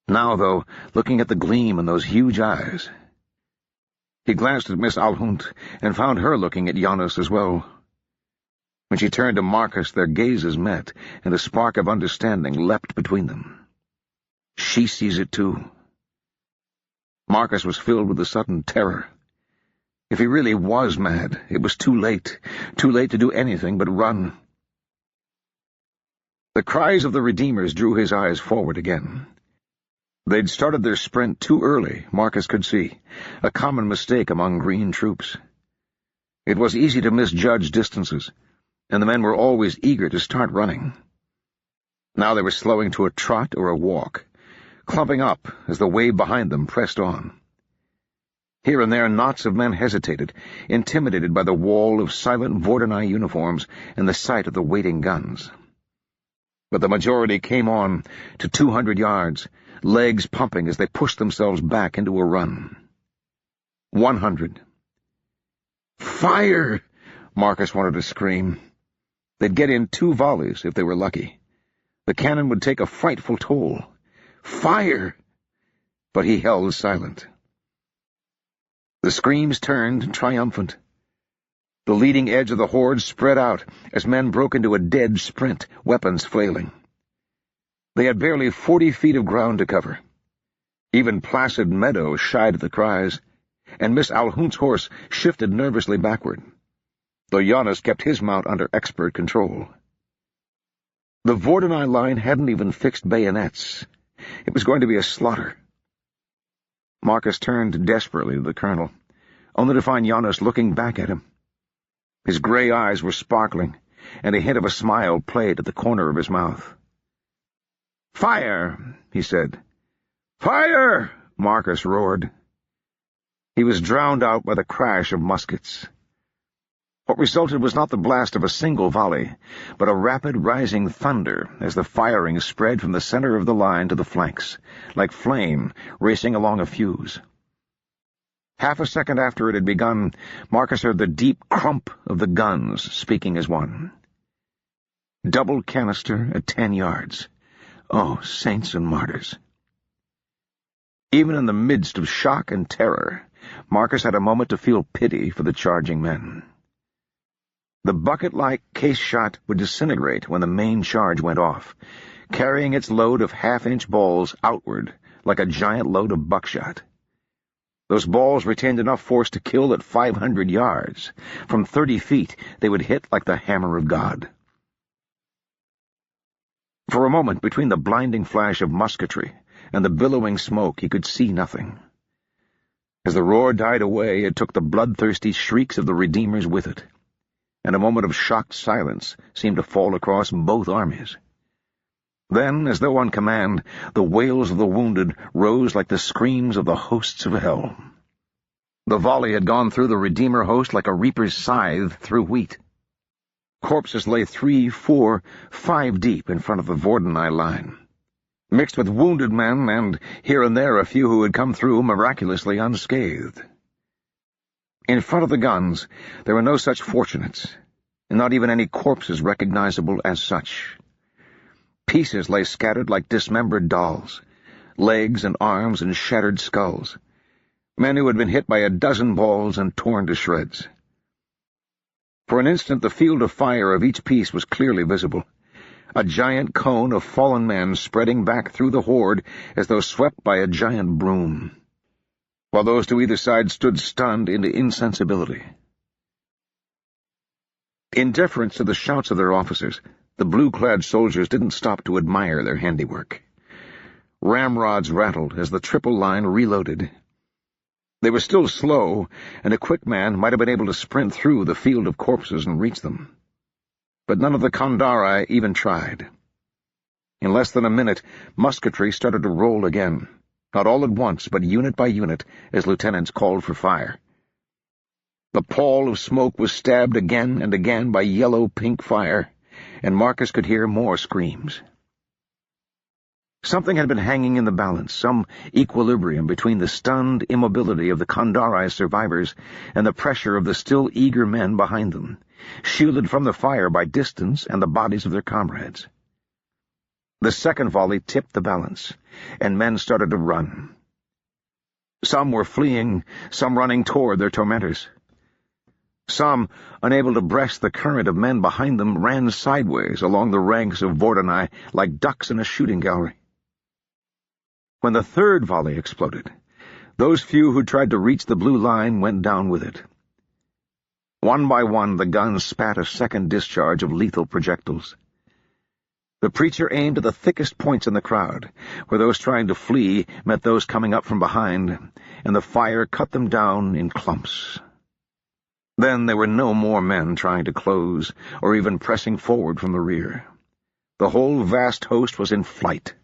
Now, though, looking at the gleam in those huge eyes, he glanced at Miss Alhunt and found her looking at Giannis as well. When she turned to Marcus, their gazes met, and a spark of understanding leapt between them. She sees it too. Marcus was filled with a sudden terror. If he really was mad, it was too late to do anything but run. The cries of the Redeemers drew his eyes forward again. They'd started their sprint too early, Marcus could see, a common mistake among green troops. It was easy to misjudge distances, and the men were always eager to start running. Now they were slowing to a trot or a walk, clumping up as the wave behind them pressed on. Here and there knots of men hesitated, intimidated by the wall of silent Vordenai uniforms and the sight of the waiting guns. But the majority came on to 200 yards, legs pumping as they pushed themselves back into a run. 100. "Fire!" Marcus wanted to scream. They'd get in 2 volleys if they were lucky. The cannon would take a frightful toll. Fire! But he held silent. The screams turned triumphant. The leading edge of the horde spread out as men broke into a dead sprint, weapons flailing. They had barely 40 feet of ground to cover. Even placid meadows shied at the cries, and Miss Alhunt's horse shifted nervously backward, though Giannis kept his mount under expert control. The Vordenai line hadn't even fixed bayonets. It was going to be a slaughter. Marcus turned desperately to the colonel, only to find Giannis looking back at him. His gray eyes were sparkling, and a hint of a smile played at the corner of his mouth. "Fire!" he said. "Fire!" Marcus roared. He was drowned out by the crash of muskets. What resulted was not the blast of a single volley, but a rapid rising thunder as the firing spread from the center of the line to the flanks, like flame racing along a fuse. Half a second after it had begun, Marcus heard the deep crump of the guns, speaking as one. Double canister at 10 yards. Oh, saints and martyrs. Even in the midst of shock and terror, Marcus had a moment to feel pity for the charging men. The bucket-like case shot would disintegrate when the main charge went off, carrying its load of half-inch balls outward like a giant load of buckshot. Those balls retained enough force to kill at 500 yards. From 30 feet, they would hit like the hammer of God. For a moment, between the blinding flash of musketry and the billowing smoke, he could see nothing. As the roar died away, it took the bloodthirsty shrieks of the Redeemers with it, and a moment of shocked silence seemed to fall across both armies. Then, as though on command, the wails of the wounded rose like the screams of the hosts of hell. The volley had gone through the Redeemer host like a reaper's scythe through wheat. Corpses lay 3, 4, 5 deep in front of the Vordenai line, mixed with wounded men and, here and there, a few who had come through miraculously unscathed. In front of the guns, there were no such fortunates, and not even any corpses recognizable as such. Pieces lay scattered like dismembered dolls, legs and arms and shattered skulls, men who had been hit by a dozen balls and torn to shreds. For an instant the field of fire of each piece was clearly visible, a giant cone of fallen men spreading back through the horde as though swept by a giant broom, while those to either side stood stunned into insensibility. In deference to the shouts of their officers, the blue-clad soldiers didn't stop to admire their handiwork. Ramrods rattled as the triple line reloaded. They were still slow, and a quick man might have been able to sprint through the field of corpses and reach them. But none of the Kandari even tried. In less than a minute, musketry started to roll again, not all at once, but unit by unit, as lieutenants called for fire. The pall of smoke was stabbed again and again by yellow-pink fire, and Marcus could hear more screams. Something had been hanging in the balance, some equilibrium between the stunned immobility of the Kandari survivors and the pressure of the still eager men behind them, shielded from the fire by distance and the bodies of their comrades. The second volley tipped the balance, and men started to run. Some were fleeing, some running toward their tormentors. Some, unable to breast the current of men behind them, ran sideways along the ranks of Vordenai like ducks in a shooting gallery. When the third volley exploded, those few who tried to reach the blue line went down with it. One by one, the guns spat a second discharge of lethal projectiles. The preacher aimed at the thickest points in the crowd, where those trying to flee met those coming up from behind, and the fire cut them down in clumps. Then there were no more men trying to close, or even pressing forward from the rear. The whole vast host was in flight,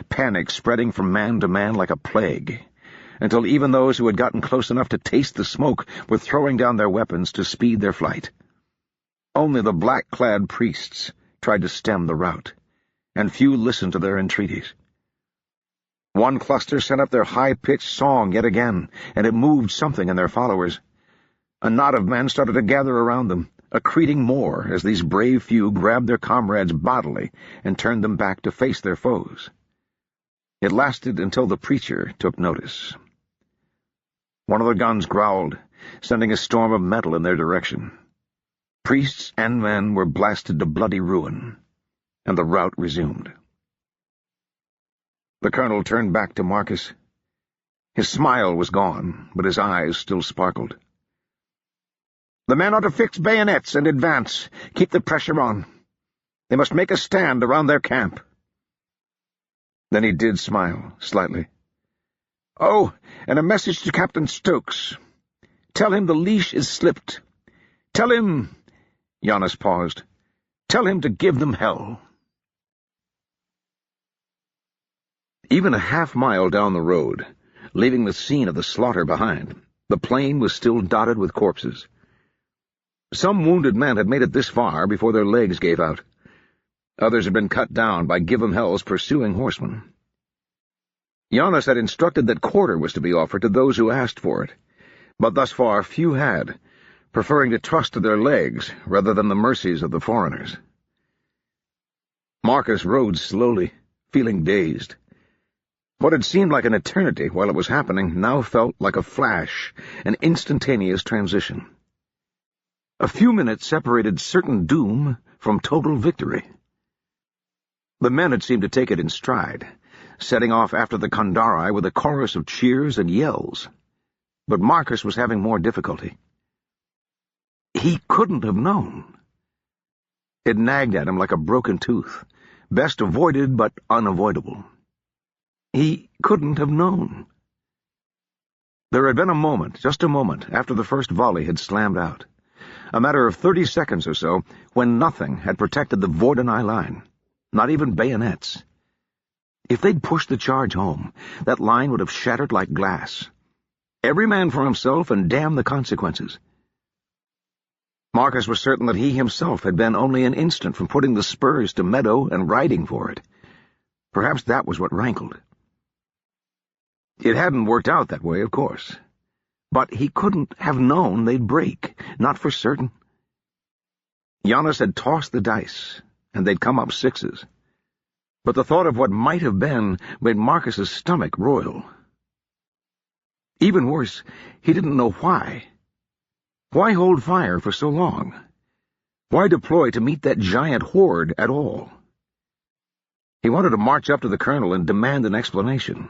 panic spreading from man to man like a plague, until even those who had gotten close enough to taste the smoke were throwing down their weapons to speed their flight. Only the black-clad priests tried to stem the rout, and few listened to their entreaties. One cluster sent up their high-pitched song yet again, and it moved something in their followers. A knot of men started to gather around them, accreting more as these brave few grabbed their comrades bodily and turned them back to face their foes. It lasted until the preacher took notice. One of the guns growled, sending a storm of metal in their direction. Priests and men were blasted to bloody ruin, and the rout resumed. The colonel turned back to Marcus. His smile was gone, but his eyes still sparkled. "The men are to fix bayonets and advance. Keep the pressure on. They must make a stand around their camp." Then he did smile, slightly. "Oh, and a message to Captain Stokes. Tell him the leash is slipped. Tell him—" Giannis paused. "Tell him to give them hell." Even a half-mile down the road, leaving the scene of the slaughter behind, the plain was still dotted with corpses. Some wounded men had made it this far before their legs gave out. Others had been cut down by give-em-hell's pursuing horsemen. Giannis had instructed that quarter was to be offered to those who asked for it, but thus far few had, preferring to trust to their legs rather than the mercies of the foreigners. Marcus rode slowly, feeling dazed. What had seemed like an eternity while it was happening now felt like a flash, an instantaneous transition. A few minutes separated certain doom from total victory. The men had seemed to take it in stride, setting off after the Kandari with a chorus of cheers and yells. But Marcus was having more difficulty. He couldn't have known. It nagged at him like a broken tooth, best avoided but unavoidable. He couldn't have known. There had been a moment, just a moment, after the first volley had slammed out, a matter of 30 seconds or so, when nothing had protected the Vordenai line, not even bayonets. If they'd pushed the charge home, that line would have shattered like glass. Every man for himself, and damn the consequences. Marcus was certain that he himself had been only an instant from putting the spurs to Meadow and riding for it. Perhaps that was what rankled. It hadn't worked out that way, of course. But he couldn't have known they'd break, not for certain. Giannis had tossed the dice, and they'd come up sixes. But the thought of what might have been made Marcus's stomach roil. Even worse, he didn't know why. Why hold fire for so long? Why deploy to meet that giant horde at all? He wanted to march up to the colonel and demand an explanation.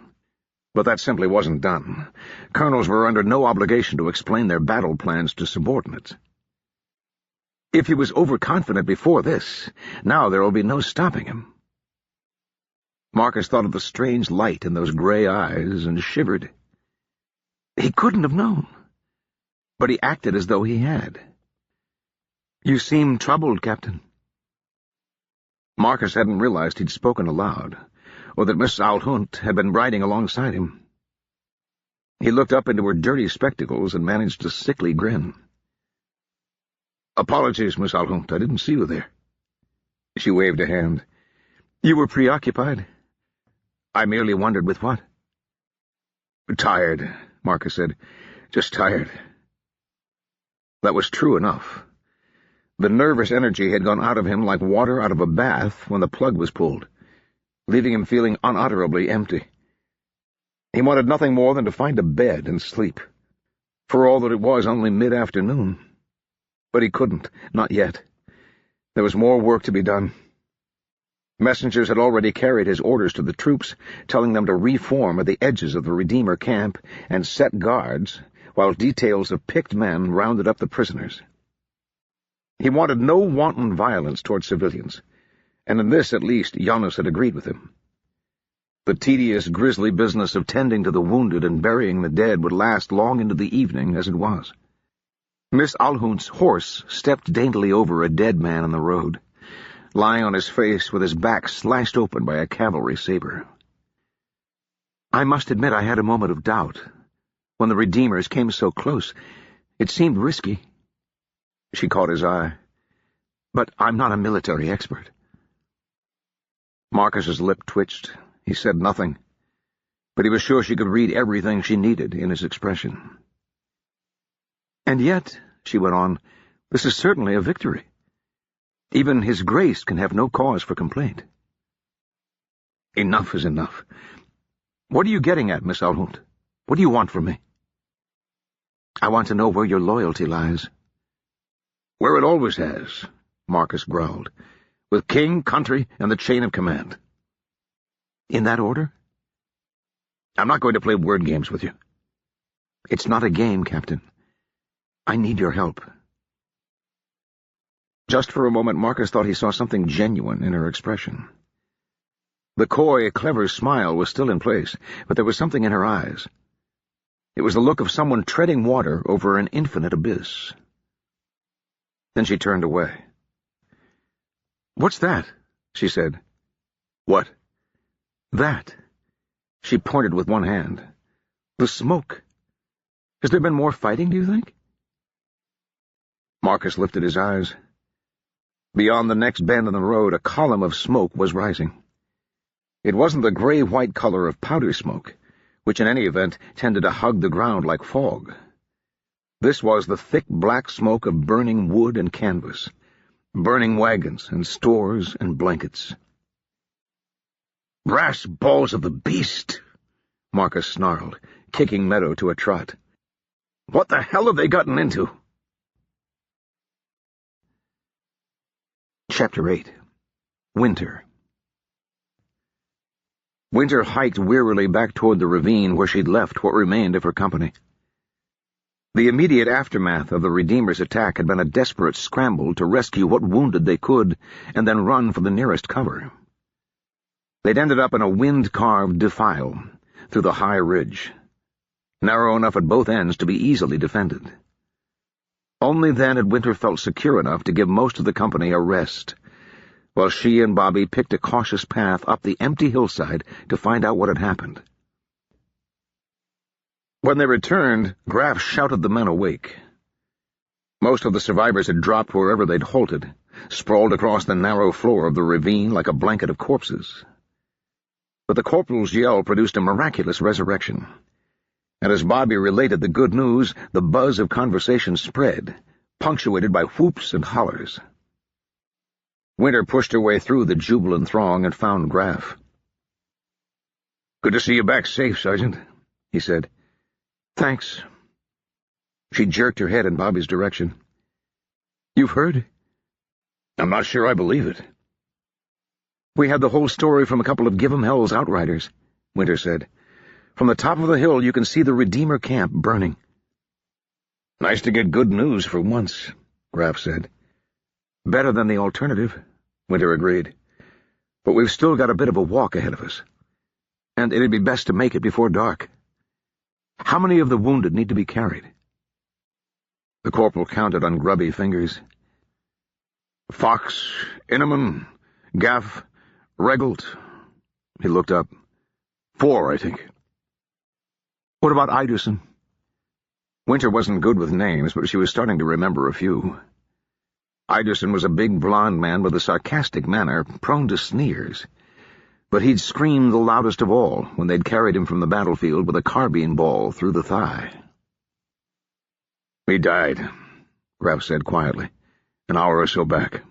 But that simply wasn't done. Colonels were under no obligation to explain their battle plans to subordinates. If he was overconfident before this, now there will be no stopping him. Marcus thought of the strange light in those gray eyes and shivered. He couldn't have known. But he acted as though he had. "You seem troubled, Captain." Marcus hadn't realized he'd spoken aloud, or that Miss Alhunt had been riding alongside him. He looked up into her dirty spectacles and managed a sickly grin. "Apologies, Miss Alhunt, I didn't see you there." She waved a hand. "You were preoccupied?" "I merely wondered with what." "Tired," Marcus said. "Just tired." That was true enough. The nervous energy had gone out of him like water out of a bath when the plug was pulled, leaving him feeling unutterably empty. He wanted nothing more than to find a bed and sleep, for all that it was only mid-afternoon. But he couldn't, not yet. There was more work to be done. Messengers had already carried his orders to the troops, telling them to reform at the edges of the Redeemer camp and set guards, while details of picked men rounded up the prisoners. He wanted no wanton violence toward civilians, and in this at least Giannis had agreed with him. The tedious, grisly business of tending to the wounded and burying the dead would last long into the evening as it was. Miss Alhunt's horse stepped daintily over a dead man on the road, lying on his face with his back slashed open by a cavalry saber. "I must admit I had a moment of doubt. When the Redeemers came so close, it seemed risky." She caught his eye. "But I'm not a military expert." Marcus's lip twitched. He said nothing, but he was sure she could read everything she needed in his expression. "And yet," she went on, "this is certainly a victory. Even His Grace can have no cause for complaint." "Enough is enough. What are you getting at, Miss Alhunt? What do you want from me?" I want to know where your loyalty lies. Where it always has, Marcus growled, with king, country, and the chain of command. In that order? I'm not going to play word games with you. It's not a game, Captain. I need your help. Just for a moment, Marcus thought he saw something genuine in her expression. The coy, clever smile was still in place, but there was something in her eyes. It was the look of someone treading water over an infinite abyss. Then she turned away. "What's that?" she said. "What?" "That." She pointed with one hand. "The smoke. Has there been more fighting, do you think?" Marcus lifted his eyes. Beyond the next bend in the road, a column of smoke was rising. It wasn't the gray-white color of powder smoke, which in any event tended to hug the ground like fog. This was the thick black smoke of burning wood and canvas, burning wagons and stores and blankets. "Brass balls of the beast!" Marcus snarled, kicking Meadow to a trot. "What the hell have they gotten into?" Chapter 8. Winter. Winter hiked wearily back toward the ravine where she'd left what remained of her company. The immediate aftermath of the Redeemer's attack had been a desperate scramble to rescue what wounded they could and then run for the nearest cover. They'd ended up in a wind-carved defile through the high ridge, narrow enough at both ends to be easily defended. Only then had Winter felt secure enough to give most of the company a rest, while she and Bobby picked a cautious path up the empty hillside to find out what had happened. When they returned, Graf shouted the men awake. Most of the survivors had dropped wherever they'd halted, sprawled across the narrow floor of the ravine like a blanket of corpses. But the corporal's yell produced a miraculous resurrection, and as Bobby related the good news, the buzz of conversation spread, punctuated by whoops and hollers. Winter pushed her way through the jubilant throng and found Graf. "Good to see you back safe, Sergeant," he said. "Thanks." She jerked her head in Bobby's direction. "You've heard?" "I'm not sure I believe it." "We had the whole story from a couple of Give 'em Hell's outriders," Winter said. "From the top of the hill you can see the Redeemer camp burning." "Nice to get good news for once," Graf said. "Better than the alternative," Winter agreed. "But we've still got a bit of a walk ahead of us, and it'd be best to make it before dark. How many of the wounded need to be carried?" The corporal counted on grubby fingers. "Fox, Inneman, Gaff, Regelt." He looked up. 4, I think. "What about Iderson?" Winter wasn't good with names, but she was starting to remember a few. Iderson was a big blond man with a sarcastic manner, prone to sneers. But he'd screamed the loudest of all when they'd carried him from the battlefield with a carbine ball through the thigh. "He died," Graf said quietly, "an hour or so back."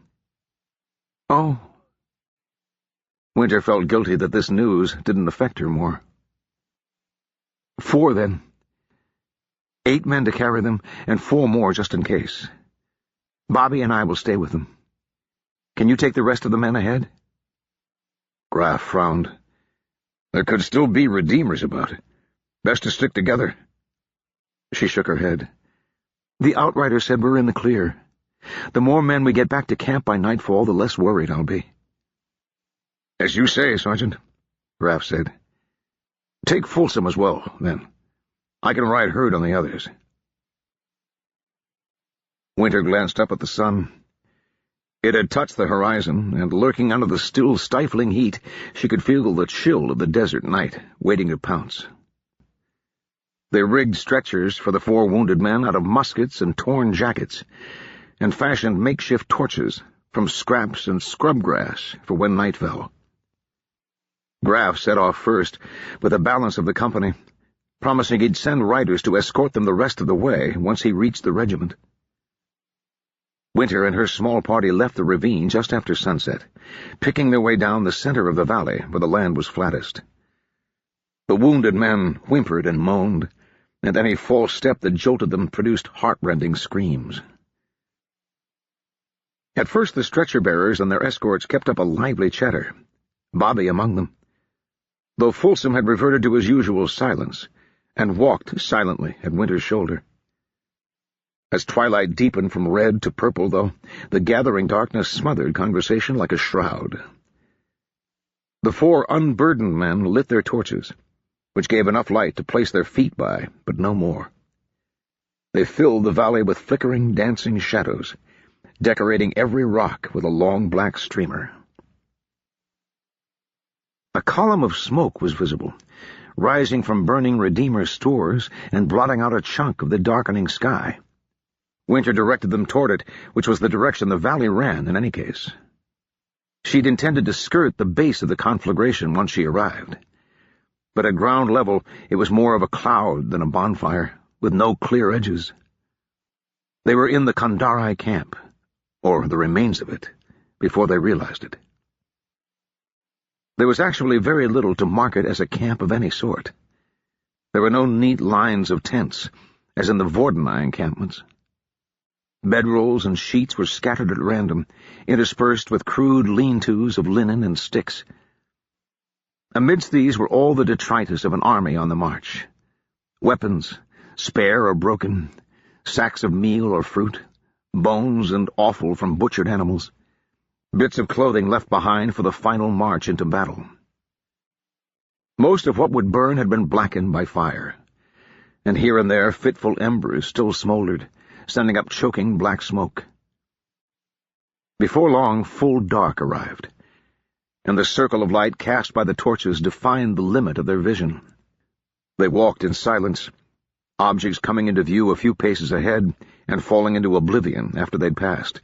"Oh." Winter felt guilty that this news didn't affect her more. 4, then. 8 men to carry them, and 4 more just in case. Bobby and I will stay with them. Can you take the rest of the men ahead?" Graf frowned. "There could still be Redeemers about. Best to stick together." She shook her head. "The outrider said we're in the clear. The more men we get back to camp by nightfall, the less worried I'll be." "As you say, Sergeant," Graf said. "Take Folsom as well, then. I can ride herd on the others." Winter glanced up at the sun. It had touched the horizon, and lurking under the still stifling heat, she could feel the chill of the desert night, waiting to pounce. They rigged stretchers for the 4 wounded men out of muskets and torn jackets, and fashioned makeshift torches from scraps and scrub grass for when night fell. Graf set off first, with the balance of the company, promising he'd send riders to escort them the rest of the way once he reached the regiment. Winter and her small party left the ravine just after sunset, picking their way down the center of the valley where the land was flattest. The wounded men whimpered and moaned, and any false step that jolted them produced heart-rending screams. At first the stretcher-bearers and their escorts kept up a lively chatter, Bobby among them, though Folsom had reverted to his usual silence and walked silently at Winter's shoulder. As twilight deepened from red to purple, though, the gathering darkness smothered conversation like a shroud. The four unburdened men lit their torches, which gave enough light to place their feet by, but no more. They filled the valley with flickering, dancing shadows, decorating every rock with a long black streamer. A column of smoke was visible, rising from burning Redeemer stores and blotting out a chunk of the darkening sky. Winter directed them toward it, which was the direction the valley ran in any case. She'd intended to skirt the base of the conflagration once she arrived, but at ground level it was more of a cloud than a bonfire, with no clear edges. They were in the Kandari camp, or the remains of it, before they realized it. There was actually very little to mark it as a camp of any sort. There were no neat lines of tents, as in the Vordenai encampments. Bedrolls and sheets were scattered at random, interspersed with crude lean-tos of linen and sticks. Amidst these were all the detritus of an army on the march. Weapons, spare or broken, sacks of meal or fruit, bones and offal from butchered animals, bits of clothing left behind for the final march into battle. Most of what would burn had been blackened by fire, and here and there fitful embers still smoldered, sending up choking black smoke. Before long, full dark arrived, and the circle of light cast by the torches defined the limit of their vision. They walked in silence, objects coming into view a few paces ahead and falling into oblivion after they'd passed,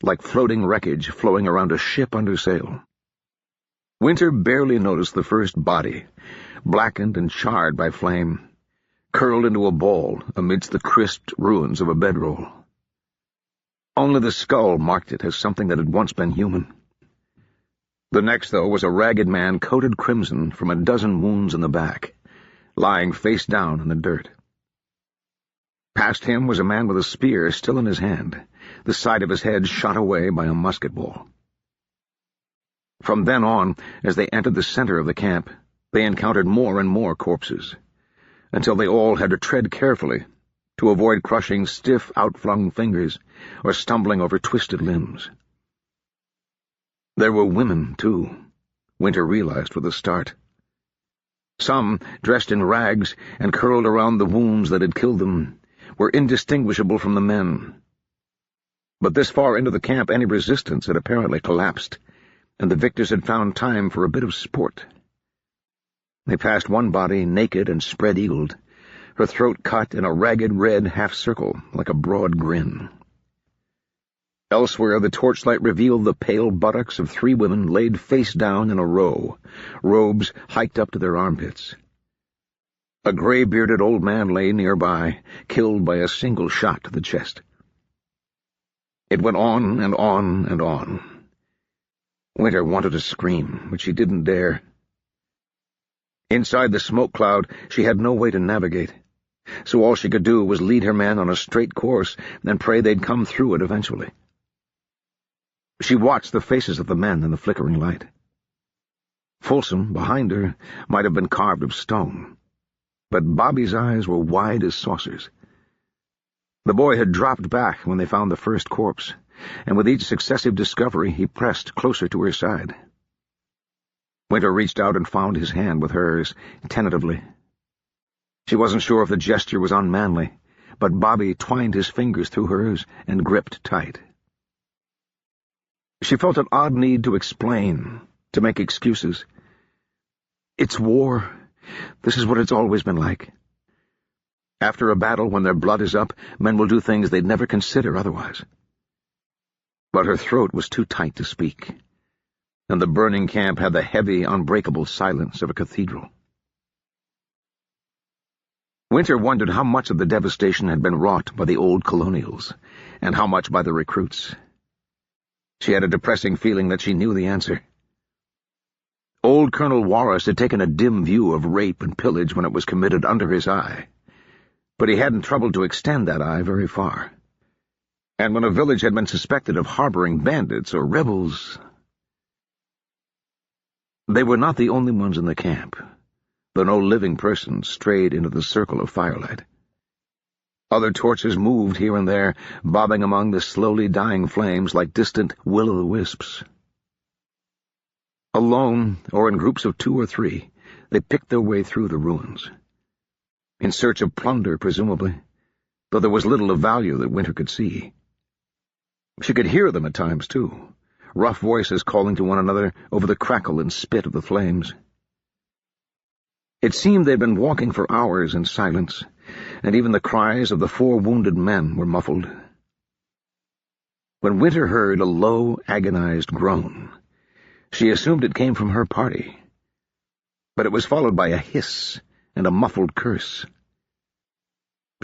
like floating wreckage flowing around a ship under sail. Winter barely noticed the first body, blackened and charred by flame, curled into a ball amidst the crisped ruins of a bedroll. Only the skull marked it as something that had once been human. The next, though, was a ragged man coated crimson from a dozen wounds in the back, lying face down in the dirt. Past him was a man with a spear still in his hand, the side of his head shot away by a musket ball. From then on, as they entered the center of the camp, they encountered more and more corpses, until they all had to tread carefully to avoid crushing stiff, outflung fingers or stumbling over twisted limbs. There were women, too, Winter realized with a start. Some, dressed in rags and curled around the wounds that had killed them, were indistinguishable from the men. But this far into the camp any resistance had apparently collapsed, and the victors had found time for a bit of sport. They passed one body naked and spread-eagled, her throat cut in a ragged red half-circle like a broad grin. Elsewhere the torchlight revealed the pale buttocks of three women laid face down in a row, robes hiked up to their armpits. A gray-bearded old man lay nearby, killed by a single shot to the chest. It went on and on and on. Winter wanted to scream, but she didn't dare. Inside the smoke cloud, she had no way to navigate, so all she could do was lead her men on a straight course and pray they'd come through it eventually. She watched the faces of the men in the flickering light. Folsom, behind her, might have been carved of stone, but Bobby's eyes were wide as saucers. The boy had dropped back when they found the first corpse, and with each successive discovery he pressed closer to her side. Winter reached out and found his hand with hers, tentatively. She wasn't sure if the gesture was unmanly, but Bobby twined his fingers through hers and gripped tight. She felt an odd need to explain, to make excuses. It's war. This is what it's always been like. After a battle, when their blood is up, men will do things they'd never consider otherwise. But her throat was too tight to speak, and the burning camp had the heavy, unbreakable silence of a cathedral. Winter wondered how much of the devastation had been wrought by the old colonials, and how much by the recruits. She had a depressing feeling that she knew the answer. Old Colonel Wallis had taken a dim view of rape and pillage when it was committed under his eye, but he hadn't troubled to extend that eye very far. And when a village had been suspected of harboring bandits or rebels, they were not the only ones in the camp, though no living person strayed into the circle of firelight. Other torches moved here and there, bobbing among the slowly dying flames like distant will-o'-the-wisps. Alone, or in groups of 2 or 3, they picked their way through the ruins. In search of plunder, presumably, though there was little of value that Winter could see. She could hear them at times, too, rough voices calling to one another over the crackle and spit of the flames. It seemed they'd been walking for hours in silence, and even the cries of the 4 wounded men were muffled. When Winter heard a low, agonized groan, she assumed it came from her party, but it was followed by a hiss and a muffled curse.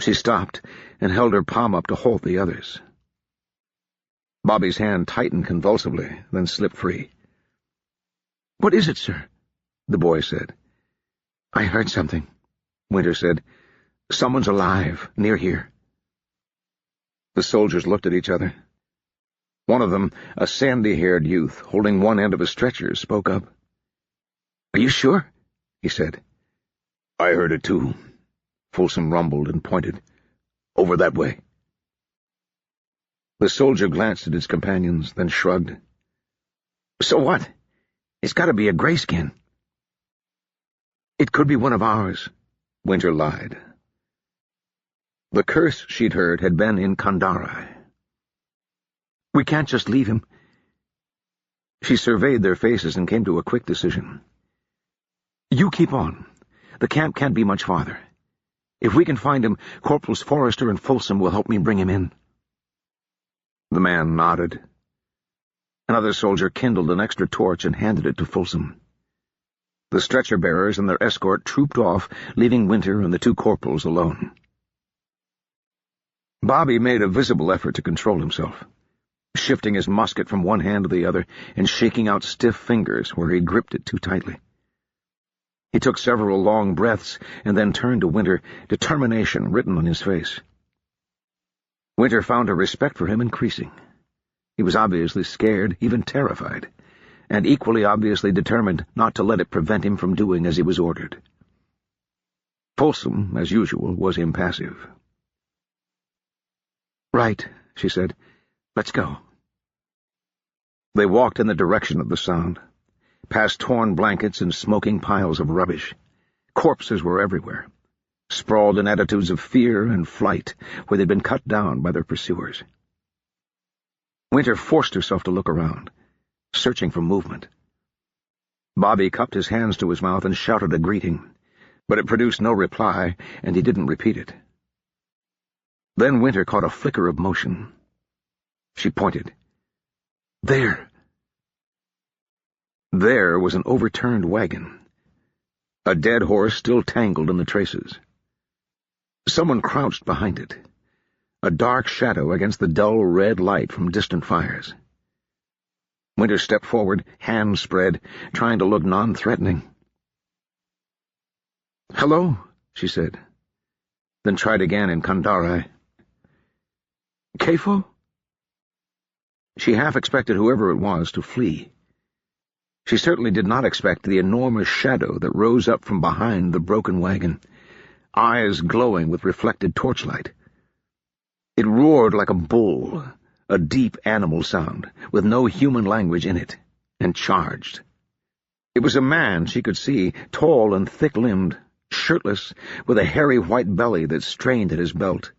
She stopped and held her palm up to halt the others. Bobby's hand tightened convulsively, then slipped free. "What is it, sir?" the boy said. "I heard something," Winter said. "Someone's alive, near here." The soldiers looked at each other. One of them, a sandy-haired youth, holding one end of a stretcher, spoke up. "Are you sure?" he said. "I heard it too," Folsom rumbled and pointed. "Over that way." The soldier glanced at his companions, then shrugged. "So what? It's got to be a grayskin." "It could be one of ours," Winter lied. The curse she'd heard had been in Kandari. "We can't just leave him." She surveyed their faces and came to a quick decision. "You keep on. The camp can't be much farther. If we can find him, Corporals Forrester and Folsom will help me bring him in." The man nodded. Another soldier kindled an extra torch and handed it to Folsom. The stretcher-bearers and their escort trooped off, leaving Winter and the 2 corporals alone. Bobby made a visible effort to control himself, shifting his musket from one hand to the other and shaking out stiff fingers where he gripped it too tightly. He took several long breaths and then turned to Winter, determination written on his face. Winter found her respect for him increasing. He was obviously scared, even terrified, and equally obviously determined not to let it prevent him from doing as he was ordered. Folsom, as usual, was impassive. "Right," she said. "Let's go." They walked in the direction of the sound, past torn blankets and smoking piles of rubbish. Corpses were everywhere, sprawled in attitudes of fear and flight where they'd been cut down by their pursuers. Winter forced herself to look around, searching for movement. Bobby cupped his hands to his mouth and shouted a greeting, but it produced no reply, and he didn't repeat it. Then Winter caught a flicker of motion. She pointed. "There!" There was an overturned wagon, a dead horse still tangled in the traces. Someone crouched behind it, a dark shadow against the dull red light from distant fires. Winter stepped forward, hands spread, trying to look non-threatening. "Hello," she said, then tried again in Kandari. "Kefo?" She half expected whoever it was to flee. She certainly did not expect the enormous shadow that rose up from behind the broken wagon, eyes glowing with reflected torchlight. It roared like a bull, a deep animal sound, with no human language in it, and charged. It was a man, she could see, tall and thick-limbed, shirtless, with a hairy white belly that strained at his belt.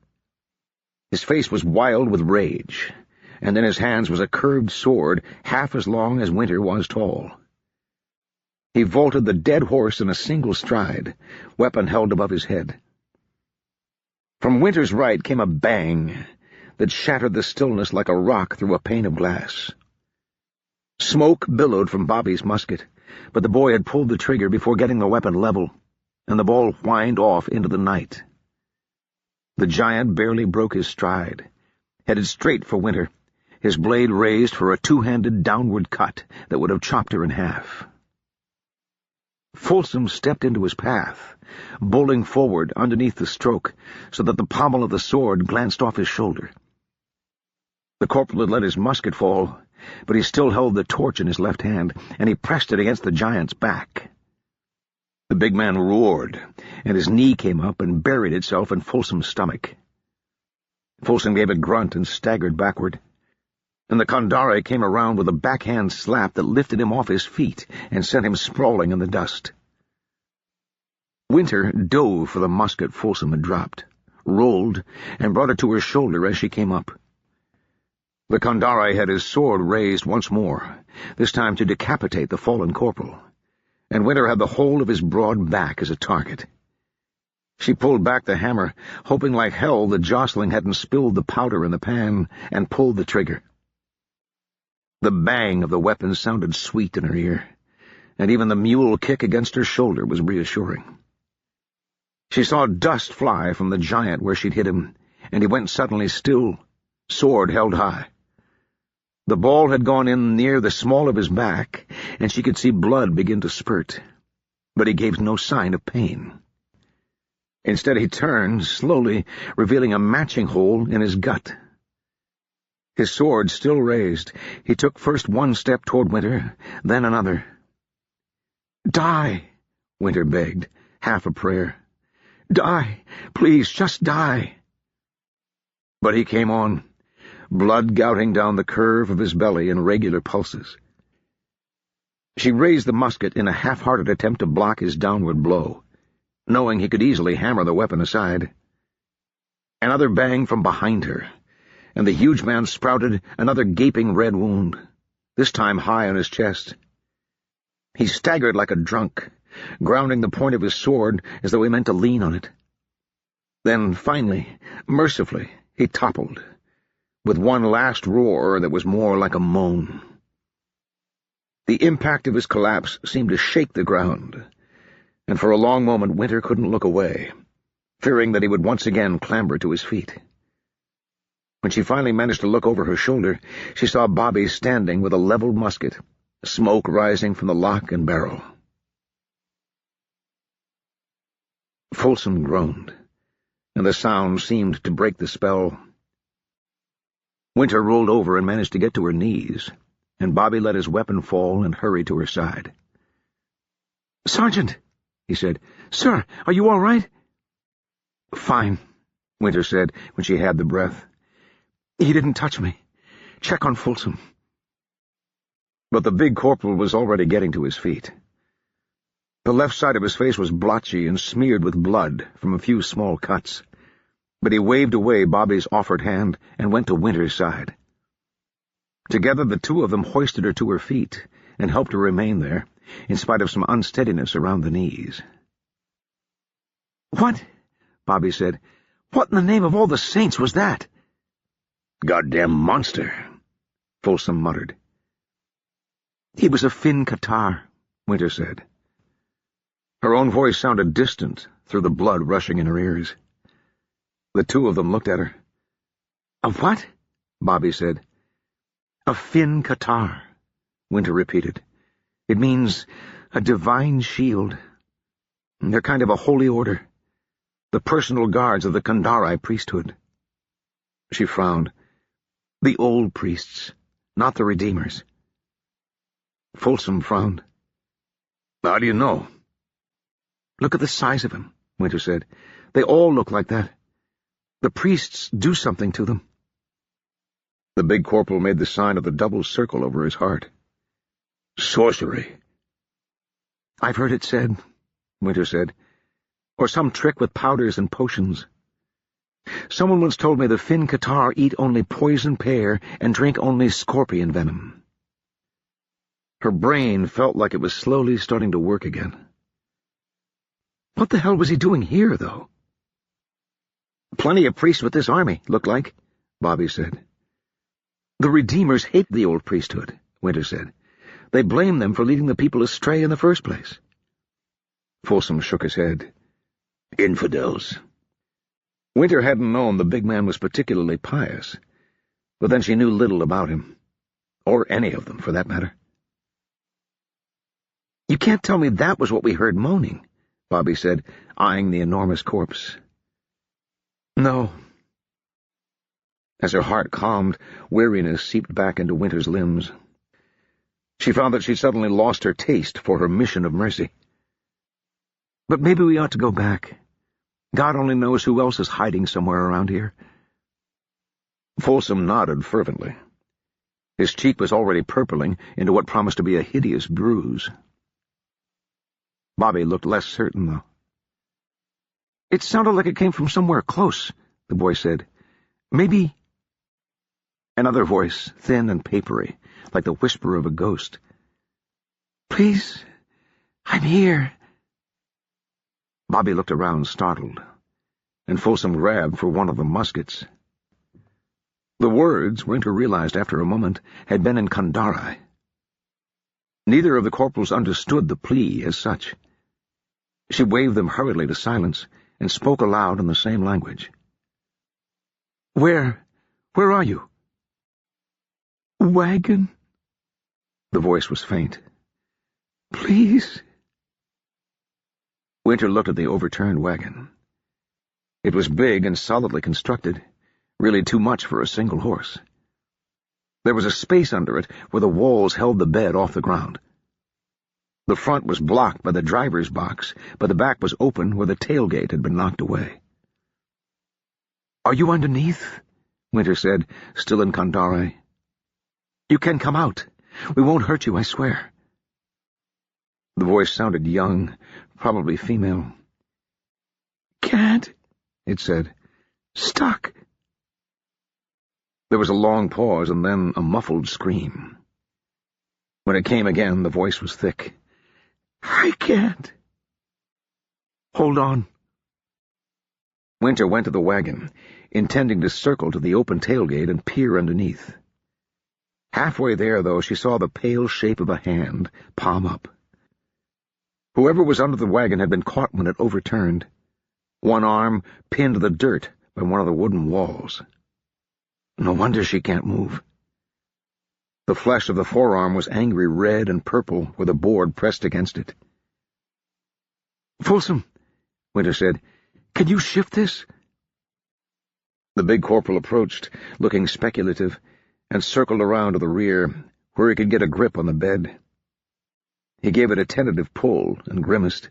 His face was wild with rage, and in his hands was a curved sword half as long as Winter was tall. He vaulted the dead horse in a single stride, weapon held above his head. From Winter's right came a bang that shattered the stillness like a rock through a pane of glass. Smoke billowed from Bobby's musket, but the boy had pulled the trigger before getting the weapon level, and the ball whined off into the night. The giant barely broke his stride, headed straight for Winter, his blade raised for a 2-handed downward cut that would have chopped her in half. Folsom stepped into his path, bowling forward underneath the stroke so that the pommel of the sword glanced off his shoulder. The corporal had let his musket fall, but he still held the torch in his left hand, and he pressed it against the giant's back. The big man roared, and his knee came up and buried itself in Folsom's stomach. Folsom gave a grunt and staggered backward, and the Kandare came around with a backhand slap that lifted him off his feet and sent him sprawling in the dust. Winter dove for the musket Folsom had dropped, rolled, and brought it to her shoulder as she came up. The Kandare had his sword raised once more, this time to decapitate the fallen corporal, and Winter had the whole of his broad back as a target. She pulled back the hammer, hoping like hell the jostling hadn't spilled the powder in the pan, and pulled the trigger. The bang of the weapon sounded sweet in her ear, and even the mule kick against her shoulder was reassuring. She saw dust fly from the giant where she'd hit him, and he went suddenly still, sword held high. The ball had gone in near the small of his back, and she could see blood begin to spurt, but he gave no sign of pain. Instead he turned, slowly, revealing a matching hole in his gut. His sword still raised, he took first one step toward Winter, then another. "Die," Winter begged, half a prayer. "Die, please, just die." But he came on, blood gouting down the curve of his belly in regular pulses. She raised the musket in a half-hearted attempt to block his downward blow, knowing he could easily hammer the weapon aside. Another bang from behind her, and the huge man sprouted another gaping red wound, this time high on his chest. He staggered like a drunk, grounding the point of his sword as though he meant to lean on it. Then, finally, mercifully, he toppled, with one last roar that was more like a moan. The impact of his collapse seemed to shake the ground, and for a long moment Winter couldn't look away, fearing that he would once again clamber to his feet. When she finally managed to look over her shoulder, she saw Bobby standing with a leveled musket, smoke rising from the lock and barrel. Folsom groaned, and the sound seemed to break the spell. Winter rolled over and managed to get to her knees, and Bobby let his weapon fall and hurried to her side. "Sergeant," he said. "Sir, are you all right?" "Fine," Winter said when she had the breath. "He didn't touch me. Check on Folsom." But the big corporal was already getting to his feet. The left side of his face was blotchy and smeared with blood from a few small cuts, but he waved away Bobby's offered hand and went to Winter's side. Together the two of them hoisted her to her feet and helped her remain there, in spite of some unsteadiness around the knees. "What?" Bobby said. "What in the name of all the saints was that?" "Goddamn monster," Folsom muttered. "He was a Finn Catar," Winter said. Her own voice sounded distant through the blood rushing in her ears. The two of them looked at her. "A what?" Bobby said. "A Finn Catar," Winter repeated. "It means a divine shield. They're kind of a holy order, the personal guards of the Kandare priesthood." She frowned. "The old priests, not the redeemers." Folsom frowned. "How do you know?" "Look at the size of him," Winter said. "They all look like that. The priests do something to them." The big corporal made the sign of the double circle over his heart. "Sorcery." "I've heard it said," Winter said. "Or some trick with powders and potions. Someone once told me the Finn Catar eat only poison pear and drink only scorpion venom." Her brain felt like it was slowly starting to work again. What the hell was he doing here, though? "Plenty of priests with this army, looked like," Bobby said. "The Redeemers hate the old priesthood," Winter said. "They blame them for leading the people astray in the first place." Folsom shook his head. "Infidels." Winter hadn't known the big man was particularly pious, but then she knew little about him, or any of them, for that matter. "You can't tell me that was what we heard moaning," Bobby said, eyeing the enormous corpse. "No." As her heart calmed, weariness seeped back into Winter's limbs. She found that she'd suddenly lost her taste for her mission of mercy. "But maybe we ought to go back. God only knows who else is hiding somewhere around here." Folsom nodded fervently. His cheek was already purpling into what promised to be a hideous bruise. Bobby looked less certain, though. "It sounded like it came from somewhere close," the boy said. "Maybe—" Another voice, thin and papery, like the whisper of a ghost. "Please, I'm here." Bobby looked around, startled, and Folsom grabbed for one of the muskets. The words, Winter realized after a moment, had been in Kandari. Neither of the corporals understood the plea as such. She waved them hurriedly to silence and spoke aloud in the same language. Where are you?" "Wagon." The voice was faint. "Please." Winter looked at the overturned wagon. It was big and solidly constructed, really too much for a single horse. There was a space under it where the walls held the bed off the ground. The front was blocked by the driver's box, but the back was open where the tailgate had been knocked away. "Are you underneath?" Winter said, still in Kandari. "You can come out. We won't hurt you, I swear." The voice sounded young, probably female. "Can't," it said. "Stuck." There was a long pause and then a muffled scream. When it came again, the voice was thick. "I can't." "Hold on." Winter went to the wagon, intending to circle to the open tailgate and peer underneath. Halfway there, though, she saw the pale shape of a hand, palm up. Whoever was under the wagon had been caught when it overturned. One arm pinned to the dirt by one of the wooden walls. No wonder she can't move. The flesh of the forearm was angry red and purple where the board pressed against it. "Folsom," Winter said, "can you shift this?" The big corporal approached, looking speculative, and circled around to the rear, where he could get a grip on the bed. He gave it a tentative pull and grimaced.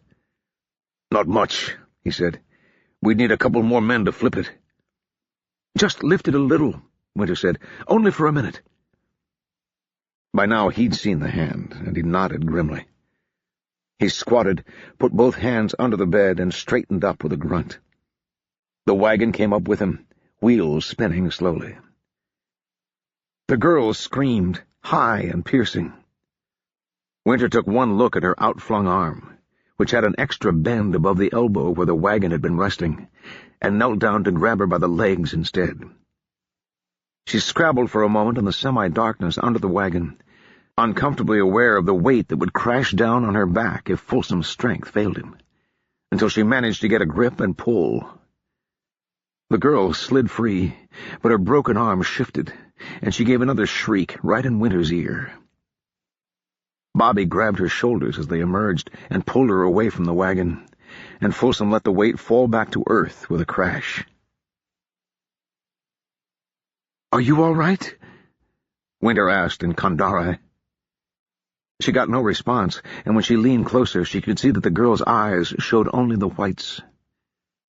"Not much," he said. "We'd need a couple more men to flip it." "Just lift it a little," Winter said. "Only for a minute." By now he'd seen the hand, and he nodded grimly. He squatted, put both hands under the bed, and straightened up with a grunt. The wagon came up with him, wheels spinning slowly. The girl screamed, high and piercing. Winter took one look at her outflung arm, which had an extra bend above the elbow where the wagon had been resting, and knelt down to grab her by the legs instead. She scrabbled for a moment in the semi-darkness under the wagon, uncomfortably aware of the weight that would crash down on her back if Folsom's strength failed him, until she managed to get a grip and pull. The girl slid free, but her broken arm shifted, and she gave another shriek right in Winter's ear. Bobby grabbed her shoulders as they emerged and pulled her away from the wagon, and Folsom let the weight fall back to earth with a crash. "Are you all right?" Winter asked in Kandari. She got no response, and when she leaned closer, she could see that the girl's eyes showed only the whites.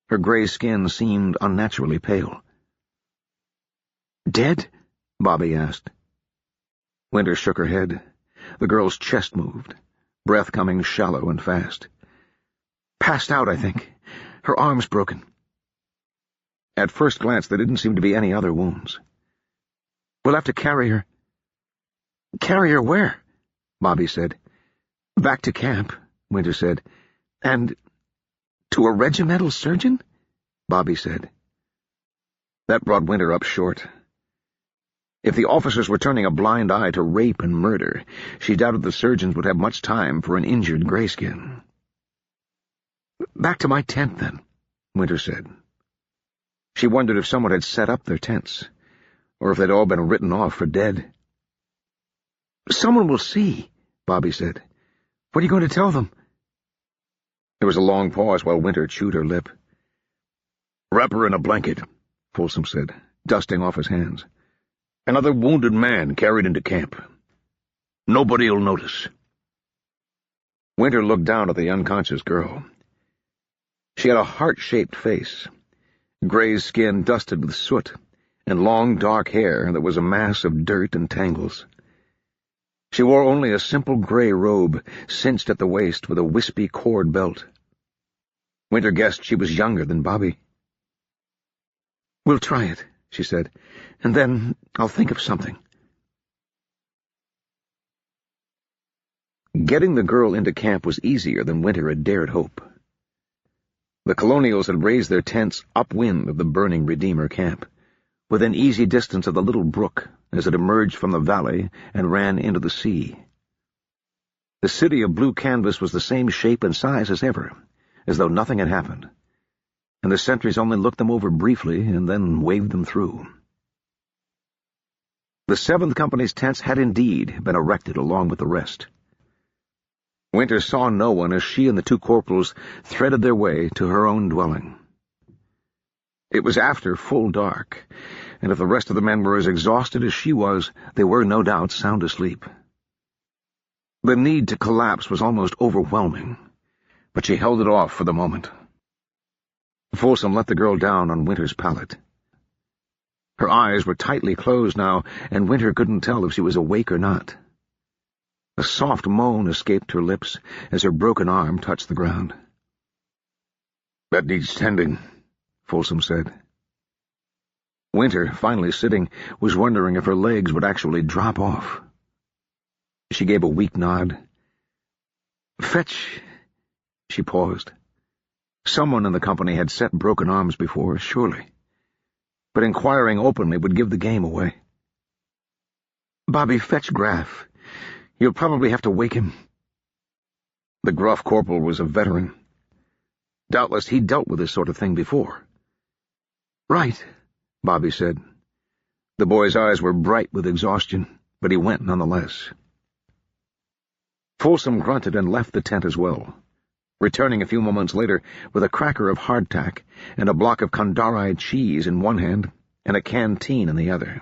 Her gray skin seemed unnaturally pale. "Dead?" Bobby asked. Winter shook her head. The girl's chest moved, breath coming shallow and fast. "Passed out, I think. Her arm's broken." At first glance, there didn't seem to be any other wounds. "We'll have to carry her." "Carry her where?" Bobby said. "Back to camp," Winter said. "And to a regimental surgeon?" Bobby said. That brought Winter up short. If the officers were turning a blind eye to rape and murder, she doubted the surgeons would have much time for an injured grayskin. "Back to my tent, then," Winter said. She wondered if someone had set up their tents, or if they'd all been written off for dead. "Someone will see," Bobby said. What are you going to tell them?" There was a long pause while Winter chewed her lip. "Wrap her in a blanket," Folsom said, dusting off his hands. "Another wounded man carried into camp. Nobody'll notice." Winter looked down at the unconscious girl. She had a heart-shaped face, gray skin dusted with soot, and long dark hair that was a mass of dirt and tangles. She wore only a simple gray robe, cinched at the waist with a wispy cord belt. Winter guessed she was younger than Bobby. "We'll try it," she said, "and then I'll think of something." Getting the girl into camp was easier than Winter had dared hope. The Colonials had raised their tents upwind of the burning Redeemer camp, within easy distance of the little brook as it emerged from the valley and ran into the sea. The city of blue canvas was the same shape and size as ever, as though nothing had happened, and the sentries only looked them over briefly and then waved them through. The 7th Company's tents had indeed been erected along with the rest. Winter saw no one as she and the 2 corporals threaded their way to her own dwelling. It was after full dark, and if the rest of the men were as exhausted as she was, they were no doubt sound asleep. The need to collapse was almost overwhelming, but she held it off for the moment. Folsom let the girl down on Winter's pallet. Her eyes were tightly closed now, and Winter couldn't tell if she was awake or not. A soft moan escaped her lips as her broken arm touched the ground. "That needs tending," Folsom said. Winter, finally sitting, was wondering if her legs would actually drop off. She gave a weak nod. "Fetch—" She paused. Someone in the company had set broken arms before, surely. But inquiring openly would give the game away. "Bobby, fetch Graff. You'll probably have to wake him." The gruff corporal was a veteran. Doubtless he'd dealt with this sort of thing before. "Right," Bobby said. The boy's eyes were bright with exhaustion, but he went nonetheless. Folsom grunted and left the tent as well, returning a few moments later with a cracker of hardtack and a block of Kandari cheese in one hand and a canteen in the other.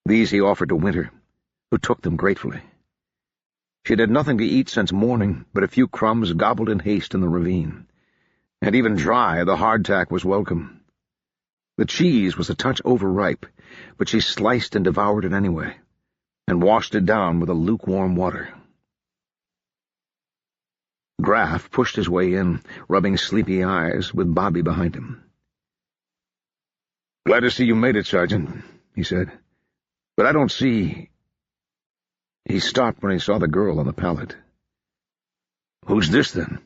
These he offered to Winter, who took them gratefully. She had had nothing to eat since morning but a few crumbs gobbled in haste in the ravine, and even dry the hardtack was welcome. The cheese was a touch overripe, but she sliced and devoured it anyway, and washed it down with a lukewarm water. Graff pushed his way in, rubbing sleepy eyes, with Bobby behind him. "Glad to see you made it, Sergeant," he said. "But I don't see—" He stopped when he saw the girl on the pallet. "Who's this, then?"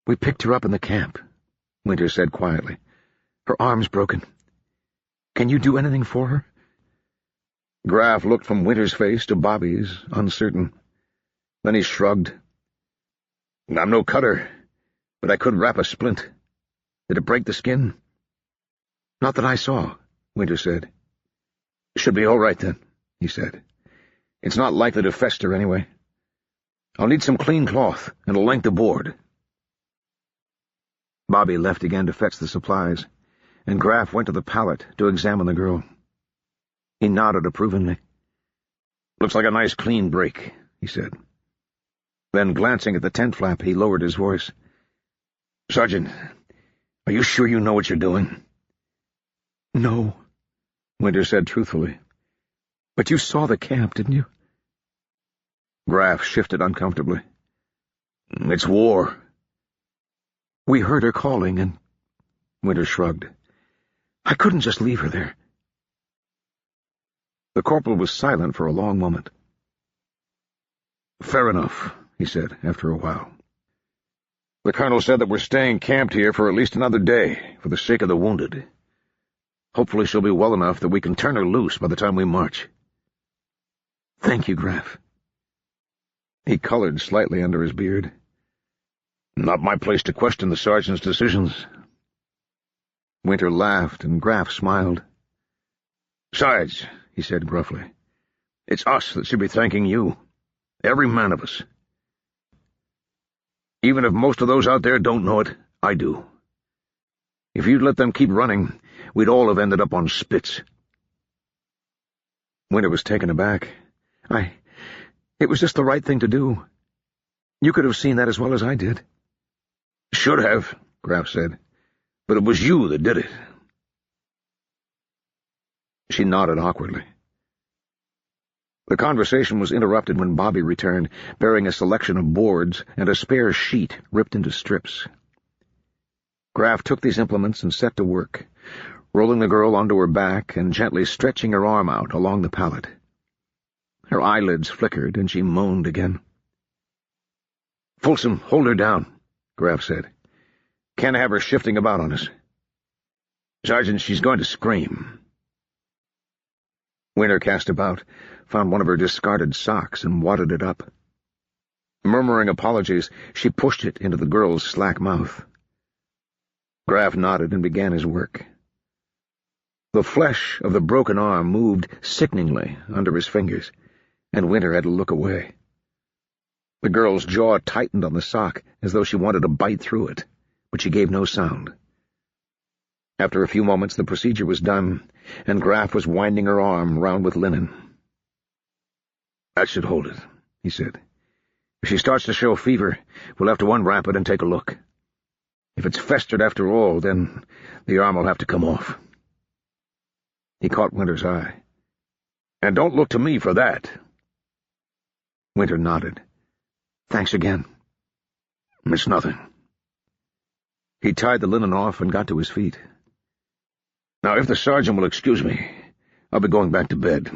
"We picked her up in the camp," Winter said quietly. "Her arm's broken. Can you do anything for her?" Graff looked from Winter's face to Bobby's, uncertain. Then he shrugged. "I'm no cutter, but I could wrap a splint. Did it break the skin?" "Not that I saw," Winter said. "Should be all right, then," he said. "It's not likely to fester anyway. I'll need some clean cloth and a length of board." Bobby left again to fetch the supplies, and Graff went to the pallet to examine the girl. He nodded approvingly. "Looks like a nice clean break," he said. Then, glancing at the tent flap, he lowered his voice. "Sergeant, are you sure you know what you're doing?" "No," Winter said truthfully. "But you saw the camp, didn't you?" Graff shifted uncomfortably. "It's war." "We heard her calling, and—" Winter shrugged. "I couldn't just leave her there." The corporal was silent for a long moment. "Fair enough," he said after a while. "The colonel said that we're staying camped here for at least another day, for the sake of the wounded. Hopefully she'll be well enough that we can turn her loose by the time we march." "Thank you, Graff." He colored slightly under his beard. "Not my place to question the sergeant's decisions." Winter laughed, and Graff smiled. "Sarge," he said gruffly, "it's us that should be thanking you. Every man of us. Even if most of those out there don't know it, I do. If you'd let them keep running, we'd all have ended up on spits." Winter was taken aback. It was just the right thing to do. You could have seen that as well as I did." "Should have," Graf said. "But it was you that did it." She nodded awkwardly. The conversation was interrupted when Bobby returned, bearing a selection of boards and a spare sheet ripped into strips. Graf took these implements and set to work, rolling the girl onto her back and gently stretching her arm out along the pallet. Her eyelids flickered, and she moaned again. "Folsom, hold her down," Graf said. "Can't have her shifting about on us." "Sergeant, she's going to scream." Winter cast about, found one of her discarded socks, and wadded it up. Murmuring apologies, she pushed it into the girl's slack mouth. Graf nodded and began his work. The flesh of the broken arm moved sickeningly under his fingers, and Winter had to look away. The girl's jaw tightened on the sock as though she wanted to bite through it, but she gave no sound. After a few moments the procedure was done, and Graf was winding her arm round with linen. "That should hold it," he said. "If she starts to show fever, we'll have to unwrap it and take a look. If it's festered after all, then the arm will have to come off." He caught Winter's eye. "And don't look to me for that." Winter nodded. "Thanks again." "It's nothing." He tied the linen off and got to his feet. "Now, if the sergeant will excuse me, I'll be going back to bed."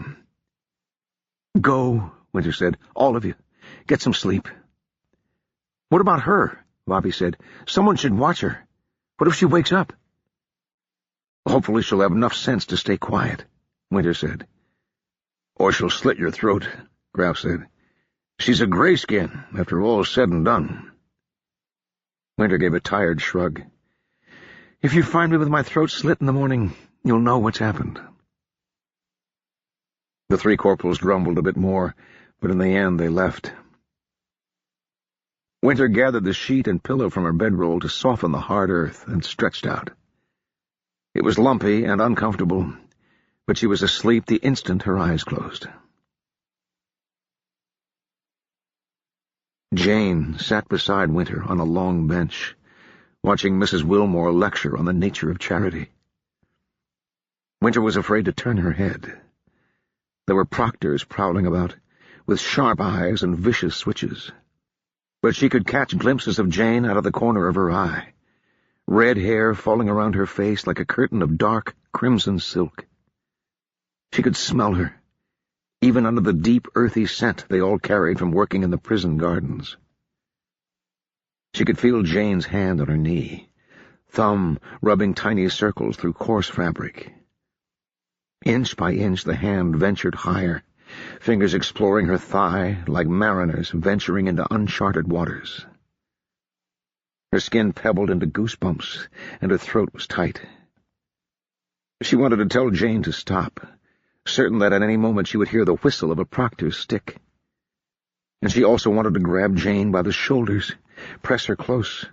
"Go," Winter said. "All of you. Get some sleep." "What about her?" Bobby said. "Someone should watch her. What if she wakes up?" "Hopefully she'll have enough sense to stay quiet," Winter said. "Or she'll slit your throat," Graf said. "She's a grayskin, after all's said and done." Winter gave a tired shrug. "If you find me with my throat slit in the morning, you'll know what's happened." The three corporals grumbled a bit more, but in the end they left. Winter gathered the sheet and pillow from her bedroll to soften the hard earth and stretched out. It was lumpy and uncomfortable, but she was asleep the instant her eyes closed. Jane sat beside Winter on a long bench, watching Mrs. Wilmore lecture on the nature of charity. Winter was afraid to turn her head. There were proctors prowling about, with sharp eyes and vicious switches. But she could catch glimpses of Jane out of the corner of her eye, red hair falling around her face like a curtain of dark crimson silk. She could smell her, even under the deep, earthy scent they all carried from working in the prison gardens. She could feel Jane's hand on her knee, thumb rubbing tiny circles through coarse fabric. Inch by inch the hand ventured higher, fingers exploring her thigh like mariners venturing into uncharted waters. Her skin pebbled into goosebumps, and her throat was tight. She wanted to tell Jane to stop, certain that at any moment she would hear the whistle of a proctor's stick. And she also wanted to grab Jane by the shoulders, press her close.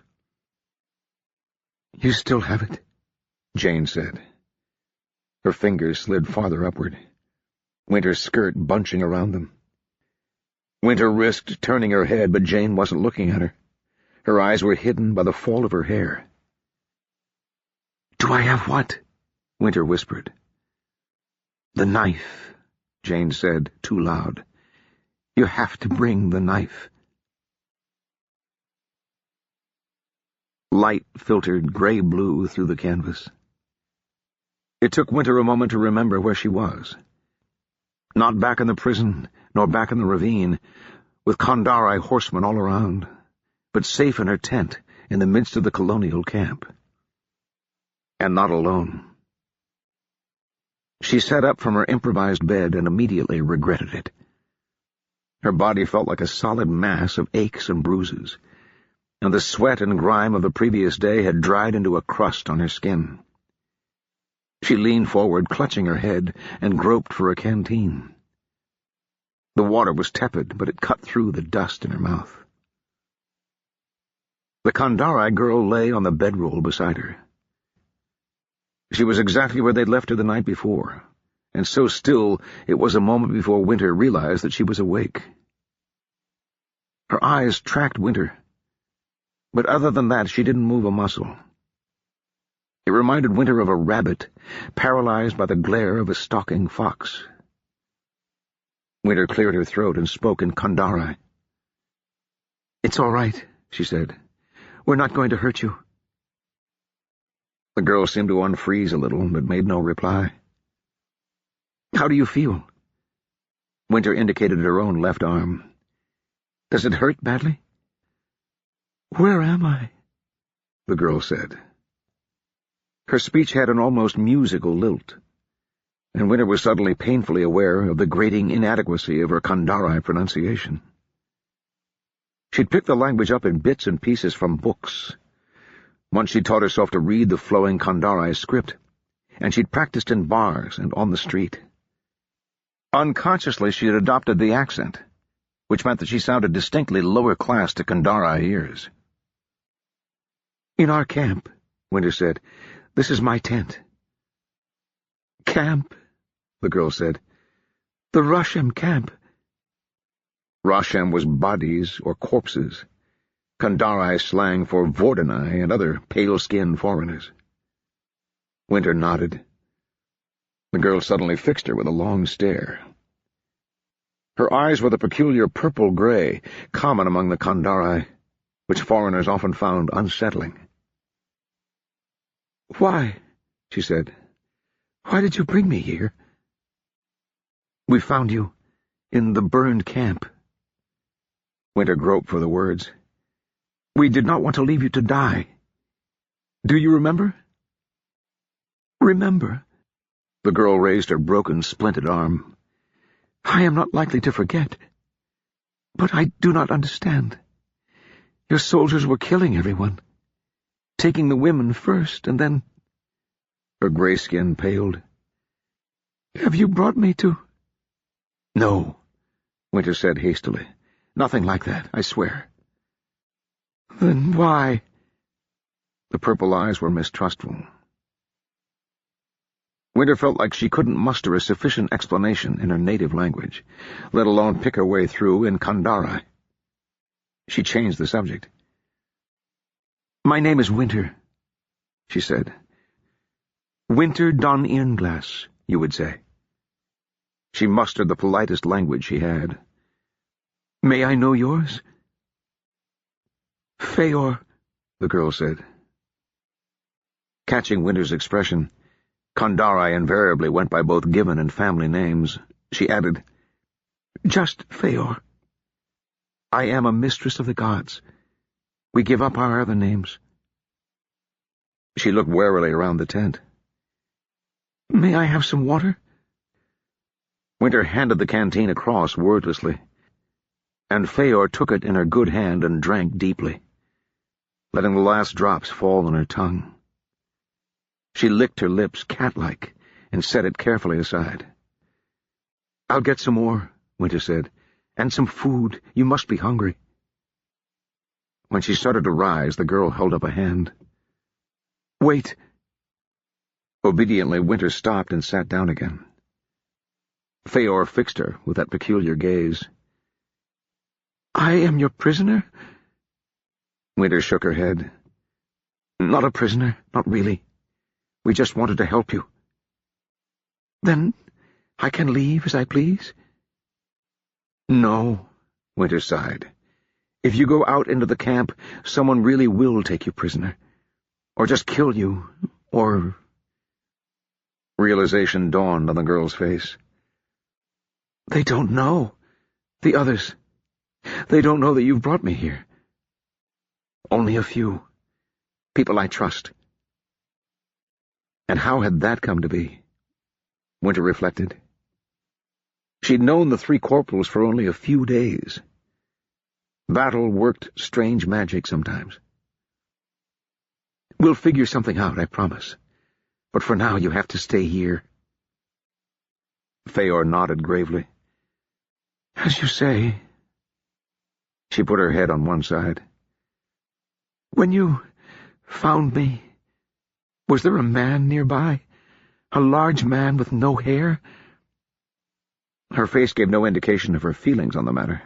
"You still have it," Jane said. Her fingers slid farther upward, Winter's skirt bunching around them. Winter risked turning her head, but Jane wasn't looking at her. Her eyes were hidden by the fall of her hair. "Do I have what?" Winter whispered. "The knife," Jane said, too loud. "You have to bring the knife." Light filtered gray-blue through the canvas. It took Winter a moment to remember where she was. Not back in the prison, nor back in the ravine, with Kandari horsemen all around, but safe in her tent in the midst of the colonial camp. And not alone. She sat up from her improvised bed and immediately regretted it. Her body felt like a solid mass of aches and bruises, and the sweat and grime of the previous day had dried into a crust on her skin. She leaned forward, clutching her head, and groped for a canteen. The water was tepid, but it cut through the dust in her mouth. The Kandari girl lay on the bedroll beside her. She was exactly where they'd left her the night before, and so still it was a moment before Winter realized that she was awake. Her eyes tracked Winter, but other than that she didn't move a muscle. It reminded Winter of a rabbit, paralyzed by the glare of a stalking fox. Winter cleared her throat and spoke in Kandari. "It's all right," she said. "We're not going to hurt you." The girl seemed to unfreeze a little, but made no reply. "How do you feel?" Winter indicated her own left arm. "Does it hurt badly?" "Where am I?" the girl said. Her speech had an almost musical lilt, and Winter was suddenly painfully aware of the grating inadequacy of her Kandari pronunciation. She'd picked the language up in bits and pieces from books. Once she'd taught herself to read the flowing Kandari script, and she'd practiced in bars and on the street. Unconsciously she had adopted the accent, which meant that she sounded distinctly lower class to Kandari ears. "In our camp," Winter said. "This is my tent." "Camp," the girl said. "The Rushem camp." Rushem was bodies or corpses, Kandari slang for Vordanai and other pale-skinned foreigners. Winter nodded. The girl suddenly fixed her with a long stare. Her eyes were the peculiar purple-gray, common among the Kandari, which foreigners often found unsettling. "Why?" she said. "Why did you bring me here?" "We found you in the burned camp." Winter groped for the words. "We did not want to leave you to die. Do you remember?" "Remember?" The girl raised her broken, splinted arm. "I am not likely to forget. But I do not understand. Your soldiers were killing everyone, taking the women first, and then—" Her gray skin paled. "Have you brought me to—" "No," Winter said hastily. "Nothing like that, I swear." "Then why—" The purple eyes were mistrustful. Winter felt like she couldn't muster a sufficient explanation in her native language, let alone pick her way through in Kandari. She changed the subject. "My name is Winter," she said. "Winter Don Irnglass, you would say." She mustered the politest language she had. "May I know yours?" "Feor," the girl said. Catching Winter's expression, Kandari invariably went by both given and family names. She added, "Just Feor. I am a mistress of the gods. We give up our other names." She looked warily around the tent. "May I have some water?" Winter handed the canteen across wordlessly, and Feor took it in her good hand and drank deeply, letting the last drops fall on her tongue. She licked her lips cat-like and set it carefully aside. "I'll get some more," Winter said, "and some food. You must be hungry." When she started to rise, the girl held up a hand. "Wait." Obediently, Winter stopped and sat down again. Feor fixed her with that peculiar gaze. "I am your prisoner?" Winter shook her head. "Not a prisoner, not really. We just wanted to help you." "Then I can leave as I please?" "No," Winter sighed. "If you go out into the camp, someone really will take you prisoner. Or just kill you, or—" Realization dawned on the girl's face. "They don't know. The others. They don't know that you've brought me here. Only a few. People I trust." And how had that come to be? Winter reflected. She'd known the three corporals for only a few days. Battle worked strange magic sometimes. "We'll figure something out, I promise. But for now you have to stay here." Feor nodded gravely. "As you say." She put her head on one side. "When you found me, was there a man nearby? A large man with no hair?" Her face gave no indication of her feelings on the matter.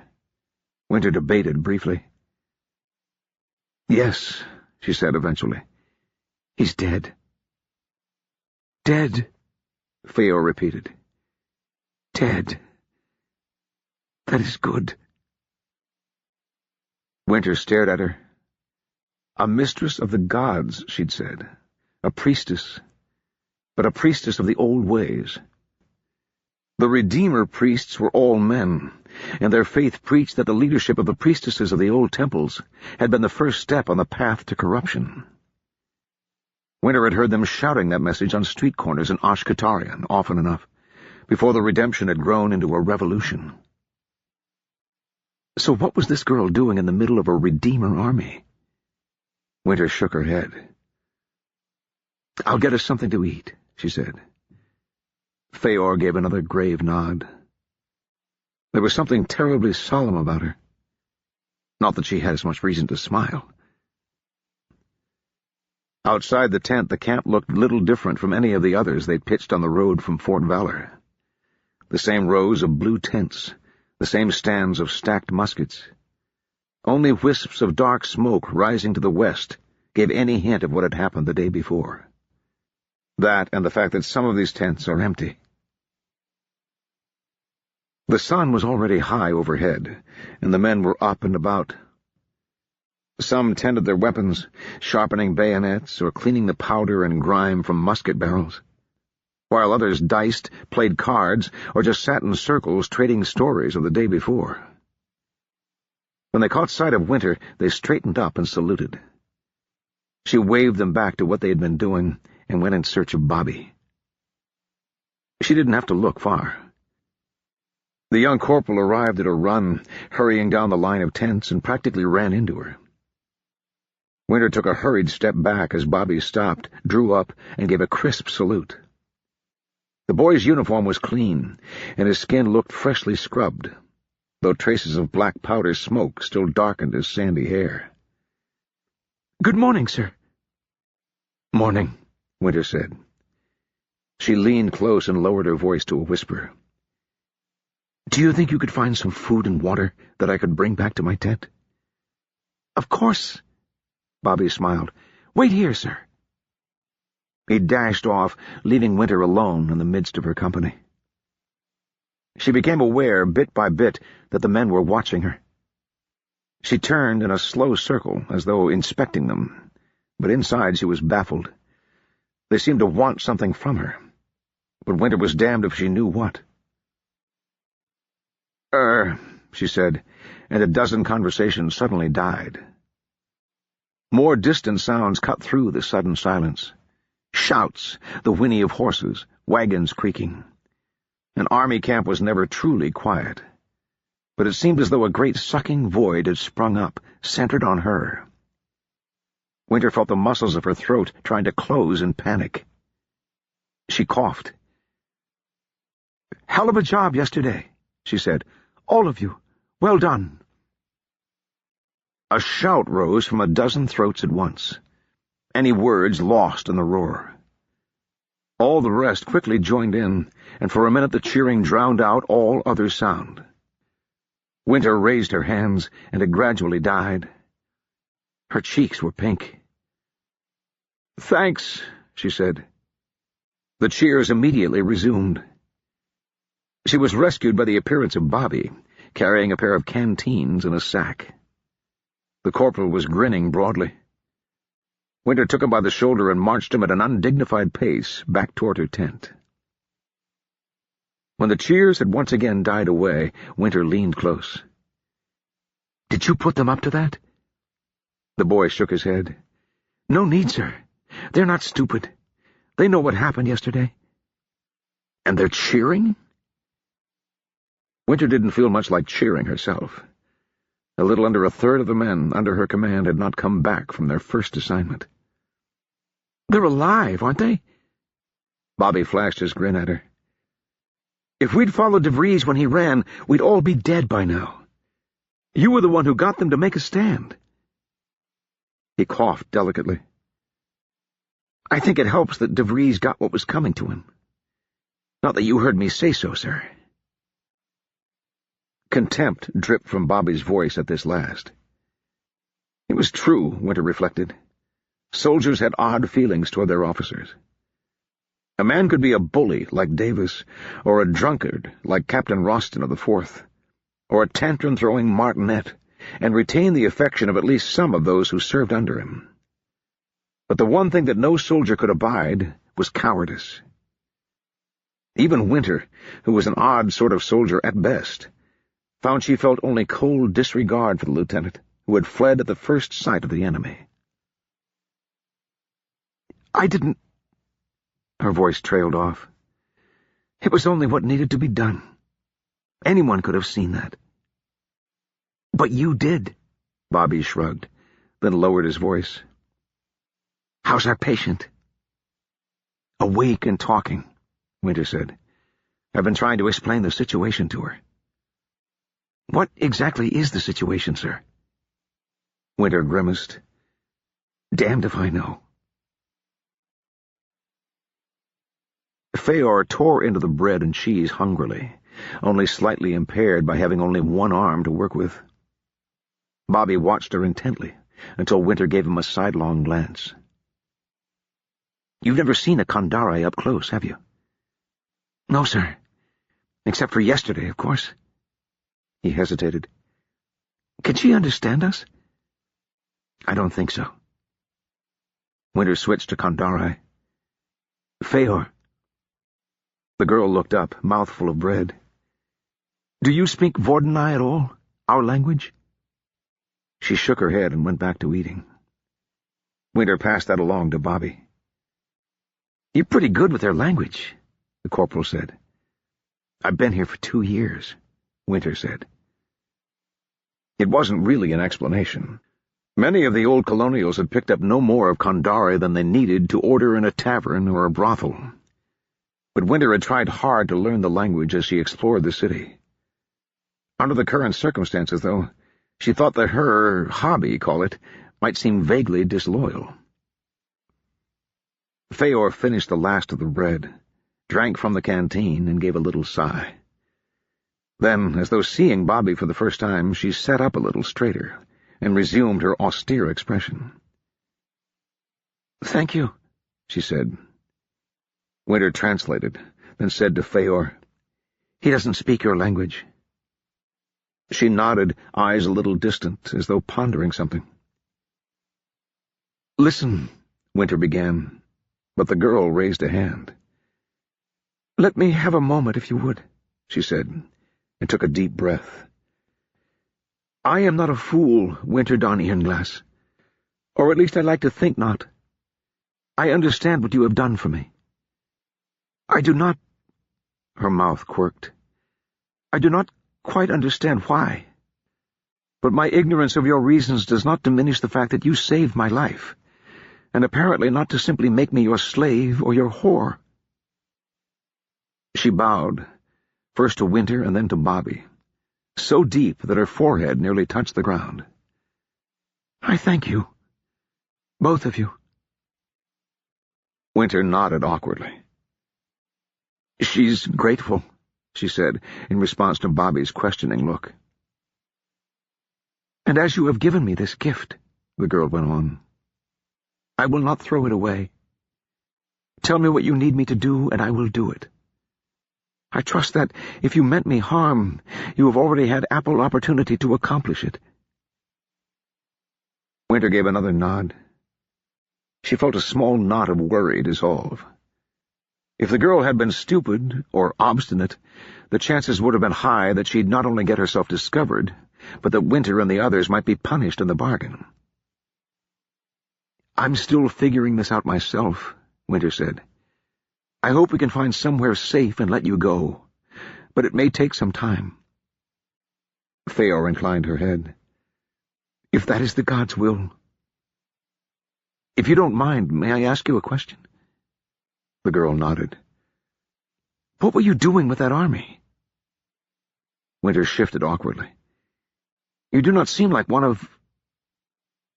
Winter debated briefly. "Yes," she said eventually. "He's dead." "Dead," Feor repeated. "Dead. That is good." Winter stared at her. A mistress of the gods, she'd said. A priestess. But a priestess of the old ways. The Redeemer priests were all men, and their faith preached that the leadership of the priestesses of the old temples had been the first step on the path to corruption. Winter had heard them shouting that message on street corners in Ashkatarian often enough, before the redemption had grown into a revolution. So what was this girl doing in the middle of a Redeemer army? Winter shook her head. "I'll get us something to eat," she said. Feor gave another grave nod. There was something terribly solemn about her. Not that she had as much reason to smile. Outside the tent, the camp looked little different from any of the others they'd pitched on the road from Fort Valor. The same rows of blue tents, the same stands of stacked muskets. Only wisps of dark smoke rising to the west gave any hint of what had happened the day before. That and the fact that some of these tents are empty. The sun was already high overhead, and the men were up and about. Some tended their weapons, sharpening bayonets or cleaning the powder and grime from musket barrels, while others diced, played cards, or just sat in circles trading stories of the day before. When they caught sight of Winter, they straightened up and saluted. She waved them back to what they had been doing and went in search of Bobby. She didn't have to look far. The young corporal arrived at a run, hurrying down the line of tents, and practically ran into her. Winter took a hurried step back as Bobby stopped, drew up, and gave a crisp salute. The boy's uniform was clean, and his skin looked freshly scrubbed, though traces of black powder smoke still darkened his sandy hair. "Good morning, sir." "Morning," Winter said. She leaned close and lowered her voice to a whisper. "Do you think you could find some food and water that I could bring back to my tent?" "Of course," Bobby smiled. "Wait here, sir." He dashed off, leaving Winter alone in the midst of her company. She became aware, bit by bit, that the men were watching her. She turned in a slow circle, as though inspecting them, but inside she was baffled. They seemed to want something from her, but Winter was damned if she knew what. She said, and a dozen conversations suddenly died. More distant sounds cut through the sudden silence. Shouts, the whinny of horses, wagons creaking. An army camp was never truly quiet, but it seemed as though a great sucking void had sprung up, centered on her. Winter felt the muscles of her throat trying to close in panic. She coughed. "Hell of a job yesterday," she said. "All of you. Well done." A shout rose from a dozen throats at once, any words lost in the roar. All the rest quickly joined in, and for a minute the cheering drowned out all other sound. Winter raised her hands, and it gradually died. Her cheeks were pink. "Thanks," she said. The cheers immediately resumed. She was rescued by the appearance of Bobby, carrying a pair of canteens in a sack. The corporal was grinning broadly. Winter took him by the shoulder and marched him at an undignified pace back toward her tent. When the cheers had once again died away, Winter leaned close. "Did you put them up to that?" The boy shook his head. "No need, sir. They're not stupid. They know what happened yesterday." "And they're cheering?" Winter didn't feel much like cheering herself. A little under a third of the men under her command had not come back from their first assignment. "They're alive, aren't they?" Bobby flashed his grin at her. If we'd followed DeVries when he ran, we'd all be dead by now. You were the one who got them to make a stand." He coughed delicately. "I think it helps that DeVries got what was coming to him. Not that you heard me say so, sir." Contempt dripped from Bobby's voice at this last. It was true, Winter reflected. Soldiers had odd feelings toward their officers. A man could be a bully like Davis, or a drunkard like Captain Roston of the 4th, or a tantrum-throwing martinet, and retain the affection of at least some of those who served under him. But the one thing that no soldier could abide was cowardice. Even Winter, who was an odd sort of soldier at best, found she felt only cold disregard for the lieutenant, who had fled at the first sight of the enemy. "I didn't—" Her voice trailed off. "It was only what needed to be done. Anyone could have seen that." "But you did," Bobby shrugged, then lowered his voice. "How's our patient?" "Awake and talking," Winter said. "I've been trying to explain the situation to her." "What exactly is the situation, sir?" Winter grimaced. "Damned if I know." Feor tore into the bread and cheese hungrily, only slightly impaired by having only one arm to work with. Bobby watched her intently, until Winter gave him a sidelong glance. "You've never seen a Kandare up close, have you?" "No, sir. Except for yesterday, of course." He hesitated. "Can she understand us?" "I don't think so." Winter switched to Kandare. "Feor." The girl looked up, mouthful of bread. "Do you speak Vordenai at all? Our language?" She shook her head and went back to eating. Winter passed that along to Bobby. "You're pretty good with their language," the corporal said. "I've been here for 2 years, Winter said. It wasn't really an explanation. Many of the old colonials had picked up no more of Kandare than they needed to order in a tavern or a brothel. But Winter had tried hard to learn the language as she explored the city. Under the current circumstances, though, she thought that her hobby, call it, might seem vaguely disloyal. Feor finished the last of the bread, drank from the canteen, and gave a little sigh. Then, as though seeing Bobby for the first time, she sat up a little straighter and resumed her austere expression. "Thank you," she said. Winter translated, then said to Feor, "He doesn't speak your language." She nodded, eyes a little distant, as though pondering something. "Listen," Winter began, but the girl raised a hand. "Let me have a moment, if you would," she said, and took a deep breath. "I am not a fool, Winter Donnienglass, or at least I like to think not. I understand what you have done for me. I do not—" her mouth quirked. "I do not quite understand why. But my ignorance of your reasons does not diminish the fact that you saved my life, and apparently not to simply make me your slave or your whore." She bowed, first to Winter and then to Bobby, so deep that her forehead nearly touched the ground. "I thank you. Both of you." Winter nodded awkwardly. "She's grateful," she said, in response to Bobby's questioning look. "And as you have given me this gift," the girl went on, "I will not throw it away. Tell me what you need me to do, and I will do it. I trust that, if you meant me harm, you have already had ample opportunity to accomplish it." Winter gave another nod. She felt a small knot of worry dissolve. If the girl had been stupid or obstinate, the chances would have been high that she'd not only get herself discovered, but that Winter and the others might be punished in the bargain. "I'm still figuring this out myself," Winter said. "I hope we can find somewhere safe and let you go, but it may take some time." Feor inclined her head. "If that is the gods' will." "If you don't mind, may I ask you a question?" The girl nodded. What were you doing with that army? Winter shifted awkwardly. You do not seem like one of...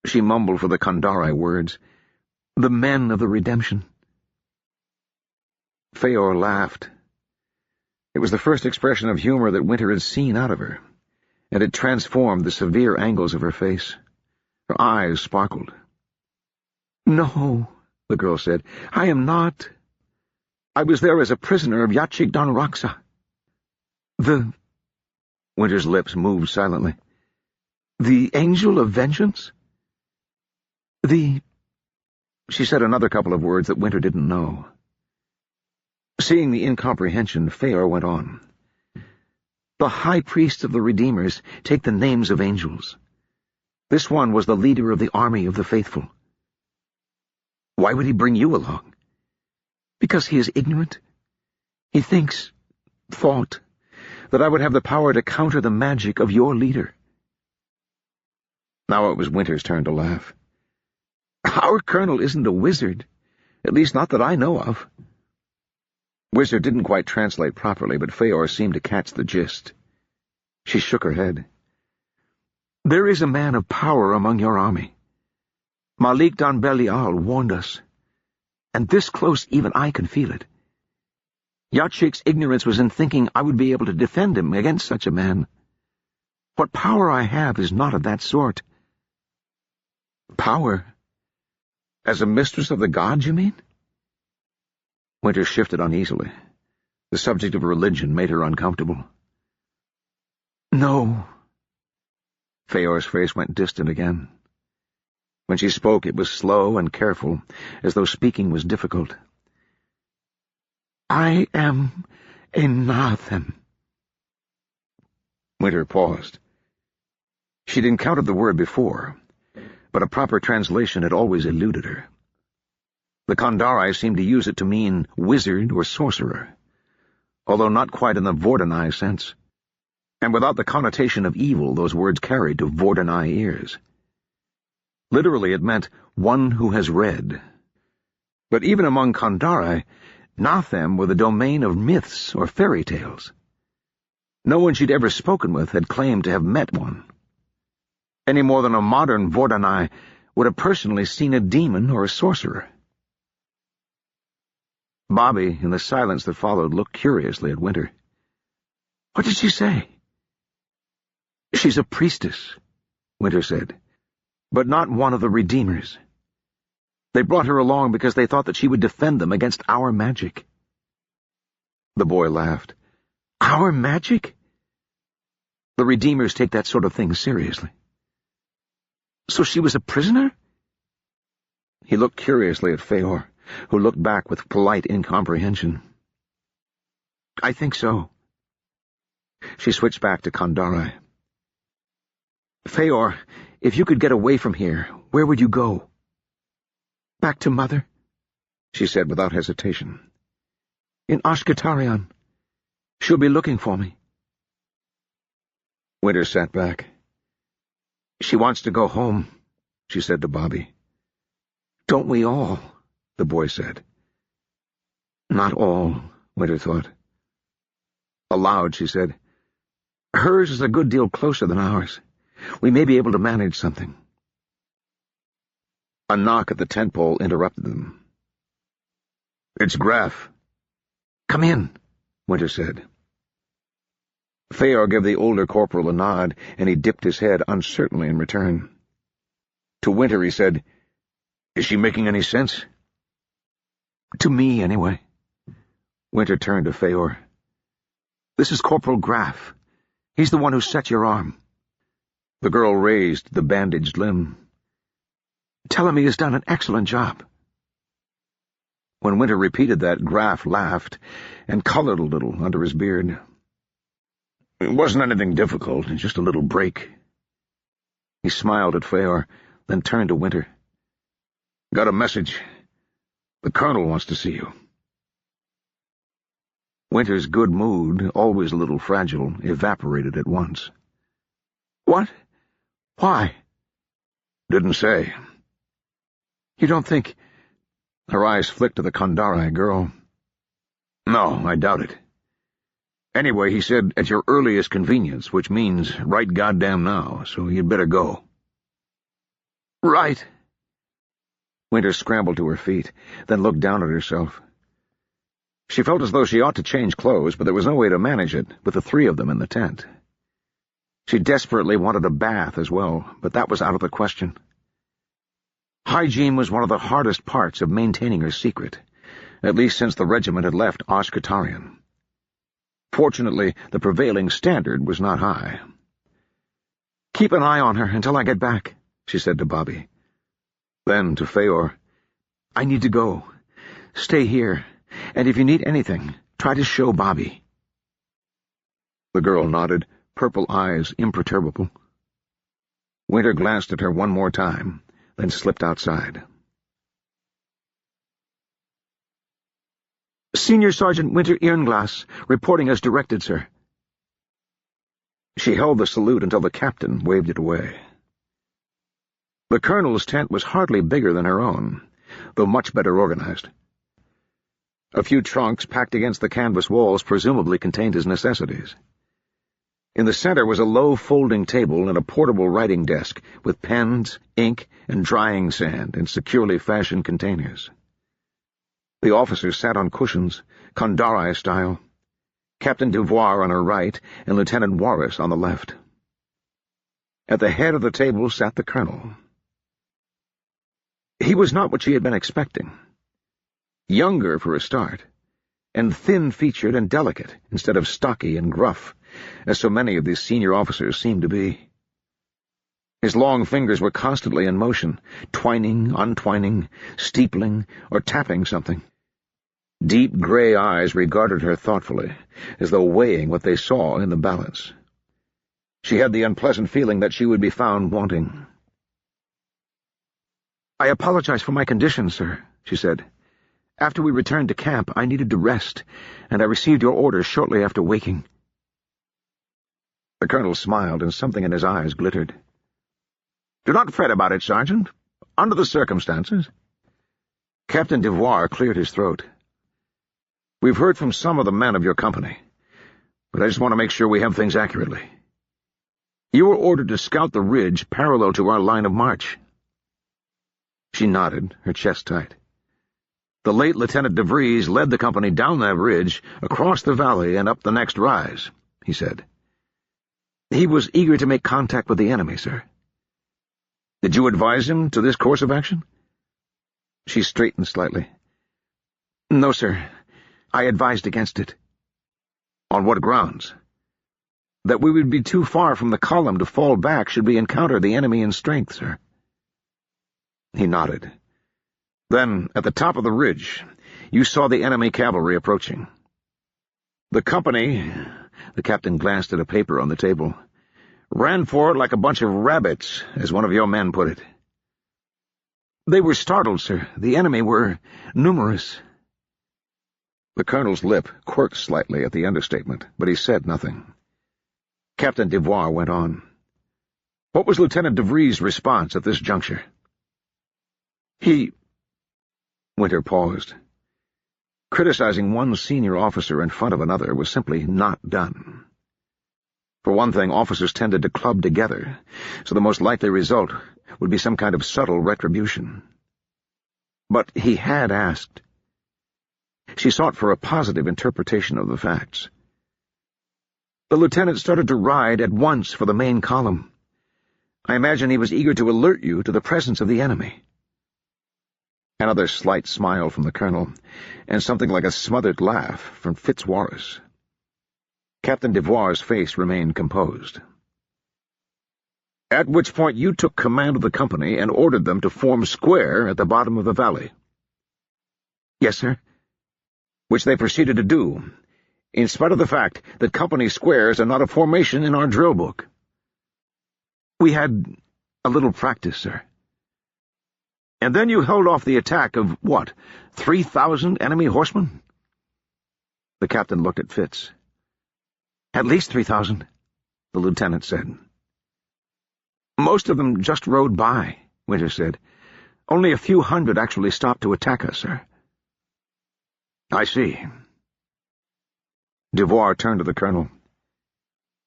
She mumbled for the Kandari words. The men of the redemption. Feor laughed. It was the first expression of humor that Winter had seen out of her, and it transformed the severe angles of her face. Her eyes sparkled. No, the girl said, I am not. I was there as a prisoner of Yachik Don Raksa. Winter's lips moved silently. The angel of vengeance? She said another couple of words that Winter didn't know. Seeing the incomprehension, Feor went on. The high priests of the Redeemers take the names of angels. This one was the leader of the army of the faithful. Why would he bring you along? Because he is ignorant. He thought, that I would have the power to counter the magic of your leader. Now it was Winter's turn to laugh. Our colonel isn't a wizard, at least not that I know of. Wizard didn't quite translate properly, but Feor seemed to catch the gist. She shook her head. There is a man of power among your army. Malik Don Belial warned us, and this close even I can feel it. Yachik's ignorance was in thinking I would be able to defend him against such a man. What power I have is not of that sort. Power? As a mistress of the gods, you mean? Winter shifted uneasily. The subject of religion made her uncomfortable. No. Feor's face went distant again. When she spoke, it was slow and careful, as though speaking was difficult. I am a Nathem. Winter paused. She'd encountered the word before, but a proper translation had always eluded her. The Kandari seemed to use it to mean wizard or sorcerer, although not quite in the Vordanai sense, and without the connotation of evil those words carried to Vordanai ears. Literally, it meant one who has read. But even among Kandari, Nathem were the domain of myths or fairy tales. No one she'd ever spoken with had claimed to have met one. Any more than a modern Vordanai would have personally seen a demon or a sorcerer. Bobby, in the silence that followed, looked curiously at Winter. What did she say? She's a priestess, Winter said, but not one of the Redeemers. They brought her along because they thought that she would defend them against our magic. The boy laughed. Our magic? The Redeemers take that sort of thing seriously. So she was a prisoner? He looked curiously at Feor, who looked back with polite incomprehension. I think so. She switched back to Kandari. Feor, if you could get away from here, where would you go? Back to Mother, she said without hesitation. In Ashkatarian. She'll be looking for me. Winter sat back. She wants to go home, she said to Bobby. Don't we all? The boy said. Not all, Winter thought. Aloud, she said, hers is a good deal closer than ours. We may be able to manage something. A knock at the tent pole interrupted them. It's Graf. Come in, Winter said. Feor gave the older corporal a nod, and he dipped his head uncertainly in return. To Winter he said, Is she making any sense? To me, anyway. Winter turned to Feor. This is Corporal Graf. He's the one who set your arm. The girl raised the bandaged limb. Tell him he has done an excellent job. When Winter repeated that, Graf laughed and colored a little under his beard. It wasn't anything difficult, just a little break. He smiled at Feor, then turned to Winter. Got a message. The colonel wants to see you. Winter's good mood, always a little fragile, evaporated at once. What? Why? Didn't say. You don't think... Her eyes flicked to the Kandari girl. No, I doubt it. Anyway, he said, at your earliest convenience, which means right goddamn now, so you'd better go. Right. Winter scrambled to her feet, then looked down at herself. She felt as though she ought to change clothes, but there was no way to manage it, with the three of them in the tent. She desperately wanted a bath as well, but that was out of the question. Hygiene was one of the hardest parts of maintaining her secret, at least since the regiment had left Oshkatarian. Fortunately, the prevailing standard was not high. "Keep an eye on her until I get back," she said to Bobby. Then, to Feor, "I need to go. Stay here, and if you need anything, try to show Bobby." The girl nodded, purple eyes imperturbable. Winter glanced at her one more time, then slipped outside. "Senior Sergeant Winter Earnglass, reporting as directed, sir." She held the salute until the captain waved it away. The colonel's tent was hardly bigger than her own, though much better organized. A few trunks packed against the canvas walls presumably contained his necessities. In the center was a low folding table and a portable writing desk with pens, ink, and drying sand in securely fashioned containers. The officers sat on cushions, Kandari style, Captain Devoir on her right and Lieutenant Warris on the left. At the head of the table sat the colonel. He was not what she had been expecting. Younger for a start, and thin-featured and delicate instead of stocky and gruff, as so many of these senior officers seemed to be. His long fingers were constantly in motion, twining, untwining, steepling, or tapping something. Deep gray eyes regarded her thoughtfully, as though weighing what they saw in the balance. She had the unpleasant feeling that she would be found wanting. "I apologize for my condition, sir," she said. "After we returned to camp, I needed to rest, and I received your orders shortly after waking." The colonel smiled, and something in his eyes glittered. "Do not fret about it, Sergeant. Under the circumstances—" Captain Devoir cleared his throat. "We've heard from some of the men of your company, but I just want to make sure we have things accurately. You were ordered to scout the ridge parallel to our line of march." She nodded, her chest tight. "The late Lieutenant de Vries led the company down that ridge, across the valley, and up the next rise," he said. "He was eager to make contact with the enemy, sir." "Did you advise him to this course of action?" She straightened slightly. "No, sir. I advised against it." "On what grounds?" "That we would be too far from the column to fall back should we encounter the enemy in strength, sir." He nodded. "Then, at the top of the ridge, you saw the enemy cavalry approaching. The company," the captain glanced at a paper on the table, "ran for it like a bunch of rabbits, as one of your men put it." "They were startled, sir. The enemy were numerous." The colonel's lip quirked slightly at the understatement, but he said nothing. Captain Devoir went on. "What was Lieutenant de Vries' response at this juncture?" He— Winter paused. Criticizing one senior officer in front of another was simply not done. For one thing, officers tended to club together, so the most likely result would be some kind of subtle retribution. But he had asked. She sought for a positive interpretation of the facts. "The lieutenant started to ride at once for the main column. I imagine he was eager to alert you to the presence of the enemy." Another slight smile from the colonel, and something like a smothered laugh from Fitzwarris. Captain Devoir's face remained composed. "At which point you took command of the company and ordered them to form square at the bottom of the valley." "Yes, sir." "Which they proceeded to do, in spite of the fact that company squares are not a formation in our drill book." "We had a little practice, sir." "And then you held off the attack of, what, 3,000 enemy horsemen?" The captain looked at Fitz. "At least 3,000, the lieutenant said. "Most of them just rode by," Winter said. "Only a few hundred actually stopped to attack us, sir." "I see." Devoir turned to the colonel.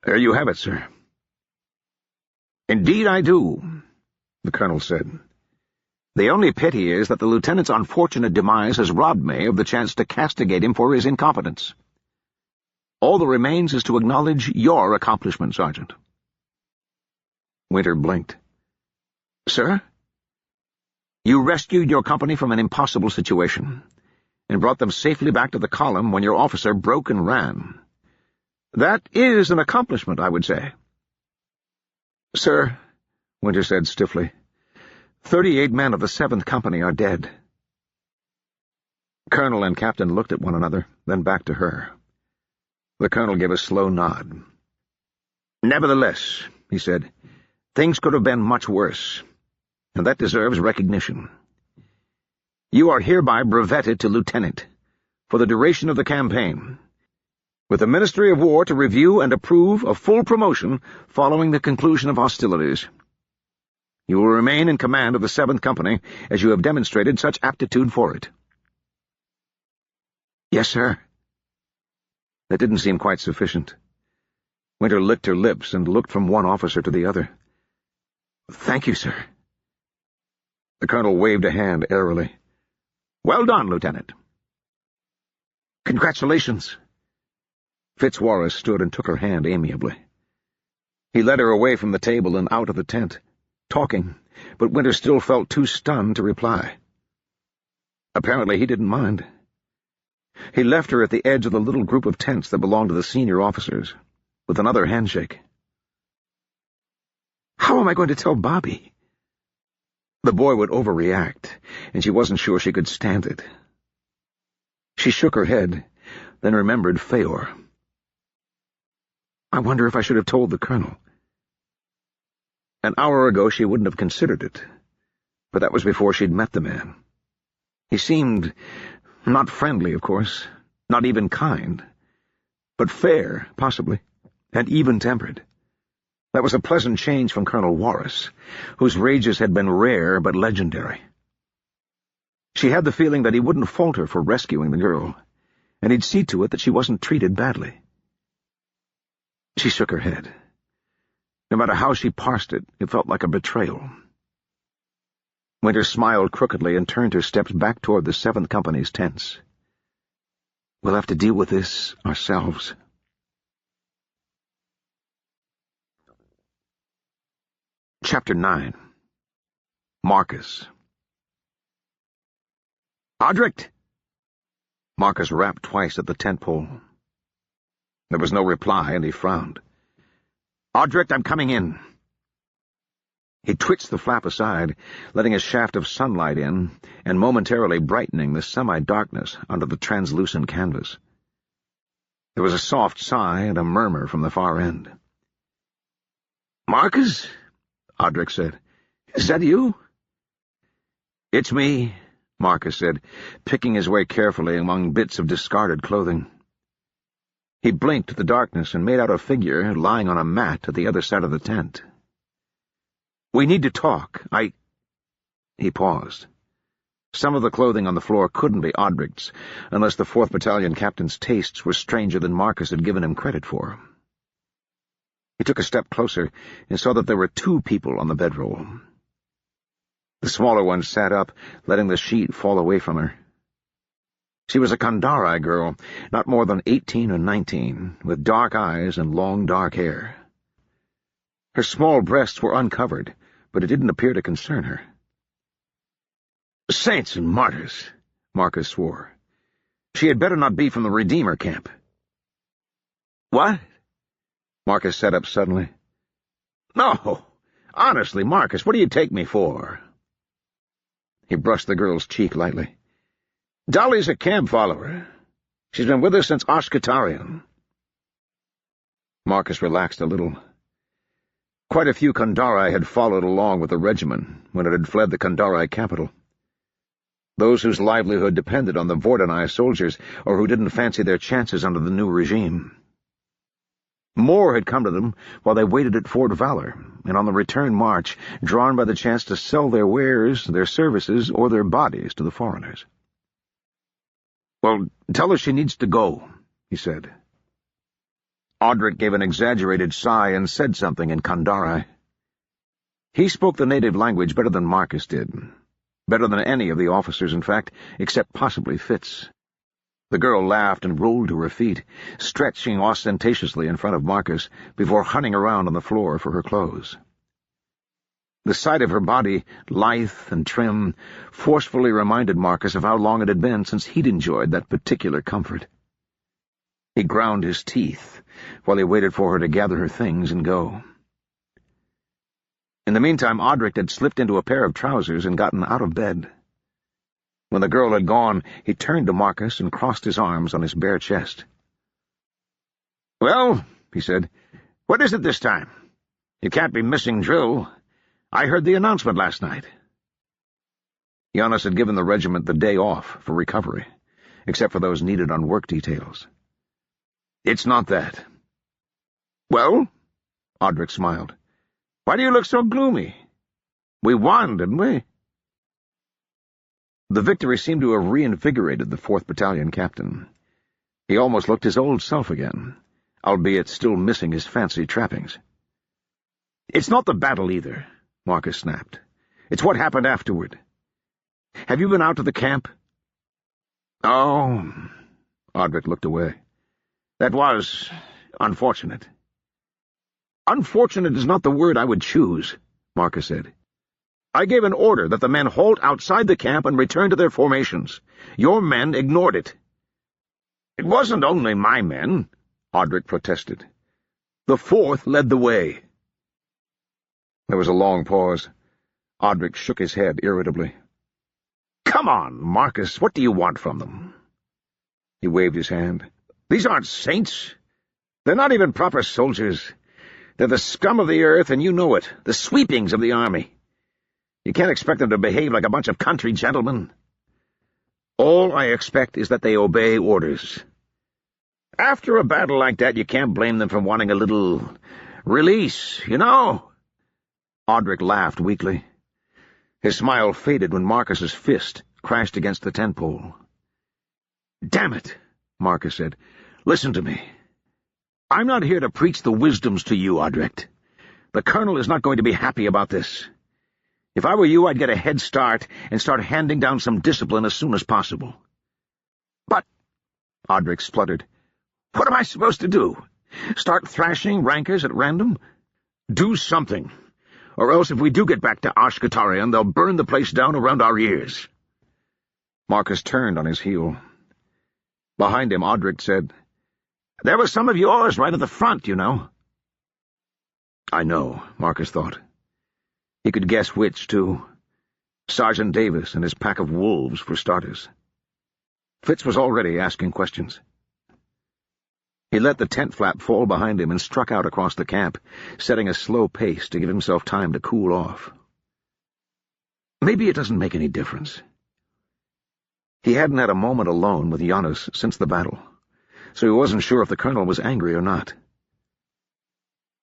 "There you have it, sir." "Indeed I do," the colonel said. "The only pity is that the lieutenant's unfortunate demise has robbed me of the chance to castigate him for his incompetence. All that remains is to acknowledge your accomplishment, Sergeant." Winter blinked. "Sir? You rescued your company from an impossible situation, and brought them safely back to the column when your officer broke and ran. That is an accomplishment, I would say." "Sir," Winter said stiffly, 38 men of the 7th Company are dead." Colonel and Captain looked at one another, then back to her. The colonel gave a slow nod. "Nevertheless," he said, "things could have been much worse, and that deserves recognition. You are hereby brevetted to lieutenant for the duration of the campaign, with the Ministry of War to review and approve a full promotion following the conclusion of hostilities. You will remain in command of the 7th Company, as you have demonstrated such aptitude for it." "Yes, sir." That didn't seem quite sufficient. Winter licked her lips and looked from one officer to the other. "Thank you, sir." The colonel waved a hand airily. "Well done, Lieutenant." "Congratulations." Fitzwallace stood and took her hand amiably. He led her away from the table and out of the tent, talking, but Winter still felt too stunned to reply. Apparently he didn't mind. He left her at the edge of the little group of tents that belonged to the senior officers, with another handshake. "How am I going to tell Bobby?" The boy would overreact, and she wasn't sure she could stand it. She shook her head, then remembered Feor. "I wonder if I should have told the colonel." An hour ago she wouldn't have considered it, but that was before she'd met the man. He seemed not friendly, of course, not even kind, but fair, possibly, and even-tempered. That was a pleasant change from Colonel Warris, whose rages had been rare but legendary. She had the feeling that he wouldn't falter for rescuing the girl, and he'd see to it that she wasn't treated badly. She shook her head. No matter how she parsed it, it felt like a betrayal. Winter smiled crookedly and turned her steps back toward the 7th Company's tents. "We'll have to deal with this ourselves." Chapter 9. Marcus. "Audric!" Marcus rapped twice at the tent pole. There was no reply, and he frowned. "Audric, I'm coming in." He twitched the flap aside, letting a shaft of sunlight in, and momentarily brightening the semi-darkness under the translucent canvas. There was a soft sigh and a murmur from the far end. "Marcus?" Audric said. "Is that you?" "It's me," Marcus said, picking his way carefully among bits of discarded clothing. He blinked at the darkness and made out a figure lying on a mat at the other side of the tent. "We need to talk. He paused. Some of the clothing on the floor couldn't be Audric's, unless the 4th Battalion captain's tastes were stranger than Marcus had given him credit for. He took a step closer and saw that there were 2 people on the bedroll. The smaller one sat up, letting the sheet fall away from her. She was a Kandari girl, not more than 18 or 19, with dark eyes and long dark hair. Her small breasts were uncovered, but it didn't appear to concern her. "Saints and martyrs," Marcus swore. "She had better not be from the Redeemer camp." "What?" Marcus sat up suddenly. "No, honestly, Marcus, what do you take me for?" He brushed the girl's cheek lightly. "Dolly's a camp follower. She's been with us since Oshkatarian." Marcus relaxed a little. Quite a few Kandari had followed along with the regiment when it had fled the Kandari capital. Those whose livelihood depended on the Vordanai soldiers, or who didn't fancy their chances under the new regime. More had come to them while they waited at Fort Valor, and on the return march, drawn by the chance to sell their wares, their services, or their bodies to the foreigners. "Well, tell her she needs to go," he said. Audric gave an exaggerated sigh and said something in Kandari. He spoke the native language better than Marcus did. Better than any of the officers, in fact, except possibly Fitz. The girl laughed and rolled to her feet, stretching ostentatiously in front of Marcus before hunting around on the floor for her clothes. The sight of her body, lithe and trim, forcefully reminded Marcus of how long it had been since he'd enjoyed that particular comfort. He ground his teeth while he waited for her to gather her things and go. In the meantime, Audric had slipped into a pair of trousers and gotten out of bed. When the girl had gone, he turned to Marcus and crossed his arms on his bare chest. "Well," he said, "what is it this time? You can't be missing drill. I heard the announcement last night." Giannis had given the regiment the day off for recovery, except for those needed on work details. "It's not that." "Well?" Audric smiled. "Why do you look so gloomy? We won, didn't we?" The victory seemed to have reinvigorated the 4th Battalion captain. He almost looked his old self again, albeit still missing his fancy trappings. "It's not the battle either," Marcus snapped. "It's what happened afterward. Have you been out to the camp?" "Oh," Audric looked away. "That was unfortunate." "Unfortunate is not the word I would choose," Marcus said. "I gave an order that the men halt outside the camp and return to their formations. Your men ignored it." "It wasn't only my men," Audric protested. "The 4th led the way." There was a long pause. Audric shook his head irritably. "Come on, Marcus, what do you want from them?" He waved his hand. "These aren't saints. They're not even proper soldiers. They're the scum of the earth, and you know it, the sweepings of the army. You can't expect them to behave like a bunch of country gentlemen. All I expect is that they obey orders. After a battle like that, you can't blame them for wanting a little release, you know?" Audric laughed weakly. His smile faded when Marcus's fist crashed against the tent pole. "Damn it," Marcus said. "Listen to me. I'm not here to preach the wisdoms to you, Audric. The colonel is not going to be happy about this. If I were you, I'd get a head start and start handing down some discipline as soon as possible." "But," Audric spluttered, "what am I supposed to do? Start thrashing rankers at random? Do something, or else if we do get back to Ashkatarian, they'll burn the place down around our ears." Marcus turned on his heel. Behind him, Audric said, "There was some of yours right at the front, you know." "I know," Marcus thought. He could guess which, too. Sergeant Davis and his pack of wolves, for starters. Fitz was already asking questions. He let the tent flap fall behind him and struck out across the camp, setting a slow pace to give himself time to cool off. Maybe it doesn't make any difference. He hadn't had a moment alone with Giannis since the battle, so he wasn't sure if the colonel was angry or not.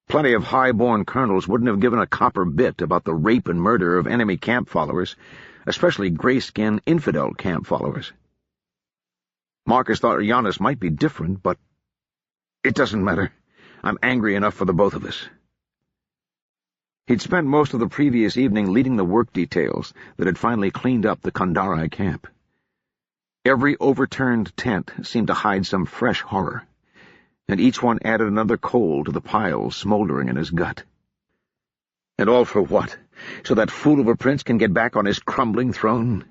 Plenty of high-born colonels wouldn't have given a copper bit about the rape and murder of enemy camp followers, especially gray-skinned infidel camp followers. Marcus thought Giannis might be different, but it doesn't matter. I'm angry enough for the both of us. He'd spent most of the previous evening leading the work details that had finally cleaned up the Kandari camp. Every overturned tent seemed to hide some fresh horror, and each one added another coal to the pile smoldering in his gut. And all for what? So that fool of a prince can get back on his crumbling throne?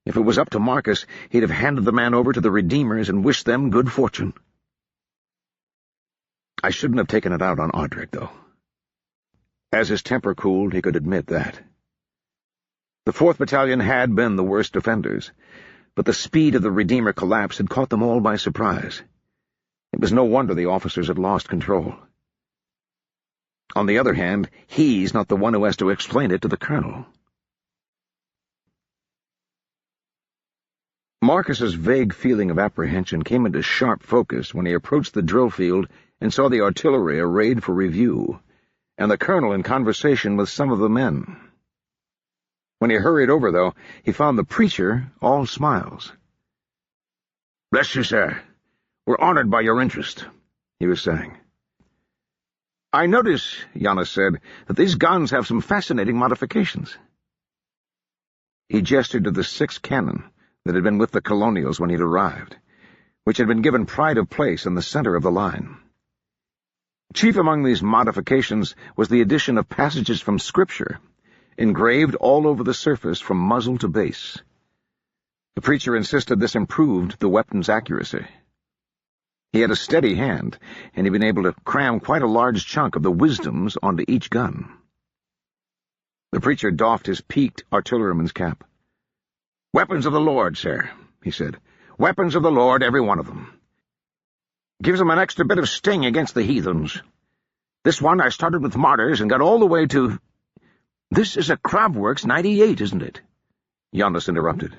If it was up to Marcus, he'd have handed the man over to the Redeemers and wished them good fortune. I shouldn't have taken it out on Audric, though. As his temper cooled, he could admit that. The 4th Battalion had been the worst offenders, but the speed of the Redeemer collapse had caught them all by surprise. It was no wonder the officers had lost control. On the other hand, he's not the one who has to explain it to the colonel. Marcus's vague feeling of apprehension came into sharp focus when he approached the drill field and saw the artillery arrayed for review, and the colonel in conversation with some of the men. When he hurried over, though, he found the preacher all smiles. "Bless you, sir. We're honored by your interest. he was saying. "I notice," Giannis said, "that these guns have some fascinating modifications." He gestured to the 6 cannon that had been with the colonials when he'd arrived, which had been given pride of place in the center of the line. Chief among these modifications was the addition of passages from Scripture, engraved all over the surface from muzzle to base. The preacher insisted this improved the weapon's accuracy. He had a steady hand, and he'd been able to cram quite a large chunk of the wisdoms onto each gun. The preacher doffed his peaked artilleryman's cap. "Weapons of the Lord, sir," he said. "Weapons of the Lord, every one of them. Gives them an extra bit of sting against the heathens. This one I started with martyrs and got all the way to—" "This is a Crabworks 98, isn't it?" Giannis interrupted.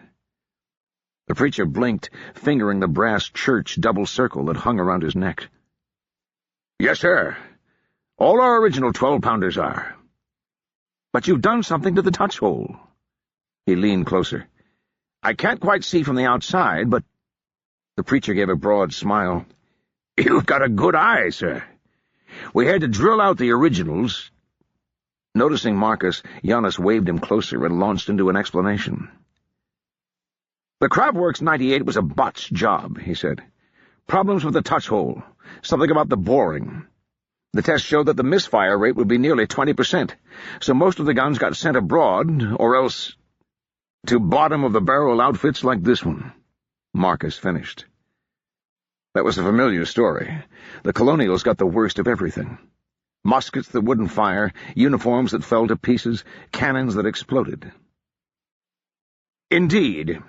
The preacher blinked, fingering the brass church double circle that hung around his neck. "Yes, sir. All our original 12-pounders are. But you've done something to the touch hole." He leaned closer. "I can't quite see from the outside, but—" The preacher gave a broad smile. "You've got a good eye, sir. We had to drill out the originals." Noticing Marcus, Giannis waved him closer and launched into an explanation. "The Crabworks 98 was a botched job," he said. "Problems with the touch hole, something about the boring. The test showed that the misfire rate would be nearly 20%, so most of the guns got sent abroad, or else to bottom-of-the-barrel outfits like this one," Marcus finished. That was a familiar story. The colonials got the worst of everything. Muskets that wouldn't fire, uniforms that fell to pieces, cannons that exploded. "Indeed."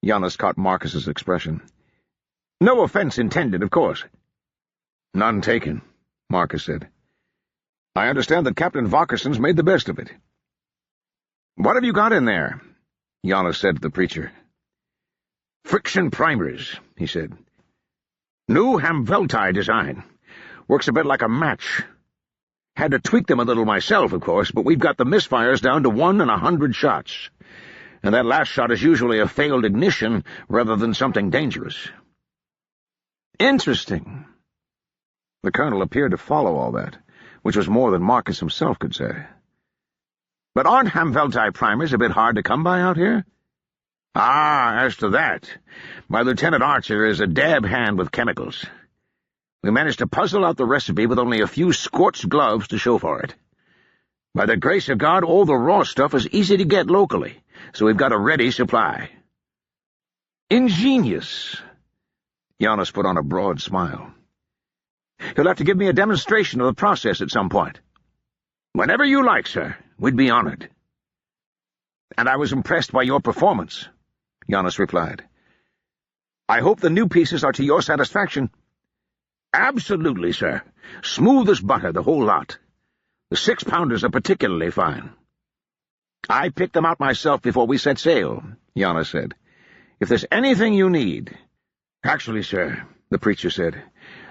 Giannis caught Marcus's expression. "No offense intended, of course." "None taken," Marcus said. "I understand that Captain Vokerson's made the best of it." "What have you got in there?" Giannis said to the preacher. "Friction primers," he said. "New Hamveltai design. Works a bit like a match. Had to tweak them a little myself, of course, but we've got the misfires down to 1 in 100 shots. And that last shot is usually a failed ignition rather than something dangerous." "Interesting." The colonel appeared to follow all that, which was more than Marcus himself could say. "But aren't Hamveltai primers a bit hard to come by out here?" "Ah, as to that, my Lieutenant Archer is a dab hand with chemicals. We managed to puzzle out the recipe with only a few scorched gloves to show for it. By the grace of God, all the raw stuff is easy to get locally, so we've got a ready supply." "Ingenious." Giannis put on a broad smile. "You'll have to give me a demonstration of the process at some point." "Whenever you like, sir. We'd be honored." "And I was impressed by your performance," Giannis replied. "I hope the new pieces are to your satisfaction." "Absolutely, sir. Smooth as butter, the whole lot. The 6-pounders are particularly fine." "I picked them out myself before we set sail," Giannis said. "If there's anything you need—" "Actually, sir," the preacher said,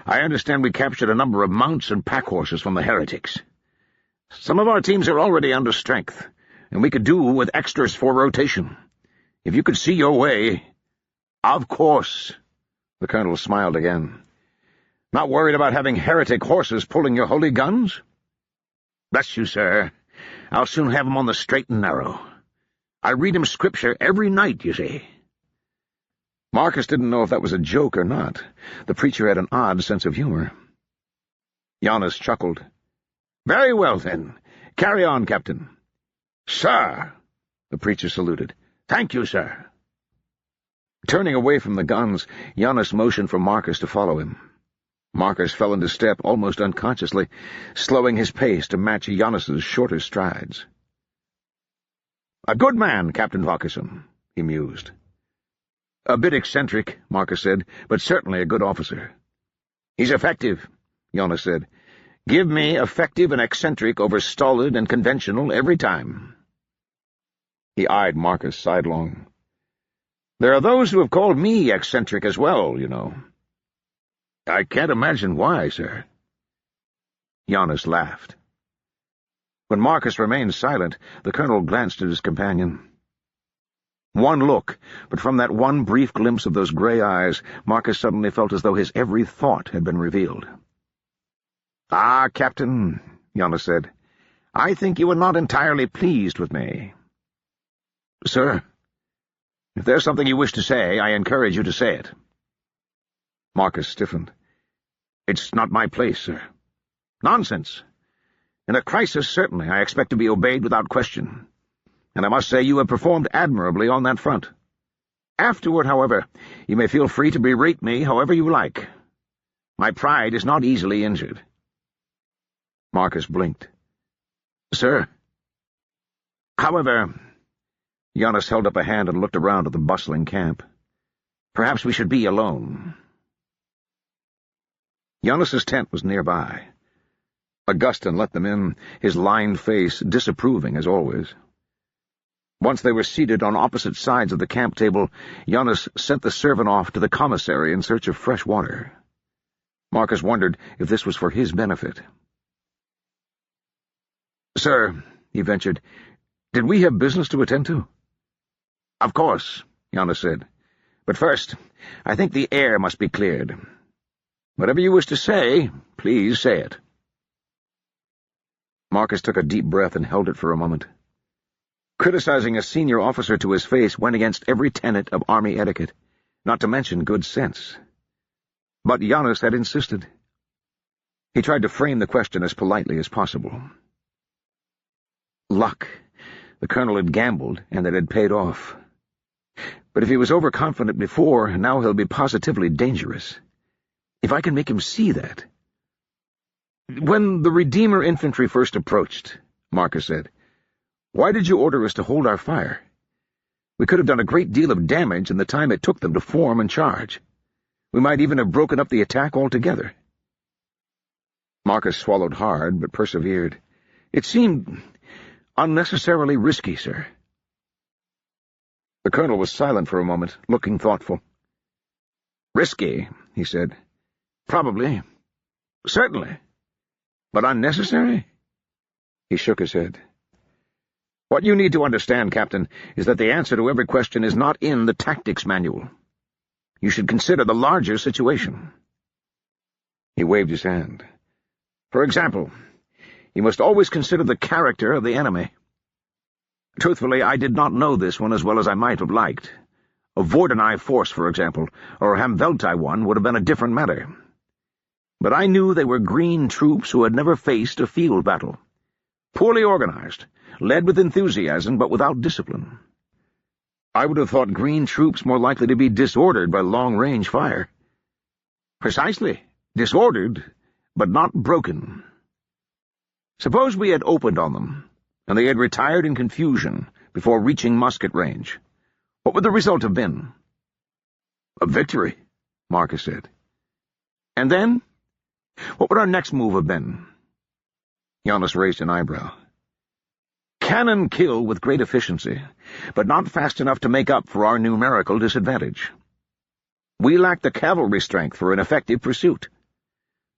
"I understand we captured a number of mounts and pack horses from the heretics. Some of our teams are already under strength, and we could do with extras for rotation. If you could see your way—" "Of course." The colonel smiled again. "Not worried about having heretic horses pulling your holy guns?" "Bless you, sir. I'll soon have 'em on the straight and narrow. I read 'em Scripture every night, you see." Marcus didn't know if that was a joke or not. The preacher had an odd sense of humor. Giannis chuckled. "Very well, then. Carry on, Captain." "Sir!" The preacher saluted. "Thank you, sir." Turning away from the guns, Giannis motioned for Marcus to follow him. Marcus fell into step almost unconsciously, slowing his pace to match Giannis's shorter strides. "A good man, Captain Vokerson," he mused. "A bit eccentric," Marcus said, "but certainly a good officer." "He's effective," Giannis said. "Give me effective and eccentric over stolid and conventional every time." He eyed Marcus sidelong. "There are those who have called me eccentric as well, you know." "I can't imagine why, sir." Giannis laughed. When Marcus remained silent, the colonel glanced at his companion. One look, but from that one brief glimpse of those gray eyes, Marcus suddenly felt as though his every thought had been revealed. "Ah, Captain," Jonas said, "I think you are not entirely pleased with me." "Sir, if there's something you wish to say, I encourage you to say it." Marcus stiffened. "It's not my place, sir." "Nonsense. In a crisis, certainly, I expect to be obeyed without question. And I must say you have performed admirably on that front. Afterward, however, you may feel free to berate me however you like. My pride is not easily injured." Marcus blinked. "Sir." "However," Jonas held up a hand and looked around at the bustling camp, "perhaps we should be alone." Jonas's tent was nearby. Augustin let them in, his lined face disapproving as always. Once they were seated on opposite sides of the camp table, Jonas sent the servant off to the commissary in search of fresh water. Marcus wondered if this was for his benefit. "Sir," he ventured, "did we have business to attend to?" "Of course," Jonas said. "But first, I think the air must be cleared. Whatever you wish to say, please say it." Marcus took a deep breath and held it for a moment. Criticizing a senior officer to his face went against every tenet of army etiquette, not to mention good sense. But Jonas had insisted. He tried to frame the question as politely as possible. Luck. The colonel had gambled, and it had paid off. But if he was overconfident before, now he'll be positively dangerous. If I can make him see that. "When the Redeemer infantry first approached," Marcus said, "why did you order us to hold our fire? We could have done a great deal of damage in the time it took them to form and charge. We might even have broken up the attack altogether." Marcus swallowed hard, but persevered. "It seemed unnecessarily risky, sir." The colonel was silent for a moment, looking thoughtful. "Risky," he said. "Probably. Certainly. But unnecessary?" He shook his head. "What you need to understand, Captain, is that the answer to every question is not in the tactics manual. You should consider the larger situation." He waved his hand. "For example, you must always consider the character of the enemy. Truthfully, I did not know this one as well as I might have liked. A Vordenai force, for example, or a Hamveltai one would have been a different matter. But I knew they were green troops who had never faced a field battle. Poorly organized, led with enthusiasm but without discipline. I would have thought green troops more likely to be disordered by long-range fire. Precisely, disordered, but not broken. Suppose we had opened on them, and they had retired in confusion before reaching musket range. What would the result have been?" "A victory," Marcus said. "And then? What would our next move have been?" Jonas raised an eyebrow. "Cannon kill with great efficiency, but not fast enough to make up for our numerical disadvantage. We lack the cavalry strength for an effective pursuit.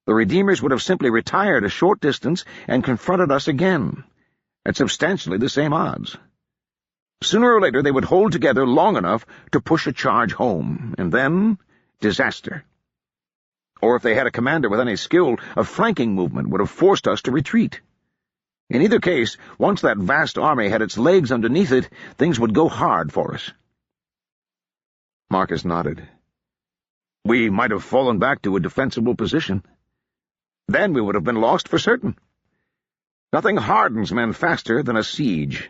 The Redeemers would have simply retired a short distance and confronted us again, at substantially the same odds. Sooner or later they would hold together long enough to push a charge home, and then disaster. Or if they had a commander with any skill, a flanking movement would have forced us to retreat. In either case, once that vast army had its legs underneath it, things would go hard for us." Marcus nodded. "We might have fallen back to a defensible position. Then we would have been lost for certain. Nothing hardens men faster than a siege,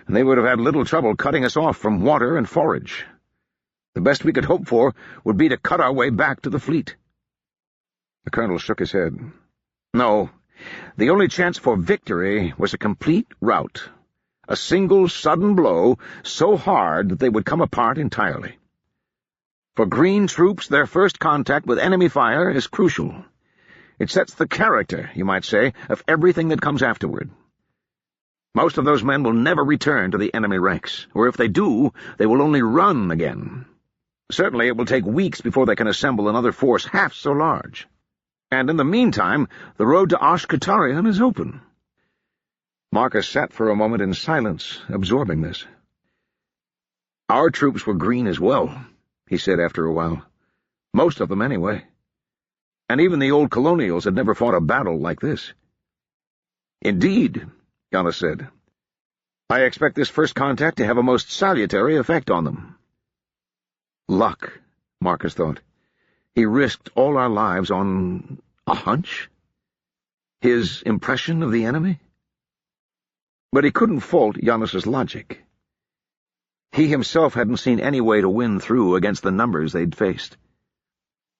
and they would have had little trouble cutting us off from water and forage. The best we could hope for would be to cut our way back to the fleet." The colonel shook his head. "No, the only chance for victory was a complete rout, a single sudden blow so hard that they would come apart entirely. For green troops, their first contact with enemy fire is crucial. It sets the character, you might say, of everything that comes afterward. Most of those men will never return to the enemy ranks, or if they do, they will only run again. Certainly it will take weeks before they can assemble another force half so large. And in the meantime, the road to Ashkatarian is open." Marcus sat for a moment in silence, absorbing this. "Our troops were green as well," he said after a while. "Most of them, anyway. and even the old colonials had never fought a battle like this. "Indeed," Giannis said. "I expect this first contact to have a most salutary effect on them." Luck, Marcus thought. He risked all our lives on a hunch? His impression of the enemy? But he couldn't fault Giannis's logic. He himself hadn't seen any way to win through against the numbers they'd faced.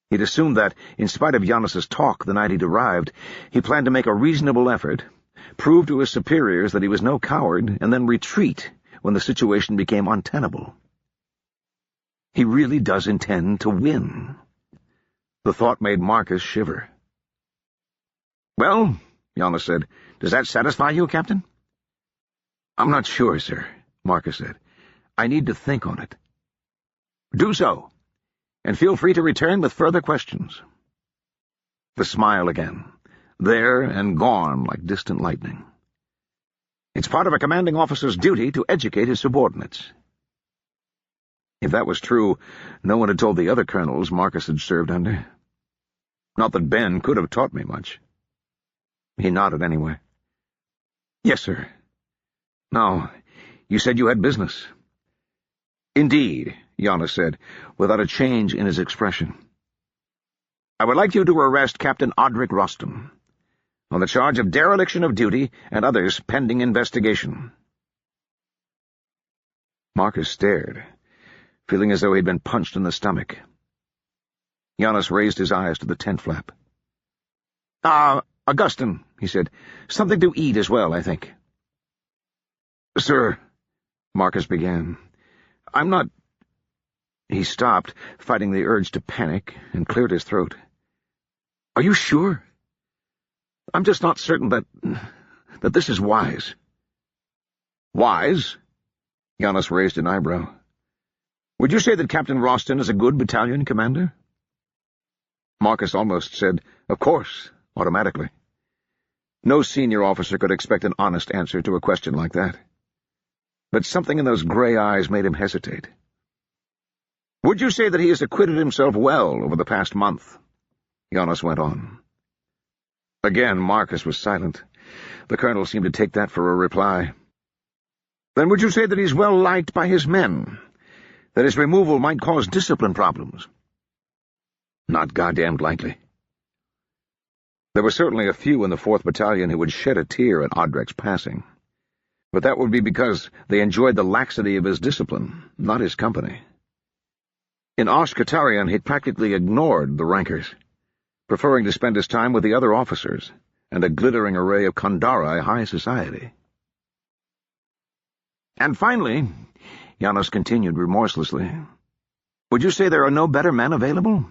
He'd assumed that, in spite of Giannis's talk the night he'd arrived, he planned to make a reasonable effort, prove to his superiors that he was no coward, and then retreat when the situation became untenable. He really does intend to win. The thought made Marcus shiver. "Well," Giannis said, "does that satisfy you, Captain?" "I'm not sure, sir," Marcus said. "I need to think on it." "Do so, and feel free to return with further questions." The smile again, there and gone like distant lightning. "It's part of a commanding officer's duty to educate his subordinates." If that was true, no one had told the other colonels Marcus had served under. Not that Ben could have taught me much. He nodded anyway. "Yes, sir." "Now, you said you had business." "Indeed," Giannis said, without a change in his expression. "I would like you to arrest Captain Odric Roston on the charge of dereliction of duty and others pending investigation." Marcus stared, feeling as though he'd been punched in the stomach. Giannis raised his eyes to the tent flap. Augustin," he said. "Something to eat as well, I think." "Sir," Marcus began, "I'm not—" He stopped, fighting the urge to panic, and cleared his throat. "Are you sure? I'm just not certain that this is wise." "Wise?" Giannis raised an eyebrow. "Would you say that Captain Roston is a good battalion commander?" Marcus almost said, "Of course," automatically. No senior officer could expect an honest answer to a question like that. But something in those gray eyes made him hesitate. "Would you say that he has acquitted himself well over the past month?" Giannis went on. Again Marcus was silent. The colonel seemed to take that for a reply. "Then would you say that he's well liked by his men? That his removal might cause discipline problems?" "Not goddamned likely." There were certainly a few in the 4th Battalion who would shed a tear at Odric's passing. But that would be because they enjoyed the laxity of his discipline, not his company. In Osh-Katarian he'd practically ignored the rankers, preferring to spend his time with the other officers and a glittering array of Kandari high society. "And finally," Giannis continued remorselessly, "would you say there are no better men available?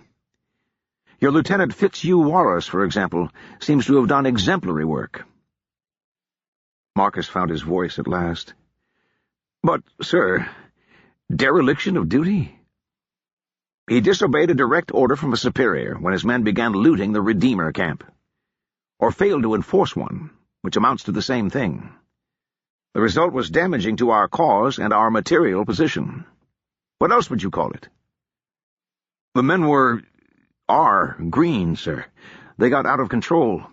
Your Lieutenant Fitzhugh Wallis, for example, seems to have done exemplary work." Marcus found his voice at last. "But, sir, dereliction of duty?" "He disobeyed a direct order from a superior when his men began looting the Redeemer camp, or failed to enforce one, which amounts to the same thing. The result was damaging to our cause and our material position. What else would you call it?" "The men are green, sir. They got out of control.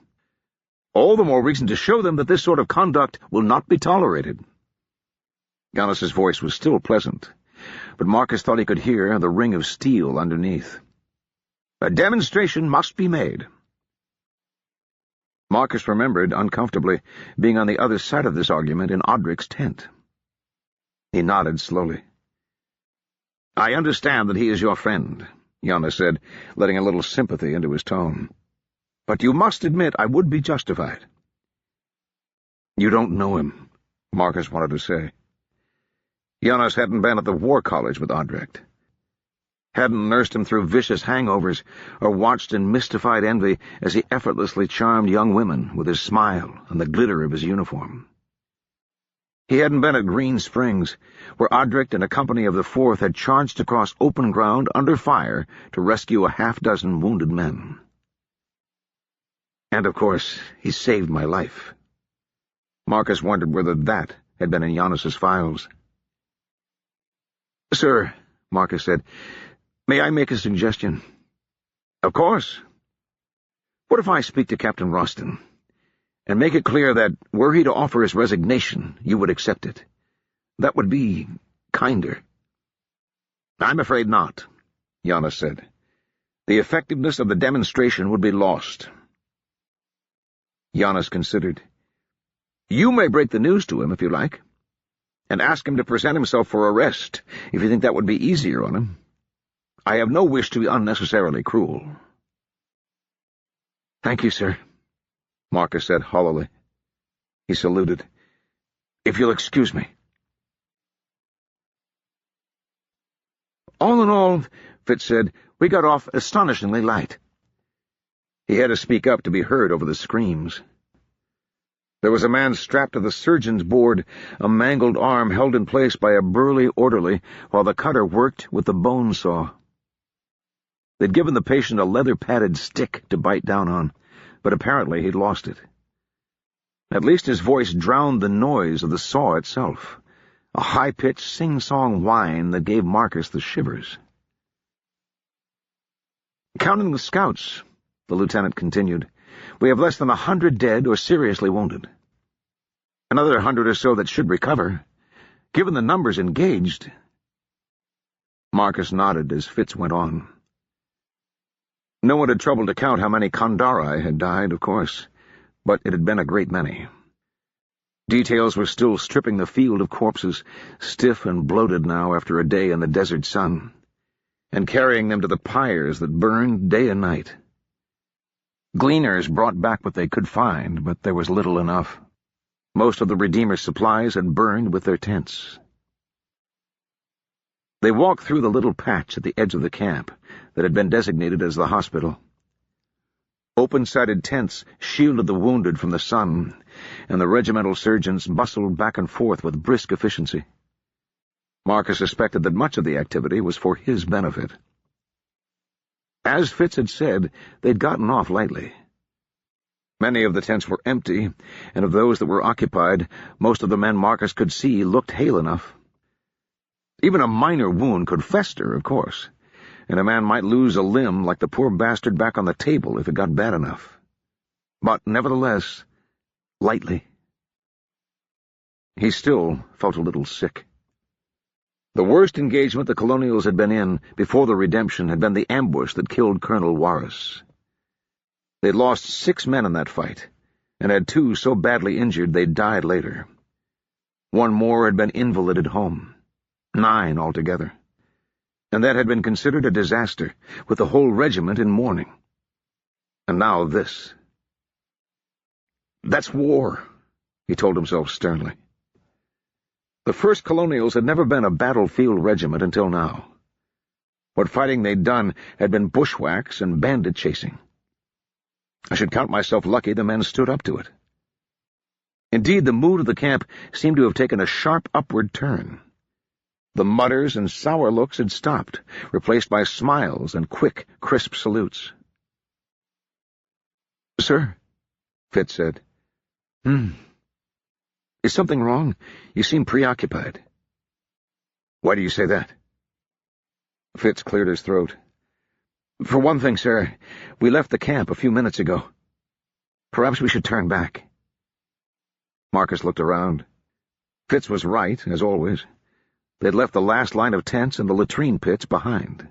All the more reason to show them that this sort of conduct will not be tolerated." Giannis's voice was still pleasant, but Marcus thought he could hear the ring of steel underneath. "A demonstration must be made." Marcus remembered, uncomfortably, being on the other side of this argument in Odric's tent. He nodded slowly. "I understand that he is your friend," Giannis said, letting a little sympathy into his tone. "But you must admit I would be justified." "You don't know him," Marcus wanted to say. Giannis hadn't been at the war college with Odric, hadn't nursed him through vicious hangovers, or watched in mystified envy as he effortlessly charmed young women with his smile and the glitter of his uniform. He hadn't been at Green Springs, where Odric and a company of the 4th had charged across open ground under fire to rescue a half-dozen wounded men. And, of course, he saved my life. Marcus wondered whether that had been in Giannis's files. "Sir," Marcus said, "may I make a suggestion?" "Of course." What if I speak to Captain Roston and make it clear that, were he to offer his resignation, you would accept it? That would be kinder." "I'm afraid not," Giannis said. "The effectiveness of the demonstration would be lost." Giannis considered. "You may break the news to him if you like, and ask him to present himself for arrest if you think that would be easier on him. I have no wish to be unnecessarily cruel." "Thank you, sir," Marcus said hollowly. He saluted. "If you'll excuse me." "All in all," Fitz said, "we got off astonishingly light." He had to speak up to be heard over the screams. There was a man strapped to the surgeon's board, a mangled arm held in place by a burly orderly while the cutter worked with the bone saw. They'd given the patient a leather-padded stick to bite down on, but apparently he'd lost it. At least his voice drowned the noise of the saw itself, a high-pitched sing-song whine that gave Marcus the shivers. "Counting the scouts," the lieutenant continued, "we have less than 100 dead or seriously wounded. Another 100 or so that should recover. Given the numbers engaged—" Marcus nodded as Fitz went on. No one had troubled to count how many Kandari had died, of course, but it had been a great many. Details were still stripping the field of corpses, stiff and bloated now after a day in the desert sun, and carrying them to the pyres that burned day and night. Gleaners brought back what they could find, but there was little enough. Most of the Redeemer's supplies had burned with their tents. They walked through the little patch at the edge of the camp that had been designated as the hospital. Open-sided tents shielded the wounded from the sun, and the regimental surgeons bustled back and forth with brisk efficiency. Marcus suspected that much of the activity was for his benefit. As Fitz had said, they'd gotten off lightly. Many of the tents were empty, and of those that were occupied, most of the men Marcus could see looked hale enough. Even a minor wound could fester, of course, and a man might lose a limb like the poor bastard back on the table if it got bad enough. But nevertheless, lightly. He still felt a little sick. The worst engagement the Colonials had been in before the redemption had been the ambush that killed Colonel Warris. They'd lost 6 men in that fight, and had 2 so badly injured they'd died later. 1 more had been invalided home. 9 altogether. And that had been considered a disaster, with the whole regiment in mourning. And now this. "That's war," he told himself sternly. The 1st Colonials had never been a battlefield regiment until now. What fighting they'd done had been bushwhacks and bandit chasing. I should count myself lucky the men stood up to it. Indeed, the mood of the camp seemed to have taken a sharp upward turn. The mutters and sour looks had stopped, replaced by smiles and quick, crisp salutes. "Sir," Fitz said. "Is something wrong? You seem preoccupied." "Why do you say that?" Fitz cleared his throat. "For one thing, sir, we left the camp a few minutes ago. Perhaps we should turn back." Marcus looked around. Fitz was right, as always. They'd left the last line of tents and the latrine pits behind,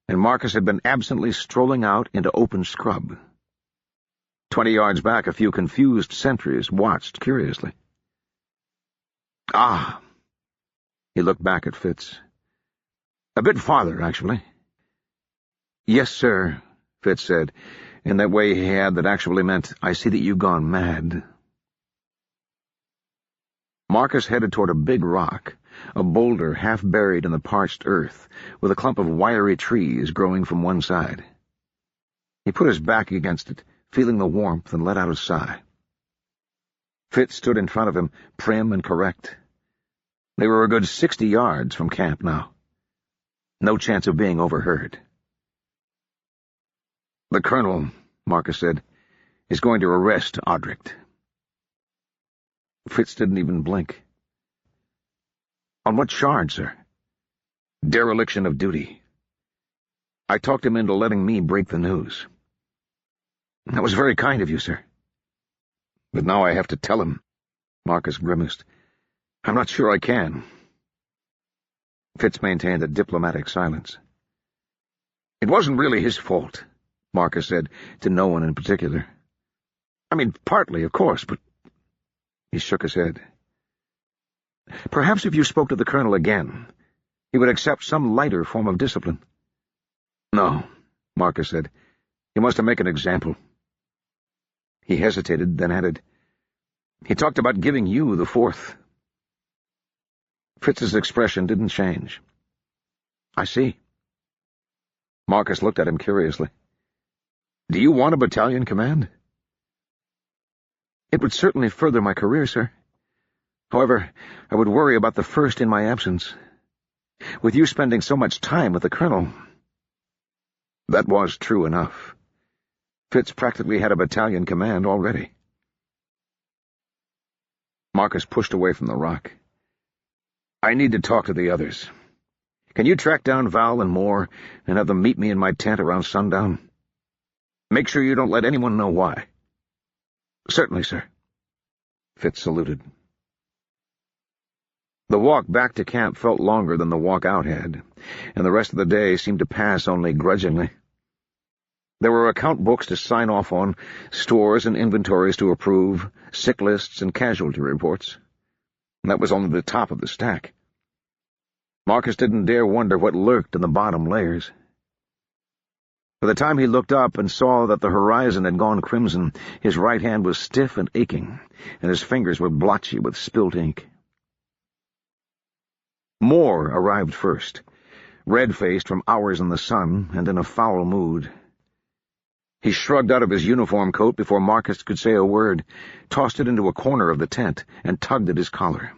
and Marcus had been absently strolling out into open scrub. 20 yards back, a few confused sentries watched curiously. "Ah!" He looked back at Fitz. "A bit farther, actually." "Yes, sir," Fitz said, in that way he had that actually meant, "I see that you've gone mad." Marcus headed toward a big rock, a boulder half buried in the parched earth, with a clump of wiry trees growing from one side. He put his back against it, feeling the warmth, and let out a sigh. Fitz stood in front of him, prim and correct. They were a good 60 yards from camp now. No chance of being overheard. "The colonel," Marcus said, "is going to arrest Odricht." Fitz didn't even blink. "On what charge, sir?" "Dereliction of duty. I talked him into letting me break the news." That was very kind of you, sir. But now I have to tell him. Marcus grimaced. I'm not sure I can. Fitz maintained a diplomatic silence. It wasn't really his fault, Marcus said, to no one in particular. I mean, partly, of course, but... He shook his head. Perhaps if you spoke to the colonel again, he would accept some lighter form of discipline. No, Marcus said. He wants to make an example. He hesitated, then added, He talked about giving you the 4th. Fitz's expression didn't change. I see. Marcus looked at him curiously. Do you want a battalion command? It would certainly further my career, sir. However, I would worry about the 1st in my absence. With you spending so much time with the colonel... That was true enough. Fitz practically had a battalion command already. Marcus pushed away from the rock. I need to talk to the others. Can you track down Val and Moore and have them meet me in my tent around sundown? Make sure you don't let anyone know why. Certainly, sir. Fitz saluted. The walk back to camp felt longer than the walk out had, and the rest of the day seemed to pass only grudgingly. There were account books to sign off on, stores and inventories to approve, sick lists and casualty reports. And that was only the top of the stack. Marcus didn't dare wonder what lurked in the bottom layers. By the time he looked up and saw that the horizon had gone crimson, his right hand was stiff and aching, and his fingers were blotchy with spilt ink. Moore arrived first, red-faced from hours in the sun and in a foul mood. He shrugged out of his uniform coat before Marcus could say a word, tossed it into a corner of the tent, and tugged at his collar.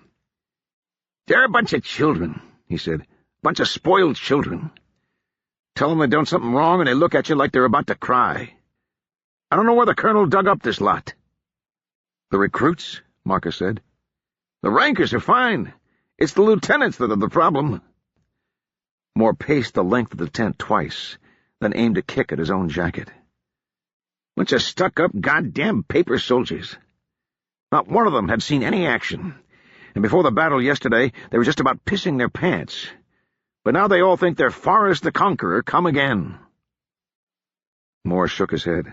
"They're a bunch of children," he said. "Bunch of spoiled children. Tell them they've done something wrong and they look at you like they're about to cry. I don't know where the colonel dug up this lot." "The recruits?" Marcus said. "The rankers are fine. It's the lieutenants that are the problem." Moore paced the length of the tent twice, then aimed a kick at his own jacket. "Bunch of stuck-up goddamn paper soldiers. Not one of them had seen any action, and before the battle yesterday they were just about pissing their pants. But now they all think they're Forrest the Conqueror come again." Moore shook his head.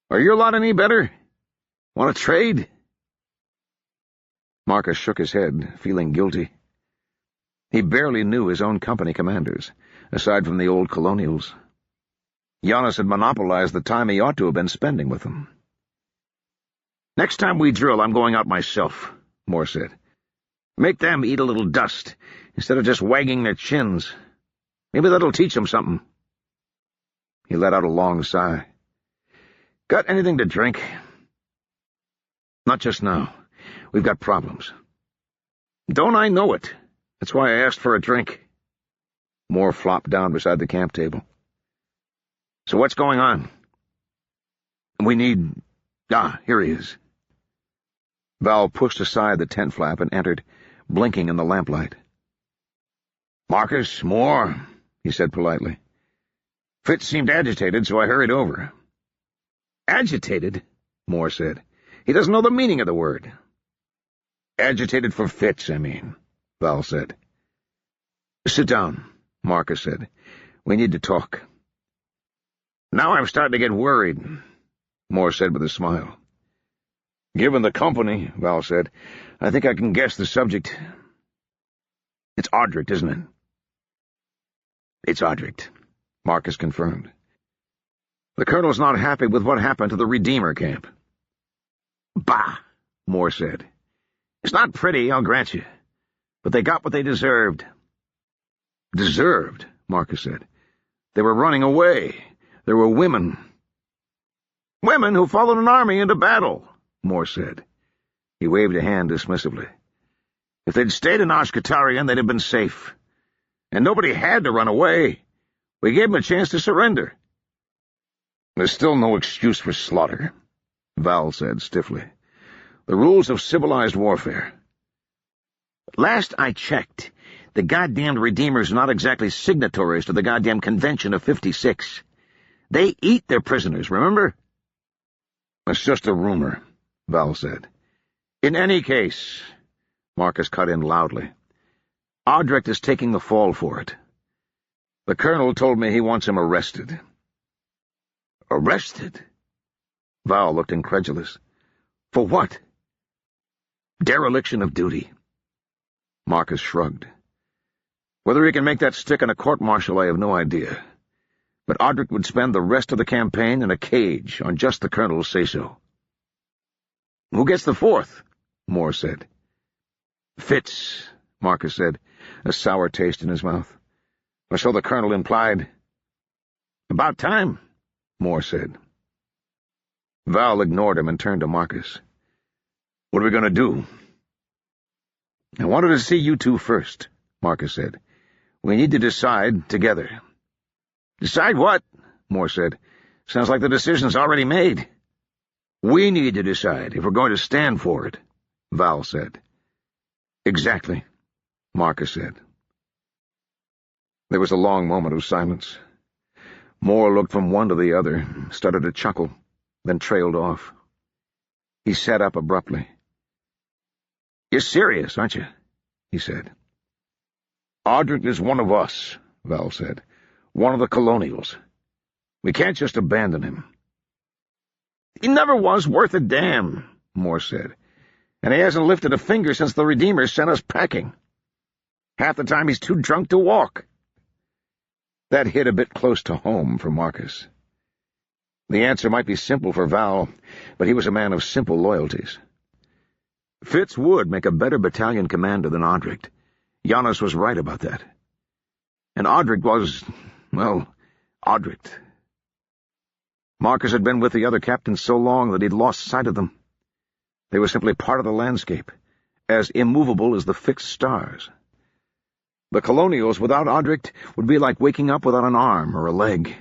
"Are your lot any better? Want to trade?" Marcus shook his head, feeling guilty. He barely knew his own company commanders, aside from the old colonials. Giannis had monopolized the time he ought to have been spending with them. "Next time we drill, I'm going out myself," Moore said. "Make them eat a little dust, instead of just wagging their chins. Maybe that'll teach them something." He let out a long sigh. "Got anything to drink?" "Not just now. We've got problems." "Don't I know it? That's why I asked for a drink." Moore flopped down beside the camp table. "So what's going on?" "We need... here he is." Val pushed aside the tent flap and entered, blinking in the lamplight. "Marcus, Moore," he said politely. "Fitz seemed agitated, so I hurried over." "Agitated?" Moore said. "He doesn't know the meaning of the word." "Agitated for Fitz, I mean," Val said. "Sit down," Marcus said. "We need to talk." "Now I'm starting to get worried," Moore said with a smile. "Given the company," Val said, "I think I can guess the subject." "It's Audric, isn't it?" "It's Audric," Marcus confirmed. "The colonel's not happy with what happened to the Redeemer camp." "Bah," Moore said. "It's not pretty, I'll grant you. But they got what they deserved." "Deserved?" Marcus said. "They were running away. There were women." "Women who followed an army into battle," Moore said. He waved a hand dismissively. "If they'd stayed in Ashkatarian, they'd have been safe. And nobody had to run away. We gave them a chance to surrender." "There's still no excuse for slaughter," Val said stiffly. "The rules of civilized warfare." "Last I checked, the goddamned Redeemers are not exactly signatories to the goddamn Convention of '56. They eat their prisoners, remember? It's just a rumor, Val said. In any case, Marcus cut in loudly, Audric is taking the fall for it. The colonel told me he wants him arrested. Arrested? Val looked incredulous. For what? Dereliction of duty. Marcus shrugged. Whether he can make that stick in a court-martial, I have no idea. But Audric would spend the rest of the campaign in a cage on just the colonel's say-so. Who gets the 4th? Moore said. Fitz, Marcus said, a sour taste in his mouth. Or so the colonel implied. About time, Moore said. Val ignored him and turned to Marcus. What are we going to do? I wanted to see you two first, Marcus said. We need to decide together. Decide what? Moore said. Sounds like the decision's already made. We need to decide if we're going to stand for it, Val said. Exactly, Marcus said. There was a long moment of silence. Moore looked from one to the other, started to chuckle, then trailed off. He sat up abruptly. You're serious, aren't you? He said. Audric is one of us, Val said. One of the colonials. We can't just abandon him. He never was worth a damn, Moore said. And he hasn't lifted a finger since the Redeemers sent us packing. Half the time he's too drunk to walk. That hit a bit close to home for Marcus. The answer might be simple for Val, but he was a man of simple loyalties. Fitz would make a better battalion commander than Audric. Giannis was right about that. And Audric was, well, Audric. Marcus had been with the other captains so long that he'd lost sight of them. They were simply part of the landscape, as immovable as the fixed stars. The colonials without Audric would be like waking up without an arm or a leg.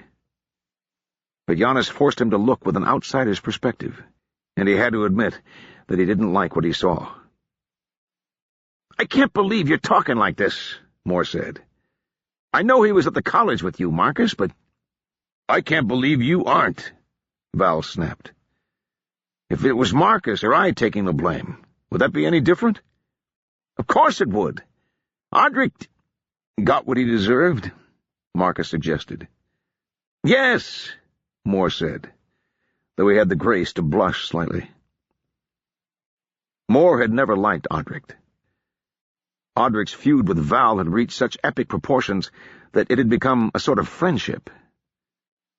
But Giannis forced him to look with an outsider's perspective, and he had to admit that he didn't like what he saw. I can't believe you're talking like this, Moore said. I know he was at the college with you, Marcus, but I can't believe you aren't, Val snapped. If it was Marcus or I taking the blame, would that be any different? Of course it would. Audric got what he deserved, Marcus suggested. Yes, Moore said, though he had the grace to blush slightly. Moore had never liked Audric. Audric's feud with Val had reached such epic proportions that it had become a sort of friendship.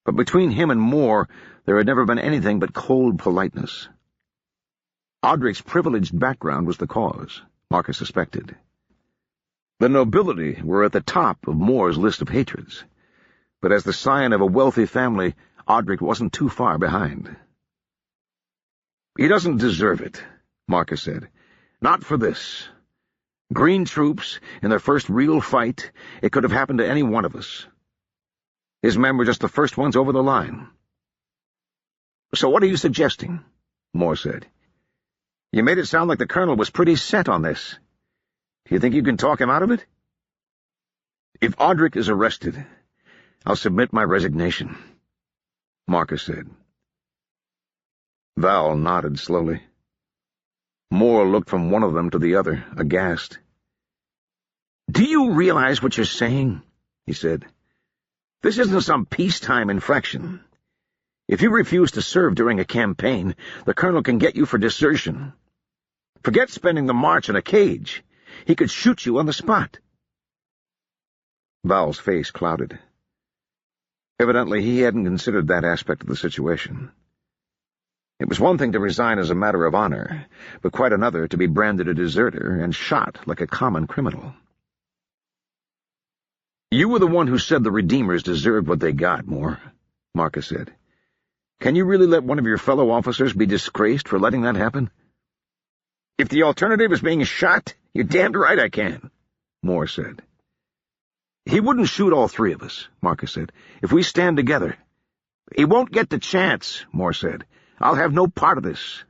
But between him and Moore, there had never been anything but cold politeness. Audric's privileged background was the cause, Marcus suspected. The nobility were at the top of Moore's list of hatreds, but as the scion of a wealthy family, Audric wasn't too far behind. He doesn't deserve it, Marcus said. Not for this. Green troops, in their first real fight, it could have happened to any one of us. His men were just the first ones over the line. So what are you suggesting? Moore said. You made it sound like the colonel was pretty set on this. Do you think you can talk him out of it? If Audric is arrested, I'll submit my resignation, Marcus said. Val nodded slowly. Moore looked from one of them to the other, aghast. Do you realize what you're saying? He said. This isn't some peacetime infraction. If you refuse to serve during a campaign, the colonel can get you for desertion. Forget spending the march in a cage. He could shoot you on the spot. Val's face clouded. Evidently, he hadn't considered that aspect of the situation. It was one thing to resign as a matter of honor, but quite another to be branded a deserter and shot like a common criminal. You were the one who said the Redeemers deserved what they got, Moore, Marcus said. Can you really let one of your fellow officers be disgraced for letting that happen? If the alternative is being shot, you're damned right I can, Moore said. He wouldn't shoot all three of us, Marcus said, if we stand together. He won't get the chance, Moore said. I'll have no part of this.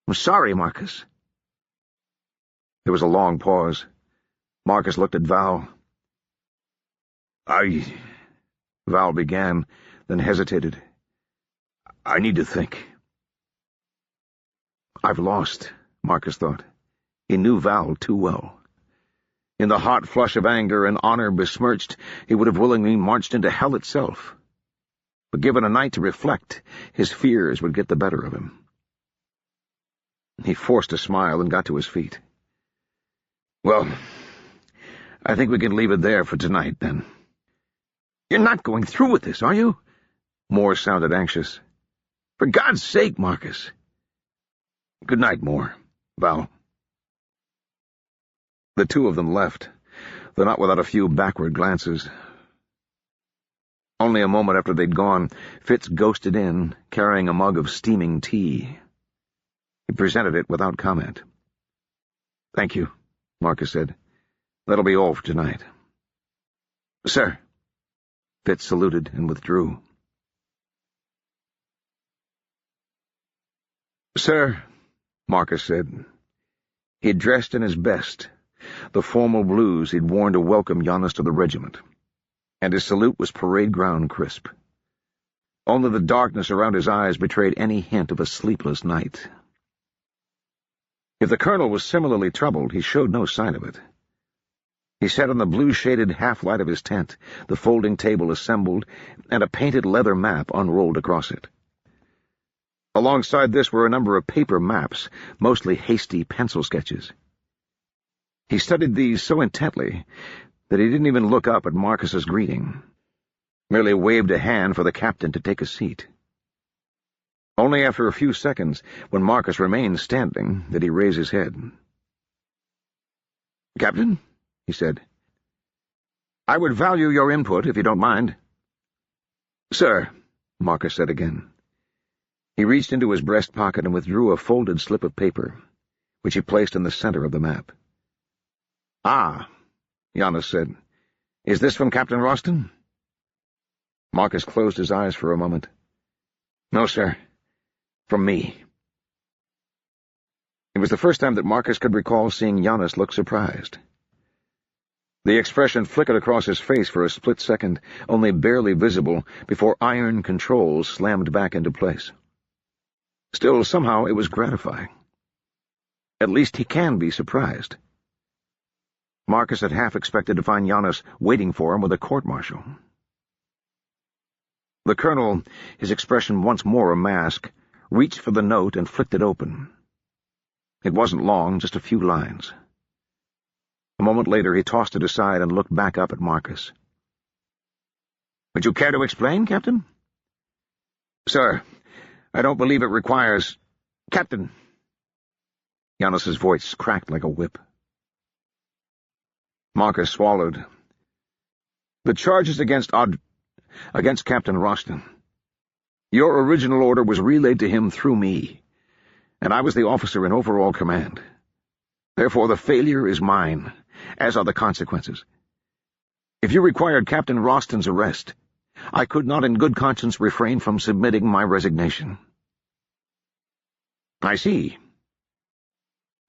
I'm sorry, Marcus. There was a long pause. Marcus looked at Val. Val began, then hesitated. I need to think. I've lost, Marcus thought. He knew Val too well. In the hot flush of anger and honor besmirched, he would have willingly marched into hell itself. But given a night to reflect, his fears would get the better of him. He forced a smile and got to his feet. Well, I think we can leave it there for tonight, then. You're not going through with this, are you? Moore sounded anxious. For God's sake, Marcus. Good night, Moore. Val. The two of them left, though not without a few backward glances. Only a moment after they'd gone, Fitz ghosted in, carrying a mug of steaming tea. He presented it without comment. Thank you, Marcus said. That'll be all for tonight. Sir. Fitz saluted and withdrew. Sir, Marcus said. He'd dressed in his best, the formal blues he'd worn to welcome Giannis to the regiment, and his salute was parade ground crisp. Only the darkness around his eyes betrayed any hint of a sleepless night. If the colonel was similarly troubled, he showed no sign of it. He sat on the blue-shaded half-light of his tent, the folding table assembled, and a painted leather map unrolled across it. Alongside this were a number of paper maps, mostly hasty pencil sketches. He studied these so intently that he didn't even look up at Marcus's greeting, merely waved a hand for the captain to take a seat. Only after a few seconds, when Marcus remained standing, did he raise his head. "Captain," he said, "I would value your input, if you don't mind." "Sir," Marcus said again. He reached into his breast pocket and withdrew a folded slip of paper, which he placed in the center of the map. "Ah," Giannis said. "Is this from Captain Roston?" Marcus closed his eyes for a moment. "No, sir. From me." It was the first time that Marcus could recall seeing Giannis look surprised. The expression flickered across his face for a split second, only barely visible, before iron controls slammed back into place. Still, somehow, it was gratifying. At least he can be surprised. Marcus had half expected to find Giannis waiting for him with a court-martial. The colonel, his expression once more a mask, reached for the note and flicked it open. It wasn't long, just a few lines. A moment later he tossed it aside and looked back up at Marcus. "Would you care to explain, Captain?" "Sir, I don't believe it requires—" "Captain!" Giannis's voice cracked like a whip. Marcus swallowed. "The charges against Captain Roston. Your original order was relayed to him through me, and I was the officer in overall command. Therefore the failure is mine, as are the consequences. If you required Captain Roston's arrest, I could not in good conscience refrain from submitting my resignation." "I see."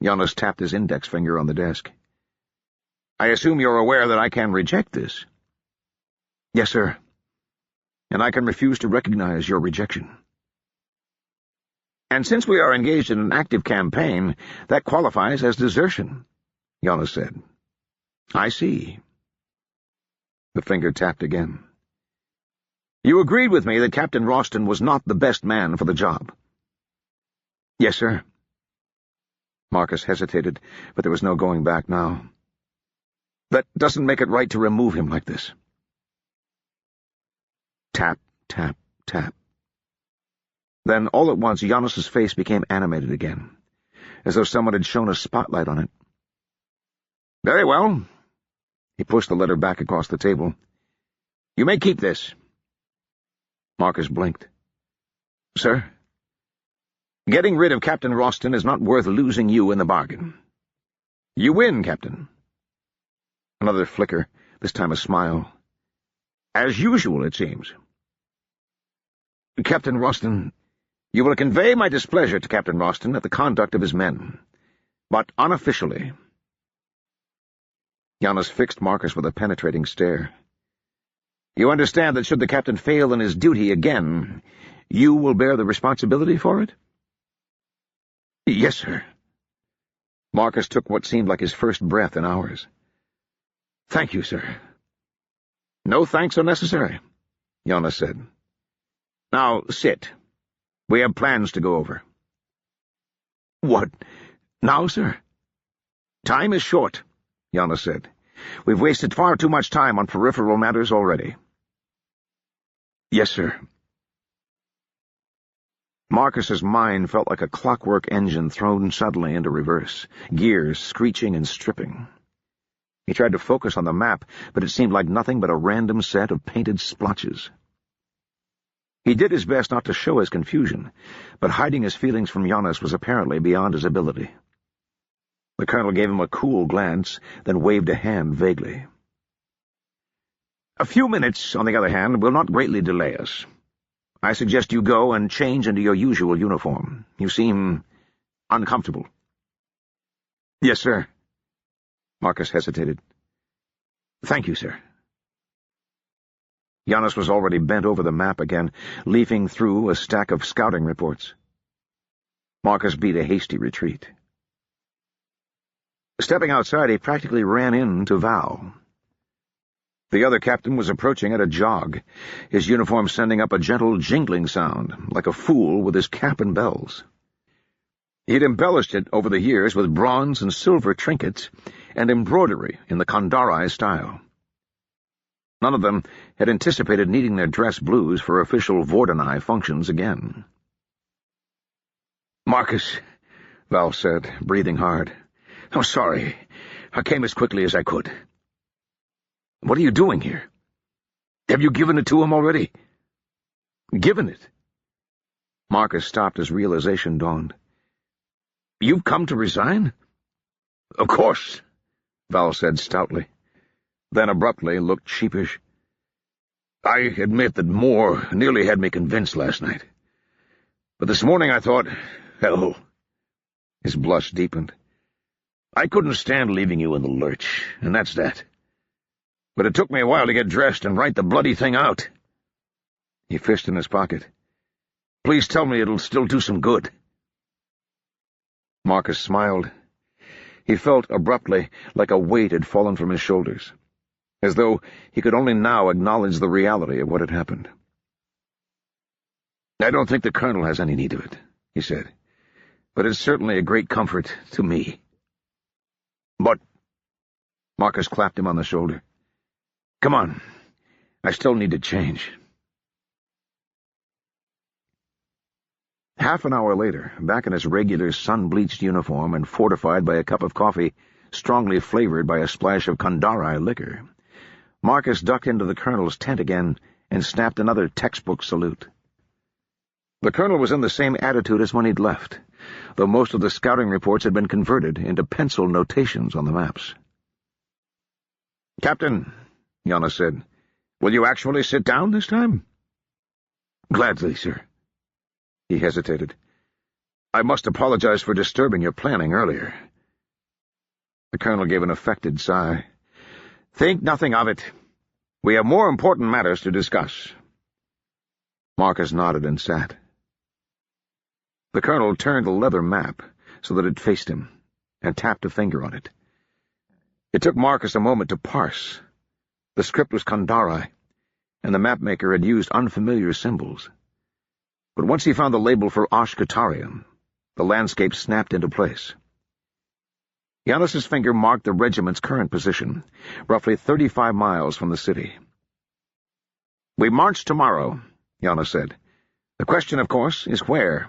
Giannis tapped his index finger on the desk. "I assume you're aware that I can reject this?" "Yes, sir. And I can refuse to recognize your rejection." "And since we are engaged in an active campaign, that qualifies as desertion," Giannis said. "I see." The finger tapped again. "You agreed with me that Captain Roston was not the best man for the job?" "Yes, sir." Marcus hesitated, but there was no going back now. "That doesn't make it right to remove him like this." Tap, tap, tap. Then, all at once, Giannis's face became animated again, as though someone had shone a spotlight on it. "Very well." He pushed the letter back across the table. "You may keep this." Marcus blinked. "Sir?" "Getting rid of Captain Roston is not worth losing you in the bargain." "You win, Captain." Another flicker, this time a smile. "As usual, it seems." "Captain Roston, you will convey my displeasure to Captain Roston at the conduct of his men, but unofficially." Giannis fixed Marcus with a penetrating stare. "You understand that should the captain fail in his duty again, you will bear the responsibility for it?" Yes, sir. Marcus took what seemed like his first breath in hours. Thank you, sir. No thanks are necessary, Jonas said. Now, sit. We have plans to go over. What? Now, sir? Time is short, Jonas said. We've wasted far too much time on peripheral matters already. Yes, sir. Marcus's mind felt like a clockwork engine thrown suddenly into reverse, gears screeching and stripping. He tried to focus on the map, but it seemed like nothing but a random set of painted splotches. He did his best not to show his confusion, but hiding his feelings from Jonas was apparently beyond his ability. The colonel gave him a cool glance, then waved a hand vaguely. A few minutes, on the other hand, will not greatly delay us. I suggest you go and change into your usual uniform. You seem uncomfortable. Yes, sir. Marcus hesitated. Thank you, sir. Jonas was already bent over the map again, leafing through a stack of scouting reports. Marcus beat a hasty retreat. Stepping outside, he practically ran into Val. The other captain was approaching at a jog, his uniform sending up a gentle jingling sound, like a fool with his cap and bells. He had embellished it over the years with bronze and silver trinkets and embroidery in the Kandari style. None of them had anticipated needing their dress blues for official Vordenai functions again. Marcus, Val said, breathing hard. I'm sorry. I came as quickly as I could. What are you doing here? Have you given it to him already? Given it? Marcus stopped as realization dawned. You've come to resign? Of course, Val said stoutly. Then abruptly looked sheepish. I admit that Moore nearly had me convinced last night. But this morning I thought, hell. His blush deepened. I couldn't stand leaving you in the lurch, and that's that. But it took me a while to get dressed and write the bloody thing out. He fished in his pocket. Please tell me it'll still do some good. Marcus smiled. He felt abruptly like a weight had fallen from his shoulders, as though he could only now acknowledge the reality of what had happened. I don't think the colonel has any need of it, he said, but it's certainly a great comfort to me. But... Marcus clapped him on the shoulder. Come on. I still need to change. Half an hour later, back in his regular sun-bleached uniform and fortified by a cup of coffee, strongly flavored by a splash of Kandari liquor, Marcus ducked into the colonel's tent again and snapped another textbook salute. The colonel was in the same attitude as when he'd left, though most of the scouting reports had been converted into pencil notations on the maps. Captain, Jonas said, will you actually sit down this time? Gladly, sir. He hesitated. I must apologize for disturbing your planning earlier. The colonel gave an affected sigh. Think nothing of it. We have more important matters to discuss. Marcus nodded and sat. The colonel turned the leather map so that it faced him, and tapped a finger on it. It took Marcus a moment to parse. The script was Kandari, and the mapmaker had used unfamiliar symbols. But once he found the label for Ashkatarian, the landscape snapped into place. Janus's finger marked the regiment's current position, roughly 35 miles from the city. We march tomorrow, Janus said. The question, of course, is where?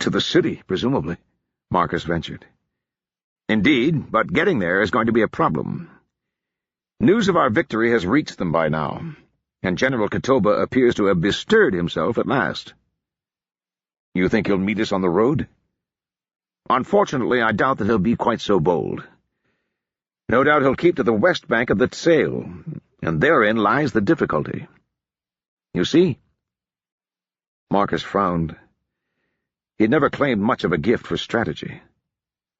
To the city, presumably, Marcus ventured. Indeed, but getting there is going to be a problem. News of our victory has reached them by now, and General Katoba appears to have bestirred himself at last. You think he'll meet us on the road? Unfortunately, I doubt that he'll be quite so bold. No doubt he'll keep to the west bank of the Tsale, and therein lies the difficulty. You see? Marcus frowned. He'd never claimed much of a gift for strategy,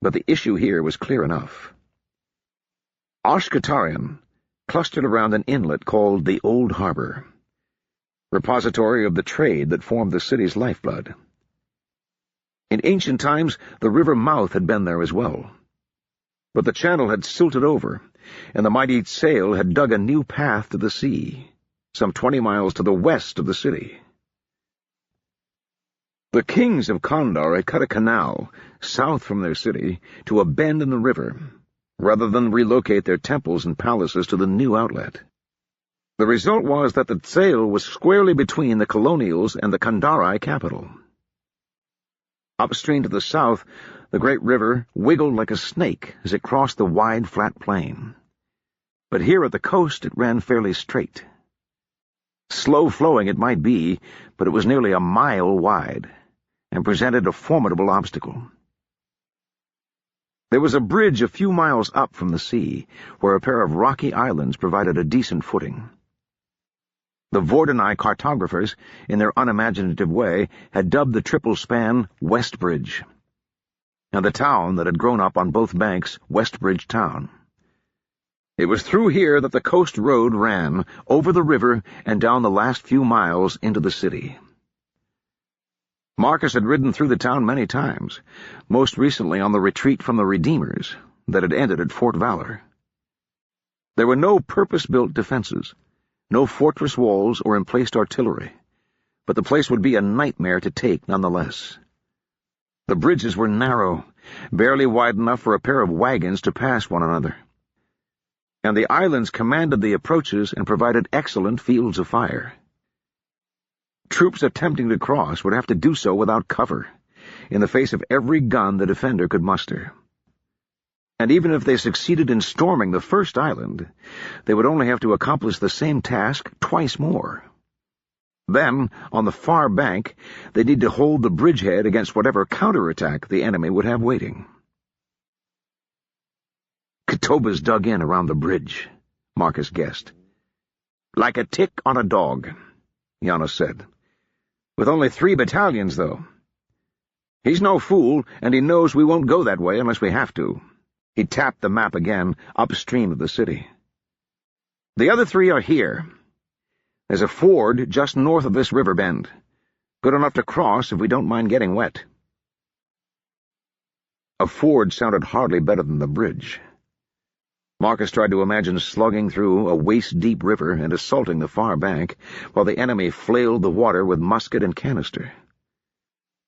but the issue here was clear enough. Ashkatarian clustered around an inlet called the Old Harbor, repository of the trade that formed the city's lifeblood. In ancient times, the river mouth had been there as well. But the channel had silted over, and the mighty sail had dug a new path to the sea, some 20 miles to the west of the city. The kings of Kandar had cut a canal south from their city to a bend in the river, rather than relocate their temples and palaces to the new outlet. The result was that the sail was squarely between the colonials and the Kandari capital. Upstream to the south, the great river wiggled like a snake as it crossed the wide, flat plain. But here at the coast it ran fairly straight. Slow-flowing it might be, but it was nearly a mile wide, and presented a formidable obstacle. There was a bridge a few miles up from the sea, where a pair of rocky islands provided a decent footing. The Vordenai cartographers, in their unimaginative way, had dubbed the triple span West Bridge, and the town that had grown up on both banks Westbridge Town. It was through here that the coast road ran, over the river and down the last few miles into the city. Marcus had ridden through the town many times, most recently on the retreat from the Redeemers that had ended at Fort Valor. There were no purpose-built defenses, no fortress walls or emplaced artillery, but the place would be a nightmare to take nonetheless. The bridges were narrow, barely wide enough for a pair of wagons to pass one another, and the islands commanded the approaches and provided excellent fields of fire. Troops attempting to cross would have to do so without cover, in the face of every gun the defender could muster. And even if they succeeded in storming the first island, they would only have to accomplish the same task twice more. Then, on the far bank, they'd need to hold the bridgehead against whatever counterattack the enemy would have waiting. Catobas dug in around the bridge, Marcus guessed. Like a tick on a dog, Janos said. With only 3 battalions, though. He's no fool, and he knows we won't go that way unless we have to. He tapped the map again, upstream of the city. The other 3 are here. There's a ford just north of this river bend. Good enough to cross if we don't mind getting wet. A ford sounded hardly better than the bridge. Marcus tried to imagine slugging through a waist-deep river and assaulting the far bank, while the enemy flailed the water with musket and canister.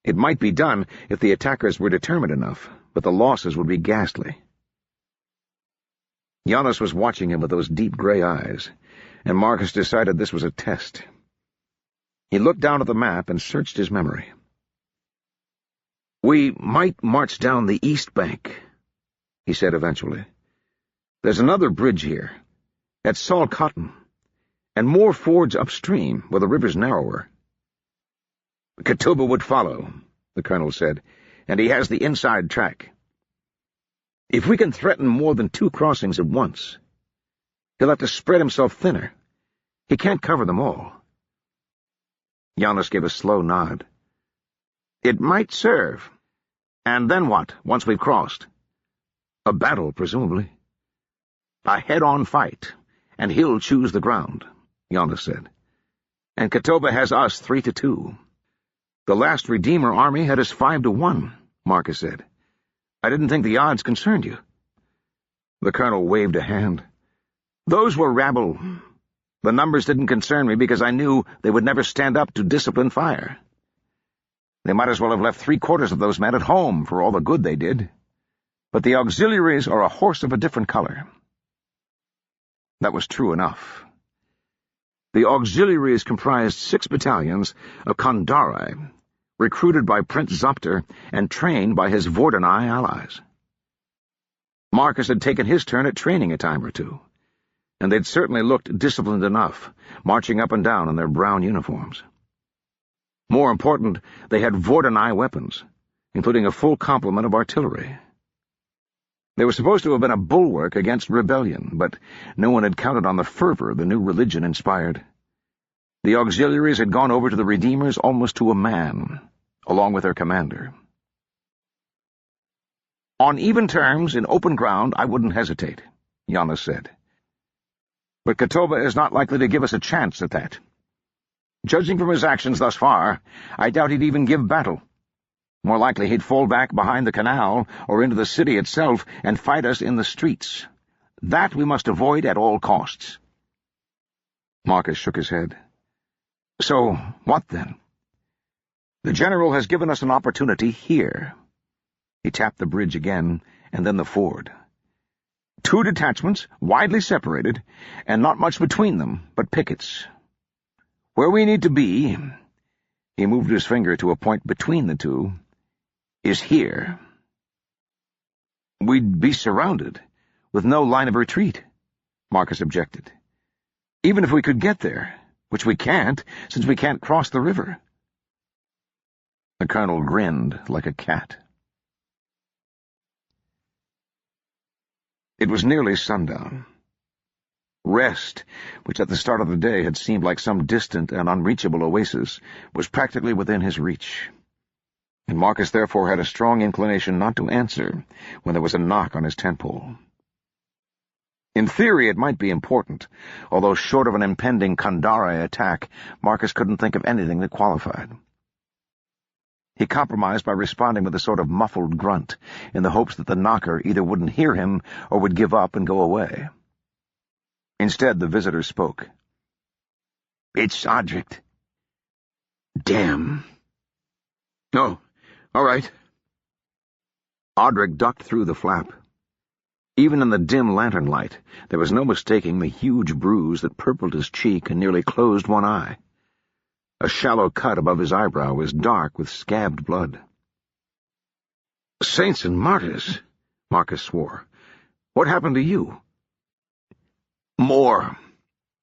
It might be done if the attackers were determined enough, but the losses would be ghastly. Janos was watching him with those deep gray eyes, and Marcus decided this was a test. He looked down at the map and searched his memory. "We might march down the east bank," he said eventually. "There's another bridge here, at Salt Cotton, and more fords upstream, where the river's narrower." "Katoba would follow," the colonel said, "and he has the inside track. If we can threaten more than 2 crossings at once, he'll have to spread himself thinner. He can't cover them all." Janos gave a slow nod. "It might serve. And then what, once we've crossed?" "A battle, presumably." "A head-on fight, and he'll choose the ground," Janos said. "And Katoba has us 3-2. The last Redeemer army had us 5-1, Marcus said. I didn't think the odds concerned you." The colonel waved a hand. "Those were rabble. The numbers didn't concern me because I knew they would never stand up to disciplined fire. They might as well have left 3/4 of those men at home for all the good they did. But the auxiliaries are a horse of a different color." That was true enough. The auxiliaries comprised 6 battalions of Kandari, recruited by Prince Zopter and trained by his Vordenai allies. Marcus had taken his turn at training a time or 2, and they'd certainly looked disciplined enough, marching up and down in their brown uniforms. More important, they had Vordenai weapons, including a full complement of artillery. They were supposed to have been a bulwark against rebellion, but no one had counted on the fervor the new religion inspired. The auxiliaries had gone over to the Redeemers almost to a man, along with their commander. "On even terms, in open ground, I wouldn't hesitate," Janos said. "But Katoba is not likely to give us a chance at that. Judging from his actions thus far, I doubt he'd even give battle. More likely he'd fall back behind the canal or into the city itself and fight us in the streets. That we must avoid at all costs." Marcus shook his head. "So, what then?" "The General has given us an opportunity here." He tapped the bridge again, and then the ford. "2 detachments, widely separated, and not much between them but pickets. Where we need to be," he moved his finger to a point between the two, "is here." "We'd be surrounded, with no line of retreat," Marcus objected. "Even if we could get there, which we can't, since we can't cross the river." The colonel grinned like a cat. It was nearly sundown. Rest, which at the start of the day had seemed like some distant and unreachable oasis, was practically within his reach, and Marcus therefore had a strong inclination not to answer when there was a knock on his tent pole. In theory it might be important, although short of an impending Kandare attack, Marcus couldn't think of anything that qualified. He compromised by responding with a sort of muffled grunt, in the hopes that the knocker either wouldn't hear him or would give up and go away. Instead, the visitor spoke. "It's Audric." "Damn." "Oh, all right." Audric ducked through the flap. Even in the dim lantern light, there was no mistaking the huge bruise that purpled his cheek and nearly closed one eye. A shallow cut above his eyebrow was dark with scabbed blood. "Saints and martyrs," Marcus swore. "What happened to you?" "More,"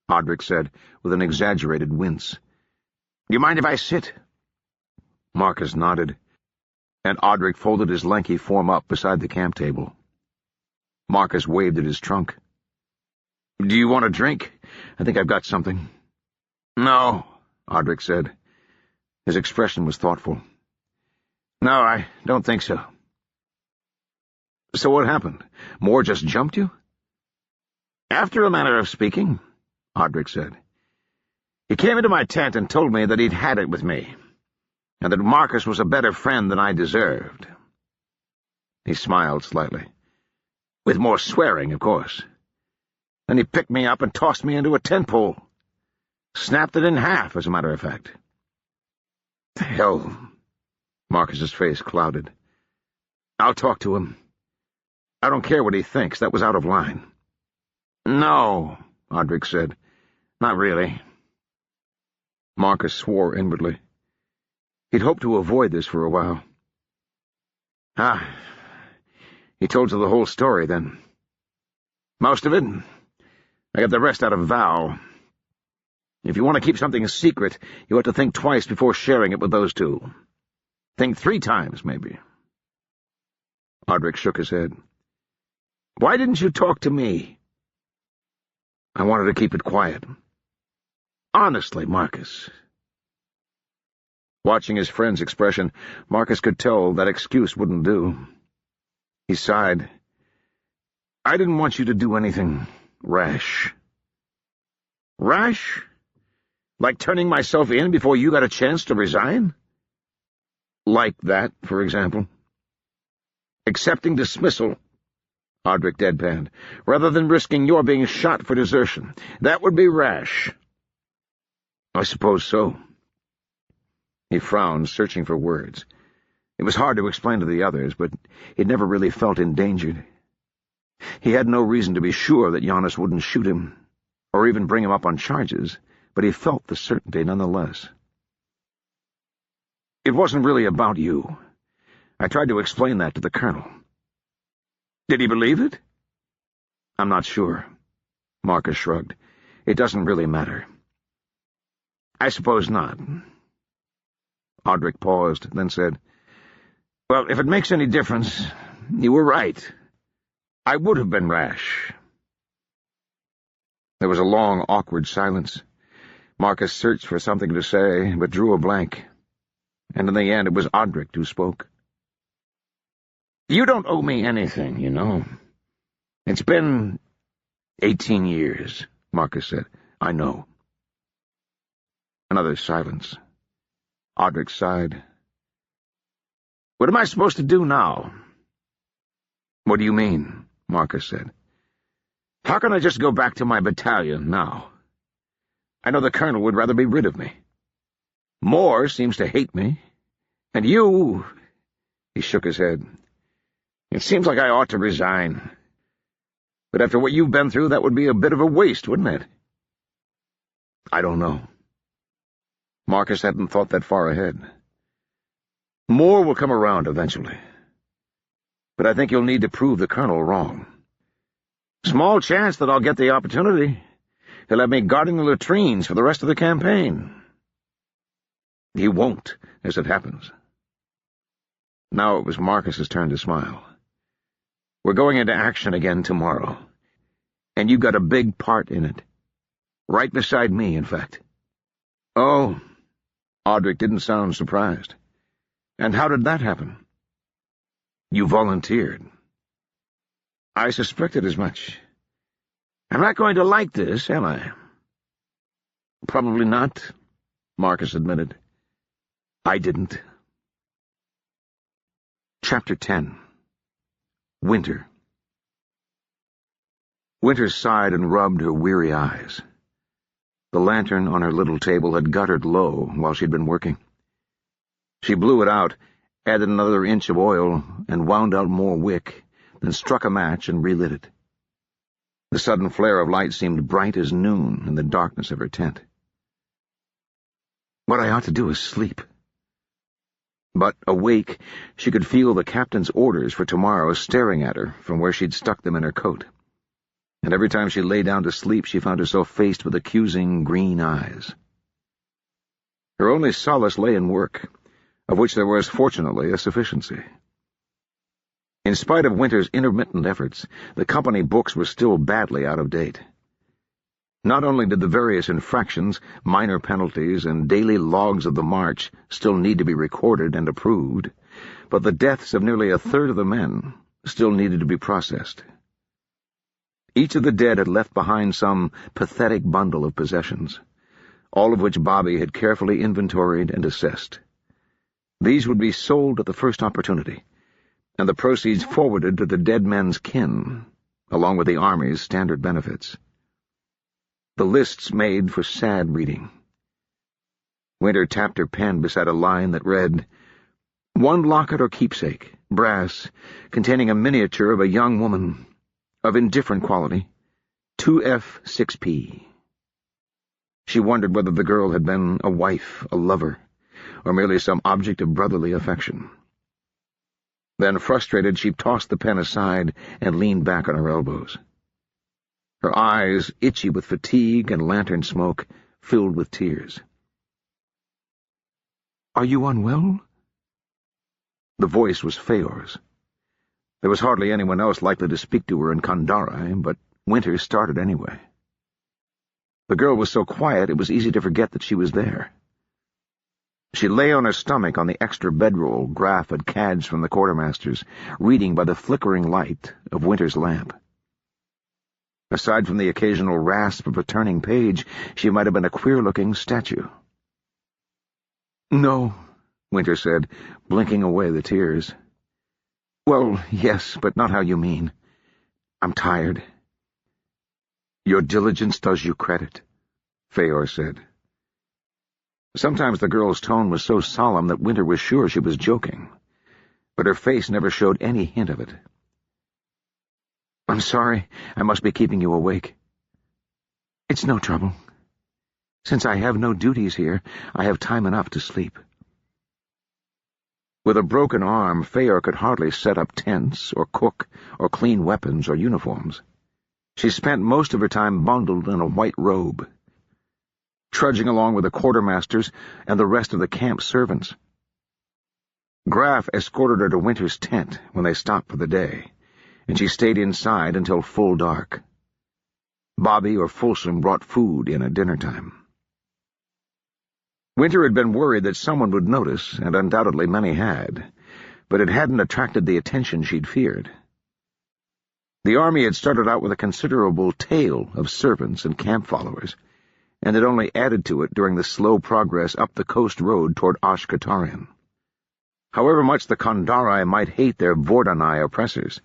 Audric said, with an exaggerated wince. "You mind if I sit?" Marcus nodded, and Audric folded his lanky form up beside the camp table. Marcus waved at his trunk. "Do you want a drink? I think I've got something." "No," Audric said. His expression was thoughtful. "No, I don't think so." "So what happened? Moore just jumped you?" "After a manner of speaking," Audric said. "He came into my tent and told me that he'd had it with me, and that Marcus was a better friend than I deserved." He smiled slightly. "With more swearing, of course. Then he picked me up and tossed me into a tent pole. Snapped it in half, as a matter of fact." "Hell." Marcus's face clouded. "I'll talk to him. I don't care what he thinks. That was out of line." "No," Audric said. "Not really." Marcus swore inwardly. He'd hoped to avoid this for a while. He told you the whole story, then?" "Most of it. I got the rest out of Val. If you want to keep something a secret, you ought to think twice before sharing it with those two. Think 3 times, maybe." Audric shook his head. "Why didn't you talk to me?" "I wanted to keep it quiet." "Honestly, Marcus." Watching his friend's expression, Marcus could tell that excuse wouldn't do. He sighed. "I didn't want you to do anything rash." "Rash? Like turning myself in before you got a chance to resign?" "Like that, for example." "Accepting dismissal," Audric deadpanned, "rather than risking your being shot for desertion. That would be rash." "I suppose so." He frowned, searching for words. It was hard to explain to the others, but he'd never really felt endangered. He had no reason to be sure that Giannis wouldn't shoot him, or even bring him up on charges, but he felt the certainty nonetheless. "It wasn't really about you. I tried to explain that to the colonel." "Did he believe it?" "I'm not sure." Marcus shrugged. "It doesn't really matter." "I suppose not." Audric paused, then said, "Well, if it makes any difference, you were right. I would have been rash." There was a long, awkward silence. Marcus searched for something to say, but drew a blank. And in the end it was Audric who spoke. "You don't owe me anything, you know. It's been 18 years, Marcus said. "I know." Another silence. Audric sighed. What am I supposed to do now?" "What do you mean?" Marcus said. "How can I just go back to my battalion now? I know the colonel would rather be rid of me. Moore seems to hate me. And you—" He shook his head. "It seems like I ought to resign. But after what you've been through, that would be a bit of a waste, wouldn't it?" "I don't know." Marcus hadn't thought that far ahead. "Moore will come around eventually. But I think you'll need to prove the colonel wrong." "Small chance that I'll get the opportunity. He'll have me guarding the latrines for the rest of the campaign." "He won't, as it happens." Now it was Marcus's turn to smile. "We're going into action again tomorrow, and you got a big part in it. Right beside me, in fact." "Oh." Audric didn't sound surprised. "And how did that happen?" "You volunteered." "I suspected as much. I'm not going to like this, am I?" "Probably not," Marcus admitted. "I didn't." Chapter 10. Winter. Winter sighed and rubbed her weary eyes. The lantern on her little table had guttered low while she'd been working. She blew it out, added another inch of oil, and wound out more wick, then struck a match and relit it. The sudden flare of light seemed bright as noon in the darkness of her tent. What I ought to do is sleep. But, awake, she could feel the captain's orders for tomorrow staring at her from where she'd stuck them in her coat. And every time she lay down to sleep, she found herself faced with accusing green eyes. Her only solace lay in work, of which there was, fortunately, a sufficiency. In spite of Winter's intermittent efforts, the company books were still badly out of date. Not only did the various infractions, minor penalties, and daily logs of the march still need to be recorded and approved, but the deaths of nearly a third of the men still needed to be processed. Each of the dead had left behind some pathetic bundle of possessions, all of which Bobby had carefully inventoried and assessed. These would be sold at the first opportunity, and the proceeds forwarded to the dead men's kin, along with the Army's standard benefits. The lists made for sad reading. Winter tapped her pen beside a line that read, "One locket or keepsake, brass, containing a miniature of a young woman, of indifferent quality, 2F6P. She wondered whether the girl had been a wife, a lover, or merely some object of brotherly affection. Then, frustrated, she tossed the pen aside and leaned back on her elbows. Her eyes, itchy with fatigue and lantern smoke, filled with tears. "Are you unwell?" The voice was Feor's. There was hardly anyone else likely to speak to her in Kandari, but Winter started anyway. The girl was so quiet it was easy to forget that she was there. She lay on her stomach on the extra bedroll Graf had cadged from the quartermaster's, reading by the flickering light of Winter's lamp. Aside from the occasional rasp of a turning page, she might have been a queer-looking statue. "No," Winter said, blinking away the tears. "Well, yes, but not how you mean. I'm tired." "Your diligence does you credit," Feor said. Sometimes the girl's tone was so solemn that Winter was sure she was joking, but her face never showed any hint of it. "I'm sorry I must be keeping you awake." "It's no trouble. Since I have no duties here, I have time enough to sleep." With a broken arm, Feor could hardly set up tents, or cook, or clean weapons or uniforms. She spent most of her time bundled in a white robe, trudging along with the quartermasters and the rest of the camp servants. Graf escorted her to Winter's tent when they stopped for the day, and she stayed inside until full dark. Bobby or Folsom brought food in at dinner time. Winter had been worried that someone would notice, and undoubtedly many had, but it hadn't attracted the attention she'd feared. The army had started out with a considerable tail of servants and camp followers, and had only added to it during the slow progress up the coast road toward Ashkatarian. However much the Kandari might hate their Vordanai oppressors,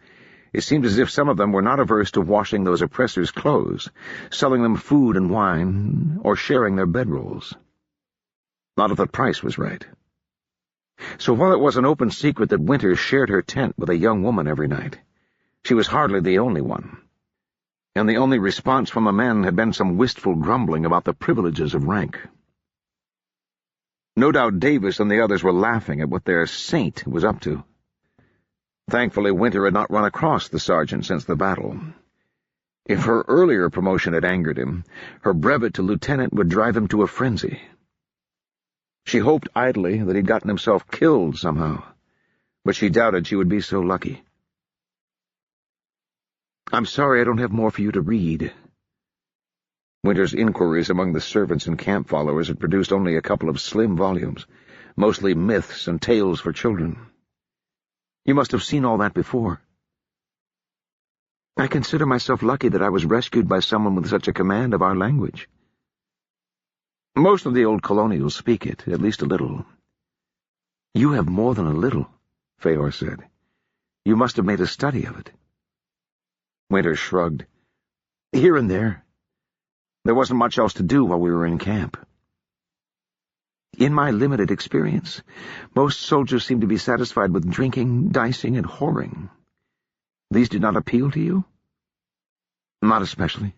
it seemed as if some of them were not averse to washing those oppressors' clothes, selling them food and wine, or sharing their bedrolls. Not if the price was right. So while it was an open secret that Winter shared her tent with a young woman every night, she was hardly the only one, and the only response from the men had been some wistful grumbling about the privileges of rank. No doubt Davis and the others were laughing at what their saint was up to. Thankfully, Winter had not run across the sergeant since the battle. If her earlier promotion had angered him, her brevet to lieutenant would drive him to a frenzy. She hoped idly that he'd gotten himself killed somehow, but she doubted she would be so lucky. "I'm sorry I don't have more for you to read." Winter's inquiries among the servants and camp followers had produced only a couple of slim volumes, mostly myths and tales for children. "You must have seen all that before." "I consider myself lucky that I was rescued by someone with such a command of our language." "Most of the old colonials speak it, at least a little." "You have more than a little," Feor said. "You must have made a study of it." Winter shrugged. "Here and there. There wasn't much else to do while we were in camp." "In my limited experience, most soldiers seem to be satisfied with drinking, dicing, and whoring. These did not appeal to you?" "Not especially."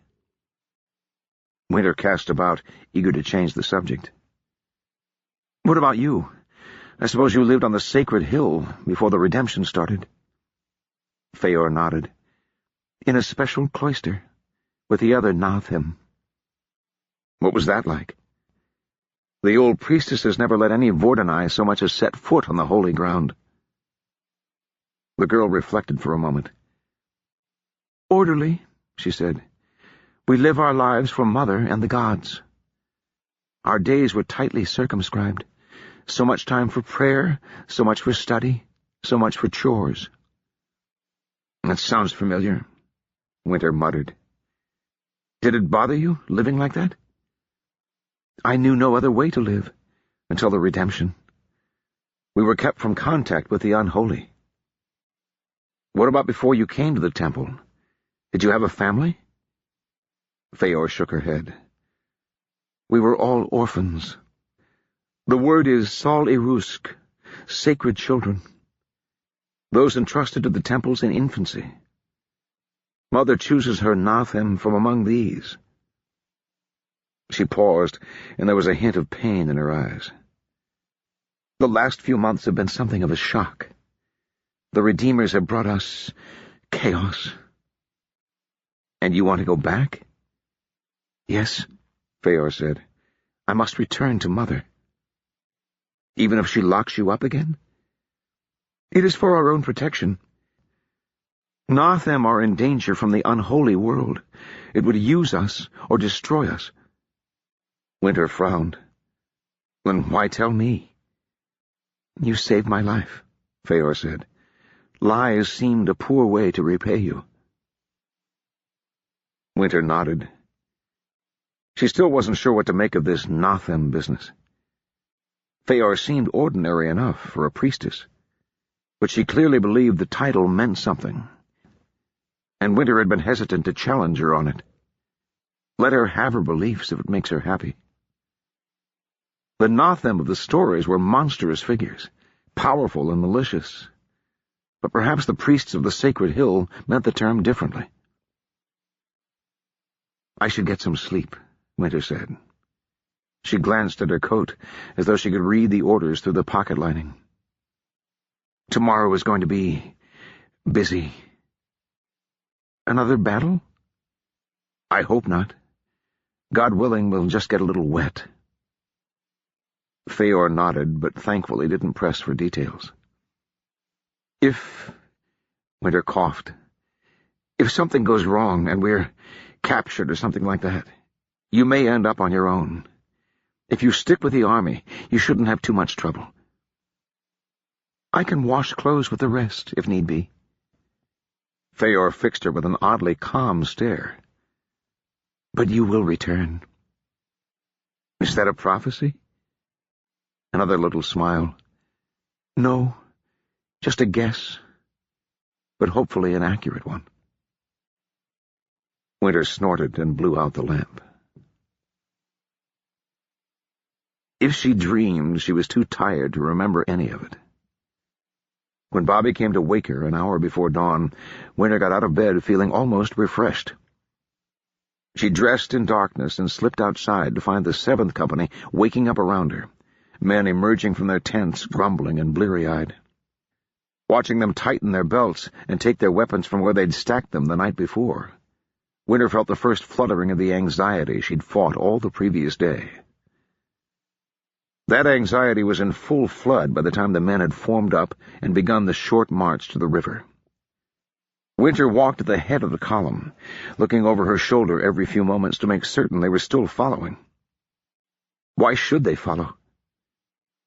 Winter cast about, eager to change the subject. "What about you? I suppose you lived on the sacred hill before the redemption started." Feor nodded. "In a special cloister, with the other Nathim." "What was that like?" "The old priestesses never let any Vordanai so much as set foot on the holy ground." The girl reflected for a moment. "Orderly," she said. "We live our lives for Mother and the gods. Our days were tightly circumscribed. So much time for prayer, so much for study, so much for chores." "That sounds familiar," Winter muttered. "Did it bother you, living like that?" "I knew no other way to live, until the redemption. We were kept from contact with the unholy." "What about before you came to the temple? Did you have a family?" Feor shook her head. "We were all orphans. The word is Sal-Irusk, sacred children. Those entrusted to the temples in infancy. Mother chooses her Nathem from among these." She paused, and there was a hint of pain in her eyes. "The last few months have been something of a shock. The Redeemers have brought us chaos." "And you want to go back?" "Yes," Feor said. "I must return to Mother." "Even if she locks you up again?" "It is for our own protection. Nathem are in danger from the unholy world. It would use us or destroy us." Winter frowned. "Then why tell me?" "You saved my life," Feor said. "Lies seemed a poor way to repay you." Winter nodded. She still wasn't sure what to make of this Nathem business. Feor seemed ordinary enough for a priestess, but she clearly believed the title meant something, and Winter had been hesitant to challenge her on it. Let her have her beliefs if it makes her happy. The Nathem of the stories were monstrous figures, powerful and malicious, but perhaps the priests of the sacred hill meant the term differently. "I should get some sleep," Winter said. She glanced at her coat, as though she could read the orders through the pocket lining. "Tomorrow is going to be busy." "Another battle?" "I hope not. God willing, we'll just get a little wet." Feor nodded, but thankfully didn't press for details. Winter coughed. "If something goes wrong and we're captured or something like that, you may end up on your own. If you stick with the army, you shouldn't have too much trouble." "I can wash clothes with the rest, if need be." Feor fixed her with an oddly calm stare. "But you will return." "Is that a prophecy?" Another little smile. No, just a guess, but hopefully an accurate one. Winter snorted and blew out the lamp. If she dreamed, she was too tired to remember any of it. When Bobby came to wake her an hour before dawn, Winter got out of bed feeling almost refreshed. She dressed in darkness and slipped outside to find the 7th Company waking up around her, men emerging from their tents, grumbling and bleary-eyed. Watching them tighten their belts and take their weapons from where they'd stacked them the night before, Winter felt the first fluttering of the anxiety she'd fought all the previous day. That anxiety was in full flood by the time the men had formed up and begun the short march to the river. Winter walked at the head of the column, looking over her shoulder every few moments to make certain they were still following. Why should they follow?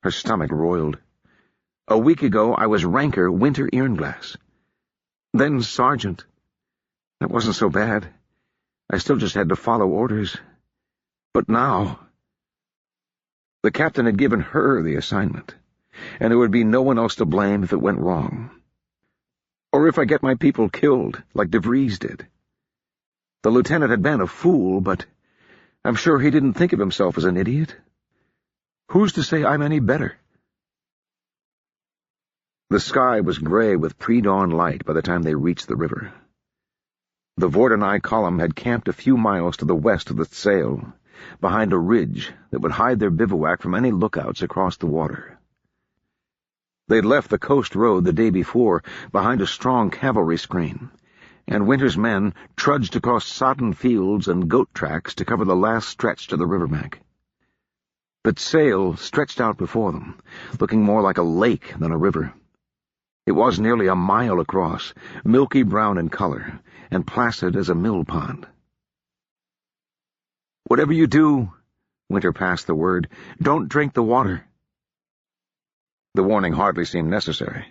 Her stomach roiled. A week ago I was Ranker Winter Earnglass. Then Sergeant. That wasn't so bad. I still just had to follow orders. But now... The captain had given her the assignment, and there would be no one else to blame if it went wrong. Or if I get my people killed, like DeVries did. The lieutenant had been a fool, but I'm sure he didn't think of himself as an idiot. Who's to say I'm any better? The sky was gray with pre-dawn light by the time they reached the river. The Vordenai column had camped a few miles to the west of the sail, behind a ridge that would hide their bivouac from any lookouts across the water. They'd left the coast road the day before behind a strong cavalry screen, and Winter's men trudged across sodden fields and goat tracks to cover the last stretch to the riverbank. But sail stretched out before them, looking more like a lake than a river. It was nearly a mile across, milky brown in color, and placid as a mill pond. "Whatever you do," Winter passed the word, "don't drink the water." The warning hardly seemed necessary.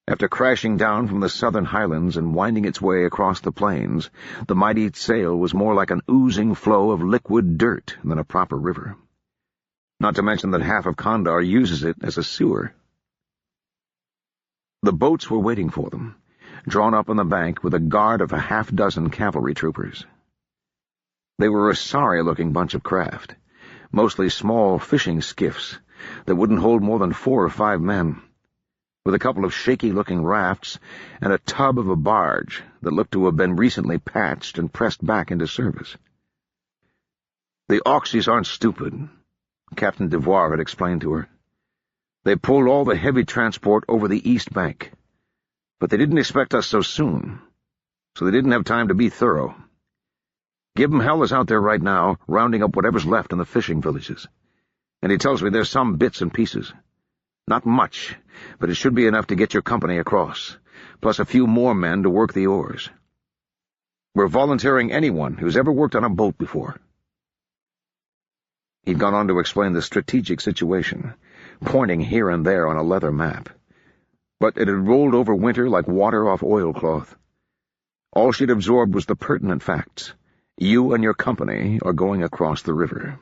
After crashing down from the southern highlands and winding its way across the plains, the mighty sail was more like an oozing flow of liquid dirt than a proper river. Not to mention that half of Kandar uses it as a sewer. The boats were waiting for them, drawn up on the bank with a guard of a half-dozen cavalry troopers. They were a sorry-looking bunch of craft, mostly small fishing skiffs that wouldn't hold more than 4 or 5 men, with a couple of shaky-looking rafts and a tub of a barge that looked to have been recently patched and pressed back into service. "The Auxies aren't stupid," Captain Devoir had explained to her. "They pulled all the heavy transport over the east bank, but they didn't expect us so soon, so they didn't have time to be thorough. Gibbon Hell is out there right now, rounding up whatever's left in the fishing villages, and he tells me there's some bits and pieces. Not much, but it should be enough to get your company across, plus a few more men to work the oars. We're volunteering anyone who's ever worked on a boat before." He'd gone on to explain the strategic situation, pointing here and there on a leather map, but it had rolled over Winter like water off oilcloth. All she'd absorbed was the pertinent facts. You and your company are going across the river.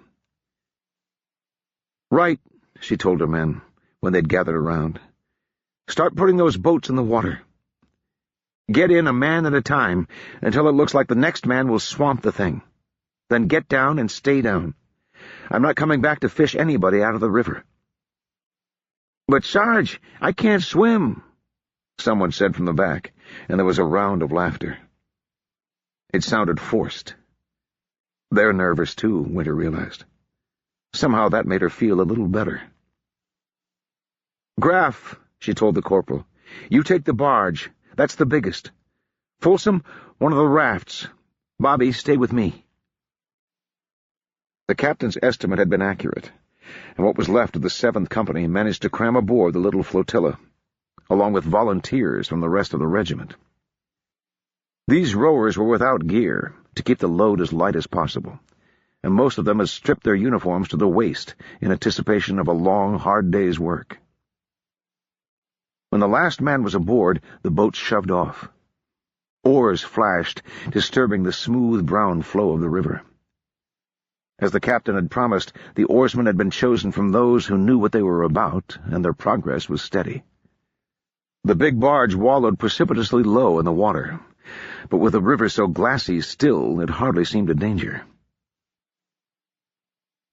"Right," she told her men, when they'd gathered around. "Start putting those boats in the water. Get in a man at a time until it looks like the next man will swamp the thing. Then get down and stay down. I'm not coming back to fish anybody out of the river." "But, Sarge, I can't swim," someone said from the back, and there was a round of laughter. It sounded forced. They're nervous, too, Winter realized. Somehow that made her feel a little better. "Graf," she told the corporal, "you take the barge. That's the biggest. Folsom, one of the rafts. Bobby, stay with me." The captain's estimate had been accurate, and what was left of the 7th Company managed to cram aboard the little flotilla, along with volunteers from the rest of the regiment. These rowers were without gear, to keep the load as light as possible, and most of them had stripped their uniforms to the waist in anticipation of a long, hard day's work. When the last man was aboard, the boat shoved off. Oars flashed, disturbing the smooth brown flow of the river. As the captain had promised, the oarsmen had been chosen from those who knew what they were about, and their progress was steady. The big barge wallowed precipitously low in the water, but with the river so glassy still, it hardly seemed a danger.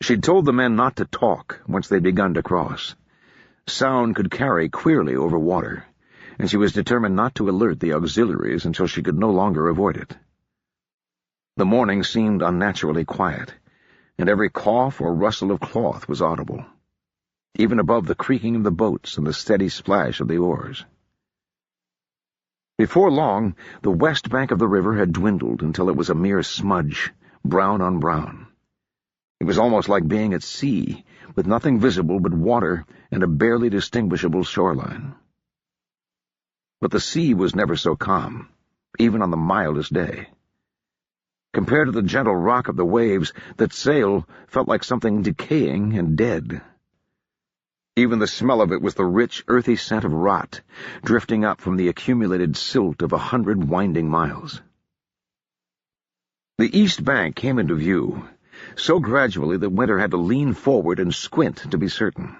She'd told the men not to talk once they'd begun to cross. Sound could carry queerly over water, and she was determined not to alert the auxiliaries until she could no longer avoid it. The morning seemed unnaturally quiet, and every cough or rustle of cloth was audible, even above the creaking of the boats and the steady splash of the oars. Before long, the west bank of the river had dwindled until it was a mere smudge, brown on brown. It was almost like being at sea, with nothing visible but water and a barely distinguishable shoreline. But the sea was never so calm, even on the mildest day. Compared to the gentle rock of the waves, that sail felt like something decaying and dead. Even the smell of it was the rich, earthy scent of rot, drifting up from the accumulated silt of 100 winding miles. The east bank came into view, so gradually that Winter had to lean forward and squint to be certain.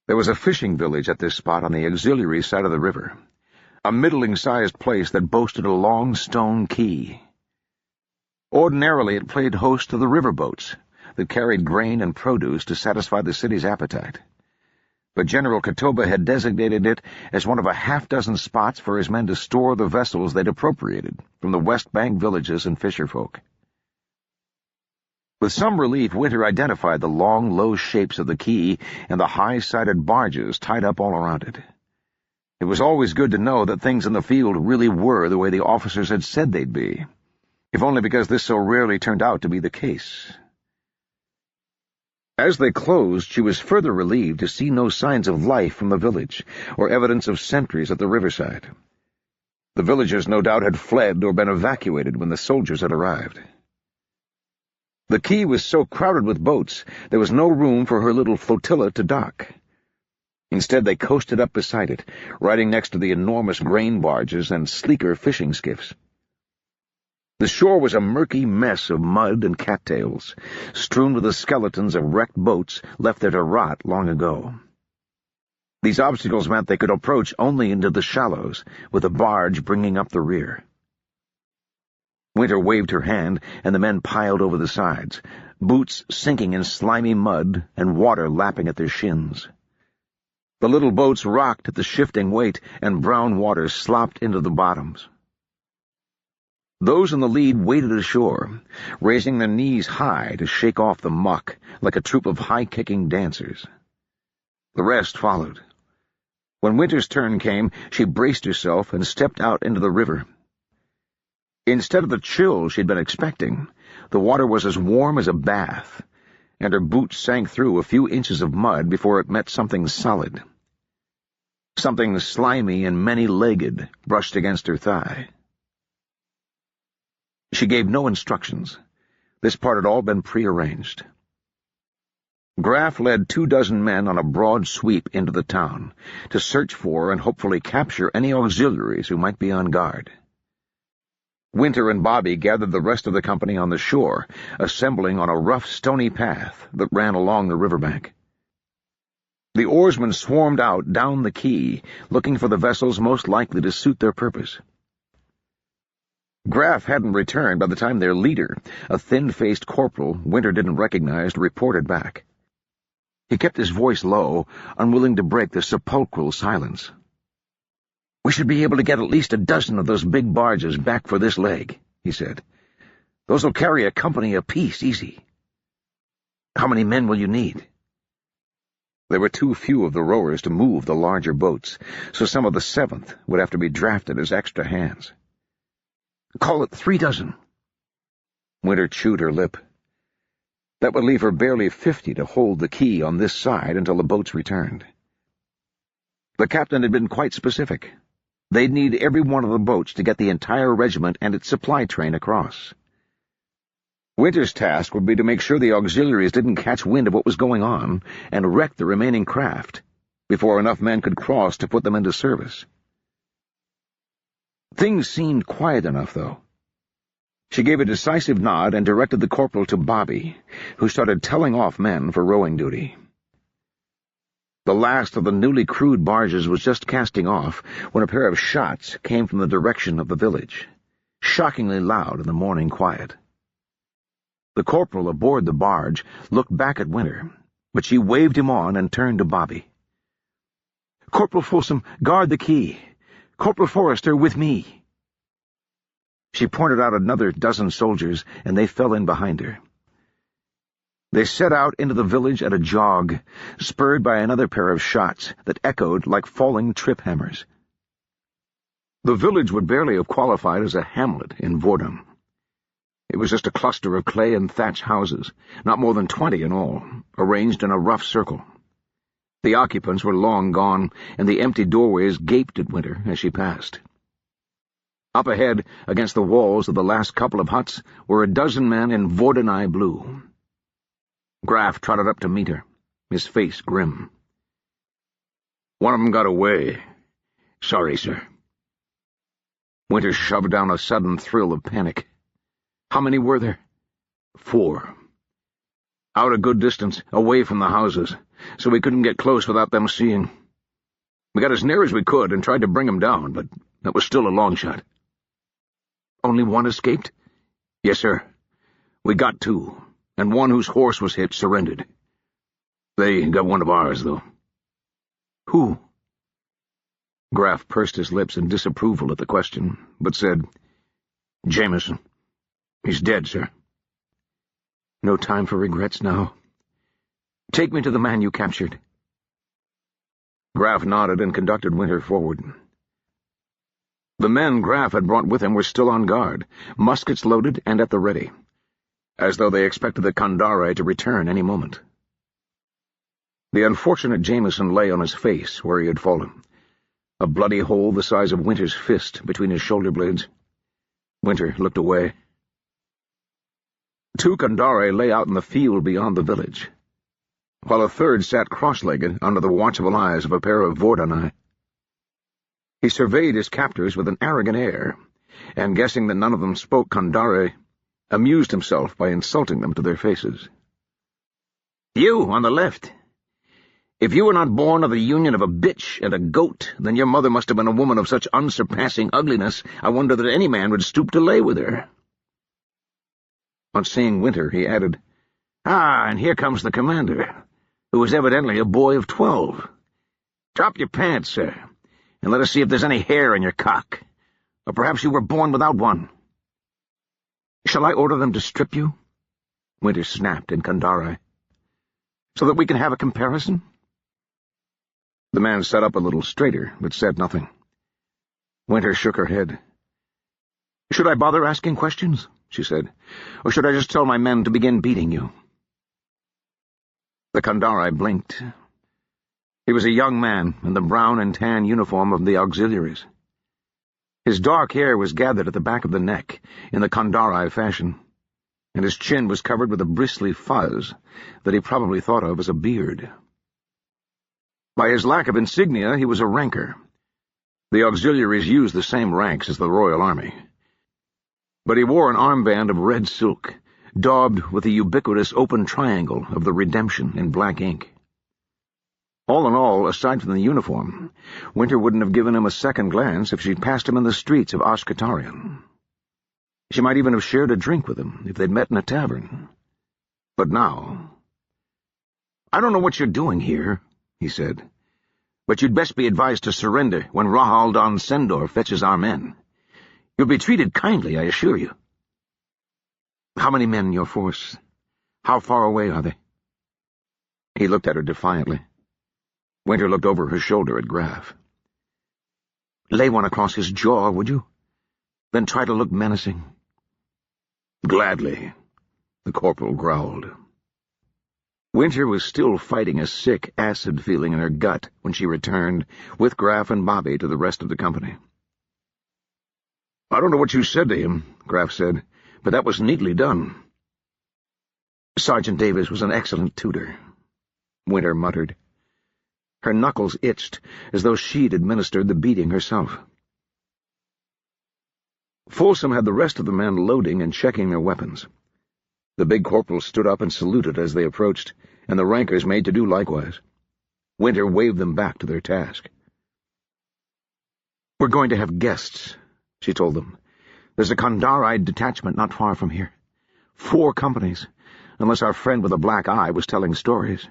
There was a fishing village at this spot on the auxiliary side of the river, a middling-sized place that boasted a long stone quay. Ordinarily it played host to the riverboats that carried grain and produce to satisfy the city's appetite, but General Katoba had designated it as one of a half-dozen spots for his men to store the vessels they'd appropriated from the West Bank villages and fisherfolk. With some relief, Winter identified the long, low shapes of the quay and the high-sided barges tied up all around it. It was always good to know that things in the field really were the way the officers had said they'd be, if only because this so rarely turned out to be the case. As they closed, she was further relieved to see no signs of life from the village, or evidence of sentries at the riverside. The villagers no doubt had fled or been evacuated when the soldiers had arrived. The quay was so crowded with boats, there was no room for her little flotilla to dock. Instead, they coasted up beside it, riding next to the enormous grain barges and sleeker fishing skiffs. The shore was a murky mess of mud and cattails, strewn with the skeletons of wrecked boats left there to rot long ago. These obstacles meant they could approach only into the shallows, with a barge bringing up the rear. Winter waved her hand, and the men piled over the sides, boots sinking in slimy mud and water lapping at their shins. The little boats rocked at the shifting weight, and brown water slopped into the bottoms. Those in the lead waded ashore, raising their knees high to shake off the muck like a troop of high-kicking dancers. The rest followed. When Winter's turn came, she braced herself and stepped out into the river. Instead of the chill she'd been expecting, the water was as warm as a bath, and her boots sank through a few inches of mud before it met something solid. Something slimy and many-legged brushed against her thigh. She gave no instructions. This part had all been prearranged. Graff led 24 men on a broad sweep into the town, to search for and hopefully capture any auxiliaries who might be on guard. Winter and Bobby gathered the rest of the company on the shore, assembling on a rough, stony path that ran along the riverbank. The oarsmen swarmed out down the quay, looking for the vessels most likely to suit their purpose. Graff hadn't returned by the time their leader, a thin-faced corporal Winter didn't recognize, reported back. He kept his voice low, unwilling to break the sepulchral silence. "We should be able to get at least a dozen of those big barges back for this leg," he said. "Those'll carry a company apiece, easy." "How many men will you need?" There were too few of the rowers to move the larger boats, so some of the 7th would have to be drafted as extra hands. "Call it 3 dozen. Winter chewed her lip. That would leave her barely 50 to hold the quay on this side until the boats returned. The captain had been quite specific. They'd need every one of the boats to get the entire regiment and its supply train across. Winter's task would be to make sure the auxiliaries didn't catch wind of what was going on and wreck the remaining craft before enough men could cross to put them into service. Things seemed quiet enough, though. She gave a decisive nod and directed the corporal to Bobby, who started telling off men for rowing duty. The last of the newly crewed barges was just casting off when a pair of shots came from the direction of the village, shockingly loud in the morning quiet. The corporal aboard the barge looked back at Winter, but she waved him on and turned to Bobby. "Corporal Folsom, guard the quay. Corporal Forrester with me." She pointed out another dozen soldiers, and they fell in behind her. They set out into the village at a jog, spurred by another pair of shots that echoed like falling trip hammers. The village would barely have qualified as a hamlet in Vordum. It was just a cluster of clay and thatch houses, not more than 20 in all, arranged in a rough circle. The occupants were long gone, and the empty doorways gaped at Winter as she passed. Up ahead, against the walls of the last couple of huts, were a dozen men in Vordenai blue. Graf trotted up to meet her, his face grim. "One of them got away. Sorry, sir." Winter shoved down a sudden thrill of panic. "How many were there?" 4. Out a good distance, away from the houses, so we couldn't get close without them seeing. We got as near as we could and tried to bring them down, but that was still a long shot." "Only one escaped?" "Yes, sir. We got 2, and one whose horse was hit surrendered. They got one of ours, though." "Who?" Graf pursed his lips in disapproval at the question, but said, "Jameson. He's dead, sir." "No time for regrets now. Take me to the man you captured." Graf nodded and conducted Winter forward. The men Graf had brought with him were still on guard, muskets loaded and at the ready, as though they expected the Kandare to return any moment. The unfortunate Jameson lay on his face where he had fallen, a bloody hole the size of Winter's fist between his shoulder blades. Winter looked away. 2 Kandare lay out in the field beyond the village, while a third sat cross-legged under the watchful eyes of a pair of Vordenai. He surveyed his captors with an arrogant air, and guessing that none of them spoke Kandare, amused himself by insulting them to their faces. "You, on the left. If you were not born of the union of a bitch and a goat, then your mother must have been a woman of such unsurpassing ugliness, I wonder that any man would stoop to lay with her." On seeing Winter, he added, "Ah, and here comes the commander, who was evidently a boy of 12. Drop your pants, sir, and let us see if there's any hair in your cock. Or perhaps you were born without one." "Shall I order them to strip you?" Winter snapped in Kandare. "So that we can have a comparison?" The man sat up a little straighter, but said nothing. Winter shook her head. "Should I bother asking questions?" she said. "Or should I just tell my men to begin beating you?" The Kandare blinked. He was a young man in the brown and tan uniform of the auxiliaries. His dark hair was gathered at the back of the neck, in the Kandare fashion, and his chin was covered with a bristly fuzz that he probably thought of as a beard. By his lack of insignia, he was a ranker. The auxiliaries used the same ranks as the Royal Army. But he wore an armband of red silk, daubed with the ubiquitous open triangle of the Redemption in black ink. All in all, aside from the uniform, Winter wouldn't have given him a second glance if she'd passed him in the streets of Ashkatarian. She might even have shared a drink with him if they'd met in a tavern. But now— "I don't know what you're doing here," he said, "but you'd best be advised to surrender when Rahal Don Sendor fetches our men. You'll be treated kindly, I assure you." "How many men in your force? How far away are they?" He looked at her defiantly. Winter looked over her shoulder at Graf. "Lay one across his jaw, would you? Then try to look menacing." "Gladly," the corporal growled. Winter was still fighting a sick, acid feeling in her gut when she returned, with Graf and Bobby, to the rest of the company. "I don't know what you said to him," Graf said, "but that was neatly done." "Sergeant Davis was an excellent tutor," Winter muttered. Her knuckles itched, as though she'd administered the beating herself. Folsom had the rest of the men loading and checking their weapons. The big corporal stood up and saluted as they approached, and the rankers made to do likewise. Winter waved them back to their task. "We're going to have guests," she told them. "There's a Kandari detachment not far from here. 4 companies, unless our friend with a black eye was telling stories.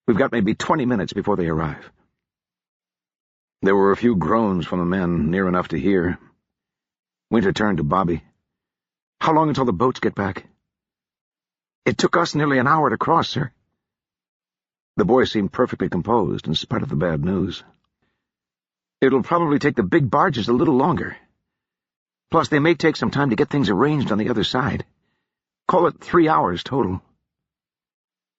We've got maybe 20 minutes before they arrive." There were a few groans from the men, near enough to hear. Winter turned to Bobby. "How long until the boats get back?" "It took us nearly an hour to cross, sir." The boy seemed perfectly composed in spite of the bad news. "It'll probably take the big barges a little longer. Plus, they may take some time to get things arranged on the other side. Call it 3 hours total.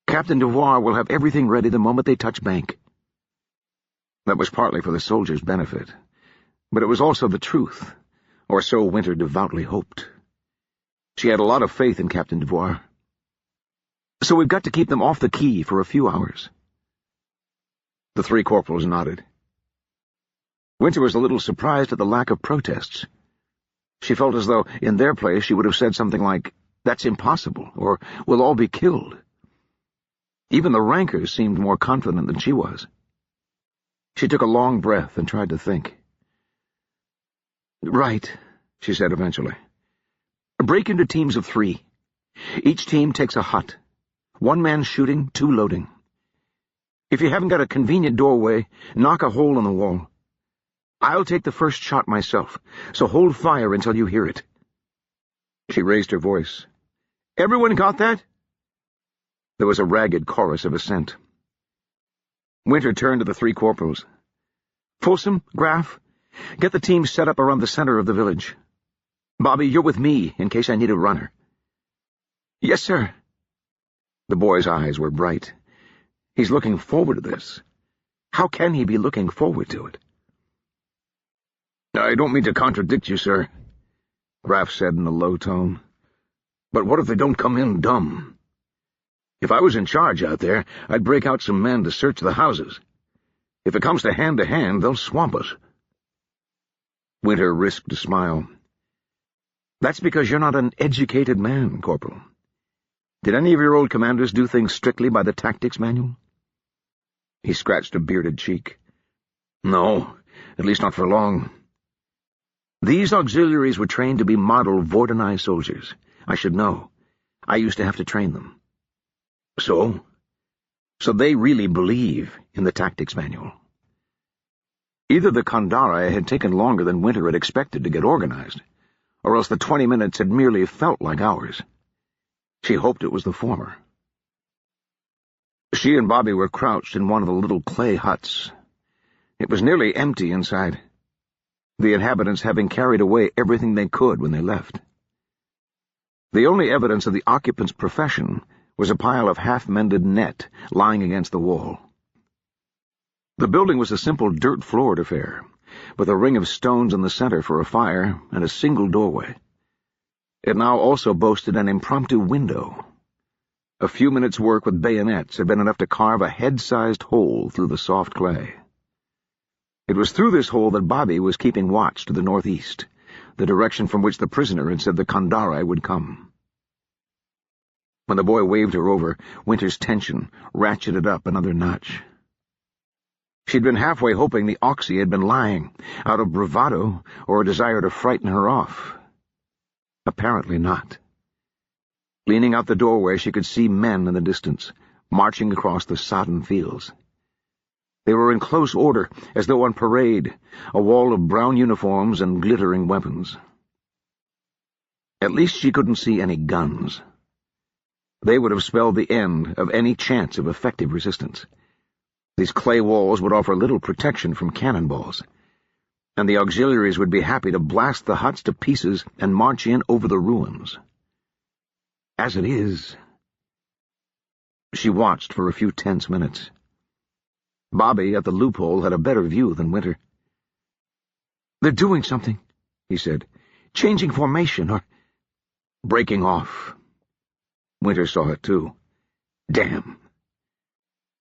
Captain Jehal will have everything ready the moment they touch bank." That was partly for the soldiers' benefit, but it was also the truth, or so Winter devoutly hoped. She had a lot of faith in Captain Jehal. "So we've got to keep them off the quay for a few hours." The 3 corporals nodded. Winter was a little surprised at the lack of protests. She felt as though, in their place, she would have said something like, "That's impossible," or "We'll all be killed." Even the rankers seemed more confident than she was. She took a long breath and tried to think. "Right," she said eventually. "Break into teams of 3. Each team takes a hut. 1 man shooting, 2 loading. If you haven't got a convenient doorway, knock a hole in the wall. I'll take the first shot myself, so hold fire until you hear it." She raised her voice. "Everyone got that?" There was a ragged chorus of assent. Winter turned to the 3 corporals. "Folsom, Graf, get the team set up around the center of the village. Bobby, you're with me, in case I need a runner." "Yes, sir." The boy's eyes were bright. He's looking forward to this. How can he be looking forward to it? "I don't mean to contradict you, sir," Graf said in a low tone. "But what if they don't come in dumb? If I was in charge out there, I'd break out some men to search the houses. If it comes to hand, they'll swamp us." Winter risked a smile. "That's because you're not an educated man, Corporal. Did any of your old commanders do things strictly by the tactics manual?" He scratched a bearded cheek. "No, at least not for long. These auxiliaries were trained to be model Vordenai soldiers. I should know. I used to have to train them." So they really believe in the tactics manual. Either the Kandari had taken longer than Winter had expected to get organized, or else the 20 minutes had merely felt like hours. She hoped it was the former. She and Bobby were crouched in one of the little clay huts. It was nearly empty inside, the inhabitants having carried away everything they could when they left. The only evidence of the occupant's profession was a pile of half-mended net lying against the wall. The building was a simple dirt-floored affair, with a ring of stones in the center for a fire and a single doorway. It now also boasted an impromptu window. A few minutes' work with bayonets had been enough to carve a head-sized hole through the soft clay. It was through this hole that Bobby was keeping watch to the northeast, the direction from which the prisoner had said the Kandari would come. When the boy waved her over, Winter's tension ratcheted up another notch. She'd been halfway hoping the Oxy had been lying, out of bravado or a desire to frighten her off. Apparently not. Leaning out the doorway, she could see men in the distance, marching across the sodden fields. They were in close order, as though on parade, a wall of brown uniforms and glittering weapons. At least she couldn't see any guns. They would have spelled the end of any chance of effective resistance. These clay walls would offer little protection from cannonballs, and the auxiliaries would be happy to blast the huts to pieces and march in over the ruins. As it is... She watched for a few tense minutes. Bobby, at the loophole, had a better view than Winter. "They're doing something," he said. "Changing formation, or breaking off." Winter saw it, too. Damn.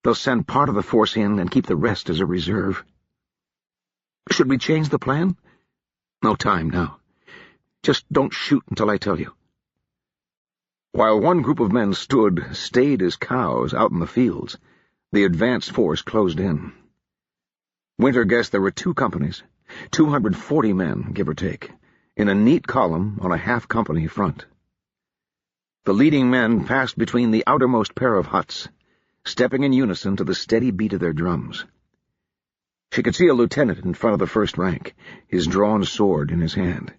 They'll send part of the force in and keep the rest as a reserve. "Should we change the plan?" "No time now. Just don't shoot until I tell you." While one group of men stood, staid as cows, out in the fields, the advance force closed in. Winter guessed there were 2 companies, 240 men, give or take, in a neat column on a half-company front. The leading men passed between the outermost pair of huts, stepping in unison to the steady beat of their drums. She could see a lieutenant in front of the first rank, his drawn sword in his hand.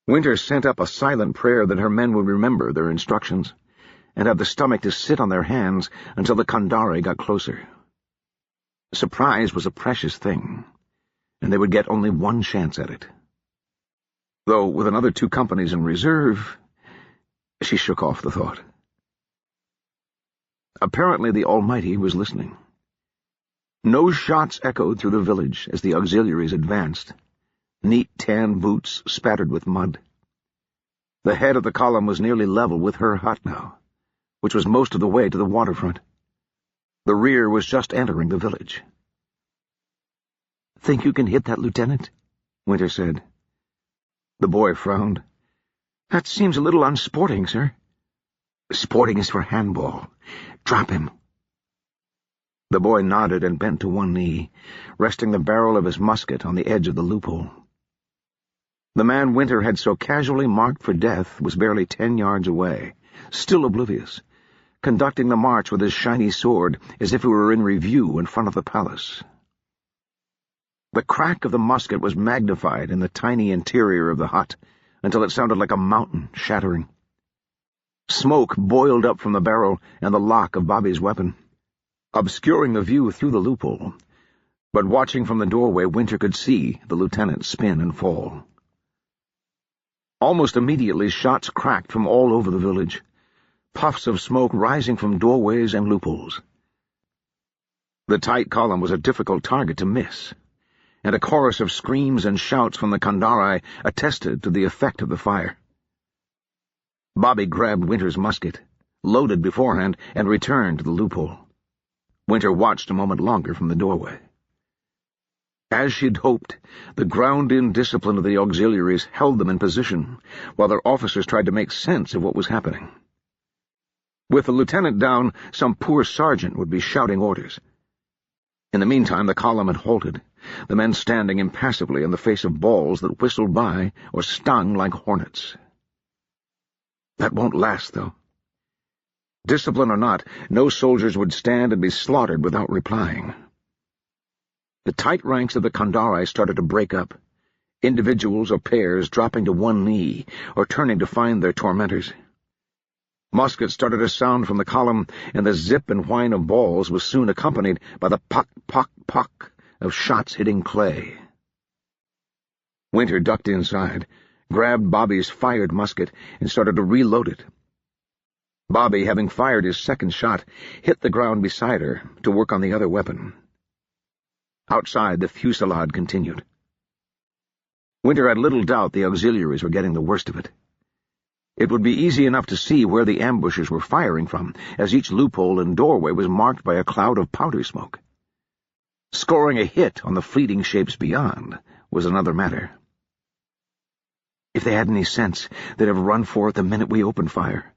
Winter sent up a silent prayer that her men would remember their instructions and have the stomach to sit on their hands until the Kandari got closer. Surprise was a precious thing, and they would get only one chance at it. Though with another 2 companies in reserve, she shook off the thought. Apparently the Almighty was listening. No shots echoed through the village as the auxiliaries advanced, neat tan boots spattered with mud. The head of the column was nearly level with her hut now, which was most of the way to the waterfront. The rear was just entering the village. "Think you can hit that, Lieutenant?" Winter said. The boy frowned. "That seems a little unsporting, sir." "Sporting is for handball. Drop him." The boy nodded and bent to one knee, resting the barrel of his musket on the edge of the loophole. The man Winter had so casually marked for death was barely 10 yards away, still oblivious, conducting the march with his shiny sword as if he were in review in front of the palace. The crack of the musket was magnified in the tiny interior of the hut until it sounded like a mountain shattering. Smoke boiled up from the barrel and the lock of Bobby's weapon, obscuring the view through the loophole, but watching from the doorway Winter could see the lieutenant spin and fall. Almost immediately shots cracked from all over the village, puffs of smoke rising from doorways and loopholes. The tight column was a difficult target to miss, and a chorus of screams and shouts from the Kandari attested to the effect of the fire. Bobby grabbed Winter's musket, loaded beforehand, and returned to the loophole. Winter watched a moment longer from the doorway. As she'd hoped, the ground-in discipline of the auxiliaries held them in position, while their officers tried to make sense of what was happening. With the lieutenant down, some poor sergeant would be shouting orders. In the meantime, the column had halted, the men standing impassively in the face of balls that whistled by or stung like hornets. That won't last, though. Discipline or not, no soldiers would stand and be slaughtered without replying. The tight ranks of the Kandari started to break up, individuals or pairs dropping to one knee or turning to find their tormentors. Muskets started to sound from the column, and the zip and whine of balls was soon accompanied by the pock, pock, pock of shots hitting clay. Winter ducked inside, grabbed Bobby's fired musket, and started to reload it. Bobby, having fired his second shot, hit the ground beside her to work on the other weapon. Outside, the fusillade continued. Winter had little doubt the auxiliaries were getting the worst of it. It would be easy enough to see where the ambushers were firing from, as each loophole and doorway was marked by a cloud of powder smoke. Scoring a hit on the fleeting shapes beyond was another matter. If they had any sense, they'd have run for it the minute we opened fire.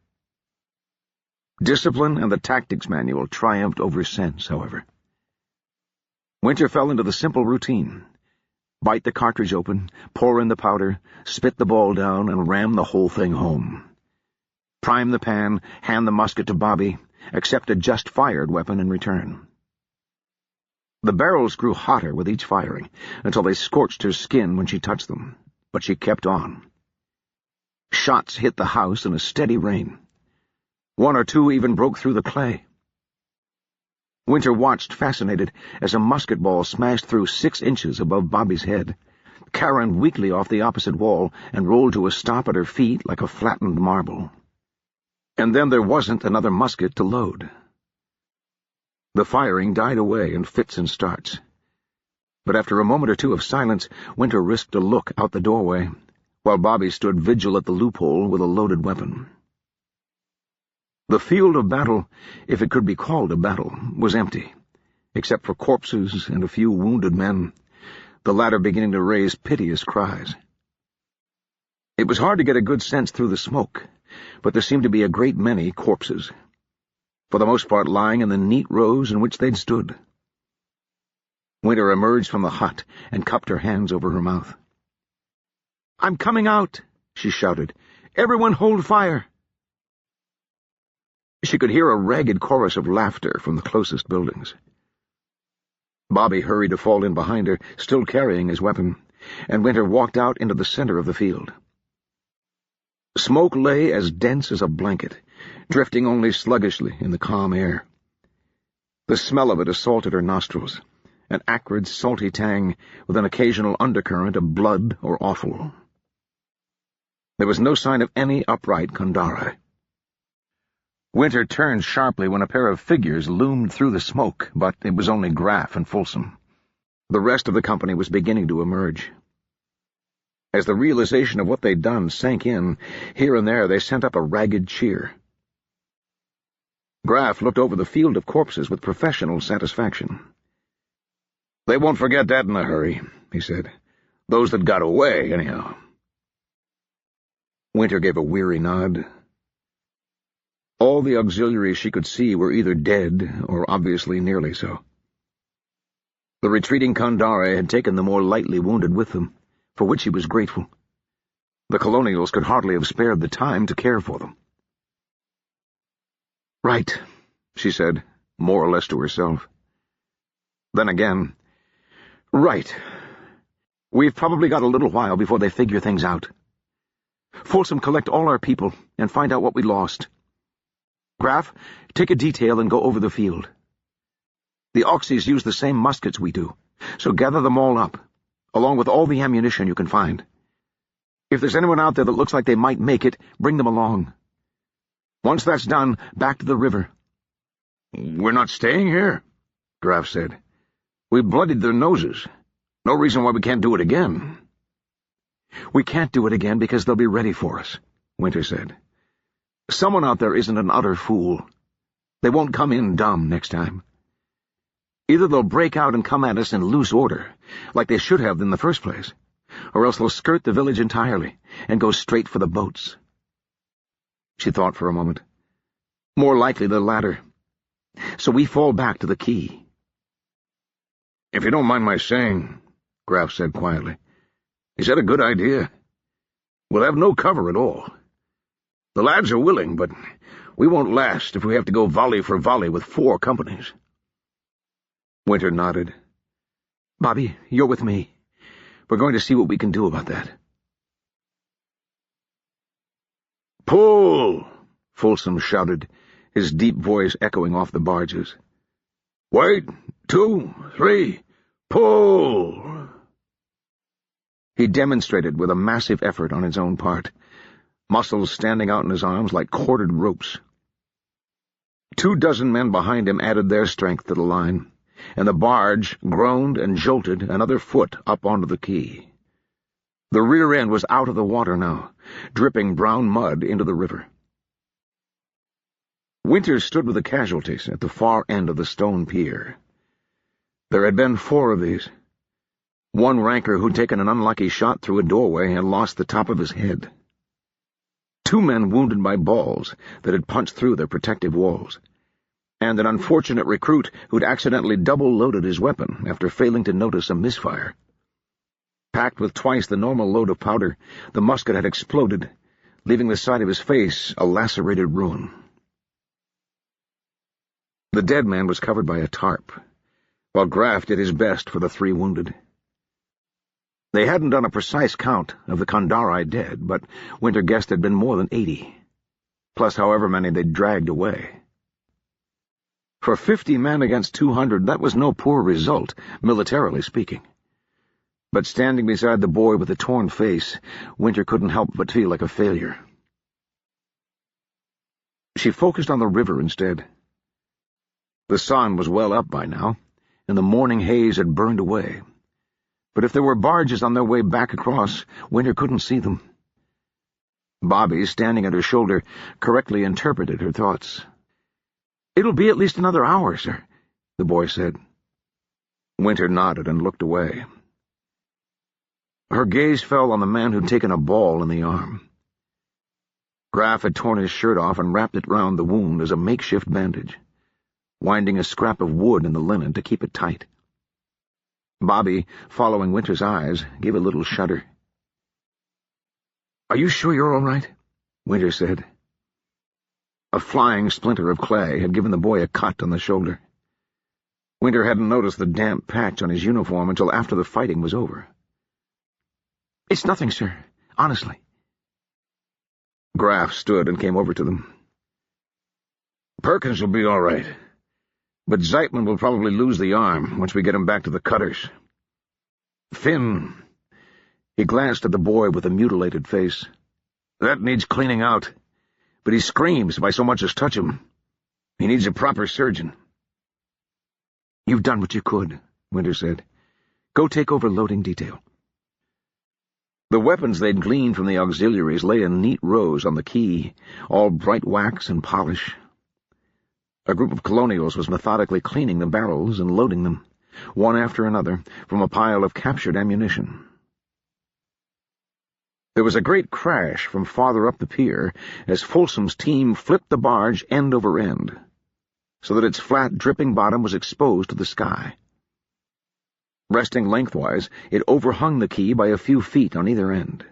Discipline and the tactics manual triumphed over sense, however. Winter fell into the simple routine. Bite the cartridge open, pour in the powder, spit the ball down, and ram the whole thing home. Prime the pan, hand the musket to Bobby, accept a just-fired weapon in return. The barrels grew hotter with each firing, until they scorched her skin when she touched them, but she kept on. Shots hit the house in a steady rain. One or two even broke through the clay. Winter watched fascinated as a musket ball smashed through 6 inches above Bobby's head, caromed weakly off the opposite wall, and rolled to a stop at her feet like a flattened marble. And then there wasn't another musket to load. The firing died away in fits and starts. But after a moment or two of silence, Winter risked a look out the doorway, while Bobby stood vigil at the loophole with a loaded weapon. The field of battle, if it could be called a battle, was empty, except for corpses and a few wounded men, the latter beginning to raise piteous cries. It was hard to get a good sense through the smoke, but there seemed to be a great many corpses, for the most part lying in the neat rows in which they'd stood. Winter emerged from the hut and cupped her hands over her mouth. "I'm coming out," she shouted. "Everyone hold fire." She could hear a ragged chorus of laughter from the closest buildings. Bobby hurried to fall in behind her, still carrying his weapon, and Winter walked out into the center of the field. Smoke lay as dense as a blanket, drifting only sluggishly in the calm air. The smell of it assaulted her nostrils, an acrid, salty tang with an occasional undercurrent of blood or offal. There was no sign of any upright Kandari. Winter turned sharply when a pair of figures loomed through the smoke, but it was only Graff and Folsom. The rest of the company was beginning to emerge. As the realization of what they'd done sank in, here and there they sent up a ragged cheer. Graff looked over the field of corpses with professional satisfaction. "They won't forget that in a hurry," he said. "Those that got away, anyhow." Winter gave a weary nod. All the auxiliaries she could see were either dead or obviously nearly so. The retreating Kandari had taken the more lightly wounded with them, for which he was grateful. The colonials could hardly have spared the time to care for them. "Right," she said, more or less to herself. Then again, "Right. We've probably got a little while before they figure things out. Folsom, collect all our people and find out what we lost. Graff, take a detail and go over the field. The Oxys use the same muskets we do, so gather them all up, along with all the ammunition you can find. If there's anyone out there that looks like they might make it, bring them along. Once that's done, back to the river." "We're not staying here," Graff said. "We bloodied their noses. No reason why we can't do it again." "We can't do it again because they'll be ready for us," Winter said. "Someone out there isn't an utter fool. They won't come in dumb next time. Either they'll break out and come at us in loose order, like they should have in the first place, or else they'll skirt the village entirely and go straight for the boats." She thought for a moment. "More likely the latter. So we fall back to the quay." "If you don't mind my saying," Graff said quietly, "is that a good idea? We'll have no cover at all. The lads are willing, but we won't last if we have to go volley for volley with 4 companies." Winter nodded. "Bobby, you're with me. We're going to see what we can do about that." "Pull!" Folsom shouted, his deep voice echoing off the barges. "Wait, 2, 3, pull!" He demonstrated with a massive effort on his own part, muscles standing out in his arms like corded ropes. 24 men behind him added their strength to the line, and the barge groaned and jolted another foot up onto the quay. The rear end was out of the water now, dripping brown mud into the river. Winter stood with the casualties at the far end of the stone pier. There had been 4 of these. One ranker who'd taken an unlucky shot through a doorway and lost the top of his head. 2 men wounded by balls that had punched through their protective walls, and an unfortunate recruit who'd accidentally double-loaded his weapon after failing to notice a misfire. Packed with twice the normal load of powder, the musket had exploded, leaving the side of his face a lacerated ruin. The dead man was covered by a tarp, while Graff did his best for the 3 wounded. They hadn't done a precise count of the Kandari dead, but Winter guessed there'd been more than 80, plus however many they'd dragged away. For 50 men against 200, that was no poor result, militarily speaking. But standing beside the boy with the torn face, Winter couldn't help but feel like a failure. She focused on the river instead. The sun was well up by now, and the morning haze had burned away. But if there were barges on their way back across, Winter couldn't see them. Bobby, standing at her shoulder, correctly interpreted her thoughts. "It'll be at least another hour, sir," the boy said. Winter nodded and looked away. Her gaze fell on the man who'd taken a ball in the arm. Graff had torn his shirt off and wrapped it round the wound as a makeshift bandage, winding a scrap of wood in the linen to keep it tight. Bobby, following Winter's eyes, gave a little shudder. "Are you sure you're all right?" Winter said. A flying splinter of clay had given the boy a cut on the shoulder. Winter hadn't noticed the damp patch on his uniform until after the fighting was over. "It's nothing, sir. Honestly." Graff stood and came over to them. "Perkins will be all right, but Zeitman will probably lose the arm once we get him back to the cutters. Finn—" He glanced at the boy with a mutilated face. "That needs cleaning out, but he screams if I so much as touch him. He needs a proper surgeon." "You've done what you could," Winter said. "Go take over loading detail." The weapons they'd gleaned from the auxiliaries lay in neat rows on the quay, all bright wax and polish. A group of colonials was methodically cleaning the barrels and loading them, one after another, from a pile of captured ammunition. There was a great crash from farther up the pier as Folsom's team flipped the barge end over end, so that its flat, dripping bottom was exposed to the sky. Resting lengthwise, it overhung the quay by a few feet on either end.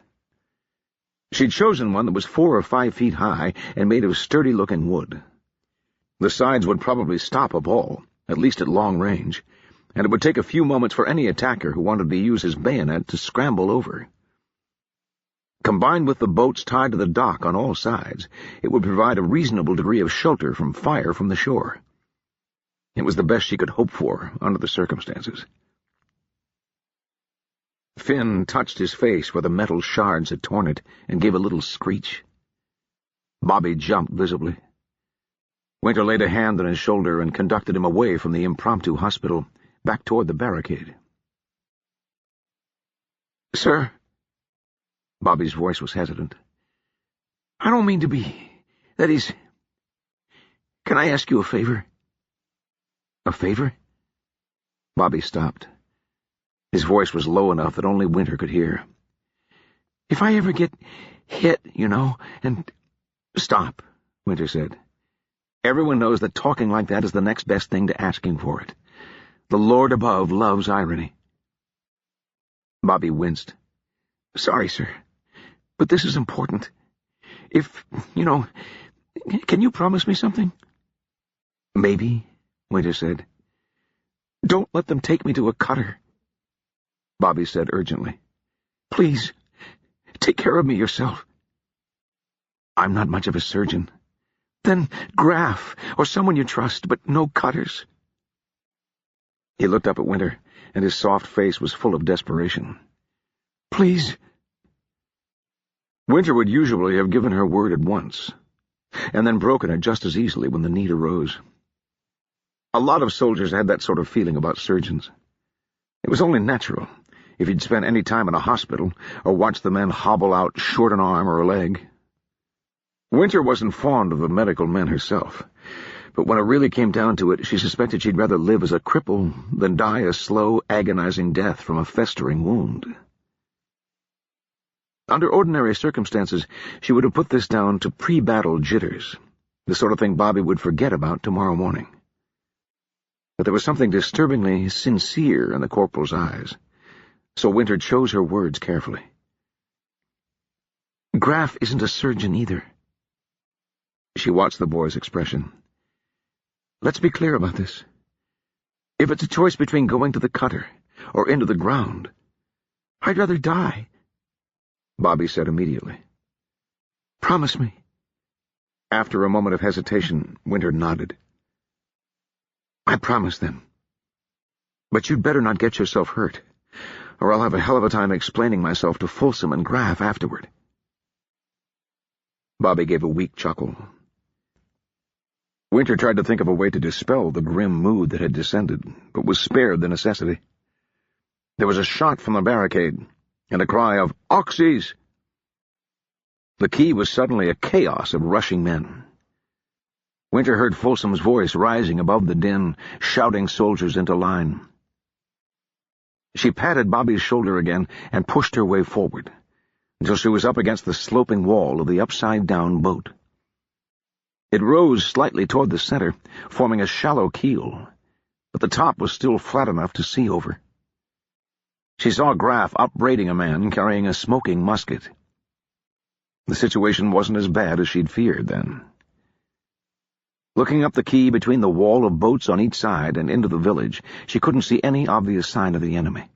She'd chosen one that was 4 or 5 feet high and made of sturdy-looking wood. The sides would probably stop a ball, at least at long range, and it would take a few moments for any attacker who wanted to use his bayonet to scramble over. Combined with the boats tied to the dock on all sides, it would provide a reasonable degree of shelter from fire from the shore. It was the best she could hope for under the circumstances. Finn touched his face where the metal shards had torn it and gave a little screech. Bobby jumped visibly. Winter laid a hand on his shoulder and conducted him away from the impromptu hospital, back toward the barricade. "Sir," Bobby's voice was hesitant, "I don't mean to be. That is, can I ask you a favor?" "A favor?" Bobby stopped. His voice was low enough that only Winter could hear. "If I ever get hit, and—" "Stop," Winter said. "Everyone knows that talking like that is the next best thing to asking for it. The Lord above loves irony." Bobby winced. "Sorry, sir, but this is important. If, can you promise me something?" "Maybe," Winter said. "Don't let them take me to a cutter," Bobby said urgently. "Please, take care of me yourself." "I'm not much of a surgeon." "Then Graff, or someone you trust, but no cutters." He looked up at Winter, and his soft face was full of desperation. "Please." Winter would usually have given her word at once, and then broken it just as easily when the need arose. A lot of soldiers had that sort of feeling about surgeons. It was only natural, if you'd spent any time in a hospital or watched the men hobble out short an arm or a leg. Winter wasn't fond of the medical men herself, but when it really came down to it, she suspected she'd rather live as a cripple than die a slow, agonizing death from a festering wound. Under ordinary circumstances, she would have put this down to pre-battle jitters, the sort of thing Bobby would forget about tomorrow morning. But there was something disturbingly sincere in the corporal's eyes, so Winter chose her words carefully. "Graff isn't a surgeon either." She watched the boy's expression. "Let's be clear about this. If it's a choice between going to the cutter or into the ground, I'd rather die," Bobby said immediately. "Promise me." After a moment of hesitation, Winter nodded. "I promise, then. But you'd better not get yourself hurt, or I'll have a hell of a time explaining myself to Folsom and Graff afterward." Bobby gave a weak chuckle. Winter tried to think of a way to dispel the grim mood that had descended, but was spared the necessity. There was a shot from the barricade, and a cry of "Oxys!" The quay was suddenly a chaos of rushing men. Winter heard Folsom's voice rising above the din, shouting soldiers into line. She patted Bobby's shoulder again and pushed her way forward, until she was up against the sloping wall of the upside-down boat. It rose slightly toward the center, forming a shallow keel, but the top was still flat enough to see over. She saw Graff upbraiding a man carrying a smoking musket. The situation wasn't as bad as she'd feared then. Looking up the quay between the wall of boats on each side and into the village, she couldn't see any obvious sign of the enemy.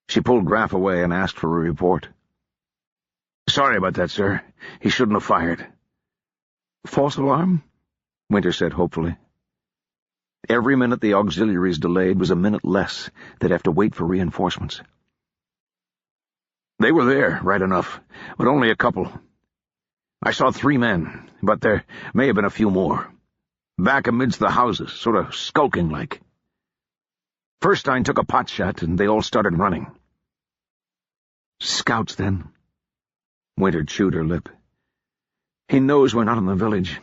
She pulled Graff away and asked for a report. "Sorry about that, sir. He shouldn't have fired." "False alarm?" Winter said hopefully. Every minute the auxiliaries delayed was a minute less they'd have to wait for reinforcements. "They were there, right enough, but only a couple. I saw 3 men, but there may have been a few more. Back amidst the houses, sort of skulking-like. Furstein took a pot shot, and they all started running." "Scouts, then?" Winter chewed her lip. "He knows we're not in the village,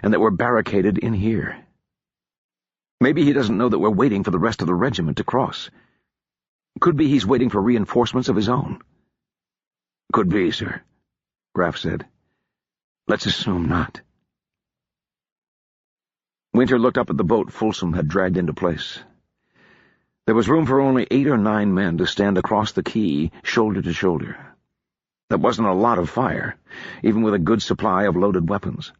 and that we're barricaded in here. Maybe he doesn't know that we're waiting for the rest of the regiment to cross. Could be he's waiting for reinforcements of his own." "Could be, sir," Graff said. "Let's assume not." Winter looked up at the boat Folsom had dragged into place. There was room for only 8 or 9 men to stand across the quay, shoulder to shoulder. That wasn't a lot of fire, even with a good supply of loaded weapons.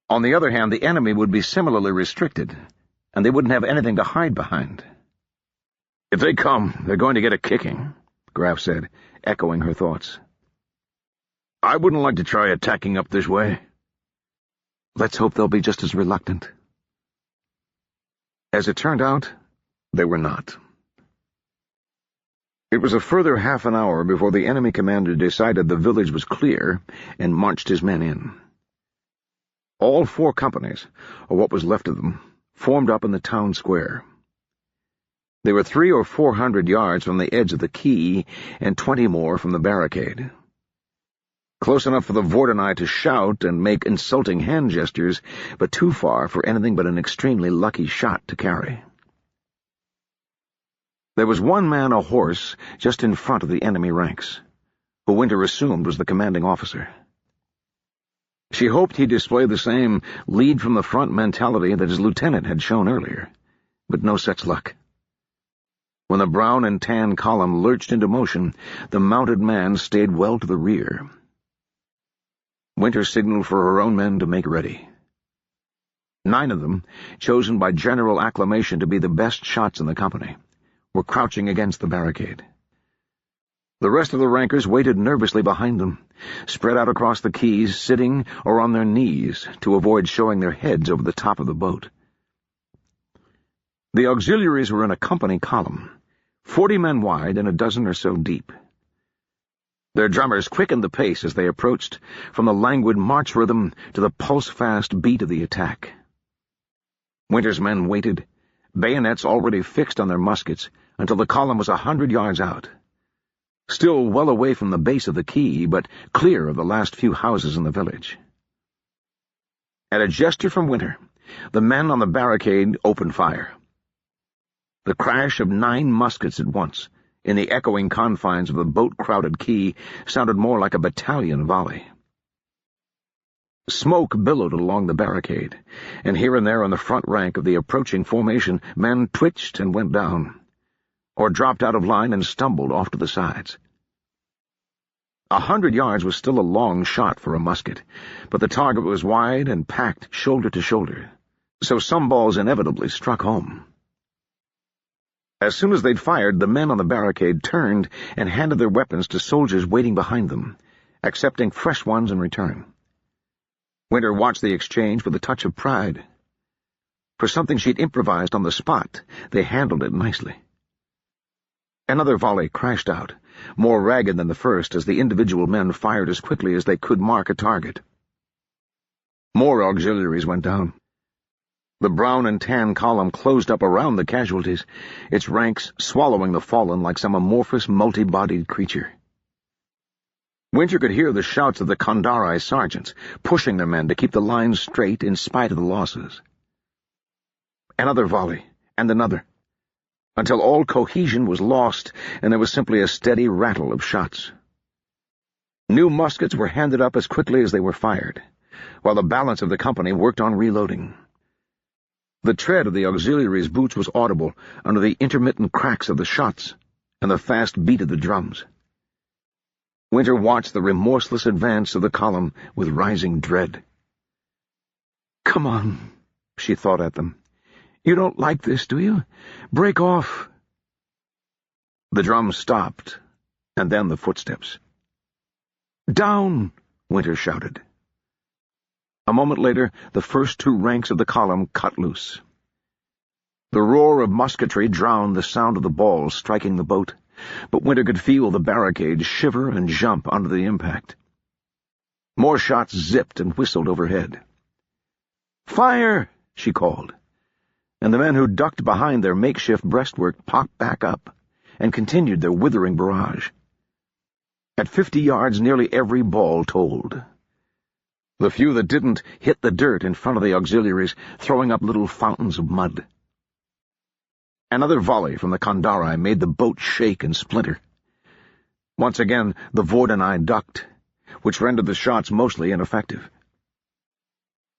On the other hand, the enemy would be similarly restricted, and they wouldn't have anything to hide behind. "If they come, they're going to get a kicking," Graff said, echoing her thoughts. "I wouldn't like to try attacking up this way." "Let's hope they'll be just as reluctant." As it turned out, they were not. It was a further half an hour before the enemy commander decided the village was clear and marched his men in. All 4 companies, or what was left of them, formed up in the town square. They were 300 or 400 yards from the edge of the quay and 20 more from the barricade. Close enough for the Vordenai to shout and make insulting hand gestures, but too far for anything but an extremely lucky shot to carry. There was 1 man a horse just in front of the enemy ranks, who Winter assumed was the commanding officer. She hoped he'd display the same lead-from-the-front mentality that his lieutenant had shown earlier, but no such luck. When the brown and tan column lurched into motion, the mounted man stayed well to the rear. Winter signaled for her own men to make ready. 9 of them, chosen by general acclamation to be the best shots in the company, were crouching against the barricade. The rest of the rankers waited nervously behind them, spread out across the quays, sitting or on their knees to avoid showing their heads over the top of the boat. The auxiliaries were in a company column, 40 men wide and a dozen or so deep. Their drummers quickened the pace as they approached, from the languid march rhythm to the pulse-fast beat of the attack. Winter's men waited, bayonets already fixed on their muskets, until the column was 100 yards out. Still well away from the base of the quay, but clear of the last few houses in the village. At a gesture from Winter, the men on the barricade opened fire. The crash of 9 muskets at once, in the echoing confines of the boat-crowded quay, sounded more like a battalion volley. Smoke billowed along the barricade, and here and there on the front rank of the approaching formation men twitched and went down, or dropped out of line and stumbled off to the sides. 100 yards was still a long shot for a musket, but the target was wide and packed shoulder to shoulder, so some balls inevitably struck home. As soon as they'd fired, the men on the barricade turned and handed their weapons to soldiers waiting behind them, accepting fresh ones in return. Winter watched the exchange with a touch of pride. For something she'd improvised on the spot, they handled it nicely. Another volley crashed out, more ragged than the first, as the individual men fired as quickly as they could mark a target. More auxiliaries went down. The brown and tan column closed up around the casualties, its ranks swallowing the fallen like some amorphous, multi-bodied creature. Winter could hear the shouts of the Kandari sergeants, pushing their men to keep the line straight in spite of the losses. Another volley, and another. until all cohesion was lost and there was simply a steady rattle of shots. New muskets were handed up as quickly as they were fired, while the balance of the company worked on reloading. The tread of the auxiliaries' boots was audible under the intermittent cracks of the shots and the fast beat of the drums. Winter watched the remorseless advance of the column with rising dread. "Come on," she thought at them. "You don't like this, do you? Break off." The drums stopped, and then the footsteps. "Down!" Winter shouted. A moment later, the first two ranks of the column cut loose. The roar of musketry drowned the sound of the balls striking the boat, but Winter could feel the barricade shiver and jump under the impact. More shots zipped and whistled overhead. "Fire!" she called, and the men who ducked behind their makeshift breastwork popped back up and continued their withering barrage. At 50 yards, nearly every ball told. The few that didn't hit the dirt in front of the auxiliaries, throwing up little fountains of mud. Another volley from the Kandari made the boat shake and splinter. Once again, the Vordenei ducked, which rendered the shots mostly ineffective.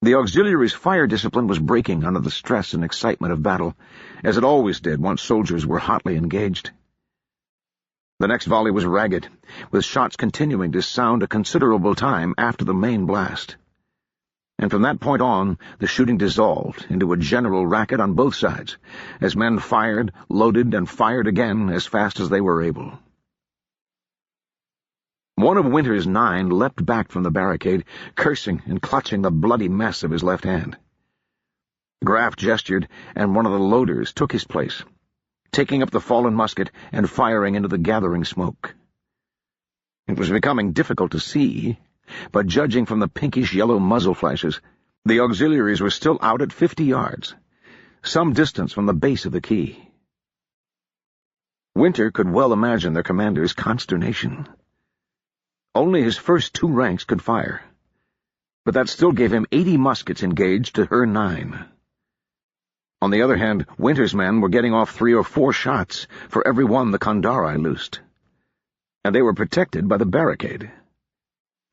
The auxiliaries' fire discipline was breaking under the stress and excitement of battle, as it always did once soldiers were hotly engaged. The next volley was ragged, with shots continuing to sound a considerable time after the main blast. And from that point on, the shooting dissolved into a general racket on both sides, as men fired, loaded, and fired again as fast as they were able. One of Winter's 9 leapt back from the barricade, cursing and clutching the bloody mess of his left hand. Graf gestured, and one of the loaders took his place, taking up the fallen musket and firing into the gathering smoke. It was becoming difficult to see, but judging from the pinkish-yellow muzzle flashes, the auxiliaries were still out at 50 yards, some distance from the base of the quay. Winter could well imagine their commander's consternation. Only his first 2 ranks could fire, but that still gave him 80 muskets engaged to her 9. On the other hand, Winter's men were getting off 3 or 4 shots for every one the Kandari loosed, and they were protected by the barricade.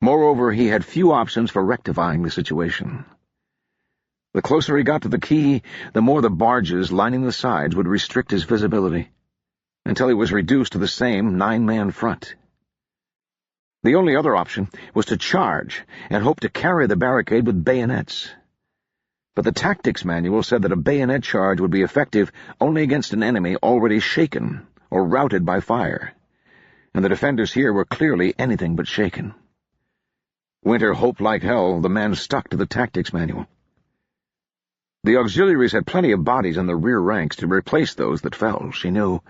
Moreover, he had few options for rectifying the situation. The closer he got to the quay, the more the barges lining the sides would restrict his visibility, until he was reduced to the same 9-man front. The only other option was to charge and hope to carry the barricade with bayonets. But the tactics manual said that a bayonet charge would be effective only against an enemy already shaken or routed by fire, and the defenders here were clearly anything but shaken. Winter hoped like hell the men stuck to the tactics manual. The auxiliaries had plenty of bodies in the rear ranks to replace those that fell, she knew,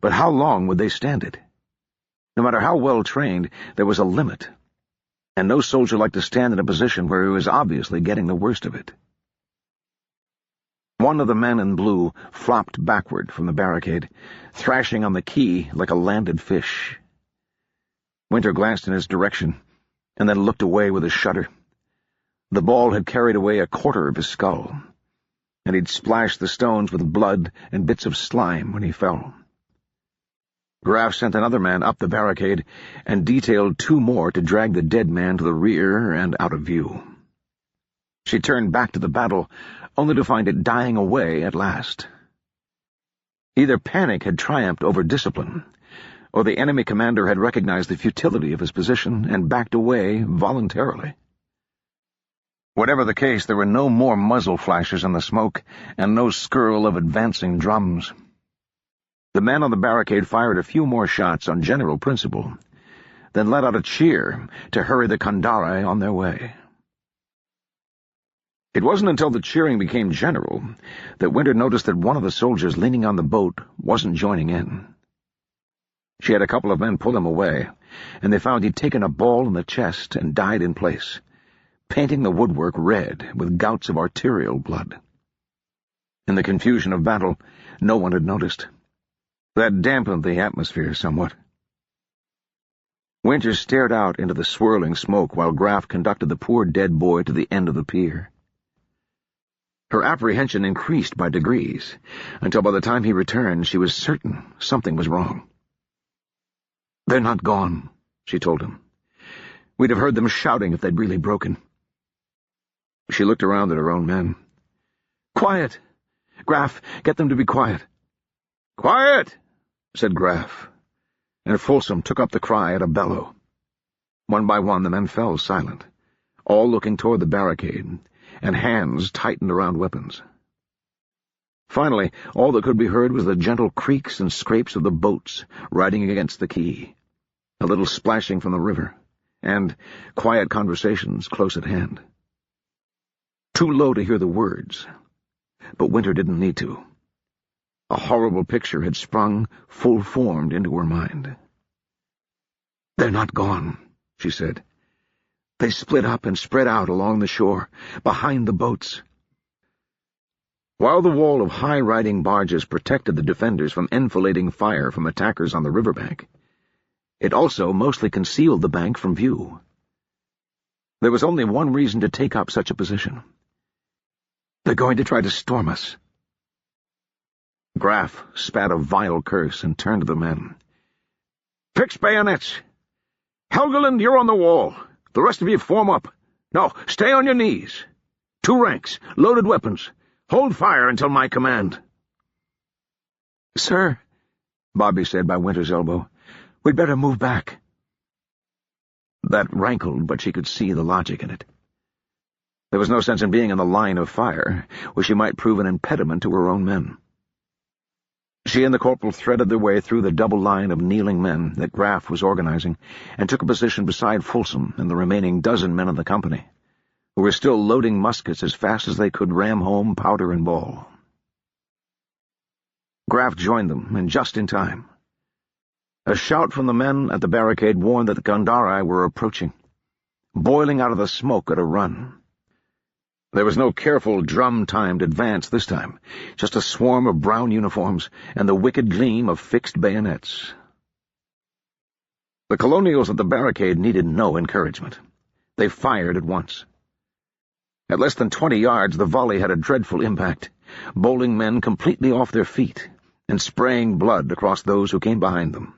but how long would they stand it? No matter how well trained, there was a limit, and no soldier liked to stand in a position where he was obviously getting the worst of it. One of the men in blue flopped backward from the barricade, thrashing on the quay like a landed fish. Winter glanced in his direction, and then looked away with a shudder. The ball had carried away a quarter of his skull, and he'd splashed the stones with blood and bits of slime when he fell. Graf sent another man up the barricade and detailed 2 more to drag the dead man to the rear and out of view. She turned back to the battle, only to find it dying away at last. Either panic had triumphed over discipline, or the enemy commander had recognized the futility of his position and backed away voluntarily. Whatever the case, there were no more muzzle flashes in the smoke, and no skirl of advancing drums. The men on the barricade fired a few more shots on general principle, then let out a cheer to hurry the Kandari on their way. It wasn't until the cheering became general that Winter noticed that one of the soldiers leaning on the boat wasn't joining in. She had a couple of men pull him away, and they found he'd taken a ball in the chest and died in place, painting the woodwork red with gouts of arterial blood. In the confusion of battle, no one had noticed. That dampened the atmosphere somewhat. Winter stared out into the swirling smoke while Graf conducted the poor dead boy to the end of the pier. Her apprehension increased by degrees, until by the time he returned she was certain something was wrong. "They're not gone," she told him. "We'd have heard them shouting if they'd really broken." She looked around at her own men. "Quiet! Graf, get them to be quiet." "Quiet!" said Graf, and Folsom took up the cry at a bellow. One by one the men fell silent, all looking toward the barricade, and hands tightened around weapons. Finally, all that could be heard was the gentle creaks and scrapes of the boats riding against the quay, a little splashing from the river, and quiet conversations close at hand. Too low to hear the words, but Winter didn't need to. A horrible picture had sprung, full-formed, into her mind. "They're not gone," she said. "They split up and spread out along the shore, behind the boats." While the wall of high-riding barges protected the defenders from enfilading fire from attackers on the riverbank, it also mostly concealed the bank from view. There was only one reason to take up such a position. "They're going to try to storm us." Graf spat a vile curse and turned to the men. "Fix bayonets! Helgeland, you're on the wall. The rest of you form up. No, stay on your knees. 2 ranks, loaded weapons. Hold fire until my command." "Sir," Bobby said by Winter's elbow, "we'd better move back." That rankled, but she could see the logic in it. There was no sense in being in the line of fire, where she might prove an impediment to her own men. She and the corporal threaded their way through the double line of kneeling men that Graf was organizing, and took a position beside Folsom and the remaining dozen men of the company, who were still loading muskets as fast as they could ram home powder and ball. Graf joined them, and just in time. A shout from the men at the barricade warned that the Gandhari were approaching, boiling out of the smoke at a run. There was no careful, drum-timed advance this time, just a swarm of brown uniforms and the wicked gleam of fixed bayonets. The colonials at the barricade needed no encouragement. They fired at once. At less than 20 yards, the volley had a dreadful impact, bowling men completely off their feet and spraying blood across those who came behind them.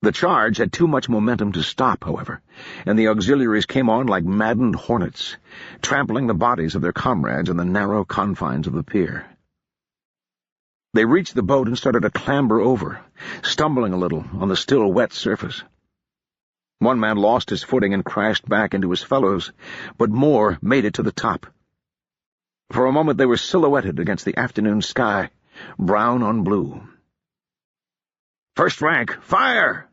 The charge had too much momentum to stop, however, and the auxiliaries came on like maddened hornets, trampling the bodies of their comrades in the narrow confines of the pier. They reached the boat and started to clamber over, stumbling a little on the still wet surface. One man lost his footing and crashed back into his fellows, but more made it to the top. For a moment they were silhouetted against the afternoon sky, brown on blue. "First rank, fire!"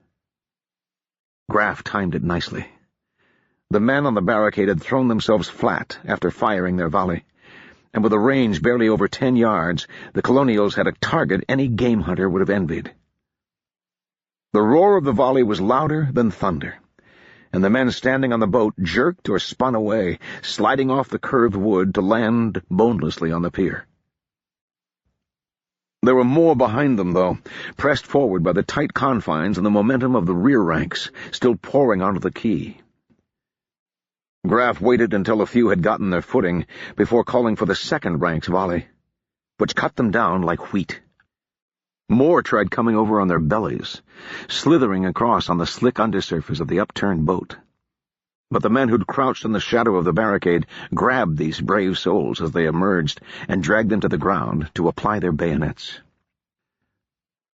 Graf timed it nicely. The men on the barricade had thrown themselves flat after firing their volley, and with a range barely over 10 yards, the colonials had a target any game hunter would have envied. The roar of the volley was louder than thunder, and the men standing on the boat jerked or spun away, sliding off the curved wood to land bonelessly on the pier. There were more behind them, though, pressed forward by the tight confines and the momentum of the rear ranks, still pouring onto the quay. Graf waited until a few had gotten their footing before calling for the second rank's volley, which cut them down like wheat. More tried coming over on their bellies, slithering across on the slick undersurface of the upturned boat. But the men who'd crouched in the shadow of the barricade grabbed these brave souls as they emerged and dragged them to the ground to apply their bayonets.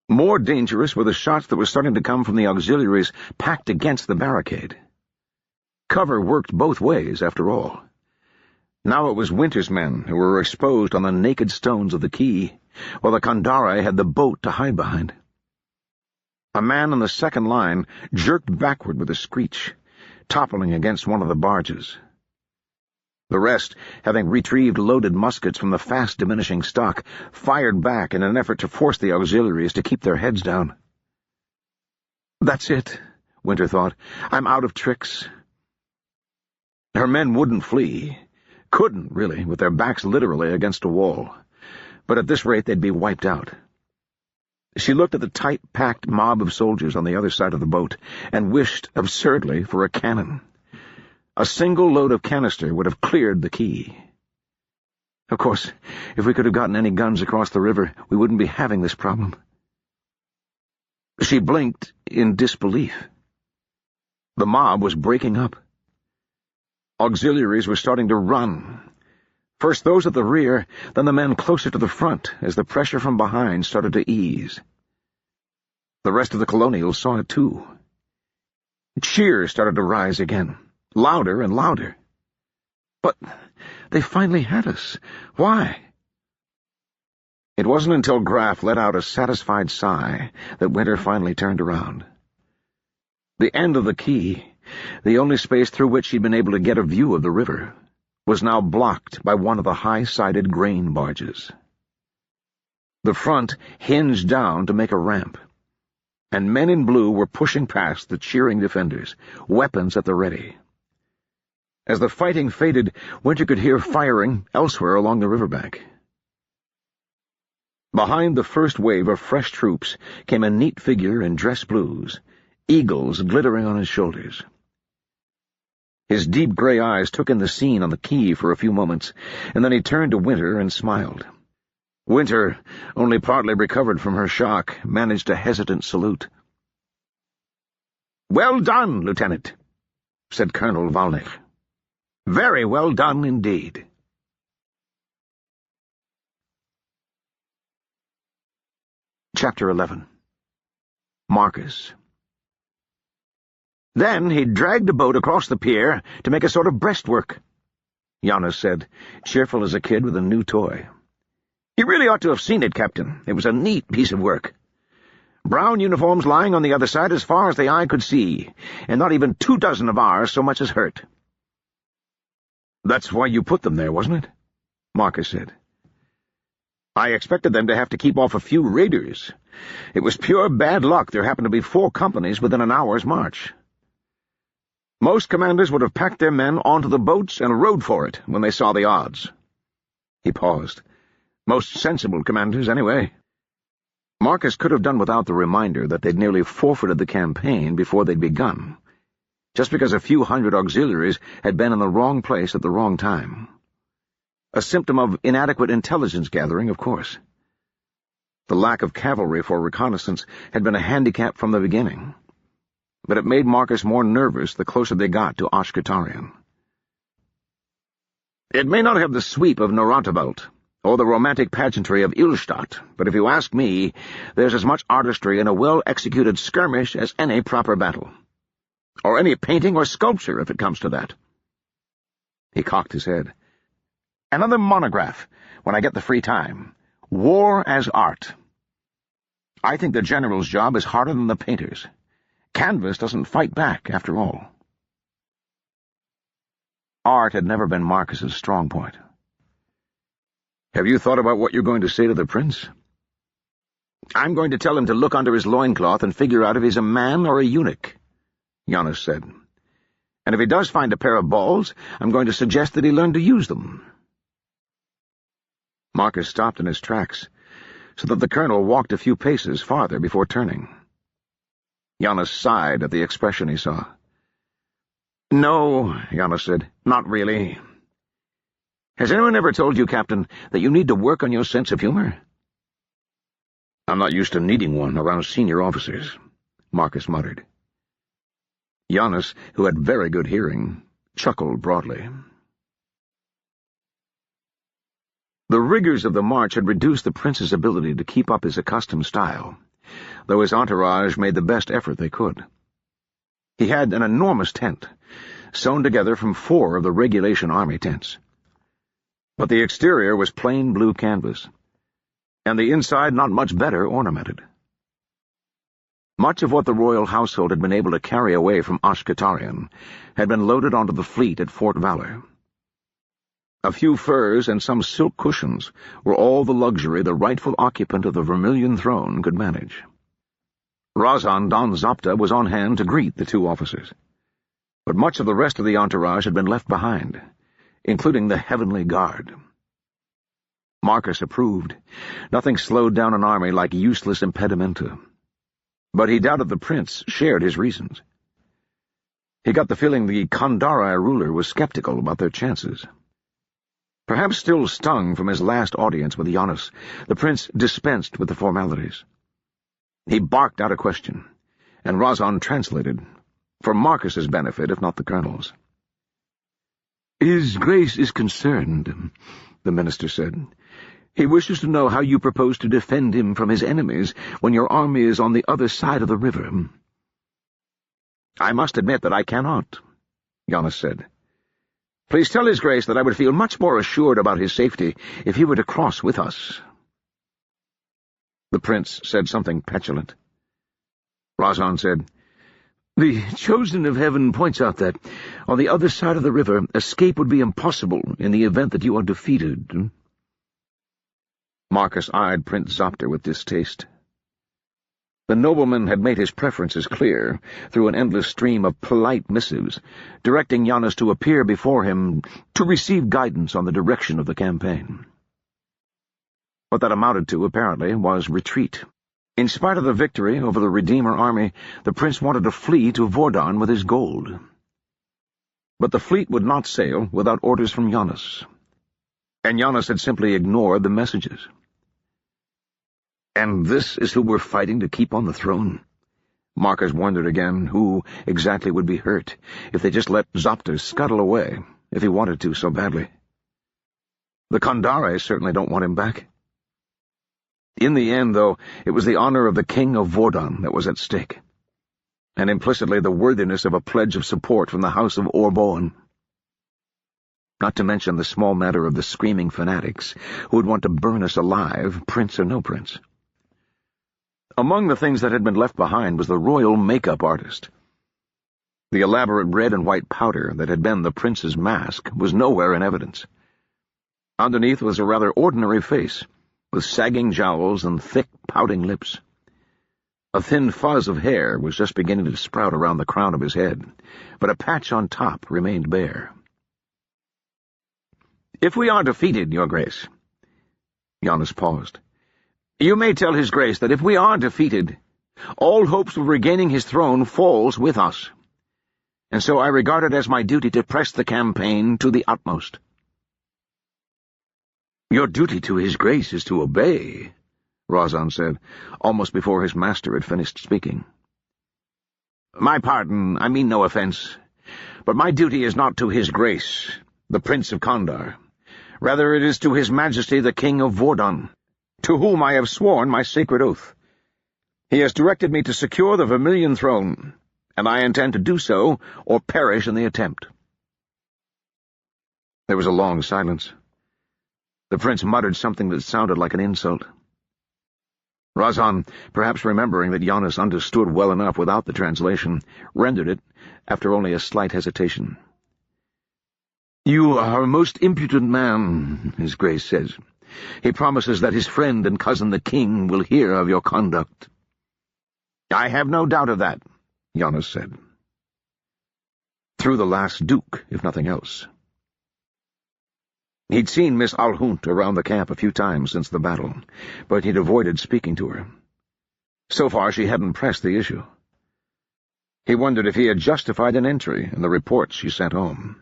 More dangerous were the shots that were starting to come from the auxiliaries packed against the barricade. Cover worked both ways, after all. Now it was Winter's men who were exposed on the naked stones of the quay, while the Gandhari had the boat to hide behind. A man on the second line jerked backward with a screech, toppling against one of the barges. The rest, having retrieved loaded muskets from the fast-diminishing stock, fired back in an effort to force the auxiliaries to keep their heads down. "That's it," Winter thought. "I'm out of tricks." Her men wouldn't flee. Couldn't, really, with their backs literally against a wall. But at this rate they'd be wiped out. She looked at the tight-packed mob of soldiers on the other side of the boat and wished, absurdly, for a cannon. A single load of canister would have cleared the quay. Of course, if we could have gotten any guns across the river, we wouldn't be having this problem." She blinked in disbelief. The mob was breaking up. Auxiliaries were starting to run. First those at the rear, then the men closer to the front, as the pressure from behind started to ease. The rest of the colonials saw it too. Cheers started to rise again, louder and louder. But they finally had us. Why? It wasn't until Graff let out a satisfied sigh that Winter finally turned around. The end of the quay, the only space through which she'd been able to get a view of the river, was now blocked by one of the high-sided grain barges. The front hinged down to make a ramp, and men in blue were pushing past the cheering defenders, weapons at the ready. As the fighting faded, Winter could hear firing elsewhere along the riverbank. Behind the first wave of fresh troops came a neat figure in dress blues, eagles glittering on his shoulders. His deep gray eyes took in the scene on the quay for a few moments, and then he turned to Winter and smiled. Winter, only partly recovered from her shock, managed a hesitant salute. "Well done, Lieutenant," said Colonel Valnich. "Very well done indeed." Chapter 11. Marcus. "Then he dragged a boat across the pier to make a sort of breastwork," Giannis said, cheerful as a kid with a new toy. "You really ought to have seen it, Captain. It was a neat piece of work. Brown uniforms lying on the other side as far as the eye could see, and not even 24 of ours so much as hurt." "That's why you put them there, wasn't it?" Marcus said. "I expected them to have to keep off a few raiders. It was pure bad luck there happened to be 4 companies within an hour's march. Most commanders would have packed their men onto the boats and rode for it when they saw the odds." He paused. "Most sensible commanders, anyway." Marcus could have done without the reminder that they'd nearly forfeited the campaign before they'd begun, just because a few hundred auxiliaries had been in the wrong place at the wrong time. A symptom of inadequate intelligence gathering, of course. The lack of cavalry for reconnaissance had been a handicap from the beginning, but it made Marcus more nervous the closer they got to Ashkatarian. "It may not have the sweep of Narantabelt, or the romantic pageantry of Ilstadt, but if you ask me, there's as much artistry in a well-executed skirmish as any proper battle. Or any painting or sculpture, if it comes to that." He cocked his head. "Another monograph, when I get the free time. War as art. I think the general's job is harder than the painter's. Canvas doesn't fight back, after all." Art had never been Marcus's strong point. "Have you thought about what you're going to say to the prince?" "I'm going to tell him to look under his loincloth and figure out if he's a man or a eunuch," Giannis said. "And if he does find a pair of balls, I'm going to suggest that he learn to use them." Marcus stopped in his tracks, so that the colonel walked a few paces farther before turning. Giannis sighed at the expression he saw. "No," Giannis said, "not really. Has anyone ever told you, Captain, that you need to work on your sense of humor?" "I'm not used to needing one around senior officers," Marcus muttered. Giannis, who had very good hearing, chuckled broadly. The rigors of the march had reduced the prince's ability to keep up his accustomed style, though his entourage made the best effort they could. He had an enormous tent, sewn together from 4 of the regulation army tents. But the exterior was plain blue canvas, and the inside not much better ornamented. Much of what the royal household had been able to carry away from Ashkatarian had been loaded onto the fleet at Fort Valor. A few furs and some silk cushions were all the luxury the rightful occupant of the Vermilion throne could manage. Razan Don Zapta was on hand to greet the 2 officers, but much of the rest of the entourage had been left behind, including the Heavenly Guard. Marcus approved. Nothing slowed down an army like useless impedimenta. But he doubted the prince shared his reasons. He got the feeling the Kandari ruler was skeptical about their chances. Perhaps still stung from his last audience with Giannis, the prince dispensed with the formalities. He barked out a question, and Razan translated, for Marcus's benefit, if not the colonel's. "His Grace is concerned," the minister said. "He wishes to know how you propose to defend him from his enemies when your army is on the other side of the river." "I must admit that I cannot," Giannis said. "Please tell His Grace that I would feel much more assured about his safety if he were to cross with us." The prince said something petulant. Razan said, "The chosen of heaven points out that, on the other side of the river, escape would be impossible in the event that you are defeated." Marcus eyed Prince Zopter with distaste. The nobleman had made his preferences clear through an endless stream of polite missives, directing Giannis to appear before him to receive guidance on the direction of the campaign. What that amounted to, apparently, was retreat. In spite of the victory over the Redeemer army, the prince wanted to flee to Vordon with his gold. But the fleet would not sail without orders from Giannis, and Giannis had simply ignored the messages. "And this is who we're fighting to keep on the throne?" Marcus wondered again who exactly would be hurt if they just let Zopter scuttle away, if he wanted to so badly. The Kandare certainly don't want him back. In the end, though, it was the honor of the king of Vordon that was at stake, and implicitly the worthiness of a pledge of support from the house of Orboen. Not to mention the small matter of the screaming fanatics who would want to burn us alive, prince or no prince. Among the things that had been left behind was the royal makeup artist. The elaborate red and white powder that had been the prince's mask was nowhere in evidence. Underneath was a rather ordinary face, with sagging jowls and thick, pouting lips. A thin fuzz of hair was just beginning to sprout around the crown of his head, but a patch on top remained bare. "If we are defeated, Your Grace," Giannis paused, "you may tell His Grace that if we are defeated, all hopes of regaining his throne falls with us, and so I regard it as my duty to press the campaign to the utmost." "Your duty to His Grace is to obey," Razan said, almost before his master had finished speaking. "My pardon, I mean no offense, but my duty is not to His Grace, the Prince of Kandar. Rather it is to His Majesty the King of Vordon, to whom I have sworn my sacred oath. He has directed me to secure the Vermilion throne, and I intend to do so, or perish in the attempt." There was a long silence. The prince muttered something that sounded like an insult. Razan, perhaps remembering that Giannis understood well enough without the translation, rendered it, after only a slight hesitation. "You are a most impudent man," His Grace says. "He promises that his friend and cousin the king will hear of your conduct." "I have no doubt of that," Giannis said. Through the last duke, if nothing else. He'd seen Miss Alhunt around the camp a few times since the battle, but he'd avoided speaking to her. So far she hadn't pressed the issue. He wondered if he had justified an entry in the reports she sent home.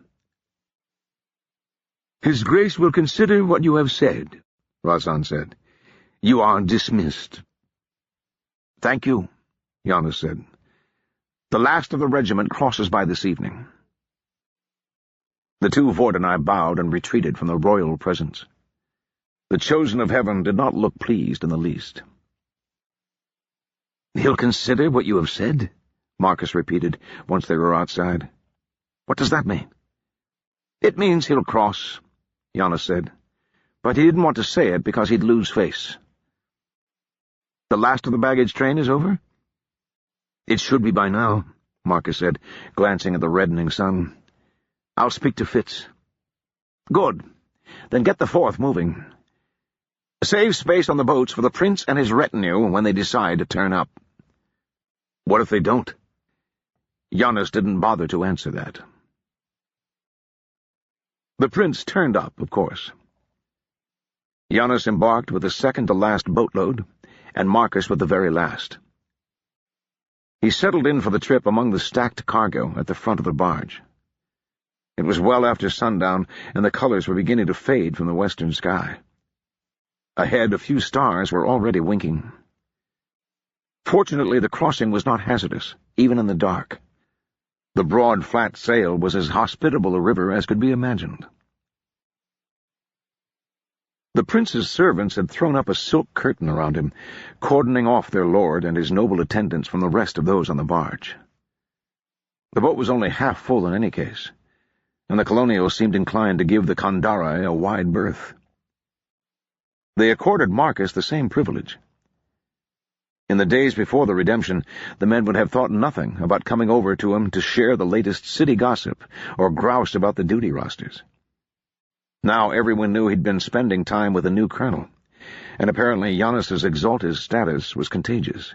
"His Grace will consider what you have said," Razan said. "You are dismissed." "Thank you," Giannis said. "The last of the regiment crosses by this evening." The two Vordeni bowed and retreated from the royal presence. The chosen of heaven did not look pleased in the least. "He'll consider what you have said?" Marcus repeated, once they were outside. "What does that mean?" "It means he'll cross," Giannis said, but he didn't want to say it because he'd lose face. "The last of the baggage train is over?" "It should be by now," Marcus said, glancing at the reddening sun. "I'll speak to Fitz." "Good. Then get the fourth moving. Save space on the boats for the prince and his retinue when they decide to turn up." "What if they don't?" Giannis didn't bother to answer that. The prince turned up, of course. Giannis embarked with the second-to-last boatload, and Marcus with the very last. He settled in for the trip among the stacked cargo at the front of the barge. It was well after sundown, and the colors were beginning to fade from the western sky. Ahead, a few stars were already winking. Fortunately, the crossing was not hazardous, even in the dark. The broad, flat sail was as hospitable a river as could be imagined. The prince's servants had thrown up a silk curtain around him, cordoning off their lord and his noble attendants from the rest of those on the barge. The boat was only half full in any case, and the colonials seemed inclined to give the Kandari a wide berth. They accorded Marcus the same privilege. In the days before the redemption, the men would have thought nothing about coming over to him to share the latest city gossip or grouse about the duty rosters. Now everyone knew he'd been spending time with a new colonel, and apparently Giannis's exalted status was contagious.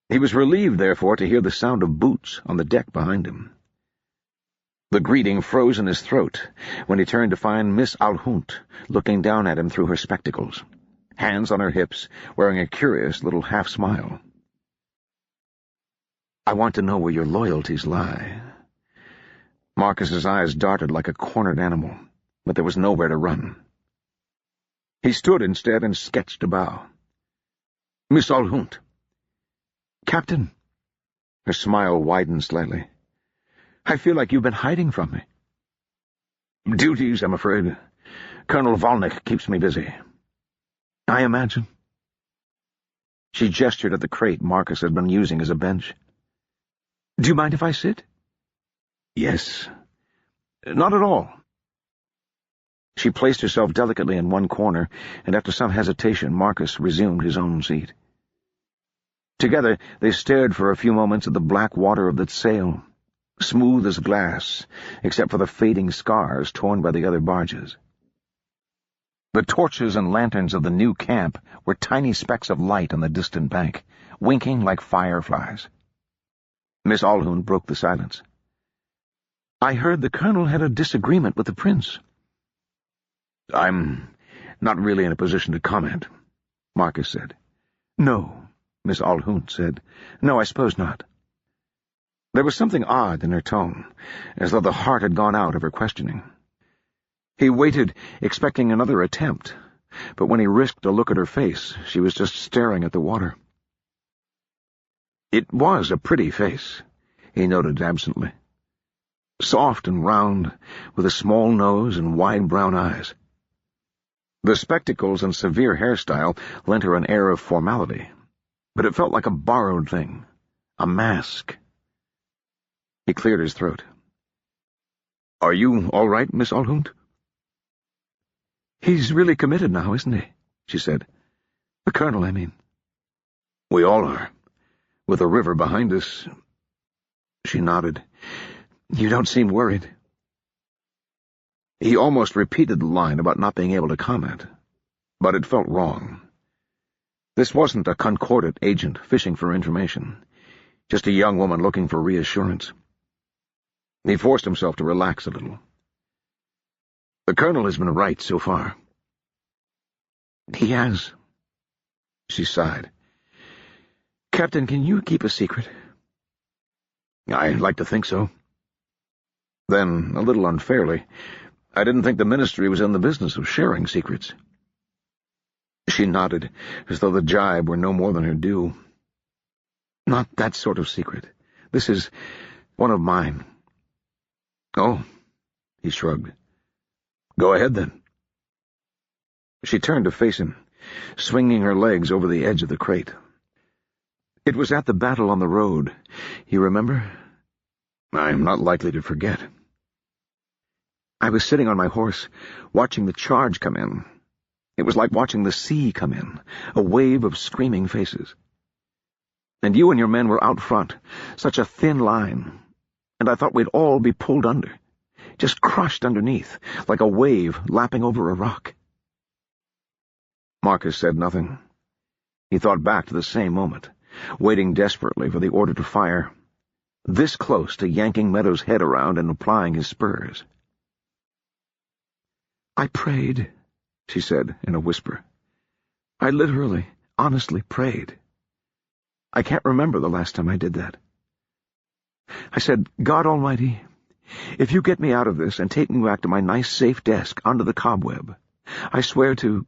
He was relieved, therefore, to hear the sound of boots on the deck behind him. The greeting froze in his throat when he turned to find Miss Alhunt looking down at him through her spectacles, hands on her hips, wearing a curious little half-smile. "I want to know where your loyalties lie." Marcus's eyes darted like a cornered animal, but there was nowhere to run. He stood instead and sketched a bow. "Miss Alhunt." "Captain." Her smile widened slightly. "I feel like you've been hiding from me." "Duties, I'm afraid. Colonel Volnick keeps me busy." "I imagine." She gestured at the crate Marcus had been using as a bench. "Do you mind if I sit?" "Yes." "Not at all." She placed herself delicately in one corner, and after some hesitation Marcus resumed his own seat. Together they stared for a few moments at the black water of the sail, smooth as glass, except for the fading scars torn by the other barges. The torches and lanterns of the new camp were tiny specks of light on the distant bank, winking like fireflies. Miss Alhunt broke the silence. "I heard the colonel had a disagreement with the prince." "I'm not really in a position to comment," Marcus said. "No," Miss Alhunt said. "No, I suppose not." There was something odd in her tone, as though the heart had gone out of her questioning. He waited, expecting another attempt, but when he risked a look at her face, she was just staring at the water. It was a pretty face, he noted absently. Soft and round, with a small nose and wide brown eyes. The spectacles and severe hairstyle lent her an air of formality, but it felt like a borrowed thing, a mask. He cleared his throat. "Are you all right, Miss Alhunt?" "He's really committed now, isn't he?" she said. "The colonel, I mean." "We all are. With the river behind us." She nodded. "You don't seem worried." He almost repeated the line about not being able to comment, but it felt wrong. This wasn't a concordant agent fishing for information, just a young woman looking for reassurance. He forced himself to relax a little. "The colonel has been right so far." "He has." She sighed. "Captain, can you keep a secret?" "I'd like to think so." Then, a little unfairly, "I didn't think the ministry was in the business of sharing secrets." She nodded, as though the jibe were no more than her due. "Not that sort of secret. This is one of mine." "Oh," he shrugged. "Go ahead, then." She turned to face him, swinging her legs over the edge of the crate. "It was at the battle on the road. You remember?" "I'm not likely to forget." "I was sitting on my horse, watching the charge come in. It was like watching the sea come in, a wave of screaming faces. And you and your men were out front, such a thin line, and I thought we'd all be pulled under, just crushed underneath, like a wave lapping over a rock." Marcus said nothing. He thought back to the same moment, waiting desperately for the order to fire, this close to yanking Meadows' head around and applying his spurs. "I prayed," she said in a whisper. "I literally, honestly prayed. I can't remember the last time I did that. I said, 'God Almighty, If you get me out of this and take me back to my nice safe desk under the cobweb, I swear to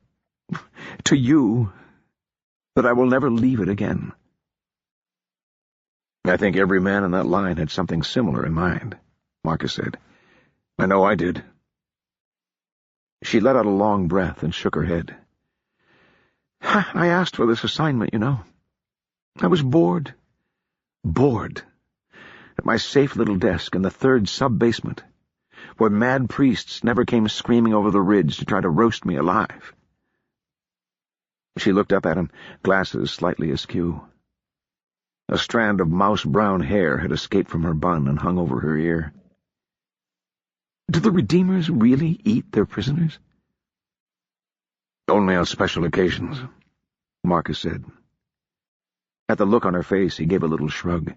you that I will never leave it again." "I think every man in that line had something similar in mind," Marcus said. "I know I did." She let out a long breath and shook her head. "I asked for this assignment, you know. I was bored. At my safe little desk in the 3rd sub-basement, where mad priests never came screaming over the ridge to try to roast me alive." She looked up at him, glasses slightly askew. A strand of mouse-brown hair had escaped from her bun and hung over her ear. "Do the Redeemers really eat their prisoners?" "Only on special occasions," Marcus said. At the look on her face, he gave a little shrug.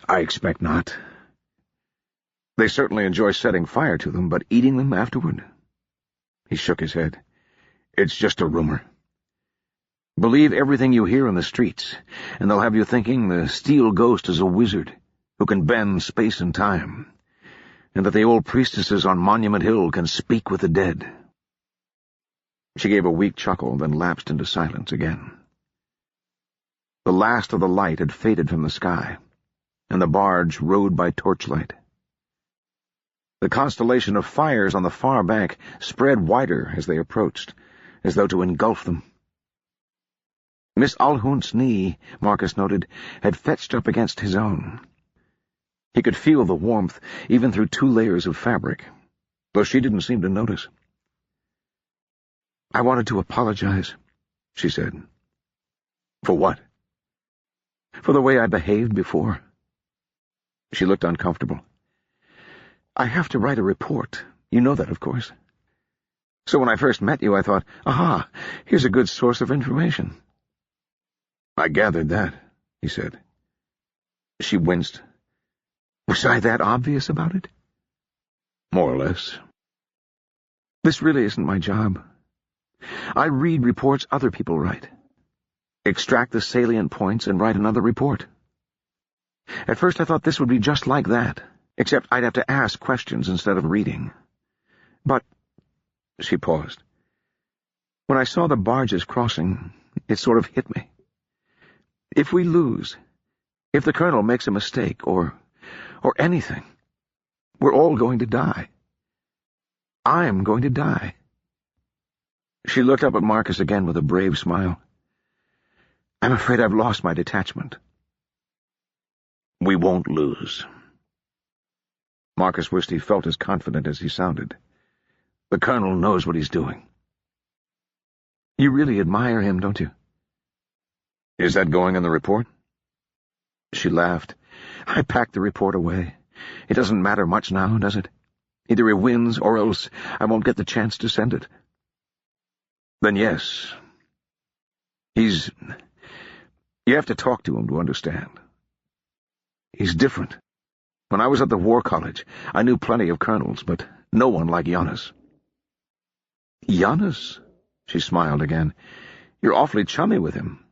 "I expect not." "They certainly enjoy setting fire to them, but eating them afterward?" He shook his head. "It's just a rumor. Believe everything you hear in the streets, and they'll have you thinking the Steel Ghost is a wizard who can bend space and time, and that the old priestesses on Monument Hill can speak with the dead." She gave a weak chuckle, then lapsed into silence again. The last of the light had faded from the sky, and the barge rode by torchlight. The constellation of fires on the far bank spread wider as they approached, as though to engulf them. Miss Alhunt's knee, Marcus noted, had fetched up against his own. He could feel the warmth even through 2 layers of fabric, though she didn't seem to notice. "I wanted to apologize," she said. "For what?" "For the way I behaved before." She looked uncomfortable. "I have to write a report. You know that, of course. So when I first met you, I thought, aha, here's a good source of information." "I gathered that," he said. She winced. "Was I that obvious about it?" "More or less." "This really isn't my job. I read reports other people write, extract the salient points, and write another report. At first I thought this would be just like that, except I'd have to ask questions instead of reading. But—" she paused. "When I saw the barges crossing, it sort of hit me. If we lose, if the Colonel makes a mistake, or anything, we're all going to die. I'm going to die." She looked up at Marcus again with a brave smile. "I'm afraid I've lost my detachment." "We won't lose." Marcus wished he felt as confident as he sounded. "The Colonel knows what he's doing." "You really admire him, don't you?" "Is that going in the report?" She laughed. "I packed the report away. It doesn't matter much now, does it? Either he wins, or else I won't get the chance to send it." "Then yes. You have to talk to him to understand. He's different. When I was at the War College, I knew plenty of colonels, but no one like Giannis." "Giannis?" She smiled again. "You're awfully chummy with him."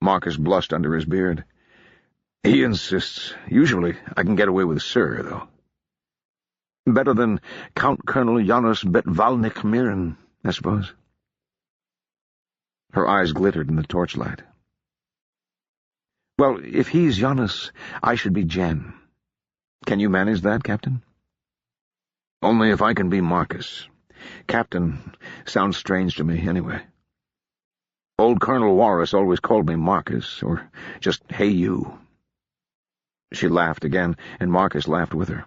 Marcus blushed under his beard. "He insists. Usually I can get away with sir, though." "Better than Count Colonel Giannis Betvalnik Mirin, I suppose." Her eyes glittered in the torchlight. "Well, if he's Giannis, I should be Jen. Can you manage that, Captain?" "Only if I can be Marcus. Captain sounds strange to me, anyway. Old Colonel Warris always called me Marcus, or just hey you." She laughed again, and Marcus laughed with her.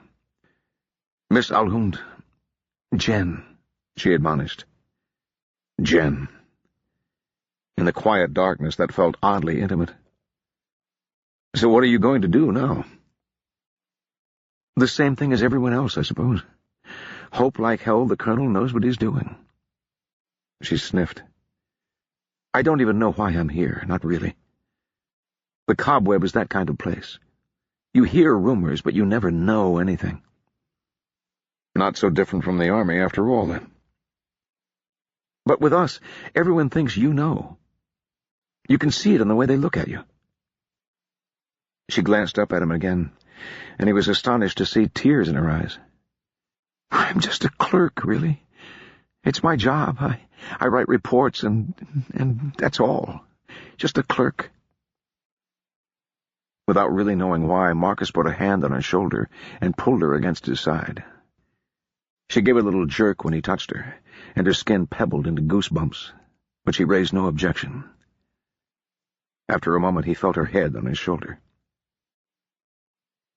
"Miss Alhunt, Jen," she admonished. "Jen." In the quiet darkness that felt oddly intimate. "So what are you going to do now?" "The same thing as everyone else, I suppose. Hope like hell the Colonel knows what he's doing." She sniffed. "I don't even know why I'm here, not really. The Cobweb is that kind of place. You hear rumors, but you never know anything." "Not so different from the army, after all, then." "But with us, everyone thinks you know. You can see it in the way they look at you." She glanced up at him again, and he was astonished to see tears in her eyes. "I'm just a clerk, really. It's my job. I write reports, and that's all. Just a clerk." Without really knowing why, Marcus put a hand on her shoulder and pulled her against his side. She gave a little jerk when he touched her, and her skin pebbled into goosebumps, but she raised no objection. After a moment, he felt her head on his shoulder.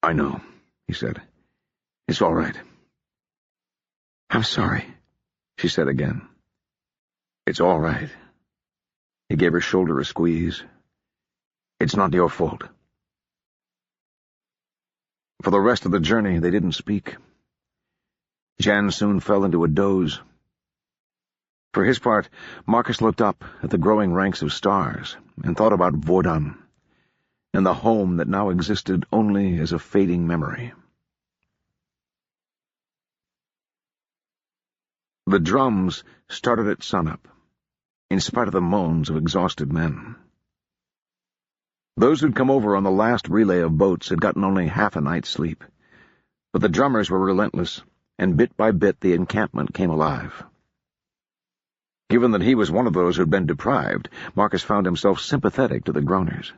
"I know," he said. "It's all right." "I'm sorry," she said again. "It's all right." He gave her shoulder a squeeze. "It's not your fault." For the rest of the journey, they didn't speak. Jan soon fell into a doze. For his part, Marcus looked up at the growing ranks of stars and thought about Vordan, and the home that now existed only as a fading memory. The drums started at sunup, in spite of the moans of exhausted men. Those who'd come over on the last relay of boats had gotten only half a night's sleep, but the drummers were relentless, and bit by bit the encampment came alive. Given that he was one of those who'd been deprived, Marcus found himself sympathetic to the groaners.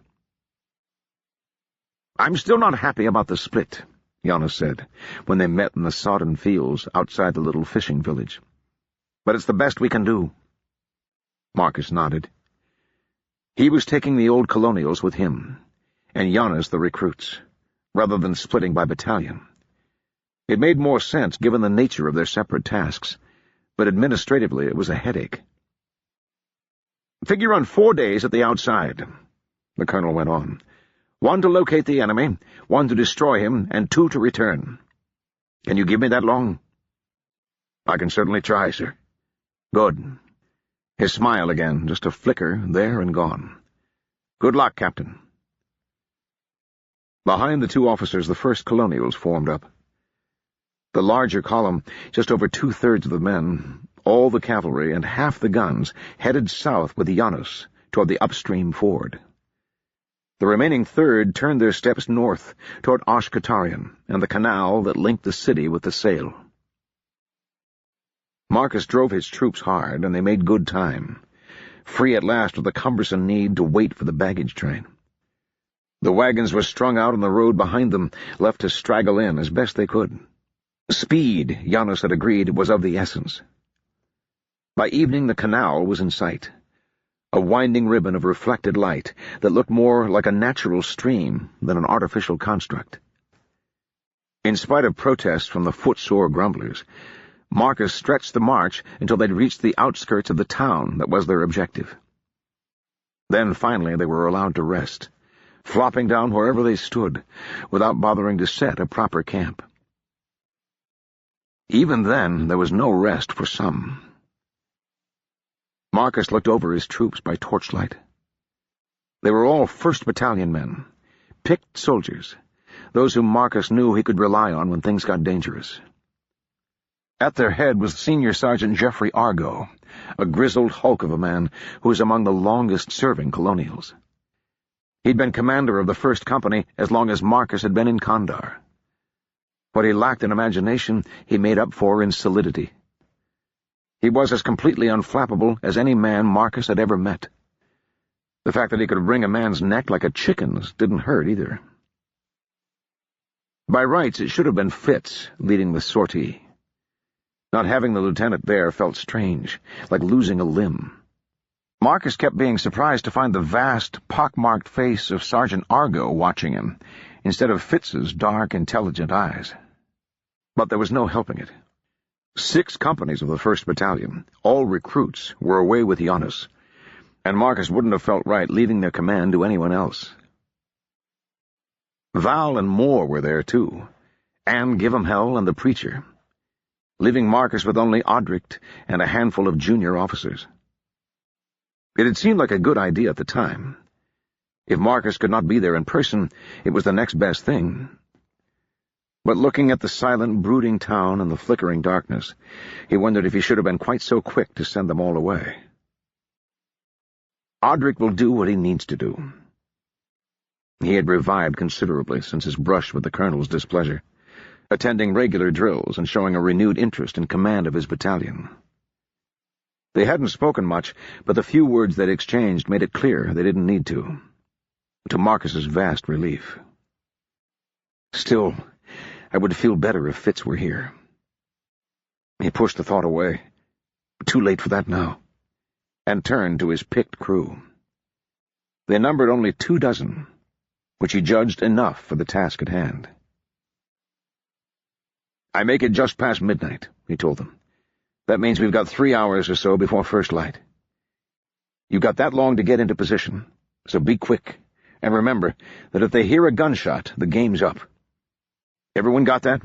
"I'm still not happy about the split," Giannis said, when they met in the sodden fields outside the little fishing village. "But it's the best we can do." Marcus nodded. He was taking the old colonials with him, and Giannis the recruits, rather than splitting by battalion. It made more sense given the nature of their separate tasks, but administratively it was a headache. "Figure on 4 days at the outside," the colonel went on. "1 to locate the enemy, 1 to destroy him, and 2 to return. Can you give me that long?" "I can certainly try, sir." "Good." His smile again, just a flicker, there and gone. "Good luck, Captain." Behind the 2 officers, the first colonials formed up. The larger column, just over 2/3 of the men, all the cavalry, and half the guns, headed south with Giannis toward the upstream ford. The remaining third turned their steps north toward Oshkatarian and the canal that linked the city with the sail. Marcus drove his troops hard, and they made good time, free at last of the cumbersome need to wait for the baggage train. The wagons were strung out on the road behind them, left to straggle in as best they could. Speed, Giannis had agreed, was of the essence. By evening the canal was in sight, a winding ribbon of reflected light that looked more like a natural stream than an artificial construct. In spite of protests from the footsore grumblers, Marcus stretched the march until they'd reached the outskirts of the town that was their objective. Then finally they were allowed to rest, flopping down wherever they stood, without bothering to set a proper camp. Even then, there was no rest for some. Marcus looked over his troops by torchlight. They were all 1st Battalion men, picked soldiers, those whom Marcus knew he could rely on when things got dangerous. At their head was Senior Sergeant Geoffrey Argo, a grizzled hulk of a man who was among the longest-serving colonials. He'd been commander of the 1st Company as long as Marcus had been in Kandar. What he lacked in imagination, he made up for in solidity. He was as completely unflappable as any man Marcus had ever met. The fact that he could wring a man's neck like a chicken's didn't hurt either. By rights, it should have been Fitz leading the sortie. Not having the lieutenant there felt strange, like losing a limb. Marcus kept being surprised to find the vast, pockmarked face of Sergeant Argo watching him, instead of Fitz's dark, intelligent eyes. But there was no helping it. 6 companies of the 1st Battalion, all recruits, were away with Giannis, and Marcus wouldn't have felt right leaving their command to anyone else. Val and Moore were there, too, and Give 'em Hell and the Preacher, leaving Marcus with only Audric and a handful of junior officers. It had seemed like a good idea at the time. If Marcus could not be there in person, it was the next best thing. But looking at the silent, brooding town and the flickering darkness, he wondered if he should have been quite so quick to send them all away. Audric will do what he needs to do. He had revived considerably since his brush with the colonel's displeasure, attending regular drills and showing a renewed interest in command of his battalion. They hadn't spoken much, but the few words they'd exchanged made it clear they didn't need to Marcus's vast relief. Still, I would feel better if Fitz were here. He pushed the thought away. Too late for that now. And turned to his picked crew. They numbered only 24, which he judged enough for the task at hand. "I make it just past midnight," he told them. "That means we've got 3 hours or so before first light. You've got that long to get into position, so be quick, and remember that if they hear a gunshot, the game's up. Everyone got that?"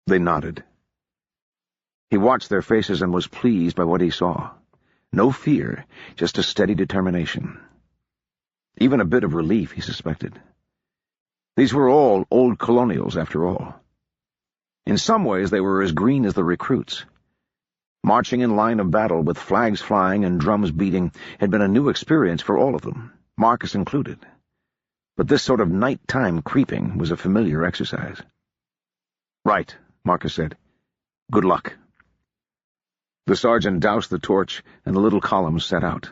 They nodded. He watched their faces and was pleased by what he saw. No fear, just a steady determination. Even a bit of relief, he suspected. These were all old colonials, after all. In some ways they were as green as the recruits. Marching in line of battle with flags flying and drums beating had been a new experience for all of them, Marcus included. But this sort of night-time creeping was a familiar exercise. "Right," Marcus said. "Good luck." The sergeant doused the torch, and the little column set out.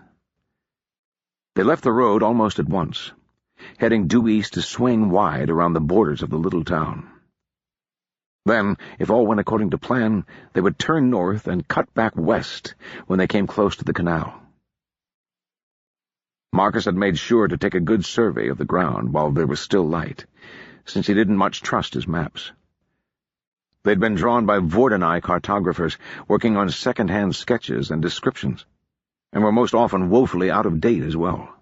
They left the road almost at once, heading due east to swing wide around the borders of the little town. Then, if all went according to plan, they would turn north and cut back west when they came close to the canal. Marcus had made sure to take a good survey of the ground while there was still light, since he didn't much trust his maps. They'd been drawn by Vordenai cartographers working on second-hand sketches and descriptions, and were most often woefully out of date as well.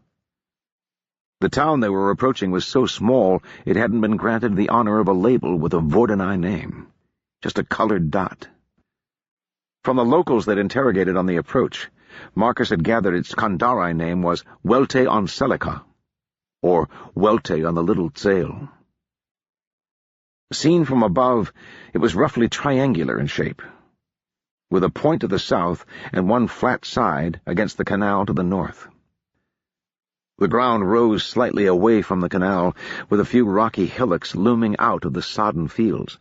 The town they were approaching was so small it hadn't been granted the honor of a label with a Vordenai name, just a colored dot. From the locals they'd interrogated on the approach, Marcus had gathered its Kandari name was Welte on Celica, or Welte on the Little Sail. Seen from above, it was roughly triangular in shape, with a point to the south and one flat side against the canal to the north. The ground rose slightly away from the canal, with a few rocky hillocks looming out of the sodden fields,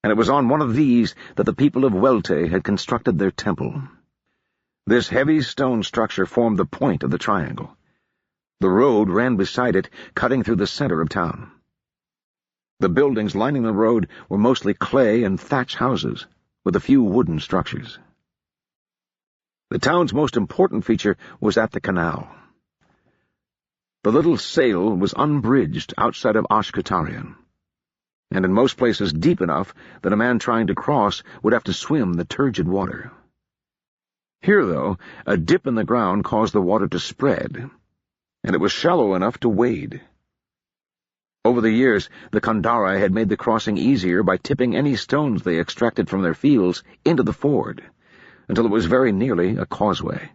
and it was on one of these that the people of Welte had constructed their temple. This heavy stone structure formed the point of the triangle. The road ran beside it, cutting through the center of town. The buildings lining the road were mostly clay and thatch houses, with a few wooden structures. The town's most important feature was at the canal. The little sail was unbridged outside of Ashkatarian, and in most places deep enough that a man trying to cross would have to swim the turgid water. Here, though, a dip in the ground caused the water to spread, and it was shallow enough to wade. Over the years, the Kandari had made the crossing easier by tipping any stones they extracted from their fields into the ford, until it was very nearly a causeway.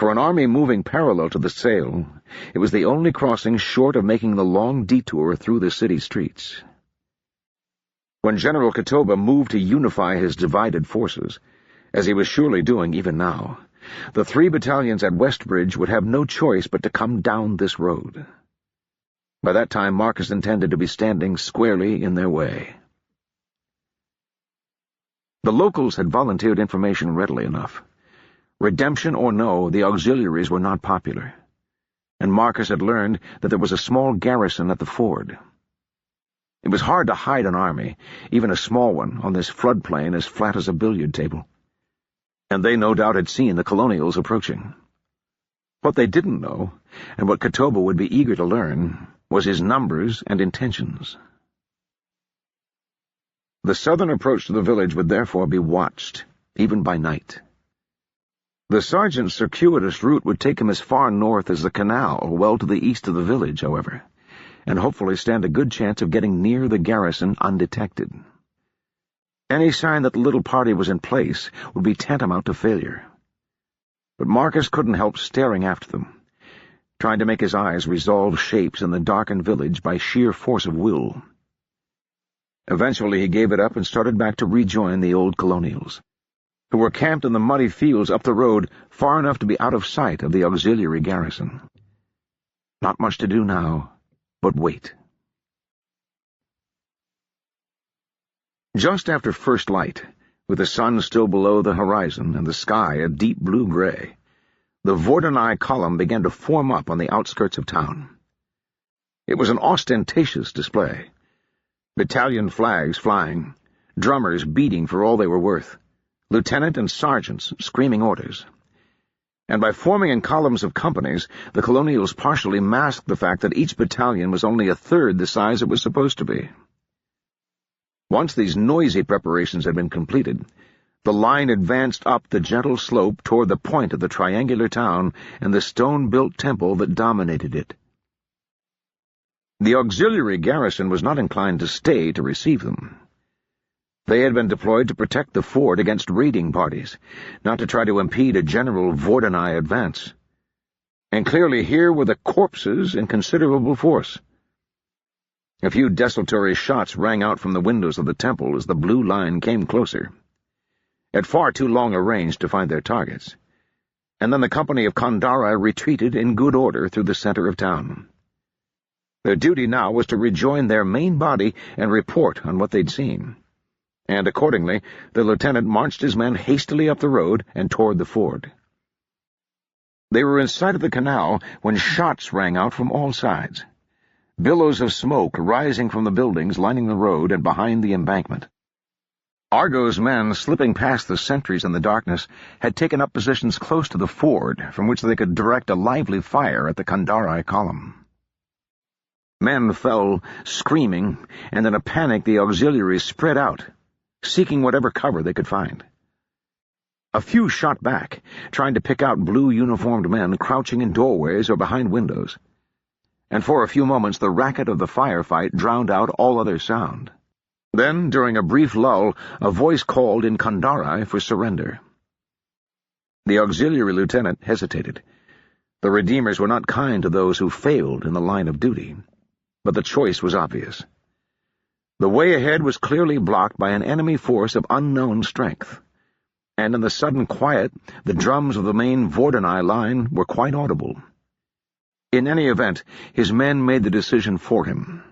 For an army moving parallel to the sail, it was the only crossing short of making the long detour through the city streets. When General Katoba moved to unify his divided forces, as he was surely doing even now, the 3 battalions at Westbridge would have no choice but to come down this road. By that time, Marcus intended to be standing squarely in their way. The locals had volunteered information readily enough. Redemption or no, the auxiliaries were not popular, and Marcus had learned that there was a small garrison at the ford. It was hard to hide an army, even a small one, on this floodplain as flat as a billiard table, and they no doubt had seen the colonials approaching. What they didn't know, and what Katoba would be eager to learn, was his numbers and intentions. The southern approach to the village would therefore be watched, even by night. The sergeant's circuitous route would take him as far north as the canal, well to the east of the village, however, and hopefully stand a good chance of getting near the garrison undetected. Any sign that the little party was in place would be tantamount to failure. But Marcus couldn't help staring after them, trying to make his eyes resolve shapes in the darkened village by sheer force of will. Eventually he gave it up and started back to rejoin the old colonials, who were camped in the muddy fields up the road far enough to be out of sight of the auxiliary garrison. Not much to do now, but wait. Just after first light, with the sun still below the horizon and the sky a deep blue-gray, the Vordenai column began to form up on the outskirts of town. It was an ostentatious display. Battalion flags flying, drummers beating for all they were worth, lieutenant and sergeants screaming orders. And by forming in columns of companies, the colonials partially masked the fact that each battalion was only a third the size it was supposed to be. Once these noisy preparations had been completed, the line advanced up the gentle slope toward the point of the triangular town and the stone-built temple that dominated it. The auxiliary garrison was not inclined to stay to receive them. They had been deployed to protect the fort against raiding parties, not to try to impede a general Vordenai advance. And clearly here were the corpses in considerable force. A few desultory shots rang out from the windows of the temple as the blue line came closer, at far too long a range to find their targets, and then the company of Kandara retreated in good order through the center of town. Their duty now was to rejoin their main body and report on what they'd seen. And accordingly, the lieutenant marched his men hastily up the road and toward the ford. They were in sight of the canal when shots rang out from all sides, billows of smoke rising from the buildings lining the road and behind the embankment. Argo's men, slipping past the sentries in the darkness, had taken up positions close to the ford from which they could direct a lively fire at the Kandari column. Men fell, screaming, and in a panic the auxiliaries spread out, seeking whatever cover they could find. A few shot back, trying to pick out blue-uniformed men crouching in doorways or behind windows, and for a few moments the racket of the firefight drowned out all other sound. Then, during a brief lull, a voice called in Kandari for surrender. The auxiliary lieutenant hesitated. The Redeemers were not kind to those who failed in the line of duty, but the choice was obvious. The way ahead was clearly blocked by an enemy force of unknown strength, and in the sudden quiet the drums of the main Vordenai line were quite audible. In any event, his men made the decision for him.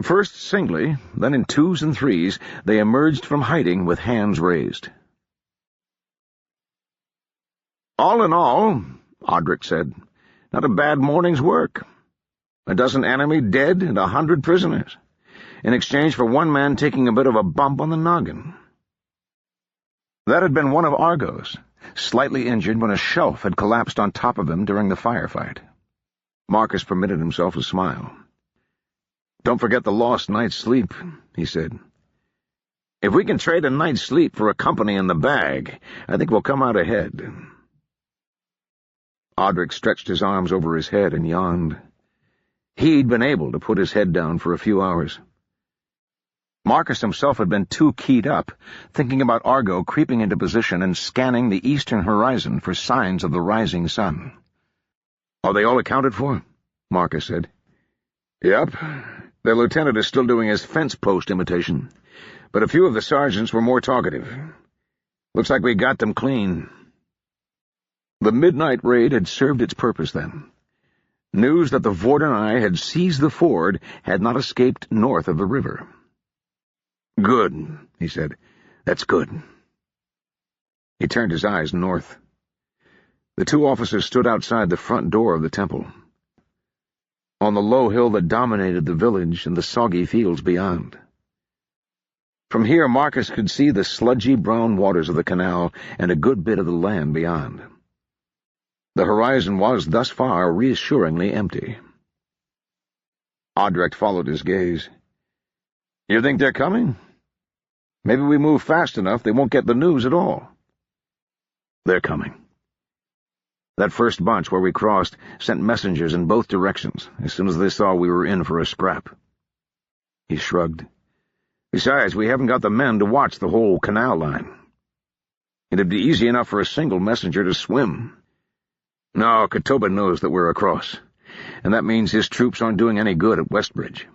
First singly, then in twos and threes, they emerged from hiding with hands raised. "All in all," Audric said, "not a bad morning's work. A dozen enemy dead and 100 prisoners, in exchange for one man taking a bit of a bump on the noggin." That had been one of Argo's, slightly injured when a shelf had collapsed on top of him during the firefight. Marcus permitted himself a smile. "Don't forget the lost night's sleep," he said. "If we can trade a night's sleep for a company in the bag, I think we'll come out ahead." Audric stretched his arms over his head and yawned. He'd been able to put his head down for a few hours. Marcus himself had been too keyed up, thinking about Argo creeping into position and scanning the eastern horizon for signs of the rising sun. "Are they all accounted for?" Marcus said. "Yep. Their lieutenant is still doing his fence post imitation, but a few of the sergeants were more talkative. Looks like we got them clean." The midnight raid had served its purpose then. News that the Vordenai had seized the ford had not escaped north of the river. "Good," he said. "That's good." He turned his eyes north. The two officers stood outside the front door of the temple, on the low hill that dominated the village and the soggy fields beyond. From here Marcus could see the sludgy brown waters of the canal and a good bit of the land beyond. The horizon was, thus far, reassuringly empty. Audric followed his gaze. "You think they're coming? Maybe we move fast enough they won't get the news at all." "They're coming. That first bunch where we crossed sent messengers in both directions as soon as they saw we were in for a scrap." He shrugged. "Besides, we haven't got the men to watch the whole canal line. It'd be easy enough for a single messenger to swim. No, Katoba knows that we're across, and that means his troops aren't doing any good at Westbridge.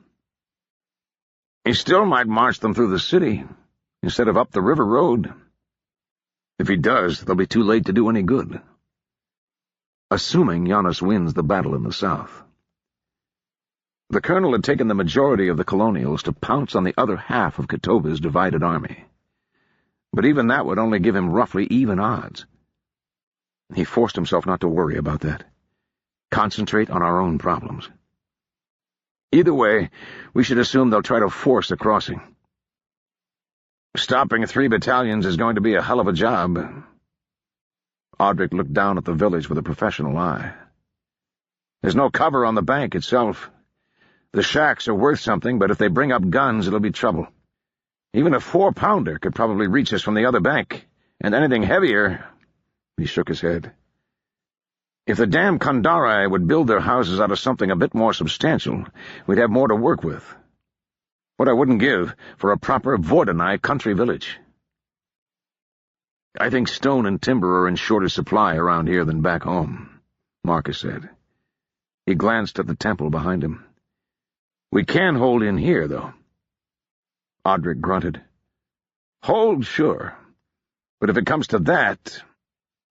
He still might march them through the city, instead of up the river road. If he does, they'll be too late to do any good." assuming Giannis wins the battle in the south. The colonel had taken the majority of the colonials to pounce on the other half of Katova's divided army. But even that would only give him roughly even odds. He forced himself not to worry about that. Concentrate on our own problems. Either way, we should assume they'll try to force a crossing. Stopping 3 battalions is going to be a hell of a job. Audric looked down at the village with a professional eye. There's no cover on the bank itself. The shacks are worth something, but if they bring up guns, it'll be trouble. Even a 4-pounder could probably reach us from the other bank, and anything heavier— He shook his head. If the damn Kandari would build their houses out of something a bit more substantial, we'd have more to work with. What I wouldn't give for a proper Vordanai country village. I think stone and timber are in shorter supply around here than back home, Marcus said. He glanced at the temple behind him. We can hold in here, though. Audric grunted. Hold, sure. But if it comes to that—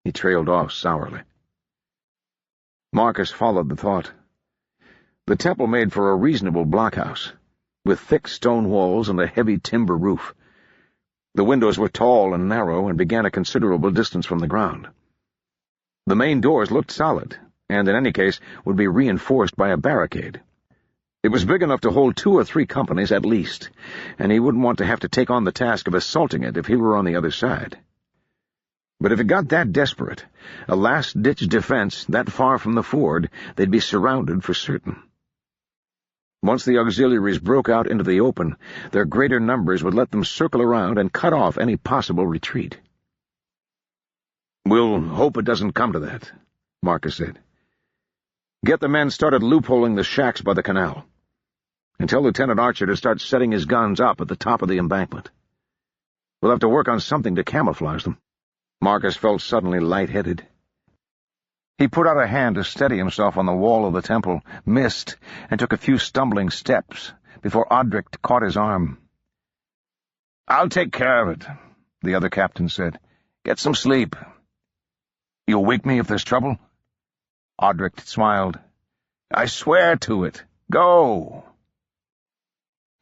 He trailed off sourly. Marcus followed the thought. The temple made for a reasonable blockhouse, with thick stone walls and a heavy timber roof. The windows were tall and narrow and began a considerable distance from the ground. The main doors looked solid, and in any case would be reinforced by a barricade. It was big enough to hold 2 or 3 companies at least, and he wouldn't want to have to take on the task of assaulting it if he were on the other side. But if it got that desperate, a last-ditch defense that far from the ford, they'd be surrounded for certain. Once the auxiliaries broke out into the open, their greater numbers would let them circle around and cut off any possible retreat. We'll hope it doesn't come to that, Marcus said. Get the men started loopholing the shacks by the canal, and tell Lieutenant Archer to start setting his guns up at the top of the embankment. We'll have to work on something to camouflage them. Marcus felt suddenly light-headed. He put out a hand to steady himself on the wall of the temple, missed, and took a few stumbling steps before Audric caught his arm. "I'll take care of it," the other captain said. "Get some sleep." "You'll wake me if there's trouble?" Audric smiled. "I swear to it. Go!"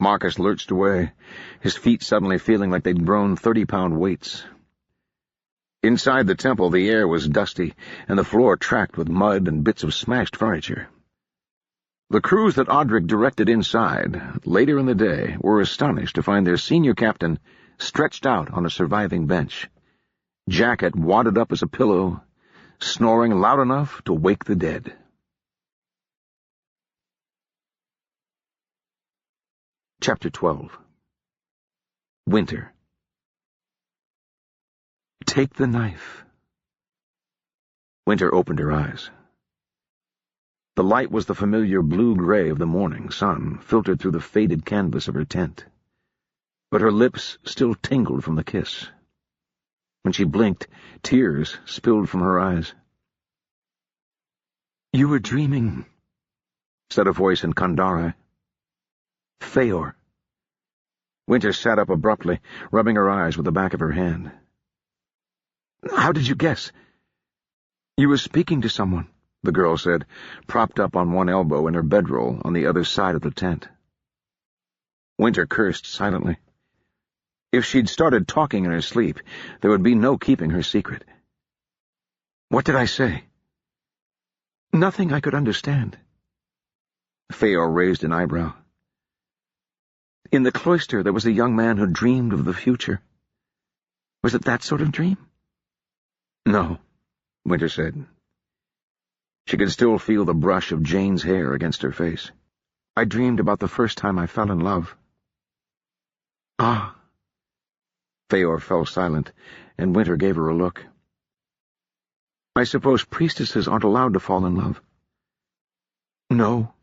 Marcus lurched away, his feet suddenly feeling like they'd grown 30-pound weights. Inside the temple, the air was dusty, and the floor tracked with mud and bits of smashed furniture. The crews that Audric directed inside, later in the day, were astonished to find their senior captain stretched out on a surviving bench, jacket wadded up as a pillow, snoring loud enough to wake the dead. Chapter 12. Winter. Take the knife. Winter opened her eyes. The light was the familiar blue-gray of the morning sun, filtered through the faded canvas of her tent. But her lips still tingled from the kiss. When she blinked, tears spilled from her eyes. "You were dreaming," said a voice in Kandari. "Feor." Winter sat up abruptly, rubbing her eyes with the back of her hand. "How did you guess?" "You were speaking to someone," the girl said, propped up on one elbow in her bedroll on the other side of the tent. Winter cursed silently. If she'd started talking in her sleep, there would be no keeping her secret. "What did I say?" "Nothing I could understand." Feor raised an eyebrow. "In the cloister there was a young man who dreamed of the future. Was it that sort of dream?" "No," Winter said. She could still feel the brush of Jane's hair against her face. "I dreamed about the first time I fell in love." "Ah." Feor fell silent, and Winter gave her a look. "I suppose priestesses aren't allowed to fall in love." "No,"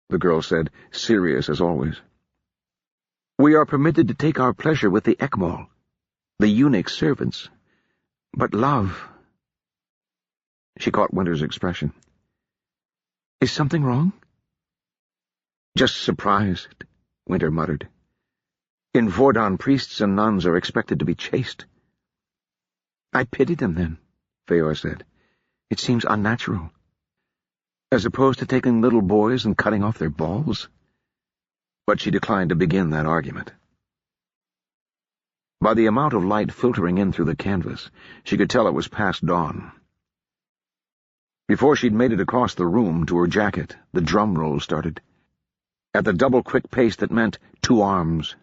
the girl said, serious as always. "We are permitted to take our pleasure with the Ekmal, the eunuch servants. But love—" She caught Winter's expression. "Is something wrong?" "Just surprised," Winter muttered. "In Vordan, priests and nuns are expected to be chaste." "I pity them, then," Feor said. It seems unnatural. As opposed to taking little boys and cutting off their balls. But she declined to begin that argument. By the amount of light filtering in through the canvas, she could tell it was past dawn. Before she'd made it across the room to her jacket, the drum roll started. At the double-quick pace that meant 2 arms.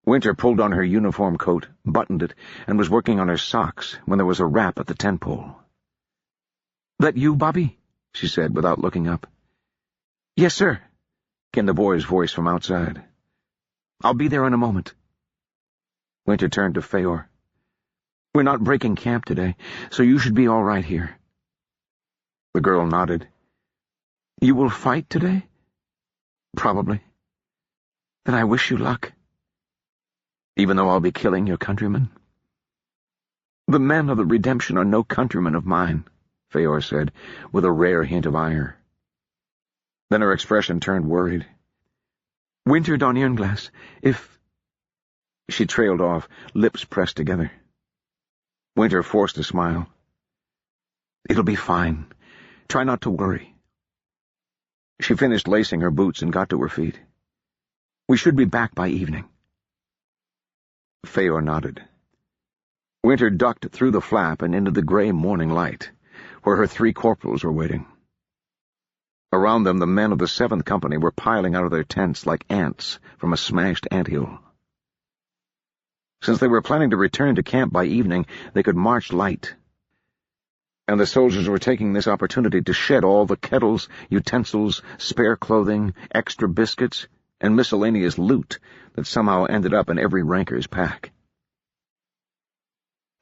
Winter pulled on her uniform coat, buttoned it, and was working on her socks when there was a rap at the tent pole. "That you, Bobby?" she said, without looking up. "Yes, sir," came the boy's voice from outside. "I'll be there in a moment." Winter turned to Feor. "We're not breaking camp today, so you should be all right here." The girl nodded. "You will fight today?" "Probably." "Then I wish you luck." "Even though I'll be killing your countrymen?" "The men of the Redemption are no countrymen of mine," Feor said, with a rare hint of ire. Then her expression turned worried. "Winter Doniernglass, if—" She trailed off, lips pressed together. Winter forced a smile. "It'll be fine. Try not to worry." She finished lacing her boots and got to her feet. "We should be back by evening." Feor nodded. Winter ducked through the flap and into the gray morning light, where her 3 corporals were waiting. Around them, the men of the 7th Company were piling out of their tents like ants from a smashed anthill. Since they were planning to return to camp by evening, they could march light. And the soldiers were taking this opportunity to shed all the kettles, utensils, spare clothing, extra biscuits, and miscellaneous loot that somehow ended up in every ranker's pack.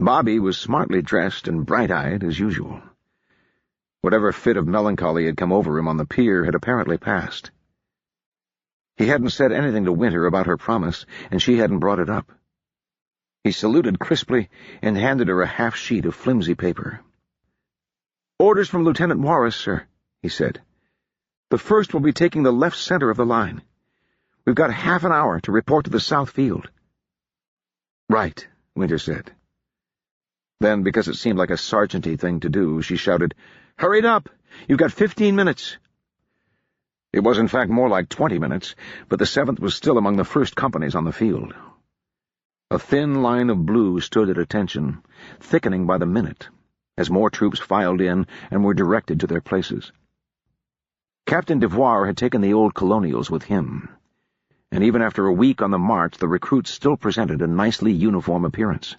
Bobby was smartly dressed and bright-eyed as usual. Whatever fit of melancholy had come over him on the pier had apparently passed. He hadn't said anything to Winter about her promise, and she hadn't brought it up. He saluted crisply and handed her a half-sheet of flimsy paper. "Orders from Lieutenant Warris, sir," he said. "The 1st will be taking the left center of the line. We've got half an hour to report to the south field." "Right," Winter said. Then, because it seemed like a sergeant-y thing to do, she shouted, "Hurry it up! You've got 15 minutes!" It was in fact more like 20 minutes, but the 7th was still among the first companies on the field. A thin line of blue stood at attention, thickening by the minute, as more troops filed in and were directed to their places. Captain Devoir had taken the old colonials with him, and even after a week on the march, the recruits still presented a nicely uniform appearance.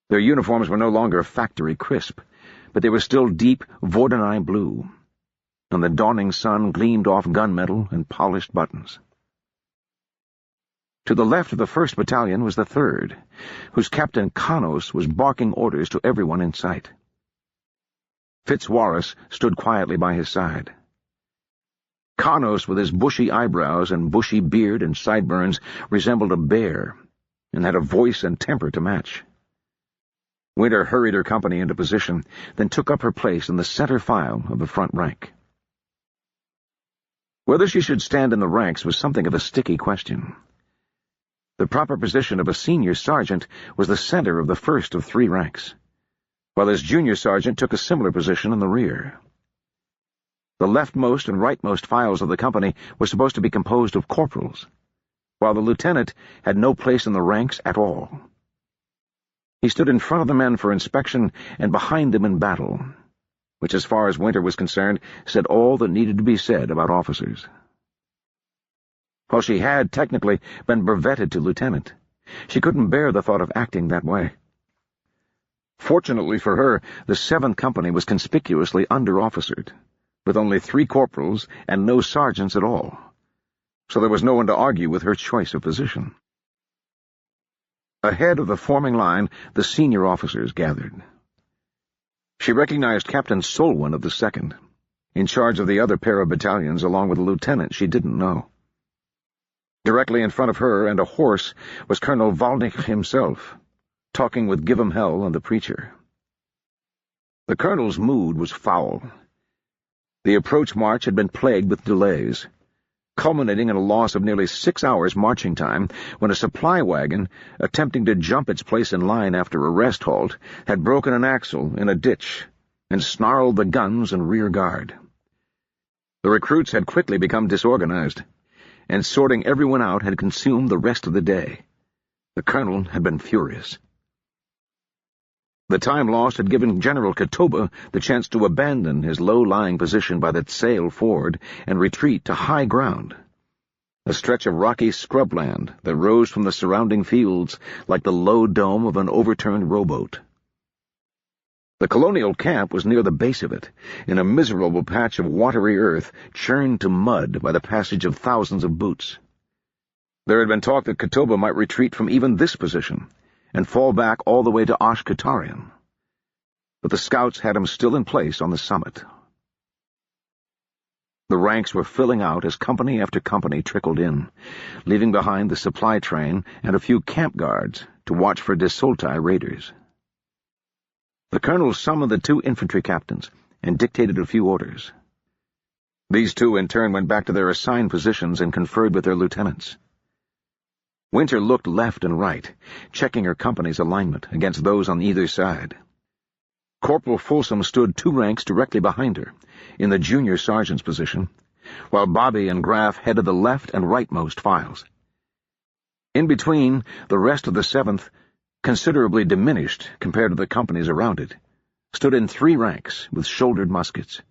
Their uniforms were no longer factory crisp, but they were still deep Vordenai blue, and the dawning sun gleamed off gunmetal and polished buttons. To the left of the 1st Battalion was the 3rd, whose Captain Kanos was barking orders to everyone in sight. Fitzwarris stood quietly by his side. Kanos, with his bushy eyebrows and bushy beard and sideburns, resembled a bear, and had a voice and temper to match. Winter hurried her company into position, then took up her place in the center file of the front rank. Whether she should stand in the ranks was something of a sticky question. The proper position of a senior sergeant was the center of the first of 3 ranks, while his junior sergeant took a similar position in the rear. The leftmost and rightmost files of the company were supposed to be composed of corporals, while the lieutenant had no place in the ranks at all. He stood in front of the men for inspection and behind them in battle, which, as far as Winter was concerned, said all that needed to be said about officers. While she had, technically, been brevetted to lieutenant, she couldn't bear the thought of acting that way. Fortunately for her, the 7th Company was conspicuously under-officered, with only 3 corporals and no sergeants at all, so there was no one to argue with her choice of position. Ahead of the forming line, the senior officers gathered. She recognized Captain Solwyn of the 2nd, in charge of the other pair of battalions along with a lieutenant she didn't know. Directly in front of her and a horse was Colonel Valnik himself, talking with Give 'em Hell and the preacher. The colonel's mood was foul. The approach march had been plagued with delays. culminating in a loss of nearly 6 hours marching time when a supply wagon, attempting to jump its place in line after a rest halt, had broken an axle in a ditch and snarled the guns and rear guard. The recruits had quickly become disorganized, and sorting everyone out had consumed the rest of the day. The colonel had been furious. The time lost had given General Catawba the chance to abandon his low-lying position by the Tsale Ford and retreat to high ground, a stretch of rocky scrubland that rose from the surrounding fields like the low dome of an overturned rowboat. The colonial camp was near the base of it, in a miserable patch of watery earth churned to mud by the passage of thousands of boots. There had been talk that Catawba might retreat from even this position and fall back all the way to Oshkatarian, but the scouts had him still in place on the summit. The ranks were filling out as company after company trickled in, leaving behind the supply train and a few camp guards to watch for desulti raiders. The colonel summoned the 2 infantry captains and dictated a few orders. These 2 in turn went back to their assigned positions and conferred with their lieutenants. Winter looked left and right, checking her company's alignment against those on either side. Corporal Folsom stood 2 ranks directly behind her, in the junior sergeant's position, while Bobby and Graff headed the left and rightmost files. In between, the rest of the 7th, considerably diminished compared to the companies around it, stood in 3 ranks with shouldered muskets.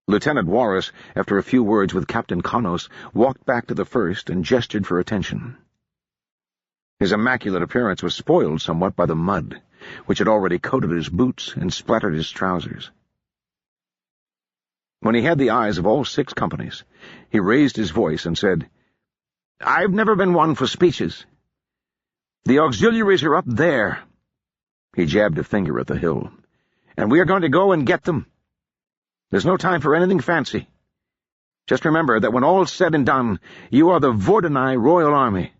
Lieutenant Warris, after a few words with Captain Kanos, walked back to the first and gestured for attention. His immaculate appearance was spoiled somewhat by the mud, which had already coated his boots and splattered his trousers. When he had the eyes of all 6 companies, he raised his voice and said, "I've never been one for speeches. The auxiliaries are up there." He jabbed a finger at the hill. "And we are going to go and get them. There's no time for anything fancy. Just remember that when all's said and done, you are the Vordenai Royal Army,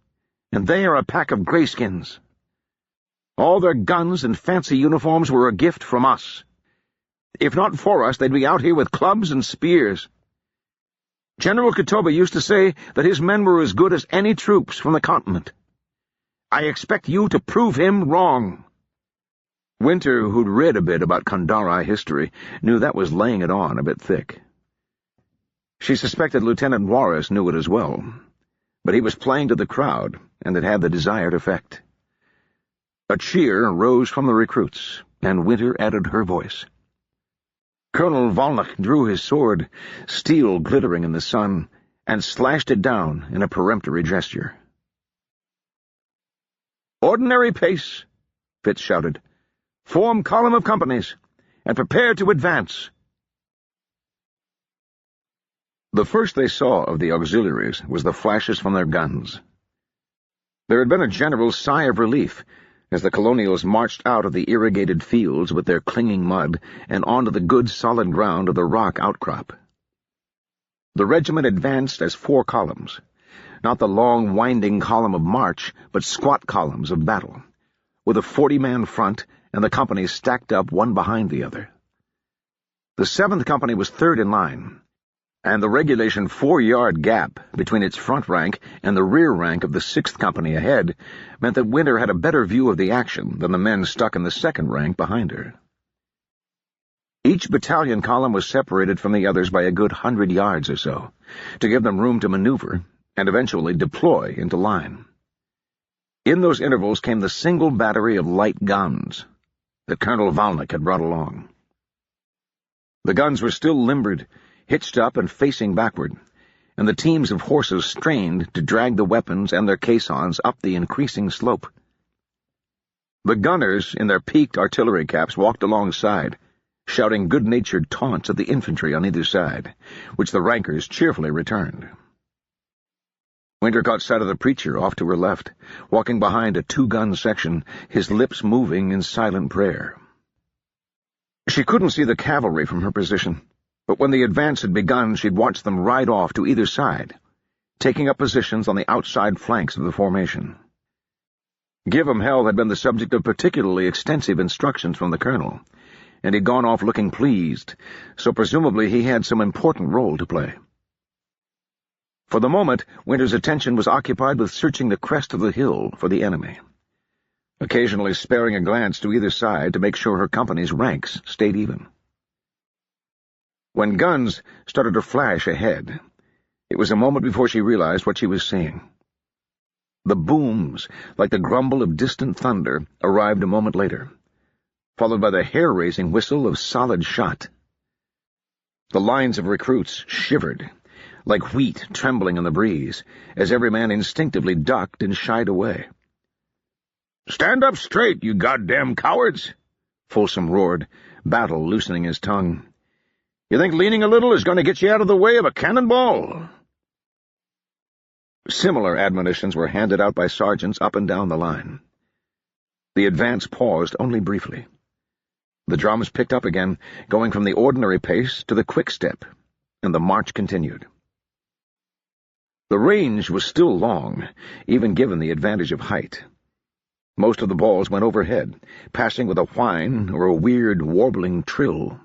and they are a pack of grayskins. All their guns and fancy uniforms were a gift from us. If not for us, they'd be out here with clubs and spears. General Catawba used to say that his men were as good as any troops from the continent. I expect you to prove him wrong." Winter, who'd read a bit about Kandari history, knew that was laying it on a bit thick. She suspected Lieutenant Warris knew it as well, but he was playing to the crowd, and it had the desired effect. A cheer rose from the recruits, and Winter added her voice. Colonel Volnach drew his sword, steel glittering in the sun, and slashed it down in a peremptory gesture. "Ordinary pace," Fitz shouted. "Form column of companies, and prepare to advance." The first they saw of the auxiliaries was the flashes from their guns. There had been a general sigh of relief as the colonials marched out of the irrigated fields with their clinging mud and onto the good solid ground of the rock outcrop. The regiment advanced as 4 columns, not the long winding column of march, but squat columns of battle, with a 40-man front and the companies stacked up one behind the other. The 7th Company was 3rd in line, and the regulation 4-yard gap between its front rank and the rear rank of the 6th Company ahead meant that Winter had a better view of the action than the men stuck in the 2nd rank behind her. Each battalion column was separated from the others by a good 100 yards or so, to give them room to maneuver and eventually deploy into line. In those intervals came the single battery of light guns that Colonel Volnach had brought along. The guns were still limbered, hitched up and facing backward, and the teams of horses strained to drag the weapons and their caissons up the increasing slope. The gunners, in their peaked artillery caps, walked alongside, shouting good-natured taunts at the infantry on either side, which the rankers cheerfully returned. Winter caught sight of the preacher off to her left, walking behind a 2-gun section, his lips moving in silent prayer. She couldn't see the cavalry from her position, but when the advance had begun, she'd watched them ride off to either side, taking up positions on the outside flanks of the formation. Give 'em hell had been the subject of particularly extensive instructions from the colonel, and he'd gone off looking pleased, so presumably he had some important role to play. For the moment, Winter's attention was occupied with searching the crest of the hill for the enemy, occasionally sparing a glance to either side to make sure her company's ranks stayed even. When guns started to flash ahead, it was a moment before she realized what she was seeing. The booms, like the grumble of distant thunder, arrived a moment later, followed by the hair-raising whistle of solid shot. The lines of recruits shivered, like wheat trembling in the breeze, as every man instinctively ducked and shied away. "Stand up straight, you goddamn cowards!" Folsom roared, Battle loosening his tongue. "You think leaning a little is going to get you out of the way of a cannonball?" Similar admonitions were handed out by sergeants up and down the line. The advance paused only briefly. The drums picked up again, going from the ordinary pace to the quick step, and the march continued. The range was still long, even given the advantage of height. Most of the balls went overhead, passing with a whine or a weird, warbling trill.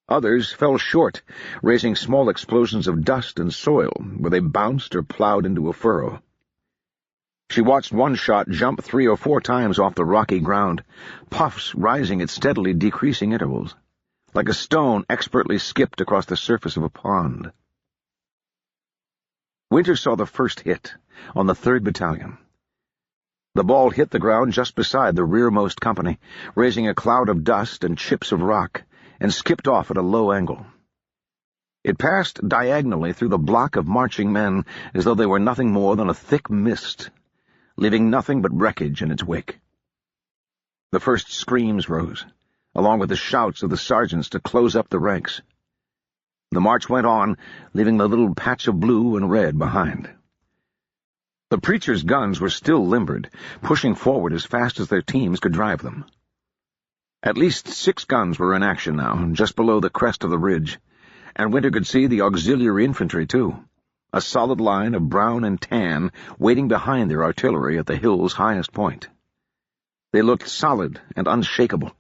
Others fell short, raising small explosions of dust and soil where they bounced or plowed into a furrow. She watched one shot jump 3 or 4 times off the rocky ground, puffs rising at steadily decreasing intervals, like a stone expertly skipped across the surface of a pond. Winter saw the first hit, on the 3rd Battalion. The ball hit the ground just beside the rearmost company, raising a cloud of dust and chips of rock, and skipped off at a low angle. It passed diagonally through the block of marching men as though they were nothing more than a thick mist, leaving nothing but wreckage in its wake. The first screams rose, along with the shouts of the sergeants to close up the ranks. The march went on, leaving the little patch of blue and red behind. The preachers' guns were still limbered, pushing forward as fast as their teams could drive them. At least 6 guns were in action now, just below the crest of the ridge, and Winter could see the auxiliary infantry, too, a solid line of brown and tan waiting behind their artillery at the hill's highest point. They looked solid and unshakable,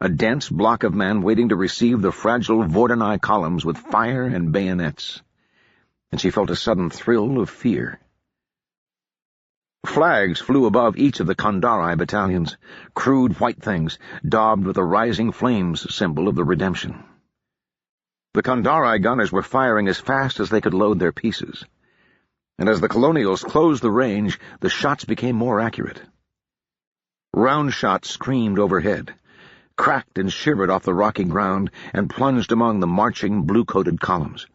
a dense block of men waiting to receive the fragile Vordenai columns with fire and bayonets, and she felt a sudden thrill of fear. Flags flew above each of the Kandari battalions, crude white things, daubed with the rising flames symbol of the redemption. The Kandari gunners were firing as fast as they could load their pieces, and as the colonials closed the range, the shots became more accurate. Round shots screamed overhead, cracked and shivered off the rocky ground, and plunged among the marching, blue-coated columns.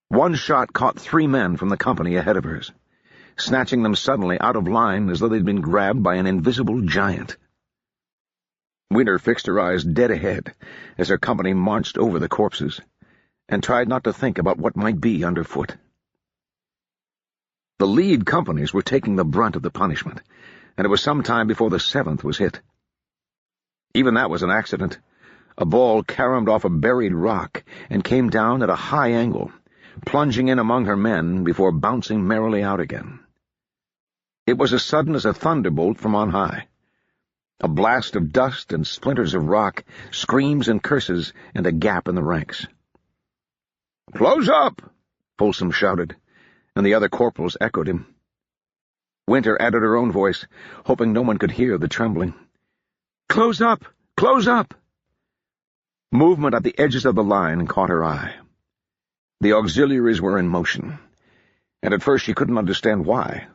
One shot caught 3 men from the company ahead of hers, snatching them suddenly out of line as though they'd been grabbed by an invisible giant. Winter fixed her eyes dead ahead as her company marched over the corpses, and tried not to think about what might be underfoot. The lead companies were taking the brunt of the punishment, and it was some time before the 7th was hit. Even that was an accident. A ball caromed off a buried rock and came down at a high angle, plunging in among her men before bouncing merrily out again. It was as sudden as a thunderbolt from on high. A blast of dust and splinters of rock, screams and curses, and a gap in the ranks. "Close up!" Folsom shouted, and the other corporals echoed him. Winter added her own voice, hoping no one could hear the trembling. "Close up! Close up!" Movement at the edges of the line caught her eye. The auxiliaries were in motion, and at first she couldn't understand why.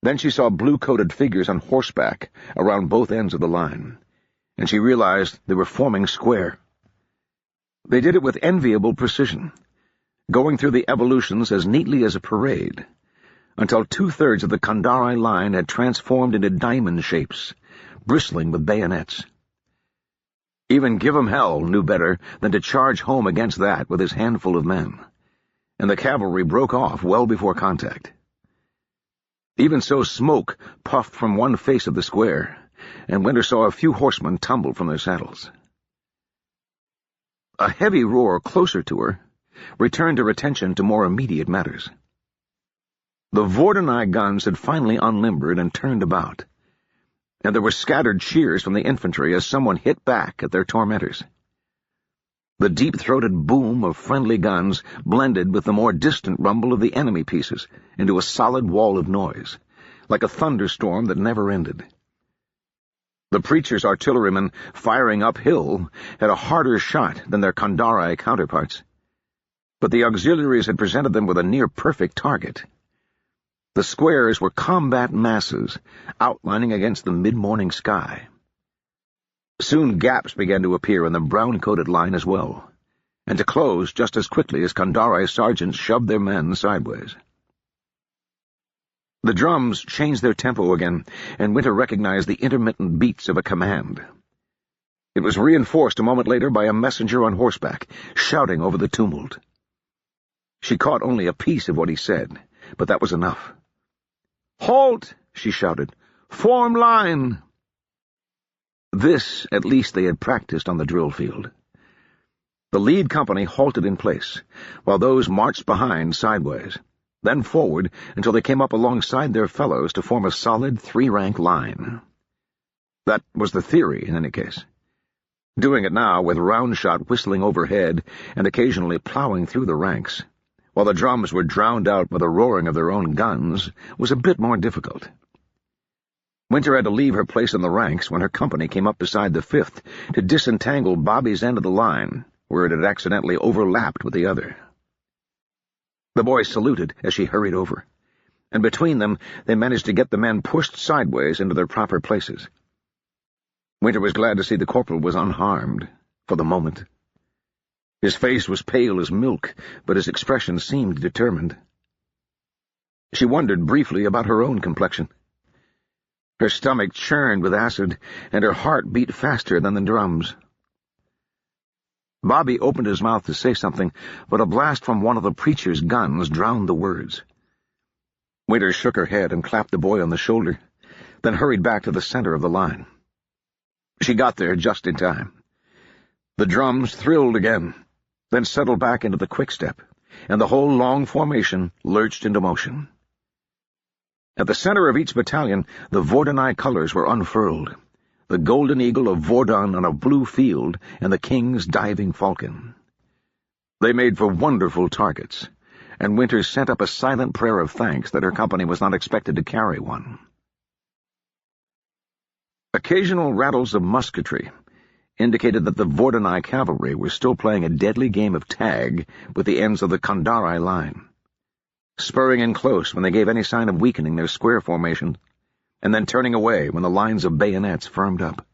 Then she saw blue-coated figures on horseback around both ends of the line, and she realized they were forming square. They did it with enviable precision, going through the evolutions as neatly as a parade, until 2/3 of the Kandari line had transformed into diamond shapes, bristling with bayonets. Even Give 'em Hell knew better than to charge home against that with his handful of men, and the cavalry broke off well before contact. Even so, smoke puffed from one face of the square, and Winter saw a few horsemen tumble from their saddles. A heavy roar closer to her returned her attention to more immediate matters. The Vordenai guns had finally unlimbered and turned about, and there were scattered cheers from the infantry as someone hit back at their tormentors. The deep-throated boom of friendly guns blended with the more distant rumble of the enemy pieces into a solid wall of noise, like a thunderstorm that never ended. The preacher's artillerymen, firing uphill, had a harder shot than their Kandari counterparts, but the auxiliaries had presented them with a near-perfect target. The squares were combat masses, outlining against the mid-morning sky. Soon gaps began to appear in the brown-coated line as well, and to close just as quickly as Kandari sergeants shoved their men sideways. The drums changed their tempo again, and Winter recognized the intermittent beats of a command. It was reinforced a moment later by a messenger on horseback, shouting over the tumult. She caught only a piece of what he said, but that was enough. "Halt!" she shouted. "Form line!" This, at least, they had practiced on the drill field. The lead company halted in place, while those marched behind sideways, then forward until they came up alongside their fellows to form a solid three-rank line. That was the theory, in any case. Doing it now, with round shot whistling overhead and occasionally plowing through the ranks, while the drums were drowned out by the roaring of their own guns, was a bit more difficult. Winter had to leave her place in the ranks when her company came up beside the 5th to disentangle Bobby's end of the line, where it had accidentally overlapped with the other. The boy saluted as she hurried over, and between them they managed to get the men pushed sideways into their proper places. Winter was glad to see the corporal was unharmed, for the moment. His face was pale as milk, but his expression seemed determined. She wondered briefly about her own complexion. Her stomach churned with acid, and her heart beat faster than the drums. Bobby opened his mouth to say something, but a blast from one of the preacher's guns drowned the words. Winter shook her head and clapped the boy on the shoulder, then hurried back to the center of the line. She got there just in time. The drums thrilled again, then settled back into the quick-step, and the whole long formation lurched into motion. At the center of each battalion, the Vordanai colors were unfurled, the golden eagle of Vordan on a blue field and the king's diving falcon. They made for wonderful targets, and Winter sent up a silent prayer of thanks that her company was not expected to carry one. Occasional rattles of musketry indicated that the Vordanai cavalry were still playing a deadly game of tag with the ends of the Kandari line, spurring in close when they gave any sign of weakening their square formation, and then turning away when the lines of bayonets firmed up.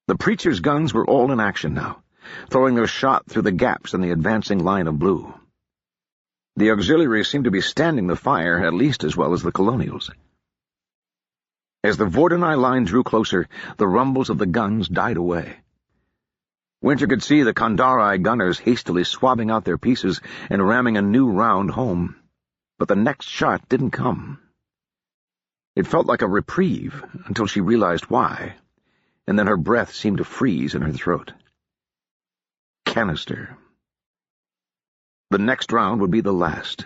The preacher's guns were all in action now, throwing their shot through the gaps in the advancing line of blue. The auxiliaries seemed to be standing the fire at least as well as the colonials. As the Vordanai line drew closer, the rumbles of the guns died away. Winter could see the Kandari gunners hastily swabbing out their pieces and ramming a new round home, but the next shot didn't come. It felt like a reprieve until she realized why, and then her breath seemed to freeze in her throat. Canister. The next round would be the last,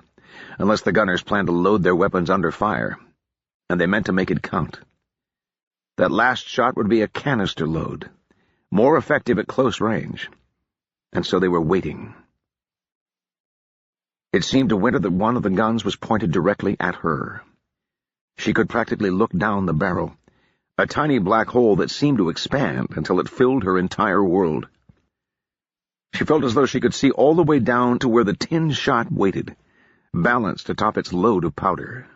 unless the gunners planned to load their weapons under fire, and they meant to make it count. That last shot would be a canister load, more effective at close range, and so they were waiting. It seemed to Winter that one of the guns was pointed directly at her. She could practically look down the barrel, a tiny black hole that seemed to expand until it filled her entire world. She felt as though she could see all the way down to where the tin shot waited, balanced atop its load of powder.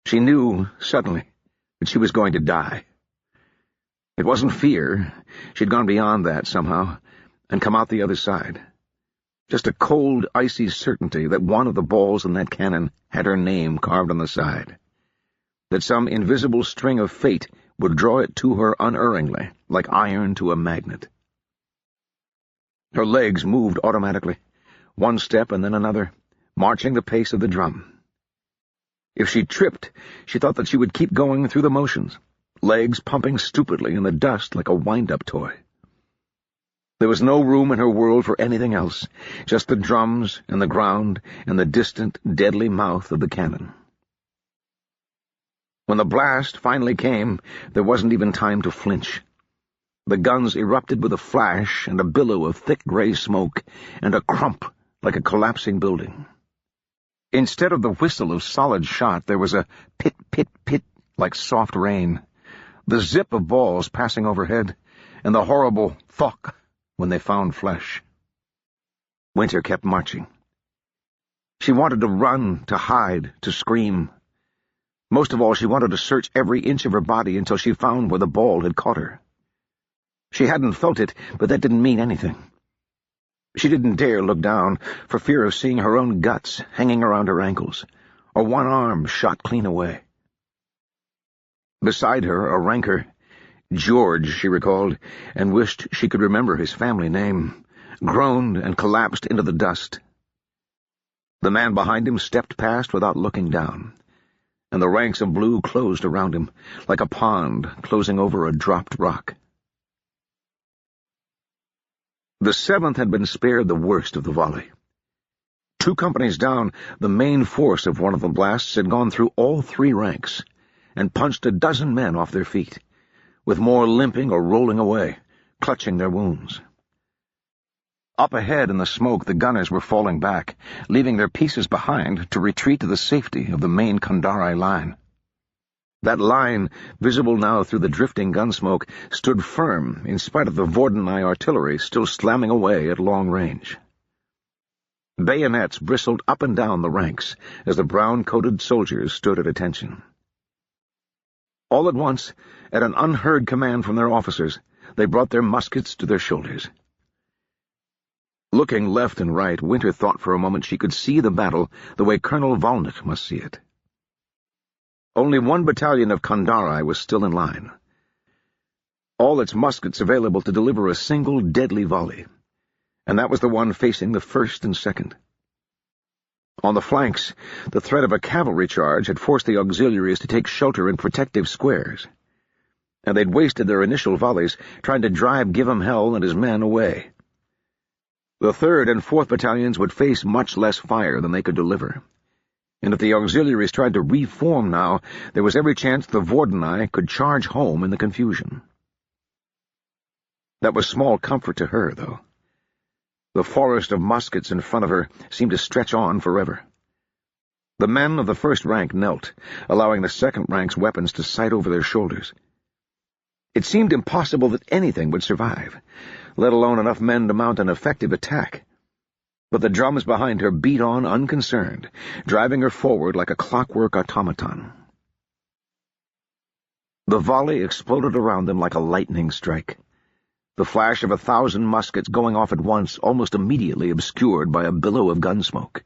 She knew, suddenly, that she was going to die. It wasn't fear. She'd gone beyond that somehow, and come out the other side. Just a cold, icy certainty that one of the balls in that cannon had her name carved on the side, that some invisible string of fate would draw it to her unerringly, like iron to a magnet. Her legs moved automatically, one step and then another, marching the pace of the drum. If she tripped, she thought that she would keep going through the motions, legs pumping stupidly in the dust like a wind-up toy. There was no room in her world for anything else, just the drums and the ground and the distant, deadly mouth of the cannon. When the blast finally came, there wasn't even time to flinch. The guns erupted with a flash and a billow of thick gray smoke and a crump like a collapsing building. Instead of the whistle of solid shot, there was a pit, pit, pit like soft rain, the zip of balls passing overhead, and the horrible thok when they found flesh. Winter kept marching. She wanted to run, to hide, to scream. Most of all, she wanted to search every inch of her body until she found where the ball had caught her. She hadn't felt it, but that didn't mean anything. She didn't dare look down for fear of seeing her own guts hanging around her ankles, or one arm shot clean away. Beside her, a ranker, George, she recalled, and wished she could remember his family name, groaned and collapsed into the dust. The man behind him stepped past without looking down, and the ranks of blue closed around him, like a pond closing over a dropped rock. The 7th had been spared the worst of the volley. 2 companies down, the main force of one of the blasts had gone through all 3 ranks and punched a dozen men off their feet, with more limping or rolling away, clutching their wounds. Up ahead in the smoke, the gunners were falling back, leaving their pieces behind to retreat to the safety of the main Kandari line. That line, visible now through the drifting gunsmoke, stood firm in spite of the Vordenai artillery still slamming away at long range. Bayonets bristled up and down the ranks as the brown-coated soldiers stood at attention. All at once, at an unheard command from their officers, they brought their muskets to their shoulders. Looking left and right, Winter thought for a moment she could see the battle the way Colonel Volnick must see it. Only 1 battalion of Kandari was still in line, all its muskets available to deliver a single deadly volley, and that was the one facing the 1st and 2nd. On the flanks, the threat of a cavalry charge had forced the auxiliaries to take shelter in protective squares, and they'd wasted their initial volleys trying to drive Give 'em Hell and his men away. The 3rd and 4th battalions would face much less fire than they could deliver, and if the auxiliaries tried to reform now, there was every chance the Vordenai could charge home in the confusion. That was small comfort to her, though. The forest of muskets in front of her seemed to stretch on forever. The men of the 1st rank knelt, allowing the 2nd rank's weapons to sight over their shoulders. It seemed impossible that anything would survive, let alone enough men to mount an effective attack. But the drums behind her beat on unconcerned, driving her forward like a clockwork automaton. The volley exploded around them like a lightning strike, the flash of 1,000 muskets going off at once almost immediately obscured by a billow of gunsmoke.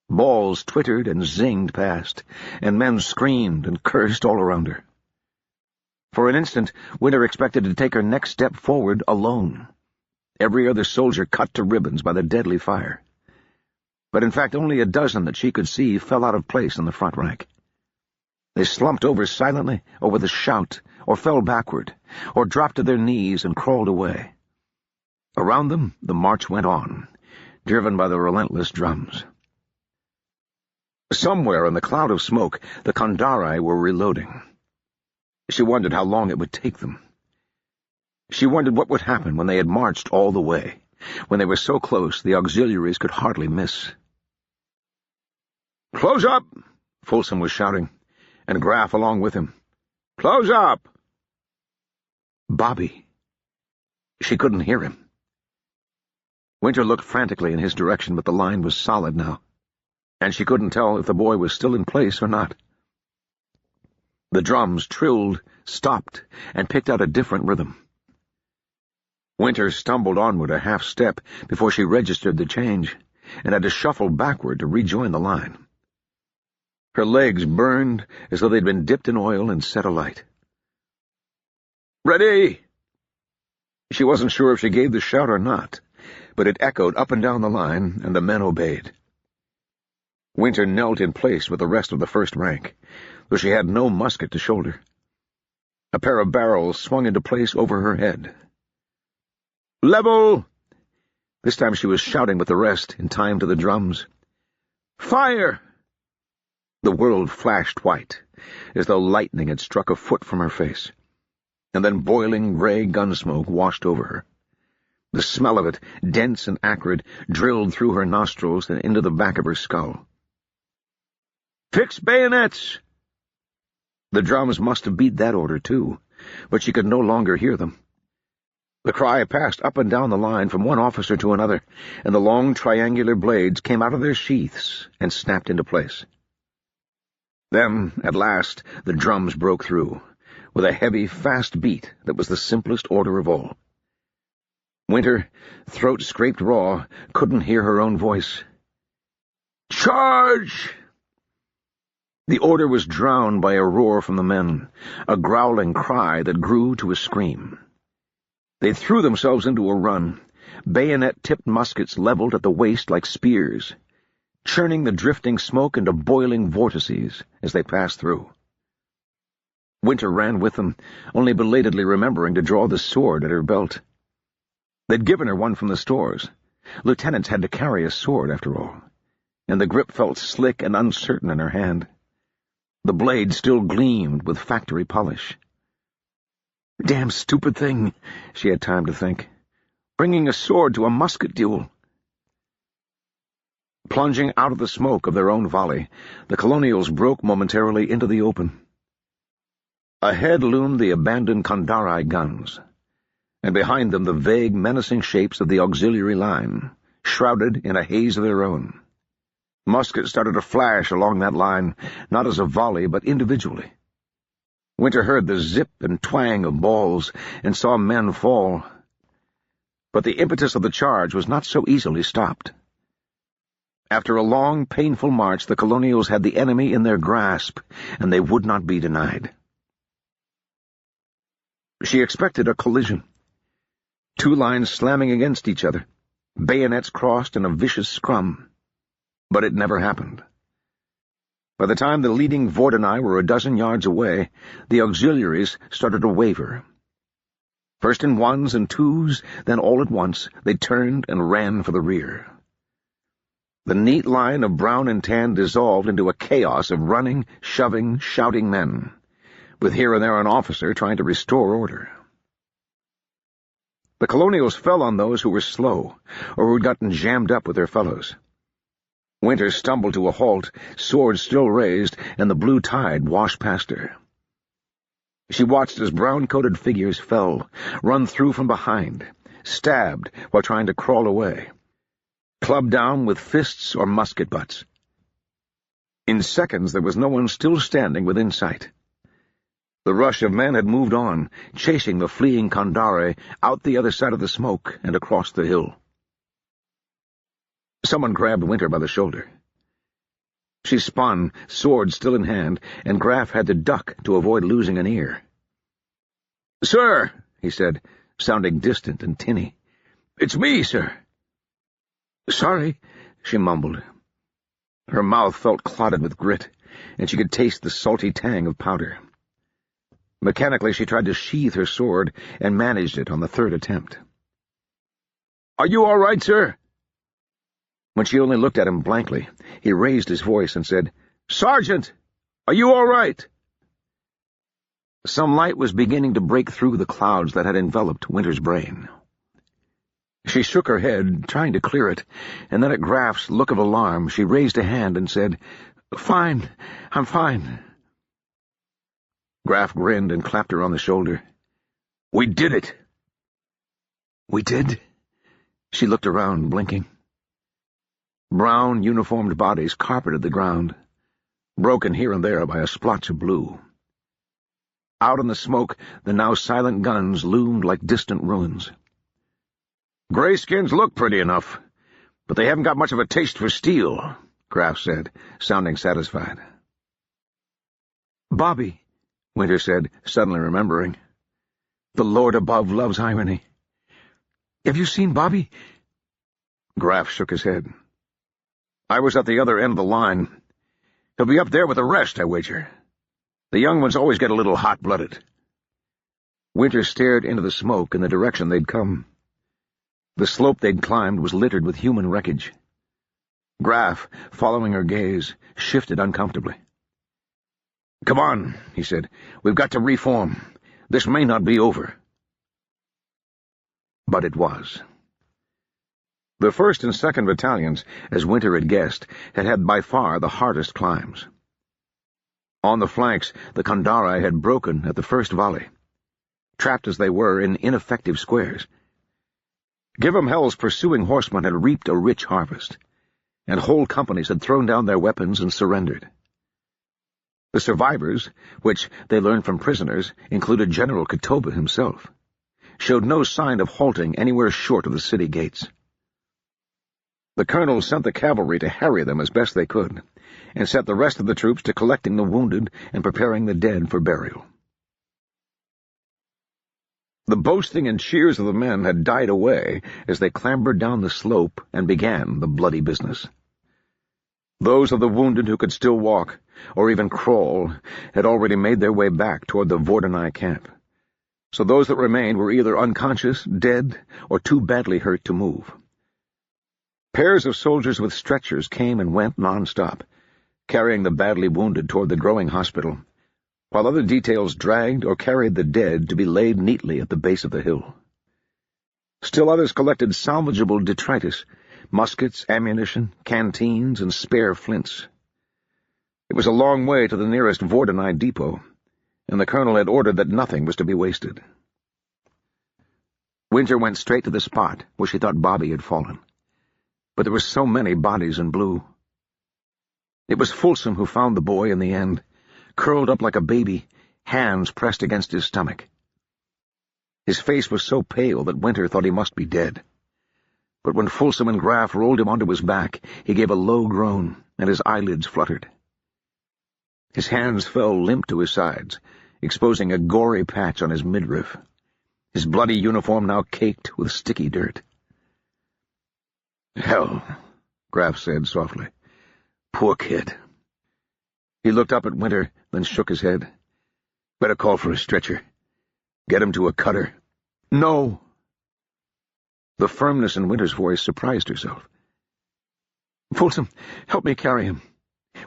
Balls twittered and zinged past, and men screamed and cursed all around her. For an instant, Winter expected to take her next step forward alone. Every other soldier cut to ribbons by the deadly fire. But in fact only a dozen that she could see fell out of place in the front rank. They slumped over silently, or with a shout, or fell backward, or dropped to their knees and crawled away. Around them the march went on, driven by the relentless drums. Somewhere in the cloud of smoke, the Kandari were reloading. She wondered how long it would take them. She wondered what would happen when they had marched all the way, when they were so close the auxiliaries could hardly miss. "Close up!" Folsom was shouting, and Graff along with him. "Close up!" "Bobby." She couldn't hear him. Winter looked frantically in his direction, but the line was solid now, and she couldn't tell if the boy was still in place or not. The drums trilled, stopped, and picked out a different rhythm. Winter stumbled onward a half-step before she registered the change, and had to shuffle backward to rejoin the line. Her legs burned as though they'd been dipped in oil and set alight. "Ready!" She wasn't sure if she gave the shout or not, but it echoed up and down the line, and the men obeyed. Winter knelt in place with the rest of the 1st rank, though she had no musket to shoulder. A pair of barrels swung into place over her head. "Level!" This time she was shouting with the rest, in time to the drums. "Fire!" The world flashed white, as though lightning had struck a foot from her face. and then boiling gray gun smoke washed over her. The smell of it, dense and acrid, drilled through her nostrils and into the back of her skull. "Fix bayonets!" The drums must have beat that order, too, but she could no longer hear them. The cry passed up and down the line from one officer to another, and the long triangular blades came out of their sheaths and snapped into place. Then, at last, the drums broke through, with a heavy, fast beat that was the simplest order of all. Winter, throat scraped raw, couldn't hear her own voice. "Charge!" The order was drowned by a roar from the men, a growling cry that grew to a scream. They threw themselves into a run, bayonet-tipped muskets leveled at the waist like spears, churning the drifting smoke into boiling vortices as they passed through. Winter ran with them, only belatedly remembering to draw the sword at her belt. They'd given her one from the stores. Lieutenants had to carry a sword, after all, and the grip felt slick and uncertain in her hand. The blade still gleamed with factory polish. Damn stupid thing, she had time to think. Bringing a sword to a musket duel. Plunging out of the smoke of their own volley, the colonials broke momentarily into the open. Ahead loomed the abandoned Kandari guns, and behind them the vague, menacing shapes of the auxiliary line, shrouded in a haze of their own. Muskets started to flash along that line, not as a volley, but individually. Winter heard the zip and twang of balls and saw men fall. But the impetus of the charge was not so easily stopped. After a long, painful march, the colonials had the enemy in their grasp, and they would not be denied. She expected a collision. Two lines slamming against each other, bayonets crossed in a vicious scrum. But it never happened. By the time the leading Vordenai were a dozen yards away, the auxiliaries started to waver. First in ones and twos, then all at once, they turned and ran for the rear. The neat line of brown and tan dissolved into a chaos of running, shoving, shouting men, with here and there an officer trying to restore order. The colonials fell on those who were slow, or who had gotten jammed up with their fellows. Winter stumbled to a halt, sword still raised, and the blue tide washed past her. She watched as brown-coated figures fell, run through from behind, stabbed while trying to crawl away, clubbed down with fists or musket butts. In seconds there was no one still standing within sight. The rush of men had moved on, chasing the fleeing Kandari out the other side of the smoke and across the hill. Someone grabbed Winter by the shoulder. She spun, sword still in hand, and Graff had to duck to avoid losing an ear. "Sir," he said, sounding distant and tinny. "It's me, sir." "Sorry," she mumbled. Her mouth felt clotted with grit, and she could taste the salty tang of powder. Mechanically she tried to sheathe her sword, and managed it on the third attempt. "Are you all right, sir?" When she only looked at him blankly, he raised his voice and said, "Sergeant, are you all right?" Some light was beginning to break through the clouds that had enveloped Winter's brain. She shook her head, trying to clear it, and then at Graff's look of alarm she raised a hand and said, "Fine, I'm fine." Graff grinned and clapped her on the shoulder. "We did it." "We did?" She looked around, blinking. Brown, uniformed bodies carpeted the ground, broken here and there by a splotch of blue. Out in the smoke, the now silent guns loomed like distant ruins. "Grayskins look pretty enough, but they haven't got much of a taste for steel," Graff said, sounding satisfied. "Bobby," Winter said, suddenly remembering. "The Lord above loves irony. Have you seen Bobby?" Graff shook his head. "I was at the other end of the line. He'll be up there with the rest, I wager. The young ones always get a little hot-blooded." Winter stared into the smoke in the direction they'd come. The slope they'd climbed was littered with human wreckage. Graff, following her gaze, shifted uncomfortably. "Come on," he said. "We've got to reform. This may not be over. But it was. The 1st and 2nd battalions, as Winter had guessed, had by far the hardest climbs. On the flanks, the Kandari had broken at the first volley, trapped as they were in ineffective squares. Give 'em Hell's pursuing horsemen had reaped a rich harvest, and whole companies had thrown down their weapons and surrendered. The survivors, which they learned from prisoners, included General Katoba himself, showed no sign of halting anywhere short of the city gates. The colonel sent the cavalry to harry them as best they could, and set the rest of the troops to collecting the wounded and preparing the dead for burial. The boasting and cheers of the men had died away as they clambered down the slope and began the bloody business. Those of the wounded who could still walk, or even crawl, had already made their way back toward the Vordenai camp, so those that remained were either unconscious, dead, or too badly hurt to move. Pairs of soldiers with stretchers came and went non-stop, carrying the badly wounded toward the growing hospital, while other details dragged or carried the dead to be laid neatly at the base of the hill. Still others collected salvageable detritus, muskets, ammunition, canteens, and spare flints. It was a long way to the nearest Vordenai depot, and the colonel had ordered that nothing was to be wasted. Winter went straight to the spot where she thought Bobby had fallen, but there were so many bodies in blue. It was Folsom who found the boy in the end, curled up like a baby, hands pressed against his stomach. His face was so pale that Winter thought he must be dead. But when Folsom and Graff rolled him onto his back, he gave a low groan, and his eyelids fluttered. His hands fell limp to his sides, exposing a gory patch on his midriff, his bloody uniform now caked with sticky dirt. "Hell," Graff said softly. "Poor kid." He looked up at Winter, then shook his head. "Better call for a stretcher. Get him to a cutter." "No!" The firmness in Winter's voice surprised herself. "Folsom, help me carry him.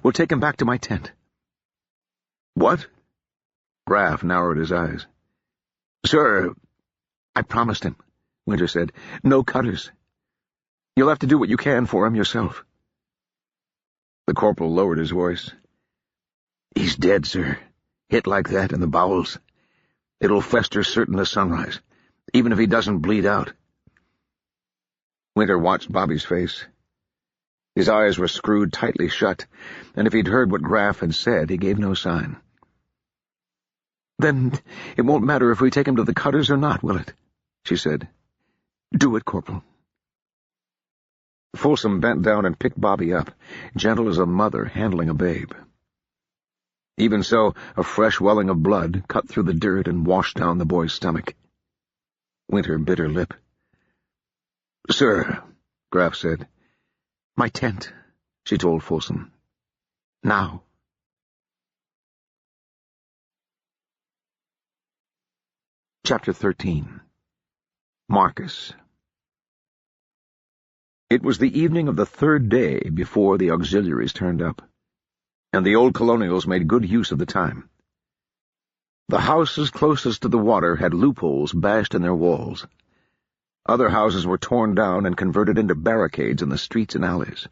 We'll take him back to my tent." "What?" Graff narrowed his eyes. "Sir—" "I promised him," Winter said. "No cutters. You'll have to do what you can for him yourself." The corporal lowered his voice. "He's dead, sir. Hit like that in the bowels. It'll fester certain as sunrise, even if he doesn't bleed out." Winter watched Bobby's face. His eyes were screwed tightly shut, and if he'd heard what Graff had said, he gave no sign. "Then it won't matter if we take him to the cutters or not, will it?" she said. "Do it, Corporal." Folsom bent down and picked Bobby up, gentle as a mother handling a babe. Even so, a fresh welling of blood cut through the dirt and washed down the boy's stomach. Winter bit her lip. "Sir," Graff said. "My tent," she told Folsom. "Now." Chapter 13. Marcus. It was the evening of the 3rd day before the auxiliaries turned up, and the old colonials made good use of the time. The houses closest to the water had loopholes bashed in their walls. Other houses were torn down and converted into barricades in the streets and alleys,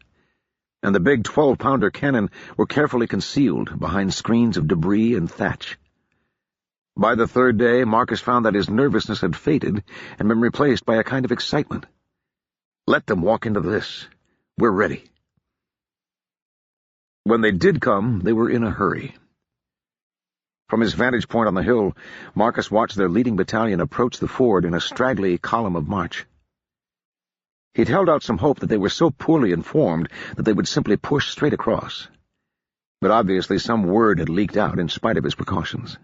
and the big 12-pounder cannon were carefully concealed behind screens of debris and thatch. By the 3rd day, Marcus found that his nervousness had faded and been replaced by a kind of excitement. Let them walk into this. We're ready. When they did come, they were in a hurry. From his vantage point on the hill, Marcus watched their leading battalion approach the ford in a straggly column of march. He'd held out some hope that they were so poorly informed that they would simply push straight across. But obviously some word had leaked out in spite of his precautions.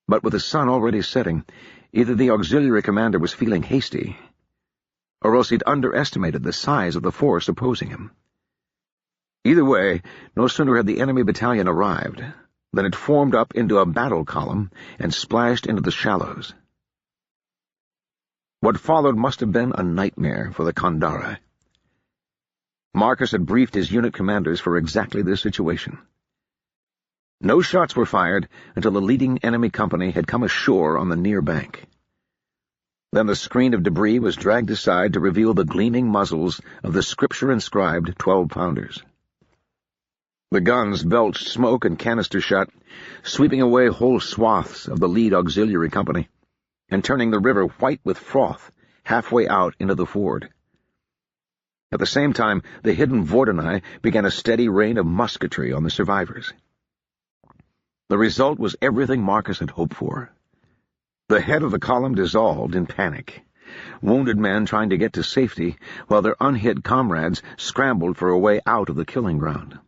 But with the sun already setting, either the auxiliary commander was feeling hasty, or else he'd underestimated the size of the force opposing him. Either way, no sooner had the enemy battalion arrived than it formed up into a battle column and splashed into the shallows. What followed must have been a nightmare for the Kandari. Marcus had briefed his unit commanders for exactly this situation. No shots were fired until the leading enemy company had come ashore on the near bank. Then the screen of debris was dragged aside to reveal the gleaming muzzles of the scripture-inscribed 12-pounders. The guns belched smoke and canister shot, sweeping away whole swaths of the lead auxiliary company, and turning the river white with froth halfway out into the ford. At the same time, the hidden Vordenai began a steady rain of musketry on the survivors. The result was everything Marcus had hoped for. The head of the column dissolved in panic, wounded men trying to get to safety while their unhit comrades scrambled for a way out of the killing ground.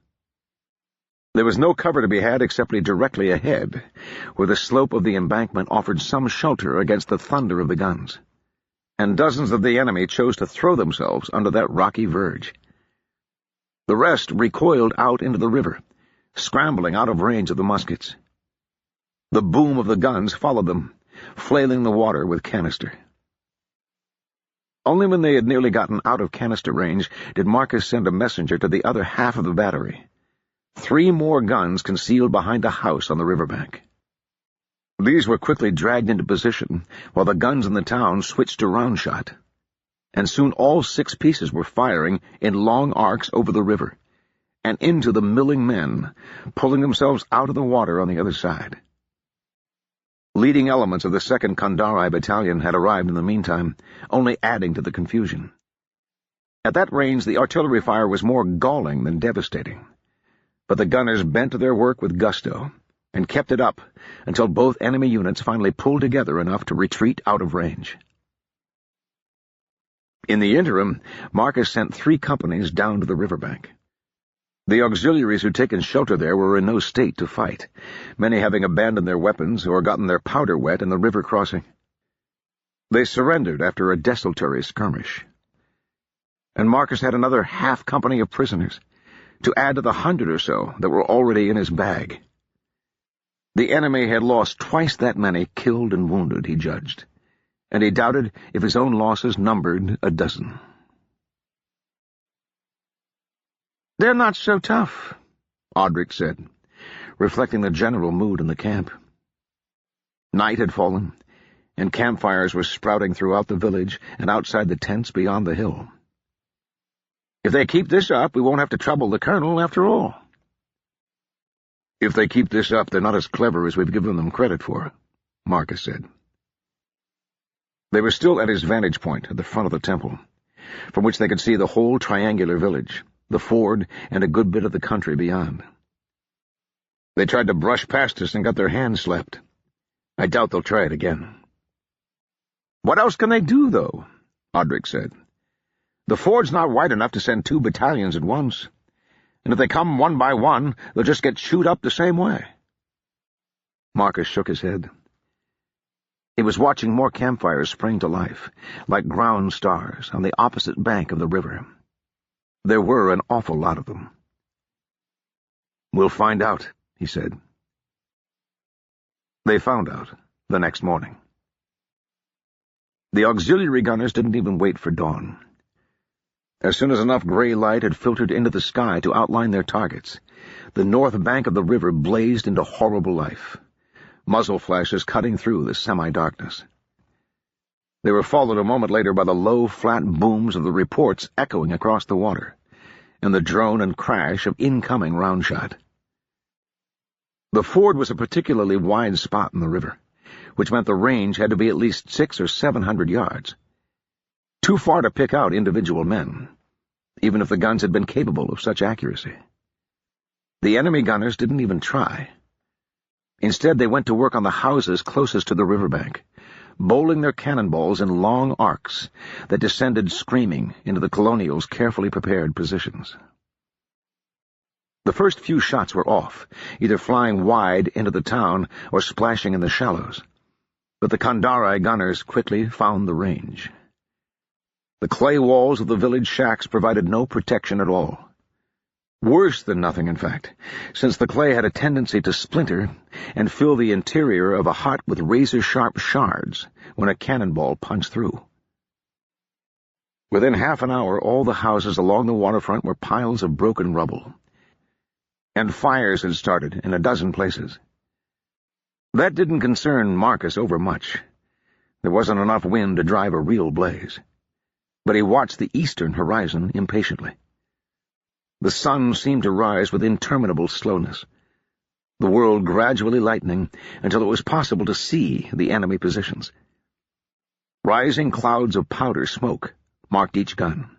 There was no cover to be had except directly ahead, where the slope of the embankment offered some shelter against the thunder of the guns, and dozens of the enemy chose to throw themselves under that rocky verge. The rest recoiled out into the river, scrambling out of range of the muskets. The boom of the guns followed them, flailing the water with canister. Only when they had nearly gotten out of canister range did Marcus send a messenger to the other half of the battery. 3 more guns concealed behind a house on the riverbank. These were quickly dragged into position, while the guns in the town switched to round shot, and soon all 6 pieces were firing in long arcs over the river, and into the milling men, pulling themselves out of the water on the other side. Leading elements of the 2nd Kandari Battalion had arrived in the meantime, only adding to the confusion. At that range, the artillery fire was more galling than devastating, but the gunners bent to their work with gusto, and kept it up until both enemy units finally pulled together enough to retreat out of range. In the interim, Marcus sent 3 companies down to the riverbank. The auxiliaries who'd taken shelter there were in no state to fight, many having abandoned their weapons or gotten their powder wet in the river crossing. They surrendered after a desultory skirmish. And Marcus had another half-company of prisoners, to add to the 100 or so that were already in his bag. The enemy had lost twice that many killed and wounded, he judged, and he doubted if his own losses numbered a dozen. "They're not so tough," Audric said, reflecting the general mood in the camp. Night had fallen, and campfires were sprouting throughout the village and outside the tents beyond the hill. "If they keep this up, we won't have to trouble the colonel after all." "If they keep this up, they're not as clever as we've given them credit for," Marcus said. They were still at his vantage point at the front of the temple, from which they could see the whole triangular village, the ford, and a good bit of the country beyond. "They tried to brush past us and got their hands slapped. I doubt they'll try it again." "What else can they do, though?" Audric said. "The ford's not wide enough to send 2 battalions at once, and if they come one by one, they'll just get chewed up the same way." Marcus shook his head. He was watching more campfires spring to life, like ground stars, on the opposite bank of the river. There were an awful lot of them. "We'll find out," he said. They found out the next morning. The auxiliary gunners didn't even wait for dawn. As soon as enough gray light had filtered into the sky to outline their targets, the north bank of the river blazed into horrible life, muzzle flashes cutting through the semi-darkness. They were followed a moment later by the low, flat booms of the reports echoing across the water, and the drone and crash of incoming round shot. The ford was a particularly wide spot in the river, which meant the range had to be at least 600 or 700 yards. Too far to pick out individual men, even if the guns had been capable of such accuracy. The enemy gunners didn't even try. Instead, they went to work on the houses closest to the riverbank, bowling their cannonballs in long arcs that descended screaming into the colonials' carefully prepared positions. The first few shots were off, either flying wide into the town or splashing in the shallows, but the Kandari gunners quickly found the range. The clay walls of the village shacks provided no protection at all. Worse than nothing, in fact, since the clay had a tendency to splinter and fill the interior of a hut with razor-sharp shards when a cannonball punched through. Within half an hour, all the houses along the waterfront were piles of broken rubble, and fires had started in a dozen places. That didn't concern Marcus overmuch. There wasn't enough wind to drive a real blaze. But he watched the eastern horizon impatiently. The sun seemed to rise with interminable slowness, the world gradually lightening until it was possible to see the enemy positions. Rising clouds of powder smoke marked each gun.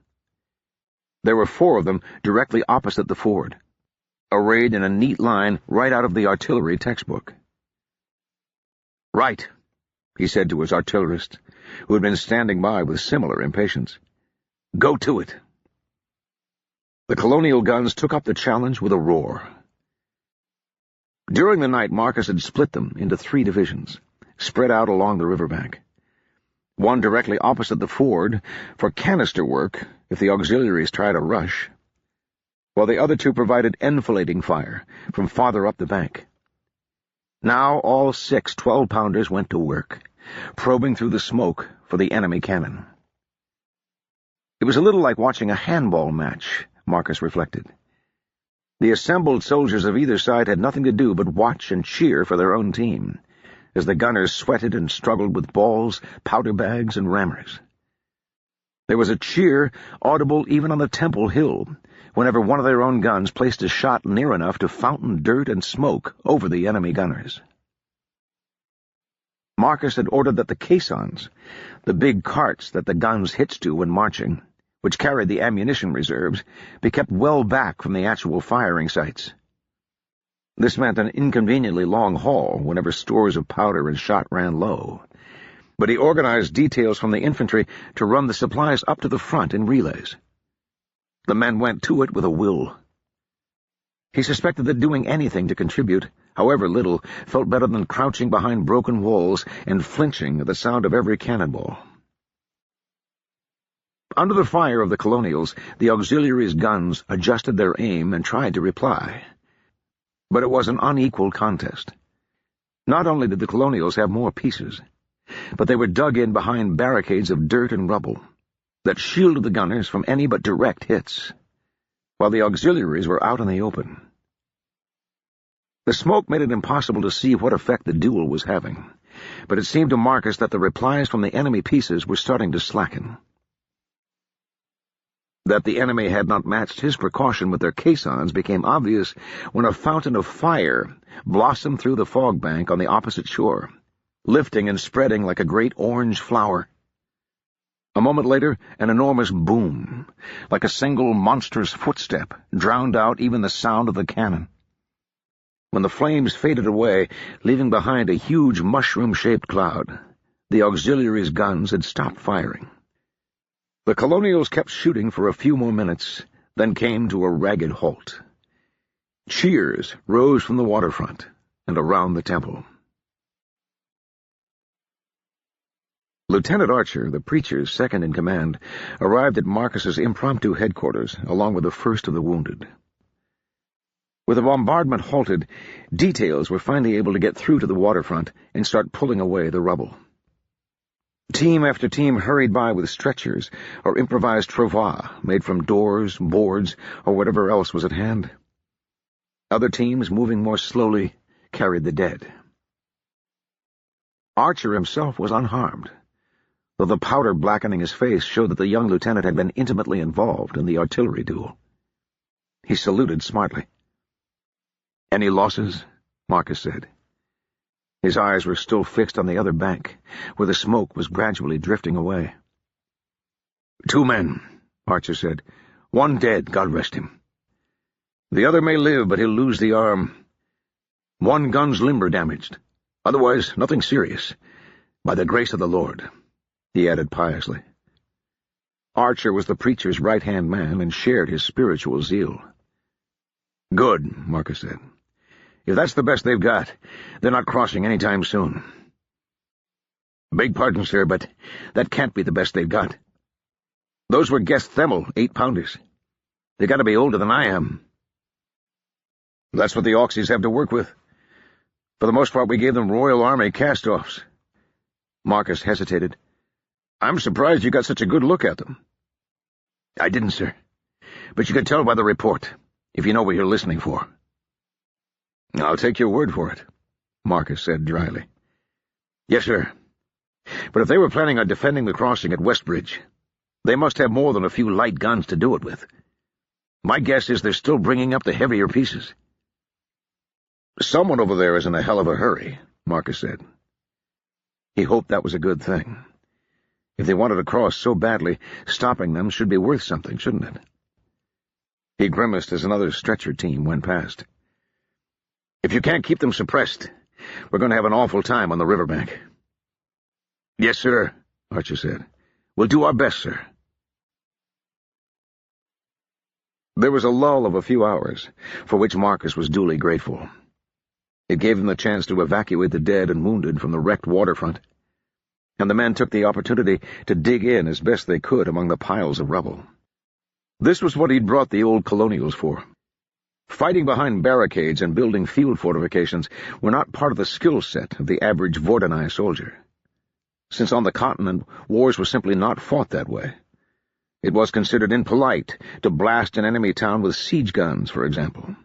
There were 4 of them directly opposite the ford, arrayed in a neat line right out of the artillery textbook. "Right," he said to his artillerist, who had been standing by with similar impatience. "Go to it." The colonial guns took up the challenge with a roar. During the night, Marcus had split them into 3 divisions, spread out along the riverbank. One directly opposite the ford for canister work if the auxiliaries tried a rush, while the other 2 provided enfilading fire from farther up the bank. Now all 6 12-pounders went to work, probing through the smoke for the enemy cannon. It was a little like watching a handball match, Marcus reflected. The assembled soldiers of either side had nothing to do but watch and cheer for their own team, as the gunners sweated and struggled with balls, powder bags, and rammers. There was a cheer audible even on the Temple Hill whenever one of their own guns placed a shot near enough to fountain dirt and smoke over the enemy gunners. Marcus had ordered that the caissons, the big carts that the guns hitched to when marching, which carried the ammunition reserves, be kept well back from the actual firing sites. This meant an inconveniently long haul whenever stores of powder and shot ran low, but he organized details from the infantry to run the supplies up to the front in relays. The men went to it with a will. He suspected that doing anything to contribute, however little, felt better than crouching behind broken walls and flinching at the sound of every cannonball. Under the fire of the colonials, the auxiliaries' guns adjusted their aim and tried to reply. But it was an unequal contest. Not only did the colonials have more pieces, but they were dug in behind barricades of dirt and rubble that shielded the gunners from any but direct hits, while the auxiliaries were out in the open. The smoke made it impossible to see what effect the duel was having, but it seemed to Marcus that the replies from the enemy pieces were starting to slacken. That the enemy had not matched his precaution with their caissons became obvious when a fountain of fire blossomed through the fog bank on the opposite shore, lifting and spreading like a great orange flower. A moment later, an enormous boom, like a single monstrous footstep, drowned out even the sound of the cannon. When the flames faded away, leaving behind a huge mushroom-shaped cloud, the auxiliaries' guns had stopped firing. The colonials kept shooting for a few more minutes, then came to a ragged halt. Cheers rose from the waterfront and around the temple. Lieutenant Archer, the preacher's second-in-command, arrived at Marcus's impromptu headquarters along with the first of the wounded. With the bombardment halted, details were finally able to get through to the waterfront and start pulling away the rubble. Team after team hurried by with stretchers or improvised travois made from doors, boards, or whatever else was at hand. Other teams, moving more slowly, carried the dead. Archer himself was unharmed, though the powder blackening his face showed that the young lieutenant had been intimately involved in the artillery duel. He saluted smartly. "Any losses?" Marcus said. His eyes were still fixed on the other bank, where the smoke was gradually drifting away. "2 men," Archer said. "1 dead, God rest him. The other may live, but he'll lose the arm. 1 gun's limber damaged. Otherwise, nothing serious. By the grace of the Lord," he added piously. Archer was the preacher's right-hand man and shared his spiritual zeal. "Good," Marcus said. "If that's the best they've got, they're not crossing any time soon." "Beg pardon, sir, but that can't be the best they've got. Those were Guest Themel 8-pounders. They got to be older than I am." "That's what the Auxies have to work with. For the most part, we gave them Royal Army cast-offs." Marcus hesitated. "I'm surprised you got such a good look at them." "I didn't, sir. But you could tell by the report, if you know what you're listening for." "I'll take your word for it," Marcus said dryly. "Yes, sir. But if they were planning on defending the crossing at Westbridge, they must have more than a few light guns to do it with. My guess is they're still bringing up the heavier pieces." "Someone over there is in a hell of a hurry," Marcus said. He hoped that was a good thing. If they wanted to cross so badly, stopping them should be worth something, shouldn't it? He grimaced as another stretcher team went past. "If you can't keep them suppressed, we're going to have an awful time on the riverbank." "Yes, sir," Archer said. "We'll do our best, sir." There was a lull of a few hours, for which Marcus was duly grateful. It gave them the chance to evacuate the dead and wounded from the wrecked waterfront, and the men took the opportunity to dig in as best they could among the piles of rubble. This was what he'd brought the old colonials for. Fighting behind barricades and building field fortifications were not part of the skill set of the average Vordanai soldier. Since on the continent, wars were simply not fought that way. It was considered impolite to blast an enemy town with siege guns, for example.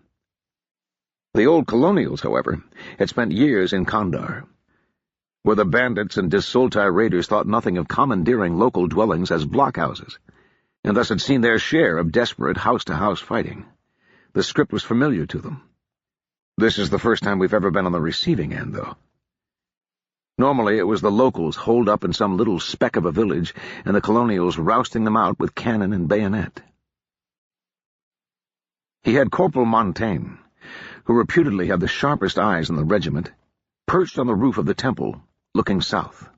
The old colonials, however, had spent years in Kandar, where the bandits and Disultai raiders thought nothing of commandeering local dwellings as blockhouses, and thus had seen their share of desperate house-to-house fighting. The script was familiar to them. This is the first time we've ever been on the receiving end, though. Normally it was the locals holed up in some little speck of a village, and the colonials rousting them out with cannon and bayonet. He had Corporal Montaigne, who reputedly had the sharpest eyes in the regiment, perched on the roof of the temple, looking south.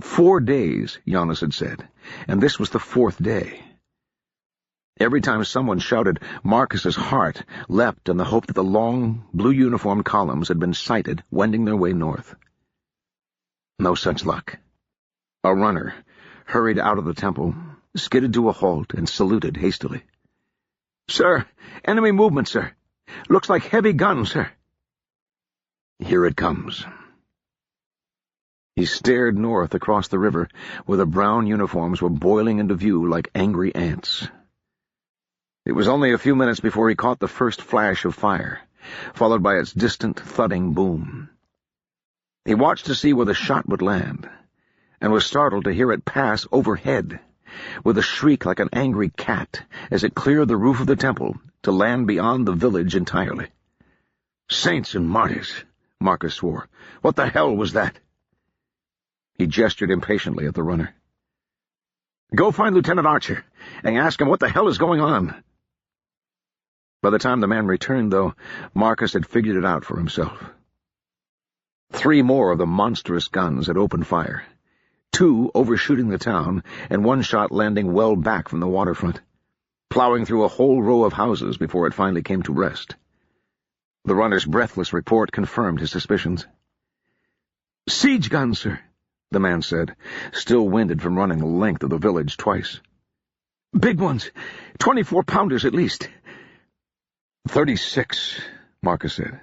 4 days, Giannis had said, and this was the 4th day. Every time someone shouted, Marcus's heart leapt in the hope that the long, blue-uniformed columns had been sighted, wending their way north. No such luck. A runner hurried out of the temple, skidded to a halt, and saluted hastily. "Sir, enemy movement, sir. Looks like heavy guns, sir." "Here it comes." He stared north across the river, where the brown uniforms were boiling into view like angry ants. It was only a few minutes before he caught the first flash of fire, followed by its distant, thudding boom. He watched to see where the shot would land, and was startled to hear it pass overhead, with a shriek like an angry cat as it cleared the roof of the temple to land beyond the village entirely. "Saints and martyrs," Marcus swore. "What the hell was that?" He gestured impatiently at the runner. "Go find Lieutenant Archer, and ask him what the hell is going on." By the time the man returned, though, Marcus had figured it out for himself. 3 more of the monstrous guns had opened fire, 2 overshooting the town, and 1 shot landing well back from the waterfront, plowing through a whole row of houses before it finally came to rest. The runner's breathless report confirmed his suspicions. "Siege guns, sir," the man said, still winded from running the length of the village twice. "Big ones, 24-pounders at least." 36, Marcus said.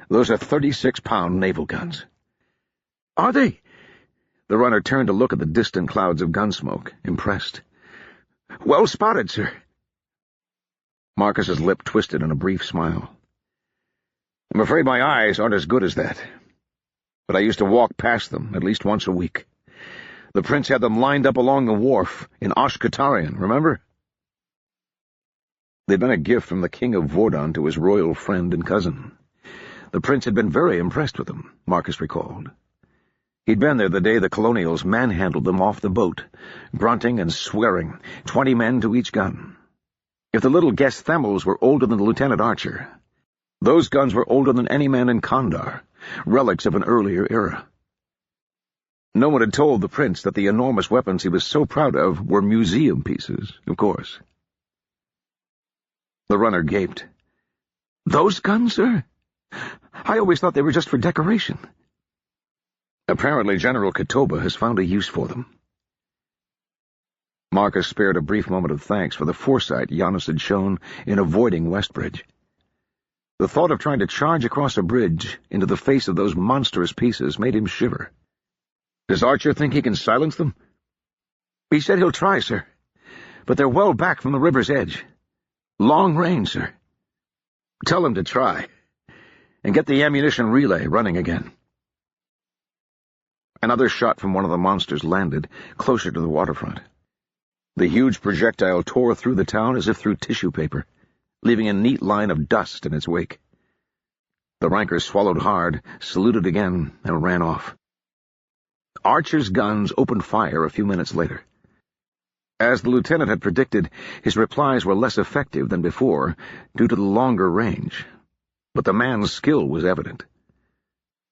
"Those are 36-pound naval guns." "Are they?" The runner turned to look at the distant clouds of gunsmoke, impressed. "Well spotted, sir." Marcus's lip twisted in a brief smile. "I'm afraid my eyes aren't as good as that. But I used to walk past them at least once a week. The prince had them lined up along the wharf in Ashkatarian, remember?" They'd been a gift from the king of Vordan to his royal friend and cousin. The prince had been very impressed with them, Marcus recalled. He'd been there the day the colonials manhandled them off the boat, grunting and swearing, 20 men to each gun. If the little guest Themels were older than Lieutenant Archer, those guns were older than any man in Kandar, relics of an earlier era. No one had told the prince that the enormous weapons he was so proud of were museum pieces, of course. The runner gaped. "Those guns, sir? I always thought they were just for decoration." "Apparently General Katoba has found a use for them." Marcus spared a brief moment of thanks for the foresight Giannis had shown in avoiding Westbridge. The thought of trying to charge across a bridge into the face of those monstrous pieces made him shiver. "Does Archer think he can silence them?" "He said he'll try, sir. But they're well back from the river's edge. Long range, sir." "Tell him to try," and get the ammunition relay running again." Another shot from one of the monsters landed, closer to the waterfront. The huge projectile tore through the town as if through tissue paper, leaving a neat line of dust in its wake. The rankers swallowed hard, saluted again, and ran off. Archer's guns opened fire a few minutes later. As the lieutenant had predicted, his replies were less effective than before due to the longer range, but the man's skill was evident.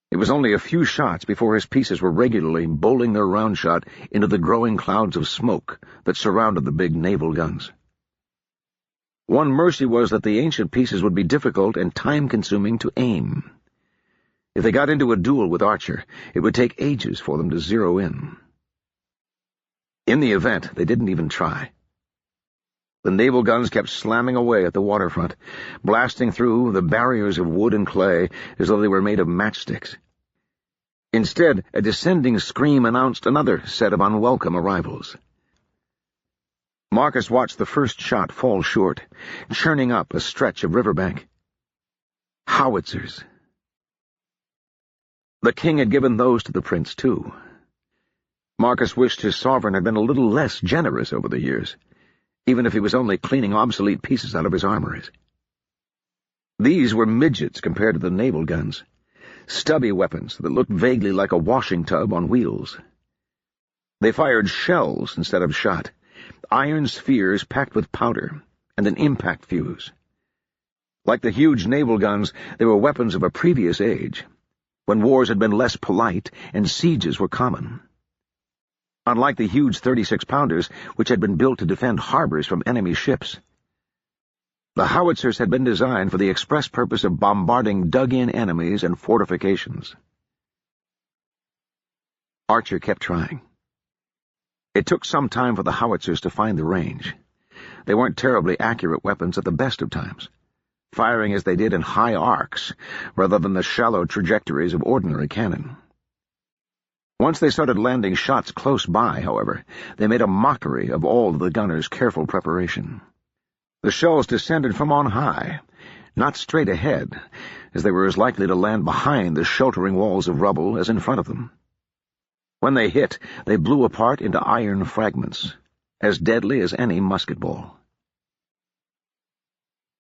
It was only a few shots before his pieces were regularly bowling their round shot into the growing clouds of smoke that surrounded the big naval guns. One mercy was that the ancient pieces would be difficult and time-consuming to aim. If they got into a duel with Archer, it would take ages for them to zero in. In the event, they didn't even try. The naval guns kept slamming away at the waterfront, blasting through the barriers of wood and clay as though they were made of matchsticks. Instead, a descending scream announced another set of unwelcome arrivals. Marcus watched the first shot fall short, churning up a stretch of riverbank. Howitzers. The king had given those to the prince, too. Marcus wished his sovereign had been a little less generous over the years, even if he was only cleaning obsolete pieces out of his armories. These were midgets compared to the naval guns, stubby weapons that looked vaguely like a washing tub on wheels. They fired shells instead of shot, iron spheres packed with powder, and an impact fuse. Like the huge naval guns, they were weapons of a previous age, when wars had been less polite and sieges were common. Unlike the huge 36-pounders, which had been built to defend harbors from enemy ships, the howitzers had been designed for the express purpose of bombarding dug-in enemies and fortifications. Archer kept trying. It took some time for the howitzers to find the range. They weren't terribly accurate weapons at the best of times, firing as they did in high arcs rather than the shallow trajectories of ordinary cannon. Once they started landing shots close by, however, they made a mockery of all the gunners' careful preparation. The shells descended from on high, not straight ahead, as they were as likely to land behind the sheltering walls of rubble as in front of them. When they hit, they blew apart into iron fragments, as deadly as any musket ball.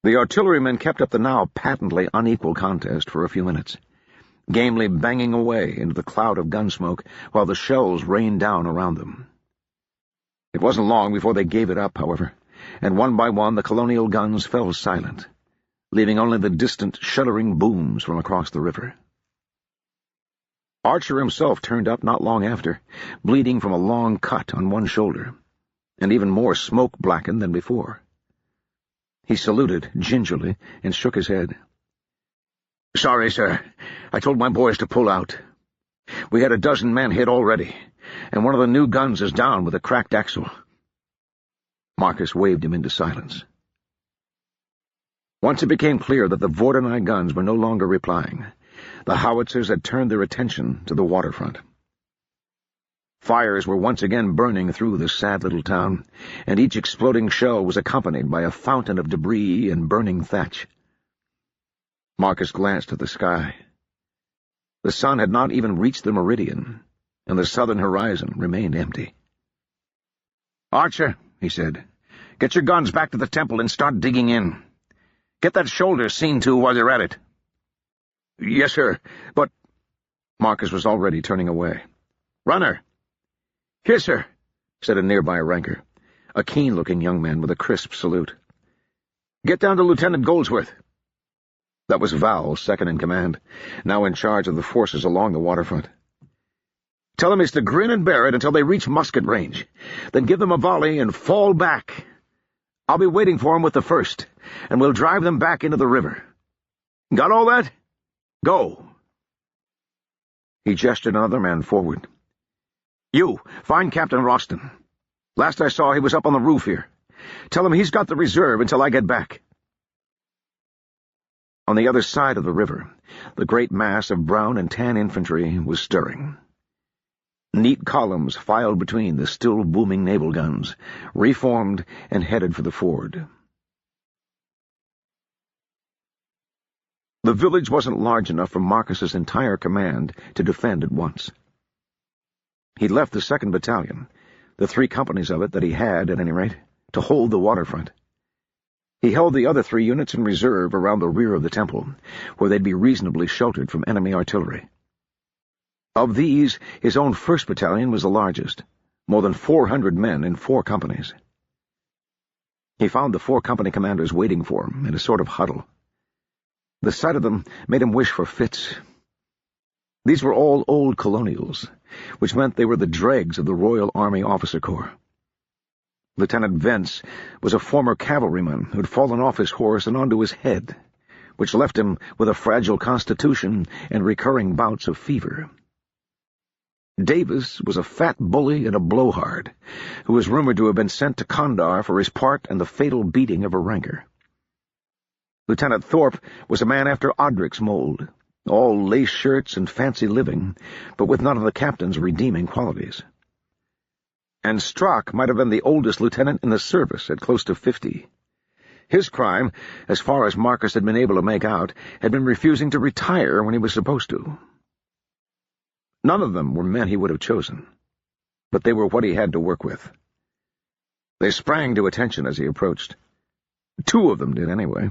The artillerymen kept up the now patently unequal contest for a few minutes, gamely banging away into the cloud of gun smoke while the shells rained down around them. It wasn't long before they gave it up, however, and one by one the colonial guns fell silent, leaving only the distant, shuddering booms from across the river. Archer himself turned up not long after, bleeding from a long cut on one shoulder, and even more smoke-blackened than before. He saluted gingerly and shook his head. "Sorry, sir. I told my boys to pull out. We had a dozen men hit already, and one of the new guns is down with a cracked axle." Marcus waved him into silence. Once it became clear that the Vordenai guns were no longer replying, the howitzers had turned their attention to the waterfront. Fires were once again burning through the sad little town, and each exploding shell was accompanied by a fountain of debris and burning thatch. Marcus glanced at the sky. The sun had not even reached the meridian, and the southern horizon remained empty. "Archer," he said, "get your guns back to the temple and start digging in. Get that shoulder seen to while you're at it." "Yes, sir, but—" Marcus was already turning away. "Runner!" "Here, sir," said a nearby ranker, a keen-looking young man with a crisp salute. "Get down to Lieutenant Goldsworth." That was Val, second in command, now in charge of the forces along the waterfront. "Tell him he's to grin and bear it until they reach musket range. Then give them a volley and fall back. I'll be waiting for him with the first, and we'll drive them back into the river. Got all that? Go." He gestured another man forward. "You, find Captain Roston. Last I saw, he was up on the roof here. Tell him he's got the reserve until I get back." On the other side of the river, the great mass of brown and tan infantry was stirring. Neat columns filed between the still booming naval guns, reformed and headed for the ford. The village wasn't large enough for Marcus's entire command to defend at once. He'd left the 2nd Battalion, the 3 companies of it that he had, at any rate, to hold the waterfront. He held the other 3 units in reserve around the rear of the temple, where they'd be reasonably sheltered from enemy artillery. Of these, his own 1st Battalion was the largest, more than 400 men in 4 companies. He found the 4 company commanders waiting for him in a sort of huddle. The sight of them made him wish for fits. These were all old colonials, which meant they were the dregs of the Royal Army Officer Corps. Lieutenant Vance was a former cavalryman who'd fallen off his horse and onto his head, which left him with a fragile constitution and recurring bouts of fever. Davis was a fat bully and a blowhard, who was rumored to have been sent to Kandar for his part in the fatal beating of a ranker. Lieutenant Thorpe was a man after Odrick's mold, all lace shirts and fancy living, but with none of the captain's redeeming qualities. And Strock might have been the oldest lieutenant in the service at close to 50. His crime, as far as Marcus had been able to make out, had been refusing to retire when he was supposed to. None of them were men he would have chosen, but they were what he had to work with. They sprang to attention as he approached. 2 of them did anyway,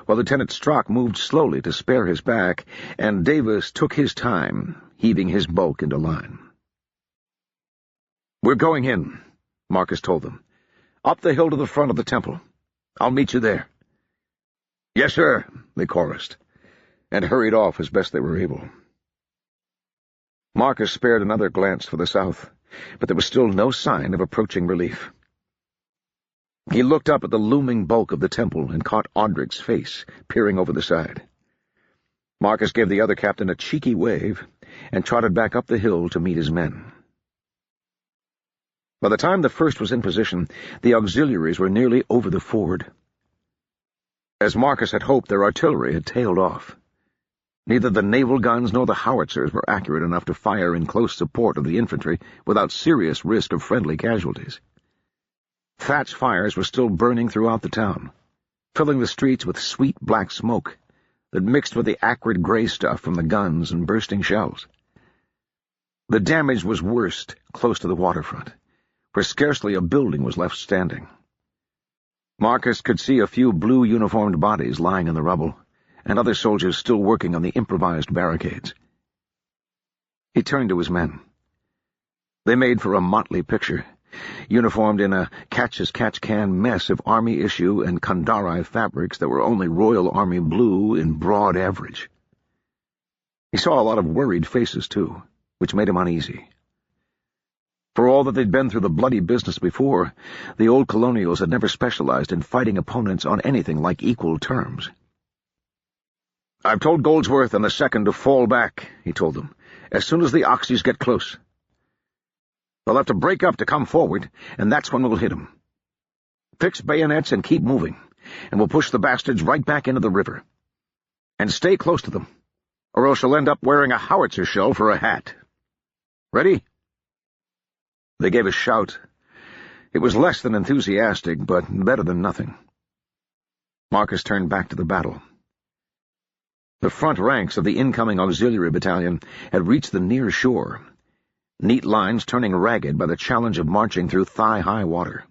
while Lieutenant Strock moved slowly to spare his back, and Davis took his time, heaving his bulk into line. "We're going in," Marcus told them. "Up the hill to the front of the temple. I'll meet you there." "Yes, sir," they chorused, and hurried off as best they were able. Marcus spared another glance for the south, but there was still no sign of approaching relief. He looked up at the looming bulk of the temple and caught Audrick's face peering over the side. Marcus gave the other captain a cheeky wave and trotted back up the hill to meet his men. By the time the 1st was in position, the auxiliaries were nearly over the ford. As Marcus had hoped, their artillery had tailed off. Neither the naval guns nor the howitzers were accurate enough to fire in close support of the infantry without serious risk of friendly casualties. Thatch fires were still burning throughout the town, filling the streets with sweet black smoke that mixed with the acrid gray stuff from the guns and bursting shells. The damage was worst close to the waterfront, where scarcely a building was left standing. Marcus could see a few blue-uniformed bodies lying in the rubble, and other soldiers still working on the improvised barricades. He turned to his men. They made for a motley picture, uniformed in a catch-as-catch-can mess of Army-issue and Kandari fabrics that were only Royal Army blue in broad average. He saw a lot of worried faces, too, which made him uneasy. For all that they'd been through the bloody business before, the old colonials had never specialized in fighting opponents on anything like equal terms. "I've told Goldsworth and the 2nd to fall back," he told them, "as soon as the Oxys get close. They'll have to break up to come forward, and that's when we'll hit them. Fix bayonets and keep moving, and we'll push the bastards right back into the river. And stay close to them, or else you'll end up wearing a howitzer shell for a hat. Ready?" They gave a shout. It was less than enthusiastic, but better than nothing. Marcus turned back to the battle. The front ranks of the incoming auxiliary battalion had reached the near shore, neat lines turning ragged by the challenge of marching through thigh-high water.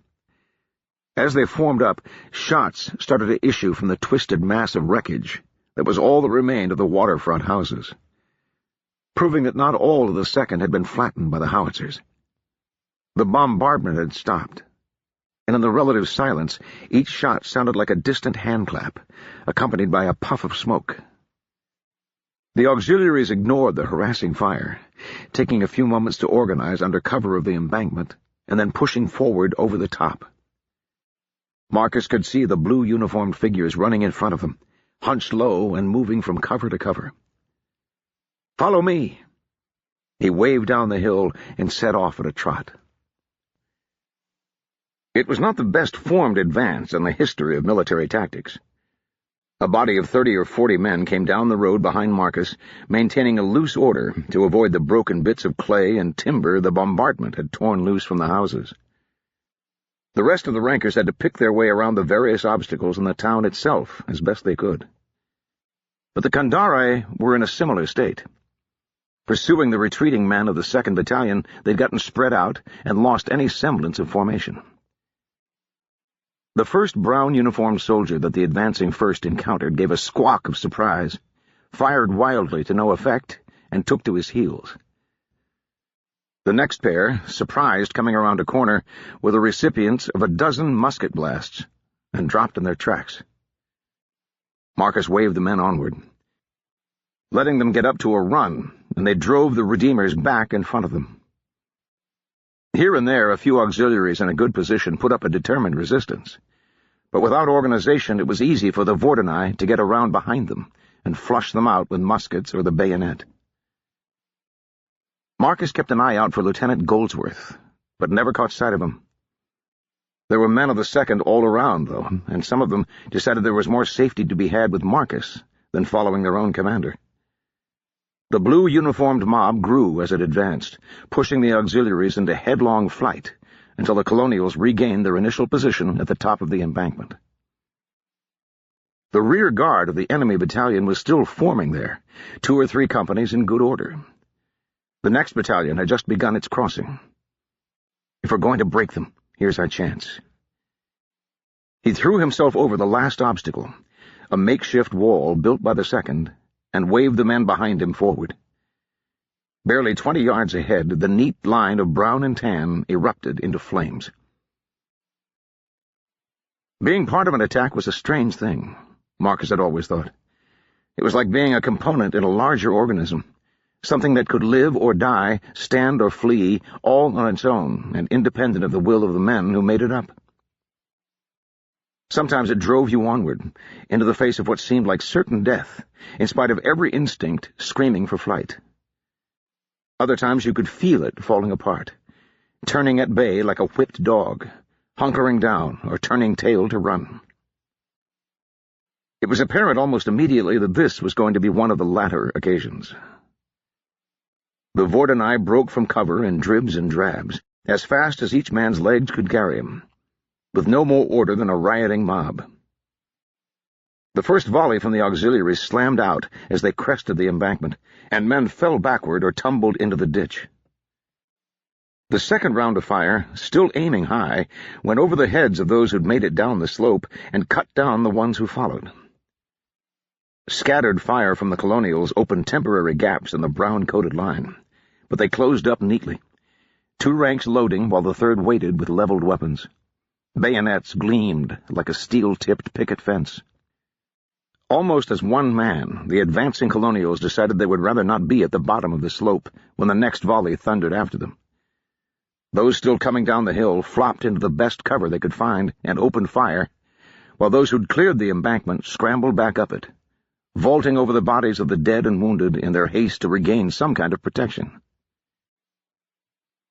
As they formed up, shots started to issue from the twisted mass of wreckage that was all that remained of the waterfront houses, proving that not all of the 2nd had been flattened by the howitzers. The bombardment had stopped, and in the relative silence, each shot sounded like a distant handclap, accompanied by a puff of smoke. The auxiliaries ignored the harassing fire, taking a few moments to organize under cover of the embankment, and then pushing forward over the top. Marcus could see the blue-uniformed figures running in front of him, hunched low and moving from cover to cover. "Follow me!" He waved down the hill and set off at a trot. It was not the best-formed advance in the history of military tactics. A body of 30 or 40 men came down the road behind Marcus, maintaining a loose order to avoid the broken bits of clay and timber the bombardment had torn loose from the houses. The rest of the rankers had to pick their way around the various obstacles in the town itself as best they could. But the Kandare were in a similar state. Pursuing the retreating men of the 2nd Battalion, they'd gotten spread out and lost any semblance of formation. The first brown-uniformed soldier that the advancing first encountered gave a squawk of surprise, fired wildly to no effect, and took to his heels. The next pair, surprised coming around a corner, were the recipients of a dozen musket blasts, and dropped in their tracks. Marcus waved the men onward, letting them get up to a run, and they drove the Redeemers back in front of them. Here and there, a few auxiliaries in a good position put up a determined resistance, but without organization it was easy for the Vordenai to get around behind them and flush them out with muskets or the bayonet. Marcus kept an eye out for Lieutenant Goldsworth, but never caught sight of him. There were men of the 2nd all around, though, and some of them decided there was more safety to be had with Marcus than following their own commander. The blue-uniformed mob grew as it advanced, pushing the auxiliaries into headlong flight until the Colonials regained their initial position at the top of the embankment. The rear guard of the enemy battalion was still forming there, 2 or 3 companies in good order. The next battalion had just begun its crossing. If we're going to break them, here's our chance. He threw himself over the last obstacle, a makeshift wall built by the 2nd, and waved the men behind him forward. Barely 20 yards ahead, the neat line of brown and tan erupted into flames. Being part of an attack was a strange thing, Marcus had always thought. It was like being a component in a larger organism, something that could live or die, stand or flee, all on its own and independent of the will of the men who made it up. Sometimes it drove you onward, into the face of what seemed like certain death, in spite of every instinct screaming for flight. Other times you could feel it falling apart, turning at bay like a whipped dog, hunkering down or turning tail to run. It was apparent almost immediately that this was going to be one of the latter occasions. The Vordenai broke from cover in dribs and drabs, as fast as each man's legs could carry him, with no more order than a rioting mob. The first volley from the auxiliaries slammed out as they crested the embankment, and men fell backward or tumbled into the ditch. The second round of fire, still aiming high, went over the heads of those who'd made it down the slope and cut down the ones who followed. Scattered fire from the Colonials opened temporary gaps in the brown-coated line, but they closed up neatly, 2 ranks loading while the third waited with leveled weapons. Bayonets gleamed like a steel-tipped picket fence. Almost as one man, the advancing Colonials decided they would rather not be at the bottom of the slope when the next volley thundered after them. Those still coming down the hill flopped into the best cover they could find and opened fire, while those who'd cleared the embankment scrambled back up it, vaulting over the bodies of the dead and wounded in their haste to regain some kind of protection.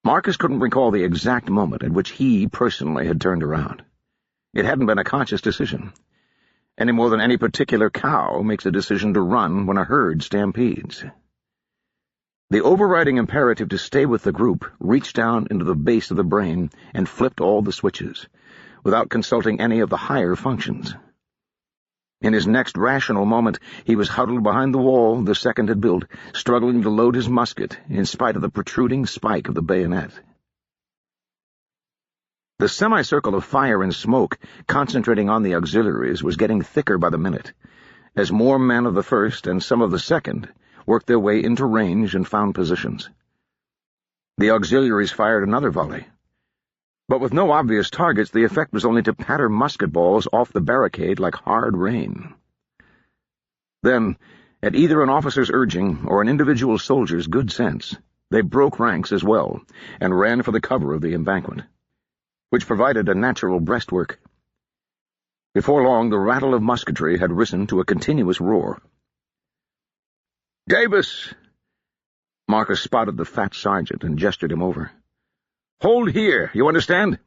Marcus couldn't recall the exact moment at which he personally had turned around. It hadn't been a conscious decision, any more than any particular cow makes a decision to run when a herd stampedes. The overriding imperative to stay with the group reached down into the base of the brain and flipped all the switches, without consulting any of the higher functions. In his next rational moment, he was huddled behind the wall the 2nd had built, struggling to load his musket in spite of the protruding spike of the bayonet. The semicircle of fire and smoke concentrating on the auxiliaries was getting thicker by the minute, as more men of the 1st and some of the 2nd worked their way into range and found positions. The auxiliaries fired another volley, but with no obvious targets, the effect was only to patter musket balls off the barricade like hard rain. Then, at either an officer's urging or an individual soldier's good sense, they broke ranks as well and ran for the cover of the embankment, which provided a natural breastwork. Before long, the rattle of musketry had risen to a continuous roar. "Davis!" Marcus spotted the fat sergeant and gestured him over. "Hold here, you understand?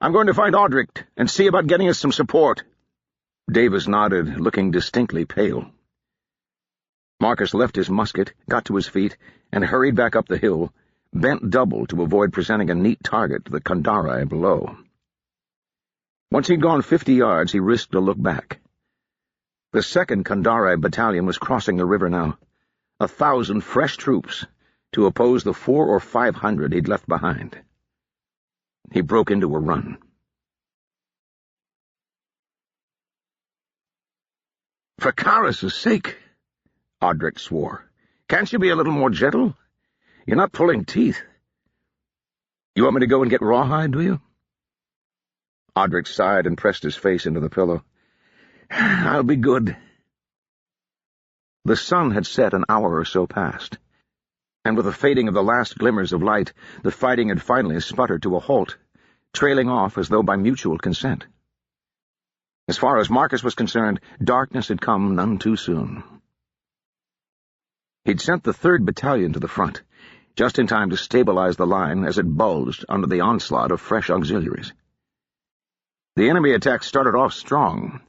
I'm going to find Audric and see about getting us some support." Davis nodded, looking distinctly pale. Marcus left his musket, got to his feet, and hurried back up the hill, bent double to avoid presenting a neat target to the Kandare below. Once he'd gone 50 yards, he risked a look back. The 2nd Kandari Battalion was crossing the river now, 1,000 fresh troops to oppose the 400 or 500 he'd left behind. He broke into a run. "For Karis' sake," Audric swore, "can't you be a little more gentle? You're not pulling teeth." "You want me to go and get Rawhide, do you?" Audric sighed and pressed his face into the pillow. "I'll be good." The sun had set an hour or so past, and with the fading of the last glimmers of light, the fighting had finally sputtered to a halt, trailing off as though by mutual consent. As far as Marcus was concerned, darkness had come none too soon. He'd sent the 3rd Battalion to the front, just in time to stabilize the line as it bulged under the onslaught of fresh auxiliaries. The enemy attack started off strong,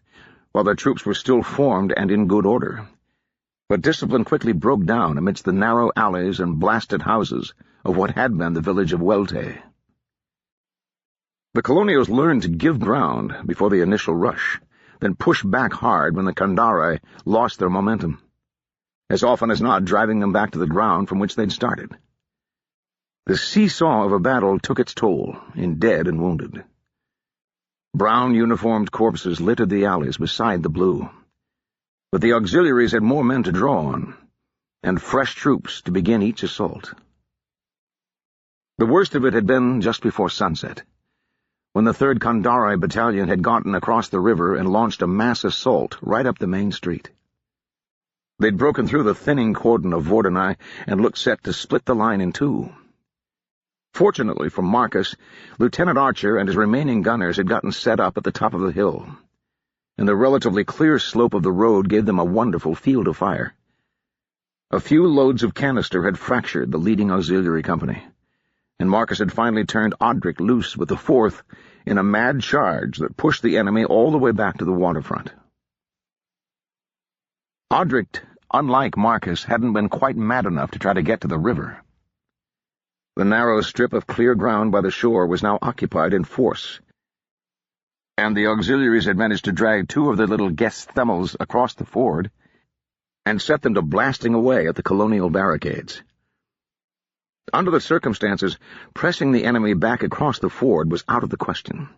while their troops were still formed and in good order, but discipline quickly broke down amidst the narrow alleys and blasted houses of what had been the village of Welte. The Colonials learned to give ground before the initial rush, then push back hard when the Kandari lost their momentum, as often as not driving them back to the ground from which they'd started. The seesaw of a battle took its toll in dead and wounded. Brown uniformed corpses littered the alleys beside the blue, but the auxiliaries had more men to draw on, and fresh troops to begin each assault. The worst of it had been just before sunset, when the 3rd Kandari Battalion had gotten across the river and launched a mass assault right up the main street. They'd broken through the thinning cordon of Vordenai and looked set to split the line in two. Fortunately for Marcus, Lieutenant Archer and his remaining gunners had gotten set up at the top of the hill, and the relatively clear slope of the road gave them a wonderful field of fire. A few loads of canister had fractured the leading auxiliary company, and Marcus had finally turned Audric loose with the 4th in a mad charge that pushed the enemy all the way back to the waterfront. Audric, unlike Marcus, hadn't been quite mad enough to try to get to the river. The narrow strip of clear ground by the shore was now occupied in force, and the auxiliaries had managed to drag 2 of their little Gesthemels across the ford and set them to blasting away at the colonial barricades. Under the circumstances, pressing the enemy back across the ford was out of the question.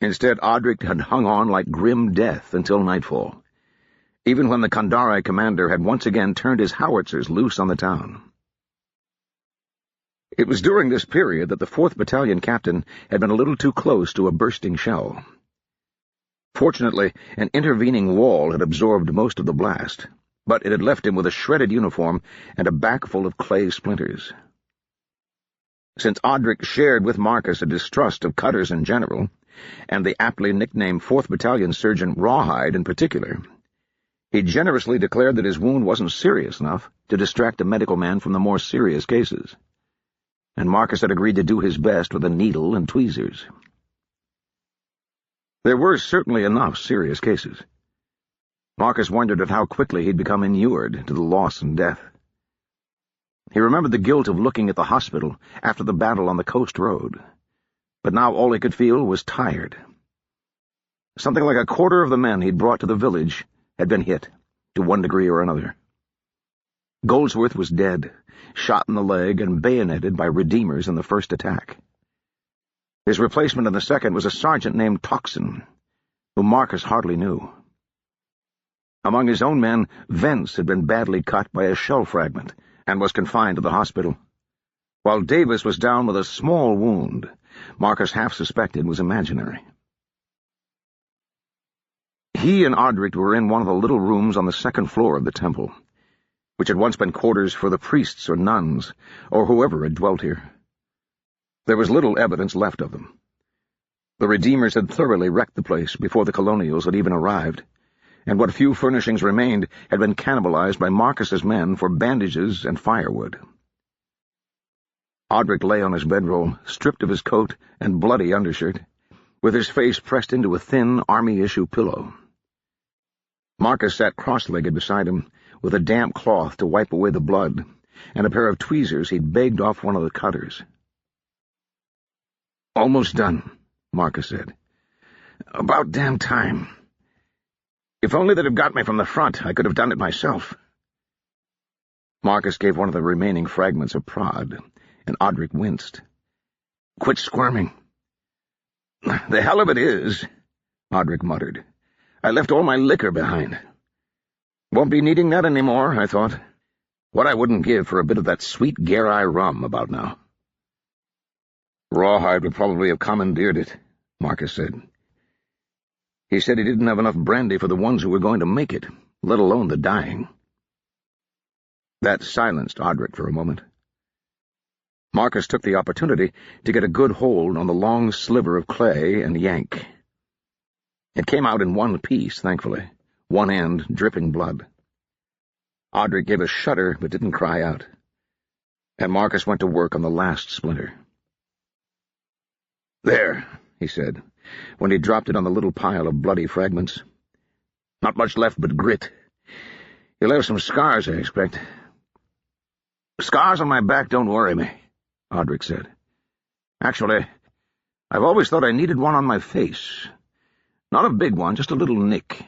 Instead, Audric had hung on like grim death until nightfall, even when the Kandari commander had once again turned his howitzers loose on the town. It was during this period that the 4th Battalion captain had been a little too close to a bursting shell. Fortunately, an intervening wall had absorbed most of the blast, but it had left him with a shredded uniform and a back full of clay splinters. Since Audric shared with Marcus a distrust of cutters in general, and the aptly nicknamed 4th Battalion Surgeon Rawhide in particular, he generously declared that his wound wasn't serious enough to distract a medical man from the more serious cases, and Marcus had agreed to do his best with a needle and tweezers. There were certainly enough serious cases. Marcus wondered at how quickly he'd become inured to the loss and death. He remembered the guilt of looking at the hospital after the battle on the coast road, but now all he could feel was tired. Something like a quarter of the men he'd brought to the village had been hit, to one degree or another. Goldsworth was dead, shot in the leg and bayoneted by Redeemers in the first attack. His replacement in the second was a sergeant named Toxin, whom Marcus hardly knew. Among his own men, Vence had been badly cut by a shell fragment and was confined to the hospital, while Davis was down with a small wound Marcus half suspected was imaginary. He and Audric were in one of the little rooms on the second floor of the temple, which had once been quarters for the priests or nuns, or whoever had dwelt here. There was little evidence left of them. The Redeemers had thoroughly wrecked the place before the Colonials had even arrived, and what few furnishings remained had been cannibalized by Marcus's men for bandages and firewood. Audric lay on his bedroll, stripped of his coat and bloody undershirt, with his face pressed into a thin army-issue pillow. Marcus sat cross-legged beside him, with a damp cloth to wipe away the blood, and a pair of tweezers he'd begged off one of the cutters. "Almost done," Marcus said. "About damn time." If only they'd have got me from the front, I could have done it myself. Marcus gave one of the remaining fragments a prod, and Audric winced. Quit squirming. The hell of it is, Audric muttered. I left all my liquor behind. Won't be needing that anymore, I thought. What I wouldn't give for a bit of that sweet Garai rum about now. Rawhide would probably have commandeered it, Marcus said. He said he didn't have enough brandy for the ones who were going to make it, let alone the dying. That silenced Audric for a moment. Marcus took the opportunity to get a good hold on the long sliver of clay and yank. It came out in one piece, thankfully, one end dripping blood. Audric gave a shudder but didn't cry out, and Marcus went to work on the last splinter. There, he said, when he dropped it on the little pile of bloody fragments. Not much left but grit. You'll have some scars, I expect. Scars on my back don't worry me, Audric said. Actually, I've always thought I needed one on my face. Not a big one, just a little nick,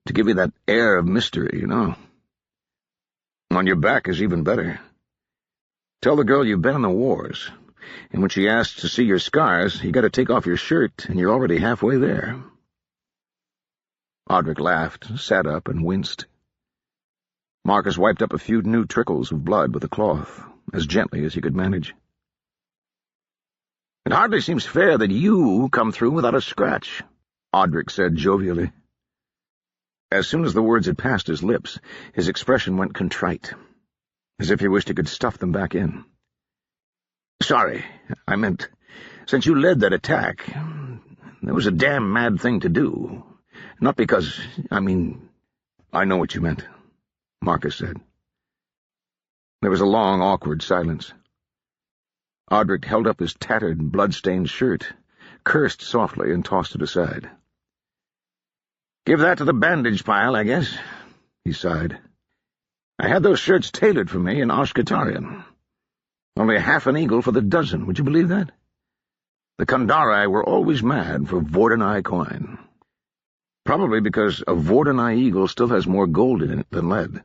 to give you that air of mystery, you know. On your back is even better. Tell the girl you've been in the wars, and when she asks to see your scars, you got to take off your shirt, and you're already halfway there. Audric laughed, sat up, and winced. Marcus wiped up a few new trickles of blood with a cloth, as gently as he could manage. It hardly seems fair that you come through without a scratch, Audric said jovially. As soon as the words had passed his lips, his expression went contrite, as if he wished he could stuff them back in. Sorry, I meant, since you led that attack, that was a damn mad thing to do. Not because, I know what you meant, Marcus said. There was a long, awkward silence. Audric held up his tattered, blood-stained shirt, cursed softly, and tossed it aside. Give that to the bandage pile, I guess, he sighed. I had those shirts tailored for me in Ashkatarian. Only half an eagle for the dozen, would you believe that? The Kandari were always mad for Vordenai coin. Probably because a Vordenai eagle still has more gold in it than lead.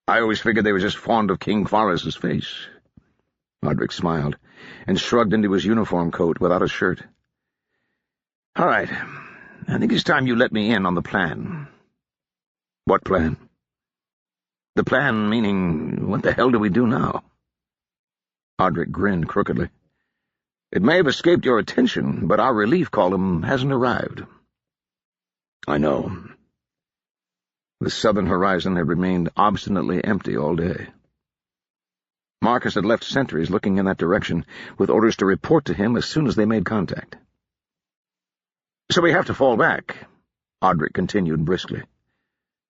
I always figured they were just fond of King Faris's face. Audric smiled, and shrugged into his uniform coat without a shirt. All right, I think it's time you let me in on the plan. What plan? The plan meaning, what the hell do we do now? Audric grinned crookedly. It may have escaped your attention, but our relief column hasn't arrived. I know. The southern horizon had remained obstinately empty all day. Marcus had left sentries looking in that direction, with orders to report to him as soon as they made contact. So we have to fall back, Audric continued briskly.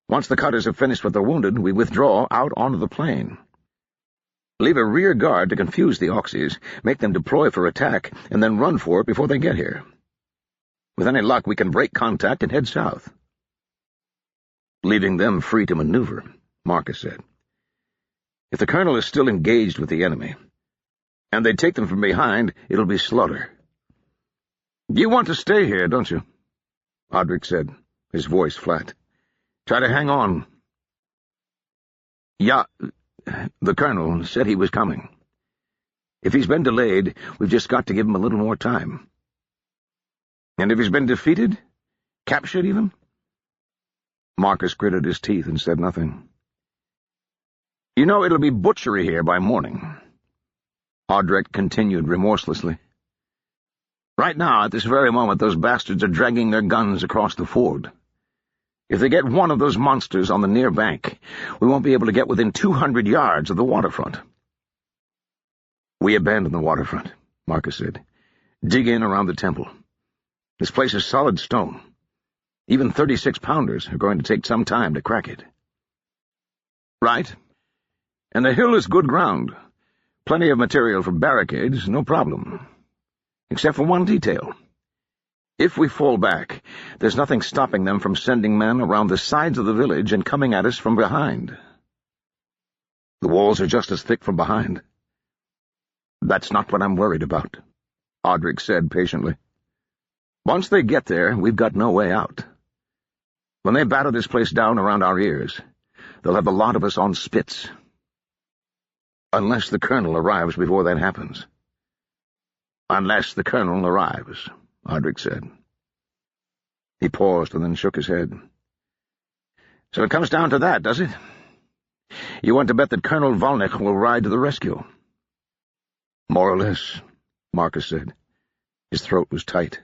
Once the cutters have finished with the wounded, we withdraw out onto the plain. Leave a rear guard to confuse the Oxys, make them deploy for attack, and then run for it before they get here. With any luck, we can break contact and head south. Leaving them free to maneuver, Marcus said. If the colonel is still engaged with the enemy, and they take them from behind, it'll be slaughter. You want to stay here, don't you? Audric said, his voice flat. Try to hang on. Yeah, the colonel said he was coming. If he's been delayed, we've just got to give him a little more time. And if he's been defeated? Captured, even? Marcus gritted his teeth and said nothing. You know it'll be butchery here by morning, Audric continued remorselessly. Right now, at this very moment, those bastards are dragging their guns across the ford. If they get one of those monsters on the near bank, we won't be able to get within 200 yards of the waterfront. We abandon the waterfront, Marcus said. Dig in around the temple. This place is solid stone. Even 36-pounders are going to take some time to crack it. Right. And the hill is good ground. Plenty of material for barricades, no problem. Except for one detail. If we fall back, there's nothing stopping them from sending men around the sides of the village and coming at us from behind. The walls are just as thick from behind. That's not what I'm worried about, Audric said patiently. Once they get there, we've got no way out. When they batter this place down around our ears, they'll have the lot of us on spits. Unless the colonel arrives before that happens. Unless the colonel arrives, Ardric said. He paused and then shook his head. So it comes down to that, does it? You want to bet that Colonel Volnick will ride to the rescue? More or less, Marcus said. His throat was tight.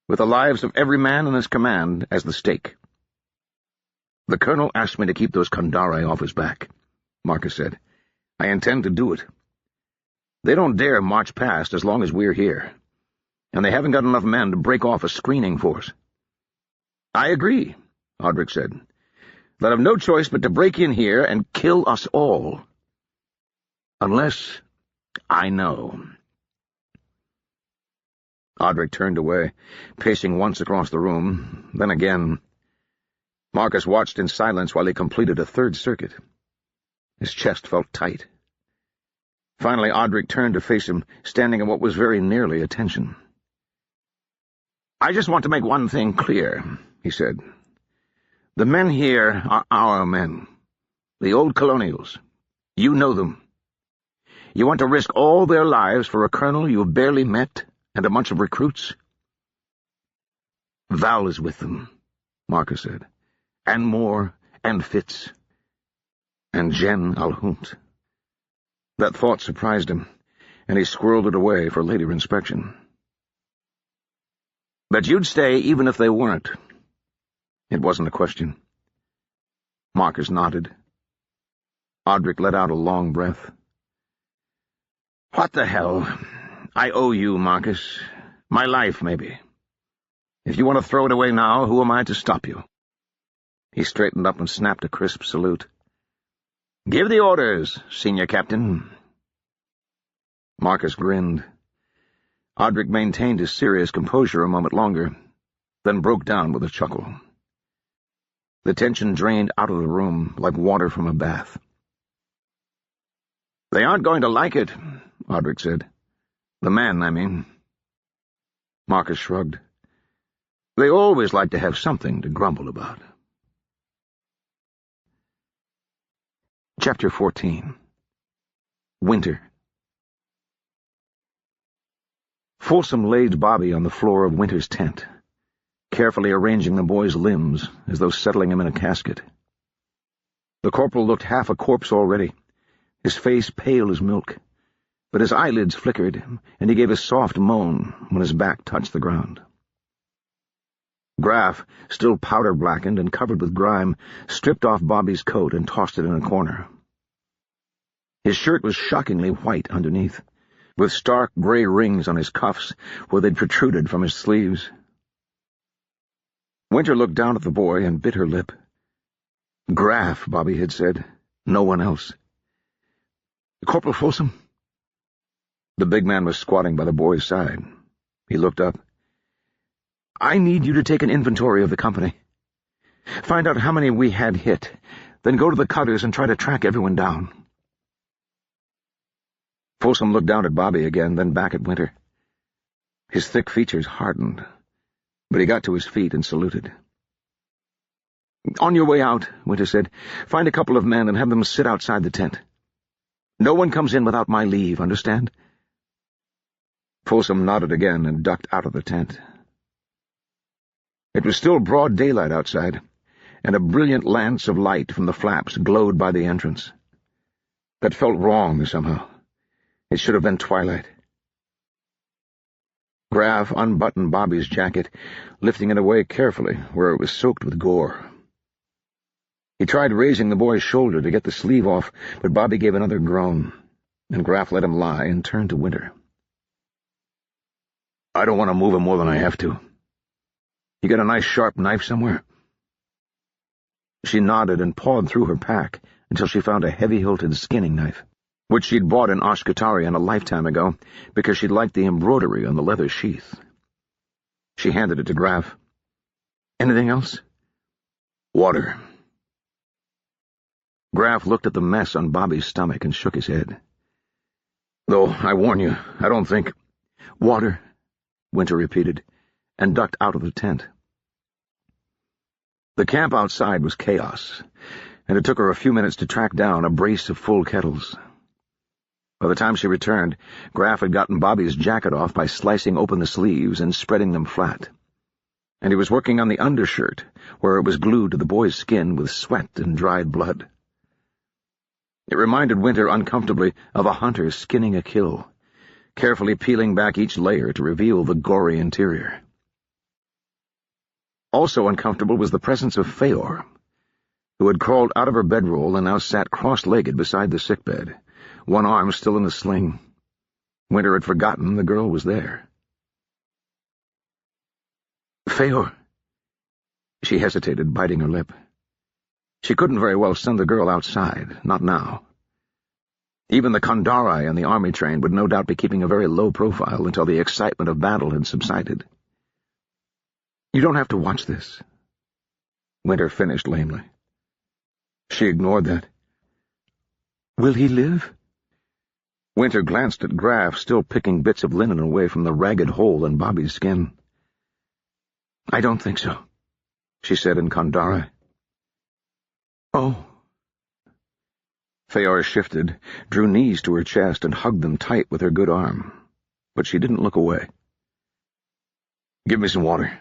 With the lives of every man in his command as the stake. The colonel asked me to keep those Kandare off his back, Marcus said. I intend to do it. They don't dare march past as long as we're here, and they haven't got enough men to break off a screening force. I agree, Ardric said. They'll have no choice but to break in here and kill us all. Unless I know. Ardric turned away, pacing once across the room, then again. Marcus watched in silence while he completed a third circuit. His chest felt tight. Finally, Ardric turned to face him, standing at what was very nearly attention. I just want to make one thing clear, he said. The men here are our men, the old colonials. You know them. You want to risk all their lives for a colonel you have barely met and a bunch of recruits? Val is with them, Marcus said, and Moore, and Fitz, and Jen Alhunt. That thought surprised him, and he squirreled it away for later inspection. But you'd stay even if they weren't. It wasn't a question. Marcus nodded. Ardric let out a long breath. What the hell? I owe you, Marcus. My life, maybe. If you want to throw it away now, who am I to stop you? He straightened up and snapped a crisp salute. Give the orders, Senior Captain. Marcus grinned. Ardric maintained his serious composure a moment longer, then broke down with a chuckle. The tension drained out of the room like water from a bath. They aren't going to like it, Ardric said. The men, I mean. Marcus shrugged. They always like to have something to grumble about. Chapter 14. Winter. Folsom laid Bobby on the floor of Winter's tent, carefully arranging the boy's limbs as though settling him in a casket. The corporal looked half a corpse already, his face pale as milk, but his eyelids flickered, and he gave a soft moan when his back touched the ground. Graff, still powder-blackened and covered with grime, stripped off Bobby's coat and tossed it in a corner. His shirt was shockingly white underneath, with stark gray rings on his cuffs where they'd protruded from his sleeves. Winter looked down at the boy and bit her lip. Graff, Bobby had said. No one else. Corporal Folsom? The big man was squatting by the boy's side. He looked up. I need you to take an inventory of the company. Find out how many we had hit, then go to the cutters and try to track everyone down. Folsom looked down at Bobby again, then back at Winter. His thick features hardened, but he got to his feet and saluted. On your way out, Winter said, find a couple of men and have them sit outside the tent. No one comes in without my leave, understand? Folsom nodded again and ducked out of the tent. It was still broad daylight outside, and a brilliant lance of light from the flaps glowed by the entrance. That felt wrong, somehow. It should have been twilight. Graff unbuttoned Bobby's jacket, lifting it away carefully where it was soaked with gore. He tried raising the boy's shoulder to get the sleeve off, but Bobby gave another groan, and Graff let him lie and turned to Winter. I don't want to move him more than I have to. You got a nice sharp knife somewhere? She nodded and pawed through her pack until she found a heavy-hilted skinning knife, which she'd bought in Ashkatarian a lifetime ago because she liked the embroidery on the leather sheath. She handed it to Graff. Anything else? Water. Graff looked at the mess on Bobby's stomach and shook his head. Though, I warn you, I don't think— Water, Winter repeated, and ducked out of the tent. The camp outside was chaos, and it took her a few minutes to track down a brace of full kettles. By the time she returned, Graf had gotten Bobby's jacket off by slicing open the sleeves and spreading them flat. And he was working on the undershirt, where it was glued to the boy's skin with sweat and dried blood. It reminded Winter uncomfortably of a hunter skinning a kill, carefully peeling back each layer to reveal the gory interior. Also uncomfortable was the presence of Feor, who had crawled out of her bedroll and now sat cross-legged beside the sickbed, one arm still in a sling. Winter had forgotten the girl was there. "Feor." She hesitated, biting her lip. She couldn't very well send the girl outside, not now. Even the Kandari and the army train would no doubt be keeping a very low profile until the excitement of battle had subsided. "You don't have to watch this," Winter finished lamely. She ignored that. "Will he live?" Winter glanced at Graf, still picking bits of linen away from the ragged hole in Bobby's skin. "I don't think so," she said in Kandari. "Oh." Feor shifted, drew knees to her chest, and hugged them tight with her good arm. But she didn't look away. "Give me some water,"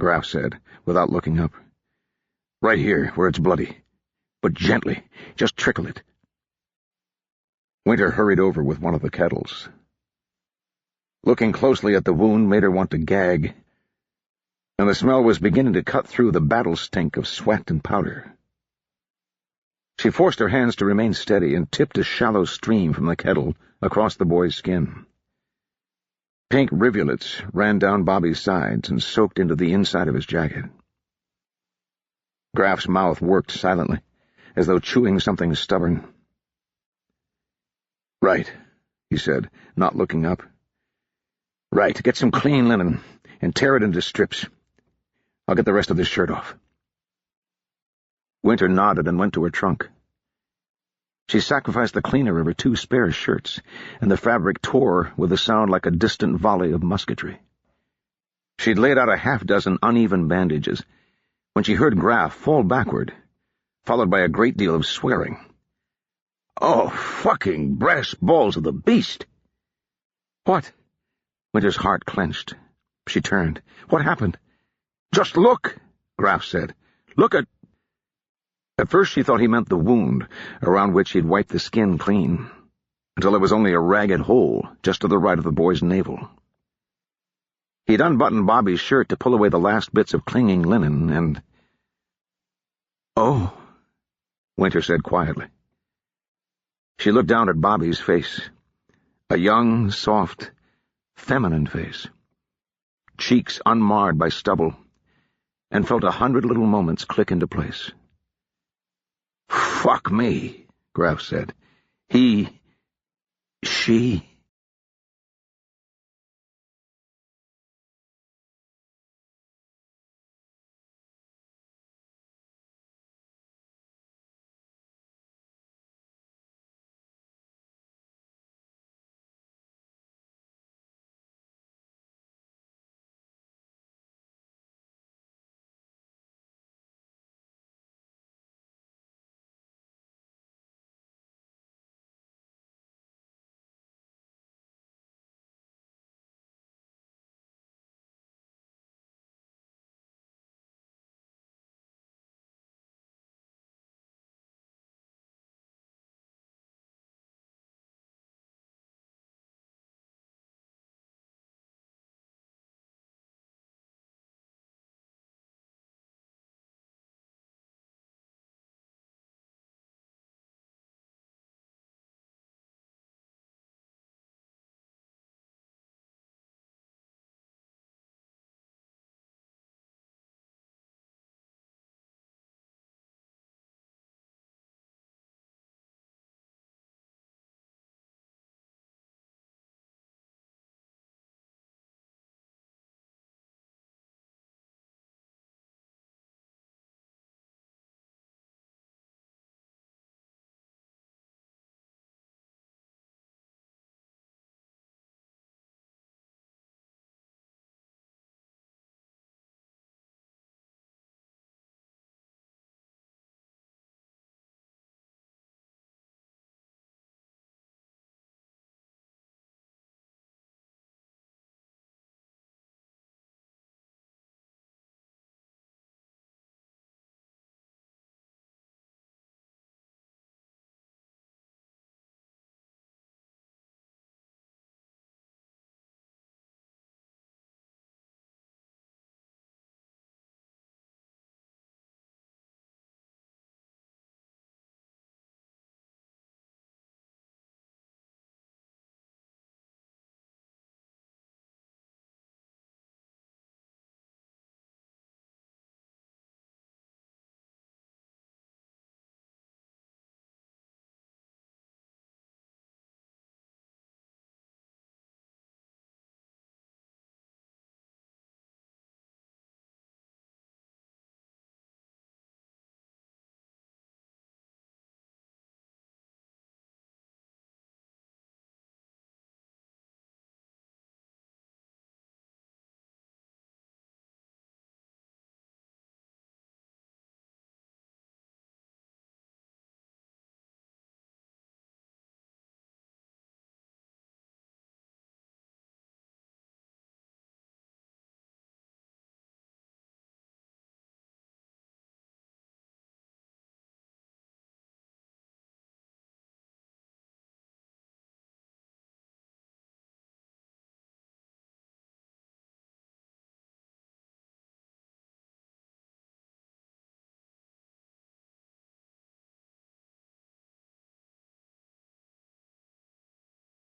Graf said, without looking up. "Right here, where it's bloody. But gently, just trickle it." Winter hurried over with one of the kettles. Looking closely at the wound made her want to gag, and the smell was beginning to cut through the battle stink of sweat and powder. She forced her hands to remain steady and tipped a shallow stream from the kettle across the boy's skin. Pink rivulets ran down Bobby's sides and soaked into the inside of his jacket. Graf's mouth worked silently, as though chewing something stubborn. "Right," he said, not looking up. "Right, get some clean linen and tear it into strips. I'll get the rest of this shirt off." Winter nodded and went to her trunk. She sacrificed the cleaner of her 2 spare shirts, and the fabric tore with a sound like a distant volley of musketry. She'd laid out a half-dozen uneven bandages when she heard Graf fall backward, followed by a great deal of swearing. "Oh, fucking brass balls of the beast!" "What?" Winter's heart clenched. She turned. "What happened?" "Just look," Graf said. "Look at—" At first she thought he meant the wound, around which he'd wiped the skin clean, until it was only a ragged hole just to the right of the boy's navel. He'd unbuttoned Bobby's shirt to pull away the last bits of clinging linen, and— "Oh," Winter said quietly. She looked down at Bobby's face, a young, soft, feminine face, cheeks unmarred by stubble, and felt 100 little moments click into place. "Fuck me," Graf said. She...